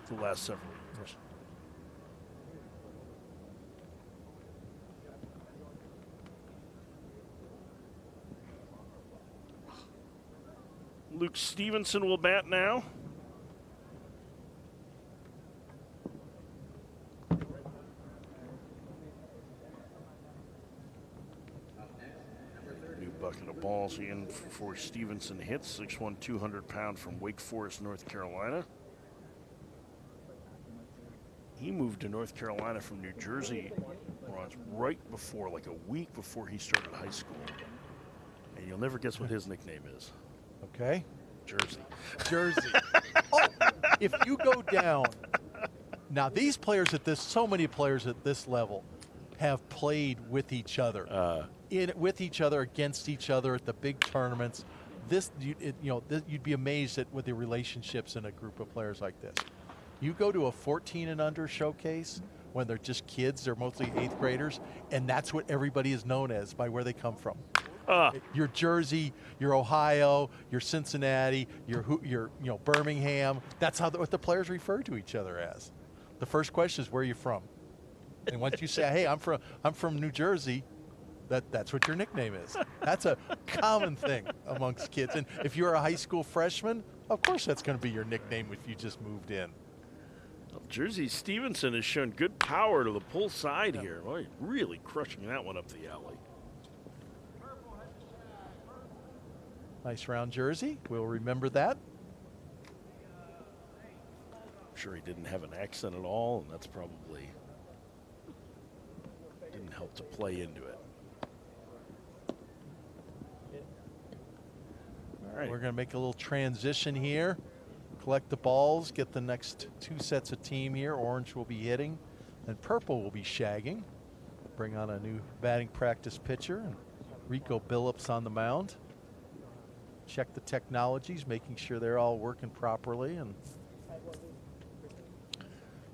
the last several years. Luke Stevenson will bat now. New bucket of balls in for Stevenson hits. 6'1", 200-pound from Wake Forest, North Carolina. He moved to North Carolina from New Jersey right before, like a week before he started high school. And you'll never guess what his nickname is. Okay. Jersey. Oh, if you go down, now these players so many players at this level have played with each other, against each other at the big tournaments. You'd be amazed at with the relationships in a group of players like this. You go to a 14 and under showcase when they're just kids, they're mostly 8th graders, and that's what everybody is known as by where they come from. You're Jersey, you're Ohio, you're Cincinnati, you're Birmingham. That's what the players refer to each other as. The first question is, where are you from? And once you say, hey, I'm from New Jersey, that's what your nickname is. That's a common thing amongst kids. And if you're a high school freshman, of course that's going to be your nickname if you just moved in. Well, Jersey Stevenson has shown good power to the pull side here. Boy, really crushing that one up the alley. Nice round jersey. We'll remember that. I'm sure he didn't have an accent at all, and that's probably didn't help to play into it. All right. We're going to make a little transition here. collect the balls, get the next 2 sets of team here. Orange will be hitting, and purple will be shagging. Bring on a new batting practice pitcher, and Rico Billups on the mound. Check the technologies, making sure they're all working properly. And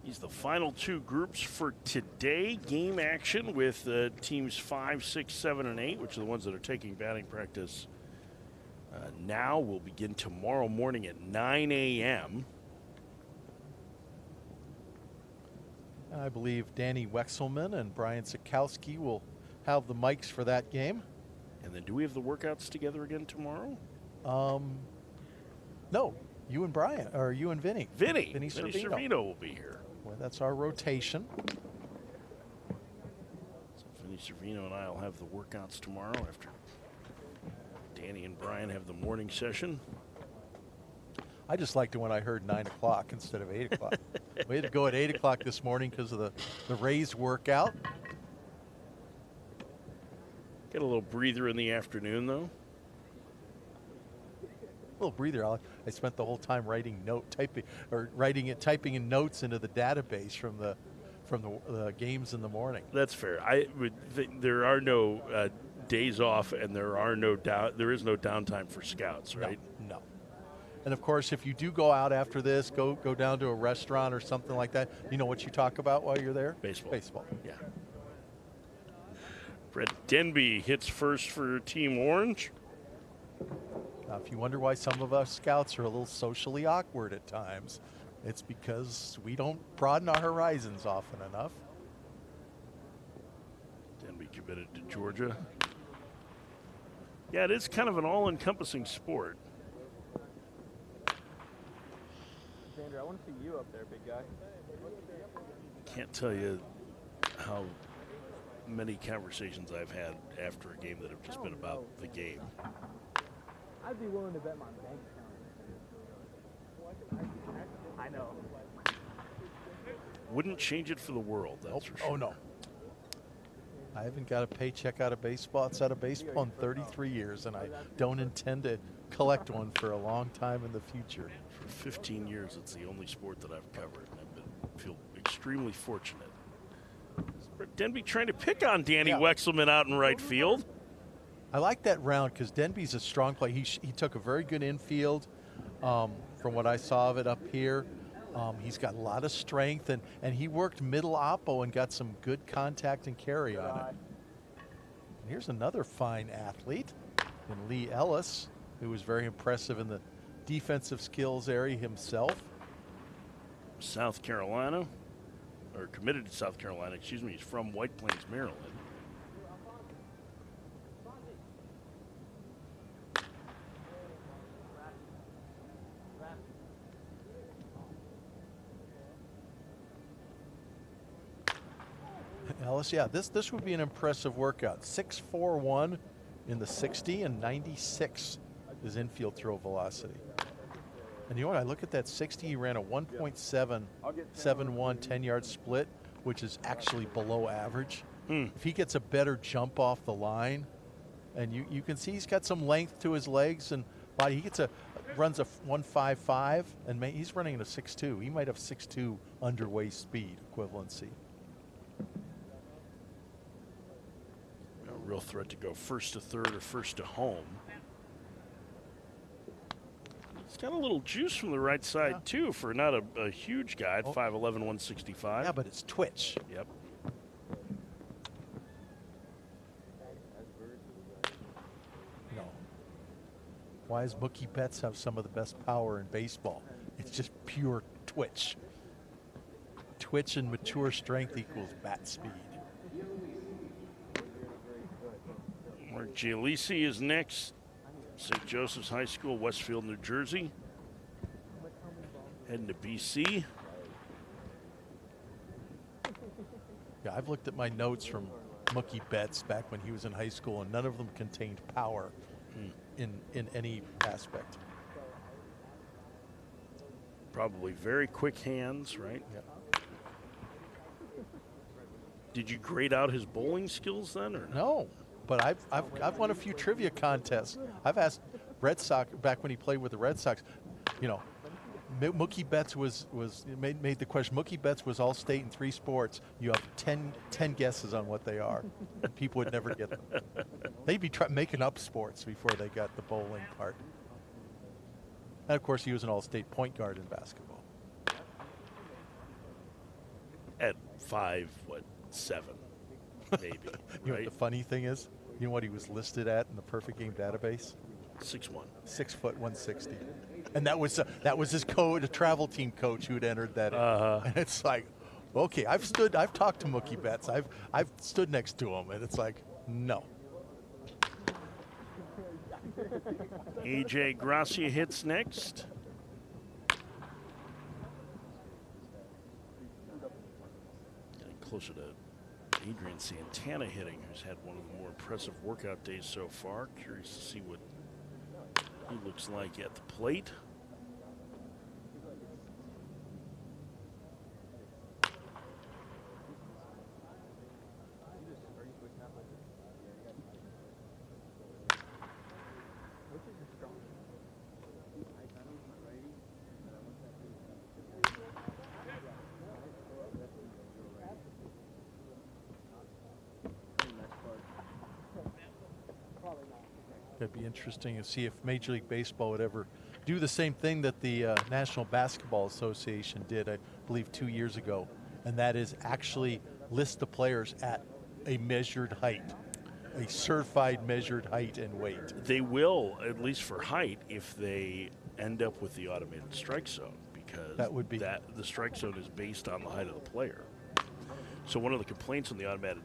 these the final 2 groups for today. Game action with teams 5, 6, 7, and 8, which are the ones that are taking batting practice now. Will begin tomorrow morning at 9 a.m. I believe Danny Wexelman and Brian Sikowski will have the mics for that game. And then do we have the workouts together again tomorrow? No, you and Brian, or you and Vinny. Vinny Servino. Servino will be here. Well, that's our rotation. So Vinny Servino and I will have the workouts tomorrow after Danny and Brian have the morning session. I just liked it when I heard 9 o'clock instead of 8 o'clock. We had to go at 8 o'clock this morning because of the Rays workout. Get a little breather in the afternoon, though. A little breather. I spent the whole time typing typing in notes into the database from the games in the morning. That's fair. There are no days off, and there is no downtime for scouts, right? No. And of course, if you do go out after this, go down to a restaurant or something like that. You know what you talk about while you're there? Baseball. Yeah. Brett Denby hits first for Team Orange. Now, if you wonder why some of us scouts are a little socially awkward at times, it's because we don't broaden our horizons often enough. Denby committed to Georgia. Yeah, it is kind of an all-encompassing sport. Xander, I want to see you up there, big guy. Can't tell you how many conversations I've had after a game that have just been about the game. I'd be willing to bet my bank account. I know. Wouldn't change it for the world, that's for sure. Oh, no. I haven't got a paycheck out of baseball outside of baseball in 33 years, and I don't intend to collect one for a long time in the future. For 15 years, it's the only sport that I've covered, and I feel extremely fortunate. Denby trying to pick on Danny Wexelman out in right field. I like that round because Denby's a strong play. He took a very good infield from what I saw of it up here. He's got a lot of strength, and he worked middle oppo and got some good contact and carry on it. And here's another fine athlete in Lee Ellis, who was very impressive in the defensive skills area himself. South Carolina, or committed to South Carolina, excuse me. He's from White Plains, Maryland. Ellis, yeah, this would be an impressive workout. 6.41 in the 60 and 96 is infield throw velocity. And you know what? I look at that 60. He ran a 1.771 10-yard split, which is actually below average. If he gets a better jump off the line, and you can see he's got some length to his legs and body. He runs a 1.55, and he's running at a 6.2. He might have 6.2 underway speed equivalency. Real threat to go first to third or first to home. He's got a little juice from the right side, too, for not a huge guy at 5'11", 165. Yeah, but it's twitch. Yep. No. Why does Mookie Betts have some of the best power in baseball? It's just pure twitch. Twitch and mature strength equals bat speed. Mark Gialisi is next. St. Joseph's High School, Westfield, New Jersey. Heading to BC. Yeah, I've looked at my notes from Mookie Betts back when he was in high school, and none of them contained power in any aspect. Probably very quick hands, right? Yeah. Did you grade out his bowling skills then, or no? But I've won a few trivia contests. I've asked Red Sox back when he played with the Red Sox, you know, Mookie Betts made the question. Mookie Betts was all state in 3 sports. You have 10 guesses on what they are. And people would never get them. They'd be making up sports before they got the bowling part. And of course, he was an all-state point guard in basketball. At 5'7", maybe. You know right? what the funny thing is? You know what he was listed at in the Perfect Game database? 6'1". 6 foot 160. And that was his coach, a travel team coach who had entered that. And it's like, okay, I've talked to Mookie Betts. I've stood next to him, and it's like, no. AJ Gracia hits next. Getting closer to Adrian Santana hitting, who's had one of the more impressive workout days so far. Curious to see what he looks like at the plate. It'd be interesting to see if Major League Baseball would ever do the same thing that the National Basketball Association did, I believe, 2 years ago, and that is actually list the players at a measured height, a certified measured height and weight. They will, at least for height, if they end up with the automated strike zone, because that would be the strike zone is based on the height of the player. So one of the complaints when the automated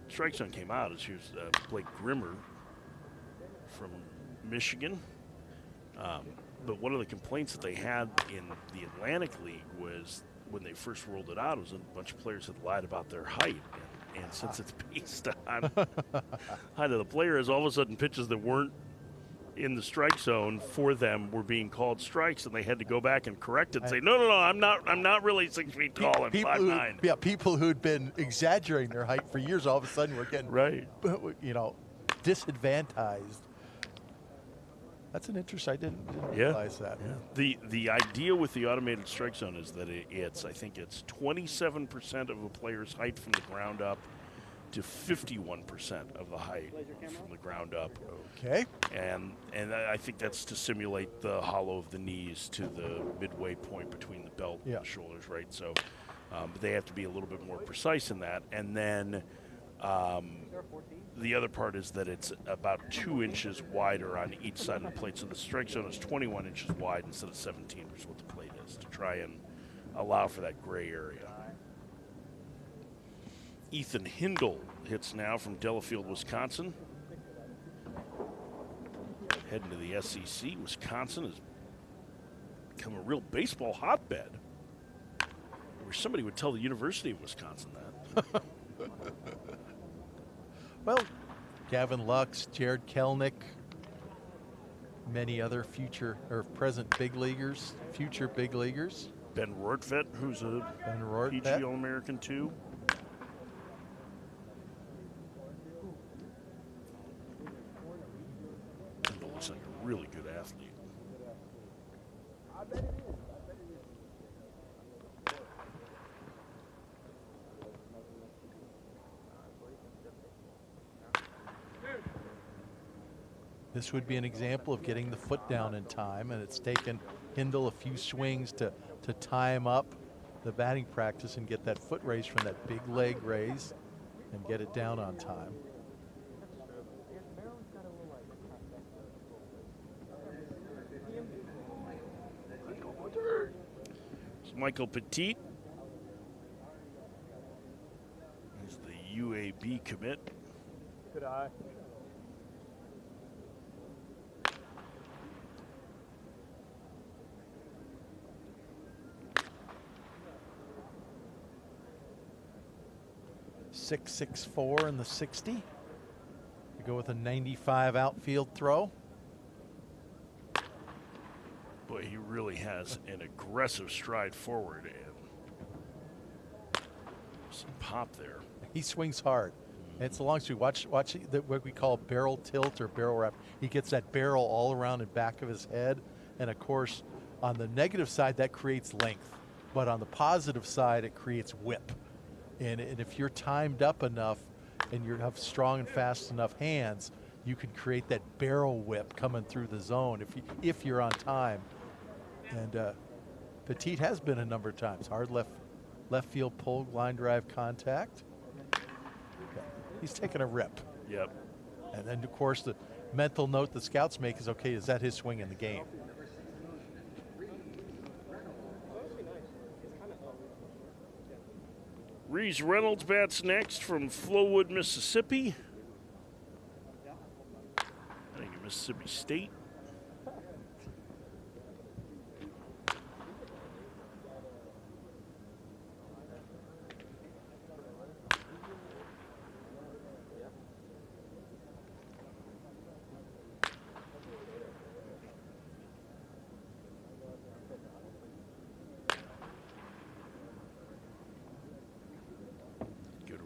strike zone came out is here's Blake Grimmer from Michigan. But one of the complaints that they had in the Atlantic League was when they first rolled it out, was a bunch of players had lied about their height. And since it's based on height of the player, is all of a sudden pitches that weren't in the strike zone for them were being called strikes, and they had to go back and correct it and say, no, I'm not really 6 feet tall and 5'9". Yeah, people who'd been exaggerating their height for years, all of a sudden were getting disadvantaged. That's an interest. I didn't realize that. Yeah. The idea with the automated strike zone is that I think it's 27% of a player's height from the ground up to 51% of the height from the ground up. Okay. And I think that's to simulate the hollow of the knees to the midway point between the belt and the shoulders, right? So they have to be a little bit more precise in that. And then the other part is that it's about 2 inches wider on each side of the plate. So the strike zone is 21 inches wide instead of 17, which is what the plate is, to try and allow for that gray area. Ethan Hindle hits now from Delafield, Wisconsin. Heading to the SEC. Wisconsin has become a real baseball hotbed. I wish somebody would tell the University of Wisconsin that. Well, Gavin Lux, Jared Kelnick, many other future or present big leaguers, future big leaguers. Ben Rortvedt, who's a PG All-American too. Looks like a really good athlete. This would be an example of getting the foot down in time, and it's taken Hindle a few swings to time up the batting practice and get that foot raise from that big leg raise and get it down on time. It's Michael Petit. He's the UAB commit. Good eye. .664 in the 60. We go with a 95 outfield throw. Boy, he really has an aggressive stride forward and some pop there. He swings hard. And it's a long street. Watch what we call barrel tilt or barrel wrap. He gets that barrel all around the back of his head. And of course, On the negative side, that creates length. But on the positive side, it creates whip. And if you're timed up enough and you have strong and fast enough hands, you can create that barrel whip coming through the zone if you're on time. And Petit has been a number of times. Hard left field pull, line drive contact. Okay. He's taking a rip. Yep. And then, of course, the mental note the scouts make is, okay, is that his swing in the game? Reese Reynolds bats next from Flowood, Mississippi. I think Mississippi State.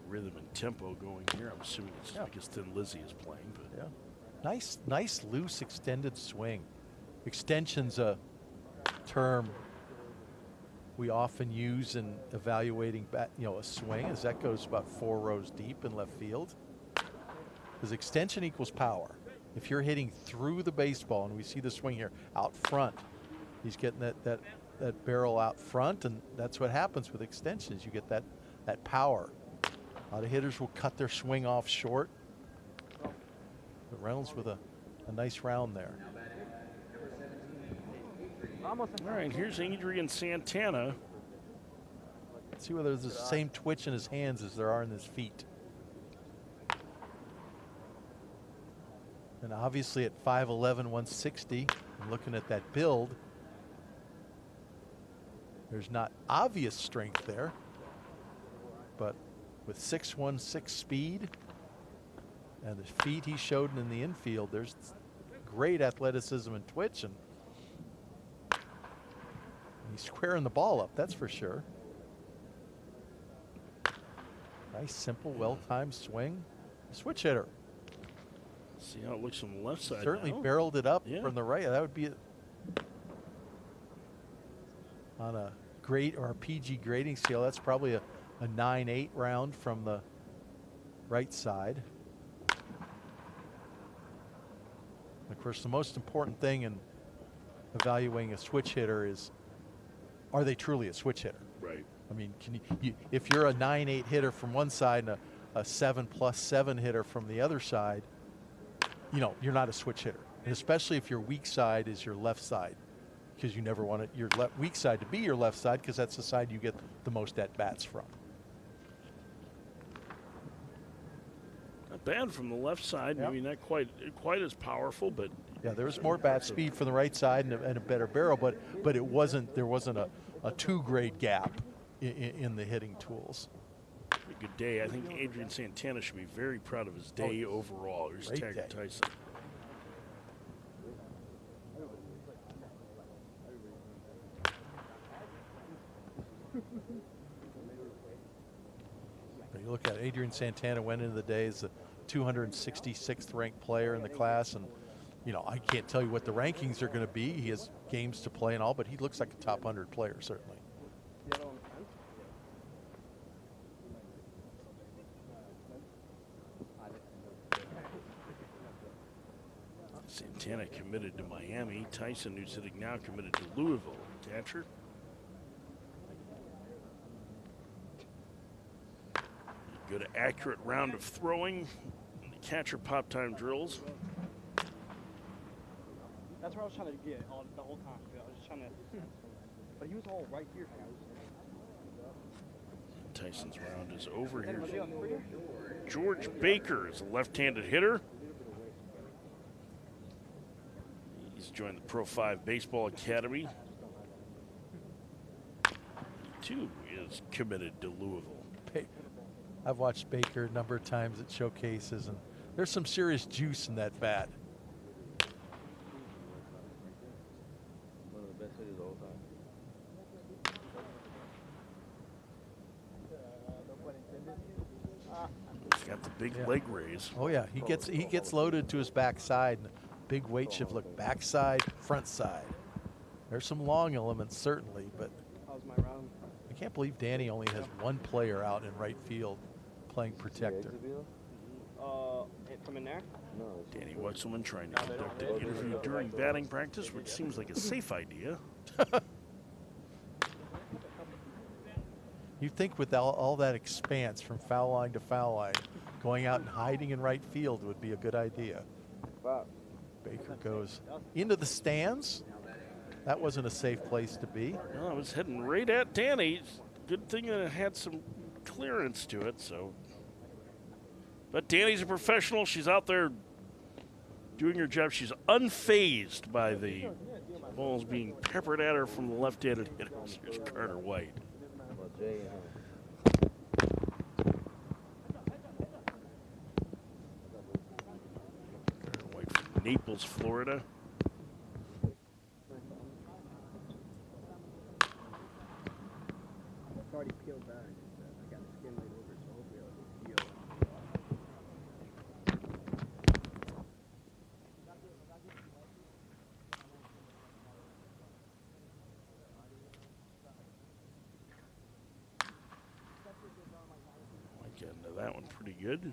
Rhythm and tempo going here. I'm assuming it's because Thin Lizzy is playing. But nice loose extended swing. Extension's a term we often use in evaluating a swing, as that goes about 4 rows deep in left field. Because extension equals power. If you're hitting through the baseball, and we see the swing here out front, he's getting that barrel out front, and that's what happens with extensions. You get that power. A lot of hitters will cut their swing off short. But Reynolds with a nice round there. All right, here's Adrian Santana. Let's see whether there's the same twitch in his hands as there are in his feet. And obviously at 5'11", 160, I'm looking at that build, there's not obvious strength there, but with 6'1", speed and the feet he showed in the infield, there's great athleticism and twitch, and he's squaring the ball up, that's for sure. Nice, simple, well-timed swing. Switch hitter. See how it looks on the left side. Certainly now. barreled it up from the right. That would be on a grade or a PG grading scale. That's probably a 9-8 round from the right side. Of course, the most important thing in evaluating a switch hitter is, are they truly a switch hitter? Right. I mean, can you if you're a 9-8 hitter from one side and a 7+7 hitter from the other side, you're not a switch hitter. And especially if your weak side is your left side, because you never want your weak side to be your left side, because that's the side you get the most at-bats from. Not bad from the left side. Yep. Maybe not quite as powerful, but yeah, there was more bat speed from the right side and a better barrel, but there wasn't a 2-grade gap in the hitting tools. A good day. I think Adrian Santana should be very proud of his day overall. Here's Taggart Tyson. You look at Adrian Santana went into the day as the 266th ranked player in the class, and I can't tell you what the rankings are going to be. He has games to play and all, but he looks like a top 100 player certainly. Santana committed to Miami. Tyson, who's sitting now, committed to Louisville. Catcher. Good accurate round of throwing in the catcher pop time drills. That's where I was trying to get the whole time. I was just trying to, but he was all right here. Tyson's round is over here. George Baker is a left-handed hitter. He's joined the Pro 5 Baseball Academy. He too is committed to Louisville. I've watched Baker a number of times at showcases, and there's some serious juice in that bat. One of the best hitters of all time. He's got the big leg raise. Oh yeah, he gets loaded to his backside. And big weight shift. Look, backside, front side. There's some long elements, certainly, but How's my round? I can't believe Danny only has one player out in right field playing protector. From in there? Danny Wetzelman trying to conduct an interview during batting practice, which seems like a safe idea. You'd think with all that expanse from foul line to foul line, going out and hiding in right field would be a good idea. Baker goes into the stands. That wasn't a safe place to be. Well, I was heading right at Danny. Good thing that it had some clearance to it. So, but Danny's a professional. She's out there doing her job. She's unfazed by the balls being peppered at her from the left-handed hitters. Here's Carter White. Carter White from Naples, Florida. It's already peeled back. I got the skin laid over, so hopefully it'll heal. Might get into that one pretty good.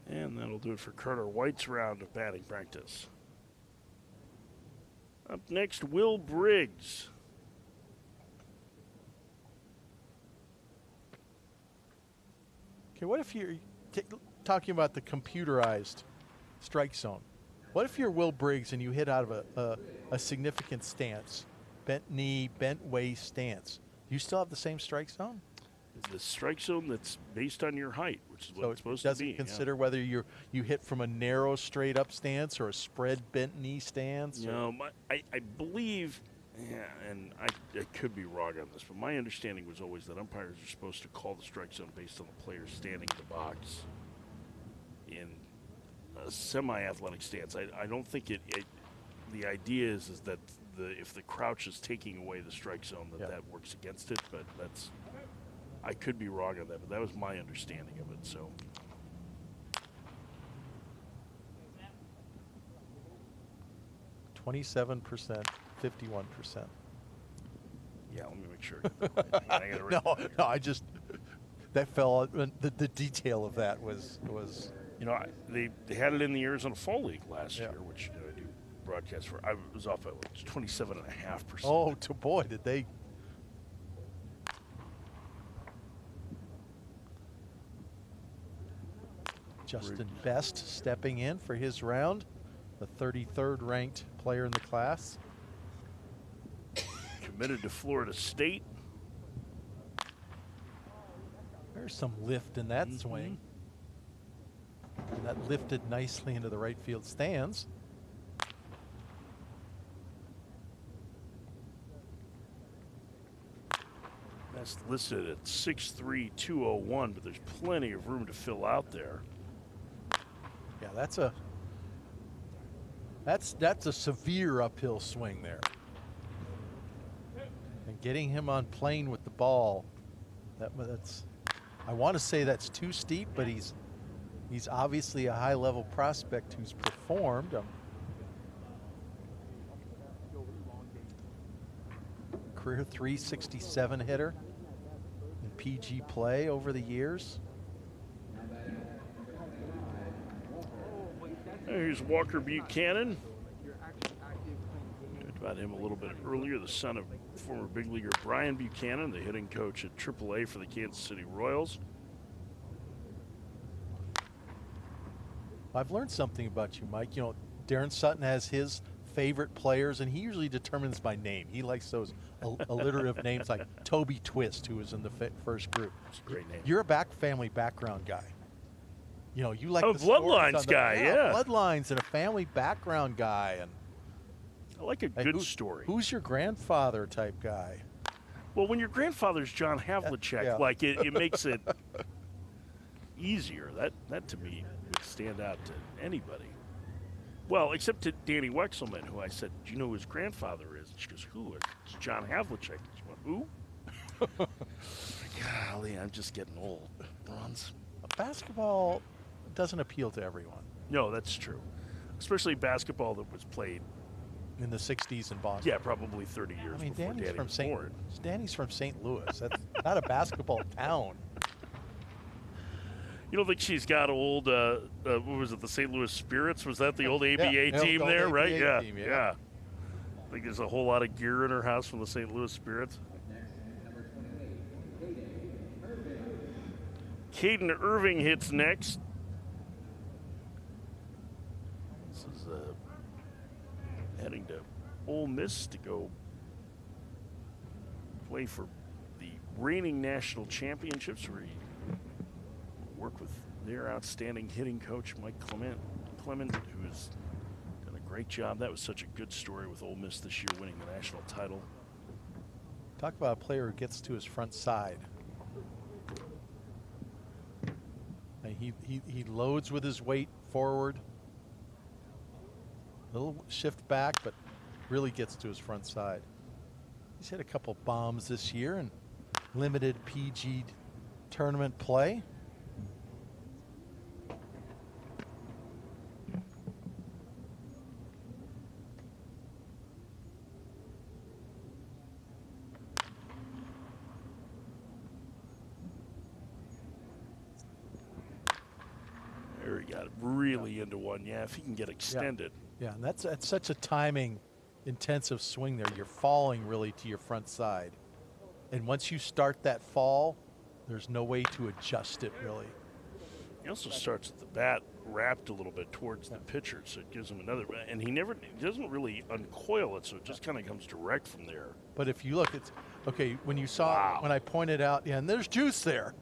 And that'll do it for Carter White's round of batting practice. Up next, Will Briggs. Okay, what if you're talking about the computerized strike zone? What if you're Will Briggs and you hit out of a significant stance, bent knee, bent waist stance? Do you still have the same strike zone? The strike zone that's based on your height, which is what it's supposed to be. Doesn't consider whether you hit from a narrow straight up stance or a spread bent knee stance? No, I believe, and I could be wrong on this, but my understanding was always that umpires are supposed to call the strike zone based on the player standing in the box in a semi-athletic stance. I don't think the idea is that if the crouch is taking away the strike zone, that works against it, but that's... I could be wrong on that, but that was my understanding of it. So, 27%, 51%. Yeah, let me make sure. No, I just that fell. The detail of that was. You know, they had it in the Arizona Fall League last year, which I do broadcast for. I was off at 27.5%. Oh, boy, did they. Justin Best stepping in for his round, the 33rd ranked player in the class. Committed to Florida State. There's some lift in that swing. And that lifted nicely into the right field stands. That's listed at 6'3", 201, but there's plenty of room to fill out there. Yeah, that's a severe uphill swing there. And getting him on plane with the ball, that's I want to say that's too steep, but he's obviously a high-level prospect who's performed. Career .367 hitter in PG play over the years. Here's Walker Buchanan. Talked about him a little bit earlier, the son of former big leaguer Brian Buchanan, the hitting coach at AAA for the Kansas City Royals. I've learned something about you, Mike. You know, Darren Sutton has his favorite players, and he usually determines by name. He likes those alliterative names like Toby Twist, who was in the first group. That's a great name. You're a family background guy. You know, you like a the Bloodlines guy, yeah. Bloodlines and a family background guy, and I like a good story. Who's your grandfather type guy? Well, when your grandfather's John Havlicek, like it makes it easier. That to me would stand out to anybody. Well, except to Danny Wexelman, who I said, do you know who his grandfather is? And she goes, who? It's John Havlicek. She went, who? Golly, I'm just getting old. Bronze. Basketball doesn't appeal to everyone. No, that's true. Especially basketball that was played in the 60s in Boston. Yeah, probably 30 years I mean, before Danny was born. Danny's from St. Louis. That's not a basketball town. You don't think she's got old, what was it, the St. Louis Spirits? Was that the old ABA team there, old right? ABA team, yeah. I think there's a whole lot of gear in her house from the St. Louis Spirits. Caden Irving hits next. This is heading to Ole Miss to go play for the reigning national championships, where he work with their outstanding hitting coach, Mike Clement, who has done a great job. That was such a good story with Ole Miss this year, winning the national title. Talk about a player who gets to his front side. And he loads with his weight forward. Little shift back, but really gets to his front side. He's hit a couple bombs this year in limited PG tournament play. There he got really into one. Yeah, if he can get extended. Yeah, and that's such a timing intensive swing there. You're falling really to your front side. And once you start that fall, there's no way to adjust it really. He also starts at the bat wrapped a little bit towards the pitcher, so it gives him another, and he doesn't really uncoil it, so it just kind of comes direct from there. But if you look, it's okay when you saw when I pointed out, yeah, and there's juice there.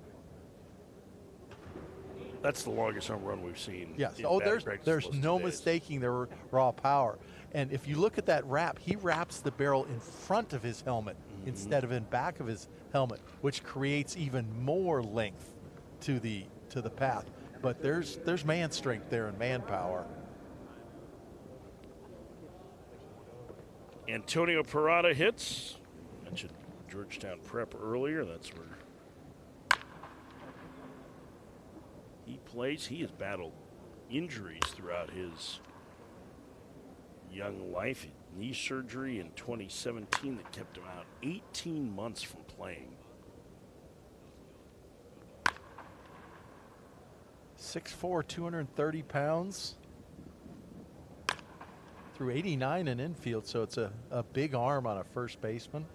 That's the longest home run we've seen. Yes. Oh, there's no mistaking their raw power. And if you look at that wrap, he wraps the barrel in front of his helmet instead of in back of his helmet, which creates even more length to the path. But there's man strength there and manpower. Antonio Parada hits. Mentioned Georgetown Prep earlier. That's where he plays. He has battled injuries throughout his young life. Knee surgery in 2017 that kept him out 18 months from playing. 6'4", 230 pounds. Through 89 in infield, so it's a big arm on a first baseman.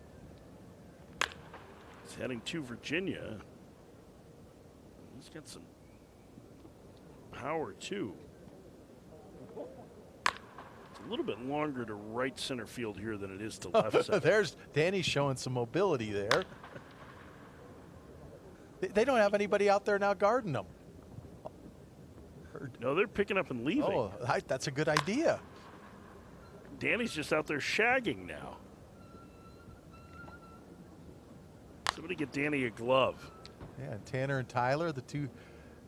He's heading to Virginia. He's got some power too. It's a little bit longer to right center field here than it is to left center. There's Danny's showing some mobility there. They don't have anybody out there now guarding them. No, they're picking up and leaving. Oh, that's a good idea. Danny's just out there shagging now. Somebody get Danny a glove. Yeah, and Tanner and Tyler, the two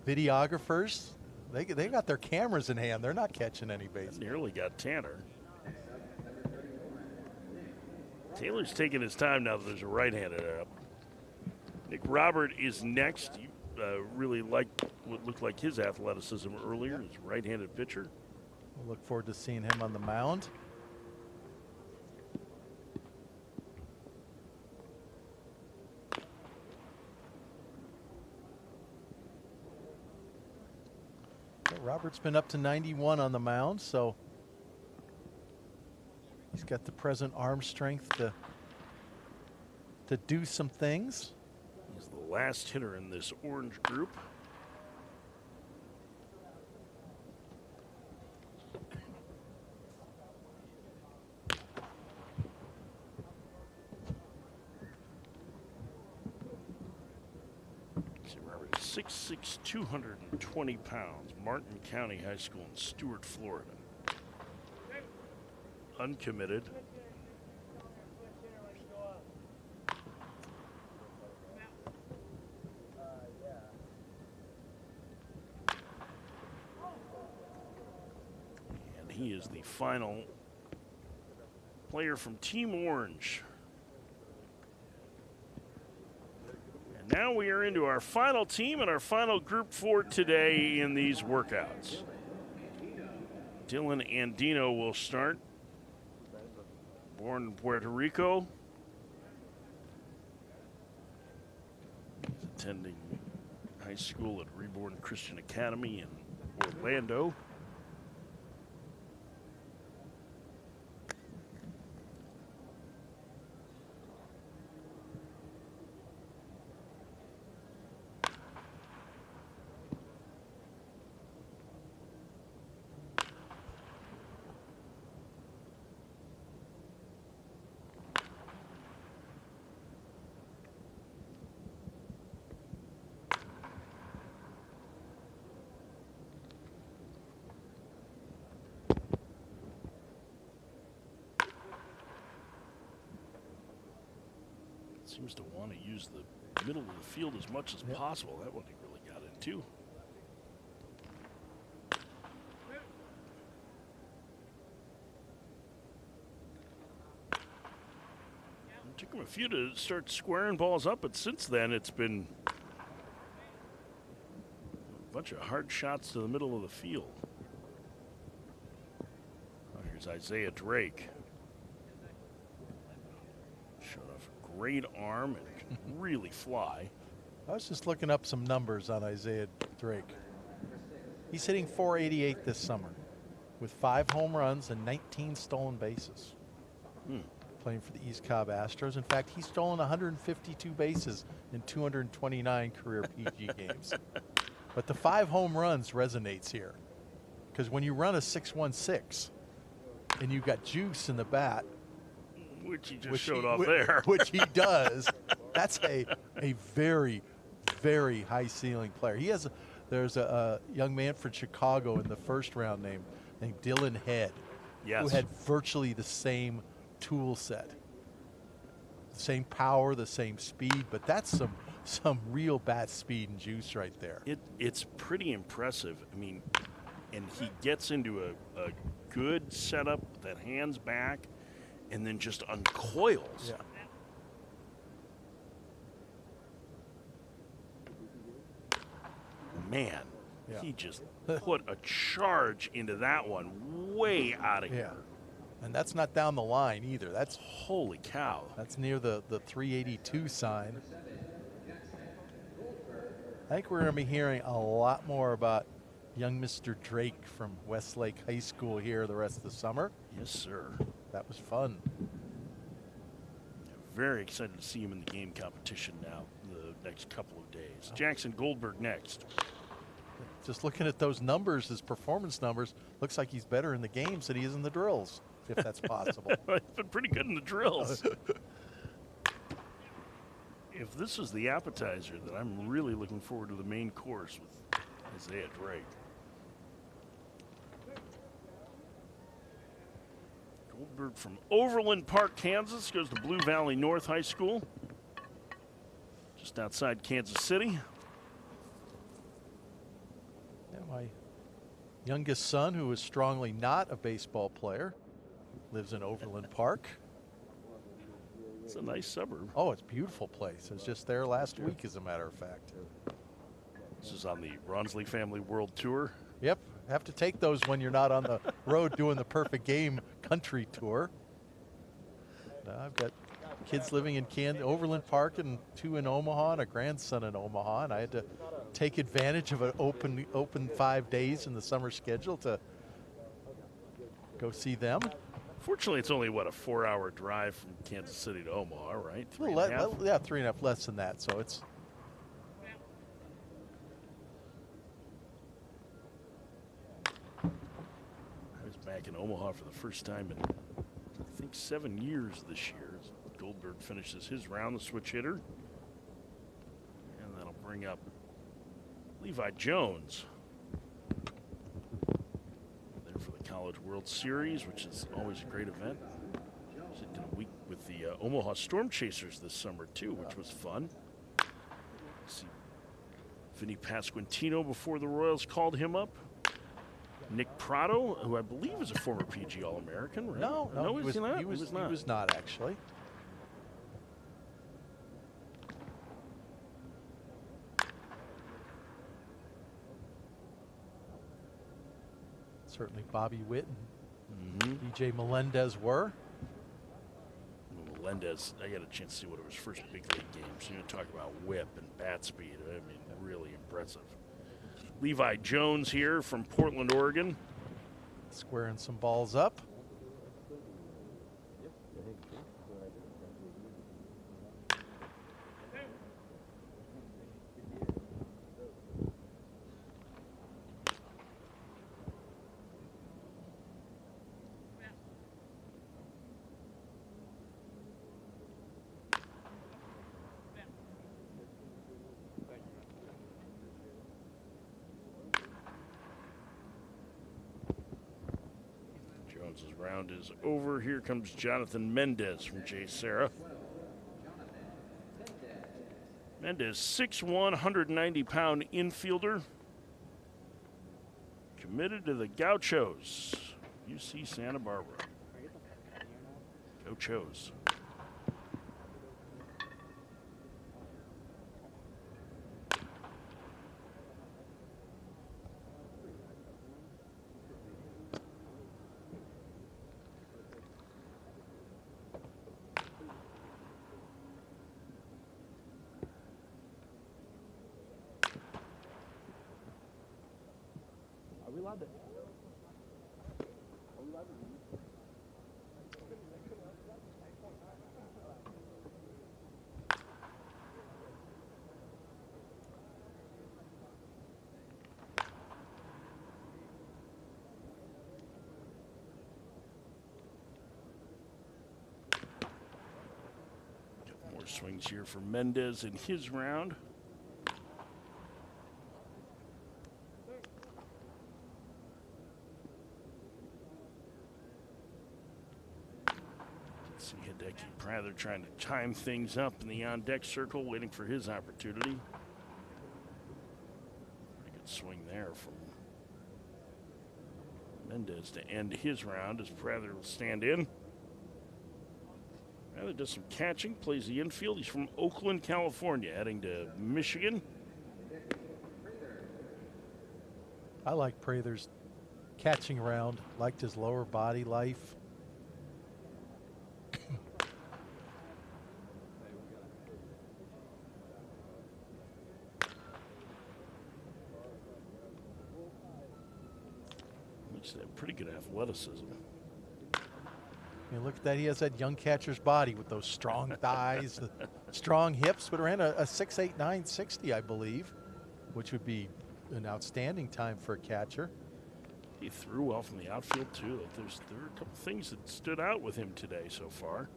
videographers, they got their cameras in hand. They're not catching any bases. Nearly got Tanner. Taylor's taking his time now that there's a right-handed up. Nick Robert is next. You really liked what looked like his athleticism earlier, his right-handed pitcher. We'll look forward to seeing him on the mound. Robert's been up to 91 on the mound, so he's got the present arm strength to do some things. He's the last hitter in this orange group. Robert is 6'6", 220 pounds. Martin County High School in Stuart, Florida. Uncommitted. And he is is the final player from Team Orange. And now we are into our final team and our final group for today in these workouts. Dylan Andino will start. Born in Puerto Rico. He's attending high school at Reborn Christian Academy in Orlando. Seems to want to use the middle of the field as much as possible. That one he really got into. It took him a few to start squaring balls up, but since then it's been a bunch of hard shots to the middle of the field. Oh, here's Isaiah Drake. Great arm and can really fly. I was just looking up some numbers on Isaiah Drake. He's hitting .488 this summer with 5 home runs and 19 stolen bases. Playing for the East Cobb Astros. In fact, he's stolen 152 bases in 229 career PG games. But the 5 home runs resonates here. Because when you run a 6-1-6 and you've got juice in the bat, which he just showed off there. Which he does. That's a very, very high ceiling player. There's a young man from Chicago in the first round named Dylan Head, who had virtually the same tool set, the same power, the same speed, but that's some real bat speed and juice right there. It's pretty impressive. I mean, and he gets into a good setup that hands back and then just uncoils. Yeah. Man, he just put a charge into that one way out of here. And that's not down the line either. That's holy cow. That's near the 382 sign. I think we're going to be hearing a lot more about young Mr. Drake from Westlake High School here the rest of the summer. Yes, sir. That was fun. Very excited to see him in the game competition now the next couple of days. Jackson Goldberg next. Just looking at those numbers, his performance numbers, looks like he's better in the games than he is in the drills, if that's possible. He's been pretty good in the drills. If this is the appetizer, then I'm really looking forward to the main course with Isaiah Drake. Goldberg from Overland Park, Kansas, goes to Blue Valley North High School, just outside Kansas City. Yeah, my youngest son, who is strongly not a baseball player, lives in Overland Park. It's a nice suburb. Oh, it's a beautiful place. I was just there last week, as a matter of fact. This is on the Ronsley Family World Tour. Yep. Have to take those when you're not on the road doing the Perfect Game Country Tour. I've got kids living in Overland Park and 2 in Omaha and a grandson in Omaha, and I had to take advantage of an open 5 days in the summer schedule to go see them. Fortunately, it's only, what, a 4-hour drive from Kansas City to Omaha, right? 3.5? Yeah, 3.5, less than that, so it's... Back in Omaha for the first time in, I think, 7 years this year. Goldberg finishes his round, the switch hitter. And that'll bring up Levi Jones. There for the College World Series, which is always a great event. She did a week with the Omaha Storm Chasers this summer, too, which was fun. See Vinny Pasquantino before the Royals called him up. Nick Prado, who I believe is a former PG All-American, right? No, he was not. He was not actually. Certainly Bobby Witt and DJ Melendez were. Melendez, I got a chance to see what it was first big league games. You know, talk about whip and bat speed. I mean, really impressive. Levi Jones here from Portland, Oregon. Squaring some balls up. Jones's round is over. Here comes Jonathan Mendez from J. Sarah. Mendez, 6'1", 190-pound infielder. Committed to the Gauchos, UC Santa Barbara. Gauchos. Are we allowed to? Couple more swings here for Mendez in his round. See Hideki Prather trying to time things up in the on-deck circle, waiting for his opportunity. Pretty good swing there from Mendez to end his round as Prather will stand in. Prather does some catching, plays the infield. He's from Oakland, California, heading to Michigan. I like Prather's catching round, liked his lower body life. Pretty good athleticism. I mean, look at that. He has that young catcher's body with those strong thighs, the strong hips, but ran a 6'8", 960, I believe, which would be an outstanding time for a catcher. He threw well from the outfield, too. There are a couple things that stood out with him today so far.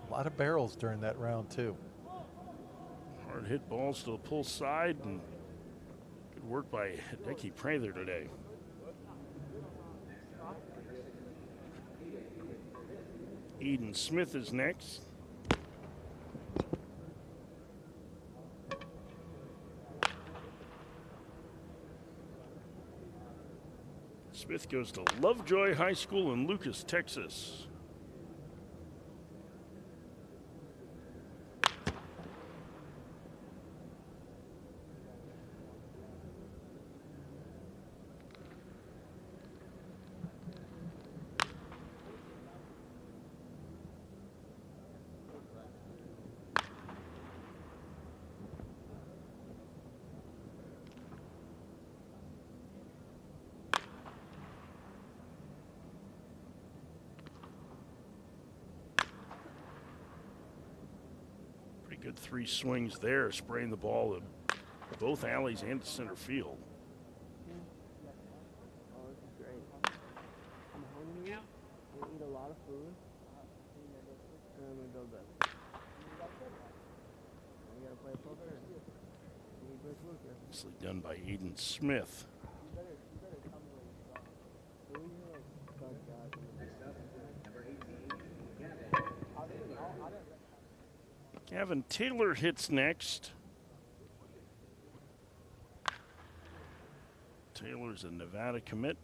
A lot of barrels during that round, too. Hard hit balls to the pull side, and good work by Hideki Prather today. Eden Smith is next. Smith goes to Lovejoy High School in Lucas, Texas. Good three swings there, spraying the ball in both alleys and to center field. Oh, this is great. I'm hungry. I eat a lot of food. And I'm gonna go to bed. You gotta play poker? You Nicely done by Aiden Smith. Gavin Taylor hits next. Taylor's a Nevada commit.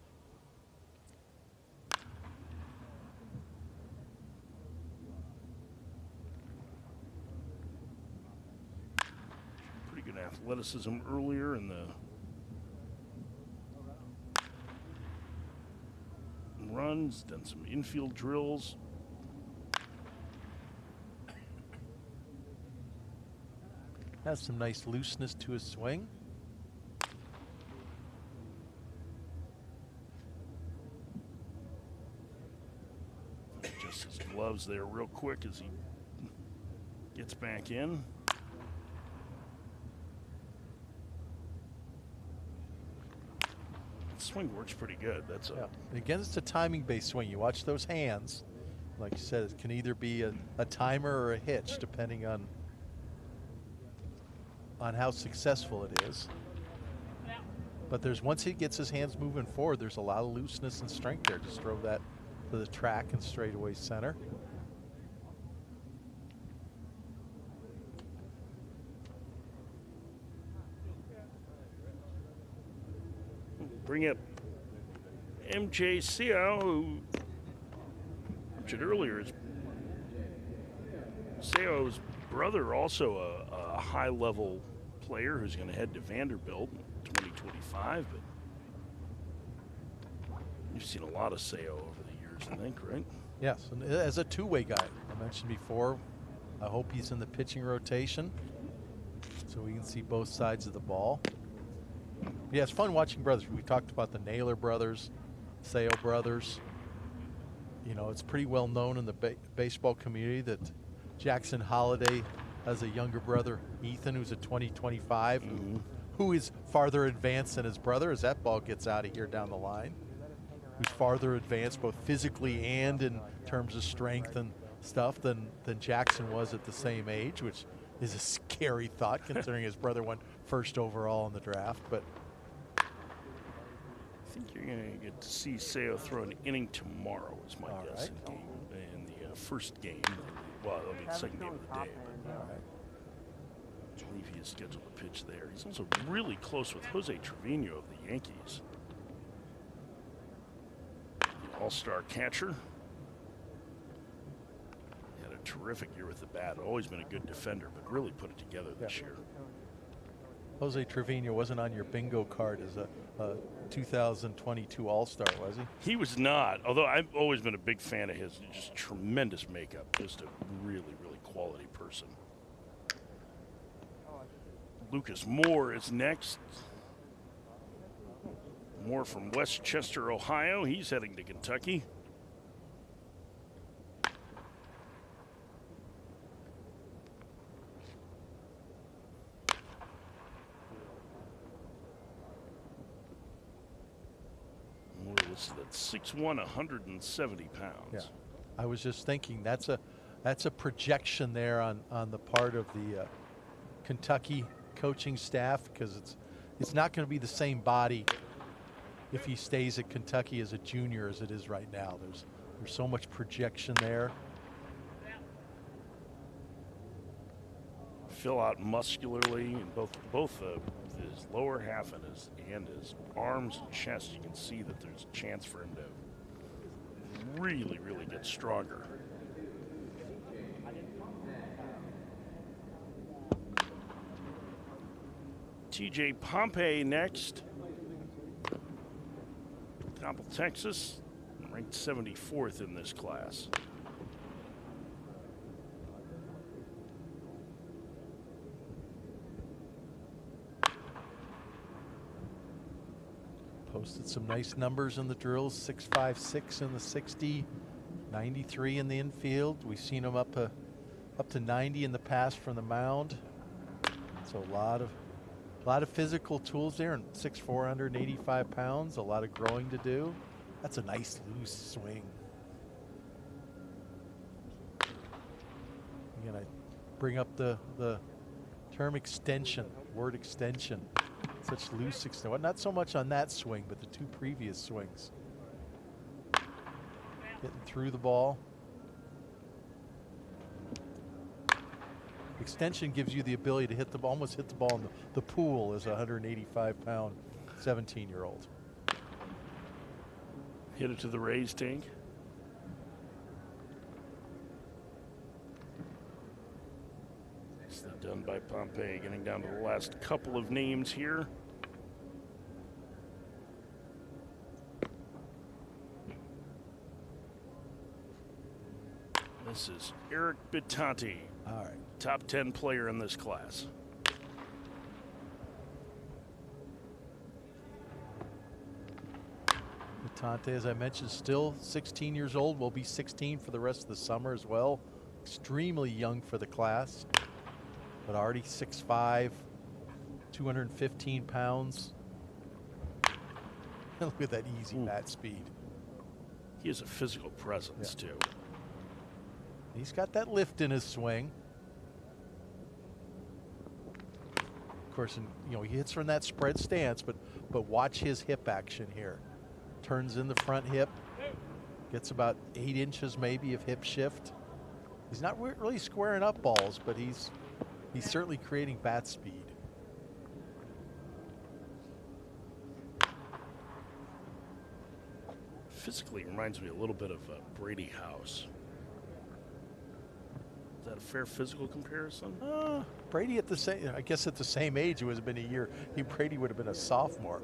Pretty good athleticism earlier in the runs, done some infield drills. Has some nice looseness to his swing. Just his gloves there real quick as he gets back in. Swing works pretty good. That's a Again, it's a timing-based swing. You watch those hands. Like you said, it can either be a timer or a hitch, depending on how successful it is. But there's once he gets his hands moving forward, there's a lot of looseness and strength there. Just throw that to the track and straightaway center. Bring up MJ Seau, who mentioned earlier is Seau's brother, also a high-level player who's going to head to Vanderbilt in 2025. But you've seen a lot of Seau over the years, I think, right? Yes, and as a two-way guy, I mentioned before, I hope he's in the pitching rotation so we can see both sides of the ball. Yeah, it's fun watching brothers. We talked about the Naylor brothers, Seau brothers. You know, it's pretty well known in the baseball community that Jackson Holiday has a younger brother, Ethan, who's a 2025, who is farther advanced than his brother as that ball gets out of here down the line. Who's farther advanced both physically and in terms of strength and stuff than Jackson was at the same age, which is a scary thought considering his brother went first overall in the draft. But I think you're going to get to see Seau throw an inning tomorrow, is my guess, in the first game. Well, it'll be the second game of the day. But I believe he is scheduled to pitch there. He's also really close with Jose Trevino of the Yankees. The all-star catcher. Had a terrific year with the bat. Always been a good defender, but really put it together this year. Jose Trevino wasn't on your bingo card as a 2022 All-Star, was he? He was not, although I've always been a big fan of his. Just tremendous makeup, just a really, really quality person. Lucas Moore is next. Moore from Westchester, Ohio. He's heading to Kentucky. Listed at 6'1", 170 pounds. Yeah, I was just thinking that's a projection there on the part of the Kentucky coaching staff, because it's not going to be the same body if he stays at Kentucky as a junior as it is right now. There's so much projection there. Fill out muscularly in both his lower half and his arms and chest. You can see that there's a chance for him to really, really get stronger. TJ Pompey next. Coppell, Texas, ranked 74th in this class. Posted some nice numbers in the drills, 6.56 in the 60, 93 in the infield. We've seen him up to 90 in the past from the mound. So a lot of physical tools there, and 6'4", 185 pounds, a lot of growing to do. That's a nice loose swing. Again, I bring up the term extension. word extension. Such loose extension. Well, not so much on that swing, but the two previous swings. Getting through the ball. Extension gives you the ability to hit the ball, almost hit the ball in the pool as a 185-pound 17-year-old. Hit it to the raised tank. Nicely done by Pompey. Getting down to the last couple of names here. This is Eric Bittanti. All right. Top 10 player in this class. Bittanti, as I mentioned, still 16 years old. Will be 16 for the rest of the summer as well. Extremely young for the class, but already 6'5", 215 pounds. Look at that easy bat speed. He has a physical presence, too. He's got that lift in his swing. Of course, he hits from that spread stance, but watch his hip action here. Turns in the front hip, gets about 8 inches maybe of hip shift. He's not really squaring up balls, but he's certainly creating bat speed. Physically reminds me a little bit of Brady House. Is that a fair physical comparison? Brady at the same age, it would have been a year. Brady would have been a sophomore.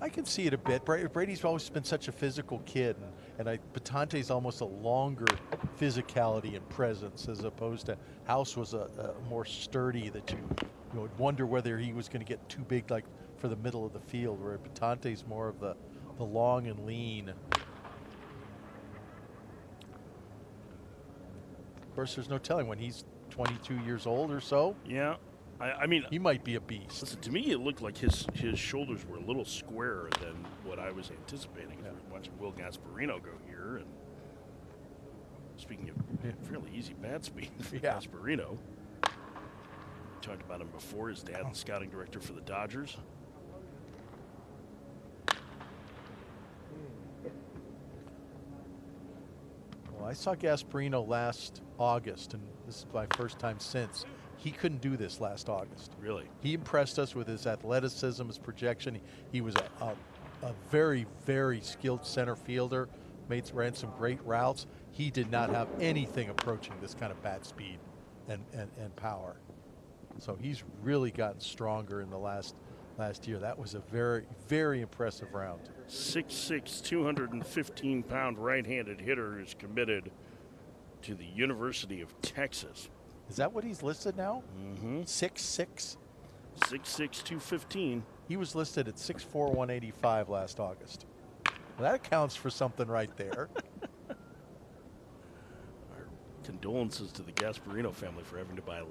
I can see it a bit. Brady's always been such a physical kid, and Bittanti's almost a longer physicality and presence as opposed to House was a more sturdy that you would wonder whether he was going to get too big like for the middle of the field, where Bittanti's more of the long and lean. Of course, there's no telling when he's 22 years old or so. Yeah. I mean, he might be a beast. Listen, to me, it looked like his shoulders were a little squarer than what I was anticipating. Yeah. We're watching Will Gasparino go here, and speaking of fairly easy bat speed for Gasparino, we talked about him before. His dad, the scouting director for the Dodgers. Well, I saw Gasparino last August, and this is my first time since. He couldn't do this last August. Really? He impressed us with his athleticism, his projection. He was a very, very skilled center fielder, ran some great routes. He did not have anything approaching this kind of bat speed and power. So he's really gotten stronger in the last year. That was a very, very impressive round. 6'6", 215-pound right-handed hitter who's committed to the University of Texas. Is that what he's listed now? Mm-hmm. 6'6"? 6'6", 215. He was listed at 6'4", 185 last August. Well, that accounts for something right there. Our condolences to the Gasparino family for having to buy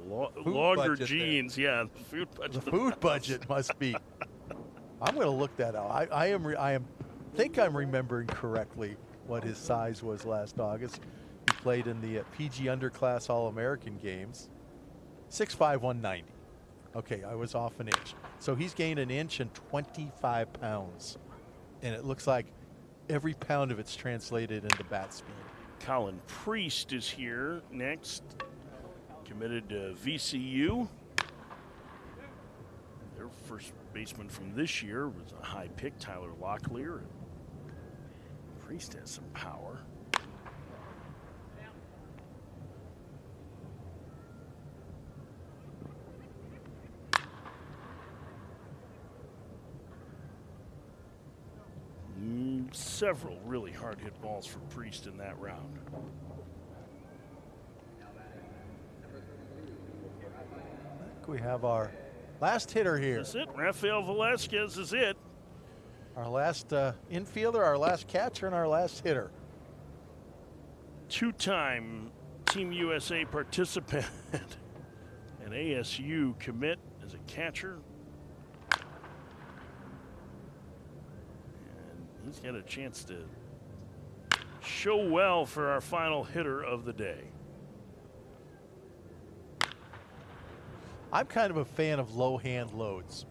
longer jeans. There. Yeah, the food budget. The food budget must be. I'm going to look that out. I think I'm remembering correctly what his size was last August. He played in the PG Underclass All-American games. 6'5", 190. Okay, I was off an inch. So he's gained an inch and 25 pounds. And it looks like every pound of it's translated into bat speed. Colin Priest is here next. Committed to VCU. Their first baseman from this year was a high pick, Tyler Locklear. Priest has some power. Several really hard hit balls for Priest in that round. We have our last hitter here. That's it. Rafael Velasquez is it. Our last infielder, our last catcher, and our last hitter. Two-time Team USA participant and ASU commit as a catcher. He's got a chance to show well for our final hitter of the day. I'm kind of a fan of low hand loads.